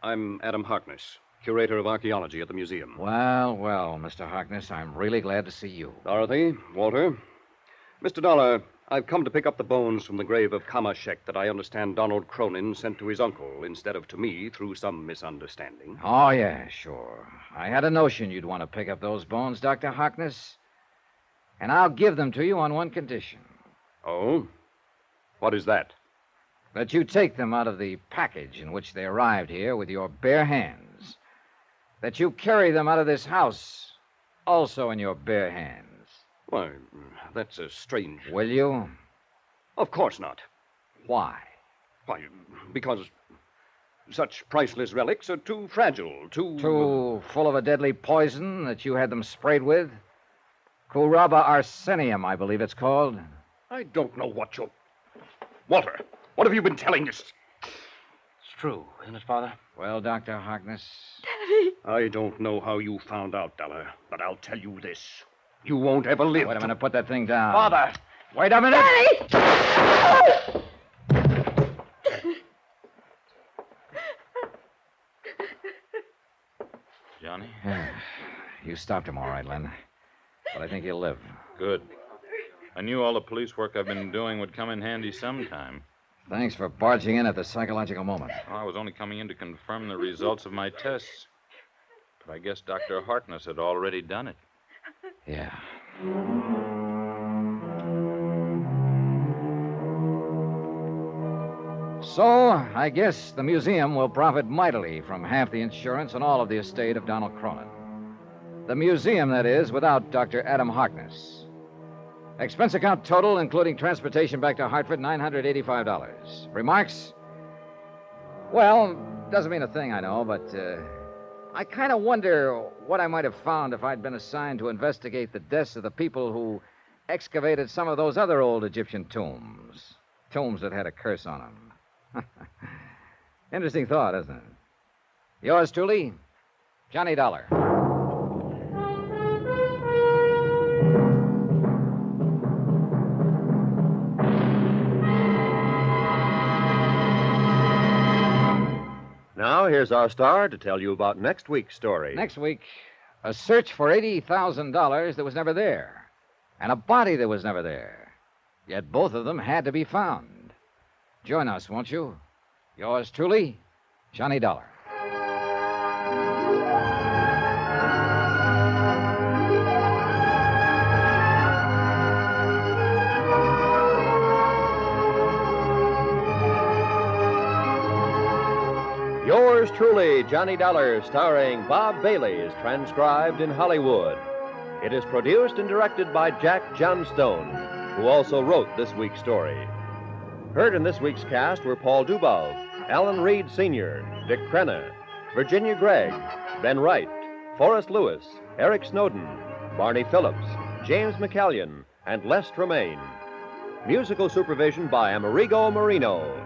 I'm Adam Harkness, curator of archaeology at the museum. Well, Mr. Harkness, I'm really glad to see you. Dorothy, Walter. Mr. Dollar, I've come to pick up the bones from the grave of Kameshek that I understand Donald Cronin sent to his uncle instead of to me through some misunderstanding. Oh, yeah, sure. I had a notion you'd want to pick up those bones, Dr. Harkness. And I'll give them to you on one condition. Oh? What is that? That you take them out of the package in which they arrived here with your bare hands. That you carry them out of this house also in your bare hands. Why, that's a strange... Will you? Of course not. Why? Why, because such priceless relics are too fragile, Too full of a deadly poison that you had them sprayed with? Kuraba arsenium, I believe it's called. I don't know what you're... Walter, what have you been telling us? true, isn't it, Father? Well, Dr. Harkness. I don't know how you found out, Dollar, but I'll tell you this. You won't ever live. Wait a minute, put that thing down. Father! Wait a minute! Johnny? You stopped him all right, Len. But I think he'll live. Good. I knew all the police work I've been doing would come in handy sometime. Thanks for barging in at the psychological moment. Well, I was only coming in to confirm the results of my tests. But I guess Dr. Harkness had already done it. Yeah. So, I guess the museum will profit mightily from half the insurance and all of the estate of Donald Cronin. The museum, that is, without Dr. Adam Harkness. Expense account total, including transportation back to Hartford, $985. Remarks? Well, doesn't mean a thing, I know, but I kind of wonder what I might have found if I'd been assigned to investigate the deaths of the people who excavated some of those other old Egyptian tombs. Tombs that had a curse on them. Interesting thought, isn't it? Yours truly, Johnny Dollar. Now, here's our star to tell you about next week's story. Next week, a search for $80,000 that was never there, and a body that was never there. Yet both of them had to be found. Join us, won't you? Yours truly, Johnny Dollar. Yours truly, Johnny Dollar, starring Bob Bailey, is transcribed in Hollywood. It is produced and directed by Jack Johnstone, who also wrote this week's story. Heard in this week's cast were Paul Dubov, Alan Reed Sr., Dick Crenna, Virginia Gregg, Ben Wright, Forrest Lewis, Eric Snowden, Barney Phillips, James McCallion, and Les Tremaine. Musical supervision by Amerigo Marino.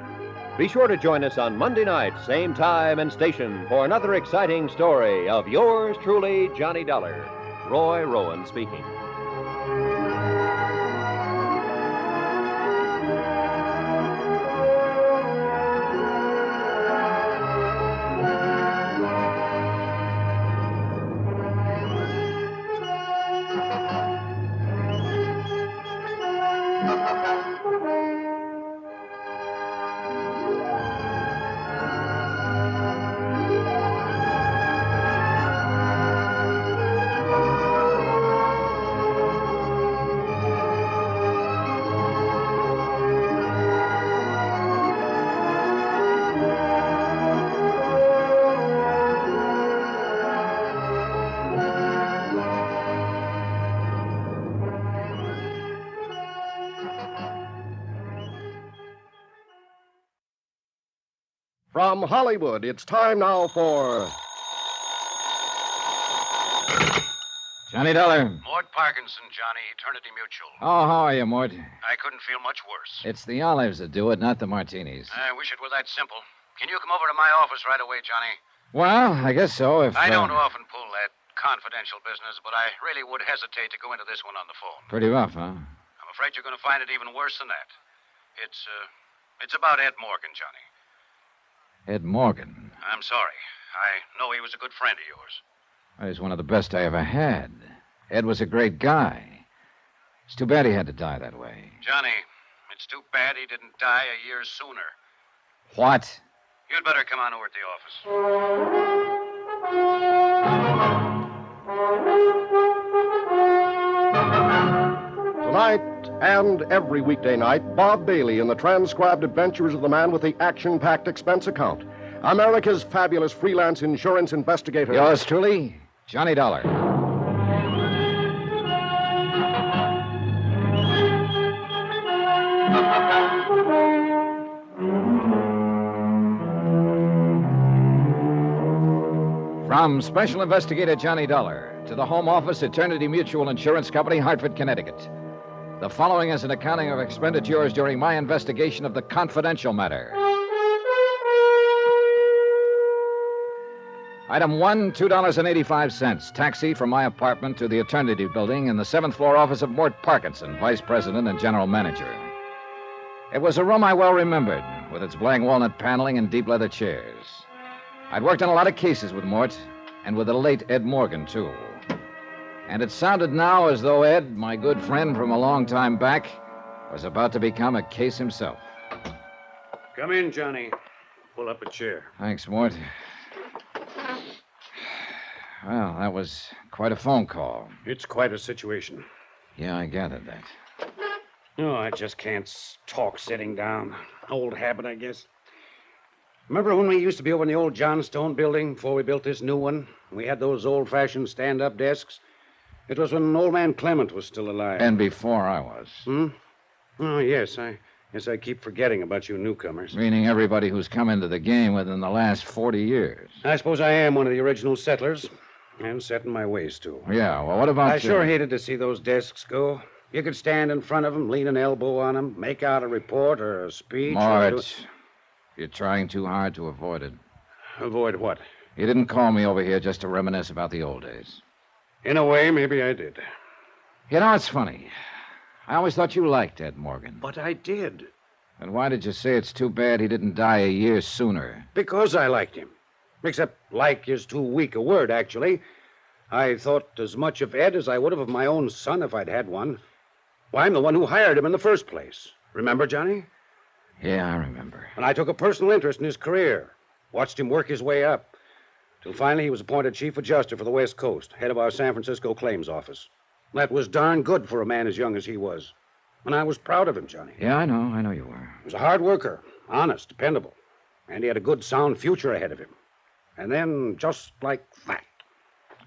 Be sure to join us on Monday night, same time and station, for another exciting story of yours truly, Johnny Dollar. Roy Rowan speaking. From Hollywood, it's time now for... Johnny Dollar. Mort Parkinson, Johnny, Eternity Mutual. Oh, how are you, Mort? I couldn't feel much worse. It's the olives that do it, not the martinis. I wish it were that simple. Can you come over to my office right away, Johnny? Well, I guess so, if... I don't often pull that confidential business, but I really would hesitate to go into this one on the phone. Pretty rough, huh? I'm afraid you're going to find it even worse than that. It's about Ed Morgan, Johnny. Ed Morgan. I'm sorry. I know he was a good friend of yours. He's one of the best I ever had. Ed was a great guy. It's too bad he had to die that way. Johnny, it's too bad he didn't die a year sooner. What? You'd better come on over at the office. Tonight and every weekday night, Bob Bailey in the transcribed adventures of the man with the action-packed expense account. America's fabulous freelance insurance investigator. Yours truly, Johnny Dollar. From Special Investigator Johnny Dollar to the Home Office, Eternity Mutual Insurance Company, Hartford, Connecticut. The following is an accounting of expenditures during my investigation of the confidential matter. Item 1, $2.85. Taxi from my apartment to the Eternity Building in the 7th floor office of Mort Parkinson, Vice President and General Manager. It was a room I well remembered, with its black walnut paneling and deep leather chairs. I'd worked on a lot of cases with Mort, and with the late Ed Morgan, too. And it sounded now as though Ed, my good friend from a long time back, was about to become a case himself. Come in, Johnny. Pull up a chair. Thanks, Mort. Well, that was quite a phone call. It's quite a situation. Yeah, I gathered that. No, I just can't talk sitting down. Old habit, I guess. Remember when we used to be over in the old Johnstone building before we built this new one? We had those old-fashioned stand-up desks. It was when old man Clement was still alive. And before I was. Oh, yes. I keep forgetting about you newcomers. Meaning everybody who's come into the game within the last 40 years. I suppose I am one of the original settlers. And set in my ways, too. Yeah, well, what about I sure hated to see those desks go. You could stand in front of them, lean an elbow on them, make out a report or a speech. Mort, you're trying too hard to avoid it. Avoid what? You didn't call me over here just to reminisce about the old days. In a way, maybe I did. You know, it's funny. I always thought you liked Ed Morgan. But I did. And why did you say it's too bad he didn't die a year sooner? Because I liked him. Except like is too weak a word, actually. I thought as much of Ed as I would have of my own son if I'd had one. Why, I'm the one who hired him in the first place. Remember, Johnny? Yeah, I remember. And I took a personal interest in his career. Watched him work his way up. Till finally he was appointed chief adjuster for the West Coast, head of our San Francisco claims office. That was darn good for a man as young as he was. And I was proud of him, Johnny. Yeah, I know you were. He was a hard worker, honest, dependable. And he had a good, sound future ahead of him. And then, just like that.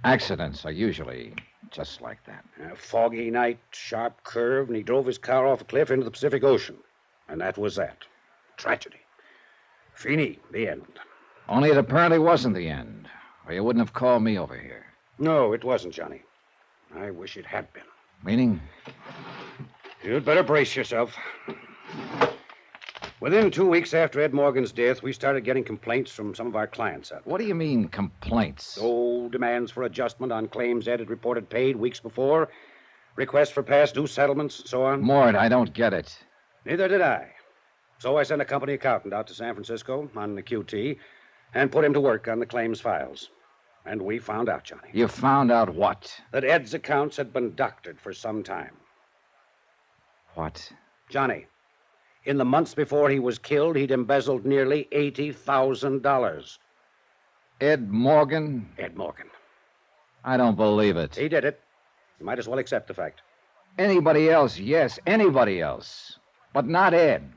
Accidents are usually just like that. A foggy night, sharp curve, and he drove his car off a cliff into the Pacific Ocean. And that was that. Tragedy. Fini, the end. Only it apparently wasn't the end, or you wouldn't have called me over here. No, it wasn't, Johnny. I wish it had been. Meaning? You'd better brace yourself. Within 2 weeks after Ed Morgan's death, we started getting complaints from some of our clients out there. What do you mean, complaints? Oh, demands for adjustment on claims Ed had reported paid weeks before, requests for past due settlements, so on. Mort, I don't get it. Neither did I. So I sent a company accountant out to San Francisco on the QT and put him to work on the claims files. And we found out, Johnny. You found out what? That Ed's accounts had been doctored for some time. What? Johnny, in the months before he was killed, he'd embezzled nearly $80,000. Ed Morgan? Ed Morgan. I don't believe it. He did it. You might as well accept the fact. Anybody else, yes, anybody else. But not Ed.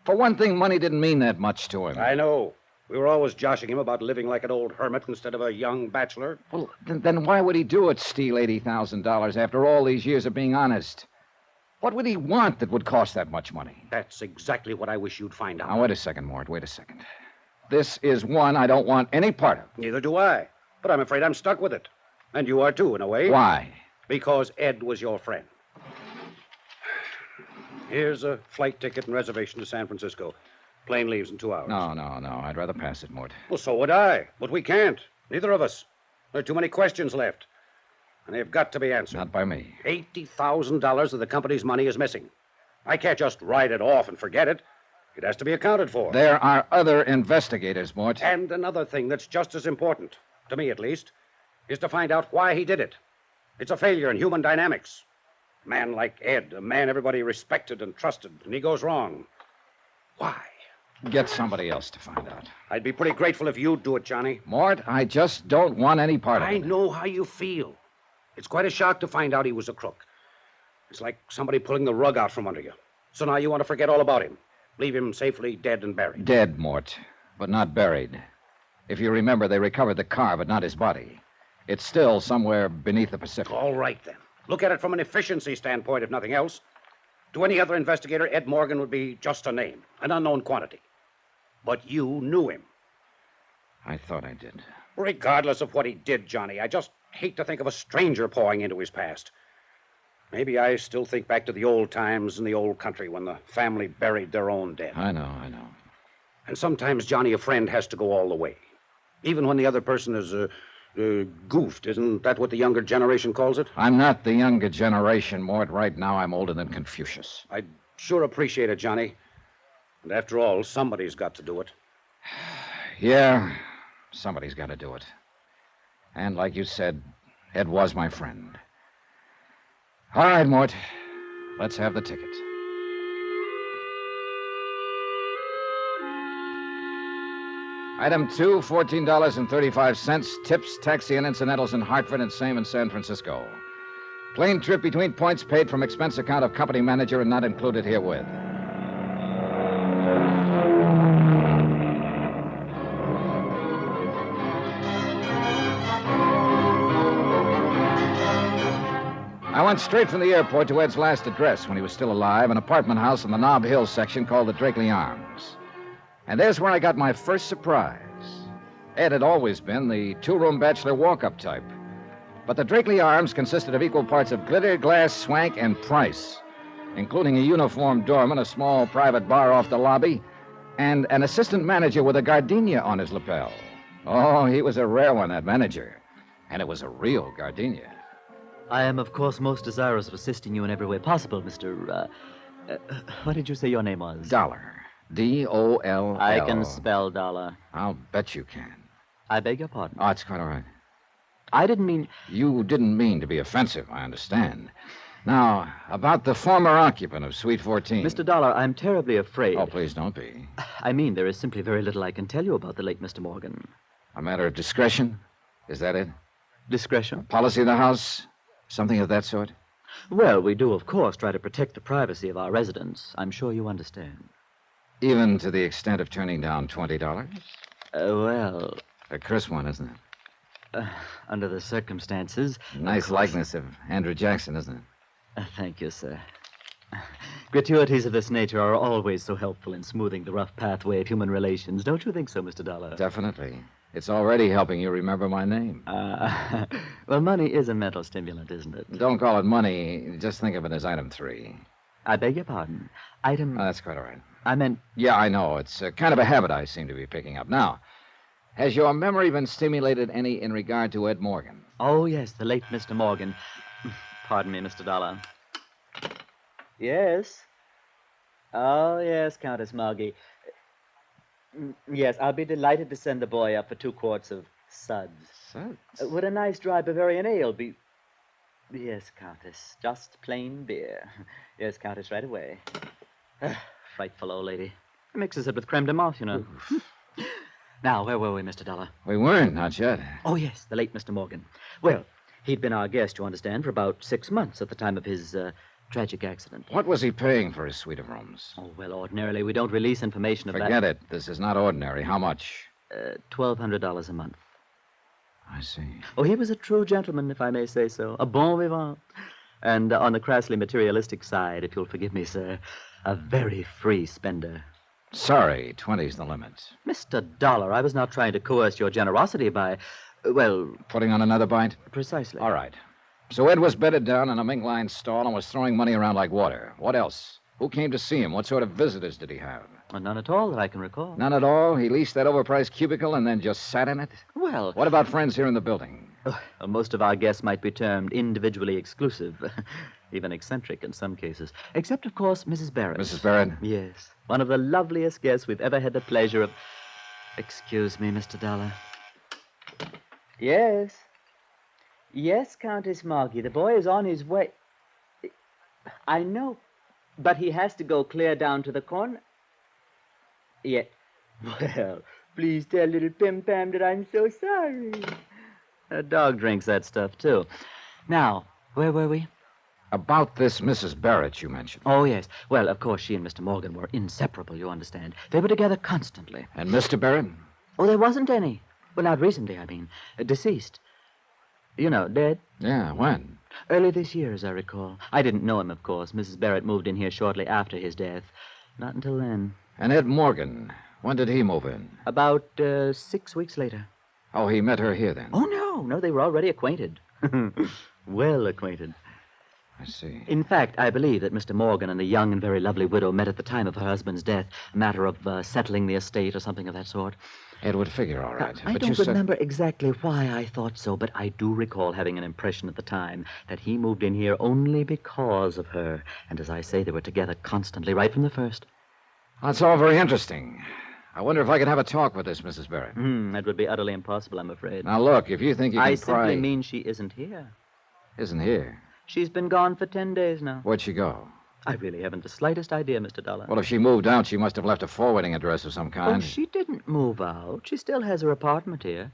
For one thing, money didn't mean that much to him. I know. We were always joshing him about living like an old hermit instead of a young bachelor. Well, then why would he do it, steal $80,000 after all these years of being honest? What would he want that would cost that much money? That's exactly what I wish you'd find out. Now, wait a second, Mort, wait a second. This is one I don't want any part of. Neither do I. But I'm afraid I'm stuck with it. And you are too, in a way. Why? Because Ed was your friend. Here's a flight ticket and reservation to San Francisco. Plane leaves in 2 hours. No. I'd rather pass it, Mort. Well, so would I. But we can't. Neither of us. There are too many questions left. And they've got to be answered. Not by me. $80,000 of the company's money is missing. I can't just write it off and forget it. It has to be accounted for. There are other investigators, Mort. And another thing that's just as important, to me at least, is to find out why he did it. It's a failure in human dynamics. A man like Ed, a man everybody respected and trusted, and he goes wrong. Why? Get somebody else to find out. I'd be pretty grateful if you'd do it, Johnny. Mort, I just don't want any part of it. I know how you feel. It's quite a shock to find out he was a crook. It's like somebody pulling the rug out from under you. So now you want to forget all about him. Leave him safely dead and buried. Dead, Mort, but not buried. If you remember, they recovered the car, but not his body. It's still somewhere beneath the Pacific. All right, then. Look at it from an efficiency standpoint, if nothing else. To any other investigator, Ed Morgan would be just a name, an unknown quantity. But you knew him. I thought I did. Regardless of what he did, Johnny, I just hate to think of a stranger pawing into his past. Maybe I still think back to the old times in the old country when the family buried their own dead. I know. And sometimes, Johnny, a friend has to go all the way. Even when the other person is goofed. Isn't that what the younger generation calls it? I'm not the younger generation, Mort. Right now, I'm older than Confucius. I'd sure appreciate it, Johnny. And after all, somebody's got to do it. Yeah, somebody's got to do it. And like you said, Ed was my friend. All right, Mort. Let's have the ticket. Item 2, $14.35. Tips, taxi, and incidentals in Hartford and same in San Francisco. Plane trip between points paid from expense account of company manager and not included herewith. I went straight from the airport to Ed's last address when he was still alive, an apartment house in the Nob Hill section called the Drakeley Arms. And there's where I got my first surprise. Ed had always been the two-room bachelor walk-up type. But the Drakeley Arms consisted of equal parts of glitter, glass, swank, and price, including a uniformed doorman, a small private bar off the lobby, and an assistant manager with a gardenia on his lapel. Oh, he was a rare one, that manager. And it was a real gardenia. I am, of course, most desirous of assisting you in every way possible, Mr. What did you say your name was? Dollar. D-O-L-L. I can spell dollar. I'll bet you can. I beg your pardon. Oh, it's quite all right. I didn't mean... You didn't mean to be offensive, I understand. Now, about the former occupant of Suite 14. Mr. Dollar, I'm terribly afraid. Oh, please don't be. I mean, there is simply very little I can tell you about the late Mr. Morgan. A matter of discretion? Is that it? Discretion? Policy of the house? Something of that sort? Well, we do, of course, try to protect the privacy of our residents. I'm sure you understand. Even to the extent of turning down $20? Well... A crisp one, isn't it? Under the circumstances... Nice likeness of Andrew Jackson, isn't it? Thank you, sir. Gratuities of this nature are always so helpful in smoothing the rough pathway of human relations. Don't you think so, Mr. Dollar? Definitely. It's already helping you remember my name. Well, money is a mental stimulant, isn't it? Don't call it money. Just think of it as item 3. I beg your pardon. Item... that's quite all right. I meant... Yeah, I know. It's kind of a habit I seem to be picking up. Now, has your memory been stimulated any in regard to Ed Morgan? Oh, yes, the late Mr. Morgan. Pardon me, Mr. Dollar. Yes? Oh, yes, Countess Margie. Yes, I'll be delighted to send the boy up for 2 quarts of suds. Suds? Would a nice dry Bavarian ale be... Yes, Countess, just plain beer. Yes, Countess, right away. Frightful old lady. Mixes it with creme de menthe, you know. Now, where were we, Mr. Dollar? We weren't, not yet. Oh, yes, the late Mr. Morgan. Well, he'd been our guest, you understand, for about 6 months at the time of his tragic accident. What was he paying for his suite of rooms? Oh, well, ordinarily we don't release information of that. Forget it. This is not ordinary. How much? $1,200 a month. I see. Oh, he was a true gentleman, if I may say so. A bon vivant. And on the crassly materialistic side, if you'll forgive me, sir, a very free spender. Sorry, 20's the limit. Mr. Dollar, I was not trying to coerce your generosity by, well... Putting on another bite? Precisely. All right. So Ed was bedded down in a mink-lined stall and was throwing money around like water. What else? Who came to see him? What sort of visitors did he have? None at all that I can recall. None at all? He leased that overpriced cubicle and then just sat in it? Well... What about friends here in the building? Well, most of our guests might be termed individually exclusive. Even eccentric in some cases. Except, of course, Mrs. Barrett. Mrs. Barrett? Yes. One of the loveliest guests we've ever had the pleasure of... Excuse me, Mr. Dollar. Yes. Yes, Countess Margie. The boy is on his way. I know. But he has to go clear down to the corner. Yeah. Well, please tell little Pim Pam that I'm so sorry. A dog drinks that stuff, too. Now, where were we? About this Mrs. Barrett you mentioned. Oh, yes. Well, of course, she and Mr. Morgan were inseparable, you understand. They were together constantly. And Mr. Barrett? Oh, there wasn't any. Well, not recently, I mean. Deceased. You know, dead. Yeah, when? Early this year, as I recall. I didn't know him, of course. Mrs. Barrett moved in here shortly after his death. Not until then. And Ed Morgan, when did he move in? About 6 weeks later. Oh, he met her here then? Oh, no, they were already acquainted. Well acquainted. I see. In fact, I believe that Mr. Morgan and the young and very lovely widow met at the time of her husband's death, a matter of settling the estate or something of that sort. It would figure all right. I but don't you said... remember exactly why I thought so, but I do recall having an impression at the time that he moved in here only because of her. And as I say, they were together constantly right from the first. That's all very interesting. I wonder if I could have a talk with this Mrs. Barrett. That would be utterly impossible, I'm afraid. Now, look, if you think you can I pry... simply mean she isn't here. Isn't here? She's been gone for 10 days now. Where'd she go? I really haven't the slightest idea, Mr. Dollar. Well, if she moved out, she must have left a forwarding address of some kind. Oh, she didn't move out. She still has her apartment here.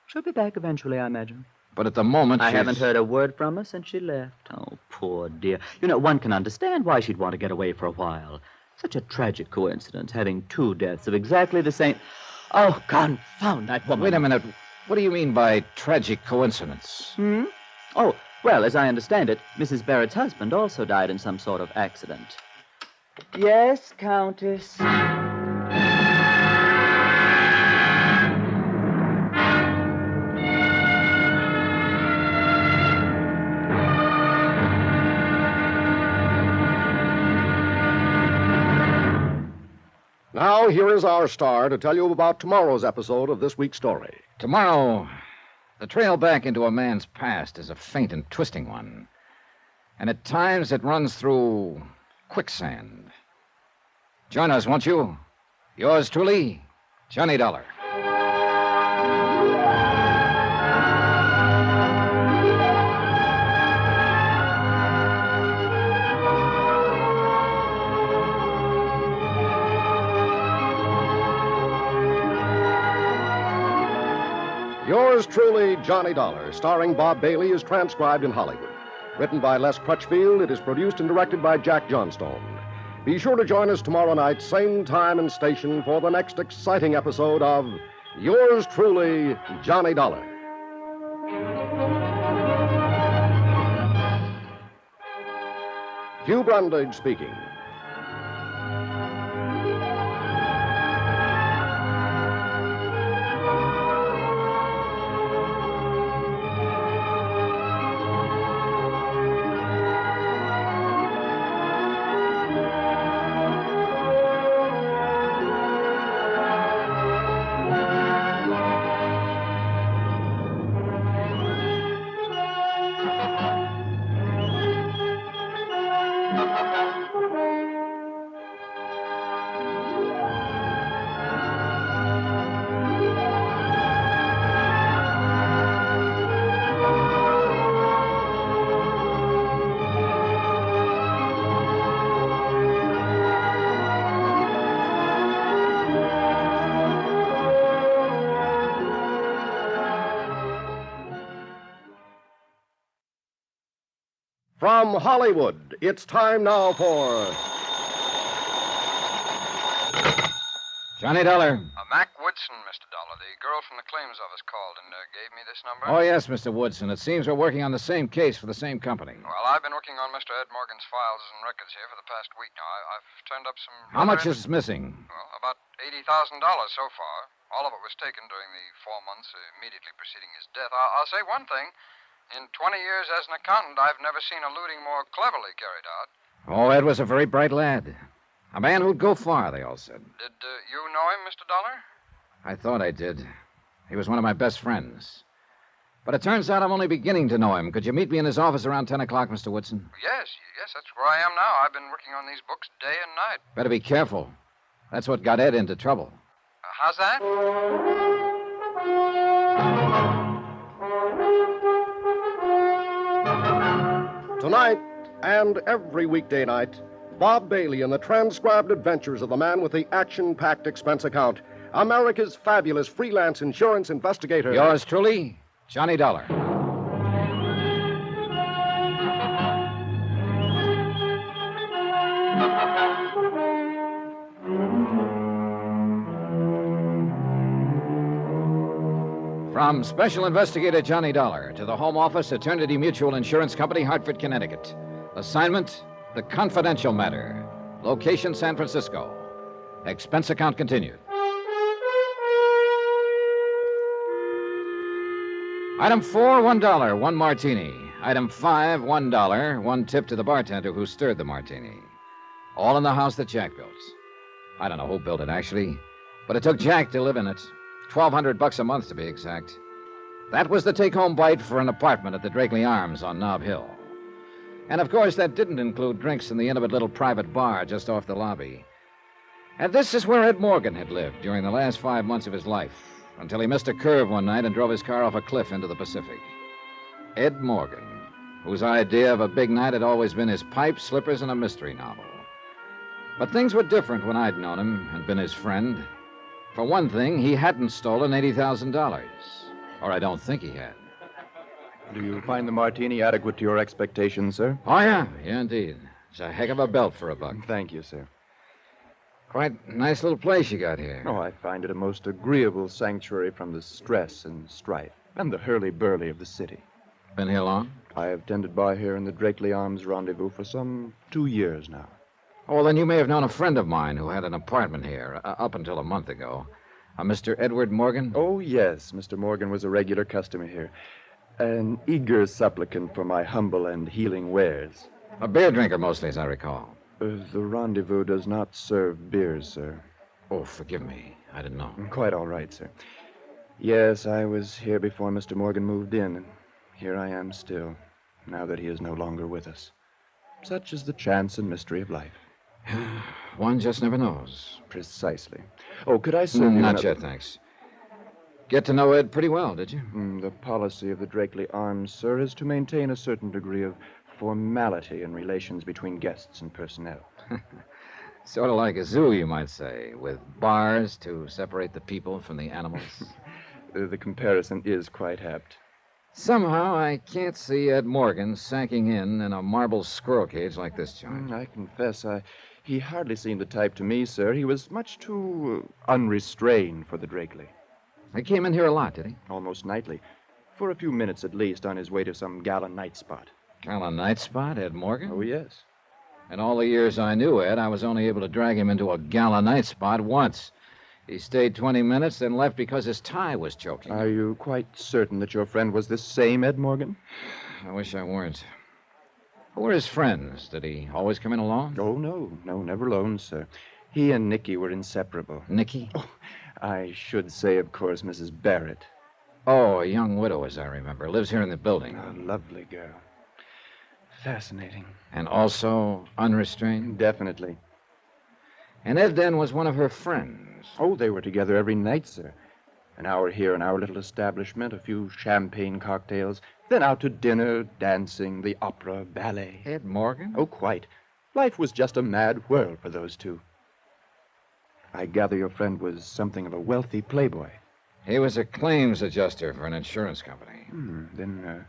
She'll be back eventually, I imagine. But at the moment, I haven't heard a word from her since she left. Oh, poor dear. You know, one can understand why she'd want to get away for a while. Such a tragic coincidence, having 2 deaths of exactly the same... Oh, confound that woman. Wait a minute. What do you mean by tragic coincidence? Oh, well, as I understand it, Mrs. Barrett's husband also died in some sort of accident. Yes, Countess. Now, here is our star to tell you about tomorrow's episode of this week's story. Tomorrow, the trail back into a man's past is a faint and twisting one. And at times it runs through quicksand. Join us, won't you? Yours truly, Johnny Dollar. Yours truly, Johnny Dollar, starring Bob Bailey, is transcribed in Hollywood. Written by Les Crutchfield, it is produced and directed by Jack Johnstone. Be sure to join us tomorrow night, same time and station, for the next exciting episode of Yours truly, Johnny Dollar. Hugh Brundage speaking. From Hollywood, it's time now for... Johnny Dollar. Mac Woodson, Mr. Dollar. The girl from the claims office called and gave me this number. Oh, yes, Mr. Woodson. It seems we're working on the same case for the same company. Well, I've been working on Mr. Ed Morgan's files and records here for the past week now. I've turned up some... How much is missing? Well, about $80,000 so far. All of it was taken during the 4 months immediately preceding his death. I'll say one thing. In 20 years as an accountant, I've never seen a looting more cleverly carried out. Oh, Ed was a very bright lad. A man who'd go far, they all said. Did you know him, Mr. Dollar? I thought I did. He was one of my best friends. But it turns out I'm only beginning to know him. Could you meet me in his office around 10 o'clock, Mr. Woodson? Yes, that's where I am now. I've been working on these books day and night. Better be careful. That's what got Ed into trouble. How's that? Tonight, and every weekday night, Bob Bailey in the transcribed adventures of the man with the action-packed expense account, America's fabulous freelance insurance investigator. Yours truly, Johnny Dollar. From Special Investigator Johnny Dollar to the Home Office, Eternity Mutual Insurance Company, Hartford, Connecticut. Assignment, the confidential matter. Location, San Francisco. Expense account continued. Item 4, $1, 1 martini. Item 5, $1, 1 tip to the bartender who stirred the martini. All in the house that Jack built. I don't know who built it, actually, but it took Jack to live in it. $1,200 a month, to be exact. That was the take-home bite for an apartment at the Drakeley Arms on Nob Hill. And, of course, that didn't include drinks in the intimate little private bar just off the lobby. And this is where Ed Morgan had lived during the last 5 months of his life, until he missed a curve one night and drove his car off a cliff into the Pacific. Ed Morgan, whose idea of a big night had always been his pipe, slippers, and a mystery novel. But things were different when I'd known him and been his friend. For one thing, he hadn't stolen $80,000. Or I don't think he had. Do you find the martini adequate to your expectations, sir? Oh, yeah. Yeah, indeed. It's a heck of a belt for a buck. Thank you, sir. Quite a nice little place you got here. Oh, I find it a most agreeable sanctuary from the stress and strife and the hurly-burly of the city. Been here long? I have tended bar here in the Drakeley Arms Rendezvous for some 2 years now. Oh, well, then you may have known a friend of mine who had an apartment here up until a month ago. A Mr. Edward Morgan? Oh, yes. Mr. Morgan was a regular customer here. An eager supplicant for my humble and healing wares. A beer drinker mostly, as I recall. The Rendezvous does not serve beers, sir. Oh, forgive me. I didn't know. Quite all right, sir. Yes, I was here before Mr. Morgan moved in, and here I am still, now that he is no longer with us. Such is the chance and mystery of life. One just never knows. Precisely. Oh, could I serve you Not yet, thanks. Get to know Ed pretty well, did you? The policy of the Drakeley Arms, sir, is to maintain a certain degree of formality in relations between guests and personnel. Sort of like a zoo, you might say, with bars to separate the people from the animals. The comparison is quite apt. Somehow, I can't see Ed Morgan sacking in a marble squirrel cage like this joint. I confess, he hardly seemed the type to me, sir. He was much too unrestrained for the Drakeley. He came in here a lot, did he? Almost nightly. For a few minutes at least, on his way to some gala night spot. Gala night spot, Ed Morgan? Oh, yes. In all the years I knew Ed, I was only able to drag him into a gala night spot once. He stayed 20 minutes, then left because his tie was choking. Are you quite certain that your friend was this same Ed Morgan? I wish I weren't. Who were his friends? Did he always come in alone? Oh, no, never alone, sir. He and Nicky were inseparable. Nicky? Oh, I should say, of course, Mrs. Barrett. Oh, a young widow, as I remember. Lives here in the building. A lovely girl. Fascinating. And also unrestrained? Definitely. And Ed then was one of her friends. Oh, they were together every night, sir. An hour here in our little establishment, a few champagne cocktails, then out to dinner, dancing, the opera, ballet. Ed Morgan? Oh, quite. Life was just a mad whirl for those two. I gather your friend was something of a wealthy playboy. He was a claims adjuster for an insurance company. Then,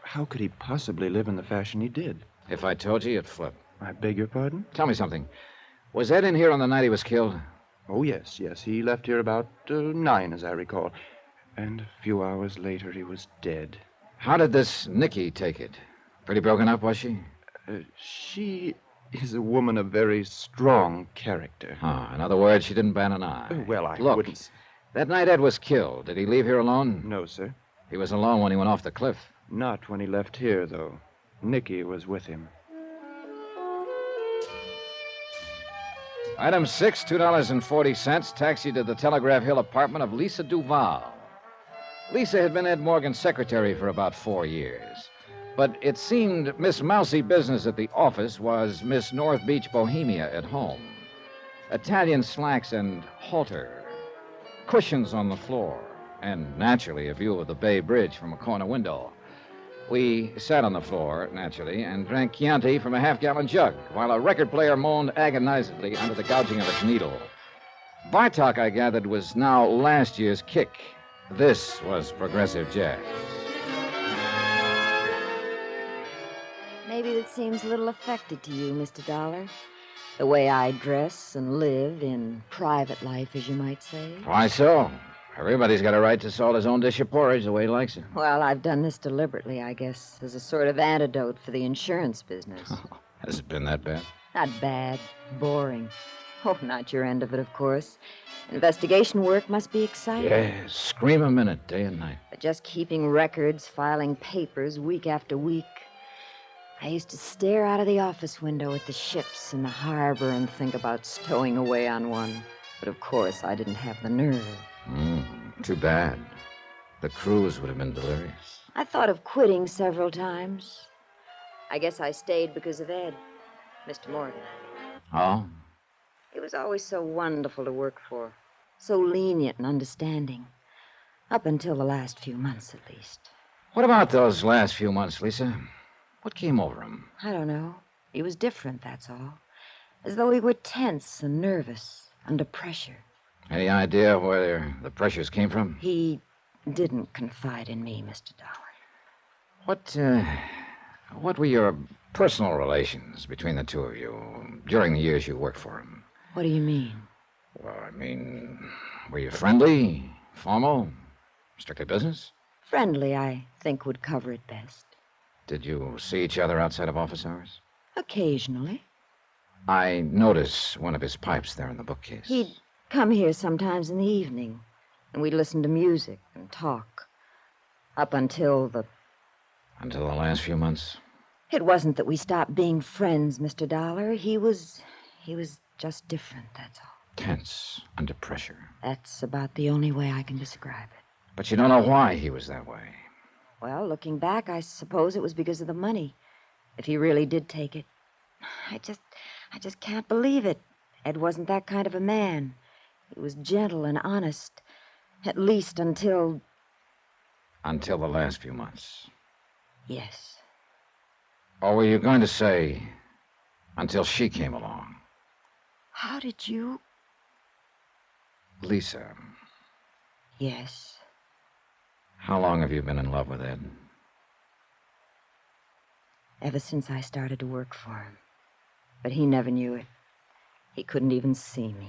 how could he possibly live in the fashion he did? If I told you, you'd flip. I beg your pardon? Tell me something. Was Ed in here on the night he was killed? Oh, yes. He left here about 9, as I recall. And a few hours later, he was dead. How did this Nicky take it? Pretty broken up, was she? She is a woman of very strong character. In other words, she didn't bat an eye. Well, I Look, wouldn't... that night Ed was killed. Did he leave here alone? No, sir. He was alone when he went off the cliff. Not when he left here, though. Nicky was with him. Item 6, $2.40, taxi to the Telegraph Hill apartment of Lisa Duval. Lisa had been Ed Morgan's secretary for about 4 years. But it seemed Miss Mousy Business at the office was Miss North Beach Bohemia at home. Italian slacks and halter, cushions on the floor, and naturally a view of the Bay Bridge from a corner window. We sat on the floor, naturally, and drank Chianti from a half-gallon jug, while a record player moaned agonizedly under the gouging of its needle. Bartok, I gathered, was now last year's kick. This was progressive jazz. Maybe that seems a little affected to you, Mr. Dollar. The way I dress and live in private life, as you might say. Why so? Everybody's got a right to salt his own dish of porridge the way he likes it. Well, I've done this deliberately, I guess, as a sort of antidote for the insurance business. Has it been that bad? Not bad. Boring. Oh, not your end of it, of course. Investigation work must be exciting. Yeah, scream a minute, day and night. But just keeping records, filing papers week after week. I used to stare out of the office window at the ships in the harbor and think about stowing away on one. But of course, I didn't have the nerve. Too bad. The cruise would have been delirious. I thought of quitting several times. I guess I stayed because of Ed, Mr. Morgan. Oh? He was always so wonderful to work for, so lenient and understanding. Up until the last few months, at least. What about those last few months, Lisa? What came over him? I don't know. He was different, that's all. As though he were tense and nervous, under pressure. Any idea where the pressures came from? He didn't confide in me, Mr. What were your personal relations between the two of you during the years you worked for him? What do you mean? Well, I mean, were you friendly, formal, strictly business? Friendly, I think, would cover it best. Did you see each other outside of office hours? Occasionally. I noticed one of his pipes there in the bookcase. He'd come here sometimes in the evening, and we'd listen to music and talk. Up until the... Until the last few months? It wasn't that we stopped being friends, Mr. Dollar. He was just different, that's all. Tense, under pressure. That's about the only way I can describe it. But you don't know why he was that way. Well, looking back, I suppose it was because of the money. If he really did take it. I just can't believe it. Ed wasn't that kind of a man. He was gentle and honest. At least until... Until the last few months. Yes. Or were you going to say, until she came along? How did you... Lisa. Yes. How long have you been in love with Ed? Ever since I started to work for him. But he never knew it. He couldn't even see me.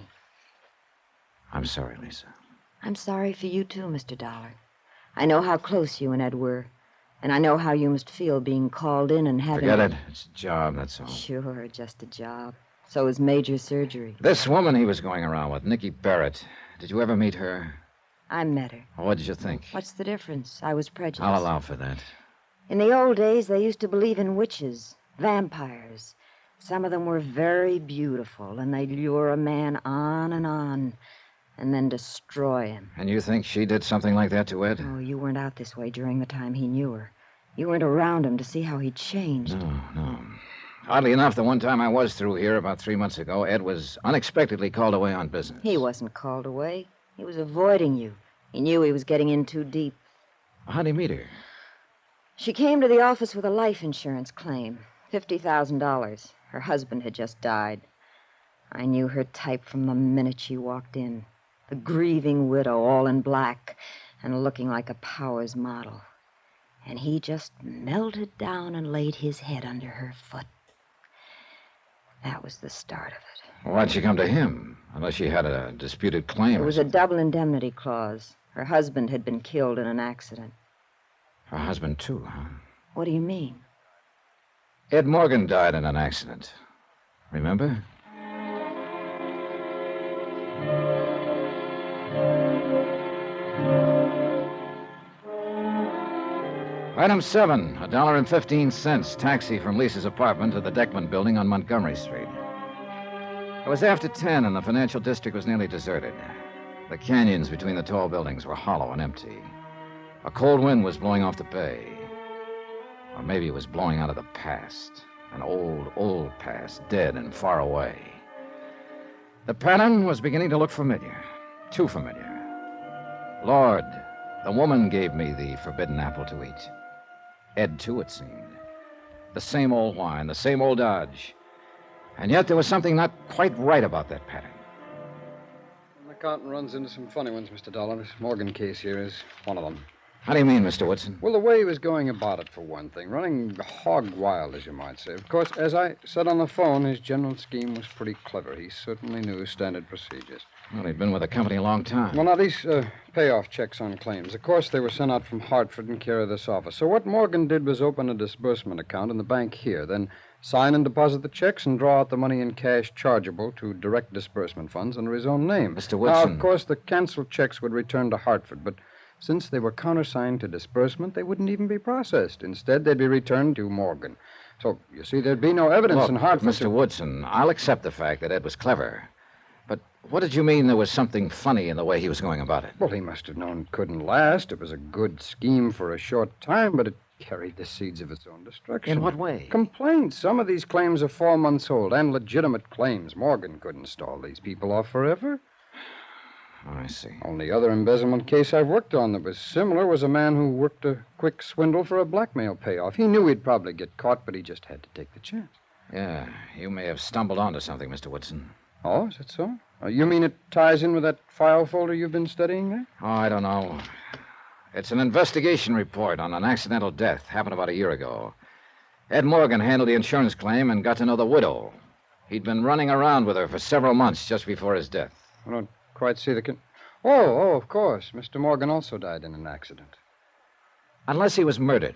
I'm sorry, Lisa. I'm sorry for you, too, Mr. Dollar. I know how close you and Ed were. And I know how you must feel being called in and having... Forget it. It's a job, that's all. Sure, just a job. So is major surgery. This woman he was going around with, Nikki Barrett. Did you ever meet her? I met her. Well, what did you think? What's the difference? I was prejudiced. I'll allow for that. In the old days, they used to believe in witches, vampires. Some of them were very beautiful, and they'd lure a man on, and then destroy him. And you think she did something like that to Ed? Oh, you weren't out this way during the time he knew her. You weren't around him to see how he'd changed. No. Oddly enough, the one time I was through here about 3 months ago, Ed was unexpectedly called away on business. He wasn't called away. He was avoiding you. He knew he was getting in too deep. How'd he meet her? She came to the office with a life insurance claim. $50,000. Her husband had just died. I knew her type from the minute she walked in. The grieving widow, all in black, and looking like a Powers model. And he just melted down and laid his head under her foot. That was the start of it. Well, why'd she come to him? Unless she had a disputed claim. There was a double indemnity clause. Her husband had been killed in an accident. Her husband, too, huh? What do you mean? Ed Morgan died in an accident. Remember? Item 7, $1.15, taxi from Lisa's apartment to the Deckman building on Montgomery Street. It was after 10 and the financial district was nearly deserted. The canyons between the tall buildings were hollow and empty. A cold wind was blowing off the bay. Or maybe it was blowing out of the past. An old past, dead and far away. The pattern was beginning to look familiar. Too familiar. Lord, the woman gave me the forbidden apple to eat. Ed, too, it seemed. The same old whine, the same old dodge. And yet there was something not quite right about that pattern. The accountant runs into some funny ones, Mr. Dollar. This Morgan case here is one of them. How do you mean, Mr. Woodson? Well, the way he was going about it, for one thing. Running hog wild, as you might say. Of course, as I said on the phone, his general scheme was pretty clever. He certainly knew standard procedures. Well, he'd been with the company a long time. Well, now, these payoff checks on claims. Of course, they were sent out from Hartford in care of this office. So what Morgan did was open a disbursement account in the bank here, then sign and deposit the checks and draw out the money in cash chargeable to direct disbursement funds under his own name. Mr. Woodson. Now, of course, the canceled checks would return to Hartford, but since they were countersigned to disbursement, they wouldn't even be processed. Instead, they'd be returned to Morgan. So, you see, there'd be no evidence Look, in Hartford. Mr. Woodson, I'll accept the fact that Ed was clever. But What did you mean there was something funny in the way he was going about it? Well, he must have known it couldn't last. It was a good scheme for a short time, but it carried the seeds of its own destruction. In what way? Complaints. Some of these claims are 4 months old, and legitimate claims. Morgan couldn't stall these people off forever. Oh, I see. Only other embezzlement case I've worked on that was similar was a man who worked a quick swindle for a blackmail payoff. He knew he'd probably get caught, but he just had to take the chance. Yeah, you may have stumbled onto something, Mr. Woodson. Oh, is that so? You mean it ties in with that file folder you've been studying there? Oh, I don't know. It's an investigation report on an accidental death. Happened about a year ago. Ed Morgan handled the insurance claim and got to know the widow. He'd been running around with her for several months just before his death. I don't quite see the... Oh, of course. Mr. Morgan also died in an accident. Unless he was murdered.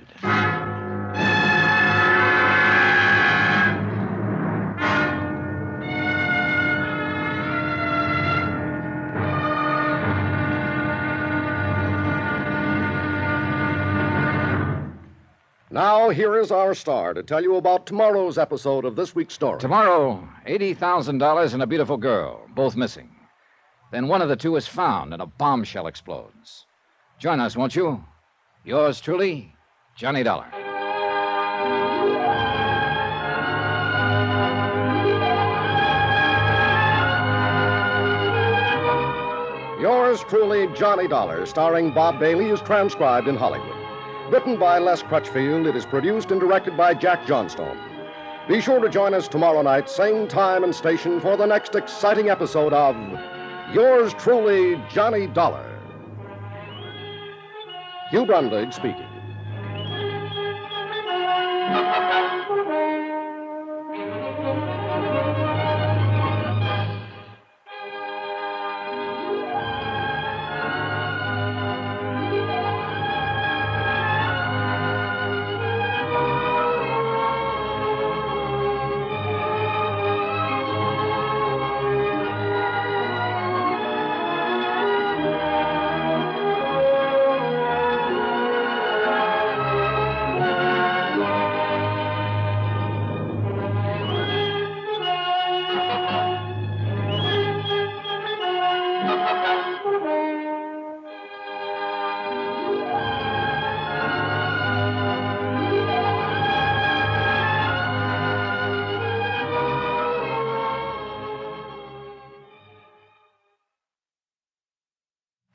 Now, here is our star to tell you about tomorrow's episode of this week's story. Tomorrow, $80,000 and a beautiful girl, both missing. Then one of the two is found and a bombshell explodes. Join us, won't you? Yours truly, Johnny Dollar. Yours truly, Johnny Dollar, starring Bob Bailey, is transcribed in Hollywood. Written by Les Crutchfield, it is produced and directed by Jack Johnstone. Be sure to join us tomorrow night, same time and station, for the next exciting episode of Yours truly, Johnny Dollar. Hugh Brundage speaking.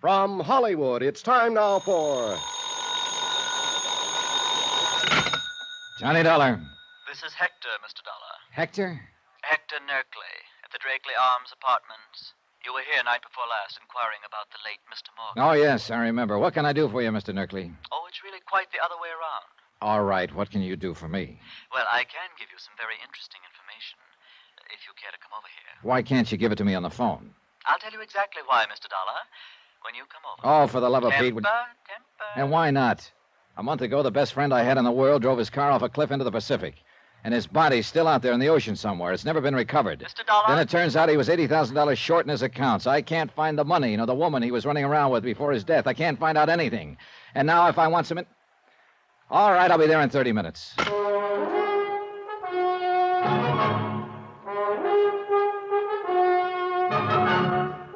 From Hollywood, it's time now for... Johnny Dollar. This is Hector, Mr. Dollar. Hector? Hector Nerkley, at the Drakeley Arms Apartments. You were here night before last inquiring about the late Mr. Morgan. Oh, yes, I remember. What can I do for you, Mr. Nerkley? Oh, it's really quite the other way around. All right, what can you do for me? Well, I can give you some very interesting information, if you care to come over here. Why can't you give it to me on the phone? I'll tell you exactly why, Mr. Dollar, when you come over. Oh, for the love of Pete. Temper. And why not? A month ago, the best friend I had in the world drove his car off a cliff into the Pacific. And his body's still out there in the ocean somewhere. It's never been recovered. Mr. Dollar? Then it turns out he was $80,000 short in his accounts. I can't find the money, the woman he was running around with before his death. I can't find out anything. And now if I want some... All right, I'll be there in 30 minutes.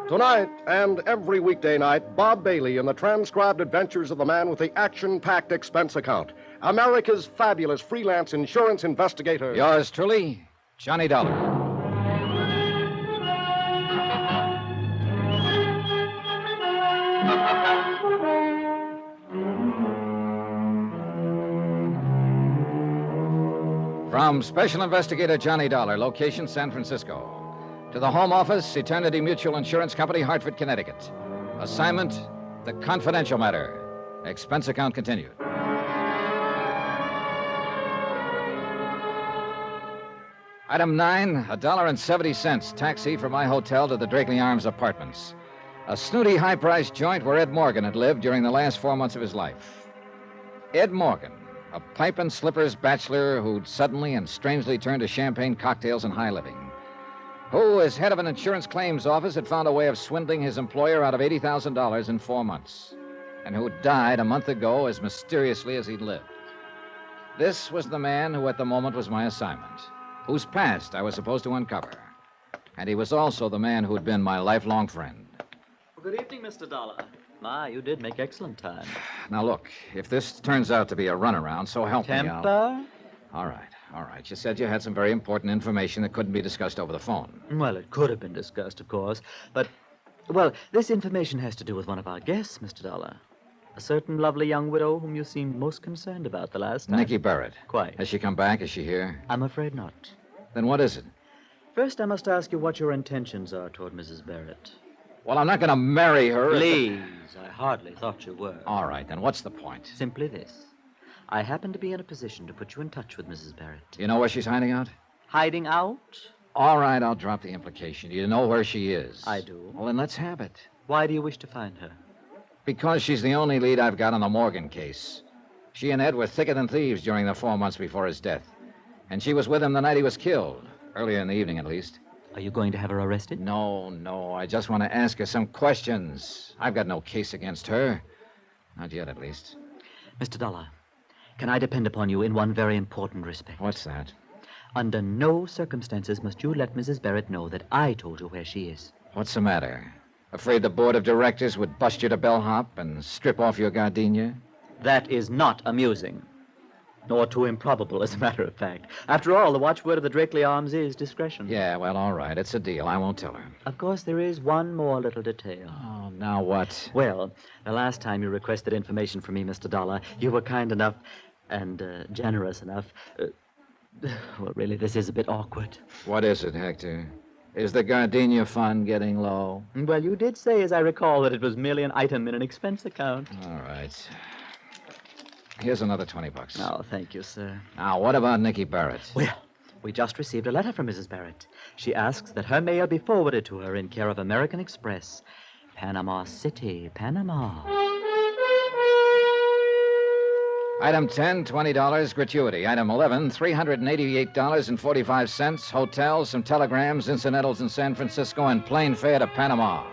Tonight and every weekday night, Bob Bailey in the transcribed adventures of the man with the action-packed expense account. America's fabulous freelance insurance investigator. Yours truly, Johnny Dollar. From Special Investigator Johnny Dollar, location San Francisco. To the Home Office, Eternity Mutual Insurance Company, Hartford, Connecticut. Assignment, the confidential matter. Expense account continued. Item 9, $1.70 taxi from my hotel to the Drakeley Arms Apartments. A snooty, high-priced joint where Ed Morgan had lived during the last 4 months of his life. Ed Morgan, a pipe and slippers bachelor who'd suddenly and strangely turned to champagne cocktails and high living. Who, as head of an insurance claims office, had found a way of swindling his employer out of $80,000 in 4 months, and who died a month ago as mysteriously as he'd lived. This was the man who at the moment was my assignment, whose past I was supposed to uncover. And he was also the man who'd been my lifelong friend. Good evening, Mr. Dollar. My, you did make excellent time. Now, look, if this turns out to be a runaround, so help me, Temper? All right. You said you had some very important information that couldn't be discussed over the phone. Well, it could have been discussed, of course, but, well, this information has to do with one of our guests, Mr. Dollar. A certain lovely young widow whom you seemed most concerned about the last time. Nicky Barrett. Quite. Has she come back? Is she here? I'm afraid not. Then what is it? First, I must ask you what your intentions are toward Mrs. Barrett. Well, I'm not going to marry her. Please, I hardly thought you were. All right, then what's the point? Simply this. I happen to be in a position to put you in touch with Mrs. Barrett. You know where she's hiding out? Hiding out? All right, I'll drop the implication. Do you know where she is? I do. Well, then let's have it. Why do you wish to find her? Because she's the only lead I've got on the Morgan case. She and Ed were thicker than thieves during the 4 months before his death. And she was with him the night he was killed. Earlier in the evening, at least. Are you going to have her arrested? No. I just want to ask her some questions. I've got no case against her. Not yet, at least. Mr. Dollar, can I depend upon you in one very important respect? What's that? Under no circumstances must you let Mrs. Barrett know that I told you where she is. What's the matter? Afraid the board of directors would bust you to bellhop and strip off your gardenia? That is not amusing. Nor too improbable, as a matter of fact. After all, the watchword of the Drakeley Arms is discretion. Yeah, well, all right. It's a deal. I won't tell her. Of course, there is one more little detail. Oh, now what? Well, the last time you requested information from me, Mr. Dollar, you were kind enough and generous enough. Well, really, this is a bit awkward. What is it, Hector? Is the gardenia fund getting low? Well, you did say, as I recall, that it was merely an item in an expense account. All right. Here's another $20. Oh, thank you, sir. Now, what about Nicky Barrett? Well, we just received a letter from Mrs. Barrett. She asks that her mail be forwarded to her in care of American Express, Panama City, Panama. Item 10, $20, gratuity. Item 11, $388.45, hotels, some telegrams, incidentals in San Francisco, and plane fare to Panama.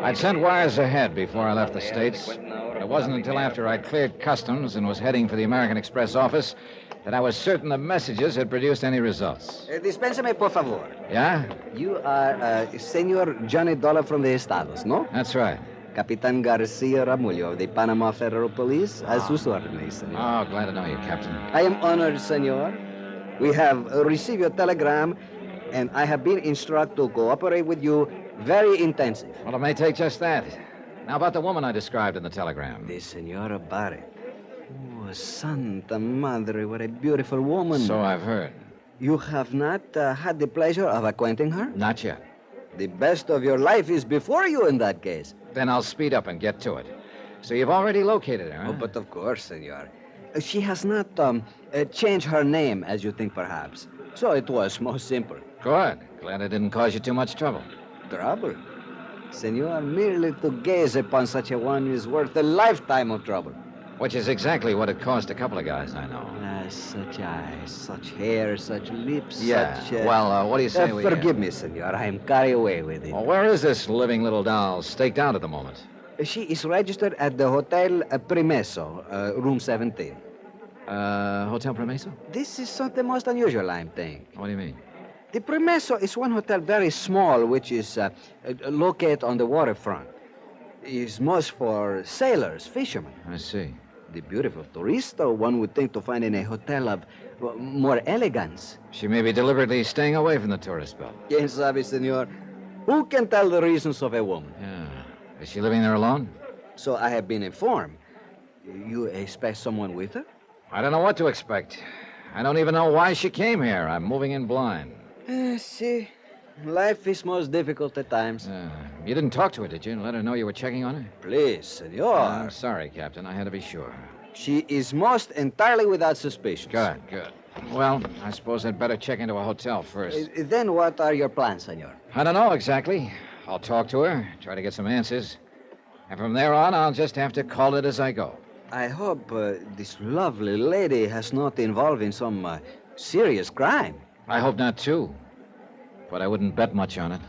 I'd sent wires ahead before I left the States. It wasn't until after I'd cleared customs and was heading for the American Express office that I was certain the messages had produced any results. Dispénsame, por favor. Yeah? You are Senor Johnny Dollar from the Estados, no? That's right. Capitan Garcia Ramullo of the Panama Federal Police, a sus órdenes, senor. Oh, glad to know you, Captain. I am honored, senor. We have received your telegram, and I have been instructed to cooperate with you very intensive. Well, it may take just that. Now, about the woman I described in the telegram. The Senora Barrett. Oh, Santa Madre, what a beautiful woman. So I've heard. You have not had the pleasure of acquainting her? Not yet. The best of your life is before you in that case. Then I'll speed up and get to it. So you've already located her, huh? Oh, but of course, senor. She has not changed her name, as you think, perhaps. So it was most simple. Good. Glad it didn't cause you too much trouble. Trouble? Senor, merely to gaze upon such a one is worth a lifetime of trouble. Which is exactly what it cost a couple of guys I know. Such eyes, such hair, such lips, Yeah. such... Well, what do you say we... Forgive me, senor. I am carried away with it. Well, where is this living little doll staked out at the moment? She is registered at the Hotel Primeso, room 17. Hotel Primeso? This is something most unusual, I'm thinking. What do you mean? The Primeso is one hotel very small, which is located on the waterfront. It's most for sailors, fishermen. I see. The beautiful tourista one would think to find in a hotel of more elegance. She may be deliberately staying away from the tourist belt. Quien sabe, senor? Who can tell the reasons of a woman? Yeah. Is she living there alone? So I have been informed. You expect someone with her? I don't know what to expect. I don't even know why she came here. I'm moving in blind. See, life is most difficult at times. You didn't talk to her, did you? Let her know you were checking on her? Please, senor. I'm sorry, Captain. I had to be sure. She is most entirely without suspicion. Good. Well, I suppose I'd better check into a hotel first. Then what are your plans, senor? I don't know exactly. I'll talk to her, try to get some answers. And from there on, I'll just have to call it as I go. I hope this lovely lady has not involved in some serious crime. I hope not, too. But I wouldn't bet much on it.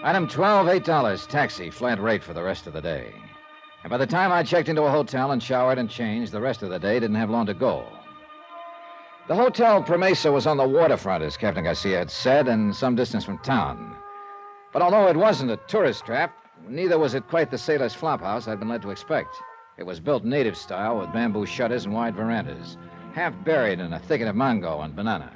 Item 12, $8. Taxi, flat rate for the rest of the day. And by the time I checked into a hotel and showered and changed, the rest of the day didn't have long to go. The Hotel Promesa was on the waterfront, as Captain Garcia had said, and some distance from town. But although it wasn't a tourist trap, neither was it quite the sailor's flophouse I'd been led to expect. It was built native style with bamboo shutters and wide verandas, half buried in a thicket of mango and banana.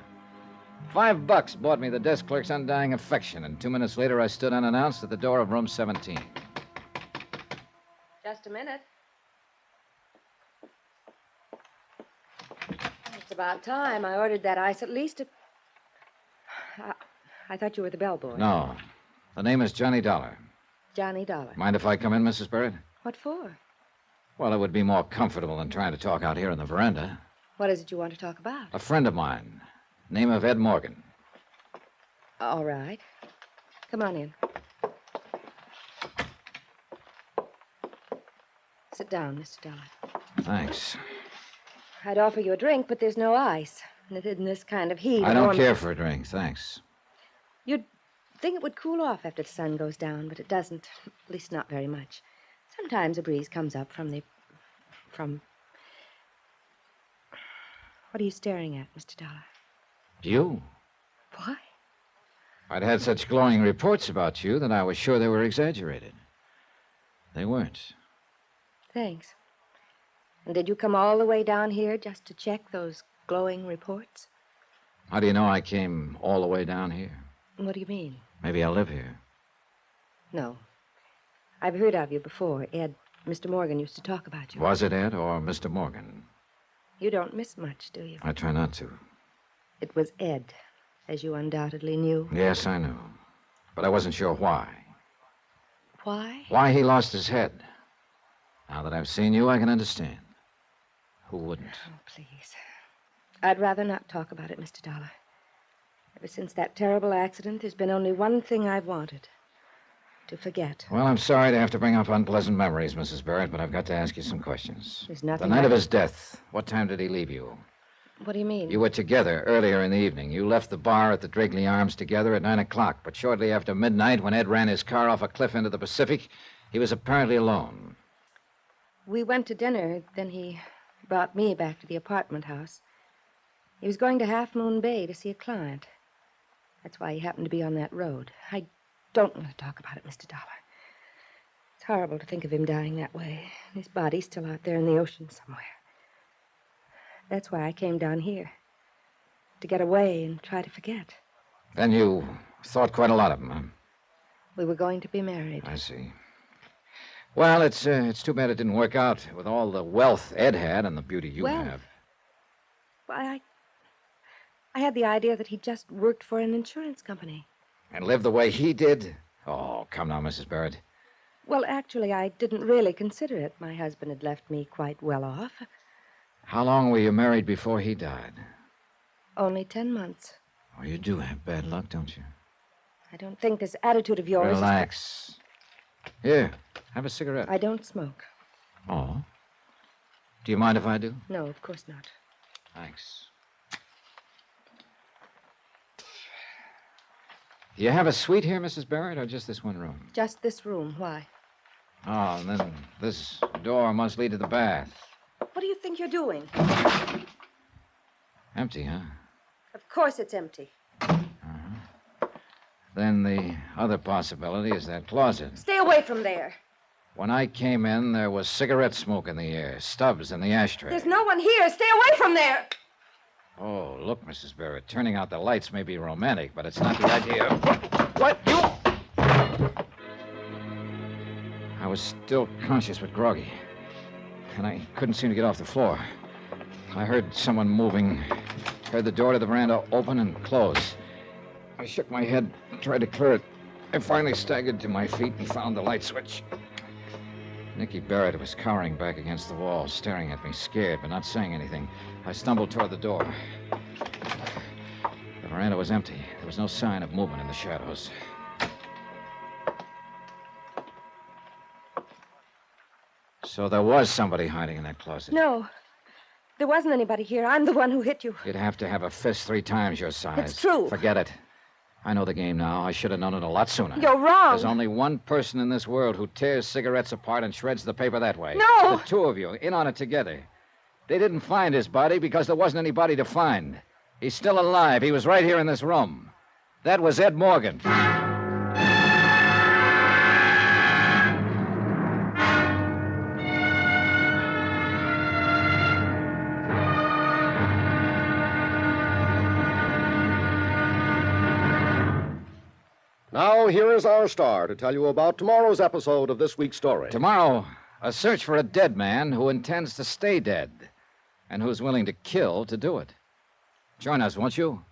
$5 bought me the desk clerk's undying affection, and 2 minutes later I stood unannounced at the door of room 17. Just a minute. It's about time. I ordered that ice at least a... I thought you were the bellboy. No. The name is Johnny Dollar. Johnny Dollar. Mind if I come in, Mrs. Barrett? What for? Well, it would be more comfortable than trying to talk out here in the veranda. What is it you want to talk about? A friend of mine. Name of Ed Morgan. All right. Come on in. Sit down, Mr. Dollar. Thanks. I'd offer you a drink, but there's no ice. And in this kind of heat... I don't care for a drink, thanks. You'd think it would cool off after the sun goes down, but it doesn't. At least not very much. Sometimes a breeze comes up from... What are you staring at, Mr. Dollar? You? Why? I'd had such glowing reports about you that I was sure they were exaggerated. They weren't. Thanks. And did you come all the way down here just to check those glowing reports? How do you know I came all the way down here? What do you mean? Maybe I live here. No. I've heard of you before. Ed, Mr. Morgan used to talk about you. Was it Ed or Mr. Morgan? You don't miss much, do you? I try not to. It was Ed, as you undoubtedly knew. Yes, I knew. But I wasn't sure why. Why? Why he lost his head. Now that I've seen you, I can understand. Who wouldn't? Oh, please. I'd rather not talk about it, Mr. Dollar. Ever since that terrible accident, there's been only one thing I've wanted. To forget. Well, I'm sorry to have to bring up unpleasant memories, Mrs. Barrett, but I've got to ask you some questions. There's nothing... The night of his death, what time did he leave you? What do you mean? You were together earlier in the evening. You left the bar at the Drakeley Arms together at 9 o'clock, but shortly after midnight, when Ed ran his car off a cliff into the Pacific, he was apparently alone. We went to dinner, then he brought me back to the apartment house. He was going to Half Moon Bay to see a client. That's why he happened to be on that road. I don't want to talk about it, Mr. Dollar. It's horrible to think of him dying that way. His body's still out there in the ocean somewhere. That's why I came down here. To get away and try to forget. Then you thought quite a lot of him, huh? We were going to be married. I see. Well, it's too bad it didn't work out with all the wealth Ed had and the beauty you have. Well, I had the idea that he just worked for an insurance company. And lived the way he did? Oh, come now, Mrs. Barrett. Well, actually, I didn't really consider it. My husband had left me quite well off. How long were you married before he died? Only 10 months. Oh, you do have bad luck, don't you? I don't think this attitude of yours... Relax. Here, have a cigarette. I don't smoke. Oh? Do you mind if I do? No, of course not. Thanks. Do you have a suite here, Mrs. Barrett, or just this one room? Just this room. Why? Oh, and then this door must lead to the bath. What do you think you're doing? Empty, huh? Of course it's empty. Then the other possibility is that closet. Stay away from there. When I came in, there was cigarette smoke in the air, stubs in the ashtray. There's no one here. Stay away from there. Oh, look, Mrs. Barrett, turning out the lights may be romantic, but it's not the idea. What? You? I was still conscious but groggy, and I couldn't seem to get off the floor. I heard someone moving, heard the door to the veranda open and close. I shook my head, tried to clear it. I finally staggered to my feet and found the light switch. Nicky Barrett was cowering back against the wall, staring at me, scared, but not saying anything. I stumbled toward the door. The veranda was empty. There was no sign of movement in the shadows. So there was somebody hiding in that closet. No. There wasn't anybody here. I'm the one who hit you. You'd have to have a fist 3 times your size. It's true. Forget it. I know the game now. I should have known it a lot sooner. You're wrong. There's only one person in this world who tears cigarettes apart and shreds the paper that way. No! The 2 of you, in on it together. They didn't find his body because there wasn't anybody to find. He's still alive. He was right here in this room. That was Ed Morgan. Now, here is our star to tell you about tomorrow's episode of this week's story. Tomorrow, a search for a dead man who intends to stay dead and who's willing to kill to do it. Join us, won't you?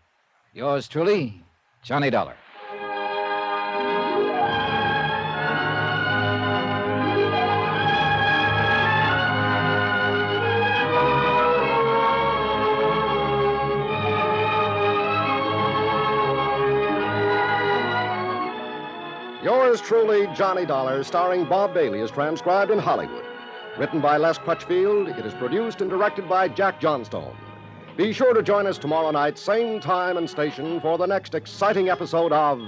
Yours truly, Johnny Dollar. Yours truly, Johnny Dollar, starring Bob Bailey, is transcribed in Hollywood. Written by Les Crutchfield, it is produced and directed by Jack Johnstone. Be sure to join us tomorrow night, same time and station, for the next exciting episode of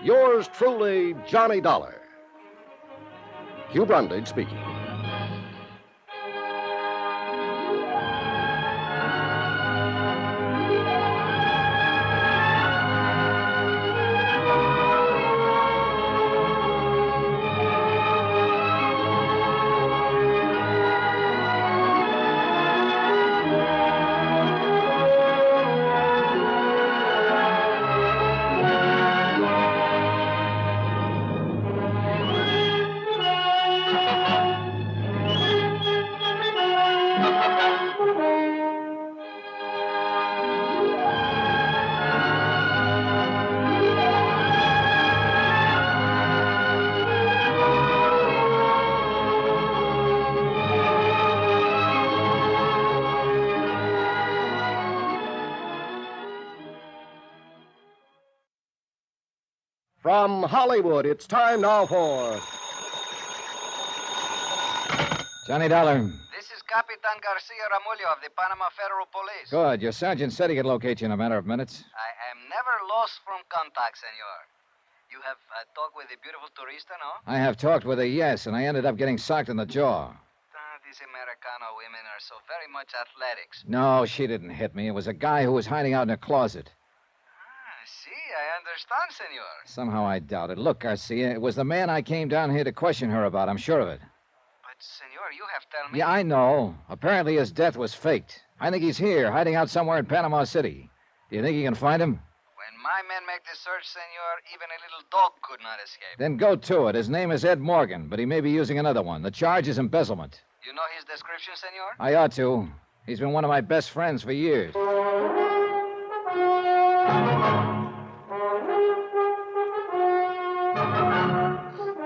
Yours truly, Johnny Dollar. Hugh Brundage speaking. From Hollywood, it's time now for Johnny Dollar. This is Capitan Garcia Ramullo of the Panama Federal Police. Good. Your sergeant said he could locate you in a matter of minutes. I am never lost from contact, senor. You have talked with the beautiful turista, no? I have talked with her, yes, and I ended up getting socked in the jaw. These Americano women are so very much athletics. No, she didn't hit me. It was a guy who was hiding out in a closet. See, I understand, senor. Somehow I doubt it. Look, Garcia, it was the man I came down here to question her about. I'm sure of it. But, senor, you have told me... Yeah, I know. Apparently his death was faked. I think he's here, hiding out somewhere in Panama City. Do you think you can find him? When my men make the search, senor, even a little dog could not escape. Then go to it. His name is Ed Morgan, but he may be using another one. The charge is embezzlement. You know his description, senor? I ought to. He's been one of my best friends for years.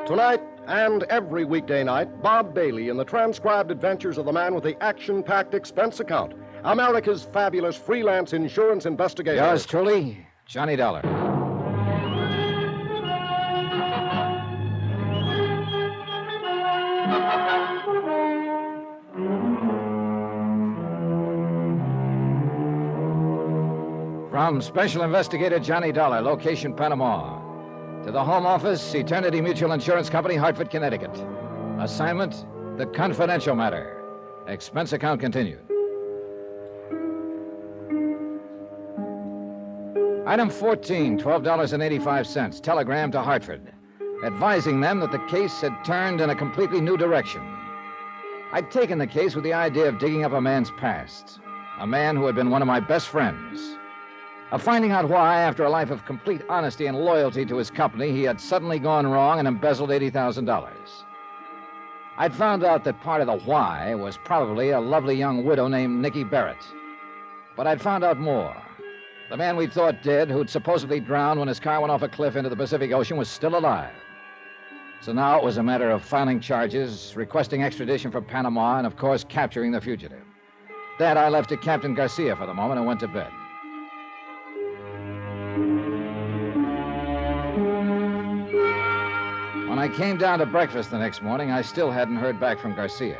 Tonight and every weekday night, Bob Bailey in the transcribed adventures of the man with the action-packed expense account, America's fabulous freelance insurance investigator. Yours truly, Johnny Dollar. From Special Investigator Johnny Dollar, location Panama. To the Home Office, Eternity Mutual Insurance Company, Hartford, Connecticut. Assignment, the confidential matter. Expense account continued. Item 14, $12.85. Telegram to Hartford, advising them that the case had turned in a completely new direction. I'd taken the case with the idea of digging up a man's past, a man who had been one of my best friends, of finding out why, after a life of complete honesty and loyalty to his company, he had suddenly gone wrong and embezzled $80,000. I'd found out that part of the why was probably a lovely young widow named Nicky Barrett. But I'd found out more. The man we thought dead, who'd supposedly drowned when his car went off a cliff into the Pacific Ocean, was still alive. So now it was a matter of filing charges, requesting extradition from Panama, and, of course, capturing the fugitive. That I left to Captain Garcia for the moment and went to bed. When I came down to breakfast the next morning, I still hadn't heard back from Garcia.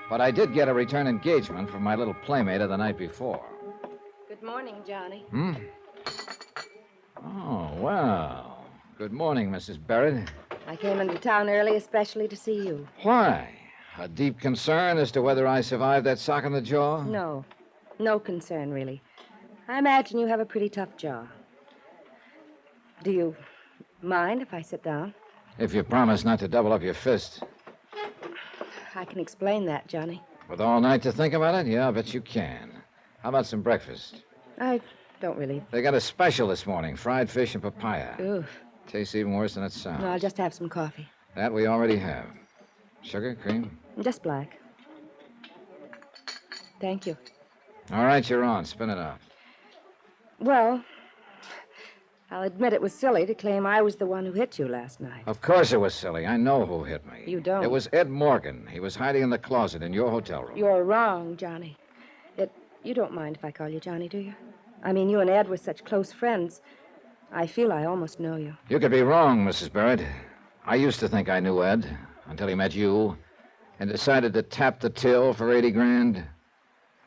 But I did get a return engagement from my little playmate of the night before. Good morning, Johnny. Hmm? Oh, well. Good morning, Mrs. Barrett. I came into town early especially to see you. Why? A deep concern as to whether I survived that sock in the jaw? No. No concern, really. I imagine you have a pretty tough jaw. Do you mind if I sit down? If you promise not to double up your fist. I can explain that, Johnny. With all night to think about it? Yeah, I bet you can. How about some breakfast? I don't really. They got a special this morning, fried fish and papaya. Oof. Tastes even worse than it sounds. No, I'll just have some coffee. That we already have. Sugar, cream? Just black. Thank you. All right, you're on. Spin it out. Well, I'll admit it was silly to claim I was the one who hit you last night. Of course it was silly. I know who hit me. You don't. It was Ed Morgan. He was hiding in the closet in your hotel room. You're wrong, Johnny. You don't mind if I call you Johnny, do you? I mean, you and Ed were such close friends. I feel I almost know you. You could be wrong, Mrs. Barrett. I used to think I knew Ed until he met you and decided to tap the till for 80 grand.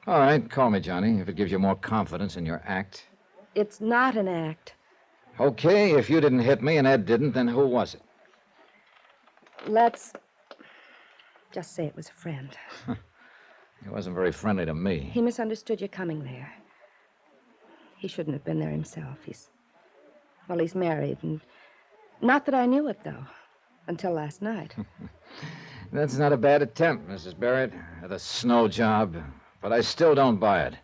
All right, call me Johnny if it gives you more confidence in your act. It's not an act. Okay, if you didn't hit me and Ed didn't, then who was it? Let's just say it was a friend. He wasn't very friendly to me. He misunderstood your coming there. He shouldn't have been there himself. He's married, and not that I knew it, though, until last night. That's not a bad attempt, Mrs. Barrett, at a snow job, but I still don't buy it.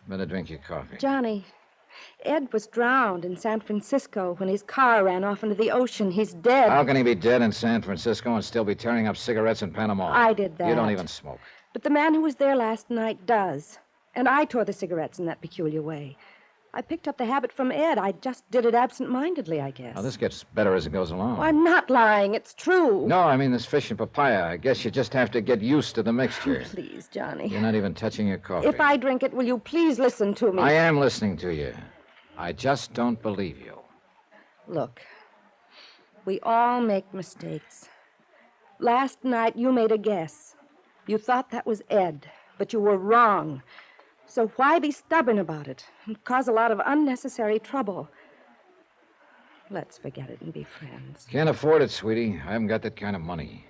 Better drink your coffee. Johnny, Ed was drowned in San Francisco when his car ran off into the ocean. He's dead. How can he be dead in San Francisco and still be tearing up cigarettes in Panama? I did that. You don't even smoke. But the man who was there last night does. And I tore the cigarettes in that peculiar way. I picked up the habit from Ed. I just did it absent-mindedly, I guess. Now, this gets better as it goes along. Oh, I'm not lying. It's true. No, I mean this fish and papaya. I guess you just have to get used to the mixture. Oh, please, Johnny. You're not even touching your coffee. If I drink it, will you please listen to me? I am listening to you. I just don't believe you. Look, we all make mistakes. Last night, you made a guess. You thought that was Ed, but you were wrong. So why be stubborn about it and cause a lot of unnecessary trouble? Let's forget it and be friends. Can't afford it, sweetie. I haven't got that kind of money.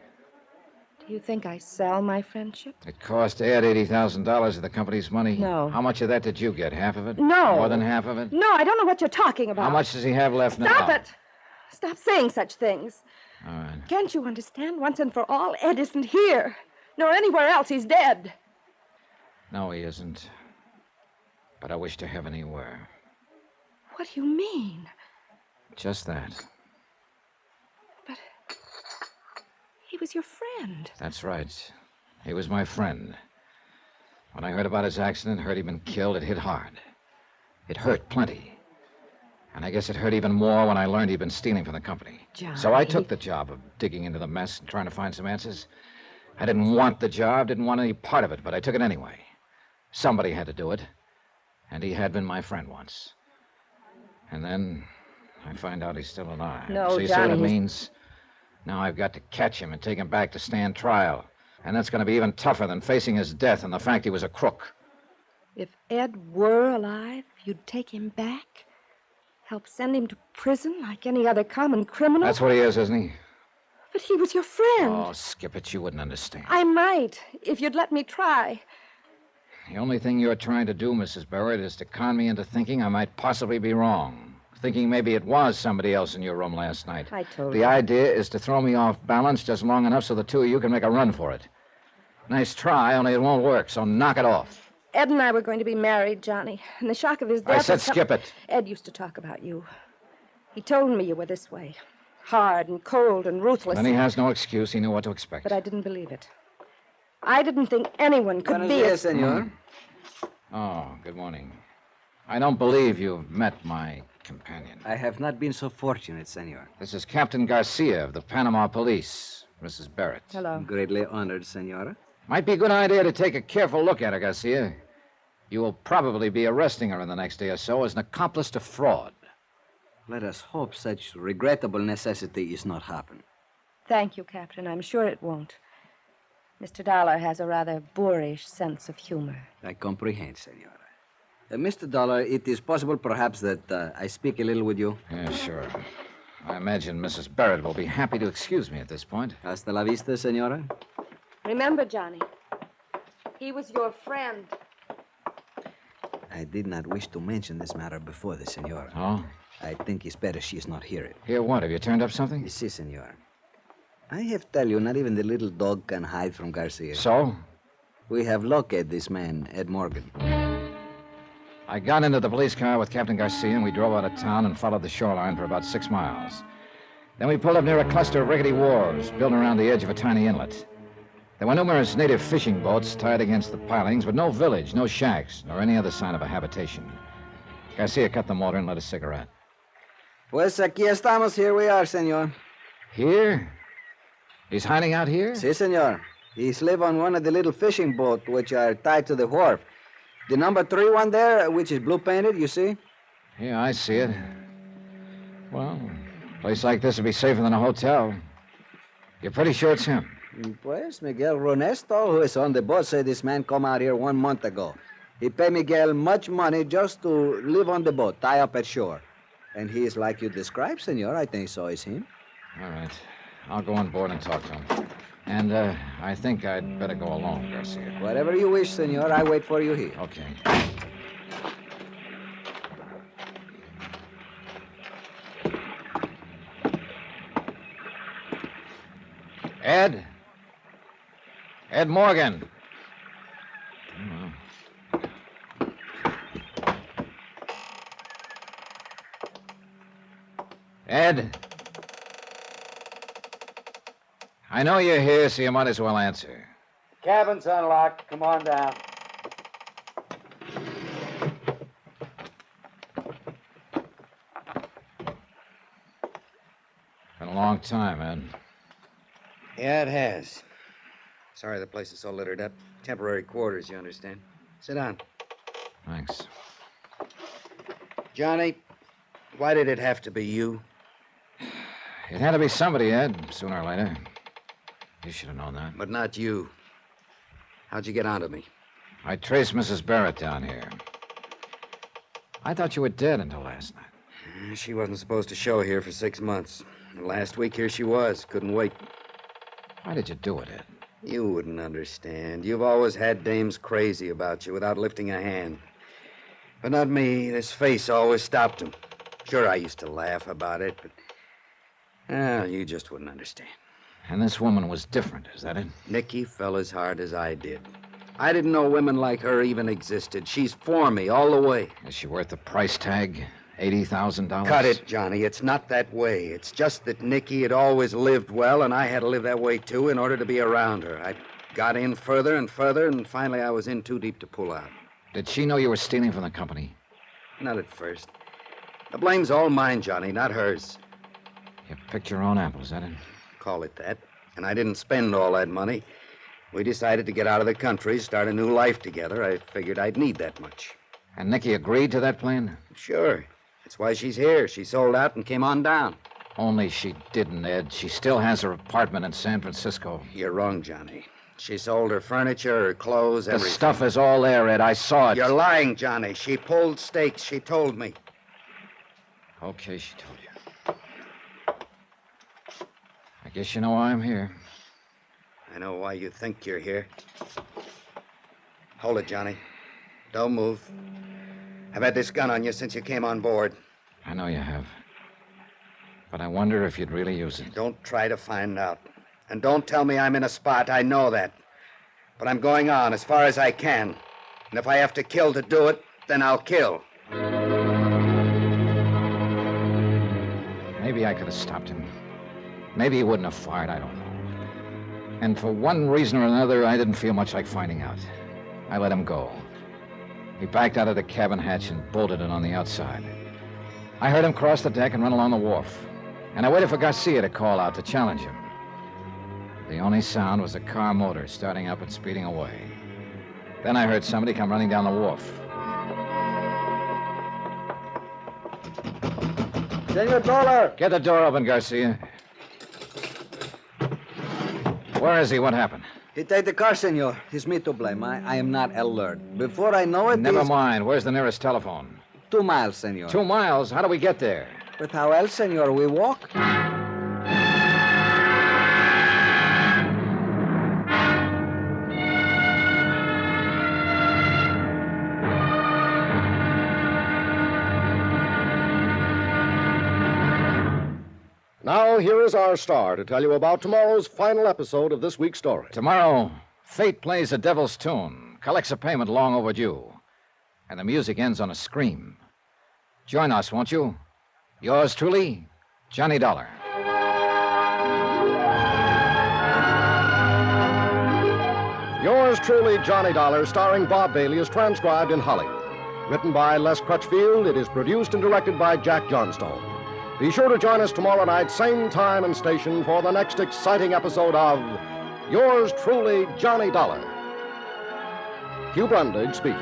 Do you think I sell my friendship? It cost Ed $80,000 of the company's money. No. How much of that did you get? Half of it? No. More than half of it? No, I don't know what you're talking about. How much does he have left now? Stop it! Stop saying such things. All right. Can't you understand once and for all? Ed isn't here, nor anywhere else. He's dead. No, he isn't. But I wish to heaven he were. What do you mean? Just that. But he was your friend. That's right. He was my friend. When I heard about his accident, heard he'd been killed, it hit hard. It hurt plenty. And I guess it hurt even more when I learned he'd been stealing from the company. Johnny. So I took the job of digging into the mess and trying to find some answers. I didn't want the job, didn't want any part of it, but I took it anyway. Somebody had to do it. And he had been my friend once. And then I find out he's still alive. No, so you Johnny, see what it means? Now I've got to catch him and take him back to stand trial. And that's going to be even tougher than facing his death and the fact he was a crook. If Ed were alive, you'd take him back? Help send him to prison like any other common criminal? That's what he is, isn't he? But he was your friend. Oh, skip it. You wouldn't understand. I might, if you'd let me try. The only thing you're trying to do, Mrs. Barrett, is to con me into thinking I might possibly be wrong. Thinking maybe it was somebody else in your room last night. I told you. The idea is to throw me off balance just long enough so the two of you can make a run for it. Nice try, only it won't work, so knock it off. Ed and I were going to be married, Johnny. And the shock of his death... I said skip it. Ed used to talk about you. He told me you were this way. Hard and cold and ruthless. Then he has no excuse. He knew what to expect. But I didn't believe it. I didn't think anyone could be Buenos dias, senor. Oh, good morning. I don't believe you've met my companion. I have not been so fortunate, senor. This is Captain Garcia of the Panama Police, Mrs. Barrett. Hello. Greatly honored, senora. Might be a good idea to take a careful look at her, Garcia. You will probably be arresting her in the next day or so as an accomplice to fraud. Let us hope such regrettable necessity is not happen. Thank you, Captain. I'm sure it won't. Mr. Dollar has a rather boorish sense of humor. I comprehend, senora. Mr. Dollar, it is possible perhaps that I speak a little with you? Yeah, sure. I imagine Mrs. Barrett will be happy to excuse me at this point. Hasta la vista, senora. Remember, Johnny, he was your friend. I did not wish to mention this matter before the senora. Oh? I think it's better she's not hear it. Hear what? Have you turned up something? Si, senora. I have tell you, not even the little dog can hide from Garcia. So? We have located this man, Ed Morgan. I got into the police car with Captain Garcia, and we drove out of town and followed the shoreline for about 6 miles. Then we pulled up near a cluster of rickety wharves built around the edge of a tiny inlet. There were numerous native fishing boats tied against the pilings, but no village, no shacks, nor any other sign of a habitation. Garcia cut the motor and lit a cigarette. Pues aquí estamos. Here we are, senor. Here? He's hiding out here? Si, senor. He's live on one of the little fishing boats which are tied to the wharf. The number 3 one there, which is blue-painted, you see? Yeah, I see it. Well, a place like this would be safer than a hotel. You're pretty sure it's him? Pues Miguel Ronesto, who is on the boat, said this man come out here 1 month ago. He paid Miguel much money just to live on the boat, tie up at shore. And he is like you described, senor. I think so is him. All right. I'll go on board and talk to him. And I think I'd better go alone, Garcia. Whatever you wish, senor. I wait for you here. Okay. Ed? Ed Morgan. Ed? I know you're here, so you might as well answer. Cabin's unlocked. Come on down. Been a long time, Ed. Yeah, it has. Sorry the place is so littered up. Temporary quarters, you understand. Sit down. Thanks. Johnny, why did it have to be you? It had to be somebody, Ed, sooner or later. You should have known that. But not you. How'd you get onto me? I traced Mrs. Barrett down here. I thought you were dead until last night. She wasn't supposed to show here for 6 months. And last week, here she was. Couldn't wait. Why did you do it, Ed? You wouldn't understand. You've always had dames crazy about you without lifting a hand. But not me. This face always stopped them. Sure, I used to laugh about it, but... Well, you just wouldn't understand. And this woman was different, is that it? Nicky fell as hard as I did. I didn't know women like her even existed. She's for me all the way. Is she worth the price tag? $80,000? Cut it, Johnny. It's not that way. It's just that Nicky had always lived well, and I had to live that way, too, in order to be around her. I got in further and further, and finally I was in too deep to pull out. Did she know you were stealing from the company? Not at first. The blame's all mine, Johnny, not hers. You picked your own apple, is that it? Call it that. And I didn't spend all that money. We decided to get out of the country, start a new life together. I figured I'd need that much. And Nicky agreed to that plan? Sure. That's why she's here. She sold out and came on down. Only she didn't, Ed. She still has her apartment in San Francisco. You're wrong, Johnny. She sold her furniture, her clothes, everything. The stuff is all there, Ed. I saw it. You're lying, Johnny. She pulled stakes. She told me. Okay, she told you. I guess you know why I'm here. I know why you think you're here. Hold it, Johnny. Don't move. I've had this gun on you since you came on board. I know you have. But I wonder if you'd really use it. Don't try to find out. And don't tell me I'm in a spot. I know that. But I'm going on as far as I can. And if I have to kill to do it, then I'll kill. Maybe I could have stopped him. Maybe he wouldn't have fired, I don't know. And for one reason or another, I didn't feel much like finding out. I let him go. He backed out of the cabin hatch and bolted it on the outside. I heard him cross the deck and run along the wharf. And I waited for Garcia to call out to challenge him. The only sound was a car motor starting up and speeding away. Then I heard somebody come running down the wharf. Senor Dollar! Get the door open, Garcia. Where is he? What happened? He take the car, senor. It's me to blame. I am not alert. Before I know it, Never mind. Where's the nearest telephone? 2 miles, senor. 2 miles? How do we get there? But how else, senor? We walk? Now, here is our star to tell you about tomorrow's final episode of this week's story. Tomorrow, fate plays a devil's tune, collects a payment long overdue, and the music ends on a scream. Join us, won't you? Yours truly, Johnny Dollar. Yours truly, Johnny Dollar, starring Bob Bailey, is transcribed in Hollywood. Written by Les Crutchfield, it is produced and directed by Jack Johnstone. Be sure to join us tomorrow night, same time and station, for the next exciting episode of Yours truly, Johnny Dollar. Hugh Brundage speaking.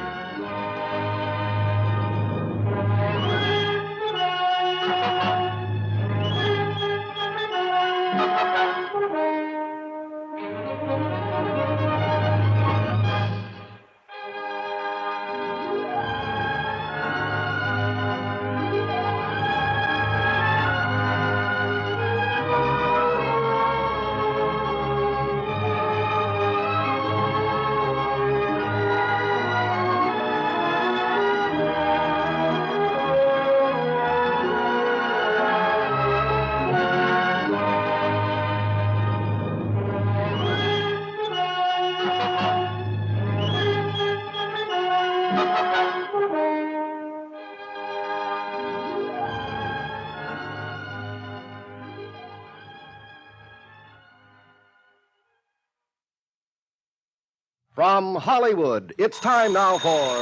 From Hollywood, it's time now for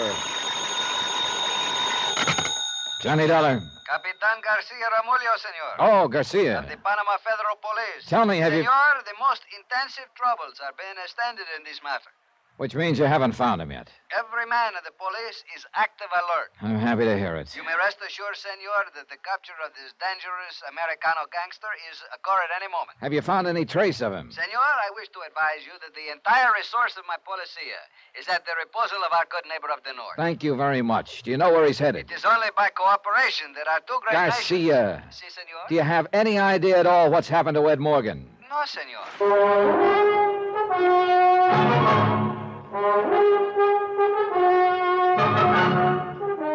Johnny Dollar. Capitan Garcia Ramullo, senor. Oh, Garcia. Of the Panama Federal Police. Tell me, have you... Senor, the most intensive troubles are being extended in this matter. Which means you haven't found him yet. Every man of the police is active alert. I'm happy to hear it. You may rest assured, senor, that the capture of this dangerous Americano gangster is occur at any moment. Have you found any trace of him? Senor, I wish to advise you that the entire resource of my policia is at the disposal of our good neighbor of the north. Thank you very much. Do you know where he's headed? It is only by cooperation that our two great Garcia. nations... Si, senor? Do you have any idea at all what's happened to Ed Morgan? No, senor.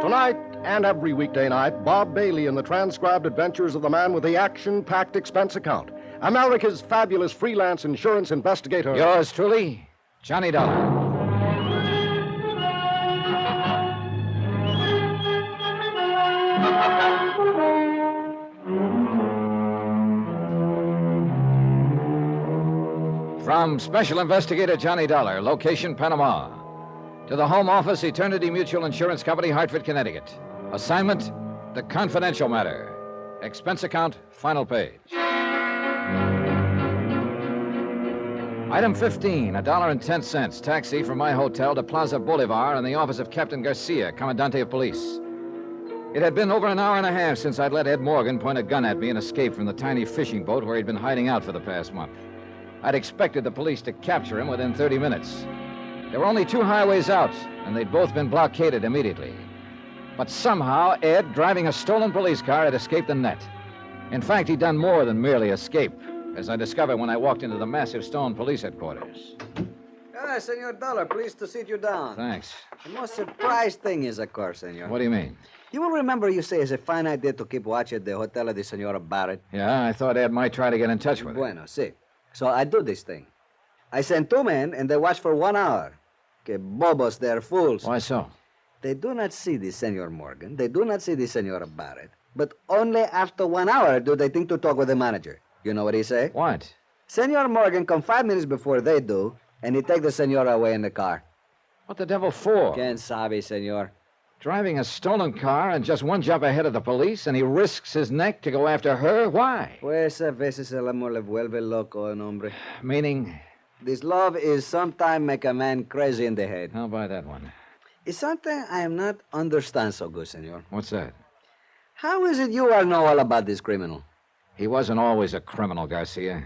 Tonight and every weekday night, Bob Bailey in the transcribed adventures of the man with the action-packed expense account. America's fabulous freelance insurance investigator. Yours truly, Johnny Dollar. From Special Investigator Johnny Dollar, location Panama. To the home office, Eternity Mutual Insurance Company, Hartford, Connecticut. Assignment, the confidential matter. Expense account, final page. Item 15, $1.10, taxi from my hotel to Plaza Bolivar in the office of Captain Garcia, Commandante of Police. It had been over an hour and a half since I'd let Ed Morgan point a gun at me and escape from the tiny fishing boat where he'd been hiding out for the past month. I'd expected the police to capture him within 30 minutes. There were only 2 highways out, and they'd both been blockaded immediately. But somehow, Ed, driving a stolen police car, had escaped the net. In fact, he'd done more than merely escape, as I discovered when I walked into the massive stone police headquarters. Ah, Senor Dollar, pleased to sit you down. Thanks. The most surprised thing is, of course, senor. What do you mean? You will remember you say it's a fine idea to keep watch at the Hotel of the Senora Barrett. Yeah, I thought Ed might try to get in touch with her. Bueno, see. So I do this thing. I send 2 men, and they watch for 1 hour. Que bobos, they're fools. Why so? They do not see the Senor Morgan. They do not see the Senora Barrett. But only after 1 hour do they think to talk with the manager. You know what he say? What? Senor Morgan come 5 minutes before they do, and he take the Senora away in the car. What the devil for? Quien sabe, senor. Driving a stolen car and just 1 jump ahead of the police, and he risks his neck to go after her? Why? Pues a veces el amor le vuelve loco, un hombre. Meaning? This love is sometimes make a man crazy in the head. How about that one? It's something I am not understand so good, senor. What's that? How is it you all know all about this criminal? He wasn't always a criminal, Garcia.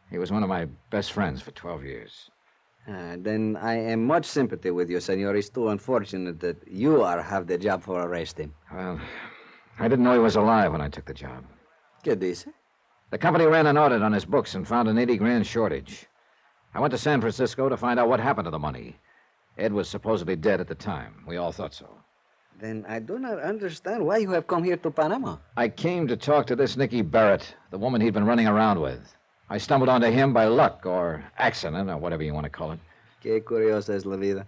He was one of my best friends for 12 years. Then I am much sympathy with you, senor. It's too unfortunate that you have the job for arrest him. Well, I didn't know he was alive when I took the job. ¿Qué dice? The company ran an audit on his books and found an 80 grand shortage. I went to San Francisco to find out what happened to the money. Ed was supposedly dead at the time. We all thought so. Then I do not understand why you have come here to Panama. I came to talk to this Nicky Barrett, the woman he'd been running around with. I stumbled onto him by luck or accident or whatever you want to call it. Qué curiosa es la vida.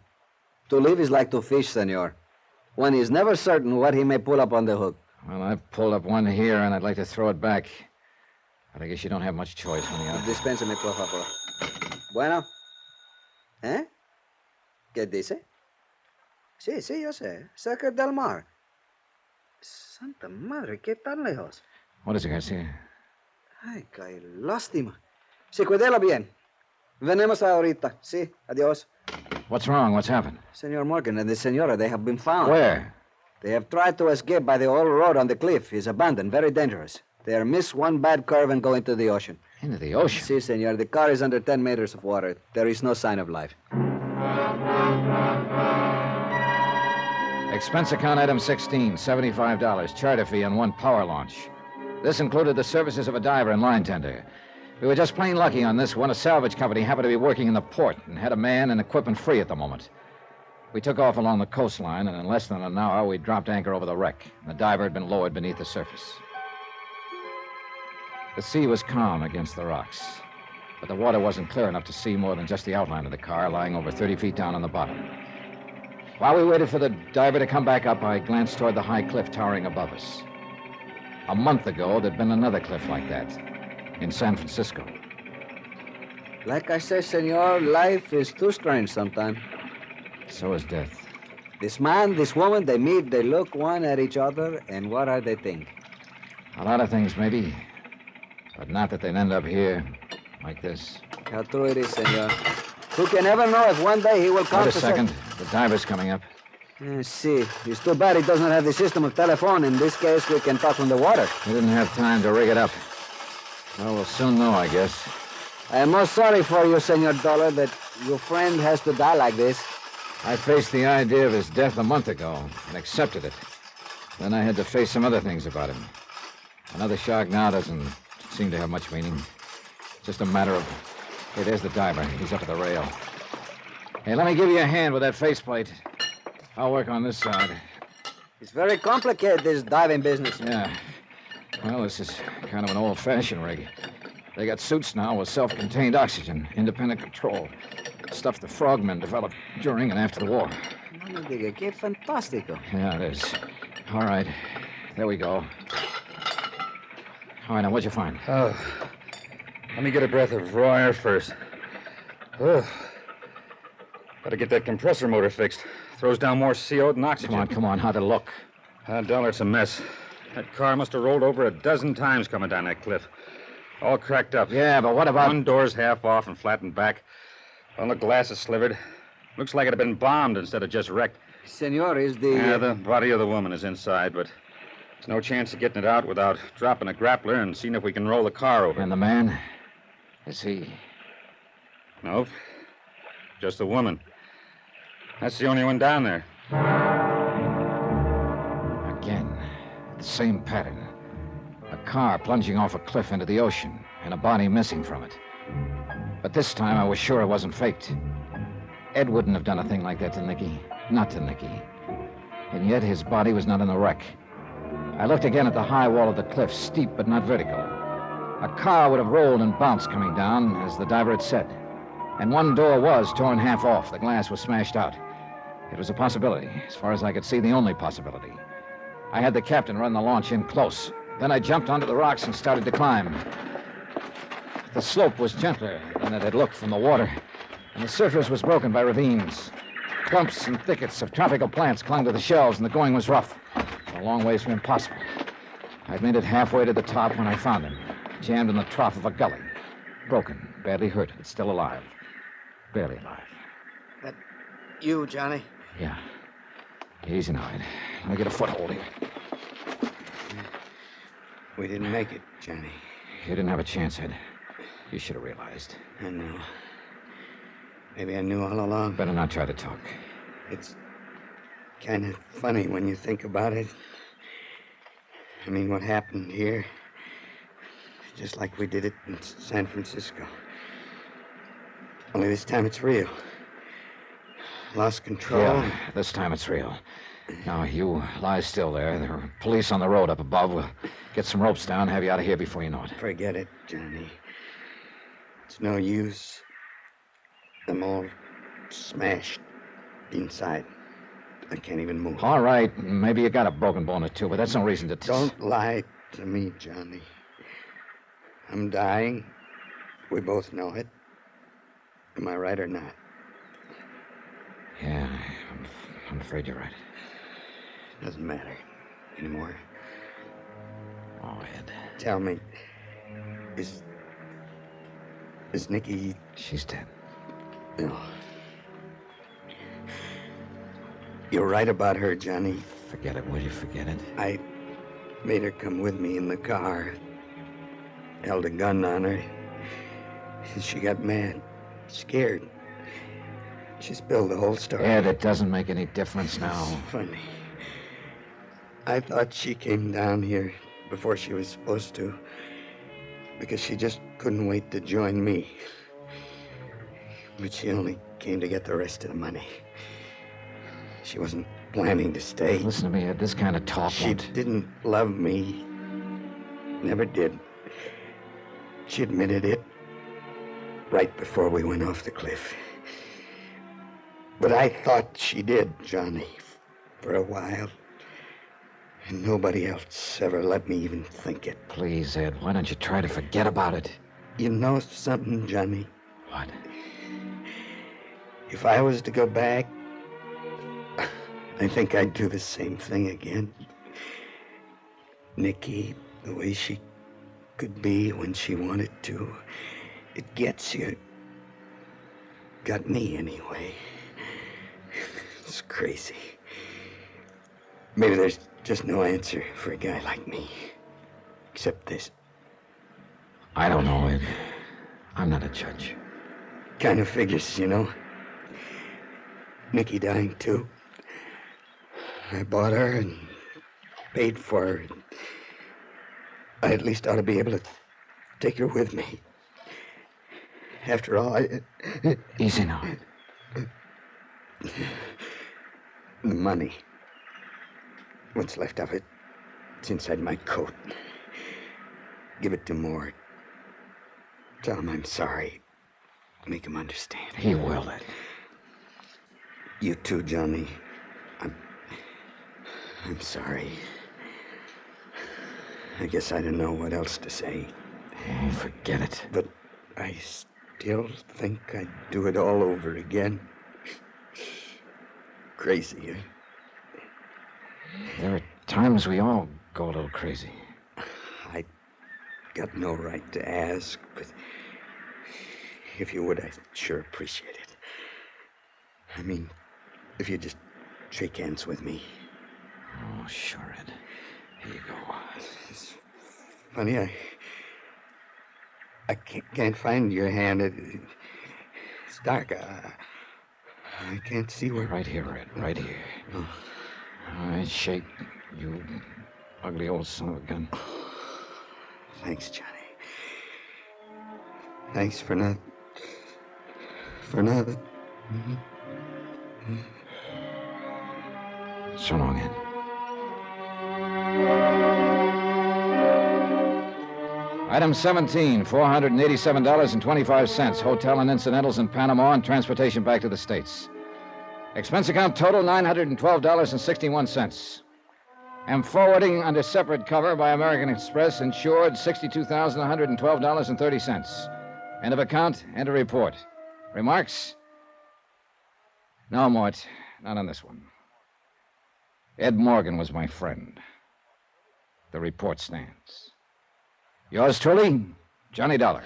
To live is like to fish, senor. One is never certain what he may pull up on the hook. Well, I've pulled up one here, and I'd like to throw it back. But I guess you don't have much choice, honey. Dispénseme, por favor. Bueno. ¿Eh? ¿Qué dice? Sí, yo sé. Cerca del mar. Santa madre, ¿qué tan lejos? What is it, Garcia? Ay, qué lástima. Sí, cuídelo bien. Venemos ahorita. Sí, adiós. What's wrong? What's happened? Senor Morgan and the senora, they have been found. Where? They have tried to escape by the old road on the cliff. It's abandoned, very dangerous. They are miss one bad curve and go into the ocean. Into the ocean? Si, senor. The car is under 10 meters of water. There is no sign of life. Expense account item 16, $75. Charter fee on one power launch. This included the services of a diver and line tender. We were just plain lucky on this one. A salvage company happened to be working in the port and had a man and equipment free at the moment. We took off along the coastline, and in less than an hour, we dropped anchor over the wreck. The diver had been lowered beneath the surface. The sea was calm against the rocks, but the water wasn't clear enough to see more than just the outline of the car lying over 30 feet down on the bottom. While we waited for the diver to come back up, I glanced toward the high cliff towering above us. A month ago, there'd been another cliff like that in San Francisco. Like I say, senor, life is too strange sometimes. So is death. This man, this woman, they meet, they look one at each other, and what are they think? A lot of things, maybe. But not that they'd end up here, like this. How true it is, senor. Who can ever know if one day he will come Wait a second. The diver's coming up. See. It's too bad he doesn't have the system of telephone. In this case, we can talk from the water. We didn't have time to rig it up. Well, we'll soon know, I guess. I am most sorry for you, Senor Dollar, that your friend has to die like this. I faced the idea of his death a month ago and accepted it. Then I had to face some other things about him. Another shark now doesn't seem to have much meaning. It's just a matter of... Hey, there's the diver. He's up at the rail. Hey, let me give you a hand with that faceplate. I'll work on this side. It's very complicated, this diving business. Yeah. Well, this is kind of an old-fashioned rig. They got suits now with self-contained oxygen, independent control. Stuff the frogmen developed during and after the war. No me diga, qué fantástico. Yeah, it is. All right. There we go. All right, now, what'd you find? Oh, let me get a breath of raw air first. Oh, gotta get that compressor motor fixed. Throws down more CO than oxygen. Come on. How'd it look? Dollar, it's a mess. That car must have rolled over a dozen times coming down that cliff. All cracked up. Yeah, but what about... One door's half off and flattened back. All the glass is slivered. Looks like it had been bombed instead of just wrecked. Senor, is the... Yeah, the body of the woman is inside, but there's no chance of getting it out without dropping a grappler and seeing if we can roll the car over. And the man? Is he... Nope. Just the woman. That's the only one down there. Again, the same pattern. A car plunging off a cliff into the ocean, and a body missing from it. But this time I was sure it wasn't faked. Ed wouldn't have done a thing like that to Nicky. Not to Nicky. And yet his body was not in the wreck. I looked again at the high wall of the cliff, steep but not vertical. A car would have rolled and bounced coming down, as the diver had said. And one door was torn half off. The glass was smashed out. It was a possibility. As far as I could see, the only possibility. I had the captain run the launch in close. Then I jumped onto the rocks and started to climb. The slope was gentler than it had looked from the water, and the surface was broken by ravines. Clumps and thickets of tropical plants clung to the shelves, and the going was rough, a long ways from impossible. I'd made it halfway to the top when I found him, jammed in the trough of a gully. Broken, badly hurt, but still alive. Barely alive. That you, Johnny? Yeah. Easy now, Ed. Let me get a foothold here. We didn't make it, Johnny. You didn't have a chance, Ed. You should have realized. I know. Maybe I knew all along. Better not try to talk. It's kind of funny when you think about it. I mean, what happened here, just like we did it in San Francisco. Only this time it's real. Lost control. Yeah, this time it's real. Now, you lie still there. There are police on the road up above. We'll get some ropes down, have you out of here before you know it. Forget it, Johnny. It's no use. I'm all smashed inside. I can't even move. All right, maybe you got a broken bone or two, but that's no reason to... Don't lie to me, Johnny. I'm dying. We both know it. Am I right or not? Yeah, I'm afraid you're right. Doesn't matter anymore. Oh, Ed. Tell me, is Nikki... She's dead. No. You're right about her, Johnny. Forget it, will you? Forget it. I made her come with me in the car. Held a gun on her. She got mad. Scared. She spilled the whole story. Ed, it doesn't make any difference now. It's funny. I thought she came down here before she was supposed to, because she just couldn't wait to join me. But she only came to get the rest of the money. She wasn't planning to stay. Listen to me, Ed, this kind of talk She didn't love me. Never did. She admitted it right before we went off the cliff. But I thought she did, Johnny, for a while. And nobody else ever let me even think it. Please, Ed, why don't you try to forget about it? You know something, Johnny? What? If I was to go back, I think I'd do the same thing again. Nikki, the way she could be when she wanted to, it gets you. Got me, anyway. It's crazy. Maybe there's just no answer for a guy like me. Except this. I don't know, Ed. I'm not a judge. Kind of figures, you know. Nikki dying, too. I bought her and paid for her. I at least ought to be able to take her with me. After all, Easy now. The money. What's left of it, it's inside my coat. Give it to Mort. Tell him I'm sorry. Make him understand. He will, Ed. You too, Johnny. I'm sorry. I guess I don't know what else to say. Oh, forget it. But I still think I'd do it all over again. Crazy, eh? There are times we all go a little crazy. I got no right to ask, but if you would, I'd sure appreciate it. I mean, if you just shake hands with me. Oh, sure, Ed. Here you go. It's funny, I can't find your hand. It's dark. I can't see where... Right here, Ed. Right here. Oh. All right, shake, you ugly old son of a gun. Thanks, Johnny. Thanks for not... For nothing. So long, Ed. Item 17, $487.25. Hotel and incidentals in Panama and transportation back to the States. Expense account total, $912.61. Am forwarding under separate cover by American Express, insured $62,112.30. End of account, end of report. Remarks? No, Mort, not on this one. Ed Morgan was my friend. The report stands. Yours truly, Johnny Dollar.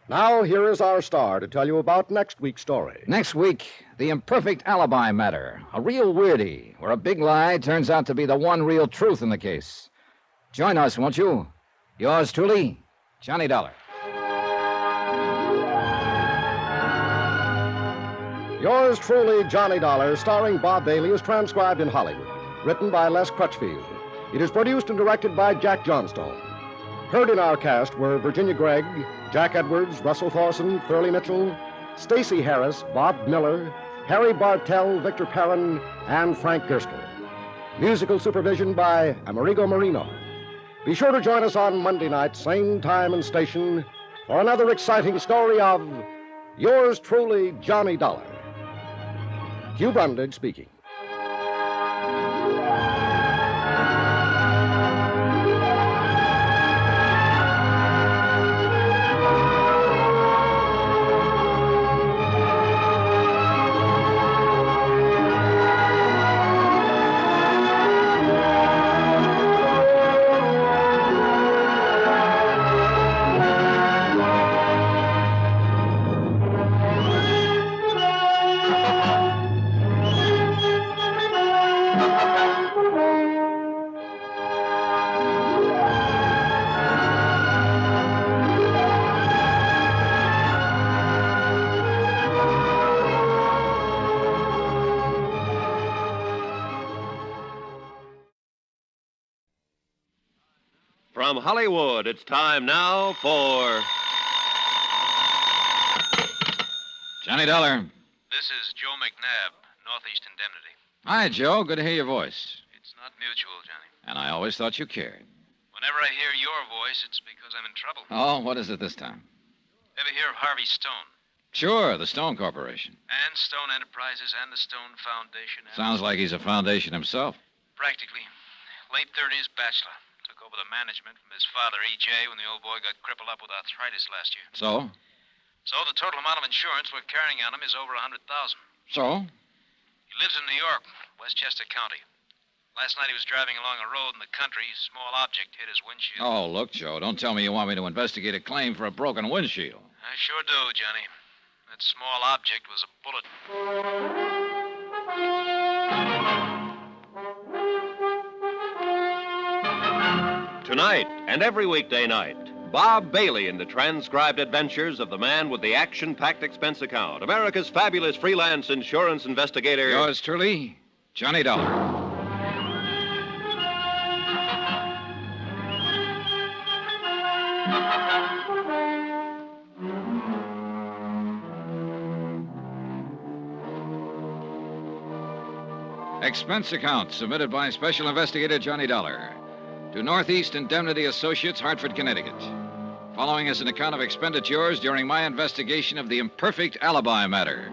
Now now, here is our star to tell you about next week's story. Next week, the imperfect alibi matter. A real weirdie, where a big lie turns out to be the one real truth in the case. Join us, won't you? Yours truly, Johnny Dollar. Yours truly, Johnny Dollar, starring Bob Bailey, is transcribed in Hollywood. Written by Les Crutchfield. It is produced and directed by Jack Johnstone. Heard in our cast were Virginia Gregg, Jack Edwards, Russell Thorson, Thurley Mitchell, Stacey Harris, Bob Miller, Harry Bartell, Victor Perrin, and Frank Gerstle. Musical supervision by Amerigo Marino. Be sure to join us on Monday night, same time and station, for another exciting story of Yours truly, Johnny Dollar. Hugh Brundage speaking. From Hollywood, it's time now for Johnny Dollar. This is Joe McNabb, Northeast Indemnity. Hi, Joe. Good to hear your voice. It's not mutual, Johnny. And I always thought you cared. Whenever I hear your voice, it's because I'm in trouble. Oh, what is it this time? Ever hear of Harvey Stone? Sure, the Stone Corporation. And Stone Enterprises and the Stone Foundation. Sounds like he's a foundation himself. Practically. Late 30s, bachelor. Took over the management from his father, E.J., when the old boy got crippled up with arthritis last year. So? So the total amount of insurance we're carrying on him is over $100,000. So? He lives in New York, Westchester County. Last night he was driving along a road in the country. A small object hit his windshield. Oh, look, Joe, don't tell me you want me to investigate a claim for a broken windshield. I sure do, Johnny. That small object was a bullet. Tonight and every weekday night, Bob Bailey in the transcribed adventures of the man with the action-packed expense account, America's fabulous freelance insurance investigator. Yours truly, Johnny Dollar. Expense account submitted by Special Investigator Johnny Dollar to Northeast Indemnity Associates, Hartford, Connecticut. Following is an account of expenditures during my investigation of the imperfect alibi matter.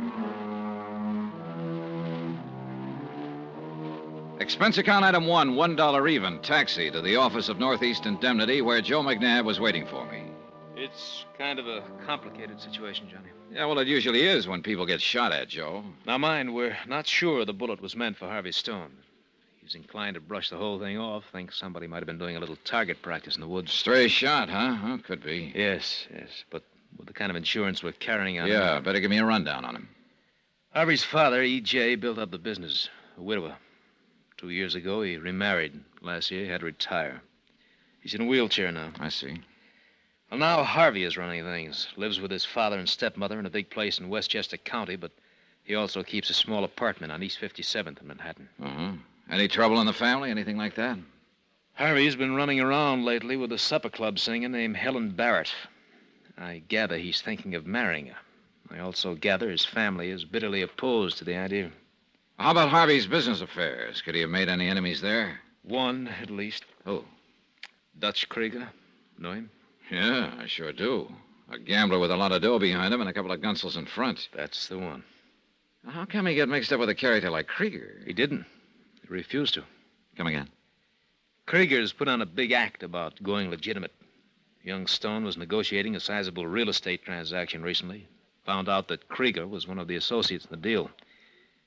Expense account item 1, $1 even, taxi to the office of Northeast Indemnity where Joe McNabb was waiting for me. It's kind of a complicated situation, Johnny. Yeah, well, it usually is when people get shot at, Joe. Now, mind, we're not sure the bullet was meant for Harvey Stone. He's inclined to brush the whole thing off. Thinks somebody might have been doing a little target practice in the woods. Stray shot, huh? Oh, could be. Yes. But with the kind of insurance we're carrying on Yeah, him... better give me a rundown on him. Harvey's father, E.J., built up the business. A widower. 2 years ago, he remarried. Last year, he had to retire. He's in a wheelchair now. I see. Well, now Harvey is running things. Lives with his father and stepmother in a big place in Westchester County, but he also keeps a small apartment on East 57th in Manhattan. Uh-huh. Any trouble in the family? Anything like that? Harvey's been running around lately with a supper club singer named Helen Barrett. I gather he's thinking of marrying her. I also gather his family is bitterly opposed to the idea. How about Harvey's business affairs? Could he have made any enemies there? One, at least. Who? Dutch Krieger. Know him? Yeah, I sure do. A gambler with a lot of dough behind him and a couple of gunsels in front. That's the one. How come he get mixed up with a character like Krieger? He didn't. He refused to. Come again. Krieger's put on a big act about going legitimate. Young Stone was negotiating a sizable real estate transaction recently. Found out that Krieger was one of the associates in the deal.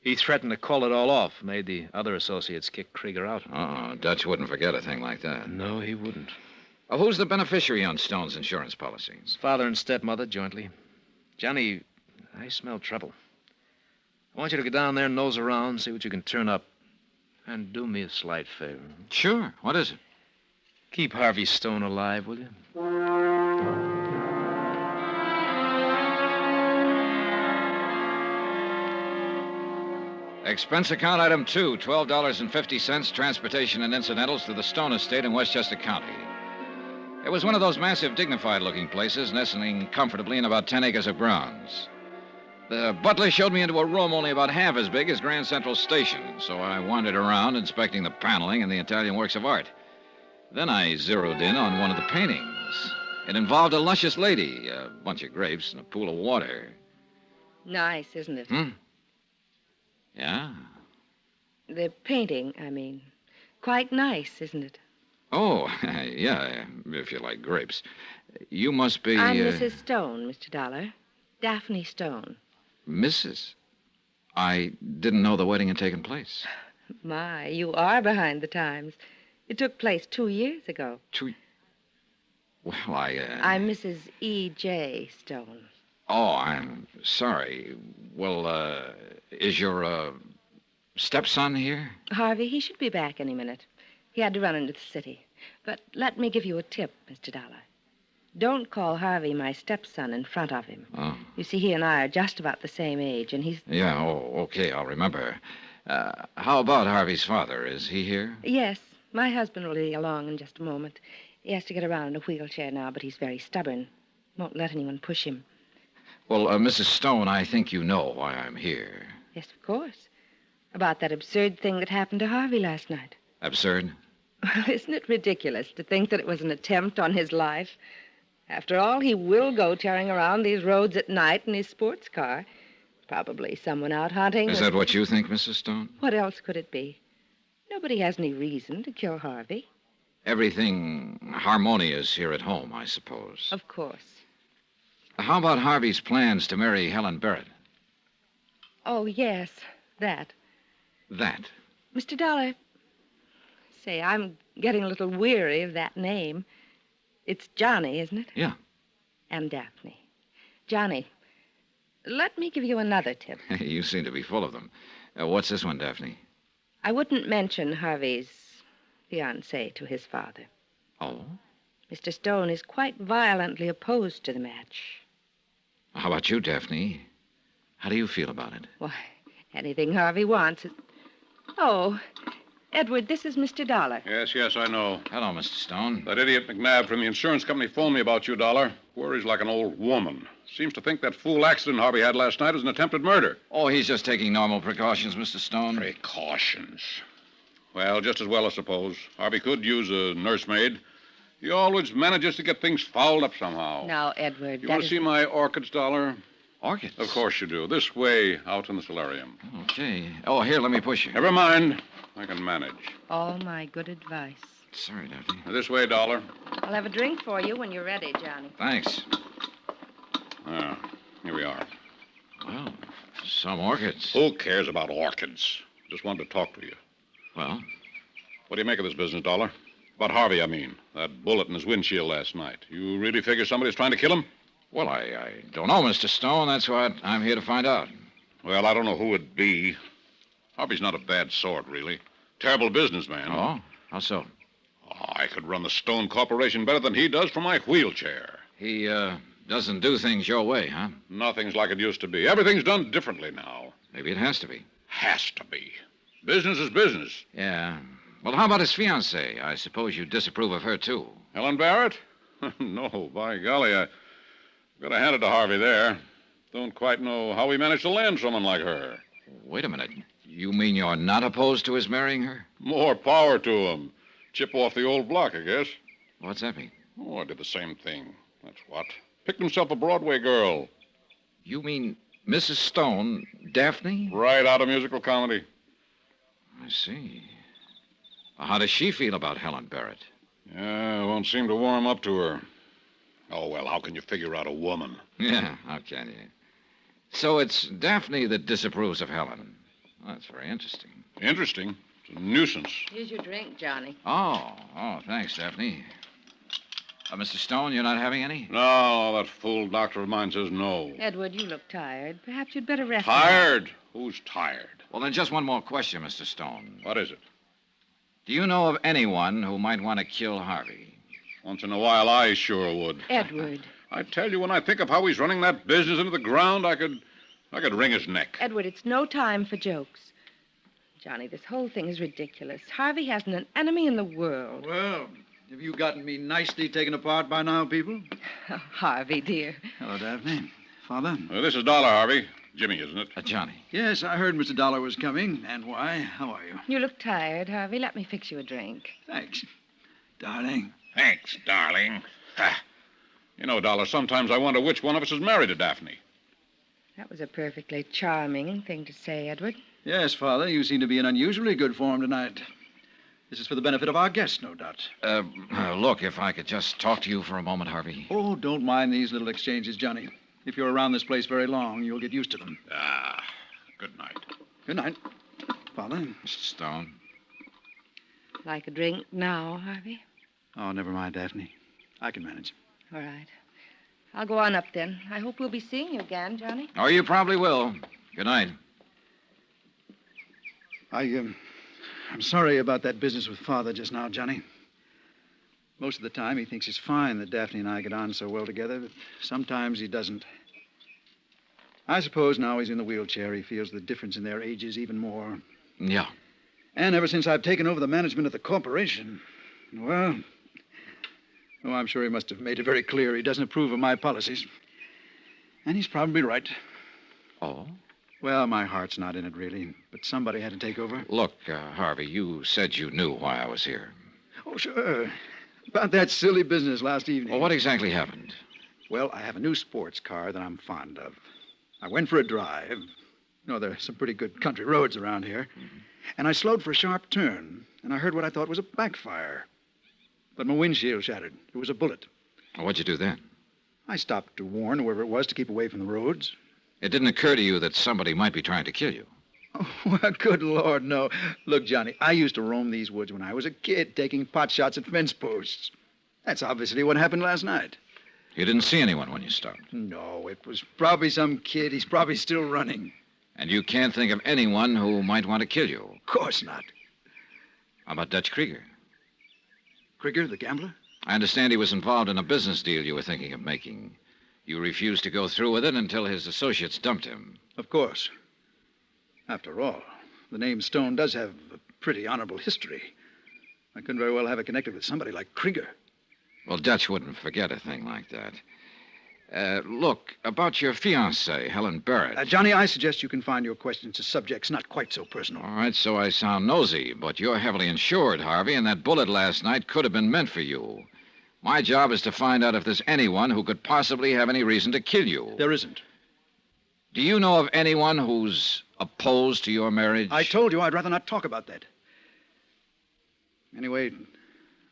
He threatened to call it all off, made the other associates kick Krieger out. Oh, Dutch wouldn't forget a thing like that. No, he wouldn't. Who's the beneficiary on Stone's insurance policy? His father and stepmother jointly. Johnny, I smell trouble. I want you to go down there and nose around, see what you can turn up. And do me a slight favor. Sure. What is it? Keep Harvey Stone alive, will you? Expense account item 2, $12.50, transportation and incidentals to the Stone Estate in Westchester County. It was one of those massive, dignified-looking places, nestling comfortably in about 10 acres of grounds. The butler showed me into a room only about half as big as Grand Central Station, so I wandered around inspecting the paneling and the Italian works of art. Then I zeroed in on one of the paintings. It involved a luscious lady, a bunch of grapes, and a pool of water. Nice, isn't it? Yeah? The painting, I mean. Quite nice, isn't it? Oh, yeah, if you like grapes. You must be... I'm Mrs. Stone, Mr. Dollar. Daphne Stone. Mrs.? I didn't know the wedding had taken place. My, you are behind the times. It took place 2 years ago. Well, I'm Mrs. E.J. Stone. Oh, I'm sorry. Well, is your, stepson here? Harvey, he should be back any minute. He had to run into the city. But let me give you a tip, Mr. Dollar. Don't call Harvey my stepson in front of him. Oh. You see, he and I are just about the same age, and he's... Yeah, okay, I'll remember. How about Harvey's father? Is he here? Yes, my husband will be along in just a moment. He has to get around in a wheelchair now, but he's very stubborn. Won't let anyone push him. Well, Mrs. Stone, I think you know why I'm here. Yes, of course. About that absurd thing that happened to Harvey last night. Absurd? Well, isn't it ridiculous to think that it was an attempt on his life? After all, he will go tearing around these roads at night in his sports car. Probably someone out hunting. Is that what you think, Mrs. Stone? What else could it be? Nobody has any reason to kill Harvey. Everything harmonious here at home, I suppose. Of course. How about Harvey's plans to marry Helen Barrett? Oh, yes, that. That? Mr. Dollar, say, I'm getting a little weary of that name. It's Johnny, isn't it? Yeah. And Daphne. Johnny, let me give you another tip. You seem to be full of them. What's this one, Daphne? I wouldn't mention Harvey's fiancée to his father. Oh? Mr. Stone is quite violently opposed to the match. How about you, Daphne? How do you feel about it? Why, anything Harvey wants. Oh, Edward, this is Mr. Dollar. Yes, I know. Hello, Mr. Stone. That idiot McNabb from the insurance company phoned me about you, Dollar. Worries like an old woman. Seems to think that fool accident Harvey had last night was an attempted murder. Oh, he's just taking normal precautions, Mr. Stone. Precautions? Well, just as well, I suppose. Harvey could use a nursemaid. He always manages to get things fouled up somehow. Now, Edward, You want to see my orchids, Dollar? Orchids? Of course you do. This way, out in the solarium. Okay. Oh, here, let me push you. Never mind. I can manage. All my good advice. Sorry, Daphne. This way, Dollar. I'll have a drink for you when you're ready, Johnny. Thanks. Here we are. Well, some orchids. Who cares about orchids? Just wanted to talk to you. Well? What do you make of this business, Dollar? About Harvey, I mean. That bullet in his windshield last night. You really figure somebody's trying to kill him? Well, I don't know, Mr. Stone. That's what I'm here to find out. Well, I don't know who it'd be. Harvey's not a bad sort, really. Terrible businessman. Oh? How so? I could run the Stone Corporation better than he does from my wheelchair. He, doesn't do things your way, huh? Nothing's like it used to be. Everything's done differently now. Maybe it has to be. Has to be. Business is business. Yeah. Well, how about his fiancée? I suppose you disapprove of her, too. Helen Barrett? No, by golly, I gotta hand it to Harvey there. Don't quite know how he managed to land someone like her. Wait a minute. You mean you're not opposed to his marrying her? More power to him. Chip off the old block, I guess. What's that mean? Oh, I did the same thing. That's what. Picked himself a Broadway girl. You mean Mrs. Stone, Daphne? Right out of musical comedy. I see. Well, how does she feel about Helen Barrett? Yeah, won't seem to warm up to her. Oh, well, how can you figure out a woman? Yeah, how can you? So it's Daphne that disapproves of Helen. Well, that's very interesting. Interesting? It's a nuisance. Here's your drink, Johnny. Oh, thanks, Daphne. Mr. Stone, you're not having any? No, that fool doctor of mine says no. Edward, you look tired. Perhaps you'd better rest. Tired? Who's tired? Well, then just one more question, Mr. Stone. What is it? Do you know of anyone who might want to kill Harvey? Once in a while, I sure would. Edward. I tell you, when I think of how he's running that business into the ground, I could wring his neck. Edward, it's no time for jokes. Johnny, this whole thing is ridiculous. Harvey hasn't an enemy in the world. Well, have you gotten me nicely taken apart by now, people? Oh, Harvey, dear. Hello, Daphne. Father? This is Dollar, Harvey. Jimmy, isn't it? Johnny. Yes, I heard Mr. Dollar was coming. And why? How are you? You look tired, Harvey. Let me fix you a drink. Thanks, darling. Thanks, darling. You know, Dollar, sometimes I wonder which one of us is married to Daphne. That was a perfectly charming thing to say, Edward. Yes, Father, you seem to be in unusually good form tonight. This is for the benefit of our guests, no doubt. Look, if I could just talk to you for a moment, Harvey. Oh, don't mind these little exchanges, Johnny. If you're around this place very long, you'll get used to them. Good night. Good night, Father. Mr. Stone. Like a drink now, Harvey? Oh, never mind, Daphne. I can manage. All right. I'll go on up then. I hope we'll be seeing you again, Johnny. Oh, you probably will. Good night. I'm sorry about that business with Father just now, Johnny. Most of the time, he thinks it's fine that Daphne and I get on so well together, but sometimes he doesn't. I suppose now he's in the wheelchair, he feels the difference in their ages even more. Yeah. And ever since I've taken over the management of the corporation, well, I'm sure he must have made it very clear he doesn't approve of my policies. And he's probably right. Oh? Well, my heart's not in it, really, but somebody had to take over. Look, Harvey, you said you knew why I was here. Oh, sure. About that silly business last evening. Well, what exactly happened? Well, I have a new sports car that I'm fond of. I went for a drive. You know, there are some pretty good country roads around here. Mm-hmm. And I slowed for a sharp turn, and I heard what I thought was a backfire. But my windshield shattered. It was a bullet. Well, what'd you do then? I stopped to warn whoever it was to keep away from the roads. It didn't occur to you that somebody might be trying to kill you? Oh, well, good Lord, no. Look, Johnny, I used to roam these woods when I was a kid, taking pot shots at fence posts. That's obviously what happened last night. You didn't see anyone when you stopped? No, it was probably some kid. He's probably still running. And you can't think of anyone who might want to kill you? Of course not. How about Dutch Krieger? Krieger, the gambler? I understand he was involved in a business deal you were thinking of making. You refused to go through with it until his associates dumped him. Of course. After all, the name Stone does have a pretty honorable history. I couldn't very well have it connected with somebody like Krieger. Well, Dutch wouldn't forget a thing like that. Look, about your fiancée, Helen Barrett. Johnny, I suggest you confine your questions to subjects not quite so personal. All right, so I sound nosy, but you're heavily insured, Harvey, and that bullet last night could have been meant for you. My job is to find out if there's anyone who could possibly have any reason to kill you. There isn't. Do you know of anyone who's opposed to your marriage? I told you I'd rather not talk about that. Anyway,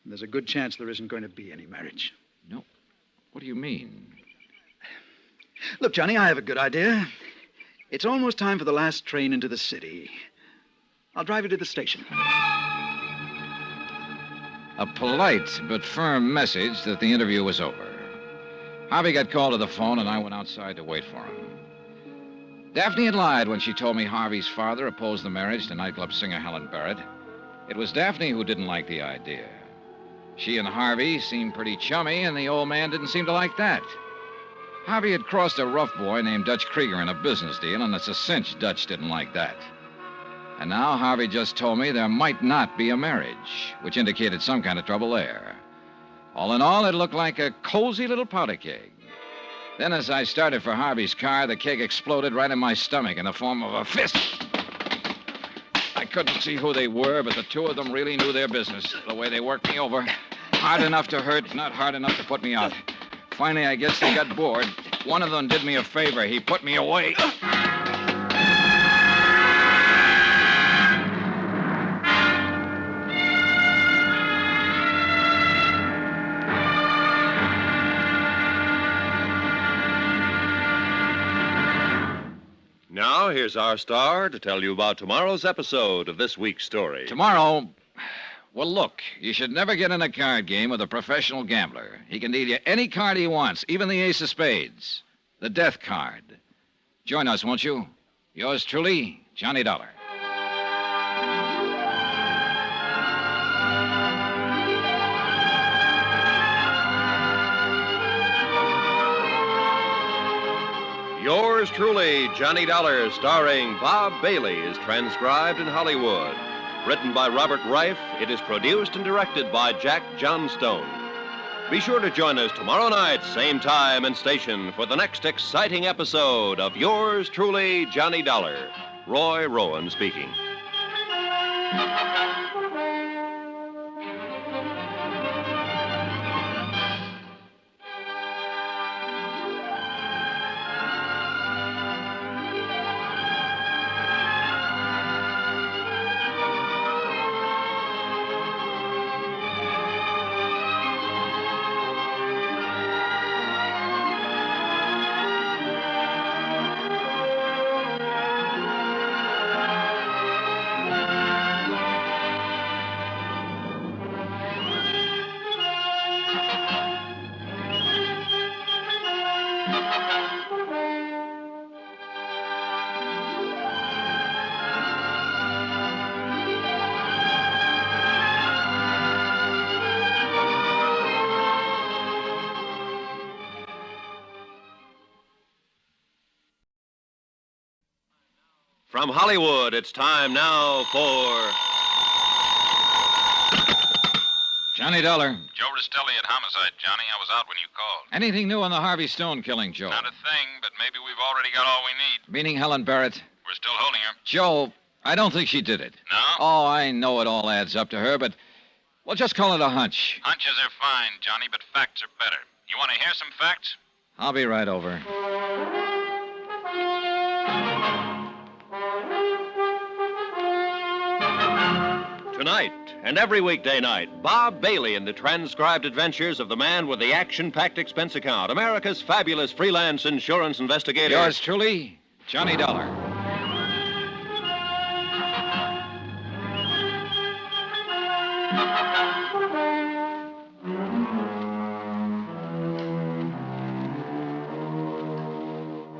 there's a good chance there isn't going to be any marriage. No. What do you mean? Look, Johnny, I have a good idea. It's almost time for the last train into the city. I'll drive you to the station. A polite but firm message that the interview was over. Harvey got called to the phone, and I went outside to wait for him. Daphne had lied when she told me Harvey's father opposed the marriage to nightclub singer Helen Barrett. It was Daphne who didn't like the idea. She and Harvey seemed pretty chummy, and the old man didn't seem to like that. Harvey had crossed a rough boy named Dutch Krieger in a business deal, and it's a cinch Dutch didn't like that. And now Harvey just told me there might not be a marriage, which indicated some kind of trouble there. All in all, it looked like a cozy little powder keg. Then as I started for Harvey's car, the keg exploded right in my stomach in the form of a fist. I couldn't see who they were, but the two of them really knew their business, the way they worked me over. Hard enough to hurt, not hard enough to put me out. Finally, I guess they got bored. One of them did me a favor. He put me away. Now, here's our star to tell you about tomorrow's episode of this week's story. Tomorrow, Well, look, you should never get in a card game with a professional gambler. He can deal you any card he wants, even the ace of spades. The death card. Join us, won't you? Yours truly, Johnny Dollar. Yours truly, Johnny Dollar, starring Bob Bailey, is transcribed in Hollywood. Written by Robert Reif, it is produced and directed by Jack Johnstone. Be sure to join us tomorrow night, same time and station, for the next exciting episode of Yours truly, Johnny Dollar. Roy Rowan speaking. From Hollywood, it's time now for... Johnny Dollar. Joe Restelli at Homicide, Johnny. I was out when you called. Anything new on the Harvey Stone killing, Joe? Not a thing, but maybe we've already got all we need. Meaning Helen Barrett? We're still holding her. Joe, I don't think she did it. No? Oh, I know it all adds up to her, but... Well, just call it a hunch. Hunches are fine, Johnny, but facts are better. You want to hear some facts? I'll be right over. Tonight and every weekday night, Bob Bailey in the transcribed adventures of the man with the action-packed expense account, America's fabulous freelance insurance investigator. Yours truly, Johnny Dollar.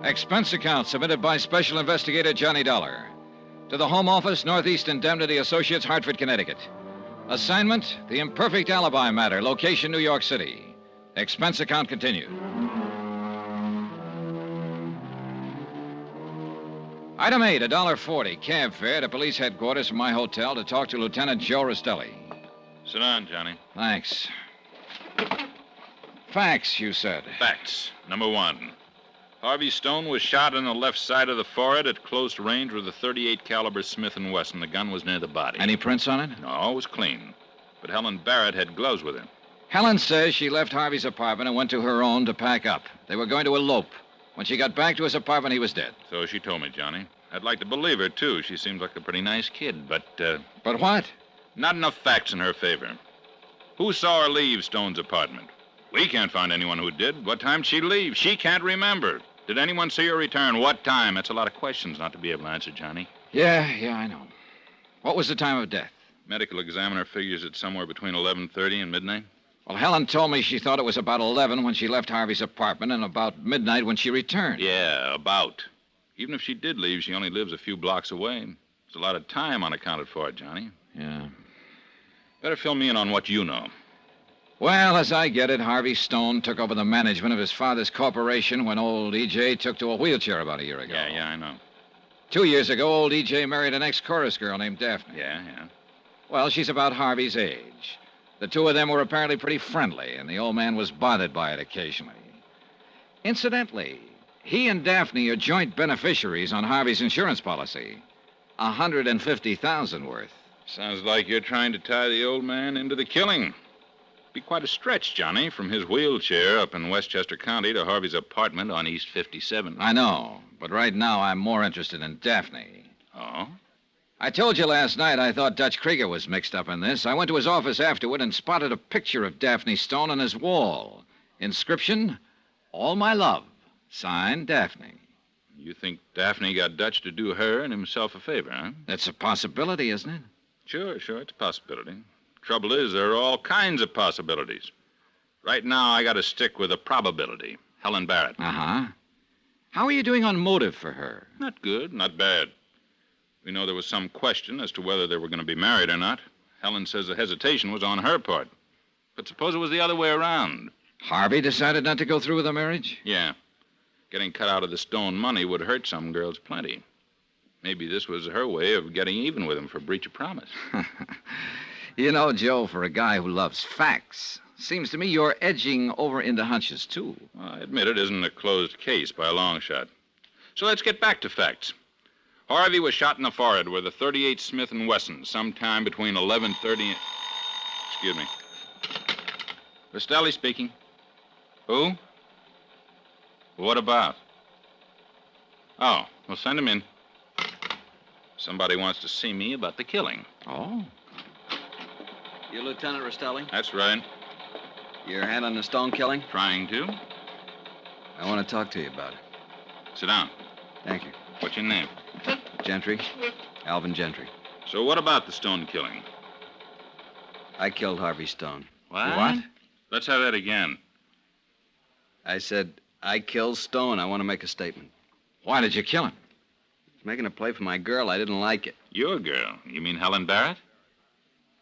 Expense account submitted by Special Investigator Johnny Dollar. To the Home Office, Northeast Indemnity Associates, Hartford, Connecticut. Assignment, the imperfect alibi matter, location, New York City. Expense account continued. Item 8, $1.40, cab fare to police headquarters from my hotel to talk to Lieutenant Joe Restelli. Sit down, Johnny. Thanks. Facts, you said. Facts. Number 1. Harvey Stone was shot in the left side of the forehead at close range with a .38 caliber Smith & Wesson. The gun was near the body. Any prints on it? No, it was clean. But Helen Barrett had gloves with her. Helen says she left Harvey's apartment and went to her own to pack up. They were going to elope. When she got back to his apartment, he was dead. So she told me, Johnny. I'd like to believe her, too. She seems like a pretty nice kid, but... But what? Not enough facts in her favor. Who saw her leave Stone's apartment? We can't find anyone who did. What time did she leave? She can't remember. Did anyone see her return? What time? That's a lot of questions not to be able to answer, Johnny. Yeah, I know. What was the time of death? Medical examiner figures it's somewhere between 11:30 and midnight. Well, Helen told me she thought it was about 11 when she left Harvey's apartment and about midnight when she returned. Yeah, about. Even if she did leave, she only lives a few blocks away. There's a lot of time unaccounted for, Johnny. Yeah. Better fill me in on what you know. Well, as I get it, Harvey Stone took over the management of his father's corporation when old E.J. took to a wheelchair about a year ago. Yeah, I know. 2 years ago, old E.J. married an ex-chorus girl named Daphne. Yeah. Well, she's about Harvey's age. The two of them were apparently pretty friendly, and the old man was bothered by it occasionally. Incidentally, he and Daphne are joint beneficiaries on Harvey's insurance policy. $150,000 worth. Sounds like you're trying to tie the old man into the killing. Be quite a stretch, Johnny, from his wheelchair up in Westchester County to Harvey's apartment on East 57. I know, but right now I'm more interested in Daphne. Oh? I told you last night I thought Dutch Krieger was mixed up in this. I went to his office afterward and spotted a picture of Daphne Stone on his wall. Inscription, All My Love. Signed, Daphne. You think Daphne got Dutch to do her and himself a favor, huh? That's a possibility, isn't it? Sure, it's a possibility. Trouble is, there are all kinds of possibilities. Right now, I got to stick with a probability. Helen Barrett. Uh-huh. How are you doing on motive for her? Not good, not bad. We know there was some question as to whether they were going to be married or not. Helen says the hesitation was on her part. But suppose it was the other way around. Harvey decided not to go through with the marriage? Yeah. Getting cut out of the Stone money would hurt some girls plenty. Maybe this was her way of getting even with him for breach of promise. You know, Joe, for a guy who loves facts, seems to me you're edging over into hunches, too. Well, I admit it isn't a closed case by a long shot. So let's get back to facts. Harvey was shot in the forehead with a .38 Smith & Wesson sometime between 11:30 and... Excuse me. Rastelli speaking. Who? What about? Oh, well, send him in. Somebody wants to see me about the killing. Oh? You Lieutenant Rastelli? That's right. You're handling the Stone killing? Trying to. I want to talk to you about it. Sit down. Thank you. What's your name? Gentry. Alvin Gentry. So what about the Stone killing? I killed Harvey Stone. What? Let's have that again. I said, I killed Stone. I want to make a statement. Why did you kill him? He was making a play for my girl. I didn't like it. Your girl? You mean Helen Barrett?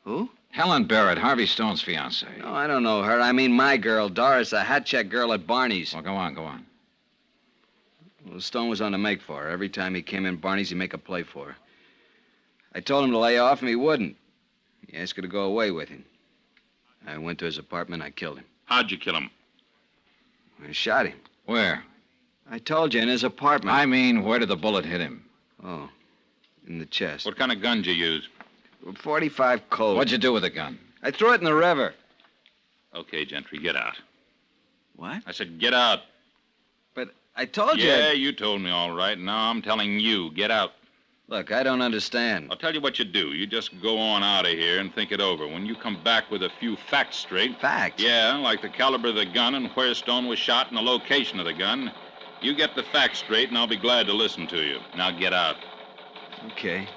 Who? Helen Barrett, Harvey Stone's fiancée. No, I don't know her. I mean my girl, Doris, a hat check girl at Barney's. Well, go on. Well, Stone was on the make for her. Every time he came in Barney's, he'd make a play for her. I told him to lay off, and he wouldn't. He asked her to go away with him. I went to his apartment, I killed him. How'd you kill him? I shot him. Where? I told you, in his apartment. I mean, where did the bullet hit him? Oh, in the chest. What kind of gun did you use? 45 Colt. What'd you do with the gun? I threw it in the river. Okay, Gentry, get out. What? I said get out. But I told you... Yeah, you told me all right. Now I'm telling you, get out. Look, I don't understand. I'll tell you what you do. You just go on out of here and think it over. When you come back with a few facts straight... Facts? Yeah, like the caliber of the gun and where Stone was shot and the location of the gun. You get the facts straight, and I'll be glad to listen to you. Now get out. Okay.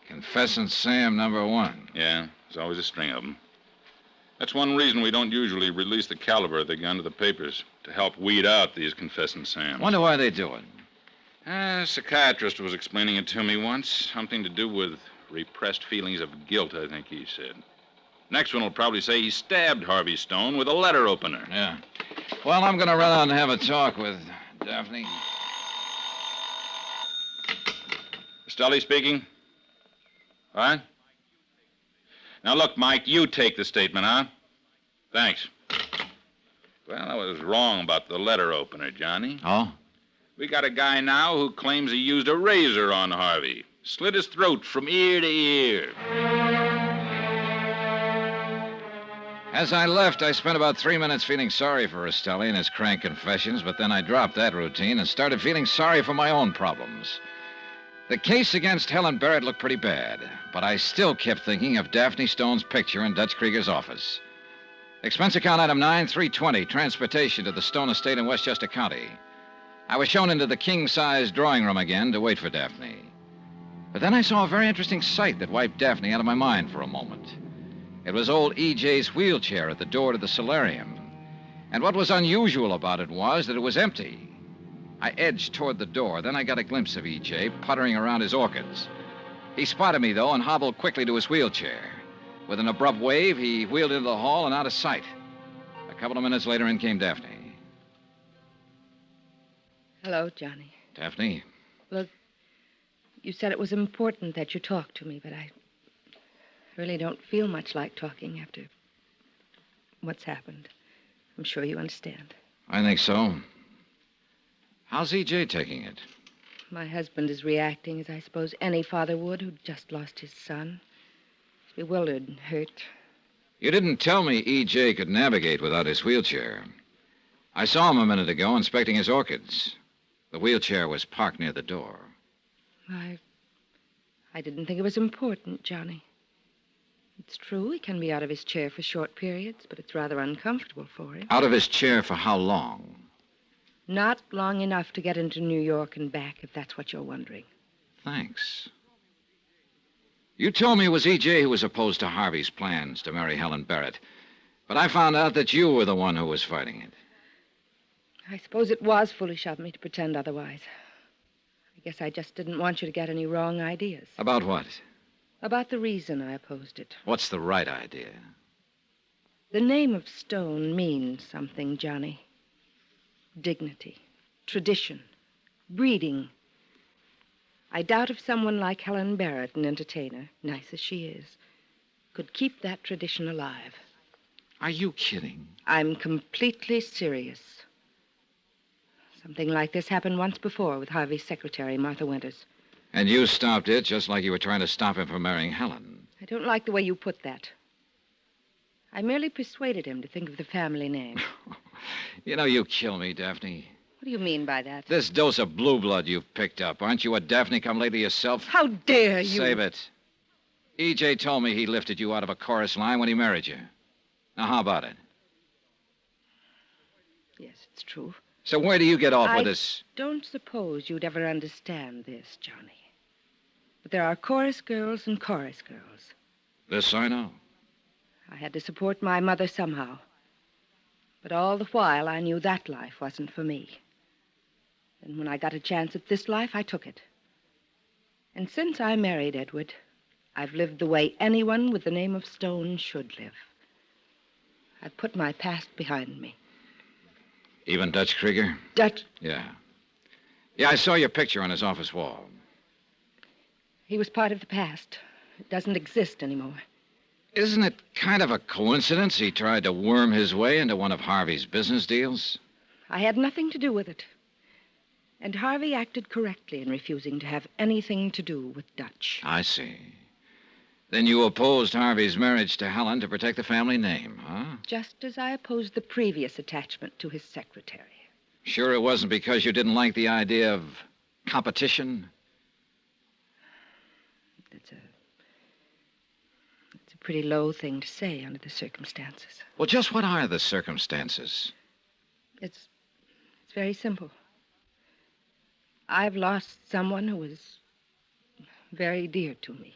Confessing Sam #1. Yeah, there's always a string of them. That's one reason we don't usually release the caliber of the gun to the papers, to help weed out these confessing Sams. Wonder why they do it. A psychiatrist was explaining it to me once. Something to do with repressed feelings of guilt, I think he said. Next one will probably say he stabbed Harvey Stone with a letter opener. Yeah. Well, I'm going to run out and have a talk with Daphne. Rastelli speaking. What? Now, look, Mike, you take the statement, huh? Thanks. Well, I was wrong about the letter opener, Johnny. Oh? We got a guy now who claims he used a razor on Harvey. Slit his throat from ear to ear. As I left, I spent about 3 minutes feeling sorry for Rastelli and his crank confessions, but then I dropped that routine and started feeling sorry for my own problems. The case against Helen Barrett looked pretty bad, but I still kept thinking of Daphne Stone's picture in Dutch Krieger's office. Expense account item 9320, transportation to the Stone estate in Westchester County. I was shown into the king-size drawing room again to wait for Daphne. But then I saw a very interesting sight that wiped Daphne out of my mind for a moment. It was old E.J.'s wheelchair at the door to the solarium. And what was unusual about it was that it was empty. I edged toward the door. Then I got a glimpse of E.J. puttering around his orchids. He spotted me, though, and hobbled quickly to his wheelchair. With an abrupt wave, he wheeled into the hall and out of sight. A couple of minutes later, in came Daphne. Hello, Johnny. Daphne? Look, you said it was important that you talk to me, but I really don't feel much like talking after what's happened. I'm sure you understand. I think so. How's E.J. taking it? My husband is reacting as I suppose any father would who'd just lost his son. He's bewildered and hurt. You didn't tell me E.J. could navigate without his wheelchair. I saw him a minute ago inspecting his orchids. The wheelchair was parked near the door. I didn't think it was important, Johnny. It's true he can be out of his chair for short periods, but it's rather uncomfortable for him. Out of his chair for how long? Not long enough to get into New York and back, if that's what you're wondering. Thanks. You told me it was E.J. who was opposed to Harvey's plans to marry Helen Barrett. But I found out that you were the one who was fighting it. I suppose it was foolish of me to pretend otherwise. I guess I just didn't want you to get any wrong ideas. About what? About the reason I opposed it. What's the right idea? The name of Stone means something, Johnny. Dignity, tradition, breeding. I doubt if someone like Helen Barrett, an entertainer, nice as she is, could keep that tradition alive. Are you kidding? I'm completely serious. Something like this happened once before with Harvey's secretary, Martha Winters. And you stopped it just like you were trying to stop him from marrying Helen. I don't like the way you put that. I merely persuaded him to think of the family name. You know, you kill me, Daphne. What do you mean by that? This dose of blue blood you've picked up, aren't you a Daphne come lately yourself? How dare you? Save it. E.J. told me he lifted you out of a chorus line when he married you. Now, how about it? Yes, it's true. So where do you get off with this? I don't suppose you'd ever understand this, Johnny. But there are chorus girls and chorus girls. This I know. I had to support my mother somehow. But all the while, I knew that life wasn't for me. And when I got a chance at this life, I took it. And since I married Edward, I've lived the way anyone with the name of Stone should live. I've put my past behind me. Even Dutch Krieger? Dutch? Yeah. Yeah, I saw your picture on his office wall. He was part of the past. It doesn't exist anymore. Isn't it kind of a coincidence he tried to worm his way into one of Harvey's business deals? I had nothing to do with it. And Harvey acted correctly in refusing to have anything to do with Dutch. I see. Then you opposed Harvey's marriage to Helen to protect the family name, huh? Just as I opposed the previous attachment to his secretary. Sure it wasn't because you didn't like the idea of competition? It's a pretty low thing to say under the circumstances. Well, just what are the circumstances? It's very simple. I've lost someone who was very dear to me.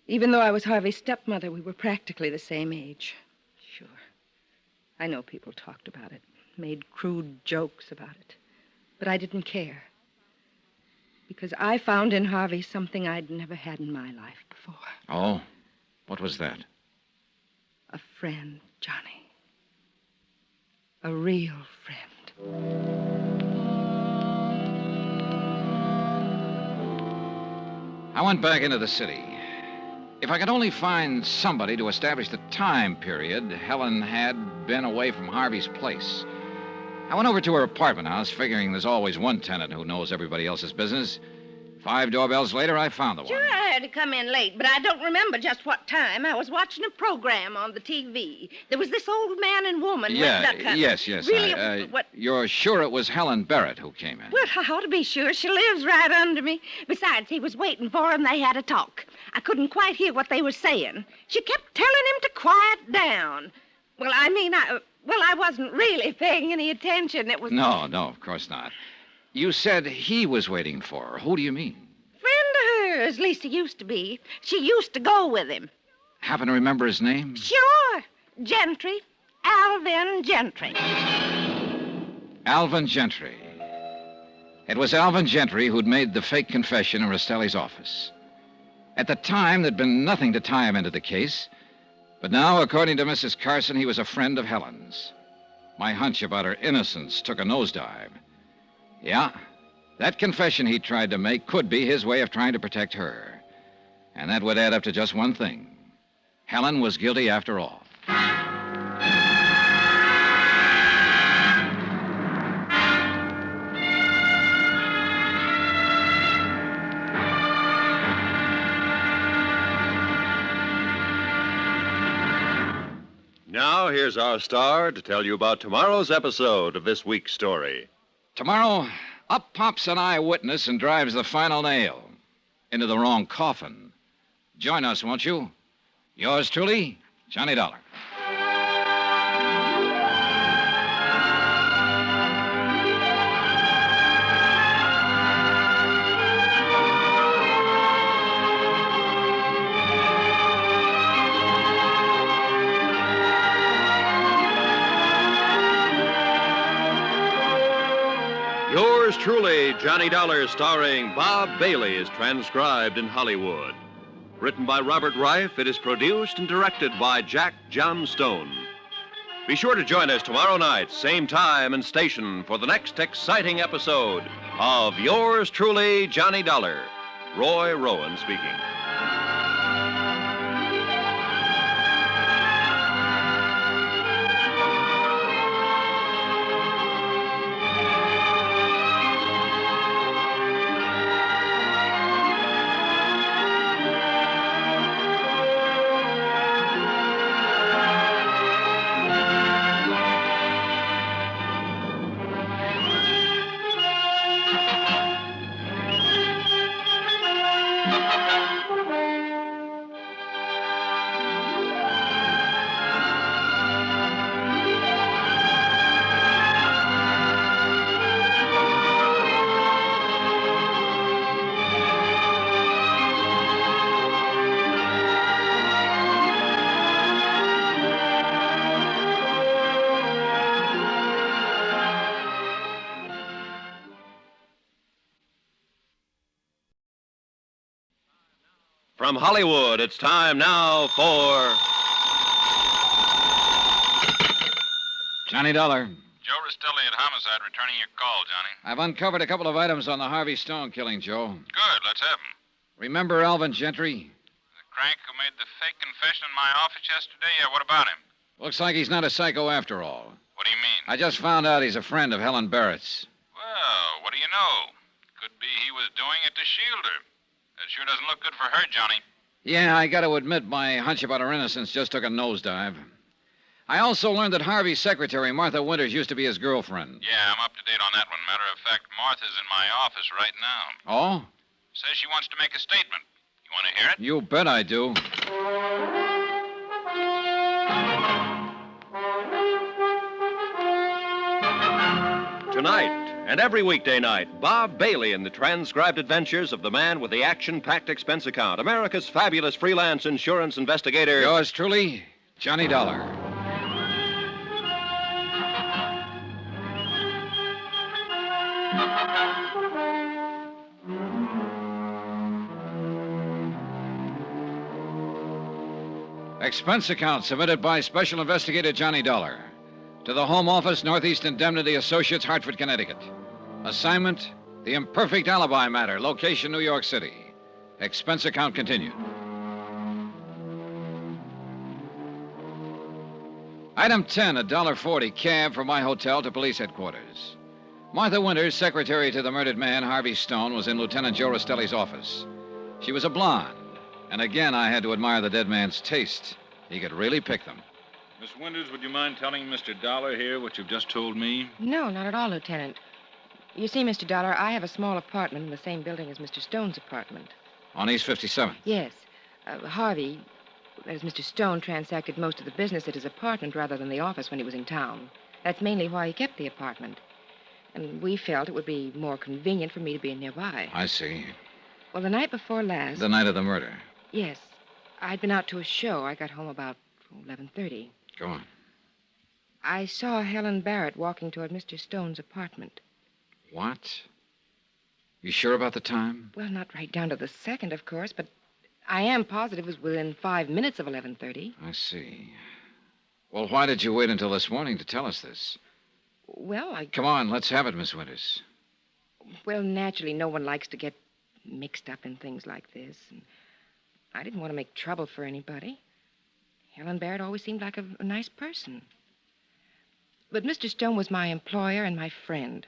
Even though I was Harvey's stepmother, we were practically the same age. Sure. I know people talked about it, made crude jokes about it. But I didn't care. Because I found in Harvey something I'd never had in my life before. Oh? What was that? A friend, Johnny. A real friend. I went back into the city. If I could only find somebody to establish the time period Helen had been away from Harvey's place. I went over to her apartment house, figuring there's always one tenant who knows everybody else's business. 5 doorbells later, I found the one. Sure, I had to come in late, but I don't remember just what time. I was watching a program on the TV. There was this old man and woman. Yes. Really, what? You're sure it was Helen Barrett who came in? Well, I ought to be sure. She lives right under me. Besides, he was waiting for him. They had a talk. I couldn't quite hear what they were saying. She kept telling him to quiet down. Well, I mean, I wasn't really paying any attention. It was... No, of course not. You said he was waiting for her. Who do you mean? Friend of hers, at least he used to be. She used to go with him. Happen to remember his name? Sure. Gentry. Alvin Gentry. Alvin Gentry. It was Alvin Gentry who'd made the fake confession in Rastelli's office. At the time, there'd been nothing to tie him into the case. But now, according to Mrs. Carson, he was a friend of Helen's. My hunch about her innocence took a nosedive. Yeah, that confession he tried to make could be his way of trying to protect her. And that would add up to just one thing. Helen was guilty after all. Now, here's our star to tell you about tomorrow's episode of this week's story. Tomorrow, up pops an eyewitness and drives the final nail into the wrong coffin. Join us, won't you? Yours truly, Johnny Dollar. Yours truly, Johnny Dollar, starring Bob Bailey, is transcribed in Hollywood. Written by Robert Reif, it is produced and directed by Jack Johnstone. Be sure to join us tomorrow night, same time and station, for the next exciting episode of Yours truly, Johnny Dollar. Roy Rowan speaking. From Hollywood, it's time now for... Johnny Dollar. Joe Rastelli at Homicide returning your call, Johnny. I've uncovered a couple of items on the Harvey Stone killing, Joe. Good, let's have 'em. Remember Alvin Gentry? The crank who made the fake confession in my office yesterday? Yeah, what about him? Looks like he's not a psycho after all. What do you mean? I just found out he's a friend of Helen Barrett's. Well, what do you know? Could be he was doing it to shield her. That sure doesn't look good for her, Johnny. Yeah, I got to admit my hunch about her innocence just took a nosedive. I also learned that Harvey's secretary, Martha Winters, used to be his girlfriend. Yeah, I'm up to date on that one. Matter of fact, Martha's in my office right now. Oh? Says she wants to make a statement. You want to hear it? You bet I do. Tonight and every weekday night, Bob Bailey in the transcribed adventures of the man with the action-packed expense account, America's fabulous freelance insurance investigator. Yours truly, Johnny Dollar. Expense account submitted by Special Investigator Johnny Dollar to the Home Office, Northeast Indemnity Associates, Hartford, Connecticut. Assignment, the imperfect alibi matter, location, New York City. Expense account continued. Item 10, $1.40 cab from my hotel to police headquarters. Martha Winters, secretary to the murdered man, Harvey Stone, was in Lieutenant Joe Rastelli's office. She was a blonde, and again I had to admire the dead man's taste. He could really pick them. Miss Winters, would you mind telling Mr. Dollar here what you've just told me? No, not at all, Lieutenant. You see, Mr. Dollar, I have a small apartment in the same building as Mr. Stone's apartment. On East 57th? Yes. Harvey, as Mr. Stone, transacted most of the business at his apartment rather than the office when he was in town. That's mainly why he kept the apartment. And we felt it would be more convenient for me to be nearby. I see. Well, the night before last... The night of the murder? Yes. I'd been out to a show. I got home about 11:30. Go on. I saw Helen Barrett walking toward Mr. Stone's apartment. What? You sure about the time? Well, not right down to the second, of course, but I am positive it was within 5 minutes of 11:30. I see. Well, why did you wait until this morning to tell us this? Well, Come on, let's have it, Miss Winters. Well, naturally, no one likes to get mixed up in things like this. And I didn't want to make trouble for anybody. Helen Barrett always seemed like a nice person. But Mr. Stone was my employer and my friend.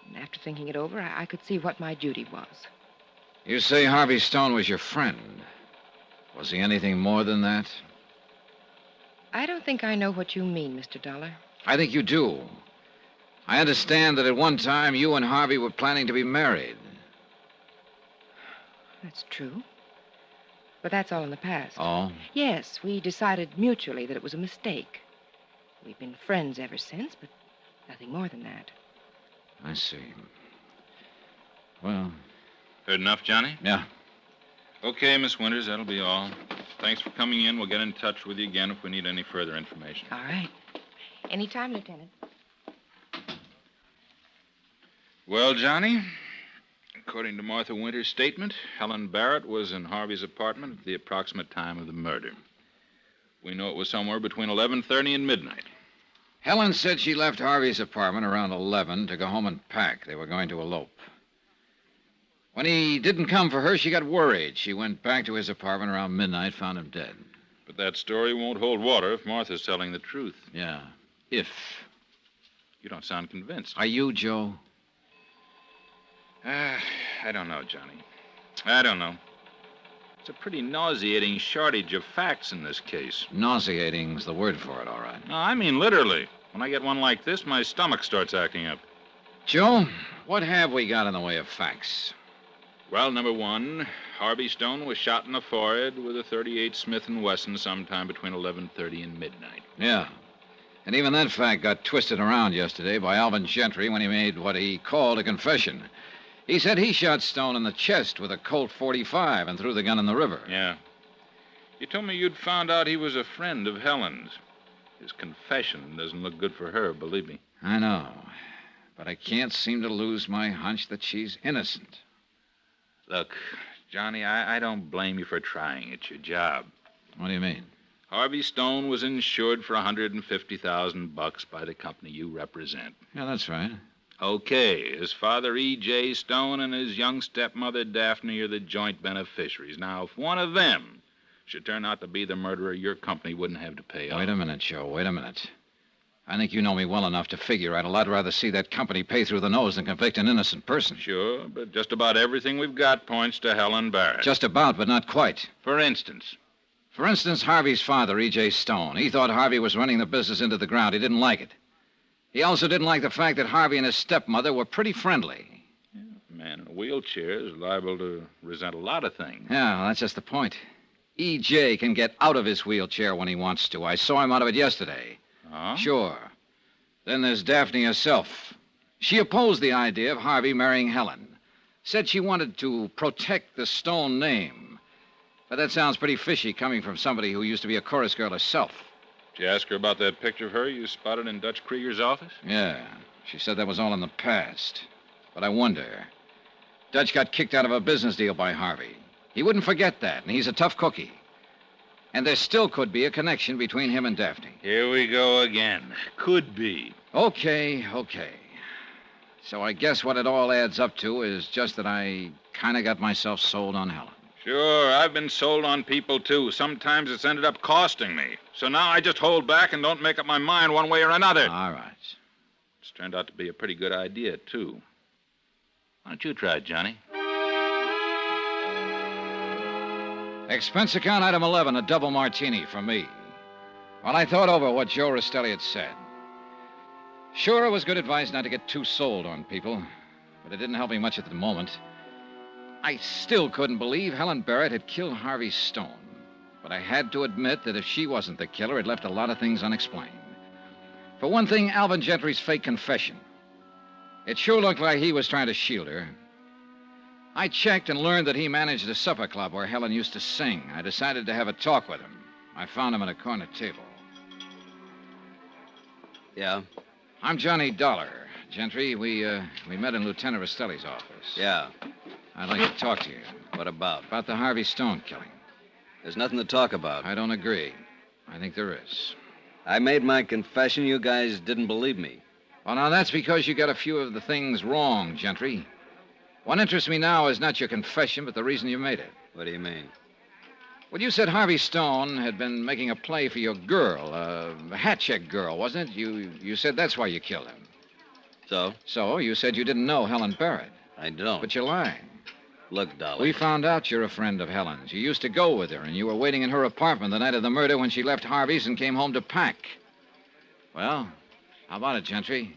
And after thinking it over, I could see what my duty was. You say Harvey Stone was your friend. Was he anything more than that? I don't think I know what you mean, Mr. Dollar. I think you do. I understand that at one time you and Harvey were planning to be married. That's true. But that's all in the past. Oh? Yes, we decided mutually that it was a mistake. We've been friends ever since, but nothing more than that. I see. Well... Heard enough, Johnny? Yeah. Okay, Miss Winters, that'll be all. Thanks for coming in. We'll get in touch with you again if we need any further information. All right. Anytime, Lieutenant. Well, Johnny, according to Martha Winter's statement, Helen Barrett was in Harvey's apartment at the approximate time of the murder. We know it was somewhere between 11:30 and midnight. Helen said she left Harvey's apartment around 11 to go home and pack. They were going to elope. When he didn't come for her, she got worried. She went back to his apartment around midnight, found him dead. But that story won't hold water if Martha's telling the truth. Yeah, if. You don't sound convinced. Are you, Joe? I don't know, Johnny. I don't know. It's a pretty nauseating shortage of facts in this case. Nauseating's the word for it, all right. No, I mean literally. When I get one like this, my stomach starts acting up. Joe, what have we got in the way of facts? Well, number one, Harvey Stone was shot in the forehead with a .38 Smith & Wesson sometime between 11:30 and midnight. Yeah. And even that fact got twisted around yesterday by Alvin Gentry when he made what he called a confession. He said he shot Stone in the chest with a Colt .45 and threw the gun in the river. Yeah. You told me you'd found out he was a friend of Helen's. His confession doesn't look good for her, believe me. I know. But I can't seem to lose my hunch that she's innocent. Look, Johnny, I don't blame you for trying. It's your job. What do you mean? Harvey Stone was insured for $150,000 by the company you represent. Yeah, that's right. Okay, his father, E.J. Stone, and his young stepmother, Daphne, are the joint beneficiaries. Now, if one of them should turn out to be the murderer, your company wouldn't have to pay off. Wait a minute, Joe. Wait a minute. I think you know me well enough to figure I'd a lot rather see that company pay through the nose than convict an innocent person. Sure, but just about everything we've got points to Helen Barrett. Just about, but not quite. For instance? For instance, Harvey's father, E.J. Stone. He thought Harvey was running the business into the ground. He didn't like it. He also didn't like the fact that Harvey and his stepmother were pretty friendly. Yeah, a man in a wheelchair is liable to resent a lot of things. Yeah, well, that's just the point. E.J. can get out of his wheelchair when he wants to. I saw him out of it yesterday. Huh? Sure. Then there's Daphne herself. She opposed the idea of Harvey marrying Helen. Said she wanted to protect the Stone name. But that sounds pretty fishy coming from somebody who used to be a chorus girl herself. Did you ask her about that picture of her you spotted in Dutch Krieger's office? Yeah. She said that was all in the past. But I wonder. Dutch got kicked out of a business deal by Harvey. He wouldn't forget that, and he's a tough cookie. And there still could be a connection between him and Daphne. Here we go again. Could be. Okay. So I guess what it all adds up to is just that I kind of got myself sold on Helen. Sure, I've been sold on people, too. Sometimes it's ended up costing me. So now I just hold back and don't make up my mind one way or another. All right. It's turned out to be a pretty good idea, too. Why don't you try it, Johnny? Expense account item 11, a double martini for me. Well, I thought over what Joe Rastelli had said. Sure, it was good advice not to get too sold on people, but it didn't help me much at the moment. I still couldn't believe Helen Barrett had killed Harvey Stone. But I had to admit that if she wasn't the killer, it left a lot of things unexplained. For one thing, Alvin Gentry's fake confession. It sure looked like he was trying to shield her. I checked and learned that he managed a supper club where Helen used to sing. I decided to have a talk with him. I found him at a corner table. Yeah? I'm Johnny Dollar. Gentry, we met in Lieutenant Rastelli's office. Yeah. I'd like to talk to you. What about? About the Harvey Stone killing. There's nothing to talk about. I don't agree. I think there is. I made my confession. You guys didn't believe me. Well, now, that's because you got a few of the things wrong, Gentry. What interests me now is not your confession, but the reason you made it. What do you mean? Well, you said Harvey Stone had been making a play for your girl, a hat check girl, wasn't it? You said that's why you killed him. So? So, you said you didn't know Helen Barrett. I don't. But you're lying. Look, Dollar. We found out you're a friend of Helen's. You used to go with her, and you were waiting in her apartment the night of the murder when she left Harvey's and came home to pack. Well, how about it, Gentry?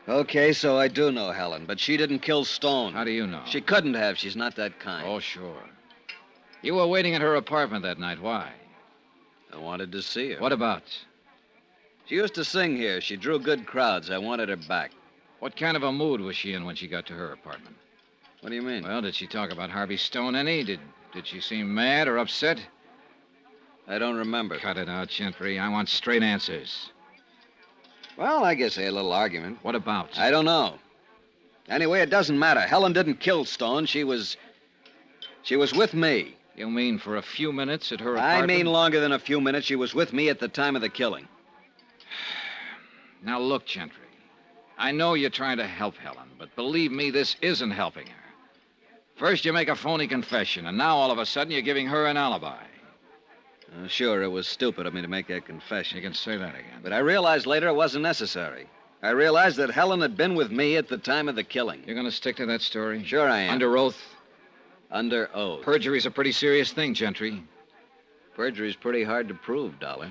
Okay, so I do know Helen, but she didn't kill Stone. How do you know? She couldn't have. She's not that kind. Oh, sure. You were waiting at her apartment that night. Why? I wanted to see her. What about? She used to sing here. She drew good crowds. I wanted her back. What kind of a mood was she in when she got to her apartment? What do you mean? Well, did she talk about Harvey Stone any? Did she seem mad or upset? I don't remember. Cut it out, Gentry. I want straight answers. Well, I guess they had a little argument. What about? I don't know. Anyway, it doesn't matter. Helen didn't kill Stone. She was with me. You mean for a few minutes at her I apartment? mean longer than a few minutes. She was with me at the time of the killing. Now, look, Gentry. I know you're trying to help Helen, but believe me, this isn't helping her. First, you make a phony confession, and now all of a sudden you're giving her an alibi. Sure, it was stupid of me to make that confession. You can say that again. But I realized later it wasn't necessary. I realized that Helen had been with me at the time of the killing. You're going to stick to that story? Sure I am. Under oath? Under oath. Perjury's a pretty serious thing, Gentry. Perjury's pretty hard to prove, Dollar.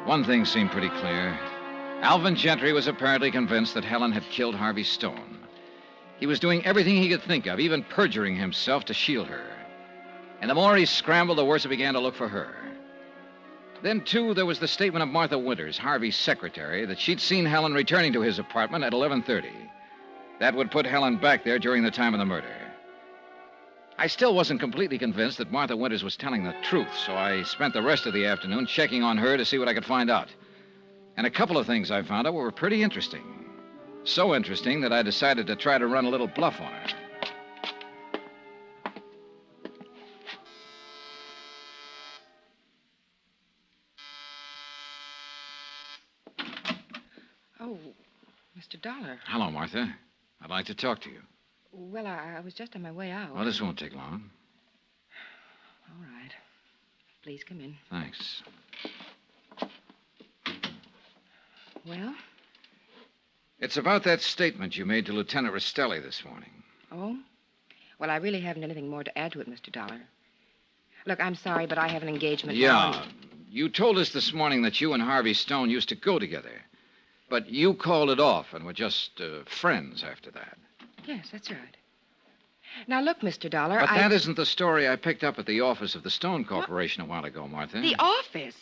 One thing seemed pretty clear. Alvin Gentry was apparently convinced that Helen had killed Harvey Stone. He was doing everything he could think of, even perjuring himself to shield her. And the more he scrambled, the worse he began to look for her. Then, too, there was the statement of Martha Winters, Harvey's secretary, that she'd seen Helen returning to his apartment at 11:30. That would put Helen back there during the time of the murder. I still wasn't completely convinced that Martha Winters was telling the truth, so I spent the rest of the afternoon checking on her to see what I could find out. And a couple of things I found out were pretty interesting. So interesting that I decided to try to run a little bluff on her. Oh, Mr. Dollar. Hello, Martha. I'd like to talk to you. Well, I was just on my way out. Well, this won't take long. All right. Please come in. Thanks. Well? It's about that statement you made to Lieutenant Rastelli this morning. Oh? Well, I really haven't anything more to add to it, Mr. Dollar. Look, I'm sorry, but I have an engagement now. Yeah. You told us this morning that you and Harvey Stone used to go together. But you called it off and were just friends after that. Yes, that's right. Now, look, Mr. Dollar, But that isn't the story I picked up at the office of the Stone Corporation a while ago, Martha. The office?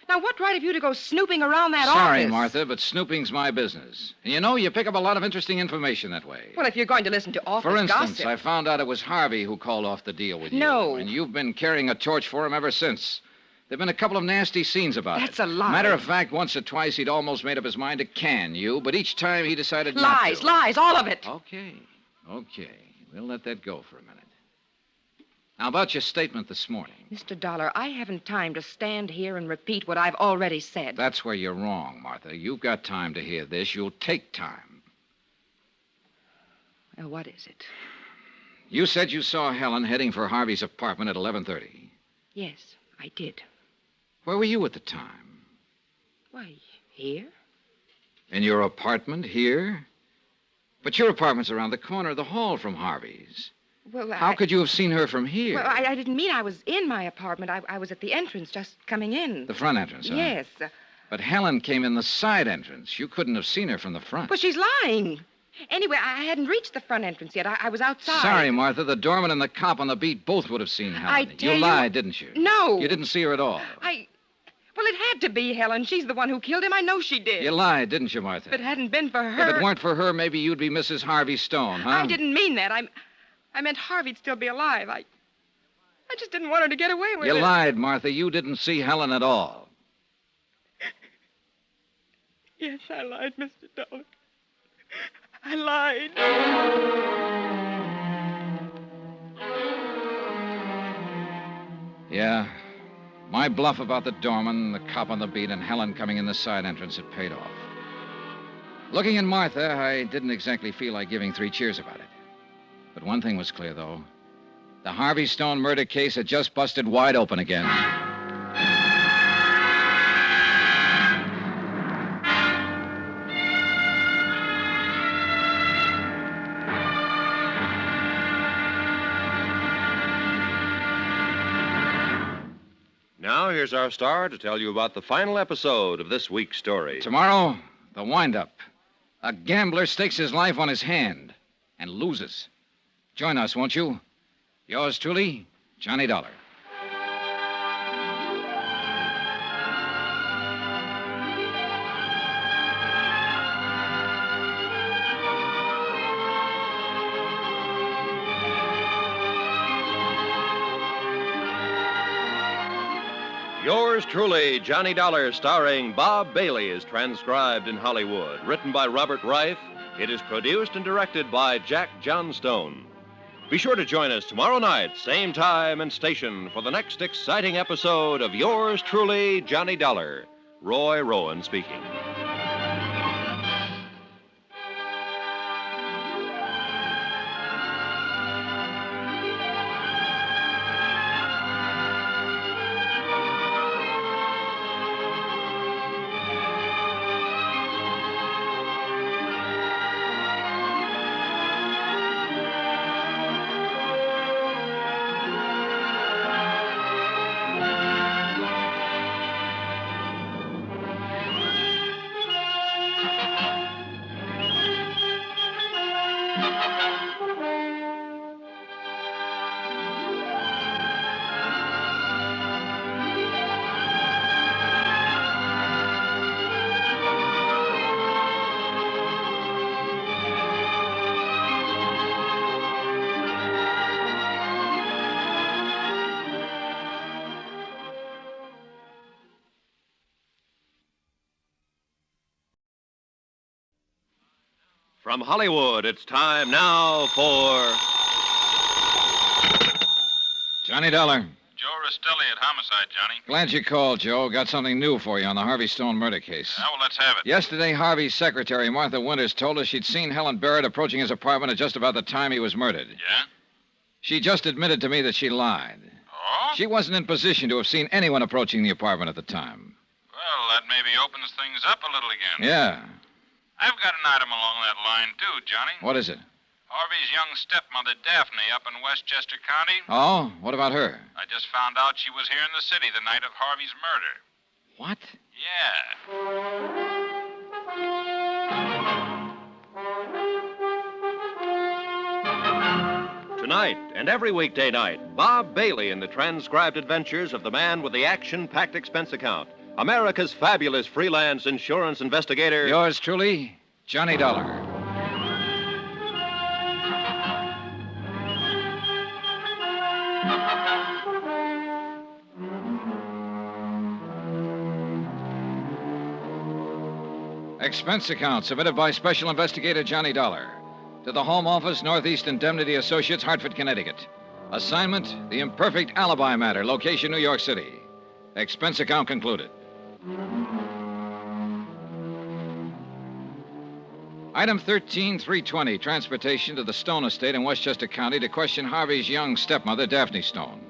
Now, what right have you to go snooping around that Sorry, office? Martha, but snooping's my business. And you know, you pick up a lot of interesting information that way. Well, if you're going to listen to office For instance, gossip... I found out it was Harvey who called off the deal with you. No. And you've been carrying a torch for him ever since. There've been a couple of nasty scenes about it. That's a lie. Matter of fact, once or twice he'd almost made up his mind to can you, but each time he decided not to. Lies, lies, all of it. Okay. We'll let that go for a minute. Now, about your statement this morning. Mr. Dollar, I haven't time to stand here and repeat what I've already said. That's where you're wrong, Martha. You've got time to hear this. You'll take time. Well, what is it? You said you saw Helen heading for Harvey's apartment at 11:30. Yes, I did. Where were you at the time? Why, here? In your apartment here? But your apartment's around the corner of the hall from Harvey's. Well, How could you have seen her from here? Well, I didn't mean I was in my apartment. I was at the entrance, just coming in. The front entrance, huh? Yes. But Helen came in the side entrance. You couldn't have seen her from the front. But she's lying. Anyway, I hadn't reached the front entrance yet. I was outside. Sorry, Martha. The doorman and the cop on the beat both would have seen Helen. I tell you you- lied, didn't you? No. You didn't see her at all. Well, it had to be Helen. She's the one who killed him. I know she did. You lied, didn't you, Martha? If it hadn't been for her... If it weren't for her, maybe you'd be Mrs. Harvey Stone, huh? I didn't mean that. I meant Harvey'd still be alive. I just didn't want her to get away with You it. lied, Martha. You didn't see Helen at all. Yes, I lied, Mr. Dollar. I lied. Yeah. My bluff about the doorman, the cop on the beat, and Helen coming in the side entrance had paid off. Looking at Martha, I didn't exactly feel like giving 3 cheers about it. But one thing was clear, though. The Harvey Stone murder case had just busted wide open again. Now, here's our star to tell you about the final episode of this week's story. Tomorrow, the wind-up. A gambler stakes his life on his hand and loses. Join us, won't you? Yours truly, Johnny Dollar. Yours truly, Johnny Dollar, starring Bob Bailey, is transcribed in Hollywood. Written by Robert Reif, it is produced and directed by Jack Johnstone. Be sure to join us tomorrow night, same time and station, for the next exciting episode of Yours truly, Johnny Dollar. Roy Rowan speaking. From Hollywood, it's time now for... Johnny Dollar. Joe Rastelli at Homicide, Johnny. Glad you called, Joe. Got something new for you on the Harvey Stone murder case. Well, let's have it. Yesterday, Harvey's secretary, Martha Winters, told us she'd seen Helen Barrett approaching his apartment at just about the time he was murdered. Yeah? She just admitted to me that she lied. Oh? She wasn't in position to have seen anyone approaching the apartment at the time. Well, that maybe opens things up a little again. Yeah. I've got an item along that line, too, Johnny. What is it? Harvey's young stepmother, Daphne, up in Westchester County. Oh? What about her? I just found out she was here in the city the night of Harvey's murder. What? Yeah. Tonight and every weekday night, Bob Bailey in the transcribed adventures of the man with the action-packed expense account. America's fabulous freelance insurance investigator. Yours truly, Johnny Dollar. Expense account submitted by Special Investigator Johnny Dollar to the Home Office, Northeast Indemnity Associates, Hartford, Connecticut. Assignment, the imperfect alibi matter, location, New York City. Expense account concluded. Item 13320, transportation to the Stone estate in Westchester County to question Harvey's young stepmother, Daphne Stone.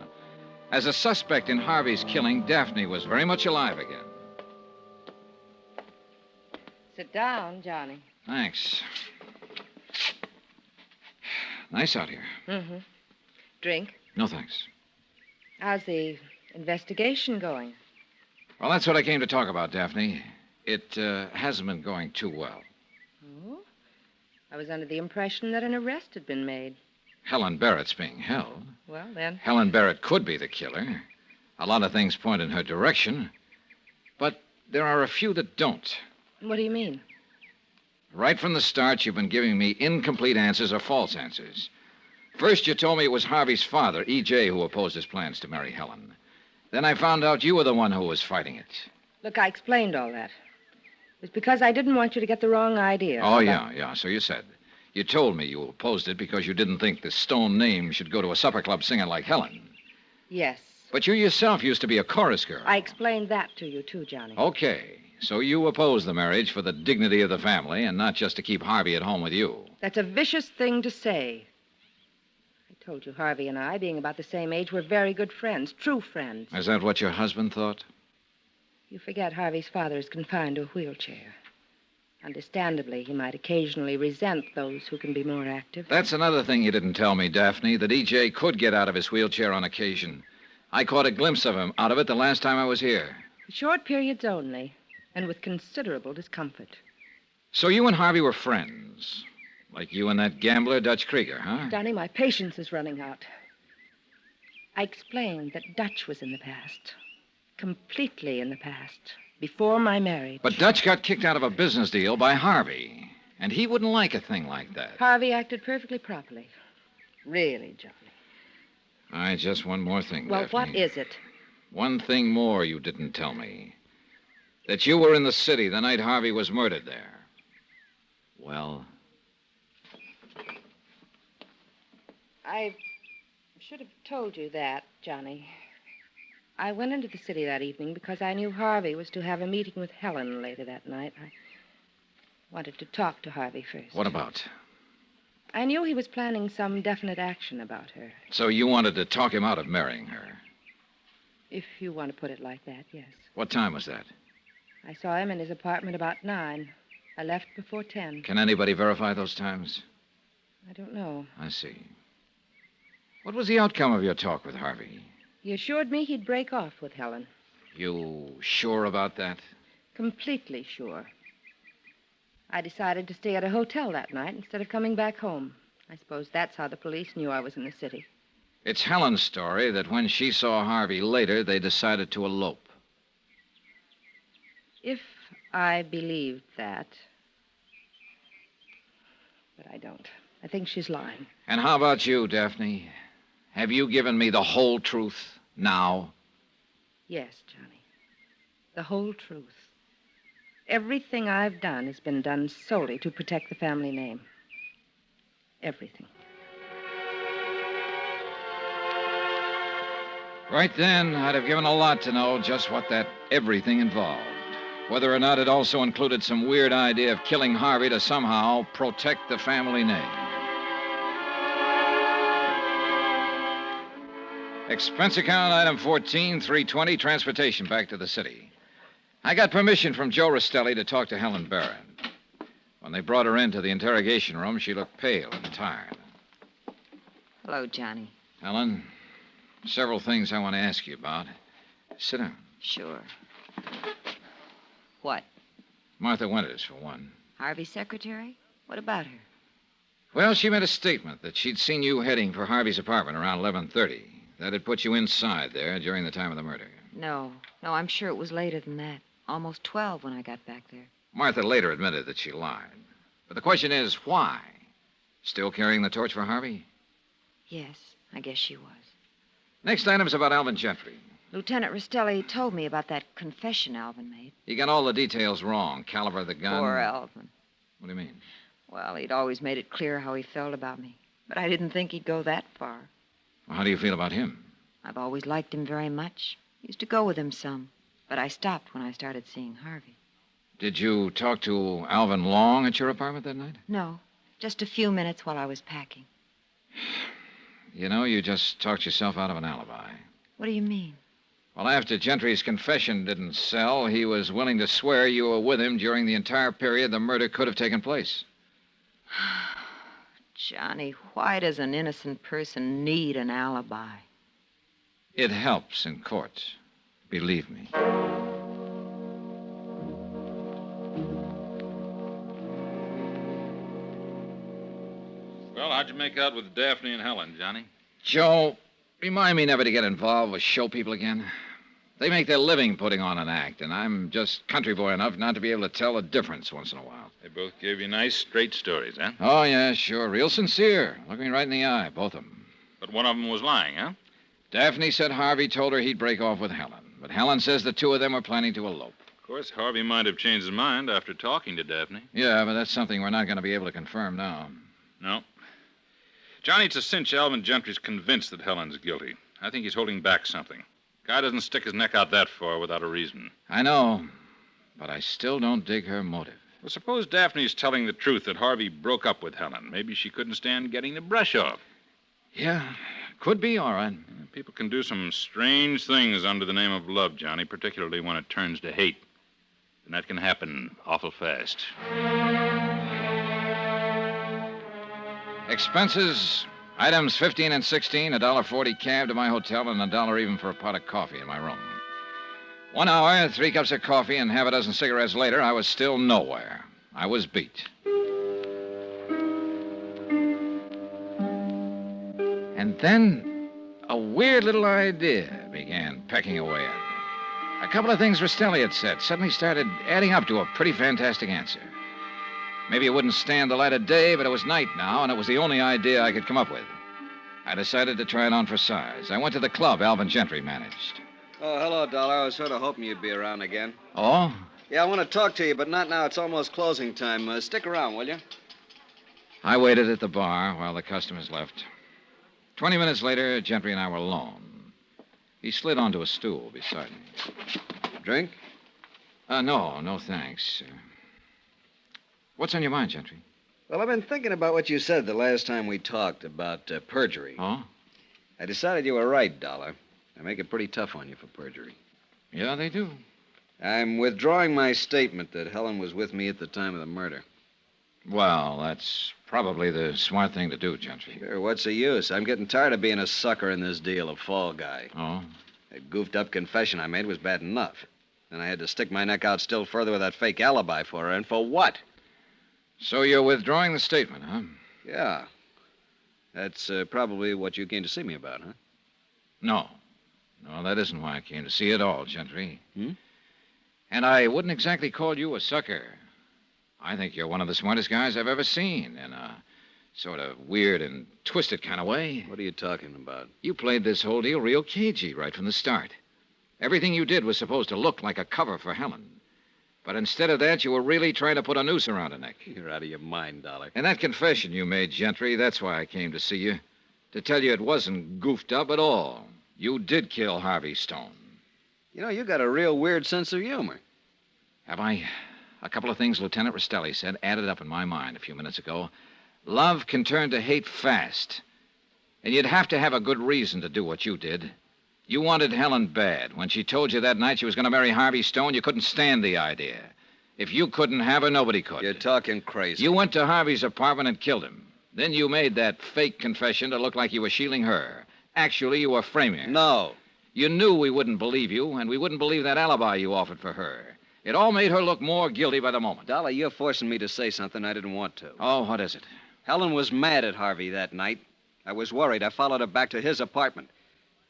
As a suspect in Harvey's killing, Daphne was very much alive again. Sit down, Johnny. Thanks. Nice out here. Mm-hmm. Drink? No, thanks. How's the investigation going? Well, that's what I came to talk about, Daphne. It hasn't been going too well. Oh? I was under the impression that an arrest had been made. Helen Barrett's being held. Well, then. Helen Barrett could be the killer. A lot of things point in her direction. But there are a few that don't. What do you mean? Right from the start, you've been giving me incomplete answers or false answers. First, you told me it was Harvey's father, E.J., who opposed his plans to marry Helen. Then I found out you were the one who was fighting it. Look, I explained all that. It was because I didn't want you to get the wrong idea. Oh, yeah, so you said. You told me you opposed it because you didn't think the Stone name should go to a supper club singer like Helen. Yes. But you yourself used to be a chorus girl. I explained that to you, too, Johnny. Okay. So you oppose the marriage for the dignity of the family and not just to keep Harvey at home with you. That's a vicious thing to say. I told you Harvey and I, being about the same age, were very good friends, true friends. Is that what your husband thought? You forget Harvey's father is confined to a wheelchair. Understandably, he might occasionally resent those who can be more active. That's another thing you didn't tell me, Daphne, that E.J. could get out of his wheelchair on occasion. I caught a glimpse of him out of it the last time I was here. For short periods only, and with considerable discomfort. So you and Harvey were friends? Like you and that gambler, Dutch Krieger, huh? Danny, my patience is running out. I explained that Dutch was in the past. Completely in the past. Before my marriage. But Dutch got kicked out of a business deal by Harvey. And he wouldn't like a thing like that. Harvey acted perfectly properly. Really, Johnny. All right, just one more thing, Well, Daphne. what is it? One thing more you didn't tell me. That you were in the city the night Harvey was murdered there. Well? I should have told you that, Johnny. I went into the city that evening because I knew Harvey was to have a meeting with Helen later that night. I wanted to talk to Harvey first. What about? I knew he was planning some definite action about her. So you wanted to talk him out of marrying her? If you want to put it like that, yes. What time was that? I saw him in his apartment about 9. I left before 10. Can anybody verify those times? I don't know. I see. What was the outcome of your talk with Harvey? He assured me he'd break off with Helen. You sure about that? Completely sure. I decided to stay at a hotel that night instead of coming back home. I suppose that's how the police knew I was in the city. It's Helen's story that when she saw Harvey later, they decided to elope. If I believed that. But I don't. I think she's lying. And how about you, Daphne? Have you given me the whole truth now? Yes, Johnny. The whole truth. Everything I've done has been done solely to protect the family name. Everything. Right then, I'd have given a lot to know just what that everything involved. Whether or not it also included some weird idea of killing Harvey to somehow protect the family name. Expense account item 14, 320, transportation back to the city. I got permission from Joe Rastelli to talk to Helen Barron. When they brought her into the interrogation room, she looked pale and tired. Hello, Johnny. Helen, several things I want to ask you about. Sit down. Sure. What? Martha Winters, for one. Harvey's secretary? What about her? Well, she made a statement that she'd seen you heading for Harvey's apartment around 11:30. That had put you inside there during the time of the murder. No, I'm sure it was later than that. Almost 12 when I got back there. Martha later admitted that she lied. But the question is, why? Still carrying the torch for Harvey? Yes, I guess she was. Next item's about Alvin Gentry. Lieutenant Rastelli told me about that confession Alvin made. He got all the details wrong. Caliber of the gun. Poor Alvin. What do you mean? Well, he'd always made it clear how he felt about me. But I didn't think he'd go that far. Well, how do you feel about him? I've always liked him very much. Used to go with him some. But I stopped when I started seeing Harvey. Did you talk to Alvin long at your apartment that night? No, just a few minutes while I was packing. You know, you just talked yourself out of an alibi. What do you mean? Well, after Gentry's confession didn't sell, he was willing to swear you were with him during the entire period the murder could have taken place. Johnny, why does an innocent person need an alibi? It helps in court. Believe me. Well, how'd you make out with Daphne and Helen, Johnny? Joe, remind me never to get involved with show people again. They make their living putting on an act, and I'm just country boy enough not to be able to tell the difference once in a while. They both gave you nice, straight stories, huh? Oh, yeah, sure. Real sincere. Look me right in the eye, both of them. But one of them was lying, huh? Daphne said Harvey told her he'd break off with Helen. But Helen says the two of them were planning to elope. Of course, Harvey might have changed his mind after talking to Daphne. Yeah, but that's something we're not going to be able to confirm now. No. Johnny, it's a cinch Alvin Gentry's convinced that Helen's guilty. I think he's holding back something. Guy doesn't stick his neck out that far without a reason. I know, but I still don't dig her motive. Well, suppose Daphne's telling the truth that Harvey broke up with Helen. Maybe she couldn't stand getting the brush off. Yeah, could be, all right. People can do some strange things under the name of love, Johnny, particularly when it turns to hate. And that can happen awful fast. Expenses, items 15 and 16, $1.40 cab to my hotel, and $1 even for a pot of coffee in my room. 1 hour, 3 cups of coffee, and half a dozen cigarettes later, I was still nowhere. I was beat. And then a weird little idea began pecking away at me. A couple of things Rastelli had said suddenly started adding up to a pretty fantastic answer. Maybe it wouldn't stand the light of day, but it was night now, and it was the only idea I could come up with. I decided to try it on for size. I went to the club Alvin Gentry managed. Oh, hello, Dollar. I was sort of hoping you'd be around again. Oh? Yeah, I want to talk to you, but not now. It's almost closing time. Stick around, will you? I waited at the bar while the customers left. 20 minutes later, Gentry and I were alone. He slid onto a stool beside me. Drink? No, thanks. What's on your mind, Gentry? Well, I've been thinking about what you said the last time we talked about perjury. Oh? I decided you were right, Dollar. They make it pretty tough on you for perjury. Yeah, they do. I'm withdrawing my statement that Helen was with me at the time of the murder. Well, that's probably the smart thing to do, Gentry. Sure, what's the use? I'm getting tired of being a sucker in this deal, a fall guy. Oh? That goofed-up confession I made was bad enough. Then I had to stick my neck out still further with that fake alibi for her, and for what? So you're withdrawing the statement, huh? Yeah. That's probably what you came to see me about, huh? No, that isn't why I came to see you at all, Gentry. Hmm? And I wouldn't exactly call you a sucker. I think you're one of the smartest guys I've ever seen, in a sort of weird and twisted kind of way. What are you talking about? You played this whole deal real cagey right from the start. Everything you did was supposed to look like a cover for Helen. But instead of that, you were really trying to put a noose around her neck. You're out of your mind, Dollar. And that confession you made, Gentry, that's why I came to see you. To tell you it wasn't goofed up at all. You did kill Harvey Stone. You know, you got a real weird sense of humor. Have I? A couple of things Lieutenant Rastelli said added up in my mind a few minutes ago. Love can turn to hate fast. And you'd have to have a good reason to do what you did. You wanted Helen bad. When she told you that night she was going to marry Harvey Stone, you couldn't stand the idea. If you couldn't have her, nobody could. You're talking crazy. You went to Harvey's apartment and killed him. Then you made that fake confession to look like you were shielding her. Actually, you were framing her. No. You knew we wouldn't believe you, and we wouldn't believe that alibi you offered for her. It all made her look more guilty by the moment. Dollar, you're forcing me to say something I didn't want to. Oh, what is it? Helen was mad at Harvey that night. I was worried. I followed her back to his apartment.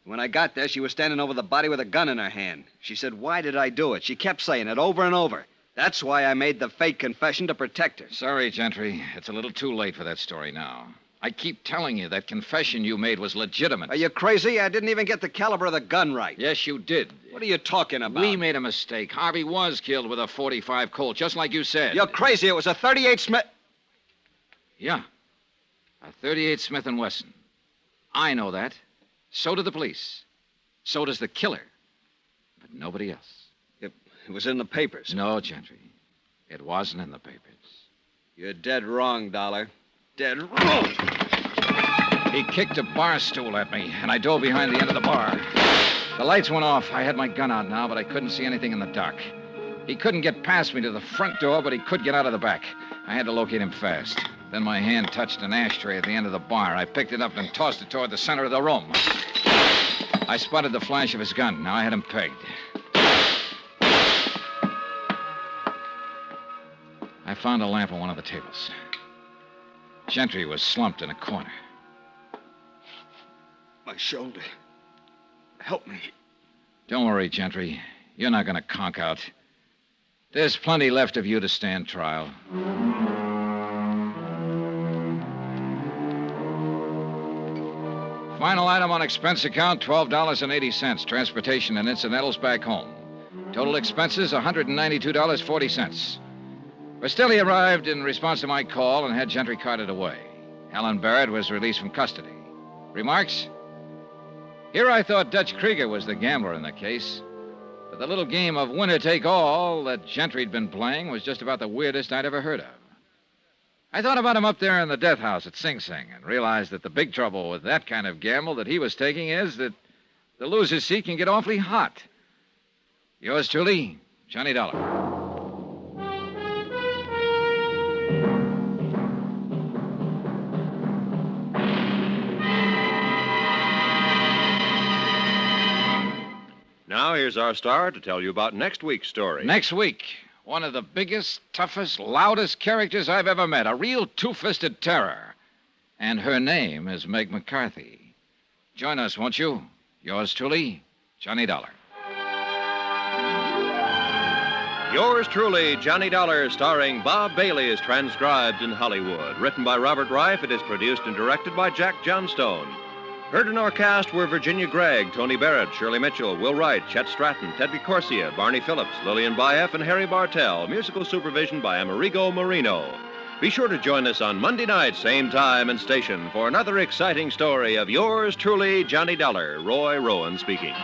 When I got there, she was standing over the body with a gun in her hand. She said, "Why did I do it?" She kept saying it over and over. That's why I made the fake confession to protect her. Sorry, Gentry. It's a little too late for that story now. I keep telling you that confession you made was legitimate. Are you crazy? I didn't even get the caliber of the gun right. Yes, you did. What are you talking about? We made a mistake. Harvey was killed with a .45 Colt, just like you said. You're crazy. It was a .38 Smith. Yeah, a .38 Smith & Wesson. I know that. So do the police. So does the killer. But nobody else. It was in the papers. No, Gentry. It wasn't in the papers. You're dead wrong, Dollar. Dead wrong. He kicked a bar stool at me, and I dove behind the end of the bar. The lights went off. I had my gun out now, but I couldn't see anything in the dark. He couldn't get past me to the front door, but he could get out of the back. I had to locate him fast. Then my hand touched an ashtray at the end of the bar. I picked it up and tossed it toward the center of the room. I spotted the flash of his gun. Now I had him pegged. I found a lamp on one of the tables. Gentry was slumped in a corner. My shoulder. Help me. Don't worry, Gentry. You're not going to conk out. There's plenty left of you to stand trial. Final item on expense account, $12.80. Transportation and incidentals back home. Total expenses, $192.40. Rastelli arrived in response to my call and had Gentry carted away. Helen Barrett was released from custody. Remarks? Here I thought Dutch Krieger was the gambler in the case. But the little game of winner-take-all that Gentry'd been playing was just about the weirdest I'd ever heard of. I thought about him up there in the death house at Sing Sing and realized that the big trouble with that kind of gamble that he was taking is that the loser's seat can get awfully hot. Yours truly, Johnny Dollar. Now, here's our star to tell you about next week's story. Next week, one of the biggest, toughest, loudest characters I've ever met. A real two-fisted terror. And her name is Meg McCarthy. Join us, won't you? Yours truly, Johnny Dollar. Yours truly, Johnny Dollar, starring Bob Bailey, is transcribed in Hollywood. Written by Robert Reif, it is produced and directed by Jack Johnstone. Heard in our cast were Virginia Gregg, Tony Barrett, Shirley Mitchell, Will Wright, Chet Stratton, Ted DeCorsia, Barney Phillips, Lillian Baeff, and Harry Bartell. Musical supervision by Amerigo Marino. Be sure to join us on Monday night, same time and station, for another exciting story of yours truly, Johnny Dollar. Roy Rowan speaking.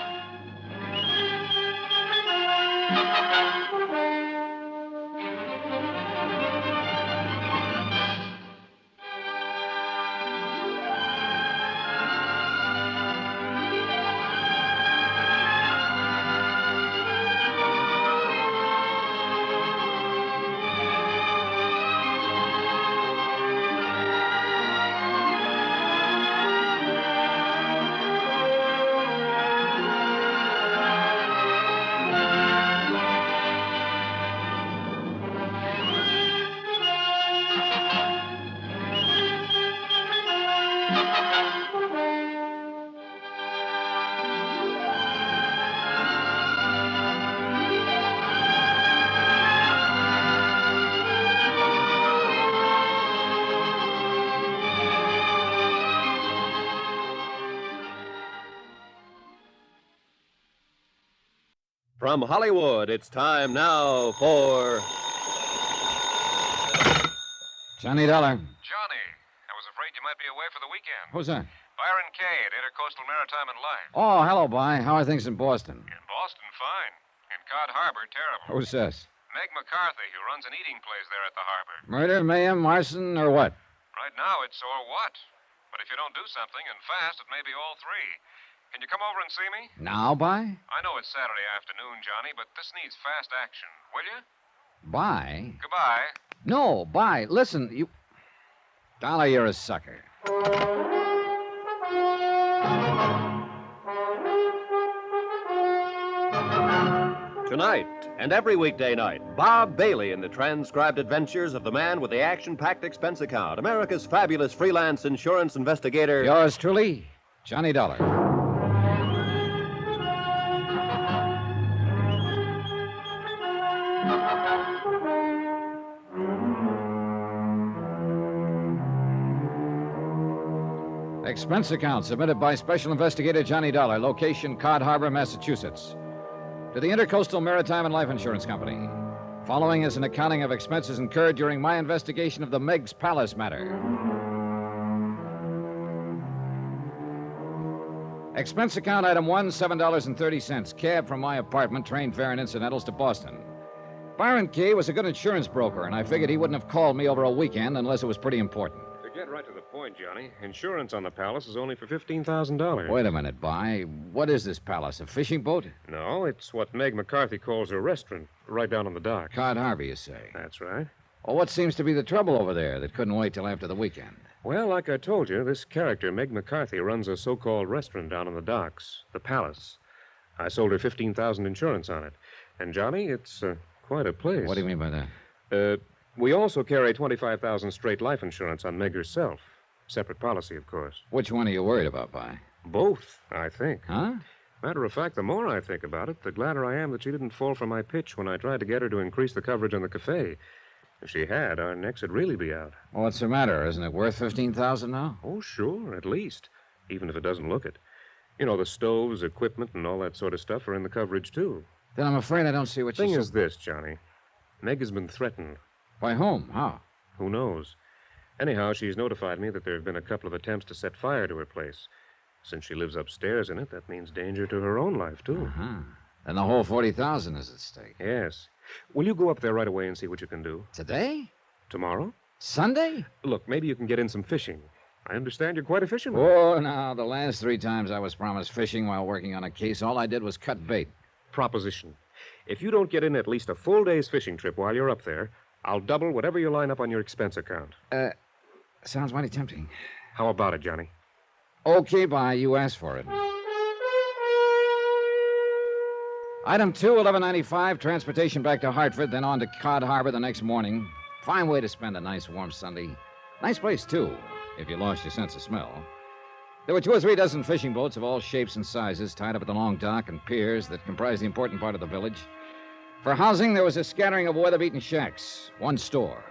From Hollywood, it's time now for... Johnny Dollar. Johnny, I was afraid you might be away for the weekend. Who's that? Byron Kay at Intercoastal Maritime and Life. Oh, hello, Bye. How are things in Boston? In Boston, fine. In Cod Harbor, terrible. Who's this? Meg McCarthy, who runs an eating place there at the harbor. Murder, mayhem, arson, or what? Right now, it's or what? But if you don't do something, and fast, it may be all three. Can you come over and see me? Now, Bye? I know it's Saturday afternoon, Johnny, but this needs fast action. Will you? Bye? Goodbye. No, Bye. Listen, you... Dollar, you're a sucker. Tonight, and every weekday night, Bob Bailey in the transcribed adventures of the man with the action-packed expense account, America's fabulous freelance insurance investigator. Yours truly, Johnny Dollar. Expense account submitted by Special Investigator Johnny Dollar, location Cod Harbor, Massachusetts. To the Intercoastal Maritime and Life Insurance Company. Following is an accounting of expenses incurred during my investigation of the Meg's Palace matter. Expense account item 1, $7.30. Cab from my apartment, train fare and incidentals to Boston. Byron Key was a good insurance broker, and I figured he wouldn't have called me over a weekend unless it was pretty important. To get right to the point, Johnny, insurance on the Palace is only for $15,000. Wait a minute, Bye. What is this Palace, a fishing boat? No, it's what Meg McCarthy calls a restaurant, right down on the dock. Cod Harbor, you say? That's right. Well, what seems to be the trouble over there that couldn't wait till after the weekend? Well, like I told you, this character, Meg McCarthy, runs a so-called restaurant down on the docks, the Palace. I sold her $15,000 insurance on it. And, Johnny, it's quite a place. What do you mean by that? We also carry $25,000 straight life insurance on Meg herself. Separate policy, of course. Which one are you worried about, Bye? Both, I think. Huh? Matter of fact, the more I think about it, the gladder I am that she didn't fall for my pitch when I tried to get her to increase the coverage on the cafe. If she had, our necks would really be out. Well, what's the matter? Isn't it worth $15,000 now? Oh, sure, at least. Even if it doesn't look it. You know, the stoves, equipment, and all that sort of stuff are in the coverage, too. Then I'm afraid I don't see what Thing is this, Johnny. Meg has been threatened. By whom? How? Who knows? Anyhow, she's notified me that there have been a couple of attempts to set fire to her place. Since she lives upstairs in it, that means danger to her own life, too. Uh-huh. And the whole $40,000 is at stake. Yes. Will you go up there right away and see what you can do? Today? Tomorrow? Sunday? Look, maybe you can get in some fishing. I understand you're quite a fisherman. Oh, now, the last 3 times I was promised fishing while working on a case, all I did was cut bait. Proposition. If you don't get in at least a full day's fishing trip while you're up there, I'll double whatever you line up on your expense account. Sounds mighty tempting. How about it, Johnny? Okay, Bye. You asked for it. Item 2, $11.95, transportation back to Hartford, then on to Cod Harbor the next morning. Fine way to spend a nice warm Sunday. Nice place, too, if you lost your sense of smell. There were 2 or 3 dozen fishing boats of all shapes and sizes tied up at the long dock and piers that comprised the important part of the village. For housing, there was a scattering of weather-beaten shacks, 1 store.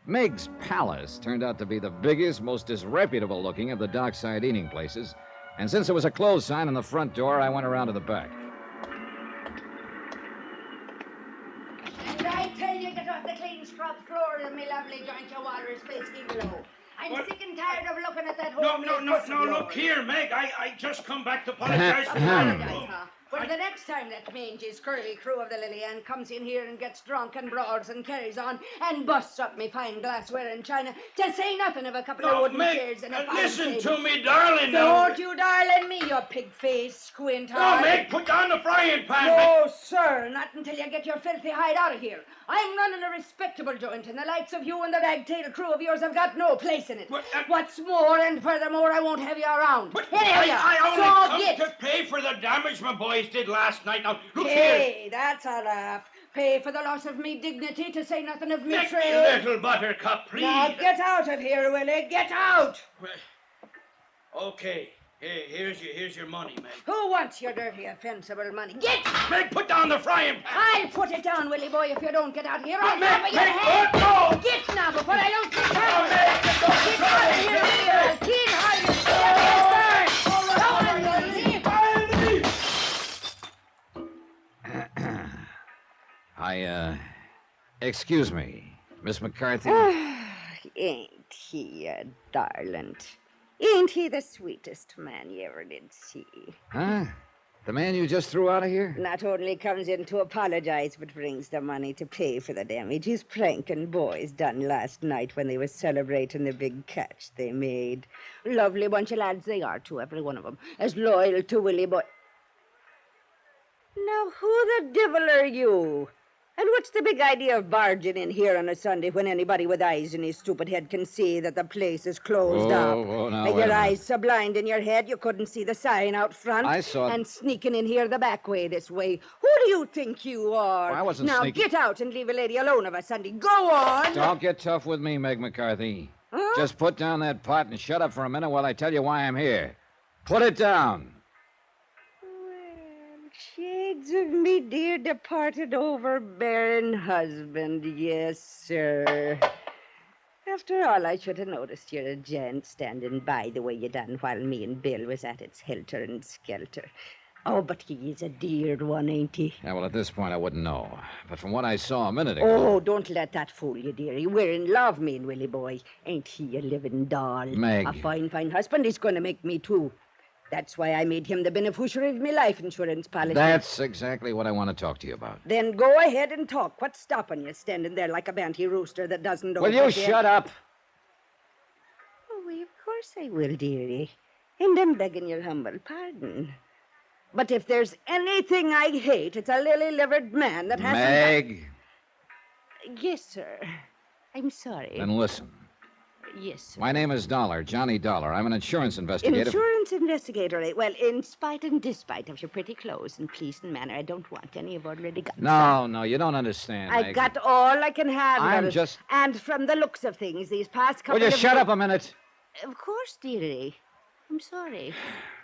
Meg's Palace turned out to be the biggest, most disreputable looking of the dockside eating places. And since there was a closed sign on the front door, I went around to the back. And I tell you, get off the clean scrub floor of me lovely joint, your water's face below. I'm sick and tired of looking at that whole No, look here, Meg. I just come back to apologize for my... For the next time that mangy, scurvy crew of the Lily Ann comes in here and gets drunk and brawls and carries on and busts up me fine glassware and china, to say nothing of a couple of wooden chairs and a fine listen table. to me, darling. Now. Don't you darling me, you pig-faced squint No, eye. Meg, put down the frying pan. No, Meg. sir, not until you get your filthy hide out of here. I'm running a respectable joint, and the likes of you and the ragtail crew of yours have got no place in it. What's more, and furthermore, I won't have you around. I only So come to pay for the damage my boys did last night. Now, look Hey, here. that's a laugh. Pay for the loss of me dignity, to say nothing of me Meg, trade. little buttercup, please. Now get out of here, Willie. Get out. Okay. Hey, here's your money, Meg. Who wants your dirty, offensible money? Get! Meg, put down the frying pan. I'll put it down, Willie boy, if you don't get out of here. I'll Meg, cover your Meg, head. oh, no! Get now before I don't sit down. Get out of here, Willie. I'll clean how you step in. Go on, Willie. Excuse me, Miss McCarthy. Ain't he a darling? Ain't he the sweetest man you ever did see? Huh? The man you just threw out of here? Not only comes in to apologize, but brings the money to pay for the damage his pranking boys done last night when they were celebrating the big catch they made. Lovely bunch of lads they are, too, every one of them. As loyal to Willie Boy. Now, who the devil are you? And what's the big idea of barging in here on a Sunday when anybody with eyes in his stupid head can see that the place is closed up? Now, With wait a your minute. eyes so blind in your head you couldn't see the sign out front. I saw it. And sneaking in here the back way this way. Who do you think you are? I wasn't now, sneaking. get out and leave a lady alone of a Sunday. Go on! Don't get tough with me, Meg McCarthy. Huh? Just put down that pot and shut up for a minute while I tell you why I'm here. Put it down. Shades of me dear departed overbearing husband, yes, sir. After all, I should have noticed you're a gent standing by the way you done while me and Bill was at its helter and skelter. Oh, but he is a dear one, ain't he? Yeah, well, at this point, I wouldn't know. But from what I saw a minute ago... Oh, don't let that fool you, dearie. We're in love, me and Willie boy. Ain't he a living doll? Meg. A fine, fine husband he's going to make me, too. That's why I made him the beneficiary of me life insurance policy. That's exactly what I want to talk to you about. Then go ahead and talk. What's stopping you standing there like a banty rooster that doesn't know... Will you what shut up? Oh, why, of course I will, dearie. And I'm begging your humble pardon. But if there's anything I hate, it's a lily-livered man that hasn't... Meg. Yes, sir. I'm sorry. Then listen. Yes, sir. My name is Dollar, Johnny Dollar. I'm an insurance investigator. Insurance investigator, eh? Well, in spite and despite of your pretty clothes and pleasing manner, I don't want any you've already got. No, you don't understand, I've Meg. got all I can handle. I'm just... And from the looks of things, these past couple Will you of... shut up a minute? Of course, dearie. I'm sorry.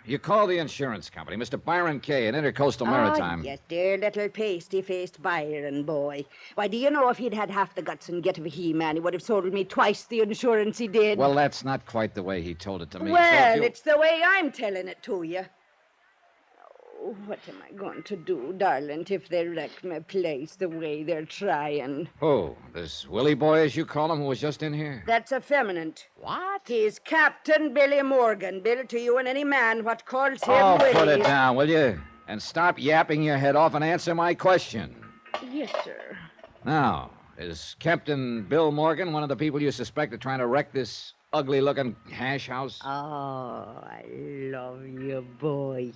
You call the insurance company, Mr. Byron Kay, in Intercoastal Maritime. Oh, yes, dear little pasty-faced Byron boy. Why, do you know if he'd had half the guts and get of a he-man, he would have sold me twice the insurance he did. Well, that's not quite the way he told it to me. Well, So if you- it's the way I'm telling it to you. Oh, what am I going to do, darling, if they wreck my place the way they're trying? Who? This Willie boy, as you call him, who was just in here? That's effeminate. What? He's Captain Billy Morgan, billed to you and any man what calls him Oh, Willie. put it down, will you? And stop yapping your head off and answer my question. Yes, sir. Now, is Captain Bill Morgan one of the people you suspect of trying to wreck this ugly-looking hash house? Oh, I love you, boy.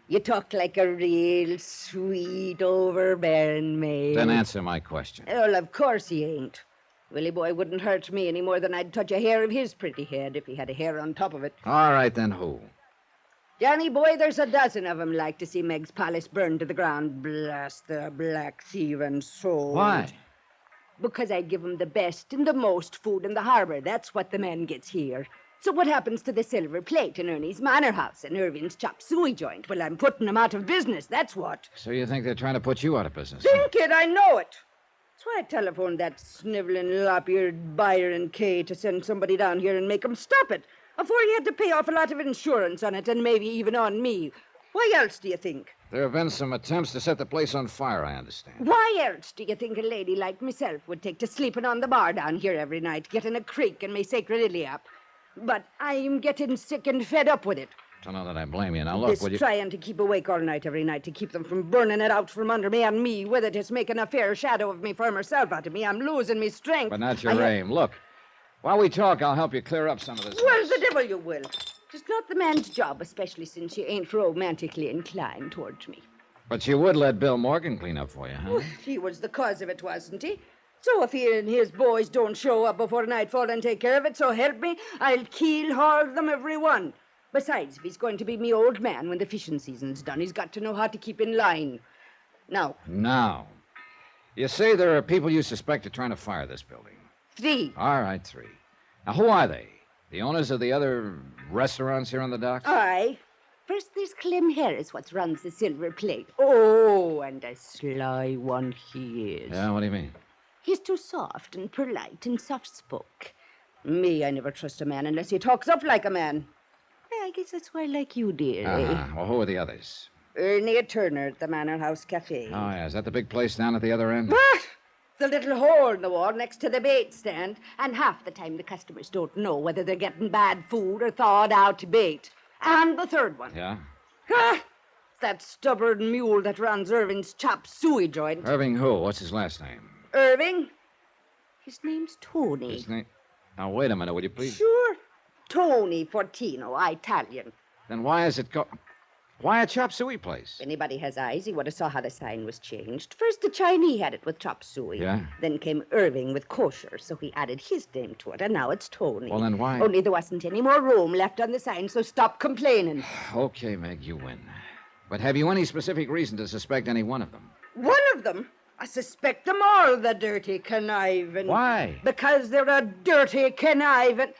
You talk like a real sweet, overbearing man. Then answer my question. Well, of course he ain't. Willie boy wouldn't hurt me any more than I'd touch a hair of his pretty head if he had a hair on top of it. All right, then who? Johnny boy, there's a dozen of 'em like to see Meg's palace burned to the ground. Blast their black thieving souls. Why? Because I give 'em the best and the most food in the harbor. That's what the man gets here. So what happens to the silver plate in Ernie's Manor House and Irving's chop suey joint? Well, I'm putting 'em out of business, that's what. So you think they're trying to put you out of business? Think it, I know it. That's why I telephoned that sniveling, lop-eared Byron Kay to send somebody down here and make him stop it before he had to pay off a lot of insurance on it and maybe even on me. Why else do you think? There have been some attempts to set the place on fire, I understand. Why else do you think a lady like myself would take to sleeping on the bar down here every night, getting a creak and me sacred illy up? But I'm getting sick and fed up with it. Don't know that I blame you. Now, look, This will you... trying to keep awake all night every night to keep them from burning it out from under me and me with it is making a fair shadow of me for myself out of me. I'm losing me strength. But not your aim. Look, while we talk, I'll help you clear up some of this. Well, the devil you will. It's not the man's job, especially since you ain't romantically inclined towards me. But you would let Bill Morgan clean up for you, huh? Well, he was the cause of it, wasn't he? So if he and his boys don't show up before nightfall and take care of it, so help me, I'll keel-haul them every one. Besides, if he's going to be me old man when the fishing season's done, he's got to know how to keep in line. Now. You say there are people you suspect are trying to fire this building. 3. All right, 3. Now, who are they? The owners of the other restaurants here on the docks? Aye. First, there's Clem Harris, what runs the Silver Plate. Oh, and a sly one he is. Yeah, what do you mean? He's too soft and polite and soft-spoke. Me, I never trust a man unless he talks up like a man. I guess that's why I like you, dear. Well, who are the others? Ernie Turner at the Manor House Cafe. Oh, yeah. Is that the big place down at the other end? What? The little hole in the wall next to the bait stand. And half the time the customers don't know whether they're getting bad food or thawed-out bait. And the third one. Yeah? That stubborn mule that runs Irving's chop suey joint. Irving who? What's his last name? Irving? His name's Tony. His name... Now, wait a minute, would you please? Sure. Tony Fortino, Italian. Then why is it Why a chop suey place? If anybody has eyes, he would have saw how the sign was changed. First, the Chinese had it with chop suey. Yeah? Then came Irving with kosher, so he added his name to it, and now it's Tony. Well, then why? Only there wasn't any more room left on the sign, so stop complaining. Okay, Meg, you win. But have you any specific reason to suspect any one of them? One of them? I suspect them all, the dirty conniving. Why? Because they're a dirty conniving...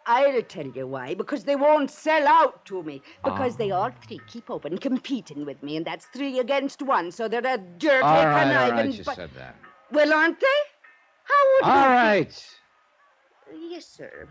I'll tell you why. Because they won't sell out to me. Because they all 3 keep open competing with me, and that's 3 against 1, so they're a dirty conniving... All right, you said that. Well, aren't they? How would All right. Yes, sir.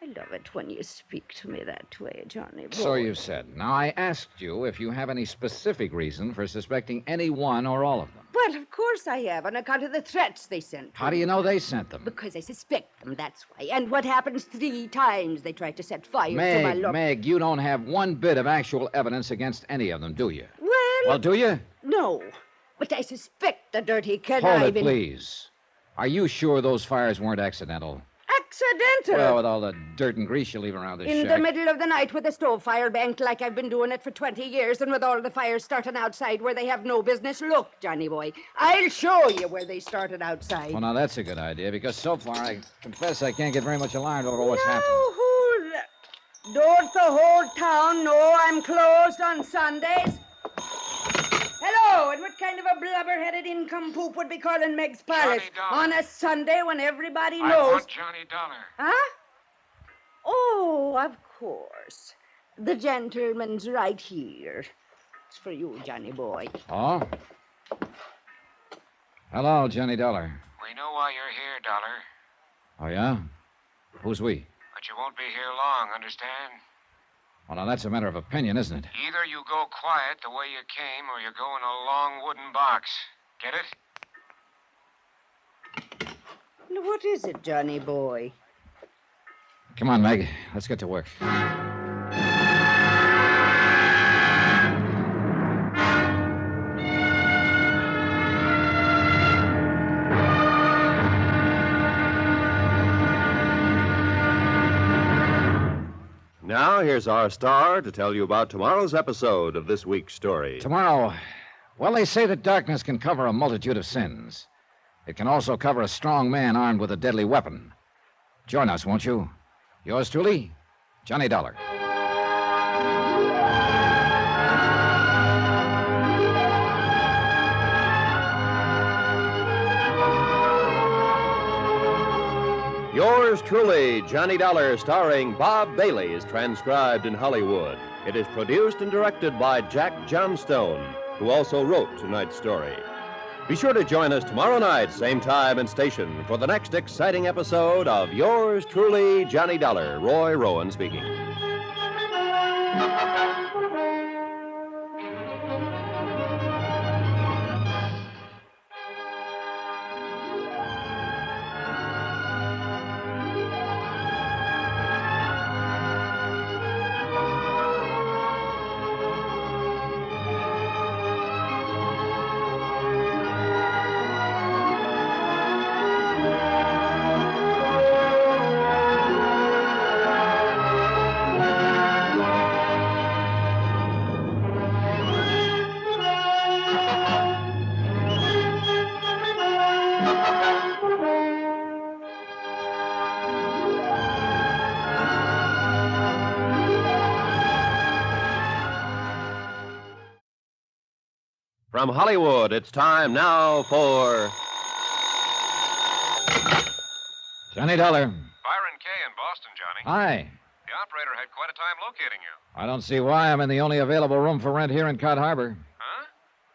I love it when you speak to me that way, Johnny boy. So you said. Now, I asked you if you have any specific reason for suspecting any one or all of them. Well, of course I have, on account of the threats they sent. How do you know they sent them? Because I suspect them, that's why. And what happens 3 times they tried to set fire to my love... Meg, you don't have one bit of actual evidence against any of them, do you? Well, do you? No, but I suspect the dirty Hold conniving... it, please. Are you sure those fires weren't accidental? Accidental? Well, with all the dirt and grease you leave around this In shack. the middle of the night with a stove fire banked like I've been doing it for 20 years, and with all the fires starting outside where they have no business. Look, Johnny boy, I'll show you where they started outside. Well, now that's a good idea, because so far I confess I can't get very much alarmed over what's happened. Don't the whole town know I'm closed on Sundays? Hello, and what kind of a blubber-headed incompoop would be calling Meg's Palace on a Sunday when everybody knows... I want Johnny Dollar. Huh? Oh, of course. The gentleman's right here. It's for you, Johnny boy. Oh? Hello, Johnny Dollar. We know why you're here, Dollar, Oh, yeah? Who's we? but you won't be here long, understand? Well, now, that's a matter of opinion, isn't it? Either you go quiet the way you came, or you go in a long wooden box. Get it? Now, what is it, Johnny boy? Come on, Meg. Let's get to work. Now, here's our star to tell you about tomorrow's episode of this week's story. Tomorrow, well, they say that darkness can cover a multitude of sins. It can also cover a strong man armed with a deadly weapon. Join us, won't you? Yours truly, Johnny Dollar. Yours truly, Johnny Dollar, starring Bob Bailey, is transcribed in Hollywood. It is produced and directed by Jack Johnstone, who also wrote tonight's story. Be sure to join us tomorrow night, same time and station, for the next exciting episode of Yours Truly, Johnny Dollar. Roy Rowan speaking. From Hollywood, it's time now for Johnny Dollar. Byron Kay in Boston, Johnny. Hi. The operator had quite a time locating you. I don't see why I'm in the only available room for rent here in Cod Harbor. Huh?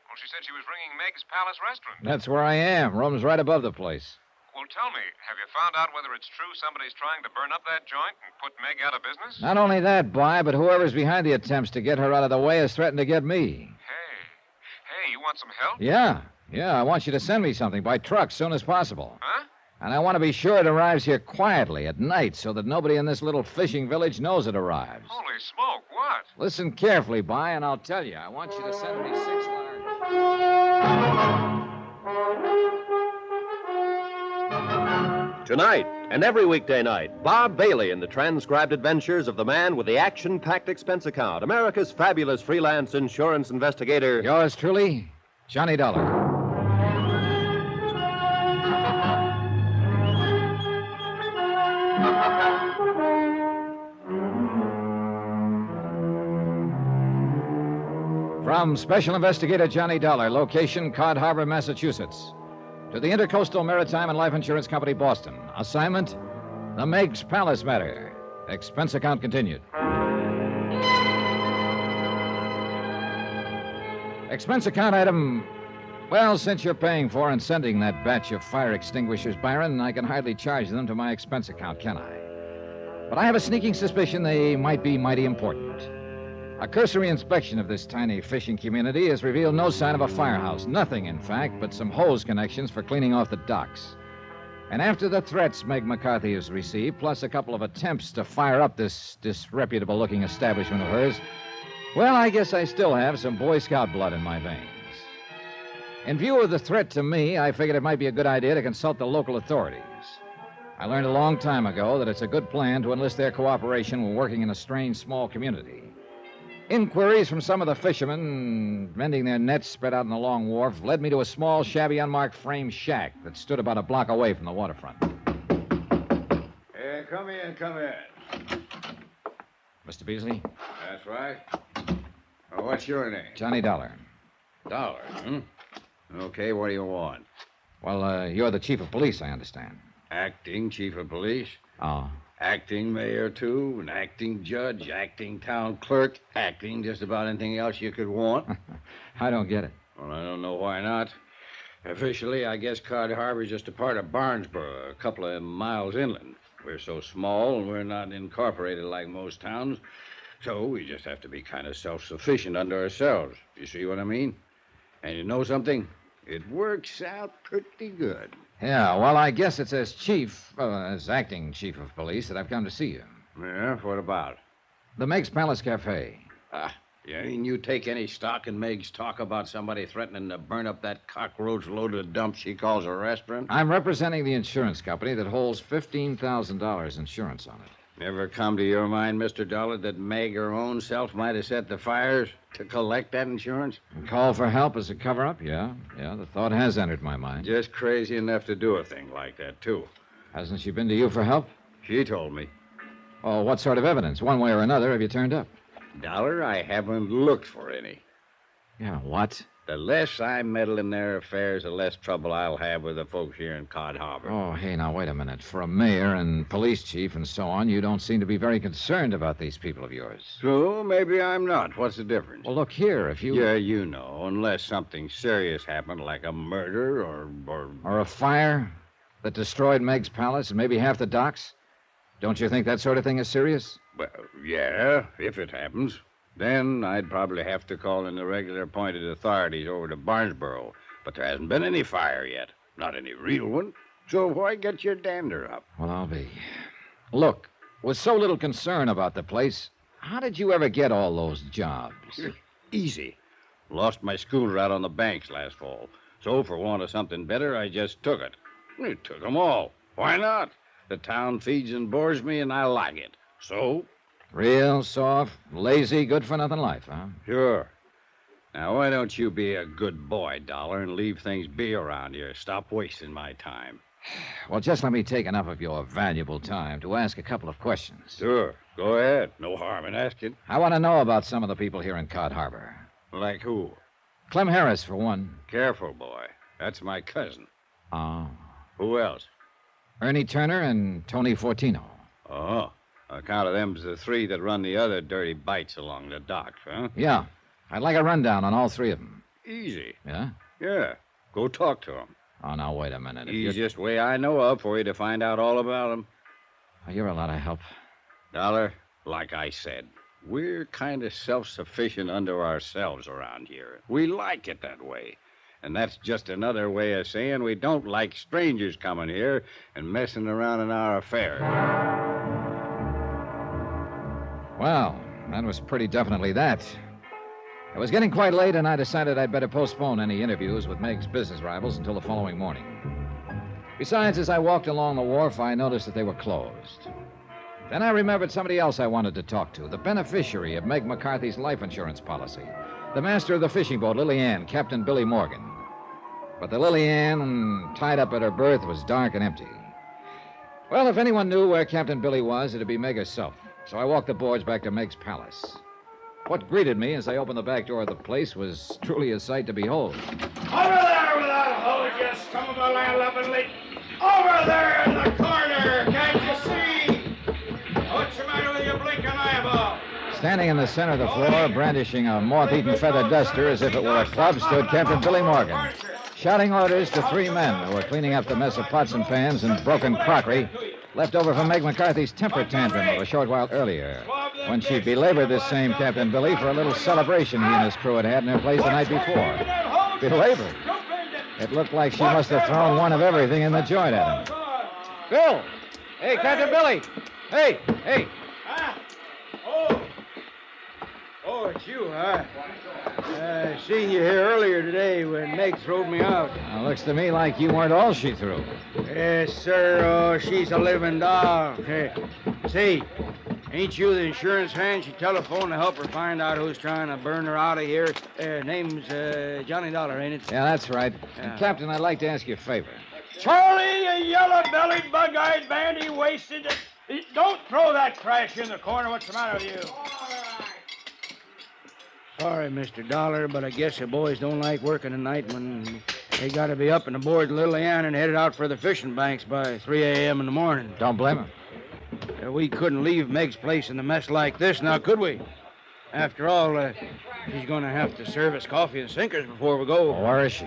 Well, she said she was ringing Meg's Palace Restaurant. That's where I am. Room's right above the place. Well, tell me, have you found out whether it's true somebody's trying to burn up that joint and put Meg out of business? Not only that, By, but whoever's behind the attempts to get her out of the way has threatened to get me. Hey, you want some help? Yeah, I want you to send me something by truck soon as possible. Huh? And I want to be sure it arrives here quietly at night so that nobody in this little fishing village knows it arrives. Holy smoke, what? Listen carefully, By, and I'll tell you. I want you to send me 6 large... Tonight and every weekday night, Bob Bailey in the transcribed adventures of the man with the action-packed expense account, America's fabulous freelance insurance investigator. Yours truly, Johnny Dollar. From Special Investigator Johnny Dollar, location Cod Harbor, Massachusetts. To the Intercoastal Maritime and Life Insurance Company, Boston. Assignment, the Meg's Palace matter. Expense account continued. Expense account item... Well, since you're paying for and sending that batch of fire extinguishers, Byron, I can hardly charge them to my expense account, can I? But I have a sneaking suspicion they might be mighty important. A cursory inspection of this tiny fishing community has revealed no sign of a firehouse. Nothing, in fact, but some hose connections for cleaning off the docks. And after the threats Meg McCarthy has received, plus a couple of attempts to fire up this disreputable-looking establishment of hers, well, I guess I still have some Boy Scout blood in my veins. In view of the threat to me, I figured it might be a good idea to consult the local authorities. I learned a long time ago that it's a good plan to enlist their cooperation when working in a strange, small community. Inquiries from some of the fishermen mending their nets spread out on the long wharf led me to a small, shabby, unmarked frame shack that stood about a block away from the waterfront. Come in, come in. Mr. Beasley? That's right. Oh, what's your name? Johnny Dollar. Dollar, Okay, what do you want? Well, you're the chief of police, I understand. Acting chief of police? Oh. Acting mayor, too, an acting judge, acting town clerk, acting just about anything else you could want. I don't get it. Well, I don't know why not. Officially, I guess Cod Harbor's just a part of Barnesboro, a couple of miles inland. We're so small, and we're not incorporated like most towns, so we just have to be kind of self-sufficient unto ourselves. You see what I mean? And you know something? It works out pretty good. Yeah, well, I guess it's as as acting chief of police that I've come to see you. Yeah, what about? The Meg's Palace Cafe. Yeah, and you take any stock in Meg's talk about somebody threatening to burn up that cockroach-loaded dump she calls a restaurant? I'm representing the insurance company that holds $15,000 insurance on it. Never come to your mind, Mr. Dollar, that Meg her own self might have set the fires to collect that insurance? A call for help as a cover-up? Yeah, the thought has entered my mind. Just crazy enough to do a thing like that, too. Hasn't she been to you for help? She told me. Oh, what sort of evidence? One way or another have you turned up? Dollar, I haven't looked for any. Yeah, what? The less I meddle in their affairs, the less trouble I'll have with the folks here in Cod Harbor. Oh, hey, now, wait a minute. For a mayor and police chief and so on, you don't seem to be very concerned about these people of yours. True, maybe I'm not. What's the difference? Well, look here, if you... Yeah, you know, unless something serious happened, like a murder Or a fire that destroyed Meg's palace and maybe half the docks. Don't you think that sort of thing is serious? Well, yeah, if it happens. Then I'd probably have to call in the regular appointed authorities over to Barnesboro. But there hasn't been any fire yet. Not any real one. So why get your dander up? Well, I'll be. Look, with so little concern about the place, how did you ever get all those jobs? Easy. Lost my schooner out on the banks last fall. So for want of something better, I just took it. I took them all. Why not? The town feeds and bores me, and I like it. So... Real soft, lazy, good-for-nothing life, huh? Sure. Now, why don't you be a good boy, Dollar, and leave things be around here? Stop wasting my time. Well, just let me take enough of your valuable time to ask a couple of questions. Sure. Go ahead. No harm in asking. I want to know about some of the people here in Cod Harbor. Like who? Clem Harris, for one. Careful, boy. That's my cousin. Oh. Who else? Ernie Turner and Tony Fortino. Oh. On account of them's the three that run the other dirty bites along the docks, huh? Yeah. I'd like a rundown on all three of them. Easy. Yeah? Yeah. Go talk to them. Oh, now, wait a minute. Easiest way I know of for you to find out all about them. Oh, you're a lot of help. Dollar, like I said, we're kind of self-sufficient unto ourselves around here. We like it that way. And that's just another way of saying we don't like strangers coming here and messing around in our affairs. Well, that was pretty definitely that. It was getting quite late, and I decided I'd better postpone any interviews with Meg's business rivals until the following morning. Besides, as I walked along the wharf, I noticed that they were closed. Then I remembered somebody else I wanted to talk to, the beneficiary of Meg McCarthy's life insurance policy, the master of the fishing boat, Lily Ann, Captain Billy Morgan. But the Lily Ann, tied up at her berth, was dark and empty. Well, if anyone knew where Captain Billy was, it'd be Meg herself. So I walked the boards back to Meg's palace. What greeted me as I opened the back door of the place was truly a sight to behold. Over there with that hose, you scum of a land-loving. Over there in the corner, can't you see? What's the matter with your blinking eyeball? Standing in the center of the floor, brandishing a moth-eaten feather duster as if it were a club, stood Captain Billy Morgan, shouting orders to three men who were cleaning up the mess of pots and pans and broken crockery left over from Meg McCarthy's temper tantrum of a short while earlier, when she belabored this same Captain Billy for a little celebration he and his crew had in their place the night before. Belabored? It looked like she must have thrown one of everything in the joint at him. Bill! Hey, Captain Billy! Hey! Oh, it's you, huh? I seen you here earlier today when Meg throwed me out. Well, looks to me like you weren't all she threw. Yes, sir. Oh, she's a living doll. Hey, say, ain't you the insurance man? She telephoned to help her find out who's trying to burn her out of here. Name's Johnny Dollar, ain't it? Yeah, that's right. And, Captain, I'd like to ask you a favor. Charlie, you yellow-bellied, bug-eyed bandy-wasted. Don't throw that trash in the corner. What's the matter with you? Sorry, Mr. Dollar, but I guess the boys don't like working at night when they got to be up and aboard Lily Ann and headed out for the fishing banks by 3 a.m. in the morning. Don't blame them. We couldn't leave Meg's place in a mess like this, now could we? After all, she's going to have to serve us coffee and sinkers before we go. Where is she?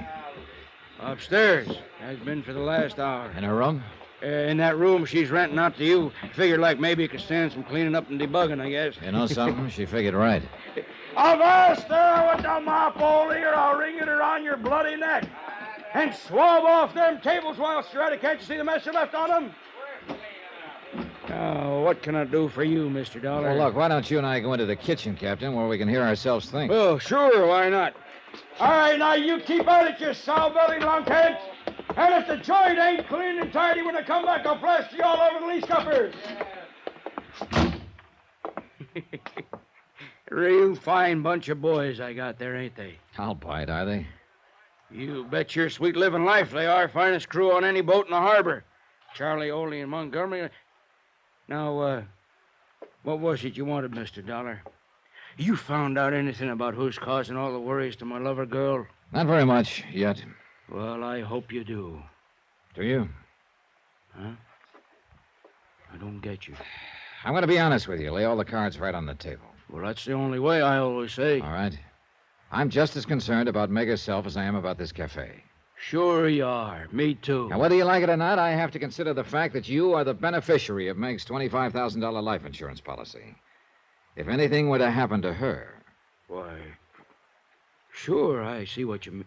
Upstairs. Has been for the last hour. In her room? In that room she's renting out to you. Figured like maybe you could stand some cleaning up and debugging, I guess. You know something? She figured right. Avast there with the mop, old ear. I'll wring it around your bloody neck. And swab off them tables while you're at it. Can't you see the mess you left on them? Now, what can I do for you, Mr. Dollar? Well, look, why don't you and I go into the kitchen, Captain, where we can hear ourselves think? Well, sure, why not? All right, now you keep at it, you sow-bellied lunkheads. And if the joint ain't clean and tidy when I come back, I'll plaster you all over the lee scuppers. Real fine bunch of boys I got there, ain't they? I'll bite, are they? You bet your sweet living life they are. Finest crew on any boat in the harbor. Charlie, Oley, and Montgomery. Now, what was it you wanted, Mr. Dollar? You found out anything about who's causing all the worries to my lover girl? Not very much yet. Well, I hope you do. Do you? Huh? I don't get you. I'm going to be honest with you. Lay all the cards right on the table. Well, that's the only way, I always say. All right. I'm just as concerned about Meg herself as I am about this cafe. Sure you are. Me too. Now, whether you like it or not, I have to consider the fact that you are the beneficiary of Meg's $25,000 life insurance policy. If anything were to happen to her... Why, sure, I see what you mean.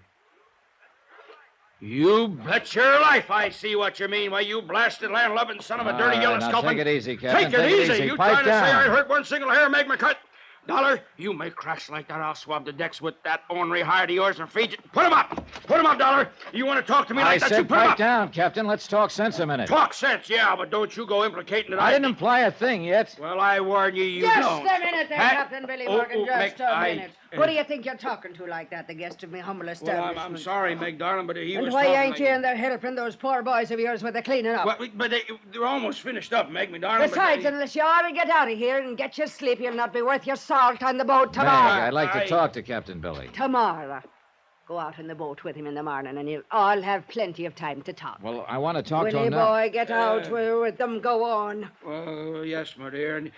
You bet your life I see what you mean. Why, you blasted land-loving son of a dirty yellow now sculpin. take it easy, Captain. Take it easy. You Pipe trying to down. say I hurt one single hair, make me cut? Dollar, you make cracks like that, I'll swab the decks with that ornery hide of yours and feed you. Put him up! Put him up, Dollar! You want to talk to me like that, you said put him pipe up! down, Captain. Let's talk sense a minute. Talk sense, yeah, but don't you go implicating that I didn't imply a thing yet. Well, I warn you, you Just don't. a minute there, Huh? Captain Billy Oh, Morgan, just Meg, a I- minute. Who do you think you're talking to like that, the guest of me humble Well, establishment? I'm sorry, Meg, darling, but he And was why talking ain't like you in there helping those poor boys of yours with the cleaning up? Well, but they're almost finished up, Meg, me darling. Besides, unless you ought to get out of here and get your sleep, you'll not be worth your salt on the boat tomorrow. Meg, I'd like to talk to Captain Billy. Tomorrow. Go out in the boat with him in the morning, and you'll all have plenty of time to talk. Well, I want to talk to Willie him now. boy, get out with them. Go on. Well, yes, my dear. And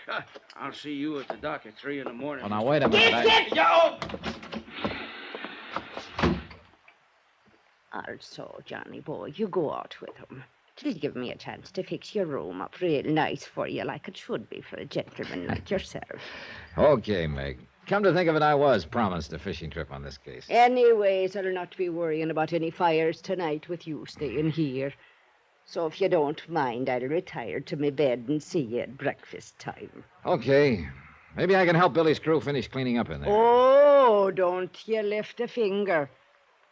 I'll see you at the dock at 3 in the morning. Well, now, wait a minute. Get! Yeah, Also, Johnny boy, you go out with him. It'll give me a chance to fix your room up real nice for you, like it should be for a gentleman like yourself. Okay, Meg. Come to think of it, I was promised a fishing trip on this case. Anyways, I'll not be worrying about any fires tonight with you staying here. So if you don't mind, I'll retire to my bed and see you at breakfast time. Okay. Maybe I can help Billy's crew finish cleaning up in there. Oh, don't you lift a finger.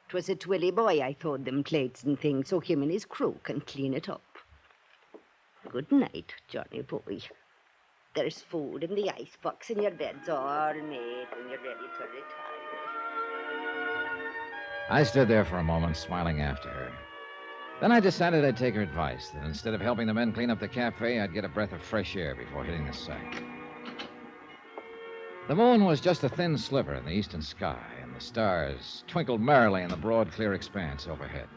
'Twas at Willie boy I throwed them plates and things so him and his crew can clean it up. Good night, Johnny boy. There's food in the icebox and your bed's all made when you're ready to retire. I stood there for a moment, smiling after her. Then I decided I'd take her advice, that instead of helping the men clean up the cafe, I'd get a breath of fresh air before hitting the sack. The moon was just a thin sliver in the eastern sky, and the stars twinkled merrily in the broad, clear expanse overhead.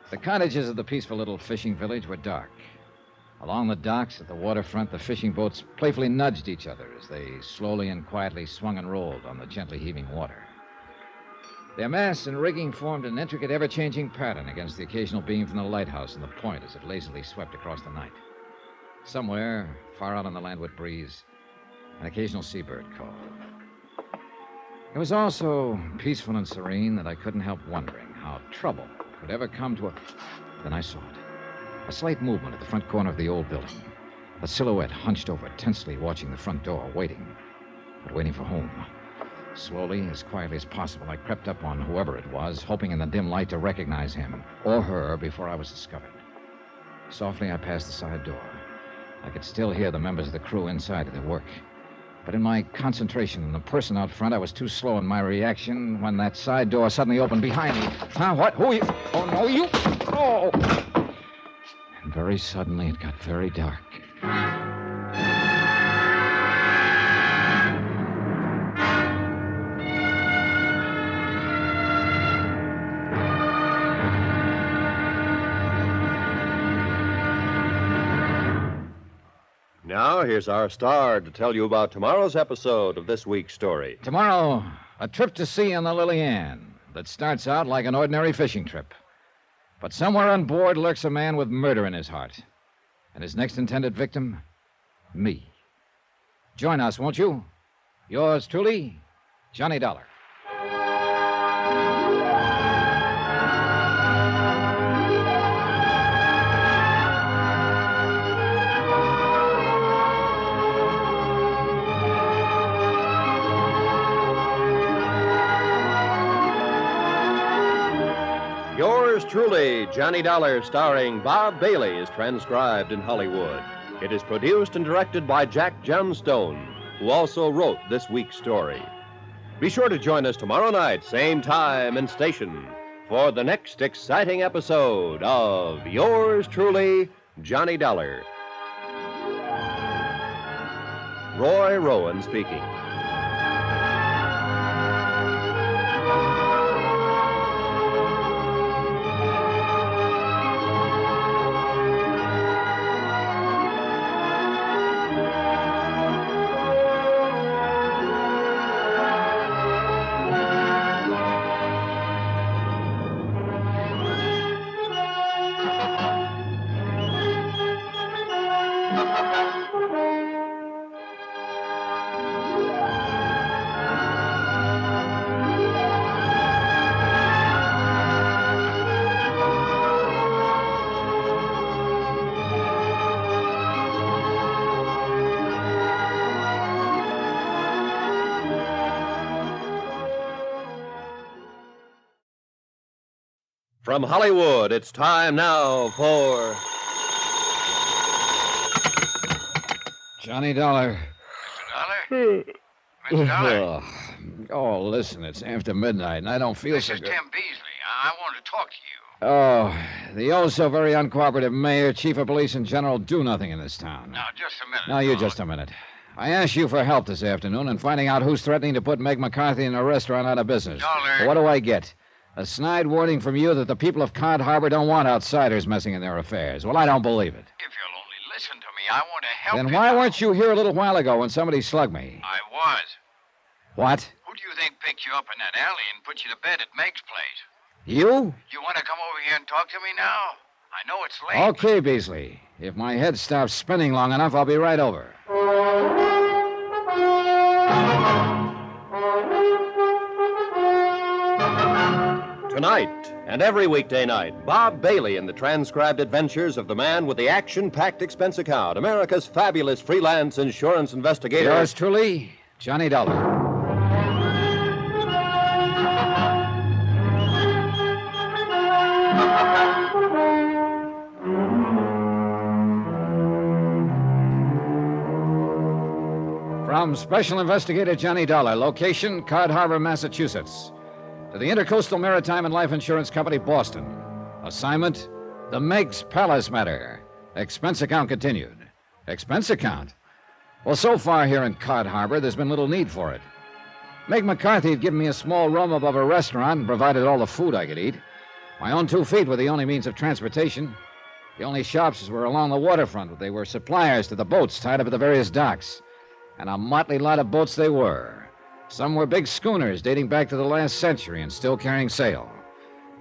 The cottages of the peaceful little fishing village were dark. Along the docks at the waterfront, the fishing boats playfully nudged each other as they slowly and quietly swung and rolled on the gently heaving water. Their masts and rigging formed an intricate, ever-changing pattern against the occasional beam from the lighthouse and the point as it lazily swept across the night. Somewhere, far out on the landward breeze, an occasional seabird called. It was all so peaceful and serene that I couldn't help wondering how trouble could ever come to a... Then I saw it. A slight movement at the front corner of the old building. A silhouette hunched over, tensely watching the front door, waiting. But waiting for whom? Slowly, as quietly as possible, I crept up on whoever it was, hoping in the dim light to recognize him or her before I was discovered. Softly, I passed the side door. I could still hear the members of the crew inside at their work. But in my concentration on the person out front, I was too slow in my reaction when that side door suddenly opened behind me. Huh? What? Who are you? Oh, no, you... Oh! And very suddenly, it got very dark. Now, here's our star to tell you about tomorrow's episode of this week's story. Tomorrow, a trip to sea on the Lily Ann that starts out like an ordinary fishing trip. But somewhere on board lurks a man with murder in his heart. And his next intended victim, me. Join us, won't you? Yours truly, Johnny Dollar. Yours truly, Johnny Dollar, starring Bob Bailey, is transcribed in Hollywood. It is produced and directed by Jack Johnstone, who also wrote this week's story. Be sure to join us tomorrow night, same time and station, for the next exciting episode of Yours truly, Johnny Dollar. Roy Rowan speaking. From Hollywood, it's time now for Johnny Dollar. Mr. Dollar? Oh, listen, it's after midnight, and I don't feel This so is good. Tim Beasley. I want to talk to you. Oh, the oh-so-very uncooperative mayor, chief of police, and general do nothing in this town. Now, just a minute. Now, you just a minute. I asked you for help this afternoon in finding out who's threatening to put Meg McCarthy in a restaurant out of business. Dollar. What do I get? A snide warning from you that the people of Cod Harbor don't want outsiders messing in their affairs. Well, I don't believe it. If you'll only listen to me, I want to help Then you. why weren't you here a little while ago when somebody slugged me? I was. What? Who do you think picked you up in that alley and put you to bed at Meg's place? You? You want to come over here and talk to me now? I know it's late. Okay, Beasley. If my head stops spinning long enough, I'll be right over. Tonight and every weekday night, Bob Bailey in the transcribed adventures of the man with the action-packed expense account, America's fabulous freelance insurance investigator. Yours truly, Johnny Dollar. From Special Investigator Johnny Dollar, location, Cod Harbor, Massachusetts. To the Intercoastal Maritime and Life Insurance Company, Boston. Assignment, the Meg's Palace matter. Expense account continued. Expense account? Well, so far here in Cod Harbor, there's been little need for it. Meg McCarthy had given me a small room above a restaurant and provided all the food I could eat. My own 2 feet were the only means of transportation. The only shops were along the waterfront, but they were suppliers to the boats tied up at the various docks. And a motley lot of boats they were. Some were big schooners dating back to the last century and still carrying sail.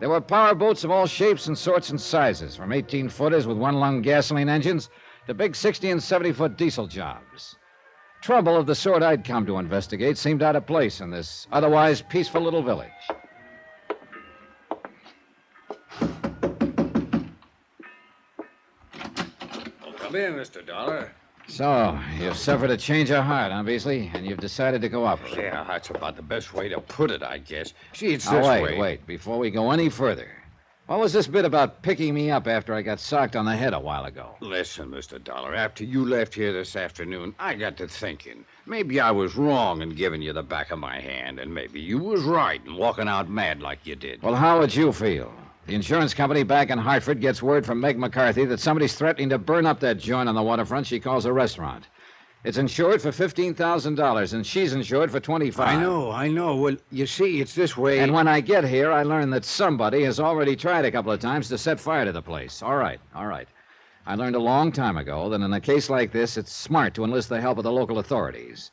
There were power boats of all shapes and sorts and sizes, from 18-footers with one-lung gasoline engines to big 60 and 70-foot diesel jobs. Trouble of the sort I'd come to investigate seemed out of place in this otherwise peaceful little village. Come in, Mr. Dollar. So, you've suffered a change of heart, huh, Beasley? And you've decided to go up. Yeah, that's about the best way to put it, I guess. See, it's Now, this wait, way. before we go any further. What was this bit about picking me up after I got socked on the head a while ago? Listen, Mr. Dollar, after you left here this afternoon, I got to thinking. Maybe I was wrong in giving you the back of my hand, and maybe you was right in walking out mad like you did. Well, how would you feel? The insurance company back in Hartford gets word from Meg McCarthy that somebody's threatening to burn up that joint on the waterfront she calls a restaurant. It's insured for $15,000, and she's insured for $25,000. I know. Well, you see, it's this way. And when I get here, I learn that somebody has already tried a couple of times to set fire to the place. All right. I learned a long time ago that in a case like this, it's smart to enlist the help of the local authorities.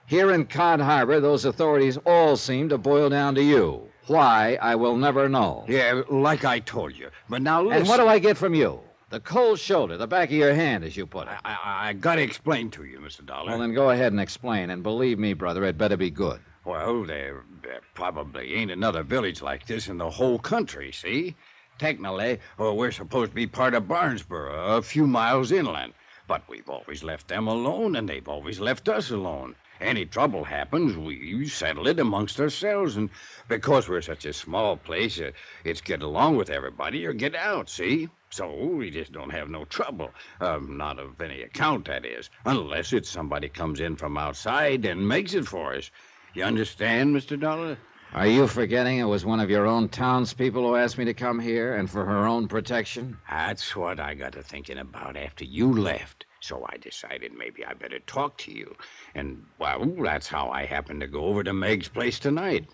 Here in Cod Harbor, those authorities all seem to boil down to you. Why, I will never know. Yeah, like I told you. But now listen. And what do I get from you? The cold shoulder, the back of your hand, as you put it. I got to explain to you, Mr. Dollar. Well, then go ahead and explain. And believe me, brother, it better be good. Well, there probably ain't another village like this in the whole country, see? Technically, we're supposed to be part of Barnesboro, a few miles inland. But we've always left them alone, and they've always left us alone. Any trouble happens, we settle it amongst ourselves. And because we're such a small place, it's get along with everybody or get out, see? So we just don't have no trouble. Not of any account, that is. Unless it's somebody comes in from outside and makes it for us. You understand, Mr. Dollar? Are you forgetting it was one of your own townspeople who asked me to come here, and for her own protection? That's what I got to thinking about after you left. So I decided maybe I better talk to you. And, well, that's how I happened to go over to Meg's place tonight.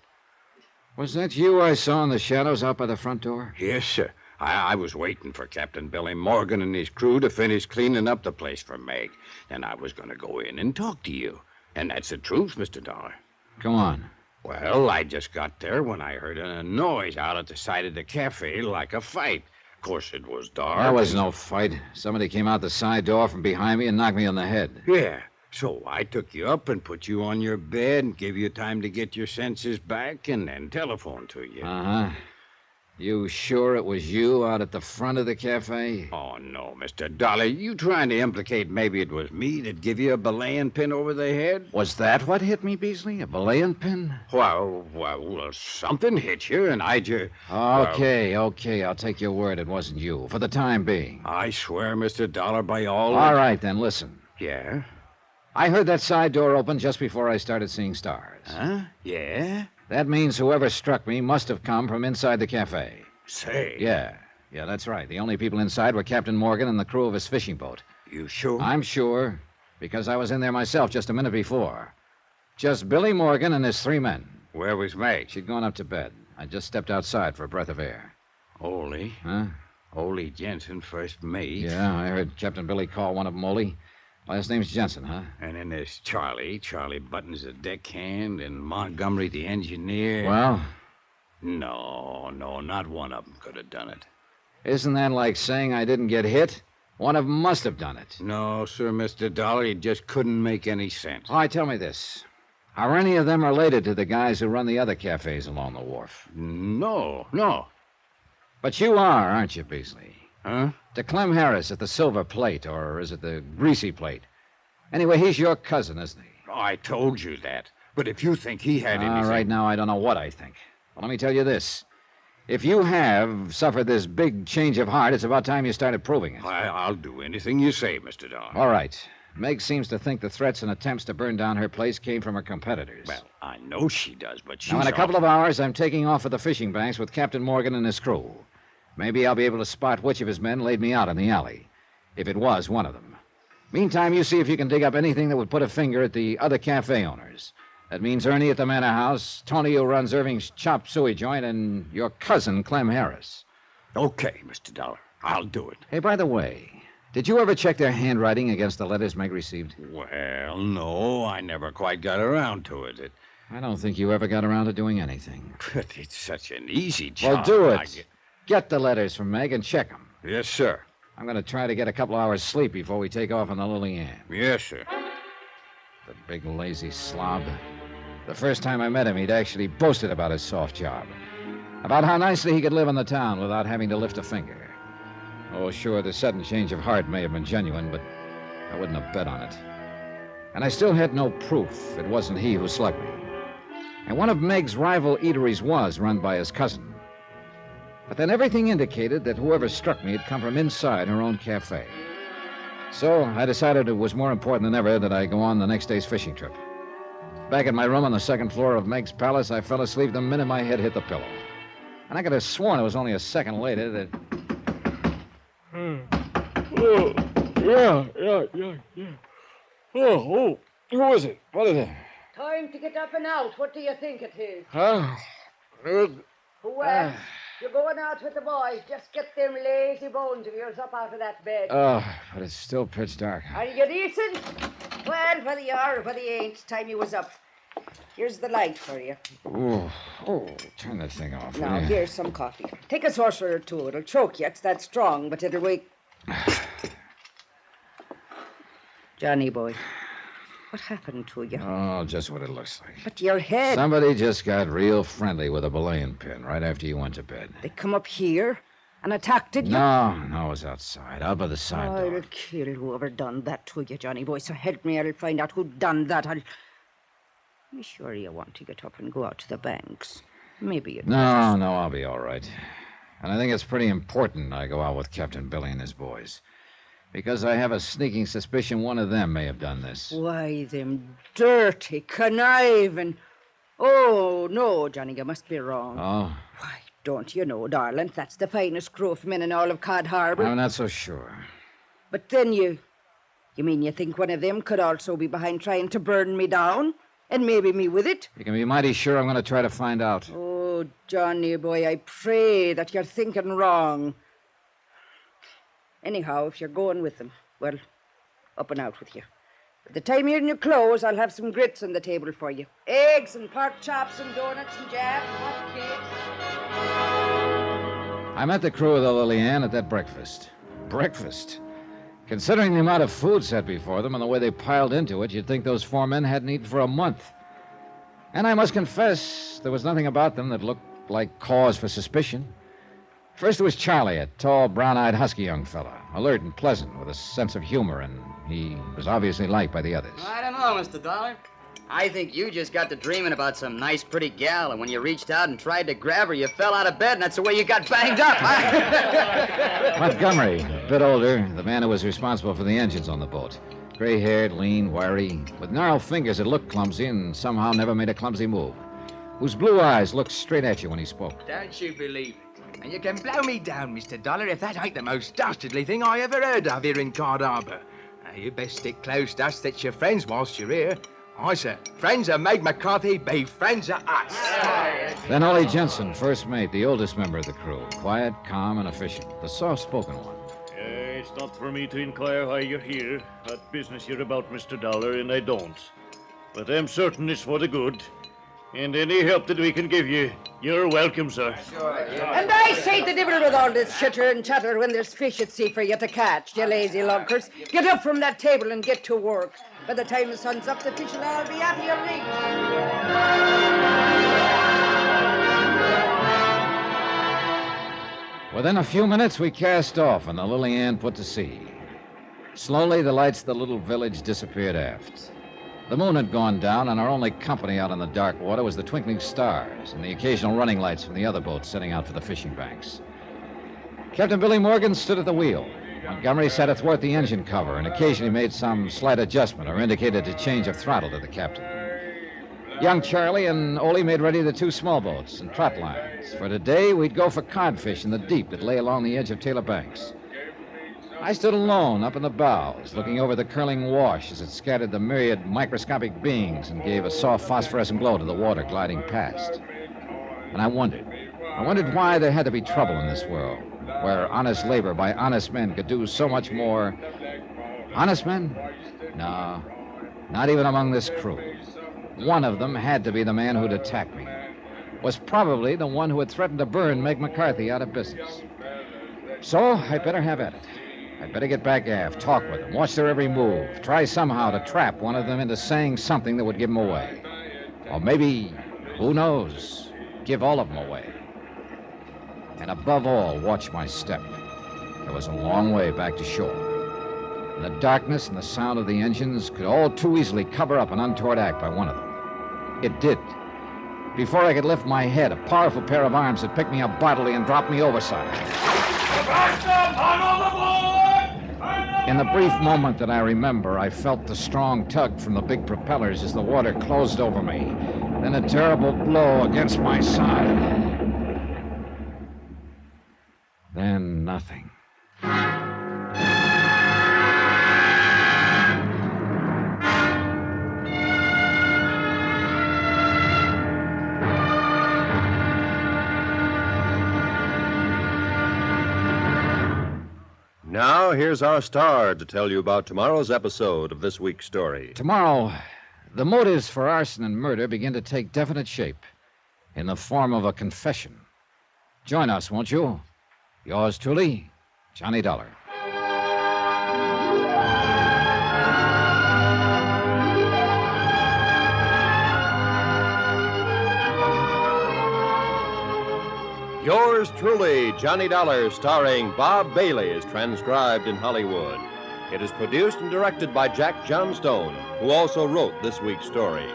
Was that you I saw in the shadows out by the front door? Yes, sir. I was waiting for Captain Billy Morgan and his crew to finish cleaning up the place for Meg. Then I was going to go in and talk to you. And that's the truth, Mr. Dollar. Go on. Well, I just got there when I heard a noise out at the side of the cafe like a fight. Of course, it was dark. There was no fight. Somebody came out the side door from behind me and knocked me on the head. Yeah. So I took you up and put you on your bed and gave you time to get your senses back and then telephoned to you. Uh-huh. You sure it was you out at the front of the cafe? Oh, no, Mr. Dollar. You trying to implicate maybe it was me that give you a belaying pin over the head? Was that what hit me, Beasley? A belaying pin? Well, something hit you, and I just... Okay. I'll take your word it wasn't you, for the time being. I swear, Mr. Dollar, by all... All right, then, listen. Yeah? I heard that side door open just before I started seeing stars. Huh? Yeah? That means whoever struck me must have come from inside the cafe. Say. Yeah, that's right. The only people inside were Captain Morgan and the crew of his fishing boat. You sure? I'm sure, because I was in there myself just a minute before. Just Billy Morgan and his 3 men. Where was Meg? She'd gone up to bed. I just stepped outside for a breath of air. Ole? Huh? Ole Jensen, first mate. Yeah, I heard Captain Billy call one of them Ole. Last name's Jensen, huh? And then there's Charlie. Charlie Button's the deckhand, and Montgomery the engineer. Well? No, not one of them could have done it. Isn't that like saying I didn't get hit? One of them must have done it. No, sir, Mr. Dollar. It just couldn't make any sense. All right, tell me this. Are any of them related to the guys who run the other cafes along the wharf? No. But you are, aren't you, Beasley? Huh? To Clem Harris at the Silver Plate, or is it the Greasy Plate? Anyway, he's your cousin, isn't he? Oh, I told you that. But if you think he had anything... Right now, I don't know what I think. Well, let me tell you this. If you have suffered this big change of heart, it's about time you started proving it. I'll do anything you say, Mr. Dollar. All right. Meg seems to think the threats and attempts to burn down her place came from her competitors. Well, I know she does, but she's... Now, in a couple of hours, I'm taking off for the fishing banks with Captain Morgan and his crew. Maybe I'll be able to spot which of his men laid me out in the alley, if it was one of them. Meantime, you see if you can dig up anything that would put a finger at the other cafe owners. That means Ernie at the Manor House, Tony who runs Irving's Chop Suey joint, and your cousin, Clem Harris. Okay, Mr. Dollar. I'll do it. Hey, by the way, did you ever check their handwriting against the letters Meg received? Well, no, I never quite got around to it. I don't think you ever got around to doing anything. But it's such an easy job. Well, do it. Get the letters from Meg and check them. Yes, sir. I'm going to try to get a couple hours' sleep before we take off on the Lily Ann. Yes, sir. The big lazy slob. The first time I met him, he'd actually boasted about his soft job. About how nicely he could live in the town without having to lift a finger. Oh, sure, the sudden change of heart may have been genuine, but I wouldn't have bet on it. And I still had no proof it wasn't he who slugged me. And one of Meg's rival eateries was run by his cousin. But then everything indicated that whoever struck me had come from inside her own cafe. So I decided it was more important than ever that I go on the next day's fishing trip. Back at my room on the second floor of Meg's palace, I fell asleep the minute my head hit the pillow. And I could have sworn it was only a second later that... Oh, yeah. Oh, who is it? What is it? Time to get up and out. What do you think it is? Huh? Who else? You're going out with the boys. Just get them lazy bones of yours up out of that bed. Oh, but it's still pitch dark. Are you decent? Well, whether you are or whether you ain't, it's time you was up. Here's the light for you. Oh, turn that thing off. Now, here's some coffee. Take a saucer or two. It'll choke you. It's that strong, but it'll wake... Johnny boy, what happened to you? Oh, just what it looks like. But your head... Somebody just got real friendly with a belaying pin right after you went to bed. They come up here and attacked you? No, it was outside, out by the side door. I'll kill whoever done that to you, Johnny boy. So help me, I'll find out who done that. I'm sure you want to get up and go out to the banks. Maybe you'd... No, I'll be all right. And I think it's pretty important I go out with Captain Billy and his boys. Because I have a sneaking suspicion one of them may have done this. Why, them dirty, conniving... Oh, no, Johnny, you must be wrong. Oh? Why, don't you know, darling, that's the finest crew of men in all of Cod Harbor. I'm not so sure. But then you mean you think one of them could also be behind trying to burn me down? And maybe me with it? You can be mighty sure I'm going to try to find out. Oh, Johnny boy, I pray that you're thinking wrong. Anyhow, if you're going with them, well, up and out with you. By the time you're in your clothes, I'll have some grits on the table for you. Eggs and pork chops and donuts and jam and hot cakes. I met the crew of the Lily Ann at that breakfast. Breakfast? Considering the amount of food set before them and the way they piled into it, you'd think those 4 men hadn't eaten for a month. And I must confess, there was nothing about them that looked like cause for suspicion. First was Charlie, a tall, brown-eyed, husky young fella, alert and pleasant, with a sense of humor, and he was obviously liked by the others. I don't know, Mr. Dollar. I think you just got to dreaming about some nice, pretty gal, and when you reached out and tried to grab her, you fell out of bed, and that's the way you got banged up, huh? Montgomery, a bit older, the man who was responsible for the engines on the boat. Gray-haired, lean, wiry, with gnarled fingers that looked clumsy and somehow never made a clumsy move. Whose blue eyes looked straight at you when he spoke. Don't you believe it? And you can blow me down, Mr. Dollar, if that ain't the most dastardly thing I ever heard of here in Cod Harbor. Now, you best stick close to us that's your friends whilst you're here. I say, friends of Meg McCarthy be friends of us. Then Ollie Jensen, first mate, the oldest member of the crew. Quiet, calm, and efficient. The soft-spoken one. It's not for me to inquire why you're here. What business you're about, Mr. Dollar, and I don't. But I'm certain it's for the good. And any help that we can give you, you're welcome, sir. And I say the devil with all this chitter and chatter when there's fish at sea for you to catch, you lazy lunkers. Get up from that table and get to work. By the time the sun's up, the fish will all be out of your reach. Within a few minutes, we cast off, and the Lily Ann put to sea. Slowly, the lights of the little village disappeared aft. The moon had gone down, and our only company out on the dark water was the twinkling stars and the occasional running lights from the other boats setting out for the fishing banks. Captain Billy Morgan stood at the wheel. Montgomery sat athwart the engine cover and occasionally made some slight adjustment or indicated a change of throttle to the captain. Young Charlie and Ole made ready the two small boats and trot lines. For today, we'd go for codfish in the deep that lay along the edge of Taylor Banks. I stood alone up in the bows, looking over the curling wash as it scattered the myriad microscopic beings and gave a soft phosphorescent glow to the water gliding past. And I wondered why there had to be trouble in this world, where honest labor by honest men could do so much more. Honest men? No, not even among this crew. One of them had to be the man who'd attacked me. Was probably the one who had threatened to burn Meg McCarthy out of business. So I'd better have at it. I'd better get back aft, talk with them, watch their every move, try somehow to trap one of them into saying something that would give them away. Or maybe, who knows, give all of them away. And above all, watch my step. There was a long way back to shore. And the darkness and the sound of the engines could all too easily cover up an untoward act by one of them. It did. Before I could lift my head, a powerful pair of arms had picked me up bodily and dropped me overside. In the brief moment that I remember, I felt the strong tug from the big propellers as the water closed over me, then a terrible blow against my side. Then nothing. Now, here's our star to tell you about tomorrow's episode of this week's story. Tomorrow, the motives for arson and murder begin to take definite shape in the form of a confession. Join us, won't you? Yours truly, Johnny Dollar. Yours truly, Johnny Dollar, starring Bob Bailey, is transcribed in Hollywood. It is produced and directed by Jack Johnstone, who also wrote this week's story.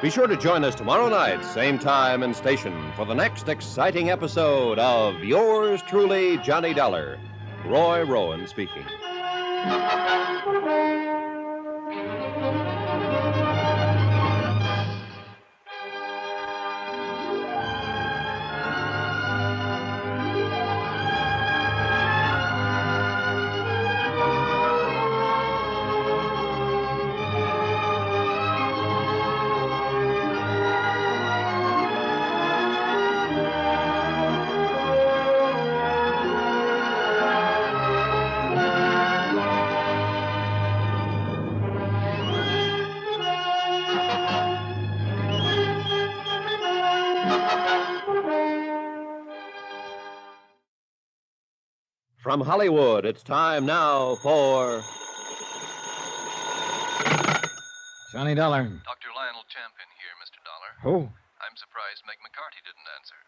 Be sure to join us tomorrow night, same time and station, for the next exciting episode of Yours truly, Johnny Dollar. Roy Rowan speaking. From Hollywood, it's time now for... Johnny Dollar. Dr. Lionel Champion here, Mr. Dollar. Who? I'm surprised Meg McCarthy didn't answer.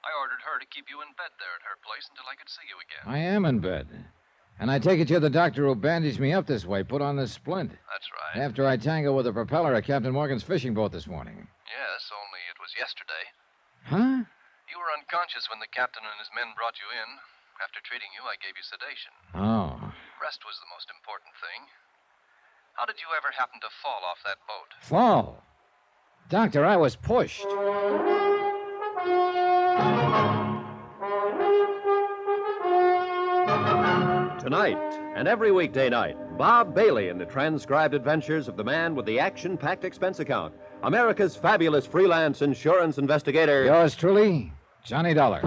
I ordered her to keep you in bed there at her place until I could see you again. I am in bed. And I take it you're the doctor who bandaged me up this way, put on this splint. That's right. After I tangled with the propeller of Captain Morgan's fishing boat this morning. Yes, only it was yesterday. Huh? You were unconscious when the captain and his men brought you in. After treating you, I gave you sedation. Oh. Rest was the most important thing. How did you ever happen to fall off that boat? Fall? Doctor, I was pushed. Tonight, and every weekday night, Bob Bailey in the transcribed adventures of the man with the action-packed expense account, America's fabulous freelance insurance investigator. Yours truly, Johnny Dollar.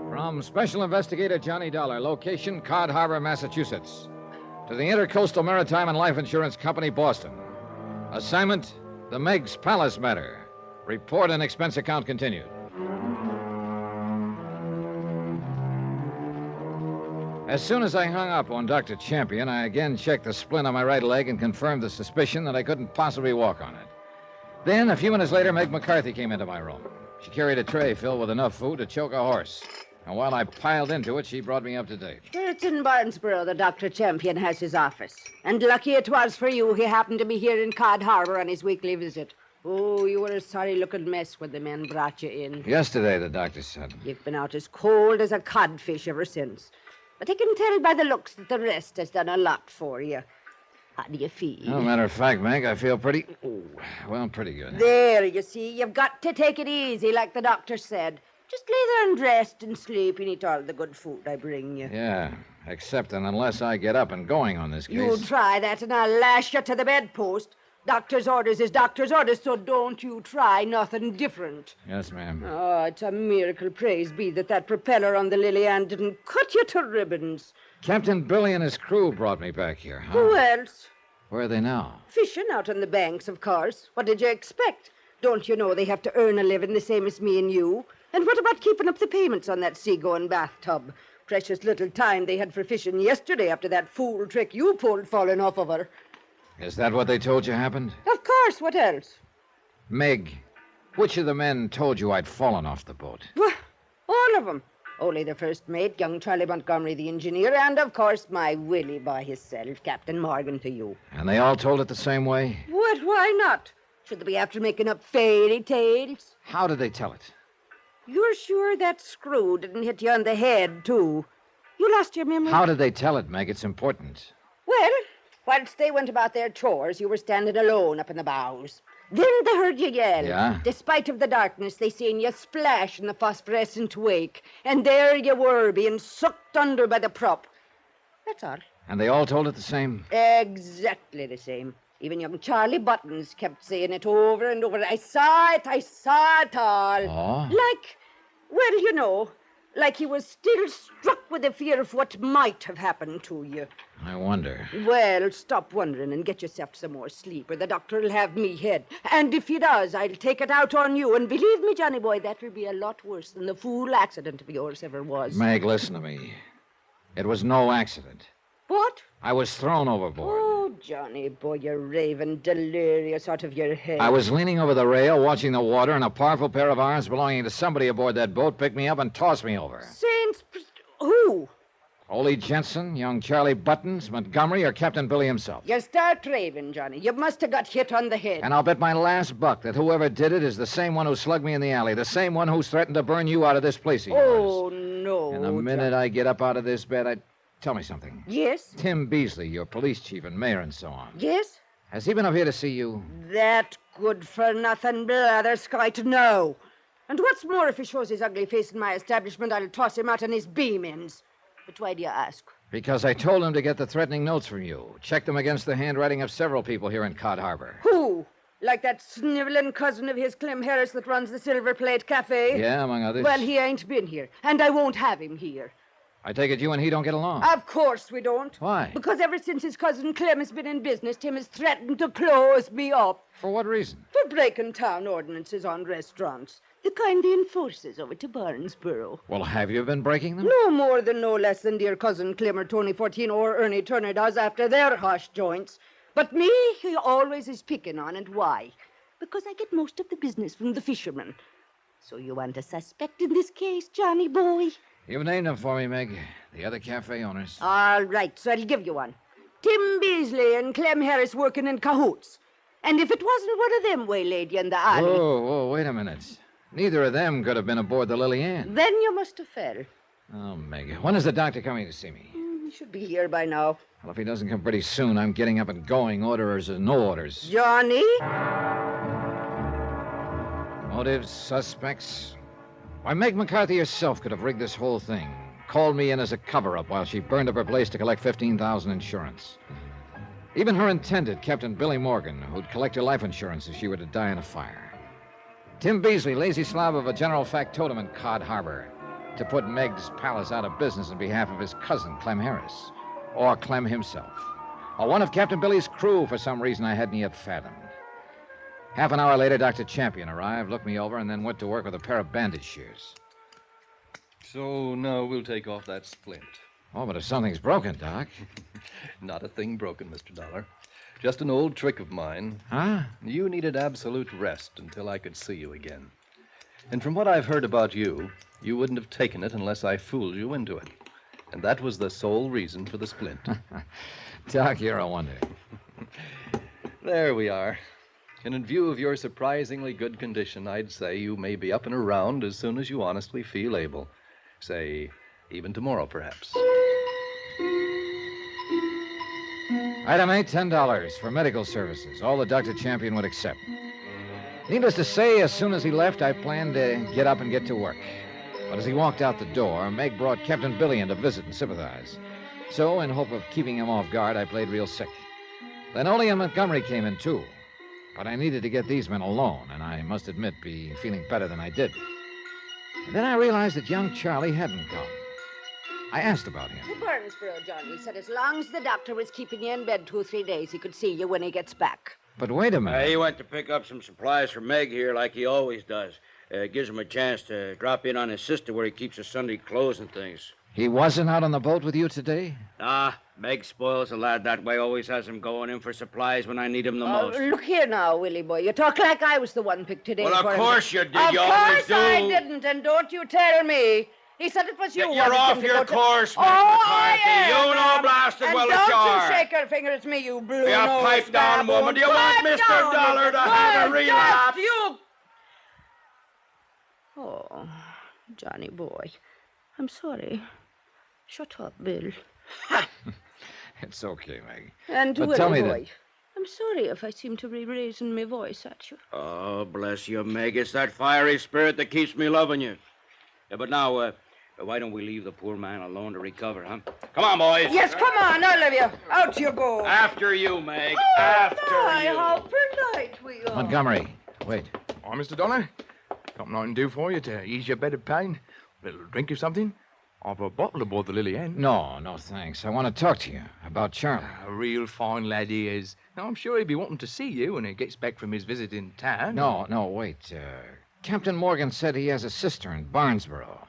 From Special Investigator Johnny Dollar, location Cod Harbor, Massachusetts, to the Intercoastal Maritime and Life Insurance Company, Boston. Assignment, the Meg's Palace matter. Report and expense account continued. As soon as I hung up on Dr. Champion, I again checked the splint on my right leg and confirmed the suspicion that I couldn't possibly walk on it. Then, a few minutes later, Meg McCarthy came into my room. She carried a tray filled with enough food to choke a horse. And while I piled into it, she brought me up to date. It's in Barnesboro that Dr. Champion has his office. And lucky it was for you he happened to be here in Cod Harbor on his weekly visit. Oh, you were a sorry-looking mess when the men brought you in. Yesterday, the doctor said. You've been out as cold as a codfish ever since. But I can tell by the looks that the rest has done a lot for you. How do you feel? Well, matter of fact, Meg, I feel pretty good. There, you see, you've got to take it easy, like the doctor said. Just lay there and rest and sleep and eat all the good food I bring you. Yeah, except and unless I get up and going on this case. You try that and I'll lash you to the bedpost. Doctor's orders is doctor's orders, so don't you try nothing different. Yes, ma'am. Oh, it's a miracle, praise be, that propeller on the Lily Ann didn't cut you to ribbons. Captain Billy and his crew brought me back here, huh? Who else? Where are they now? Fishing out on the banks, of course. What did you expect? Don't you know they have to earn a living the same as me and you? And what about keeping up the payments on that seagoing bathtub? Precious little time they had for fishing yesterday after that fool trick you pulled falling off of her. Is that what they told you happened? Of course, what else? Meg, which of the men told you I'd fallen off the boat? Well, all of them. Only the first mate, young Charlie Montgomery, the engineer, and, of course, my Willie by himself, Captain Morgan to you. And they all told it the same way? What? Why not? Should they be after making up fairy tales? How did they tell it? You're sure that screw didn't hit you on the head, too? You lost your memory? How did they tell it, Meg? It's important. Well, whilst they went about their chores, you were standing alone up in the bows. Then they heard you yell. Yeah? Despite of the darkness, they seen you splash in the phosphorescent wake. And there you were, being sucked under by the prop. That's all. And they all told it the same? Exactly the same. Even young Charlie Buttons kept saying it over and over. I saw it all. Oh? Well, you know, like he was still struck with the fear of what might have happened to you. I wonder. Well, stop wondering and get yourself some more sleep, or the doctor will have me head. And if he does, I'll take it out on you. And believe me, Johnny boy, that will be a lot worse than the fool accident of yours ever was. Meg, listen to me. It was no accident. What? I was thrown overboard. Oh, Johnny boy, you're raving delirious out of your head. I was leaning over the rail, watching the water, and a powerful pair of arms belonging to somebody aboard that boat picked me up and tossed me over. Saints... Who? Ole Jensen, young Charlie Buttons, Montgomery, or Captain Billy himself. You start raving, Johnny. You must have got hit on the head. And I'll bet my last buck that whoever did it is the same one who slugged me in the alley, the same one who's threatened to burn you out of this place of yours. Oh, no. And the minute I get up out of this bed, Tell me something. Yes? Tim Beasley, your police chief and mayor and so on. Yes? Has he been up here to see you? That good-for-nothing blatherskite, no. And what's more, if he shows his ugly face in my establishment, I'll toss him out on his beam ends. But why do you ask? Because I told him to get the threatening notes from you. Check them against the handwriting of several people here in Cod Harbor. Who? Like that sniveling cousin of his, Clem Harris, that runs the Silver Plate Cafe? Yeah, among others. Well, he ain't been here, and I won't have him here. I take it you and he don't get along. Of course we don't. Why? Because ever since his cousin Clem has been in business, Tim has threatened to close me up. For what reason? For breaking town ordinances on restaurants. The kind he enforces over to Barnesboro. Well, have you been breaking them? No more than no less than dear cousin Clem or Tony 14 or Ernie Turner does after their harsh joints. But me, he always is picking on, and why? Because I get most of the business from the fishermen. So you want a suspect in this case, Johnny boy? You've named them for me, Meg. The other cafe owners. All right, so I'll give you one. Tim Beasley and Clem Harris working in cahoots. And if it wasn't one of them waylaid you in the alley... Whoa, wait a minute. Neither of them could have been aboard the Lily Ann. Then you must have fell. Oh, Meg, when is the doctor coming to see me? He should be here by now. Well, if he doesn't come pretty soon, I'm getting up and going, orders or no orders. Johnny? Motives, suspects. Why, Meg McCarthy herself could have rigged this whole thing. Called me in as a cover-up while she burned up her place to collect $15,000 insurance. Even her intended, Captain Billy Morgan, who'd collect her life insurance if she were to die in a fire. Tim Beasley, lazy slob of a general factotum in Cod Harbor, to put Meg's palace out of business on behalf of his cousin, Clem Harris. Or Clem himself. Or one of Captain Billy's crew for some reason I hadn't yet fathomed. Half an hour later, Dr. Champion arrived, looked me over, and then went to work with a pair of bandage shears. So now we'll take off that splint. Oh, but if something's broken, Doc. Not a thing broken, Mr. Dollar. Just an old trick of mine. Huh? You needed absolute rest until I could see you again. And from what I've heard about you, you wouldn't have taken it unless I fooled you into it. And that was the sole reason for the splint. Doc, you're a wonder. There we are. And in view of your surprisingly good condition, I'd say you may be up and around as soon as you honestly feel able. Say, even tomorrow, perhaps. Item 8, $10 for medical services. All the Dr. Champion would accept. Needless to say, as soon as he left, I planned to get up and get to work. But as he walked out the door, Meg brought Captain Billy in to visit and sympathize. So, in hope of keeping him off guard, I played real sick. Then Ole and Montgomery came in, too. But I needed to get these men alone, and I must admit, be feeling better than I did. And then I realized that young Charlie hadn't come. I asked about him. To Barnesboro, Johnny. He said as long as the doctor was keeping you in bed 2 or 3 days, he could see you when he gets back. But wait a minute. He went to pick up some supplies for Meg here like he always does. Gives him a chance to drop in on his sister where he keeps his Sunday clothes and things. He wasn't out on the boat with you today? Meg spoils a lad that way, always has him going in for supplies when I need him the most. Look here now, Willie boy. You talk like I was the one picked today. Well, of course you did. Of You always course I do. didn't, and don't you tell me. He said it was you. You're off your course, Miss I McCarthy. am. You know blasted well that you don't are. you shake your finger at me, you blue You nose pipe down, woman. Do you want Pipe Mr. down, Dollar to have a Well, relapse? just you. Oh, Johnny boy. I'm sorry. Shut up, Bill. It's okay, Meg. And But Willie tell me boy. that- I'm sorry if I seem to be raising my voice at you. Oh, bless you, Meg. It's that fiery spirit that keeps me loving you. Yeah, but now, why don't we leave the poor man alone to recover, huh? Come on, boys. Yes, come on, all of you. Out you go. After you, Meg. Oh, After my, you. how polite we are. Montgomery, wait. Oh, Mr. Dollar, something I can do for you to ease your bed of pain? A little drink or something? I've a bottle aboard the Lily Ann. No, thanks. I want to talk to you about Charlie. A real fine lad he is. Now, I'm sure he'll be wanting to see you when he gets back from his visit in town. No, wait. Captain Morgan said he has a sister in Barnesboro.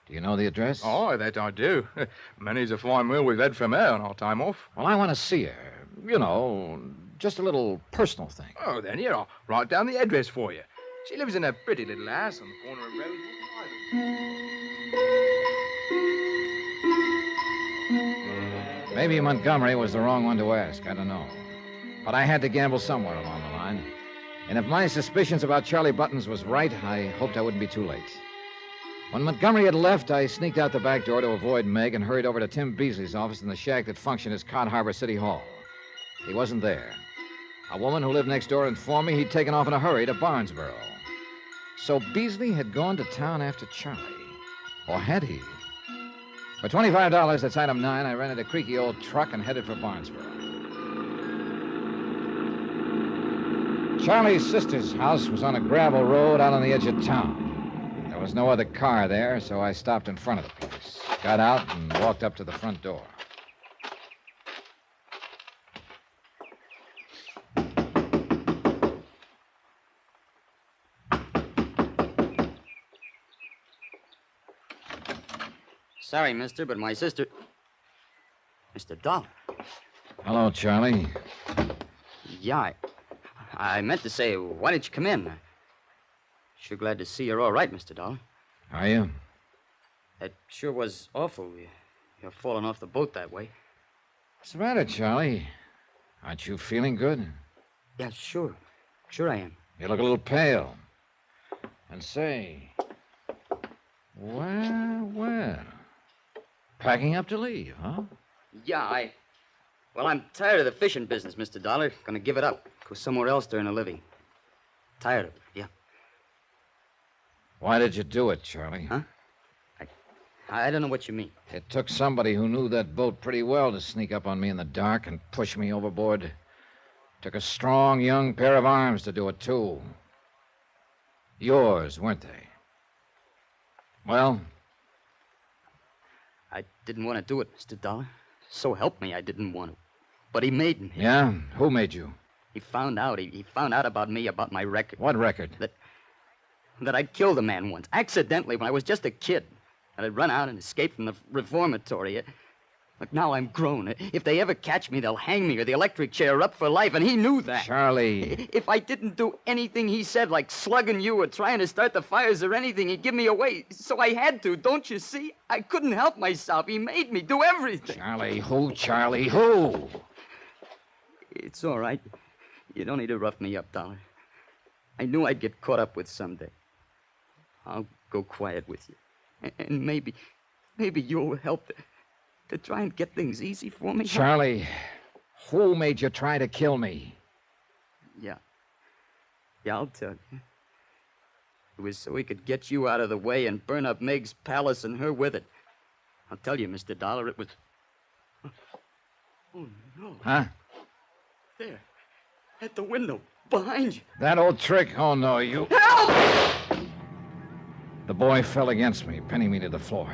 Do you know the address? Oh, that I do. Many's a fine meal we've had from her on our time off. Well, I want to see her. You know, just a little personal thing. Oh, then here, I'll write down the address for you. She lives in a pretty little house on the corner of Road Maybe Montgomery was the wrong one to ask. I don't know. But I had to gamble somewhere along the line. And if my suspicions about Charlie Buttons was right, I hoped I wouldn't be too late. When Montgomery had left, I sneaked out the back door to avoid Meg and hurried over to Tim Beasley's office in the shack that functioned as Cod Harbor City Hall. He wasn't there. A woman who lived next door informed me he'd taken off in a hurry to Barnesboro. So Beasley had gone to town after Charlie. Or had he? For $25, that's item 9, I rented a creaky old truck and headed for Barnesboro. Charlie's sister's house was on a gravel road out on the edge of town. There was no other car there, so I stopped in front of the place. got out, and walked up to the front door. Sorry, mister, but my sister... Mr. Dollar. Hello, Charlie. Yeah, I meant to say, why didn't you come in? Sure glad to see you're all right, Mr. Dollar. Are you? That sure was awful. You're falling off the boat that way. What's the matter, Charlie? Aren't you feeling good? Yeah, sure. Sure I am. You look a little pale. And say... Well... Packing up to leave, huh? Yeah, Well, I'm tired of the fishing business, Mr. Dollar. Gonna give it up. Go somewhere else to earn a living. Tired of it, yeah. Why did you do it, Charlie? Huh? I don't know what you mean. It took somebody who knew that boat pretty well to sneak up on me in the dark and push me overboard. Took a strong, young pair of arms to do it, too. Yours, weren't they? Well? I didn't want to do it, Mr. Dollar. So help me, I didn't want to. But he made me. Yeah? Who made you? He found out. He found out about me, about my record. What record? That I'd killed a man once, accidentally, when I was just a kid. That I'd run out and escaped from the reformatory. Look, now I'm grown. If they ever catch me, they'll hang me or the electric chair up for life, and he knew that. Charlie. If I didn't do anything he said, like slugging you or trying to start the fires or anything, he'd give me away. So I had to, don't you see? I couldn't help myself. He made me do everything. Charlie, who, Charlie, who? It's all right. You don't need to rough me up, Dollar. I knew I'd get caught up with someday. I'll go quiet with you. And maybe you'll help to try and get things easy for me. Charlie, who made you try to kill me? Yeah, I'll tell you. It was so he could get you out of the way and burn up Meg's palace and her with it. I'll tell you, Mr. Dollar, it was... Oh, no. Huh? There, at the window, behind you. That old trick? Oh, no, you... Help! The boy fell against me, pinning me to the floor.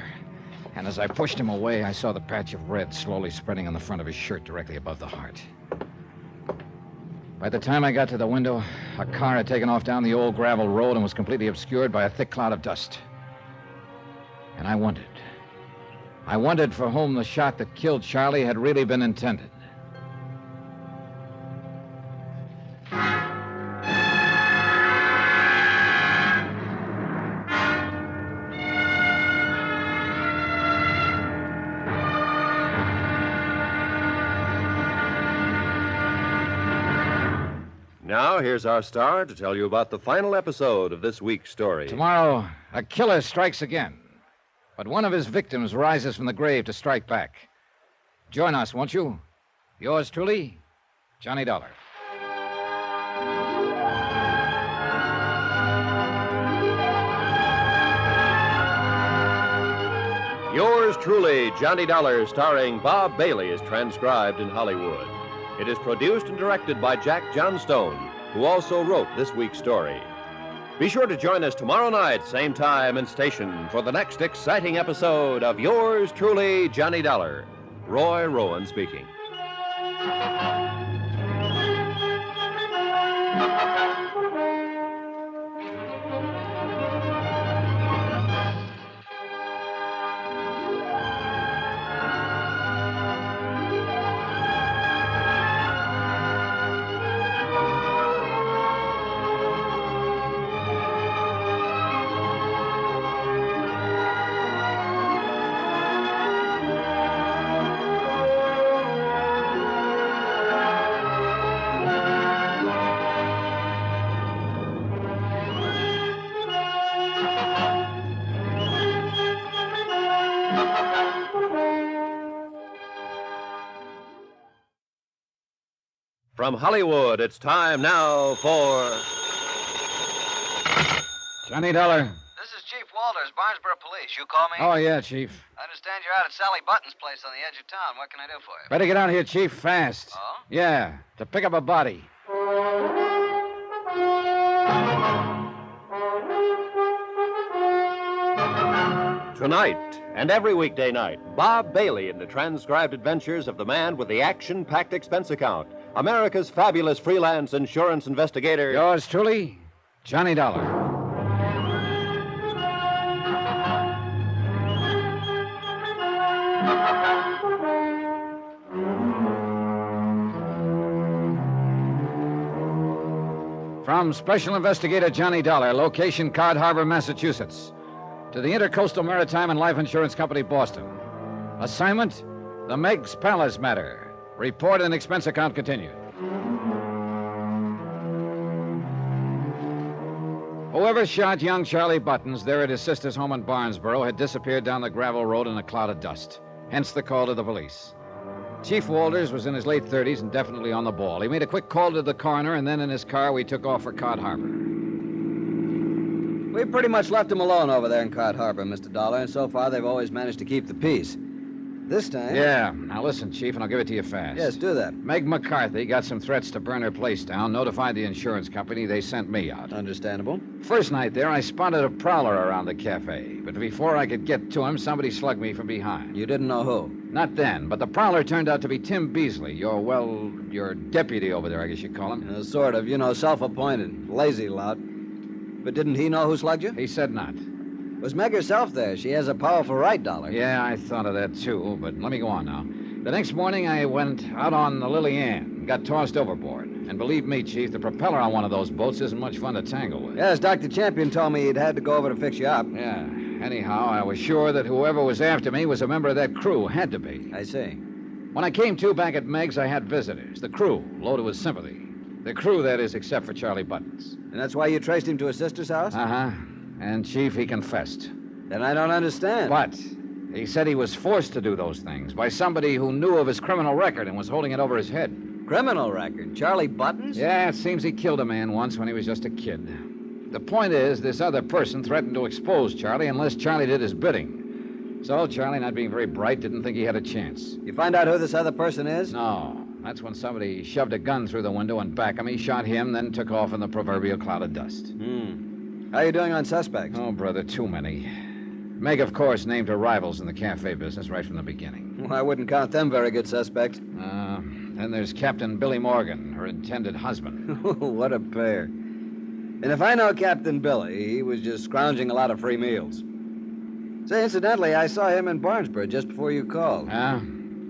And as I pushed him away, I saw the patch of red slowly spreading on the front of his shirt directly above the heart. By the time I got to the window, a car had taken off down the old gravel road and was completely obscured by a thick cloud of dust. And I wondered. I wondered for whom the shot that killed Charlie had really been intended. Now, here's our star to tell you about the final episode of this week's story. Tomorrow, a killer strikes again. But one of his victims rises from the grave to strike back. Join us, won't you? Yours truly, Johnny Dollar. Yours truly, Johnny Dollar, starring Bob Bailey, is transcribed in Hollywood. It is produced and directed by Jack Johnstone, who also wrote this week's story. Be sure to join us tomorrow night, same time and station, for the next exciting episode of Yours truly, Johnny Dollar. Roy Rowan speaking. From Hollywood, it's time now for... Johnny Dollar. This is Chief Walters, Barnesboro Police. You call me? Oh, yeah, Chief. I understand you're out at Sally Button's place on the edge of town. What can I do for you? Better get out here, Chief, fast. Oh? Yeah, to pick up a body. Tonight, And every weekday night, Bob Bailey in the transcribed adventures of the man with the action-packed expense account, America's fabulous freelance insurance investigator. Yours truly, Johnny Dollar. From Special Investigator Johnny Dollar, location Cod Harbor, Massachusetts, to the Intercoastal Maritime and Life Insurance Company, Boston. Assignment, the Meg's Palace matter. Report and expense account continued. Whoever shot young Charlie Buttons there at his sister's home in Barnesboro had disappeared down the gravel road in a cloud of dust, hence the call to the police. Chief Walters was in his late 30s and definitely on the ball. He made a quick call to the coroner, and then in his car we took off for Cod Harbor. We pretty much left him alone over there in Cod Harbor, Mr. Dollar, and so far they've always managed to keep the peace. This time... Yeah. Now listen, Chief, and I'll give it to you fast. Yes, do that. Meg McCarthy got some threats to burn her place down, notified the insurance company. They sent me out. Understandable. First night there, I spotted a prowler around the cafe. But before I could get to him, somebody slugged me from behind. You didn't know who? Not then, but the prowler turned out to be Tim Beasley, your deputy over there, I guess you call him. Sort of, self-appointed. Lazy lout. But didn't he know who slugged you? He said not. Was Meg herself there? She has a powerful right, Dollar. Yeah, I thought of that, too, but let me go on now. The next morning, I went out on the Lily Ann and got tossed overboard. And believe me, Chief, the propeller on one of those boats isn't much fun to tangle with. Yes, Dr. Champion told me he'd had to go over to fix you up. Yeah. Anyhow, I was sure that whoever was after me was a member of that crew. Had to be. I see. When I came to back at Meg's, I had visitors. The crew, loaded with sympathy. The crew, that is, except for Charlie Buttons. And that's why you traced him to his sister's house? Uh-huh. And, Chief, he confessed. Then I don't understand. But he said he was forced to do those things by somebody who knew of his criminal record and was holding it over his head. Criminal record? Charlie Buttons? Yeah, it seems he killed a man once when he was just a kid. The point is, this other person threatened to expose Charlie unless Charlie did his bidding. So Charlie, not being very bright, didn't think he had a chance. You find out who this other person is? No. That's when somebody shoved a gun through the window and back of me, shot him, then took off in the proverbial cloud of dust. How are you doing on suspects? Oh, brother, too many. Meg, of course, named her rivals in the cafe business right from the beginning. Well, I wouldn't count them very good suspects. Then there's Captain Billy Morgan, her intended husband. What a pair. And if I know Captain Billy, he was just scrounging a lot of free meals. Say, incidentally, I saw him in Barnesboro just before you called. Yeah?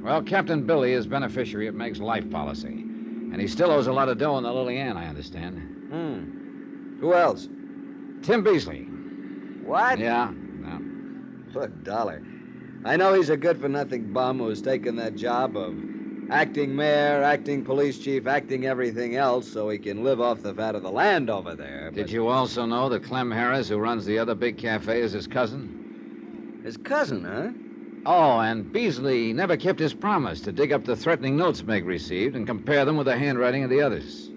Well, Captain Billy is beneficiary of Meg's life policy. And he still owes a lot of dough on the Lily Ann, I understand. Who else? Tim Beasley. What? Yeah. Look, Dollar, I know he's a good-for-nothing bum who's taken that job of acting mayor, acting police chief, acting everything else so he can live off the fat of the land over there. Did you also know that Clem Harris, who runs the other big cafe, is his cousin? His cousin, huh? Oh, and Beasley never kept his promise to dig up the threatening notes Meg received and compare them with the handwriting of the others.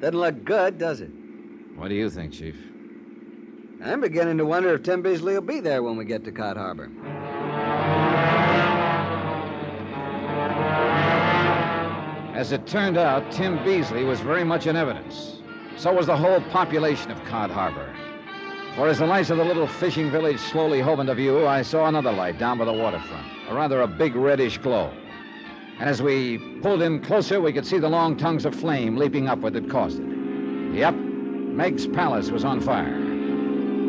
Doesn't look good, does it? What do you think, Chief? I'm beginning to wonder if Tim Beasley will be there when we get to Cod Harbor. As it turned out, Tim Beasley was very much in evidence. So was the whole population of Cod Harbor. For as the lights of the little fishing village slowly hove into view, I saw another light down by the waterfront, a big reddish glow. And as we pulled in closer, we could see the long tongues of flame leaping upward that caused it. Yep, Meg's Palace was on fire.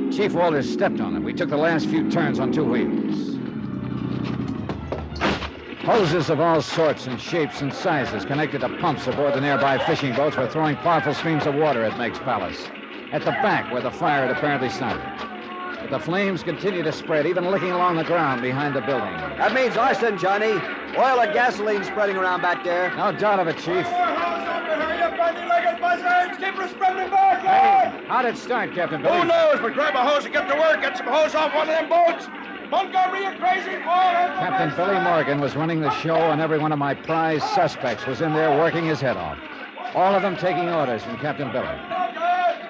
Chief Walters stepped on it. We took the last few turns on two wheels. Hoses of all sorts and shapes and sizes connected to pumps aboard the nearby fishing boats were throwing powerful streams of water at Meg's Palace, at the back where the fire had apparently started. But the flames continued to spread, even licking along the ground behind the building. That means arson, Johnny. Oil and gasoline spreading around back there. No doubt of it, Chief. Keep her spreading back, lad! Hey, how'd it start, Captain Billy? Who knows, but grab a hose and get to work. Get some hose off one of them boats. Montgomery, you crazy boy! Captain Billy Morgan was running the show, and every one of my prize suspects was in there working his head off. All of them taking orders from Captain Billy.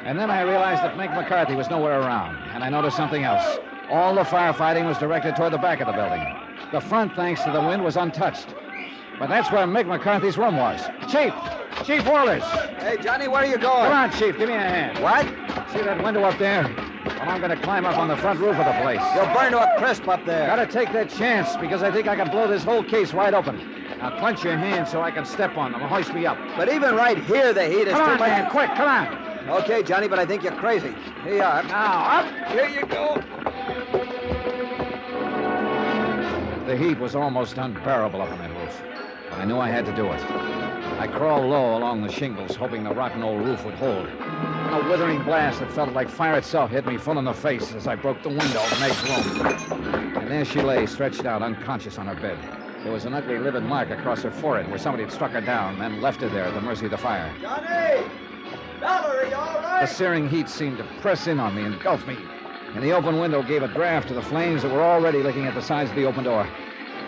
And then I realized that Meg McCarthy was nowhere around, and I noticed something else. All the firefighting was directed toward the back of the building. The front, thanks to the wind, was untouched. But that's where Meg McCarthy's room was. Chief Walters! Hey, Johnny, where are you going? Come on, Chief, give me a hand. What? See that window up there? A I'm going to climb up on the front roof of the place. You'll burn to a crisp up there. Gotta take that chance because I think I can blow this whole case wide open. Now clench your hands so I can step on them and hoist me up. But even right here, the heat is Come too on, much. man, quick, come on. Okay, Johnny, but I think you're crazy. Here you are. Now, up. Here you go. The heat was almost unbearable up on that roof, but I knew I had to do it. I crawled low along the shingles, hoping the rotten old roof would hold. And a withering blast that felt like fire itself hit me full in the face as I broke the window of Meg's room. And there she lay, stretched out, unconscious on her bed. There was an ugly, livid mark across her forehead where somebody had struck her down, then left her there at the mercy of the fire. Johnny! Dollar, are you all right? The searing heat seemed to press in on me, engulf me. And the open window gave a draft to the flames that were already licking at the sides of the open door.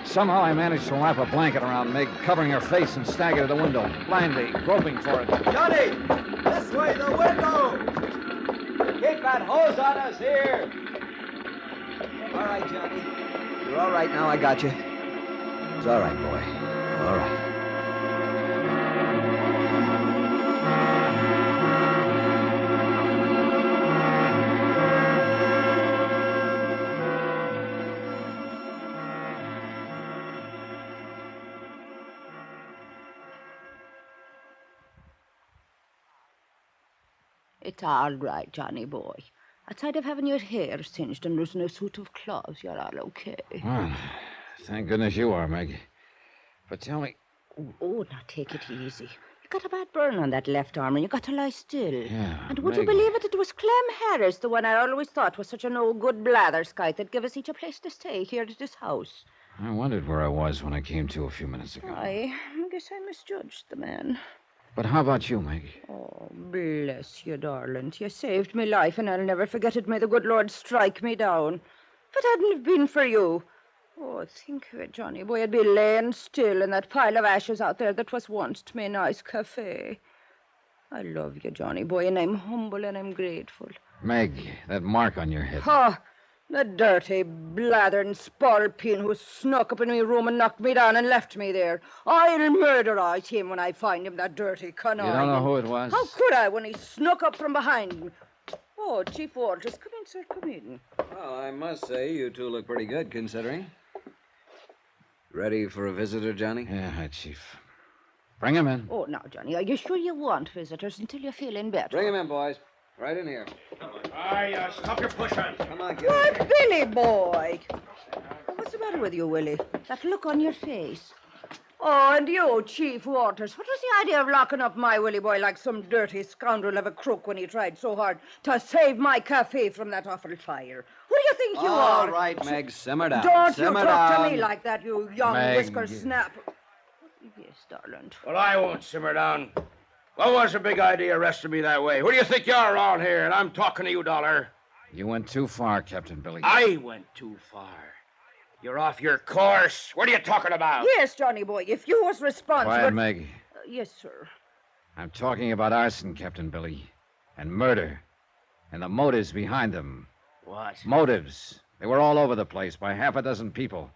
Somehow I managed to wrap a blanket around Meg, covering her face, and stagger to the window, blindly groping for it. Johnny! This way, the window! Keep that hose on us here! All right, Johnny. You're all right now. I got you. It's all right, boy. All right. It's all right, Johnny boy. Outside of having your hair singed and losing a suit of clothes, you're all okay. Well, thank goodness you are, Meg. But tell me... Oh, now take it easy. You got a bad burn on that left arm, and you got to lie still. Yeah, And would you Meg. believe it? It was Clem Harris, the one I always thought was such a no-good blatherskite that gave us each a place to stay here at his house. I wondered where I was when I came to a few minutes ago. I guess I misjudged the man. But how about you, Meg? Oh, bless you, darling. You saved me life, and I'll never forget it. May the good Lord strike me down. If it hadn't have been for you... Oh, think of it, Johnny boy. I'd be laying still in that pile of ashes out there that was once my nice cafe. I love you, Johnny boy, and I'm humble and I'm grateful. Meg, that mark on your head. Ha! The dirty, blathering spalpeen who snuck up in my room and knocked me down and left me there. I'll murderize him when I find him, that dirty conniving. You don't know who it was? How could I when he snuck up from behind me? Oh, Chief Walters, come in, sir, come in. Well, I must say, you two look pretty good, considering. Ready for a visitor, Johnny? Yeah, hi, Chief. Bring him in. Oh, now, Johnny, are you sure you want visitors until you're feeling better? Bring him in, boys. Right in here. Stop your pushing. Come on, get Why, in. Billy boy! What's the matter with you, Willie? That look on your face. Oh, and you, Chief Waters. What was the idea of locking up my Willie boy like some dirty scoundrel of a crook when he tried so hard to save my cafe from that awful fire? Who do you think you are? All right, Meg, simmer down. Don't simmer you talk down. to me like that, you young Meg. whisker snap. Yes, darling. Well, I won't simmer down. What was the big idea arresting me that way? Who do you think you are around here? And I'm talking to you, Dollar. You went too far, Captain Billy. I went too far. You're off your course. What are you talking about? Yes, Johnny boy, if you was responsible... Quiet, Meg. Yes, sir. I'm talking about arson, Captain Billy, and murder, and the motives behind them. What? Motives. They were all over the place by half a dozen people.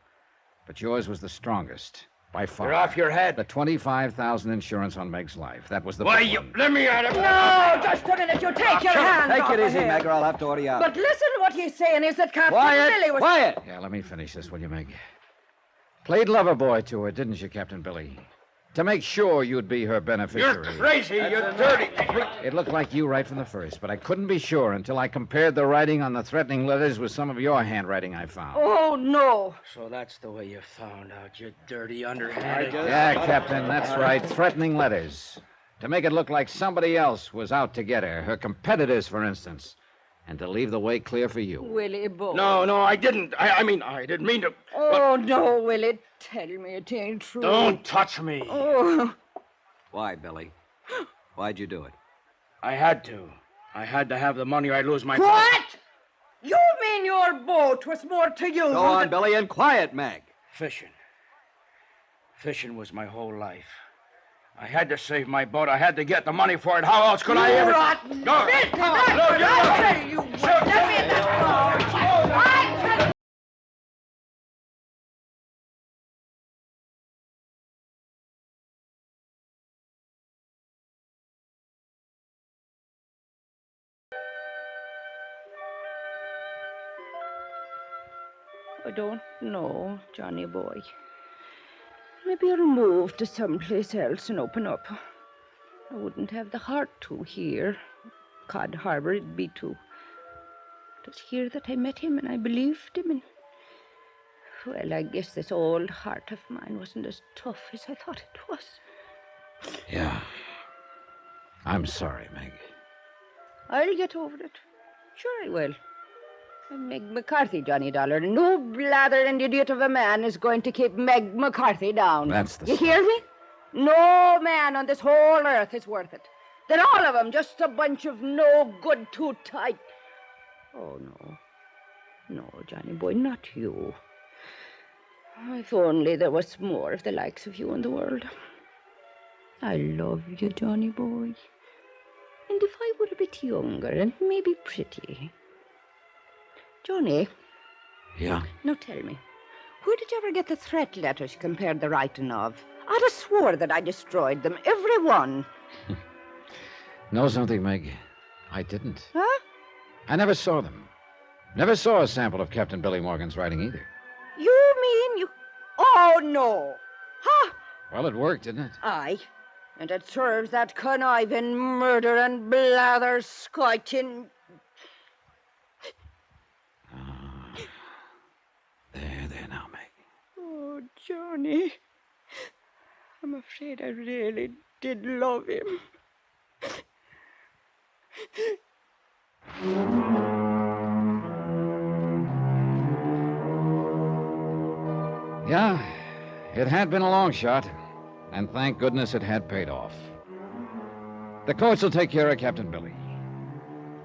But yours was the strongest, by far. You're off your head. The $25,000 insurance on Meg's life. That was the Why, big you... one. Let me at him. No, just a minute. You take your hands Take off it of easy, him. Meg, or I'll have to order you out. But listen, what he's saying is that Captain Quiet, Billy was... quiet. Yeah, let me finish this, will you, Meg? Played lover boy to her, didn't you, Captain Billy? To make sure you'd be her beneficiary. You're crazy. You're dirty. It looked like you right from the first, but I couldn't be sure until I compared the writing on the threatening letters with some of your handwriting I found. Oh, no. So that's the way you found out, you dirty underhanded... Yeah, Captain, that's right. Threatening letters. To make it look like somebody else was out to get her competitors, for instance, and to leave the way clear for you. Willie boy. No, I didn't. I mean, I didn't mean to... Oh, no, Willie. Tell me it ain't true. Don't touch me. Oh. Why, Billy? Why'd you do it? I had to. I had to have the money or I'd lose my... What? You mean your boat was more to you? Go on, Billy, and quiet, Meg. Fishing. Fishing was my whole life. I had to save my boat. I had to get the money for it. How else could I ever... Rotten No. filthy No, bastard! you're I right. tell you what. Let me in that boat. I tell you... I don't know, Johnny boy. Maybe I'll move to someplace else and open up. I wouldn't have the heart to here. Cod Harbor, it'd be too. It was here that I met him, and I believed him, and... Well, I guess this old heart of mine wasn't as tough as I thought it was. Yeah. I'm sorry, Meg. I'll get over it. Sure I will. I'm Meg McCarthy, Johnny Dollar. No blathering idiot of a man is going to keep Meg McCarthy down. That's the... You hear me? No man on this whole earth is worth it. They're all of them just a bunch of no good, too tight. Oh, no. No, Johnny boy, not you. If only there was more of the likes of you in the world. I love you, Johnny boy. And if I were a bit younger and maybe pretty... Johnny. Yeah? Now tell me, where did you ever get the threat letters you compared the writing of? I'd have swore that I destroyed them, every one. Know something, Meg? I didn't. Huh? I never saw them. Never saw a sample of Captain Billy Morgan's writing either. You mean you... Oh, no. Huh? Well, it worked, didn't it? Aye. And it serves that conniving, murder and blather, scoiting... There now, Meg. Oh, Johnny. I'm afraid I really did love him. Yeah, it had been a long shot, and thank goodness it had paid off. The courts will take care of Captain Billy.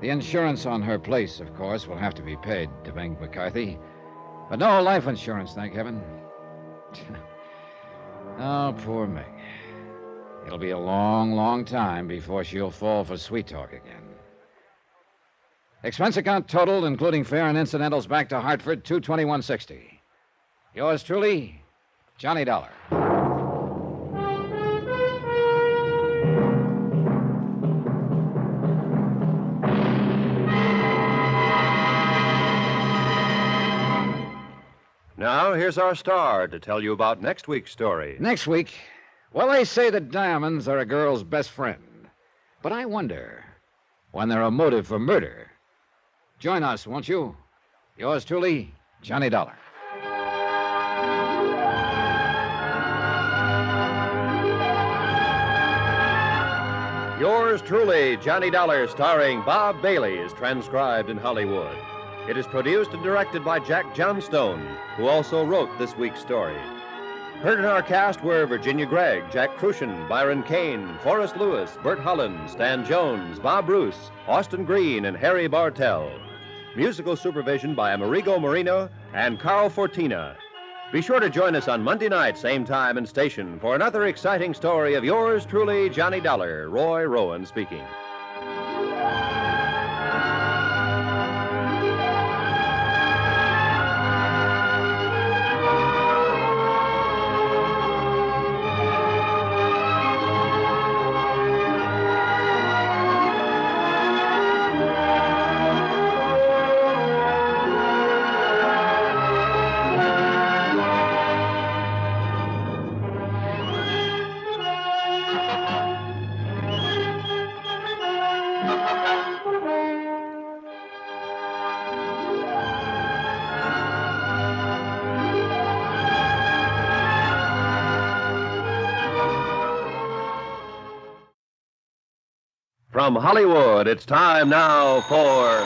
The insurance on her place, of course, will have to be paid to Meg McCarthy, but no life insurance, thank heaven. Oh, poor Meg. It'll be a long, long time before she'll fall for sweet talk again. Expense account totaled, including fare and incidentals, back to Hartford, $221.60. Yours truly, Johnny Dollar. Now, here's our star to tell you about next week's story. Next week, well, they say that diamonds are a girl's best friend. But I wonder, when they're a motive for murder. Join us, won't you? Yours truly, Johnny Dollar. Yours truly, Johnny Dollar, starring Bob Bailey, is transcribed in Hollywood. It is produced and directed by Jack Johnstone, who also wrote this week's story. Heard in our cast were Virginia Gregg, Jack Crucian, Byron Kane, Forrest Lewis, Bert Holland, Stan Jones, Bob Bruce, Austin Green, and Harry Bartell. Musical supervision by Amerigo Marino and Carl Fortina. Be sure to join us on Monday night, same time and station, for another exciting story of yours truly, Johnny Dollar. Roy Rowan speaking. From Hollywood, it's time now for...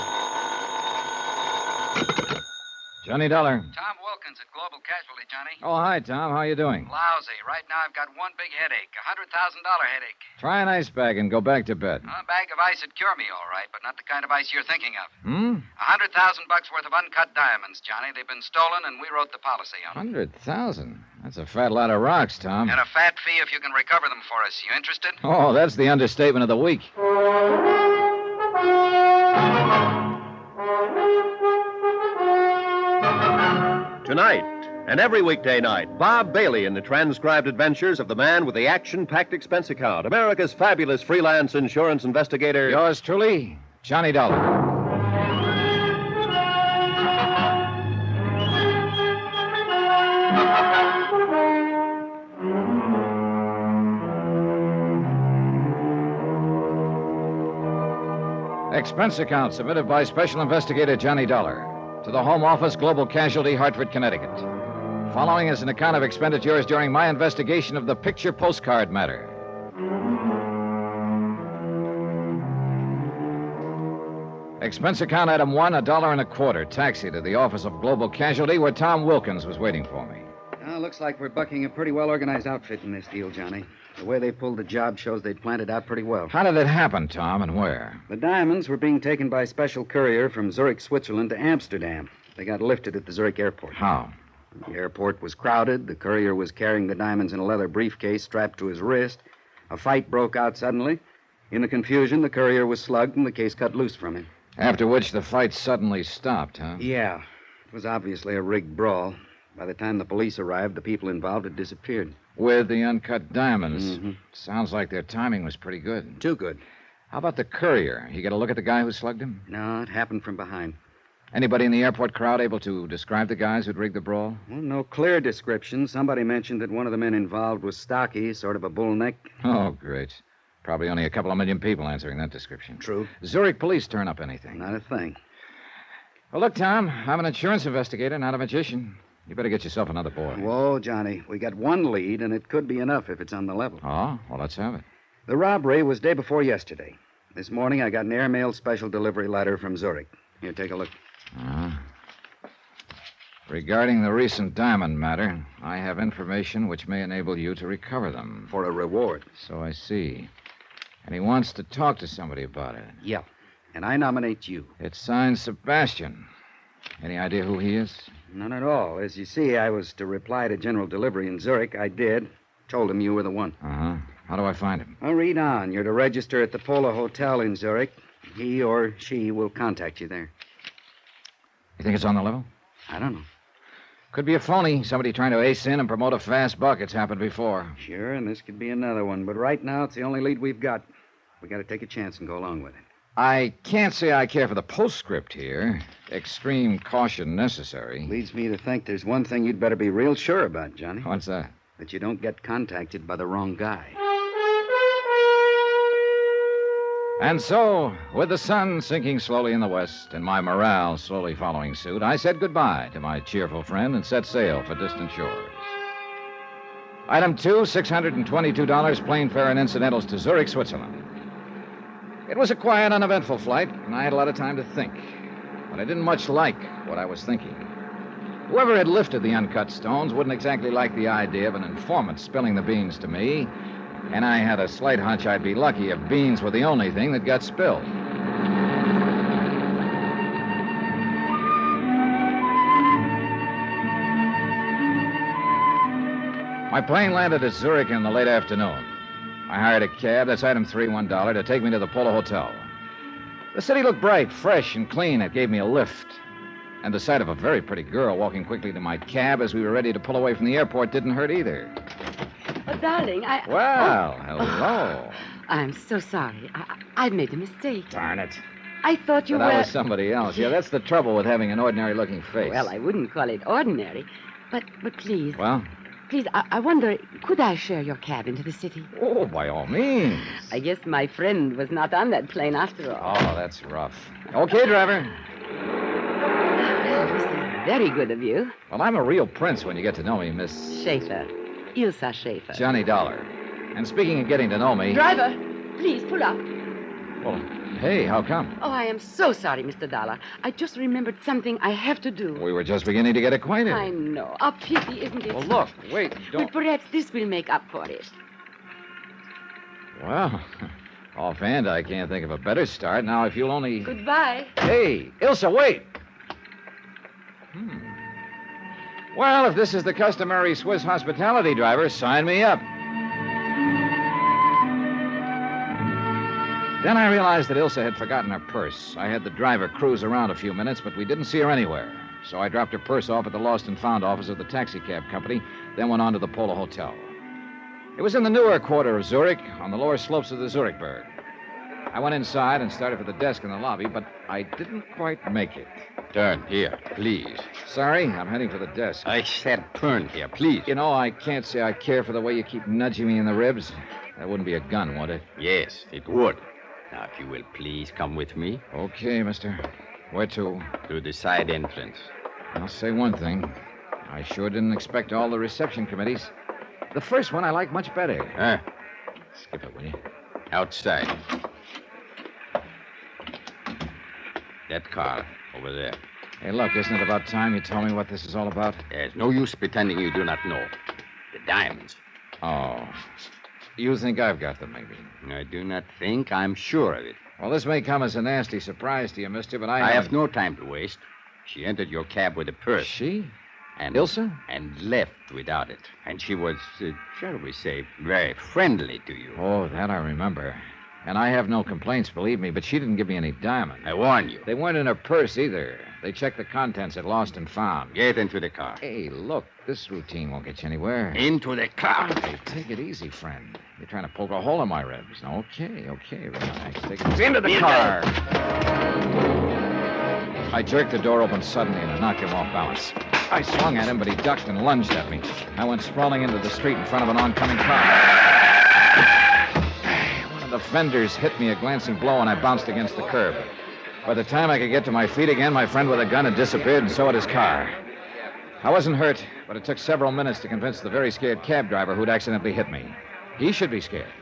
Johnny Dollar. Tom Wilkins at Global Casualty, Johnny. Oh, hi, Tom. How you doing? Lousy. Right now I've got one big headache, $100,000 headache. Try an ice bag and go back to bed. A bag of ice would cure me, all right, but not the kind of ice you're thinking of. Hmm? $100,000 worth of uncut diamonds, Johnny. They've been stolen, and we wrote the policy on them. 100,000. That's a fat lot of rocks, Tom. And a fat fee if you can recover them for us. You interested? Oh, that's the understatement of the week. Tonight, and every weekday night, Bob Bailey in the transcribed adventures of the man with the action-packed expense account, America's fabulous freelance insurance investigator. Yours truly, Johnny Dollar. Expense account submitted by Special Investigator Johnny Dollar to the Home Office, Global Casualty, Hartford, Connecticut. Following is an account of expenditures during my investigation of the picture postcard matter. Expense account item 1, $1.25. Taxi to the office of Global Casualty, where Tom Wilkins was waiting for me. Looks like we're bucking a pretty well-organized outfit in this deal, Johnny. The way they pulled the job shows they'd planned it out pretty well. How did it happen, Tom, and where? The diamonds were being taken by a special courier from Zurich, Switzerland to Amsterdam. They got lifted at the Zurich airport. How? The airport was crowded. The courier was carrying the diamonds in a leather briefcase strapped to his wrist. A fight broke out suddenly. In the confusion, the courier was slugged and the case cut loose from him. After which the fight suddenly stopped, huh? Yeah. It was obviously a rigged brawl. By the time the police arrived, the people involved had disappeared. With the uncut diamonds. Mm-hmm. Sounds like their timing was pretty good. Too good. How about the courier? You get a look at the guy who slugged him? No, it happened from behind. Anybody in the airport crowd able to describe the guys who'd rigged the brawl? Well, no clear description. Somebody mentioned that one of the men involved was stocky, sort of a bull neck. Oh, great. Probably only a couple of million people answering that description. True. Zurich police turn up anything? Not a thing. Well, look, Tom, I'm an insurance investigator, not a magician. You better get yourself another boy. Whoa, Johnny. We got one lead, and it could be enough if it's on the level. Oh? Well, let's have it. The robbery was day before yesterday. This morning, I got an airmail special delivery letter from Zurich. Here, take a look. Regarding the recent diamond matter, I have information which may enable you to recover them. For a reward. So I see. And he wants to talk to somebody about it. Yeah. And I nominate you. It's signed Sebastian. Any idea who he is? None at all. As you see, I was to reply to General Delivery in Zurich. I did. Told him you were the one. Uh-huh. How do I find him? Well, read on. You're to register at the Polo Hotel in Zurich. He or she will contact you there. You think it's on the level? I don't know. Could be a phony. Somebody trying to ace in and promote a fast buck. It's happened before. Sure, and this could be another one. But right now, it's the only lead we've got. We got to take a chance and go along with it. I can't say I care for the postscript here. Extreme caution necessary. Leads me to think there's one thing you'd better be real sure about, Johnny. What's that? That you don't get contacted by the wrong guy. And so, with the sun sinking slowly in the west and my morale slowly following suit, I said goodbye to my cheerful friend and set sail for distant shores. Item 2, $622 plane fare and incidentals to Zurich, Switzerland. It was a quiet, uneventful flight, and I had a lot of time to think. But I didn't much like what I was thinking. Whoever had lifted the uncut stones wouldn't exactly like the idea of an informant spilling the beans to me, and I had a slight hunch I'd be lucky if beans were the only thing that got spilled. My plane landed at Zurich in the late afternoon. I hired a cab, that's item 3, $1, to take me to the Polo Hotel. The city looked bright, fresh, and clean. It gave me a lift. And the sight of a very pretty girl walking quickly to my cab as we were ready to pull away from the airport didn't hurt either. Oh, darling, Well, hello. I'm so sorry. I've made a mistake. Darn it. I thought you That were... was somebody else. Yeah, that's the trouble with having an ordinary-looking face. Well, I wouldn't call it ordinary. But please... Well? Please, I wonder, could I share your cab into the city? Oh, by all means. I guess my friend was not on that plane after all. Oh, that's rough. Okay, driver. Well, this is very good of you. Well, I'm a real prince when you get to know me, Miss... Schaefer. Ilsa Schaefer. Johnny Dollar. And speaking of getting to know me... Driver, please pull up. Well, hey, how come? Oh, I am so sorry, Mr. Dollar. I just remembered something I have to do. We were just beginning to get acquainted. I know. A pity, isn't it? Well, look, wait, don't... But perhaps this will make up for it. Well, offhand, I can't think of a better start. Now, if you'll only... Goodbye. Hey, Ilsa, wait! Well, if this is the customary Swiss hospitality, driver, sign me up. Then I realized that Ilsa had forgotten her purse. I had the driver cruise around a few minutes, but we didn't see her anywhere. So I dropped her purse off at the Lost and Found office of the taxicab company, then went on to the Polo Hotel. It was in the newer quarter of Zurich, on the lower slopes of the Zurichberg. I went inside and started for the desk in the lobby, but I didn't quite make it. Turn here, please. Sorry, I'm heading for the desk. I said turn here, please. You know, I can't say I care for the way you keep nudging me in the ribs. That wouldn't be a gun, would it? Yes, it would. Now, if you will please come with me. Okay, mister. Where to? To the side entrance. I'll say one thing. I sure didn't expect all the reception committees. The first one I like much better. Skip it, will you? Outside. That car over there. Hey, look, isn't it about time you told me what this is all about? There's no use pretending you do not know. The diamonds. Oh. You think I've got them, maybe? I do not think. I'm sure of it. Well, this may come as a nasty surprise to you, mister, but I have no time to waste. She entered your cab with a purse. She? And Ilsa? And left without it. And she was, shall we say, very friendly to you. Oh, that I remember. And I have no complaints, believe me, but she didn't give me any diamonds. I warn you. They weren't in her purse either. They checked the contents at Lost and Found. Get into the car. Hey, look, this routine won't get you anywhere. Into the car. Hey, take it easy, friend. You're trying to poke a hole in my ribs. Okay, relax. Take it into the car. I jerked the door open suddenly and I knocked him off balance. I swung at him, but he ducked and lunged at me. I went sprawling into the street in front of an oncoming car. One of the fenders hit me a glancing blow, and I bounced against the curb. By the time I could get to my feet again, my friend with a gun had disappeared, and so had his car. I wasn't hurt, but it took several minutes to convince the very scared cab driver who'd accidentally hit me. He should be scared.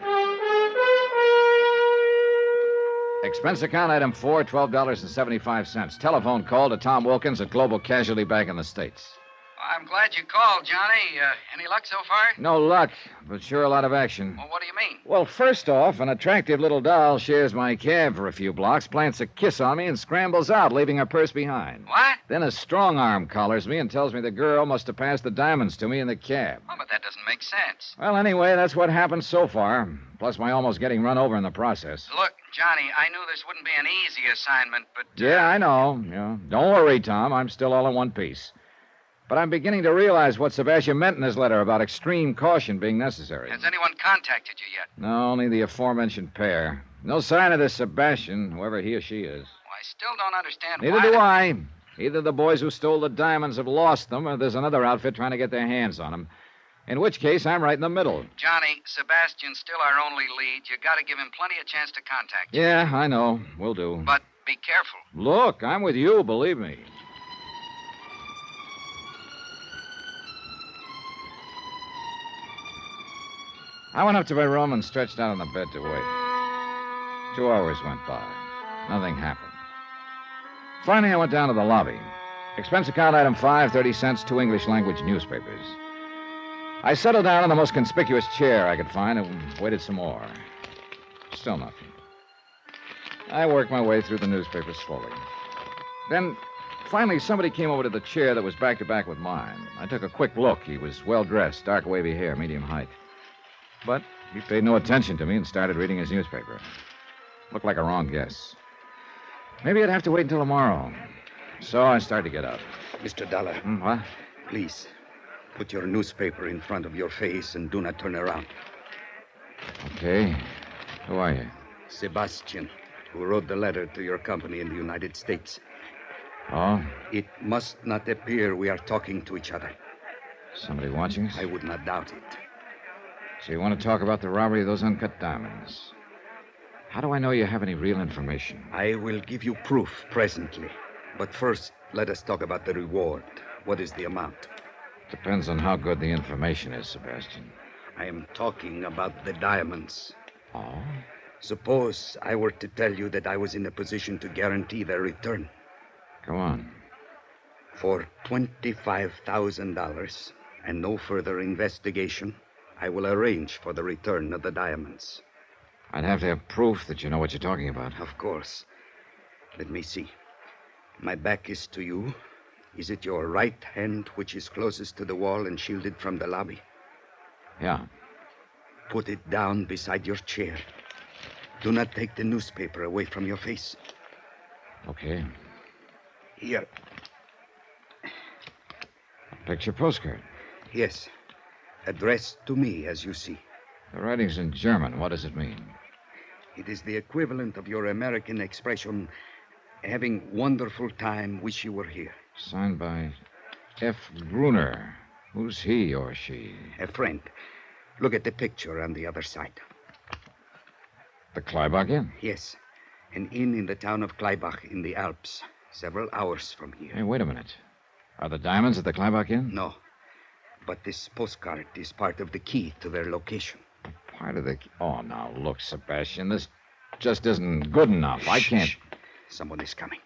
Expense account item 4, $12.75. Telephone call to Tom Wilkins at Global Casualty Bank in the States. I'm glad you called, Johnny. Any luck so far? No luck, but sure a lot of action. Well, what do you mean? Well, first off, an attractive little doll shares my cab for a few blocks, plants a kiss on me, and scrambles out, leaving her purse behind. What? Then a strong arm collars me and tells me the girl must have passed the diamonds to me in the cab. Oh, but that doesn't make sense. Well, anyway, that's what happened so far, plus my almost getting run over in the process. Look, Johnny, I knew this wouldn't be an easy assignment, but... Yeah, I know. Yeah. Don't worry, Tom. I'm still all in one piece. But I'm beginning to realize what Sebastian meant in his letter about extreme caution being necessary. Has anyone contacted you yet? No, only the aforementioned pair. No sign of this Sebastian, whoever he or she is. Well, I still don't understand Neither do I. Either the boys who stole the diamonds have lost them, or there's another outfit trying to get their hands on them. In which case, I'm right in the middle. Johnny, Sebastian's still our only lead. You got to give him plenty of chance to contact you. Yeah, I know. Will do. But be careful. Look, I'm with you, believe me. I went up to my room and stretched out on the bed to wait. 2 hours went by. Nothing happened. Finally, I went down to the lobby. Expense account item 5, 30 cents, 2 English language newspapers. I settled down on the most conspicuous chair I could find and waited some more. Still nothing. I worked my way through the newspapers slowly. Then, finally, somebody came over to the chair that was back to back with mine. I took a quick look. He was well-dressed, dark wavy hair, medium height. But he paid no attention to me and started reading his newspaper. Looked like a wrong guess. Maybe I'd have to wait until tomorrow. So I started to get up. Mr. Dollar. What? Please, put your newspaper in front of your face and do not turn around. Okay. Who are you? Sebastian, who wrote the letter to your company in the United States. Oh? It must not appear we are talking to each other. Somebody watching us? I would not doubt it. So you want to talk about the robbery of those uncut diamonds? How do I know you have any real information? I will give you proof presently. But first, let us talk about the reward. What is the amount? Depends on how good the information is, Sebastian. I am talking about the diamonds. Oh? Suppose I were to tell you that I was in a position to guarantee their return. Go on. For $25,000 and no further investigation, I will arrange for the return of the diamonds. I'd have to have proof that you know what you're talking about. Of course. Let me see. My back is to you. Is it your right hand which is closest to the wall and shielded from the lobby? Yeah. Put it down beside your chair. Do not take the newspaper away from your face. Okay. Here. A picture postcard. Yes. Addressed to me, as you see. The writing's in German. What does it mean? It is the equivalent of your American expression, having wonderful time, wish you were here. Signed by F. Gruner. Who's he or she? A friend. Look at the picture on the other side. The Climax Inn? Yes. An inn in the town of Climax in the Alps, several hours from here. Hey, wait a minute. Are the diamonds at the Climax Inn? No. But this postcard is part of the key to their location. Part of the... Oh, now, look, Sebastian, this just isn't good enough. I can't... Shh. Someone is coming.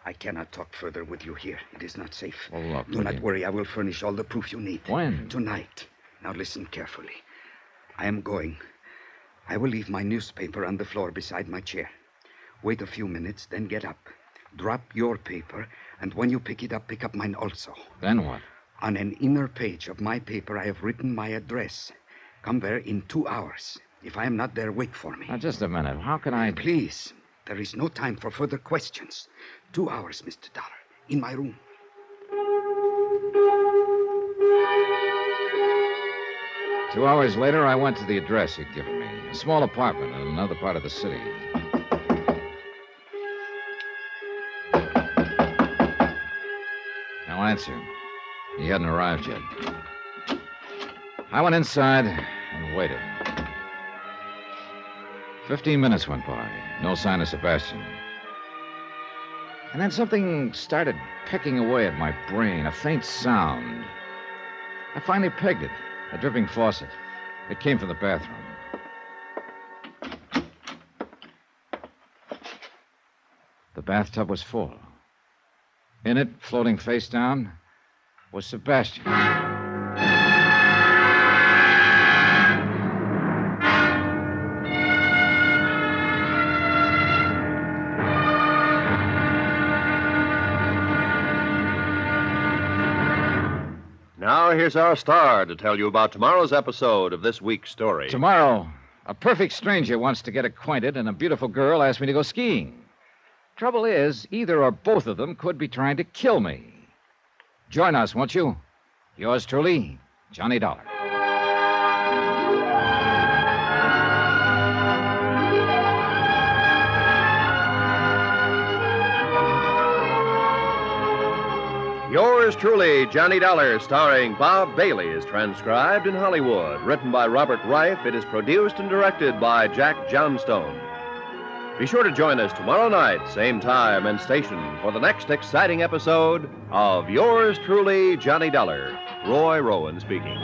I cannot talk further with you here. It is not safe. Well, look, Do not worry. I will furnish all the proof you need. When? Tonight. Now listen carefully. I am going. I will leave my newspaper on the floor beside my chair. Wait a few minutes, then get up. Drop your paper, and when you pick it up, pick up mine also. Then what? On an inner page of my paper, I have written my address. Come there in 2 hours. If I am not there, wait for me. Now, just a minute. How can I... Please. There is no time for further questions. 2 hours, Mr. Dollar. In my room. Two hours later, I went to the address he'd given me. A small apartment in another part of the city. No answer. He hadn't arrived yet. I went inside and waited. 15 minutes went by. No sign of Sebastian. And then something started pecking away at my brain, a faint sound. I finally pegged it, a dripping faucet. It came from the bathroom. The bathtub was full. In it, floating face down, was Sebastian. Now, here's our star to tell you about tomorrow's episode of this week's story. Tomorrow, a perfect stranger wants to get acquainted, and a beautiful girl asks me to go skiing. Trouble is, either or both of them could be trying to kill me. Join us, won't you? Yours truly, Johnny Dollar. Yours truly, Johnny Dollar, starring Bob Bailey, is transcribed in Hollywood. Written by Robert Reif, it is produced and directed by Jack Johnstone. Be sure to join us tomorrow night, same time and station, for the next exciting episode of Yours truly, Johnny Dollar. Roy Rowan speaking.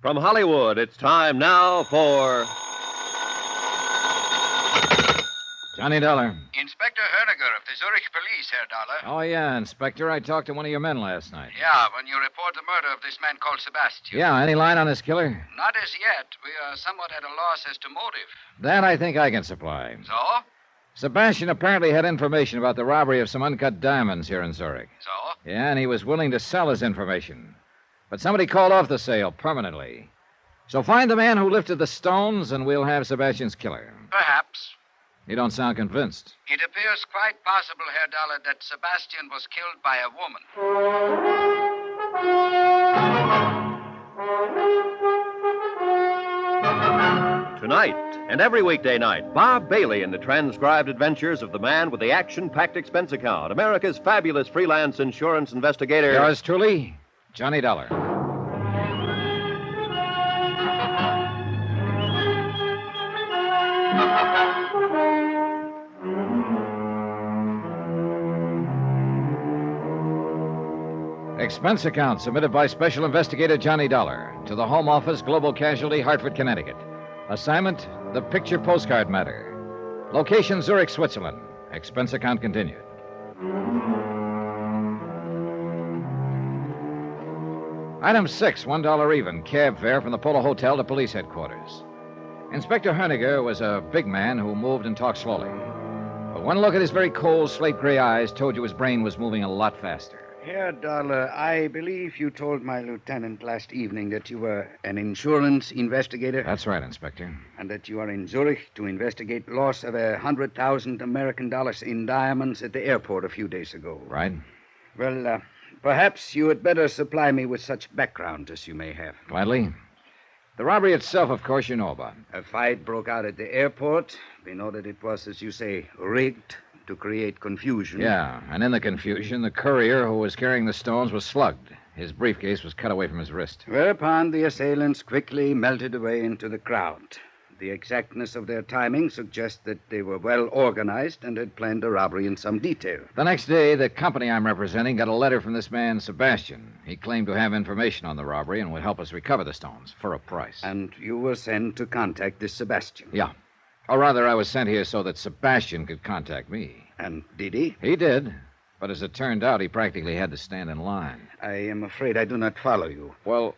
From Hollywood, it's time now for... Johnny Dollar. Inspector Herniger of the Zurich Police, Herr Dollar. Oh, yeah, Inspector. I talked to one of your men last night. Yeah, when you report the murder of this man called Sebastian. Yeah, any line on this killer? Not as yet. We are somewhat at a loss as to motive. That I think I can supply. So? Sebastian apparently had information about the robbery of some uncut diamonds here in Zurich. So? Yeah, and he was willing to sell his information. But somebody called off the sale permanently. So find the man who lifted the stones, and we'll have Sebastian's killer. Perhaps. You don't sound convinced. It appears quite possible, Herr Dollar, that Sebastian was killed by a woman. Tonight and every weekday night, Bob Bailey in the transcribed adventures of the man with the action-packed expense account, America's fabulous freelance insurance investigator. Yours truly, Johnny Dollar. Expense account submitted by Special Investigator Johnny Dollar to the Home Office, Global Casualty, Hartford, Connecticut. Assignment, the picture postcard matter. Location, Zurich, Switzerland. Expense account continued. Item 6, $1 even, cab fare from the Polo Hotel to police headquarters. Inspector Herniger was a big man who moved and talked slowly. But one look at his very cold, slate-gray eyes told you his brain was moving a lot faster. Herr Dollar, I believe you told my lieutenant last evening that you were an insurance investigator. That's right, Inspector. And that you are in Zurich to investigate loss of 100,000 American dollars in diamonds at the airport a few days ago. Right. Well, perhaps you had better supply me with such background as you may have. Gladly. The robbery itself, of course, you know about. A fight broke out at the airport. We know that it was, as you say, rigged to create confusion. Yeah, and in the confusion, the courier who was carrying the stones was slugged. His briefcase was cut away from his wrist. Whereupon the assailants quickly melted away into the crowd. The exactness of their timing suggests that they were well organized and had planned the robbery in some detail. The next day, the company I'm representing got a letter from this man, Sebastian. He claimed to have information on the robbery and would help us recover the stones for a price. And you were sent to contact this Sebastian? Yeah. Or rather, I was sent here so that Sebastian could contact me. And did he? He did. But as it turned out, he practically had to stand in line. I am afraid I do not follow you. Well,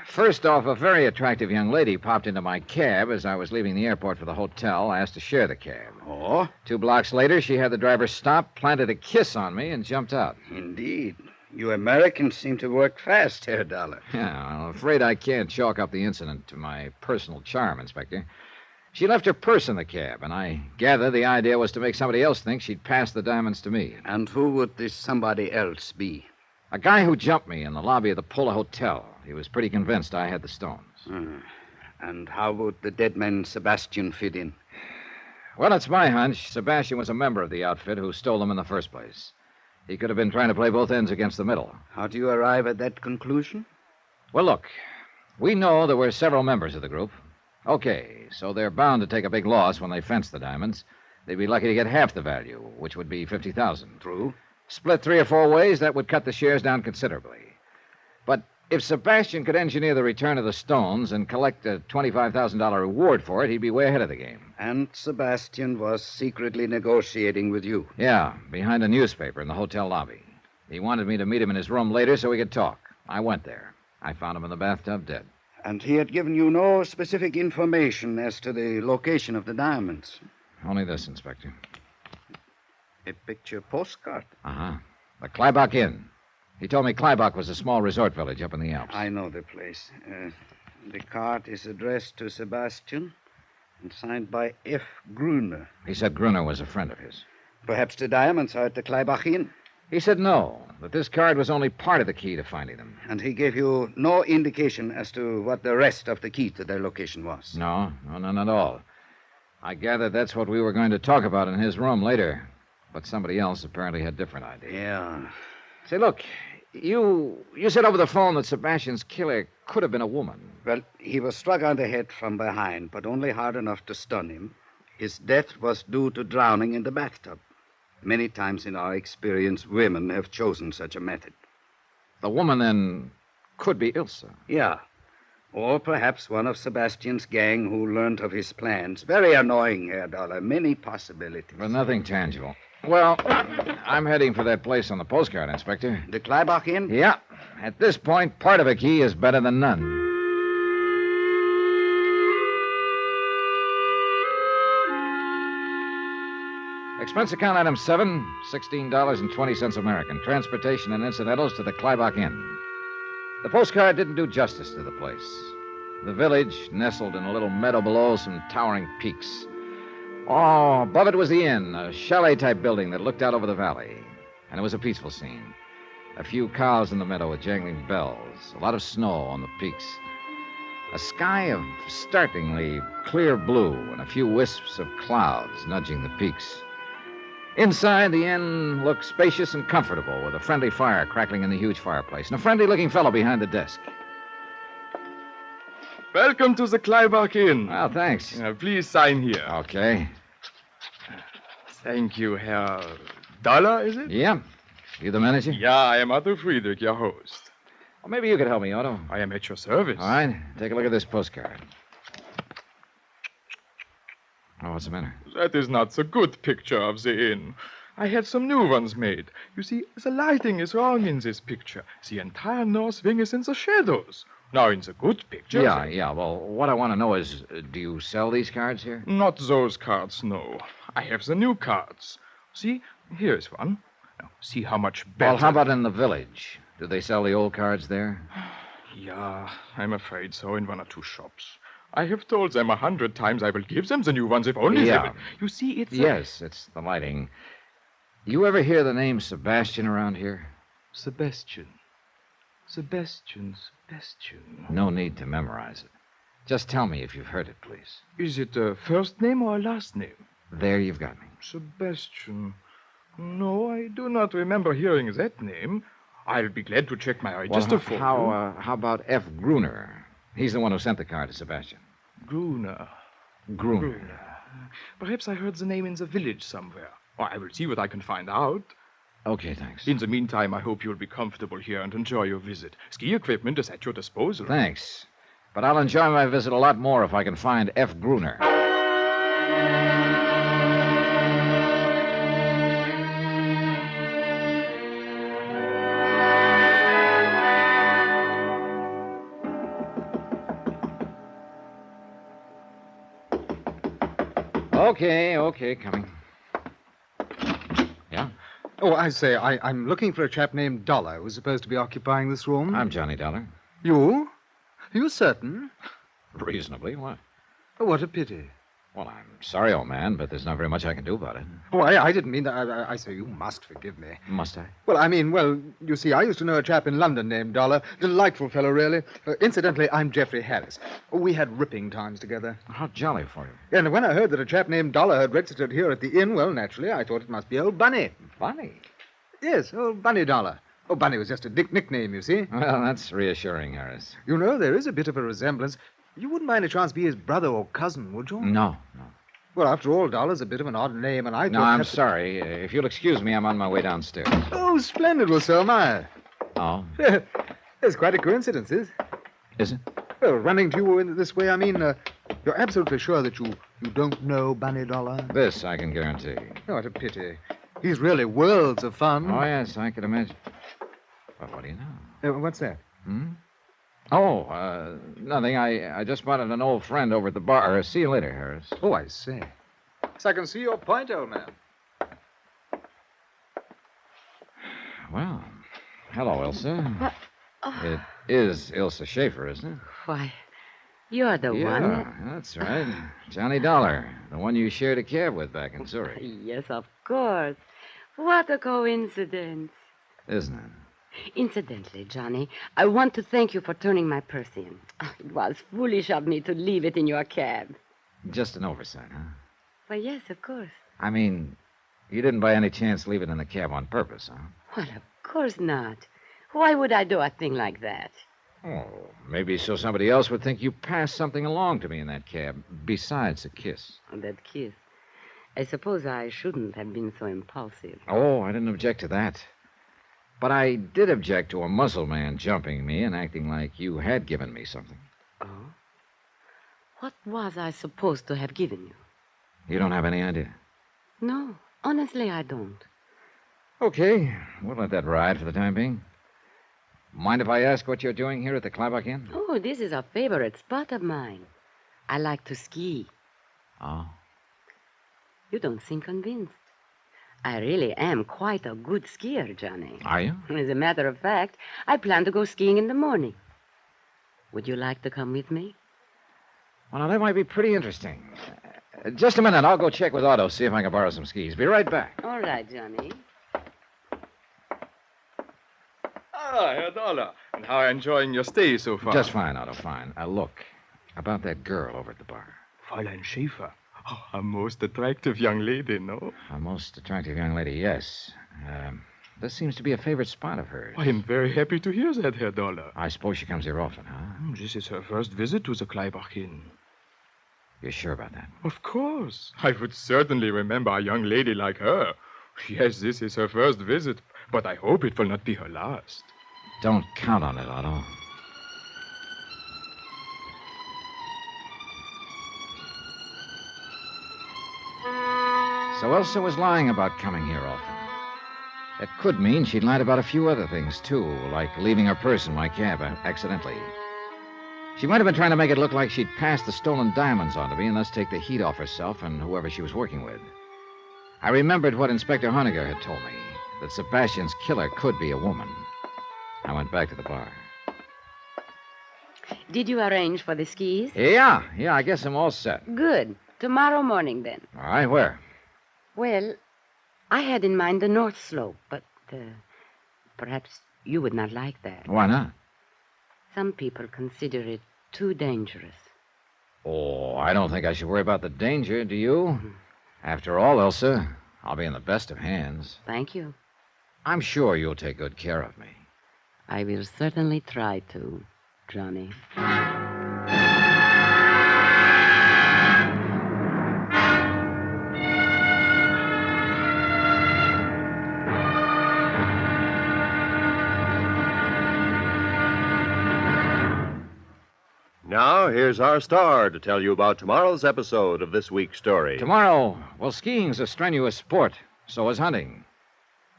first off, a very attractive young lady popped into my cab as I was leaving the airport for the hotel, asked to share the cab. Oh? 2 blocks later, she had the driver stop, planted a kiss on me, and jumped out. Indeed. You Americans seem to work fast, Herr Dollar. Yeah, I'm afraid I can't chalk up the incident to my personal charm, Inspector. She left her purse in the cab, and I gather the idea was to make somebody else think she'd passed the diamonds to me. And who would this somebody else be? A guy who jumped me in the lobby of the Polo Hotel. He was pretty convinced I had the stones. And how would the dead man Sebastian fit in? Well, it's my hunch. Sebastian was a member of the outfit who stole them in the first place. He could have been trying to play both ends against the middle. How do you arrive at that conclusion? Well, look, we know there were several members of the group. Okay, so they're bound to take a big loss when they fence the diamonds. They'd be lucky to get half the value, which would be $50,000. True. Split 3 or 4 ways, that would cut the shares down considerably. But if Sebastian could engineer the return of the stones and collect a $25,000 reward for it, he'd be way ahead of the game. And Sebastian was secretly negotiating with you. Yeah, behind a newspaper in the hotel lobby. He wanted me to meet him in his room later so we could talk. I went there. I found him in the bathtub dead. And he had given you no specific information as to the location of the diamonds? Only this, Inspector. A picture postcard? Uh-huh. The Climax Inn. He told me Climax was a small resort village up in the Alps. I know the place. The card is addressed to Sebastian and signed by F. Gruner. He said Gruner was a friend of his. Perhaps the diamonds are at the Climax Inn? He said no, that this card was only part of the key to finding them. And he gave you no indication as to what the rest of the key to their location was? No, none at all. I gathered that's what we were going to talk about in his room later. But somebody else apparently had different ideas. Yeah. Say, look, you said over the phone that Sebastian's killer could have been a woman. Well, he was struck on the head from behind, but only hard enough to stun him. His death was due to drowning in the bathtub. Many times in our experience, women have chosen such a method. The woman, then, could be Ilsa. Yeah. Or perhaps one of Sebastian's gang who learned of his plans. Very annoying, Herr Dollar. Many possibilities. But nothing tangible. Well, I'm heading for that place on the postcard, Inspector. The Climax Inn? Yeah. At this point, part of a key is better than none. Expense account item 7, $16.20 American. Transportation and incidentals to the Climax Inn. The postcard didn't do justice to the place. The village nestled in a little meadow below some towering peaks. Oh, above it was the inn, a chalet-type building that looked out over the valley. And it was a peaceful scene. A few cows in the meadow with jangling bells. A lot of snow on the peaks. A sky of startlingly clear blue and a few wisps of clouds nudging the peaks. Inside, the inn looked spacious and comfortable, with a friendly fire crackling in the huge fireplace, and a friendly-looking fellow behind the desk. Welcome to the Climax Inn. Well, thanks. Please sign here. Okay. Thank you, Herr Dollar, is it? Yeah. You the manager? Yeah, I am Otto Friedrich, your host. Well, maybe you could help me, Otto. I am at your service. All right. Take a look at this postcard. Oh, what's the matter? That is not the good picture of the inn. I had some new ones made. You see, the lighting is wrong in this picture. The entire north wing is in the shadows. Now, in the good picture... Yeah. Well, what I want to know is, do you sell these cards here? Not those cards, no. I have the new cards. See, here's one. Now, see how much better... Well, how about in the village? Do they sell the old cards there? Yeah, I'm afraid so, in one or two shops. I have told them 100 times I will give them the new ones if only they will... You see, it's... Yes, it's the lighting. You ever hear the name Sebastian around here? Sebastian. No need to memorize it. Just tell me if you've heard it, please. Is it a first name or a last name? There you've got me. Sebastian. No, I do not remember hearing that name. I'll be glad to check my register for you. How about F. Gruner? He's the one who sent the card to Sebastian. Gruner. Perhaps I heard the name in the village somewhere. Or I will see what I can find out. Okay, thanks. In the meantime, I hope you'll be comfortable here and enjoy your visit. Ski equipment is at your disposal. Thanks. But I'll enjoy my visit a lot more if I can find F. Gruner. Okay, coming. Yeah? Oh, I say, I'm looking for a chap named Dollar who's supposed to be occupying this room. I'm Johnny Dollar. You? Are you certain? Reasonably. What? Oh, what a pity. Well, I'm sorry, old man, but there's not very much I can do about it. Oh, I didn't mean that. I say, you must forgive me. Must I? Well, you see, I used to know a chap in London named Dollar. Delightful fellow, really. Incidentally, I'm Geoffrey Harris. We had ripping times together. How jolly for you. And when I heard that a chap named Dollar had registered here at the inn, well, naturally, I thought it must be old Bunny. Bunny? Yes, old Bunny Dollar. Oh, Bunny was just a nickname, you see. Well, that's reassuring, Harris. You know, there is a bit of a resemblance. You wouldn't mind a chance be his brother or cousin, would you? No. Well, after all, Dollar's a bit of an odd name, and I thought... No, I'm sorry. If you'll excuse me, I'm on my way downstairs. Oh, splendid. Well, so am I. Oh? It's quite a coincidence, Is it? Well, running to you in this way, you're absolutely sure that you don't know Bunny Dollar? This I can guarantee. Oh, what a pity. He's really worlds of fun. Oh, yes, I could imagine. But what do you know? What's that? Oh, nothing. I just spotted an old friend over at the bar. See you later, Harris. Oh, I see. So I can see your point, old man. Well, hello, Ilsa. It is Ilsa Schaefer, isn't it? Why, you're the one. Yeah, that's right. Johnny Dollar, the one you shared a cab with back in Zurich. Yes, of course. What a coincidence. Isn't it? Incidentally, Johnny, I want to thank you for turning my purse in. It was foolish of me to leave it in your cab. Just an oversight, huh? Well, yes, of course. I mean, you didn't by any chance leave it in the cab on purpose, huh? Well, of course not. Why would I do a thing like that? Oh, maybe so somebody else would think you passed something along to me in that cab, besides a kiss. That kiss. I suppose I shouldn't have been so impulsive. Oh, I didn't object to that. But I did object to a muzzle man jumping me and acting like you had given me something. Oh? What was I supposed to have given you? You don't have any idea? No, honestly, I don't. Okay, we'll let that ride for the time being. Mind if I ask what you're doing here at the Climax Inn? Oh, this is a favorite spot of mine. I like to ski. Oh? You don't seem convinced. I really am quite a good skier, Johnny. Are you? As a matter of fact, I plan to go skiing in the morning. Would you like to come with me? Well, now, that might be pretty interesting. Just a minute. I'll go check with Otto, see if I can borrow some skis. Be right back. All right, Johnny. Ah, Herr Dollar. And how are you enjoying your stay so far? Just fine, Otto, fine. Look, about that girl over at the bar. Fräulein Schaefer. Oh, a most attractive young lady, no? A most attractive young lady, yes. This seems to be a favorite spot of hers. I am very happy to hear that, Herr Dollar. I suppose she comes here often, huh? This is her first visit to the Climax Inn. You're sure about that? Of course. I would certainly remember a young lady like her. Yes, this is her first visit, but I hope it will not be her last. Don't count on it, Otto. So Elsa was lying about coming here often. That could mean she'd lied about a few other things, too, like leaving her purse in my cab accidentally. She might have been trying to make it look like she'd passed the stolen diamonds on to me and thus take the heat off herself and whoever she was working with. I remembered what Inspector Honegger had told me, that Sebastian's killer could be a woman. I went back to the bar. Did you arrange for the skis? Yeah, I guess I'm all set. Good. Tomorrow morning, then. All right, where? Well, I had in mind the North Slope, but perhaps you would not like that. Why not? Some people consider it too dangerous. Oh, I don't think I should worry about the danger, do you? After all, Elsa, I'll be in the best of hands. Thank you. I'm sure you'll take good care of me. I will certainly try to, Johnny. Now, here's our star to tell you about tomorrow's episode of this week's story. Tomorrow, well, skiing's a strenuous sport. So is hunting.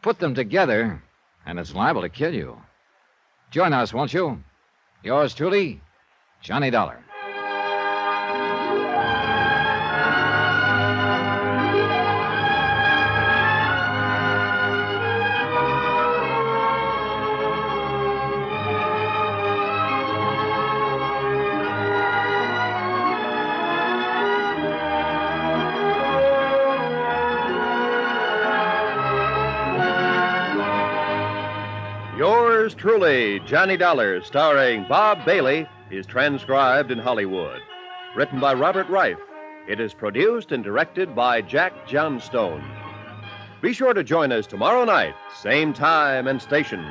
Put them together, and it's liable to kill you. Join us, won't you? Yours truly, Johnny Dollar. Yours truly, Johnny Dollar, starring Bob Bailey, is transcribed in Hollywood. Written by Robert Reif. It is produced and directed by Jack Johnstone. Be sure to join us tomorrow night, same time and station,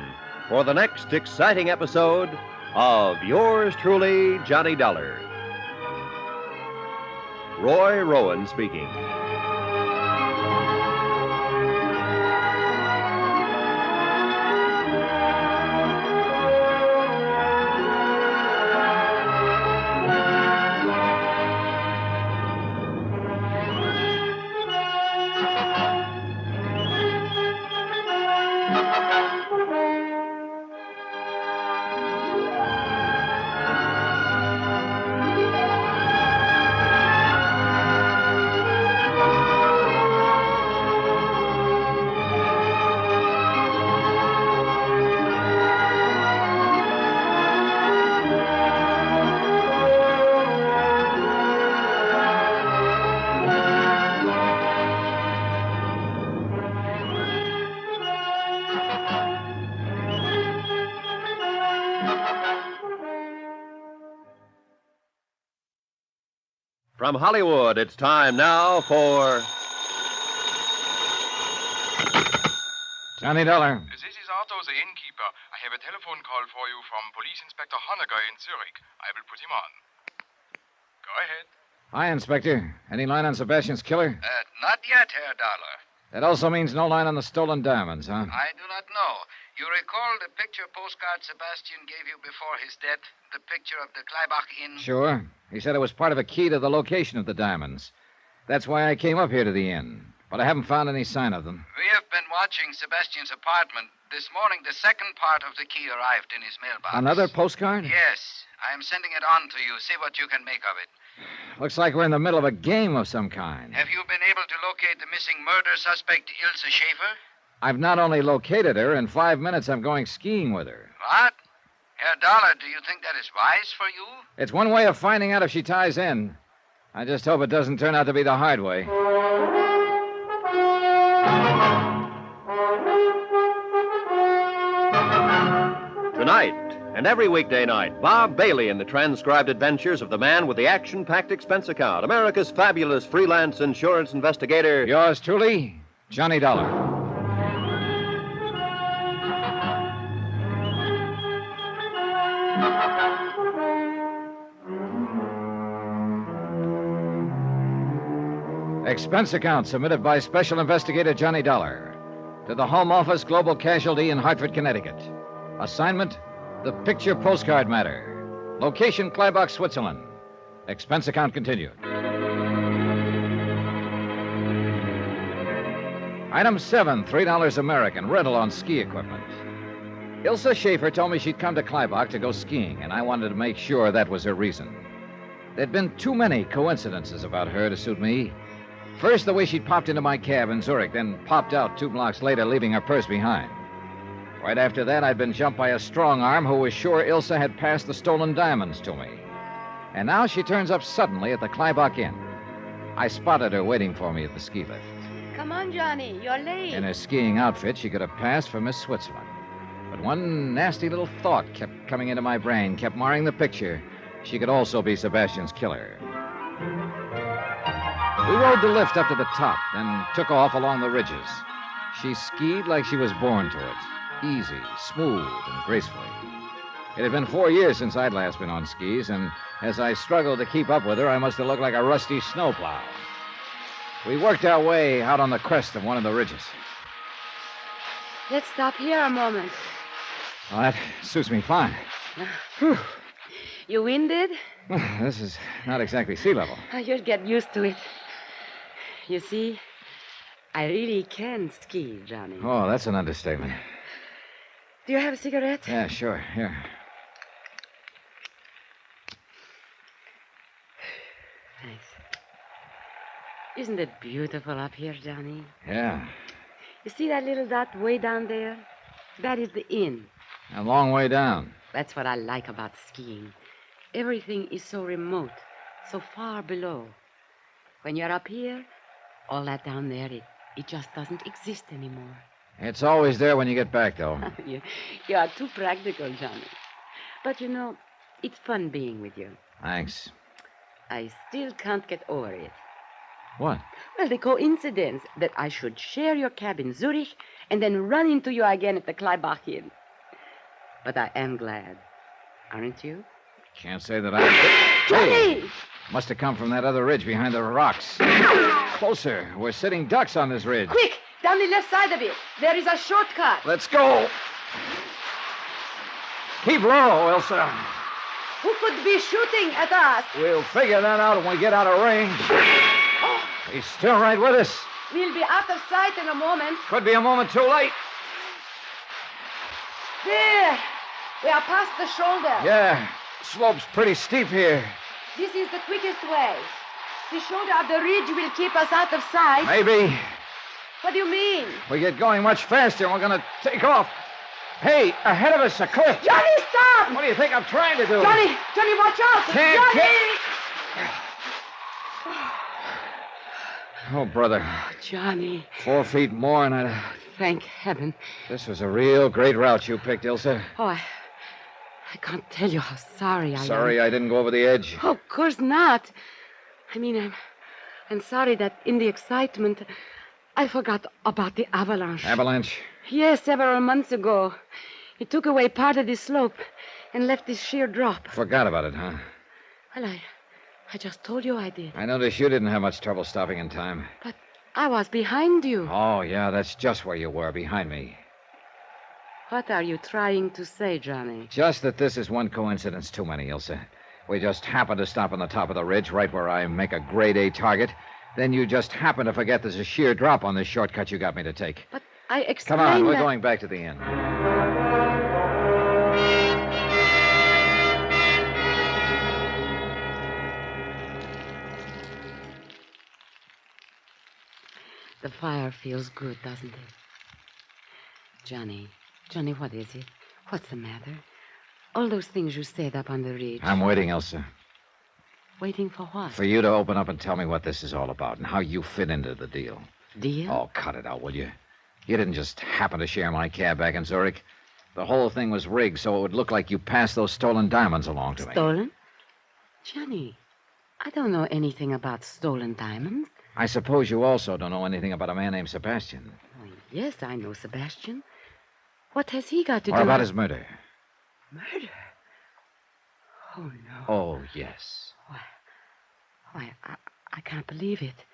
for the next exciting episode of Yours truly, Johnny Dollar. Roy Rowan speaking. From Hollywood, it's time now for Johnny Dollar. This is Otto, the innkeeper. I have a telephone call for you from Police Inspector Honegger in Zurich. I will put him on. Go ahead. Hi, Inspector. Any line on Sebastian's killer? Not yet, Herr Dollar. That also means no line on the stolen diamonds, huh? I do not know. You recall the picture postcard Sebastian gave you before his death? The picture of the Climax Inn? Sure. He said it was part of a key to the location of the diamonds. That's why I came up here to the inn. But I haven't found any sign of them. We have been watching Sebastian's apartment. This morning, the second part of the key arrived in his mailbox. Another postcard? Yes. I am sending it on to you. See what you can make of it. Looks like we're in the middle of a game of some kind. Have you been able to locate the missing murder suspect, Ilse Schaefer? I've not only located her, in 5 minutes I'm going skiing with her. What? Herr Dollar, do you think that is wise for you? It's one way of finding out if she ties in. I just hope it doesn't turn out to be the hard way. Tonight, and every weekday night, Bob Bailey in the transcribed adventures of the man with the action-packed expense account, America's fabulous freelance insurance investigator. Yours truly, Johnny Dollar. Expense account submitted by Special Investigator Johnny Dollar to the Home Office Global Casualty in Hartford, Connecticut. Assignment, the picture postcard matter. Location, Climax, Switzerland. Expense account continued. Item 7, $3 American, rental on ski equipment. Ilsa Schaefer told me she'd come to Kleinbach to go skiing, and I wanted to make sure that was her reason. There'd been too many coincidences about her to suit me. First, the way she'd popped into my cab in Zurich, then popped out 2 blocks later, leaving her purse behind. Right after that, I'd been jumped by a strong arm who was sure Ilsa had passed the stolen diamonds to me. And now she turns up suddenly at the Kleinbach Inn. I spotted her waiting for me at the ski lift. Come on, Johnny. You're late. In her skiing outfit, she could have passed for Miss Switzerland. But one nasty little thought kept coming into my brain, kept marring the picture. She could also be Sebastian's killer. We rode the lift up to the top, then took off along the ridges. She skied like she was born to it, easy, smooth, and gracefully. It had been 4 years since I'd last been on skis, and as I struggled to keep up with her, I must have looked like a rusty snowplow. We worked our way out on the crest of one of the ridges. Let's stop here a moment. Well, that suits me fine. Whew. You winded? This is not exactly sea level. You'll get used to it. You see, I really can ski, Johnny. Oh, that's an understatement. Do you have a cigarette? Yeah, sure. Here. Thanks. Isn't it beautiful up here, Johnny? Yeah. You see that little dot way down there? That is the inn. A long way down. That's what I like about skiing. Everything is so remote, so far below. When you're up here, all that down there, it just doesn't exist anymore. It's always there when you get back, though. You are too practical, Johnny. But you know, it's fun being with you. Thanks. I still can't get over it. What? Well, the coincidence that I should share your cab in Zurich and then run into you again at the Kleinbach Inn. But I am glad. Aren't you? Can't say that I... Johnny! Hey! Must have come from that other ridge behind the rocks. Closer. We're sitting ducks on this ridge. Quick! Down the left side of it. There is a shortcut. Let's go. Keep low, Elsa. Who could be shooting at us? We'll figure that out when we get out of range. He's still right with us. We'll be out of sight in a moment. Could be a moment too late. There. We are past the shoulder. Yeah. Slope's pretty steep here. This is the quickest way. The shoulder of the ridge will keep us out of sight. Maybe. What do you mean? We get going much faster and we're going to take off. Hey, ahead of us, a cliff. Johnny, stop! What do you think I'm trying to do? Johnny, watch out! Can't Johnny! Oh, brother. Johnny. 4 feet more and I'd... Thank heaven. This was a real great route you picked, Ilsa. Oh, I can't tell you how sorry I am. Sorry I didn't go over the edge. Oh, of course not. I mean, I'm sorry that in the excitement, I forgot about the avalanche. Avalanche? Yes, several months ago. It took away part of the slope and left this sheer drop. Forgot about it, huh? Well, I just told you I did. I noticed you didn't have much trouble stopping in time. But I was behind you. Oh, yeah, that's just where you were, behind me. What are you trying to say, Johnny? Just that this is one coincidence too many, Ilsa. We just happened to stop on the top of the ridge, right where I make a grade A target. Then you just happen to forget there's a sheer drop on this shortcut you got me to take. But I explained Come on, we're that... going back to the inn. The fire feels good, doesn't it? Johnny, what is it? What's the matter? All those things you said up on the ridge. I'm waiting, Elsa. Waiting for what? For you to open up and tell me what this is all about and how you fit into the deal. Deal? Oh, cut it out, will you? You didn't just happen to share my cab back in Zurich. The whole thing was rigged so it would look like you passed those stolen diamonds along to me. Stolen? Johnny, I don't know anything about stolen diamonds. I suppose you also don't know anything about a man named Sebastian. Oh, yes, I know Sebastian. What has he got to do Or about with... his murder? Murder? Oh, no. Oh, yes. Why, I can't believe it.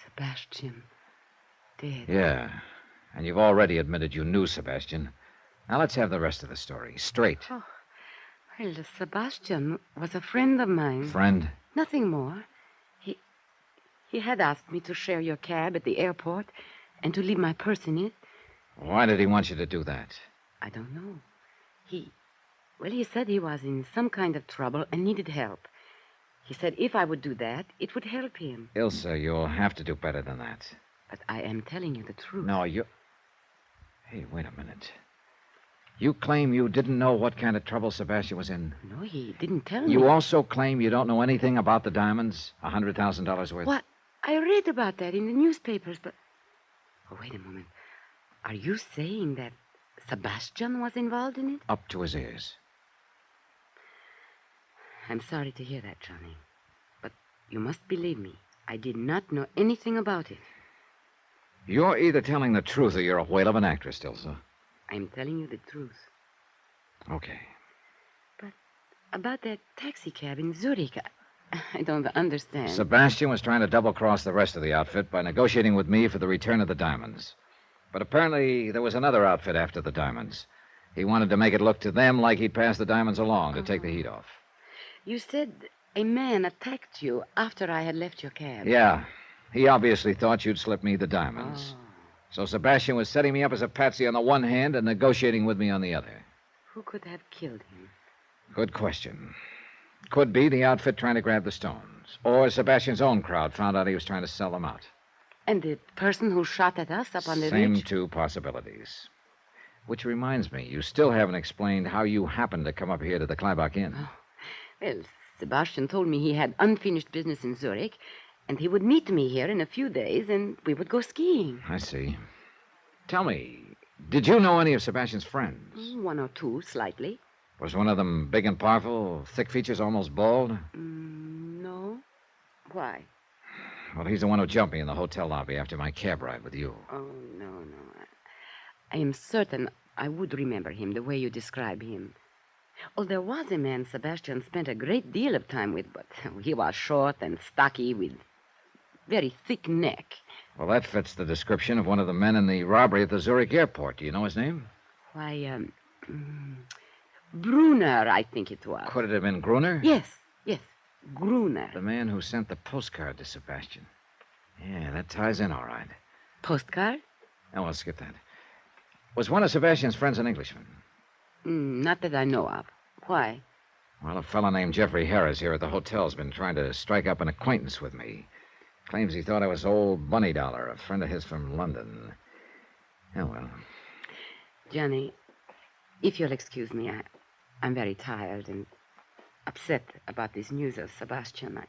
Sebastian dead. Yeah, and you've already admitted you knew Sebastian. Now let's have the rest of the story, straight. Oh, well, Sebastian was a friend of mine. Friend? Nothing more. He had asked me to share your cab at the airport and to leave my purse in it. Why did he want you to do that? I don't know. He said he was in some kind of trouble and needed help. He said if I would do that, it would help him. Ilsa, you'll have to do better than that. But I am telling you the truth. No, you... Hey, wait a minute. You claim you didn't know what kind of trouble Sebastian was in? No, he didn't tell me. You also claim you don't know anything about the diamonds? $100,000 worth? What? I read about that in the newspapers, but... Oh, wait a moment. Are you saying that Sebastian was involved in it? Up to his ears. I'm sorry to hear that, Johnny. But you must believe me. I did not know anything about it. You're either telling the truth or you're a whale of an actress, Ilsa. I'm telling you the truth. Okay. But about that taxi cab in Zurich, I don't understand. Sebastian was trying to double-cross the rest of the outfit by negotiating with me for the return of the diamonds. But apparently there was another outfit after the diamonds. He wanted to make it look to them like he'd passed the diamonds along to take the heat off. You said a man attacked you after I had left your cab. Yeah. He obviously thought you'd slip me the diamonds. So Sebastian was setting me up as a patsy on the one hand and negotiating with me on the other. Who could have killed him? Good question. Could be the outfit trying to grab the stones. Or Sebastian's own crowd found out he was trying to sell them out. And the person who shot at us up on the Same ridge? two possibilities. Which reminds me, you still haven't explained how you happened to come up here to the Climax Inn. Well, Sebastian told me he had unfinished business in Zurich, and he would meet me here in a few days, and we would go skiing. I see. Tell me, did you know any of Sebastian's friends? One or two, slightly. Was one of them big and powerful, thick features, almost bald? No. Why? Well, he's the one who jumped me in the hotel lobby after my cab ride with you. Oh, no. I am certain I would remember him the way you describe him. Oh, there was a man Sebastian spent a great deal of time with, but he was short and stocky with very thick neck. Well, that fits the description of one of the men in the robbery at the Zurich airport. Do you know his name? Why, Brunner, I think it was. Could it have been Gruner? Yes, Gruner. The man who sent the postcard to Sebastian. Yeah, that ties in all right. Postcard? Oh, well, skip that. Was one of Sebastian's friends an Englishman? Not that I know of. Why? Well, a fellow named Jeffrey Harris here at the hotel's been trying to strike up an acquaintance with me. Claims he thought I was old Bunny Dollar, a friend of his from London. Oh, well. Johnny, if you'll excuse me, I'm very tired and upset about this news of Sebastian.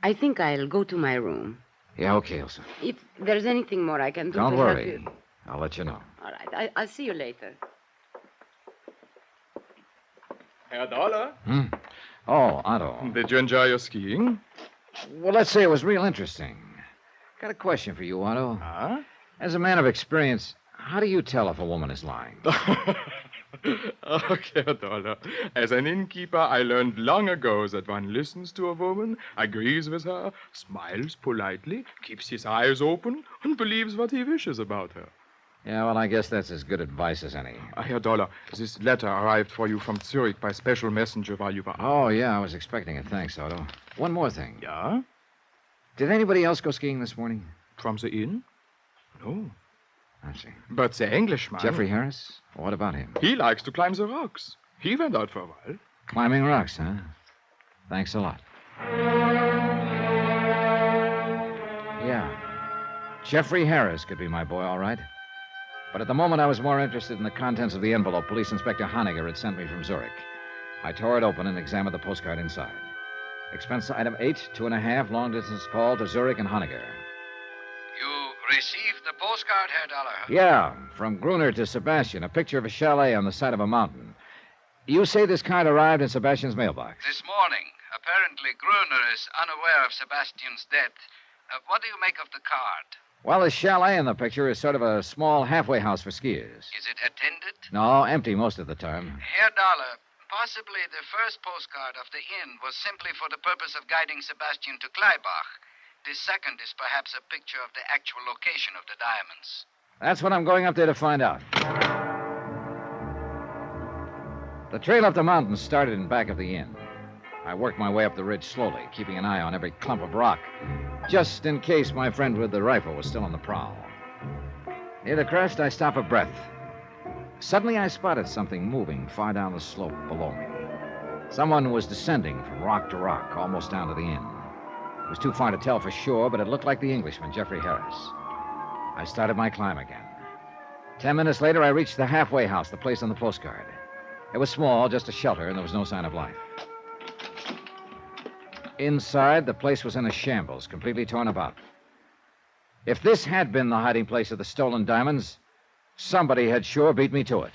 I think I'll go to my room. Yeah, okay, Elsa. If there's anything more I can do Don't to help worry. you... I'll let you know. All right. I'll see you later. Herr Dollar? Oh, Otto. Did you enjoy your skiing? Well, let's say it was real interesting. Got a question for you, Otto. Huh? As a man of experience, how do you tell if a woman is lying? Okay, Herr Dollar. As an innkeeper, I learned long ago that one listens to a woman, agrees with her, smiles politely, keeps his eyes open, and believes what he wishes about her. Yeah, well, I guess that's as good advice as any. Herr Dollar, this letter arrived for you from Zurich by special messenger while you were... Oh, yeah, I was expecting it. Thanks, Otto. One more thing. Yeah? Did anybody else go skiing this morning? From the inn? No. I see. But the Englishman... Jeffrey Harris? What about him? He likes to climb the rocks. He went out for a while. Climbing rocks, huh? Thanks a lot. Yeah. Jeffrey Harris could be my boy, all right. But at the moment, I was more interested in the contents of the envelope Police Inspector Honegger had sent me from Zurich. I tore it open and examined the postcard inside. Expense item 8, 2.5, long-distance call to Zurich and Honegger. You received the postcard, Herr Dollar? Yeah, from Gruner to Sebastian, a picture of a chalet on the side of a mountain. You say this card arrived in Sebastian's mailbox? This morning. Apparently, Gruner is unaware of Sebastian's death. What do you make of the card? Well, the chalet in the picture is sort of a small halfway house for skiers. Is it attended? No, empty most of the time. Herr Dollar, possibly the first postcard of the inn was simply for the purpose of guiding Sebastian to Climax. The second is perhaps a picture of the actual location of the diamonds. That's what I'm going up there to find out. The trail up the mountain started in back of the inn. I worked my way up the ridge slowly, keeping an eye on every clump of rock, just in case my friend with the rifle was still on the prowl. Near the crest, I stopped for breath. Suddenly, I spotted something moving far down the slope below me. Someone was descending from rock to rock, almost down to the inn. It was too far to tell for sure, but it looked like the Englishman, Jeffrey Harris. I started my climb again. 10 minutes later, I reached the halfway house, the place on the postcard. It was small, just a shelter, and there was no sign of life. Inside, the place was in a shambles, completely torn about. If this had been the hiding place of the stolen diamonds, somebody had sure beat me to it.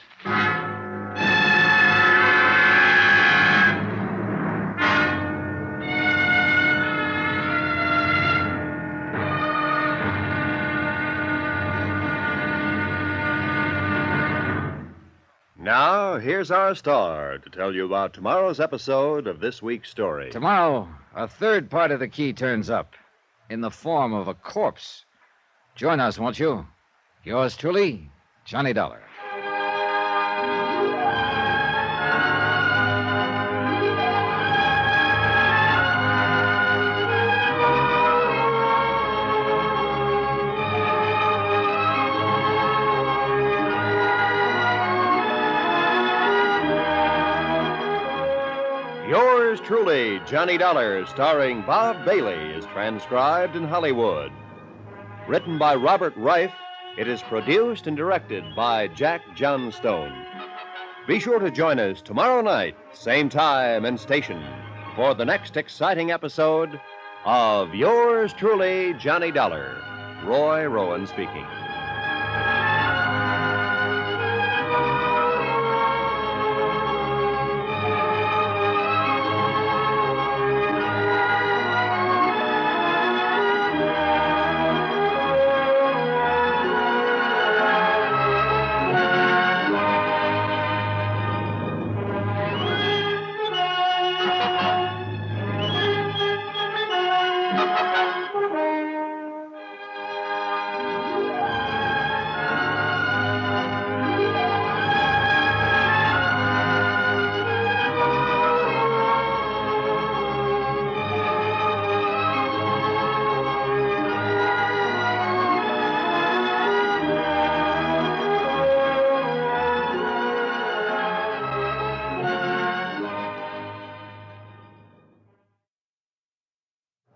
Now, here's our star to tell you about tomorrow's episode of this week's story. Tomorrow, a third part of the key turns up in the form of a corpse. Join us, won't you? Yours truly, Johnny Dollar. Yours truly, Johnny Dollar, starring Bob Bailey, is transcribed in Hollywood. Written by Robert Reif, it is produced and directed by Jack Johnstone. Be sure to join us tomorrow night, same time and station, for the next exciting episode of Yours truly, Johnny Dollar. Roy Rowan speaking.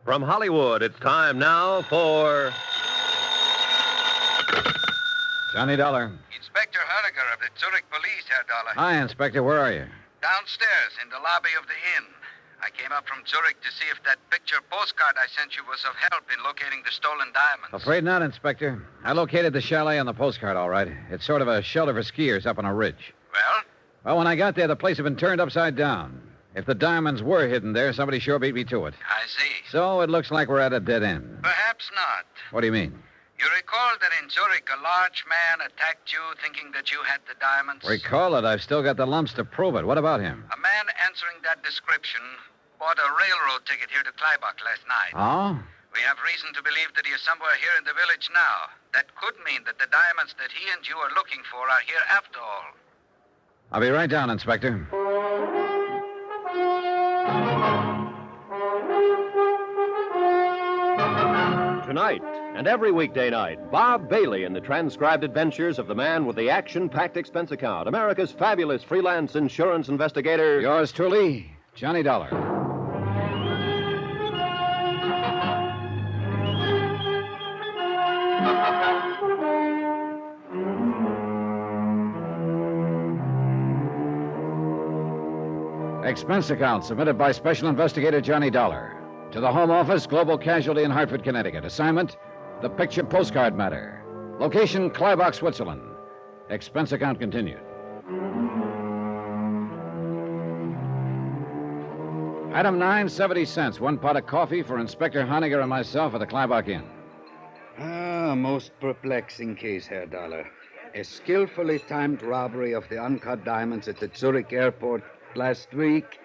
From Hollywood, it's time now for Johnny Dollar. Inspector Hardiger of the Zurich Police, Herr Dollar. Hi, Inspector. Where are you? Downstairs in the lobby of the inn. I came up from Zurich to see if that picture postcard I sent you was of help in locating the stolen diamonds. Afraid not, Inspector. I located the chalet on the postcard, all right. It's sort of a shelter for skiers up on a ridge. Well? Well, when I got there, the place had been turned upside down. If the diamonds were hidden there, somebody sure beat me to it. I see. So it looks like we're at a dead end. Perhaps not. What do you mean? You recall that in Zurich, a large man attacked you thinking that you had the diamonds? Recall it. I've still got the lumps to prove it. What about him? A man answering that description bought a railroad ticket here to Climax last night. Oh? We have reason to believe that he is somewhere here in the village now. That could mean that the diamonds that he and you are looking for are here after all. I'll be right down, Inspector. Tonight and every weekday night, Bob Bailey in the transcribed adventures of the man with the action-packed expense account, America's fabulous freelance insurance investigator. Yours truly, Johnny Dollar. Expense account submitted by Special Investigator Johnny Dollar. To the Home Office, Global Casualty in Hartford, Connecticut. Assignment, the picture postcard matter. Location, Climax, Switzerland. Expense account continued. Item 9, 70 cents. 1 pot of coffee for Inspector Honegger and myself at the Climax Inn. Ah, most perplexing case, Herr Dollar. A skillfully timed robbery of the uncut diamonds at the Zurich airport last week,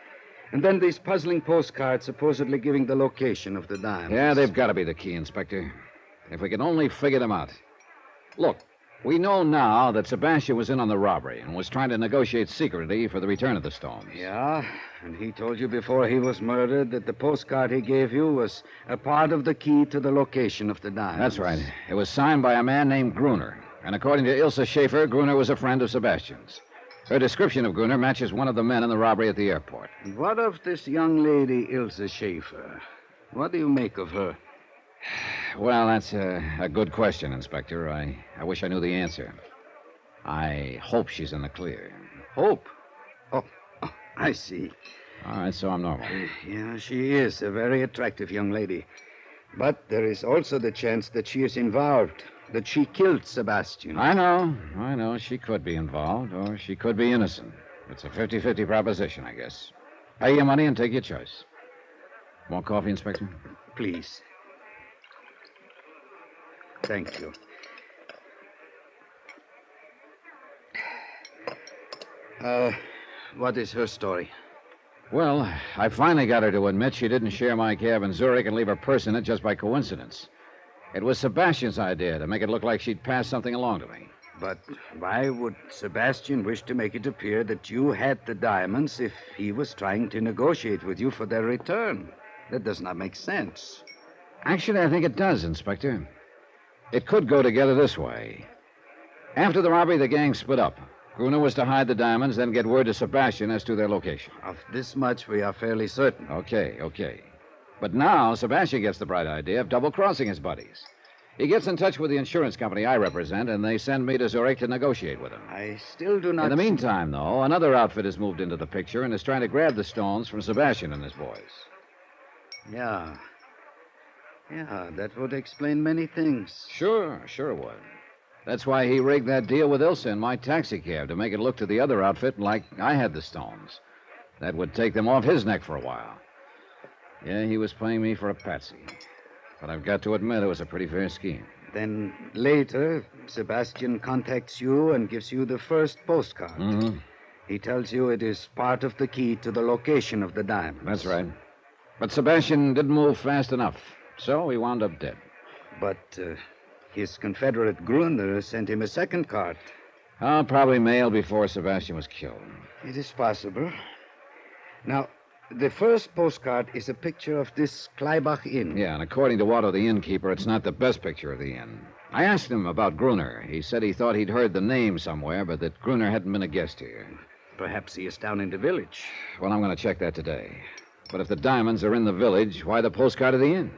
and then these puzzling postcards supposedly giving the location of the diamonds. Yeah, they've got to be the key, Inspector. If we can only figure them out. Look, We know now that Sebastian was in on the robbery and was trying to negotiate secretly for the return of the stones. Yeah, and he told you before he was murdered that the postcard he gave you was a part of the key to the location of the diamonds. That's right. It was signed by a man named Gruner. And according to Ilse Schaefer, Gruner was a friend of Sebastian's. Her description of Gruner matches one of the men in the robbery at the airport. And what of this young lady, Ilse Schaefer? What do you make of her? Well, that's a good question, Inspector. I wish I knew the answer. I hope she's in the clear. Hope? Oh, I see. All right, so I'm normal. Yeah, she is a very attractive young lady. But there is also the chance that she is involved, that she killed Sebastian. I know. She could be involved, or she could be innocent. It's a 50-50 proposition, I guess. Pay your money and take your choice. More coffee, Inspector? Please. Thank you. What is her story? Well, I finally got her to admit she didn't share my cab in Zurich and leave her purse in it just by coincidence. It was Sebastian's idea to make it look like she'd passed something along to me. But why would Sebastian wish to make it appear that you had the diamonds if he was trying to negotiate with you for their return? That does not make sense. Actually, I think it does, Inspector. It could go together this way. After the robbery, the gang split up. Gruner was to hide the diamonds, then get word to Sebastian as to their location. Of this much, we are fairly certain. Okay. But now, Sebastian gets the bright idea of double-crossing his buddies. He gets in touch with the insurance company I represent, and they send me to Zurich to negotiate with him. I still do not... In the meantime, though, another outfit has moved into the picture and is trying to grab the stones from Sebastian and his boys. Yeah, that would explain many things. Sure it would. That's why he rigged that deal with Ilse in my taxicab, to make it look to the other outfit like I had the stones. That would take them off his neck for a while. Yeah, he was playing me for a patsy. But I've got to admit it was a pretty fair scheme. Then later, Sebastian contacts you and gives you the first postcard. Mm-hmm. He tells you it is part of the key to the location of the diamonds. That's right. But Sebastian didn't move fast enough, so he wound up dead. But his Confederate Gruner sent him a second card. Probably mailed before Sebastian was killed. It is possible. Now, the first postcard is a picture of this Kleibach Inn. Yeah, and according to Otto, the innkeeper, it's not the best picture of the inn. I asked him about Gruner. He said he thought he'd heard the name somewhere, but that Gruner hadn't been a guest here. Perhaps he is down in the village. Well, I'm going to check that today. But if the diamonds are in the village, why the postcard of the inn?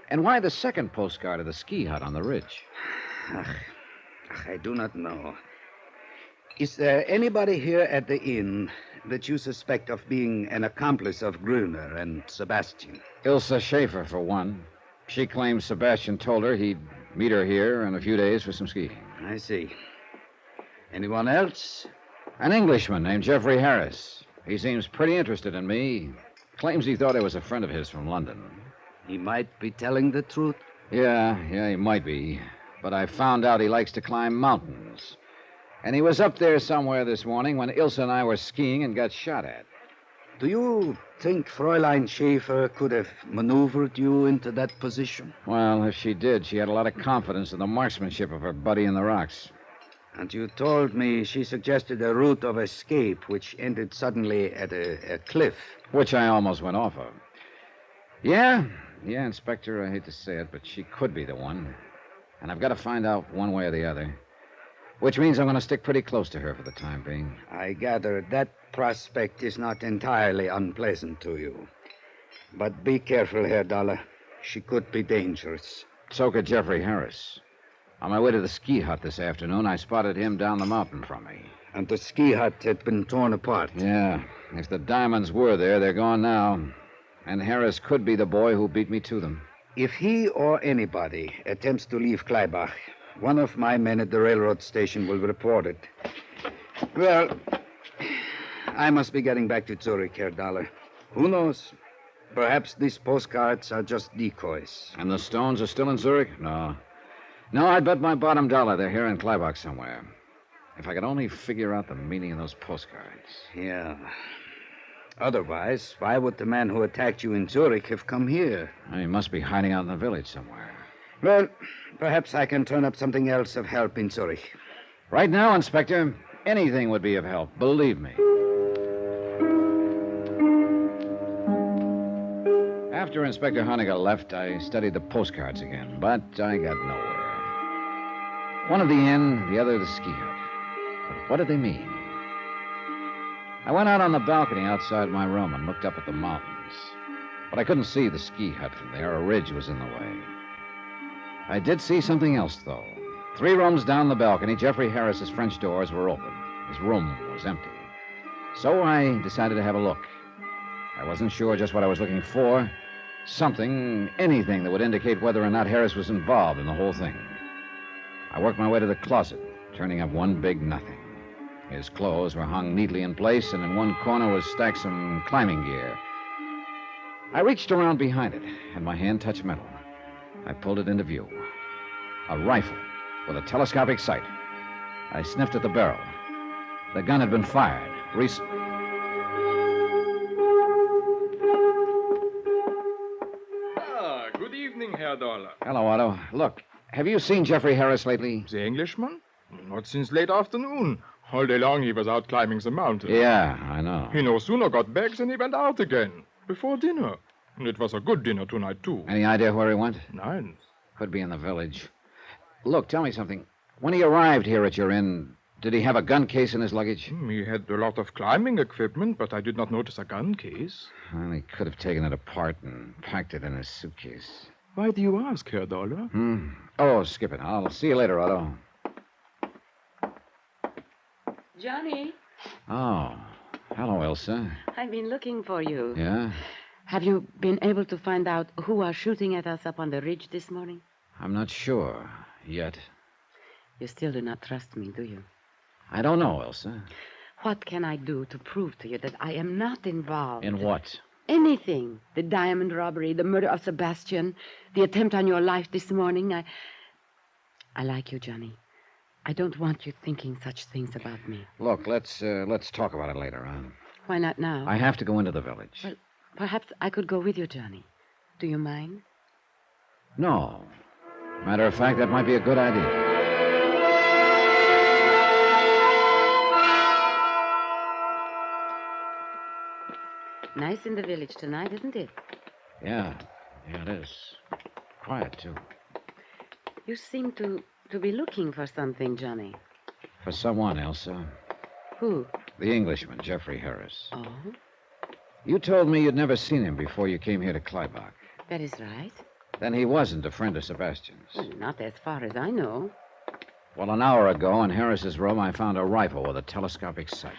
And why the second postcard of the ski hut on the ridge? I do not know. Is there anybody here at the inn that you suspect of being an accomplice of Gruner and Sebastian? Ilse Schaefer, for one. She claims Sebastian told her he'd meet her here in a few days for some skiing. I see. Anyone else? An Englishman named Jeffrey Harris. He seems pretty interested in me. Claims he thought I was a friend of his from London. He might be telling the truth. Yeah, he might be. But I found out he likes to climb mountains. And he was up there somewhere this morning when Ilse and I were skiing and got shot at. Do you think Fräulein Schaefer could have maneuvered you into that position? Well, if she did, she had a lot of confidence in the marksmanship of her buddy in the rocks. And you told me she suggested a route of escape which ended suddenly at a cliff. Which I almost went off of. Yeah, Inspector, I hate to say it, but she could be the one. And I've got to find out one way or the other. Which means I'm going to stick pretty close to her for the time being. I gather that prospect is not entirely unpleasant to you. But be careful, Herr Dollar. She could be dangerous. So could Jeffrey Harris. On my way to the ski hut this afternoon, I spotted him down the mountain from me. And the ski hut had been torn apart. Yeah. If the diamonds were there, they're gone now. And Harris could be the boy who beat me to them. If he or anybody attempts to leave Kleibach, one of my men at the railroad station will report it. Well, I must be getting back to Zurich, Herr Dollar. Who knows? Perhaps these postcards are just decoys. And the stones are still in Zurich? No, I'd bet my bottom dollar they're here in Kleibach somewhere. If I could only figure out the meaning of those postcards. Yeah. Otherwise, why would the man who attacked you in Zurich have come here? He must be hiding out in the village somewhere. Well, perhaps I can turn up something else of help in Zurich. Right now, Inspector, anything would be of help, believe me. After Inspector Honeycutt left, I studied the postcards again, but I got nowhere. One of the inn, the other the ski hut. But what did they mean? I went out on the balcony outside my room and looked up at the mountains. But I couldn't see the ski hut from there. A ridge was in the way. I did see something else, though. 3 rooms down the balcony, Jeffrey Harris's French doors were open. His room was empty. So I decided to have a look. I wasn't sure just what I was looking for. Something, anything that would indicate whether or not Harris was involved in the whole thing. I worked my way to the closet, turning up one big nothing. His clothes were hung neatly in place, and in one corner was stacked some climbing gear. I reached around behind it, and my hand touched metal. I pulled it into view. A rifle with a telescopic sight. I sniffed at the barrel. The gun had been fired recently. Good evening, Herr Dollar. Hello, Otto. Look, have you seen Jeffrey Harris lately? The Englishman? Not since late afternoon. All day long he was out climbing the mountain. Yeah, I know. He no sooner got back than he went out again. Before dinner. And it was a good dinner tonight, too. Any idea where he went? None. Could be in the village. Look, tell me something. When he arrived here at your inn, did he have a gun case in his luggage? He had a lot of climbing equipment, but I did not notice a gun case. Well, he could have taken it apart and packed it in his suitcase. Why do you ask, Herr Dollar? Oh, skip it. I'll see you later, Otto. Johnny, Oh, hello, Elsa. I've been looking for you. Yeah? Have you been able to find out who was shooting at us up on the ridge this morning? I'm not sure yet. You still do not trust me, do you? I don't know, Elsa. What can I do to prove to you that I am not involved? In what? Anything. The diamond robbery, the murder of Sebastian, the attempt on your life this morning. I like you, Johnny. I don't want you thinking such things about me. Look, let's talk about it later on. Why not now? I have to go into the village. Well, perhaps I could go with you, Johnny. Do you mind? No. Matter of fact, that might be a good idea. Nice in the village tonight, isn't it? Yeah, it is. Quiet, too. You seem to be looking for something, Johnny. For someone, Elsa. Who? The Englishman, Jeffrey Harris. Oh? You told me you'd never seen him before you came here to Climax. That is right. Then he wasn't a friend of Sebastian's. Well, not as far as I know. Well, an hour ago in Harris's room, I found a rifle with a telescopic sight.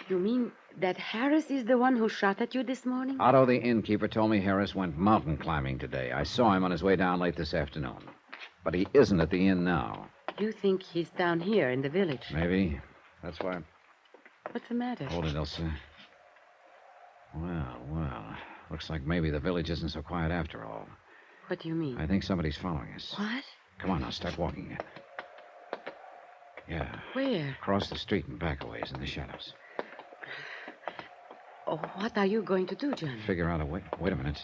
You mean that Harris is the one who shot at you this morning? Otto, the innkeeper, told me Harris went mountain climbing today. I saw him on his way down late this afternoon. But he isn't at the inn now. You think he's down here in the village? Maybe. That's why. What's the matter? Hold it, Elsa. Well. Looks like maybe the village isn't so quiet after all. What do you mean? I think somebody's following us. What? Come on now, start walking. Yeah. Where? Across the street and back a ways in the shadows. Oh, what are you going to do, Johnny? Figure out a way. Wait a minute.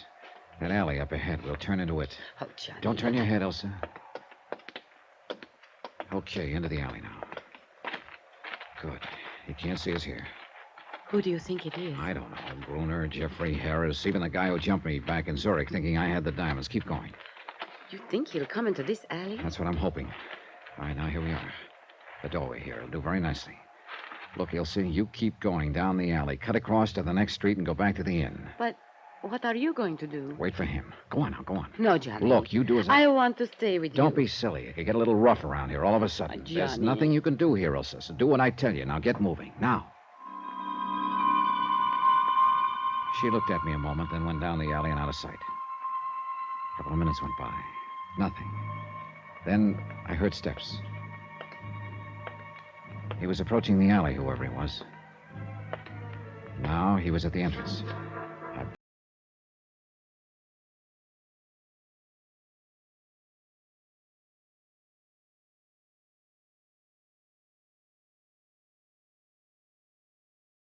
That alley up ahead. We'll turn into it. Oh, Johnny. Don't turn your head, Elsa. Okay, into the alley now. Good. He can't see us here. Who do you think it is? I don't know. Gruner, Jeffrey Harris, even the guy who jumped me back in Zurich thinking I had the diamonds. Keep going. You think he'll come into this alley? That's what I'm hoping. All right, now here we are. The doorway here will do very nicely. Look, Elsa, you keep going down the alley, cut across to the next street, and go back to the inn. But what are you going to do? Wait for him. Go on now, go on. No, Johnny. Look, you do as I want to stay with you. Don't be silly. It could get a little rough around here all of a sudden. There's Johnny. nothing you can do here, Elsa, so do what I tell you. Now get moving. Now. She looked at me a moment, then went down the alley and out of sight. A couple of minutes went by. Nothing. Then I heard steps. He was approaching the alley, whoever he was. Now he was at the entrance.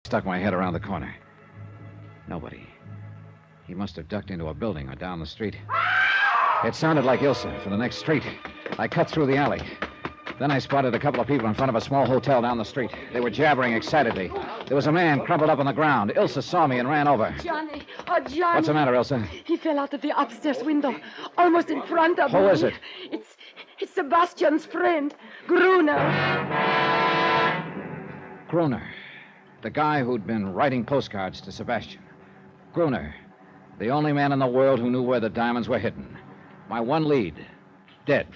Stuck my head around the corner. Nobody. He must have ducked into a building or down the street. It sounded like Ilsa from the next street. I cut through the alley. Then I spotted a couple of people in front of a small hotel down the street. They were jabbering excitedly. There was a man crumpled up on the ground. Ilsa saw me and ran over. Johnny. Oh, Johnny. What's the matter, Ilsa? He fell out of the upstairs window, almost in front of me. Who is it? It's Sebastian's friend, Gruner. Gruner. The guy who'd been writing postcards to Sebastian. Gruner. The only man in the world who knew where the diamonds were hidden. My one lead. Dead.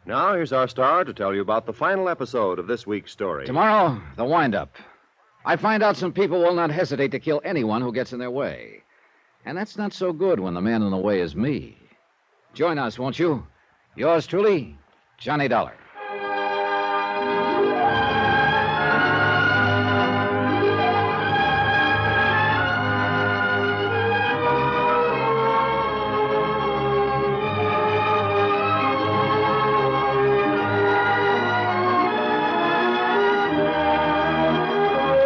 Now, here's our star to tell you about the final episode of this week's story. Tomorrow, the wind-up. I find out some people will not hesitate to kill anyone who gets in their way. And that's not so good when the man in the way is me. Join us, won't you? Yours truly, Johnny Dollar.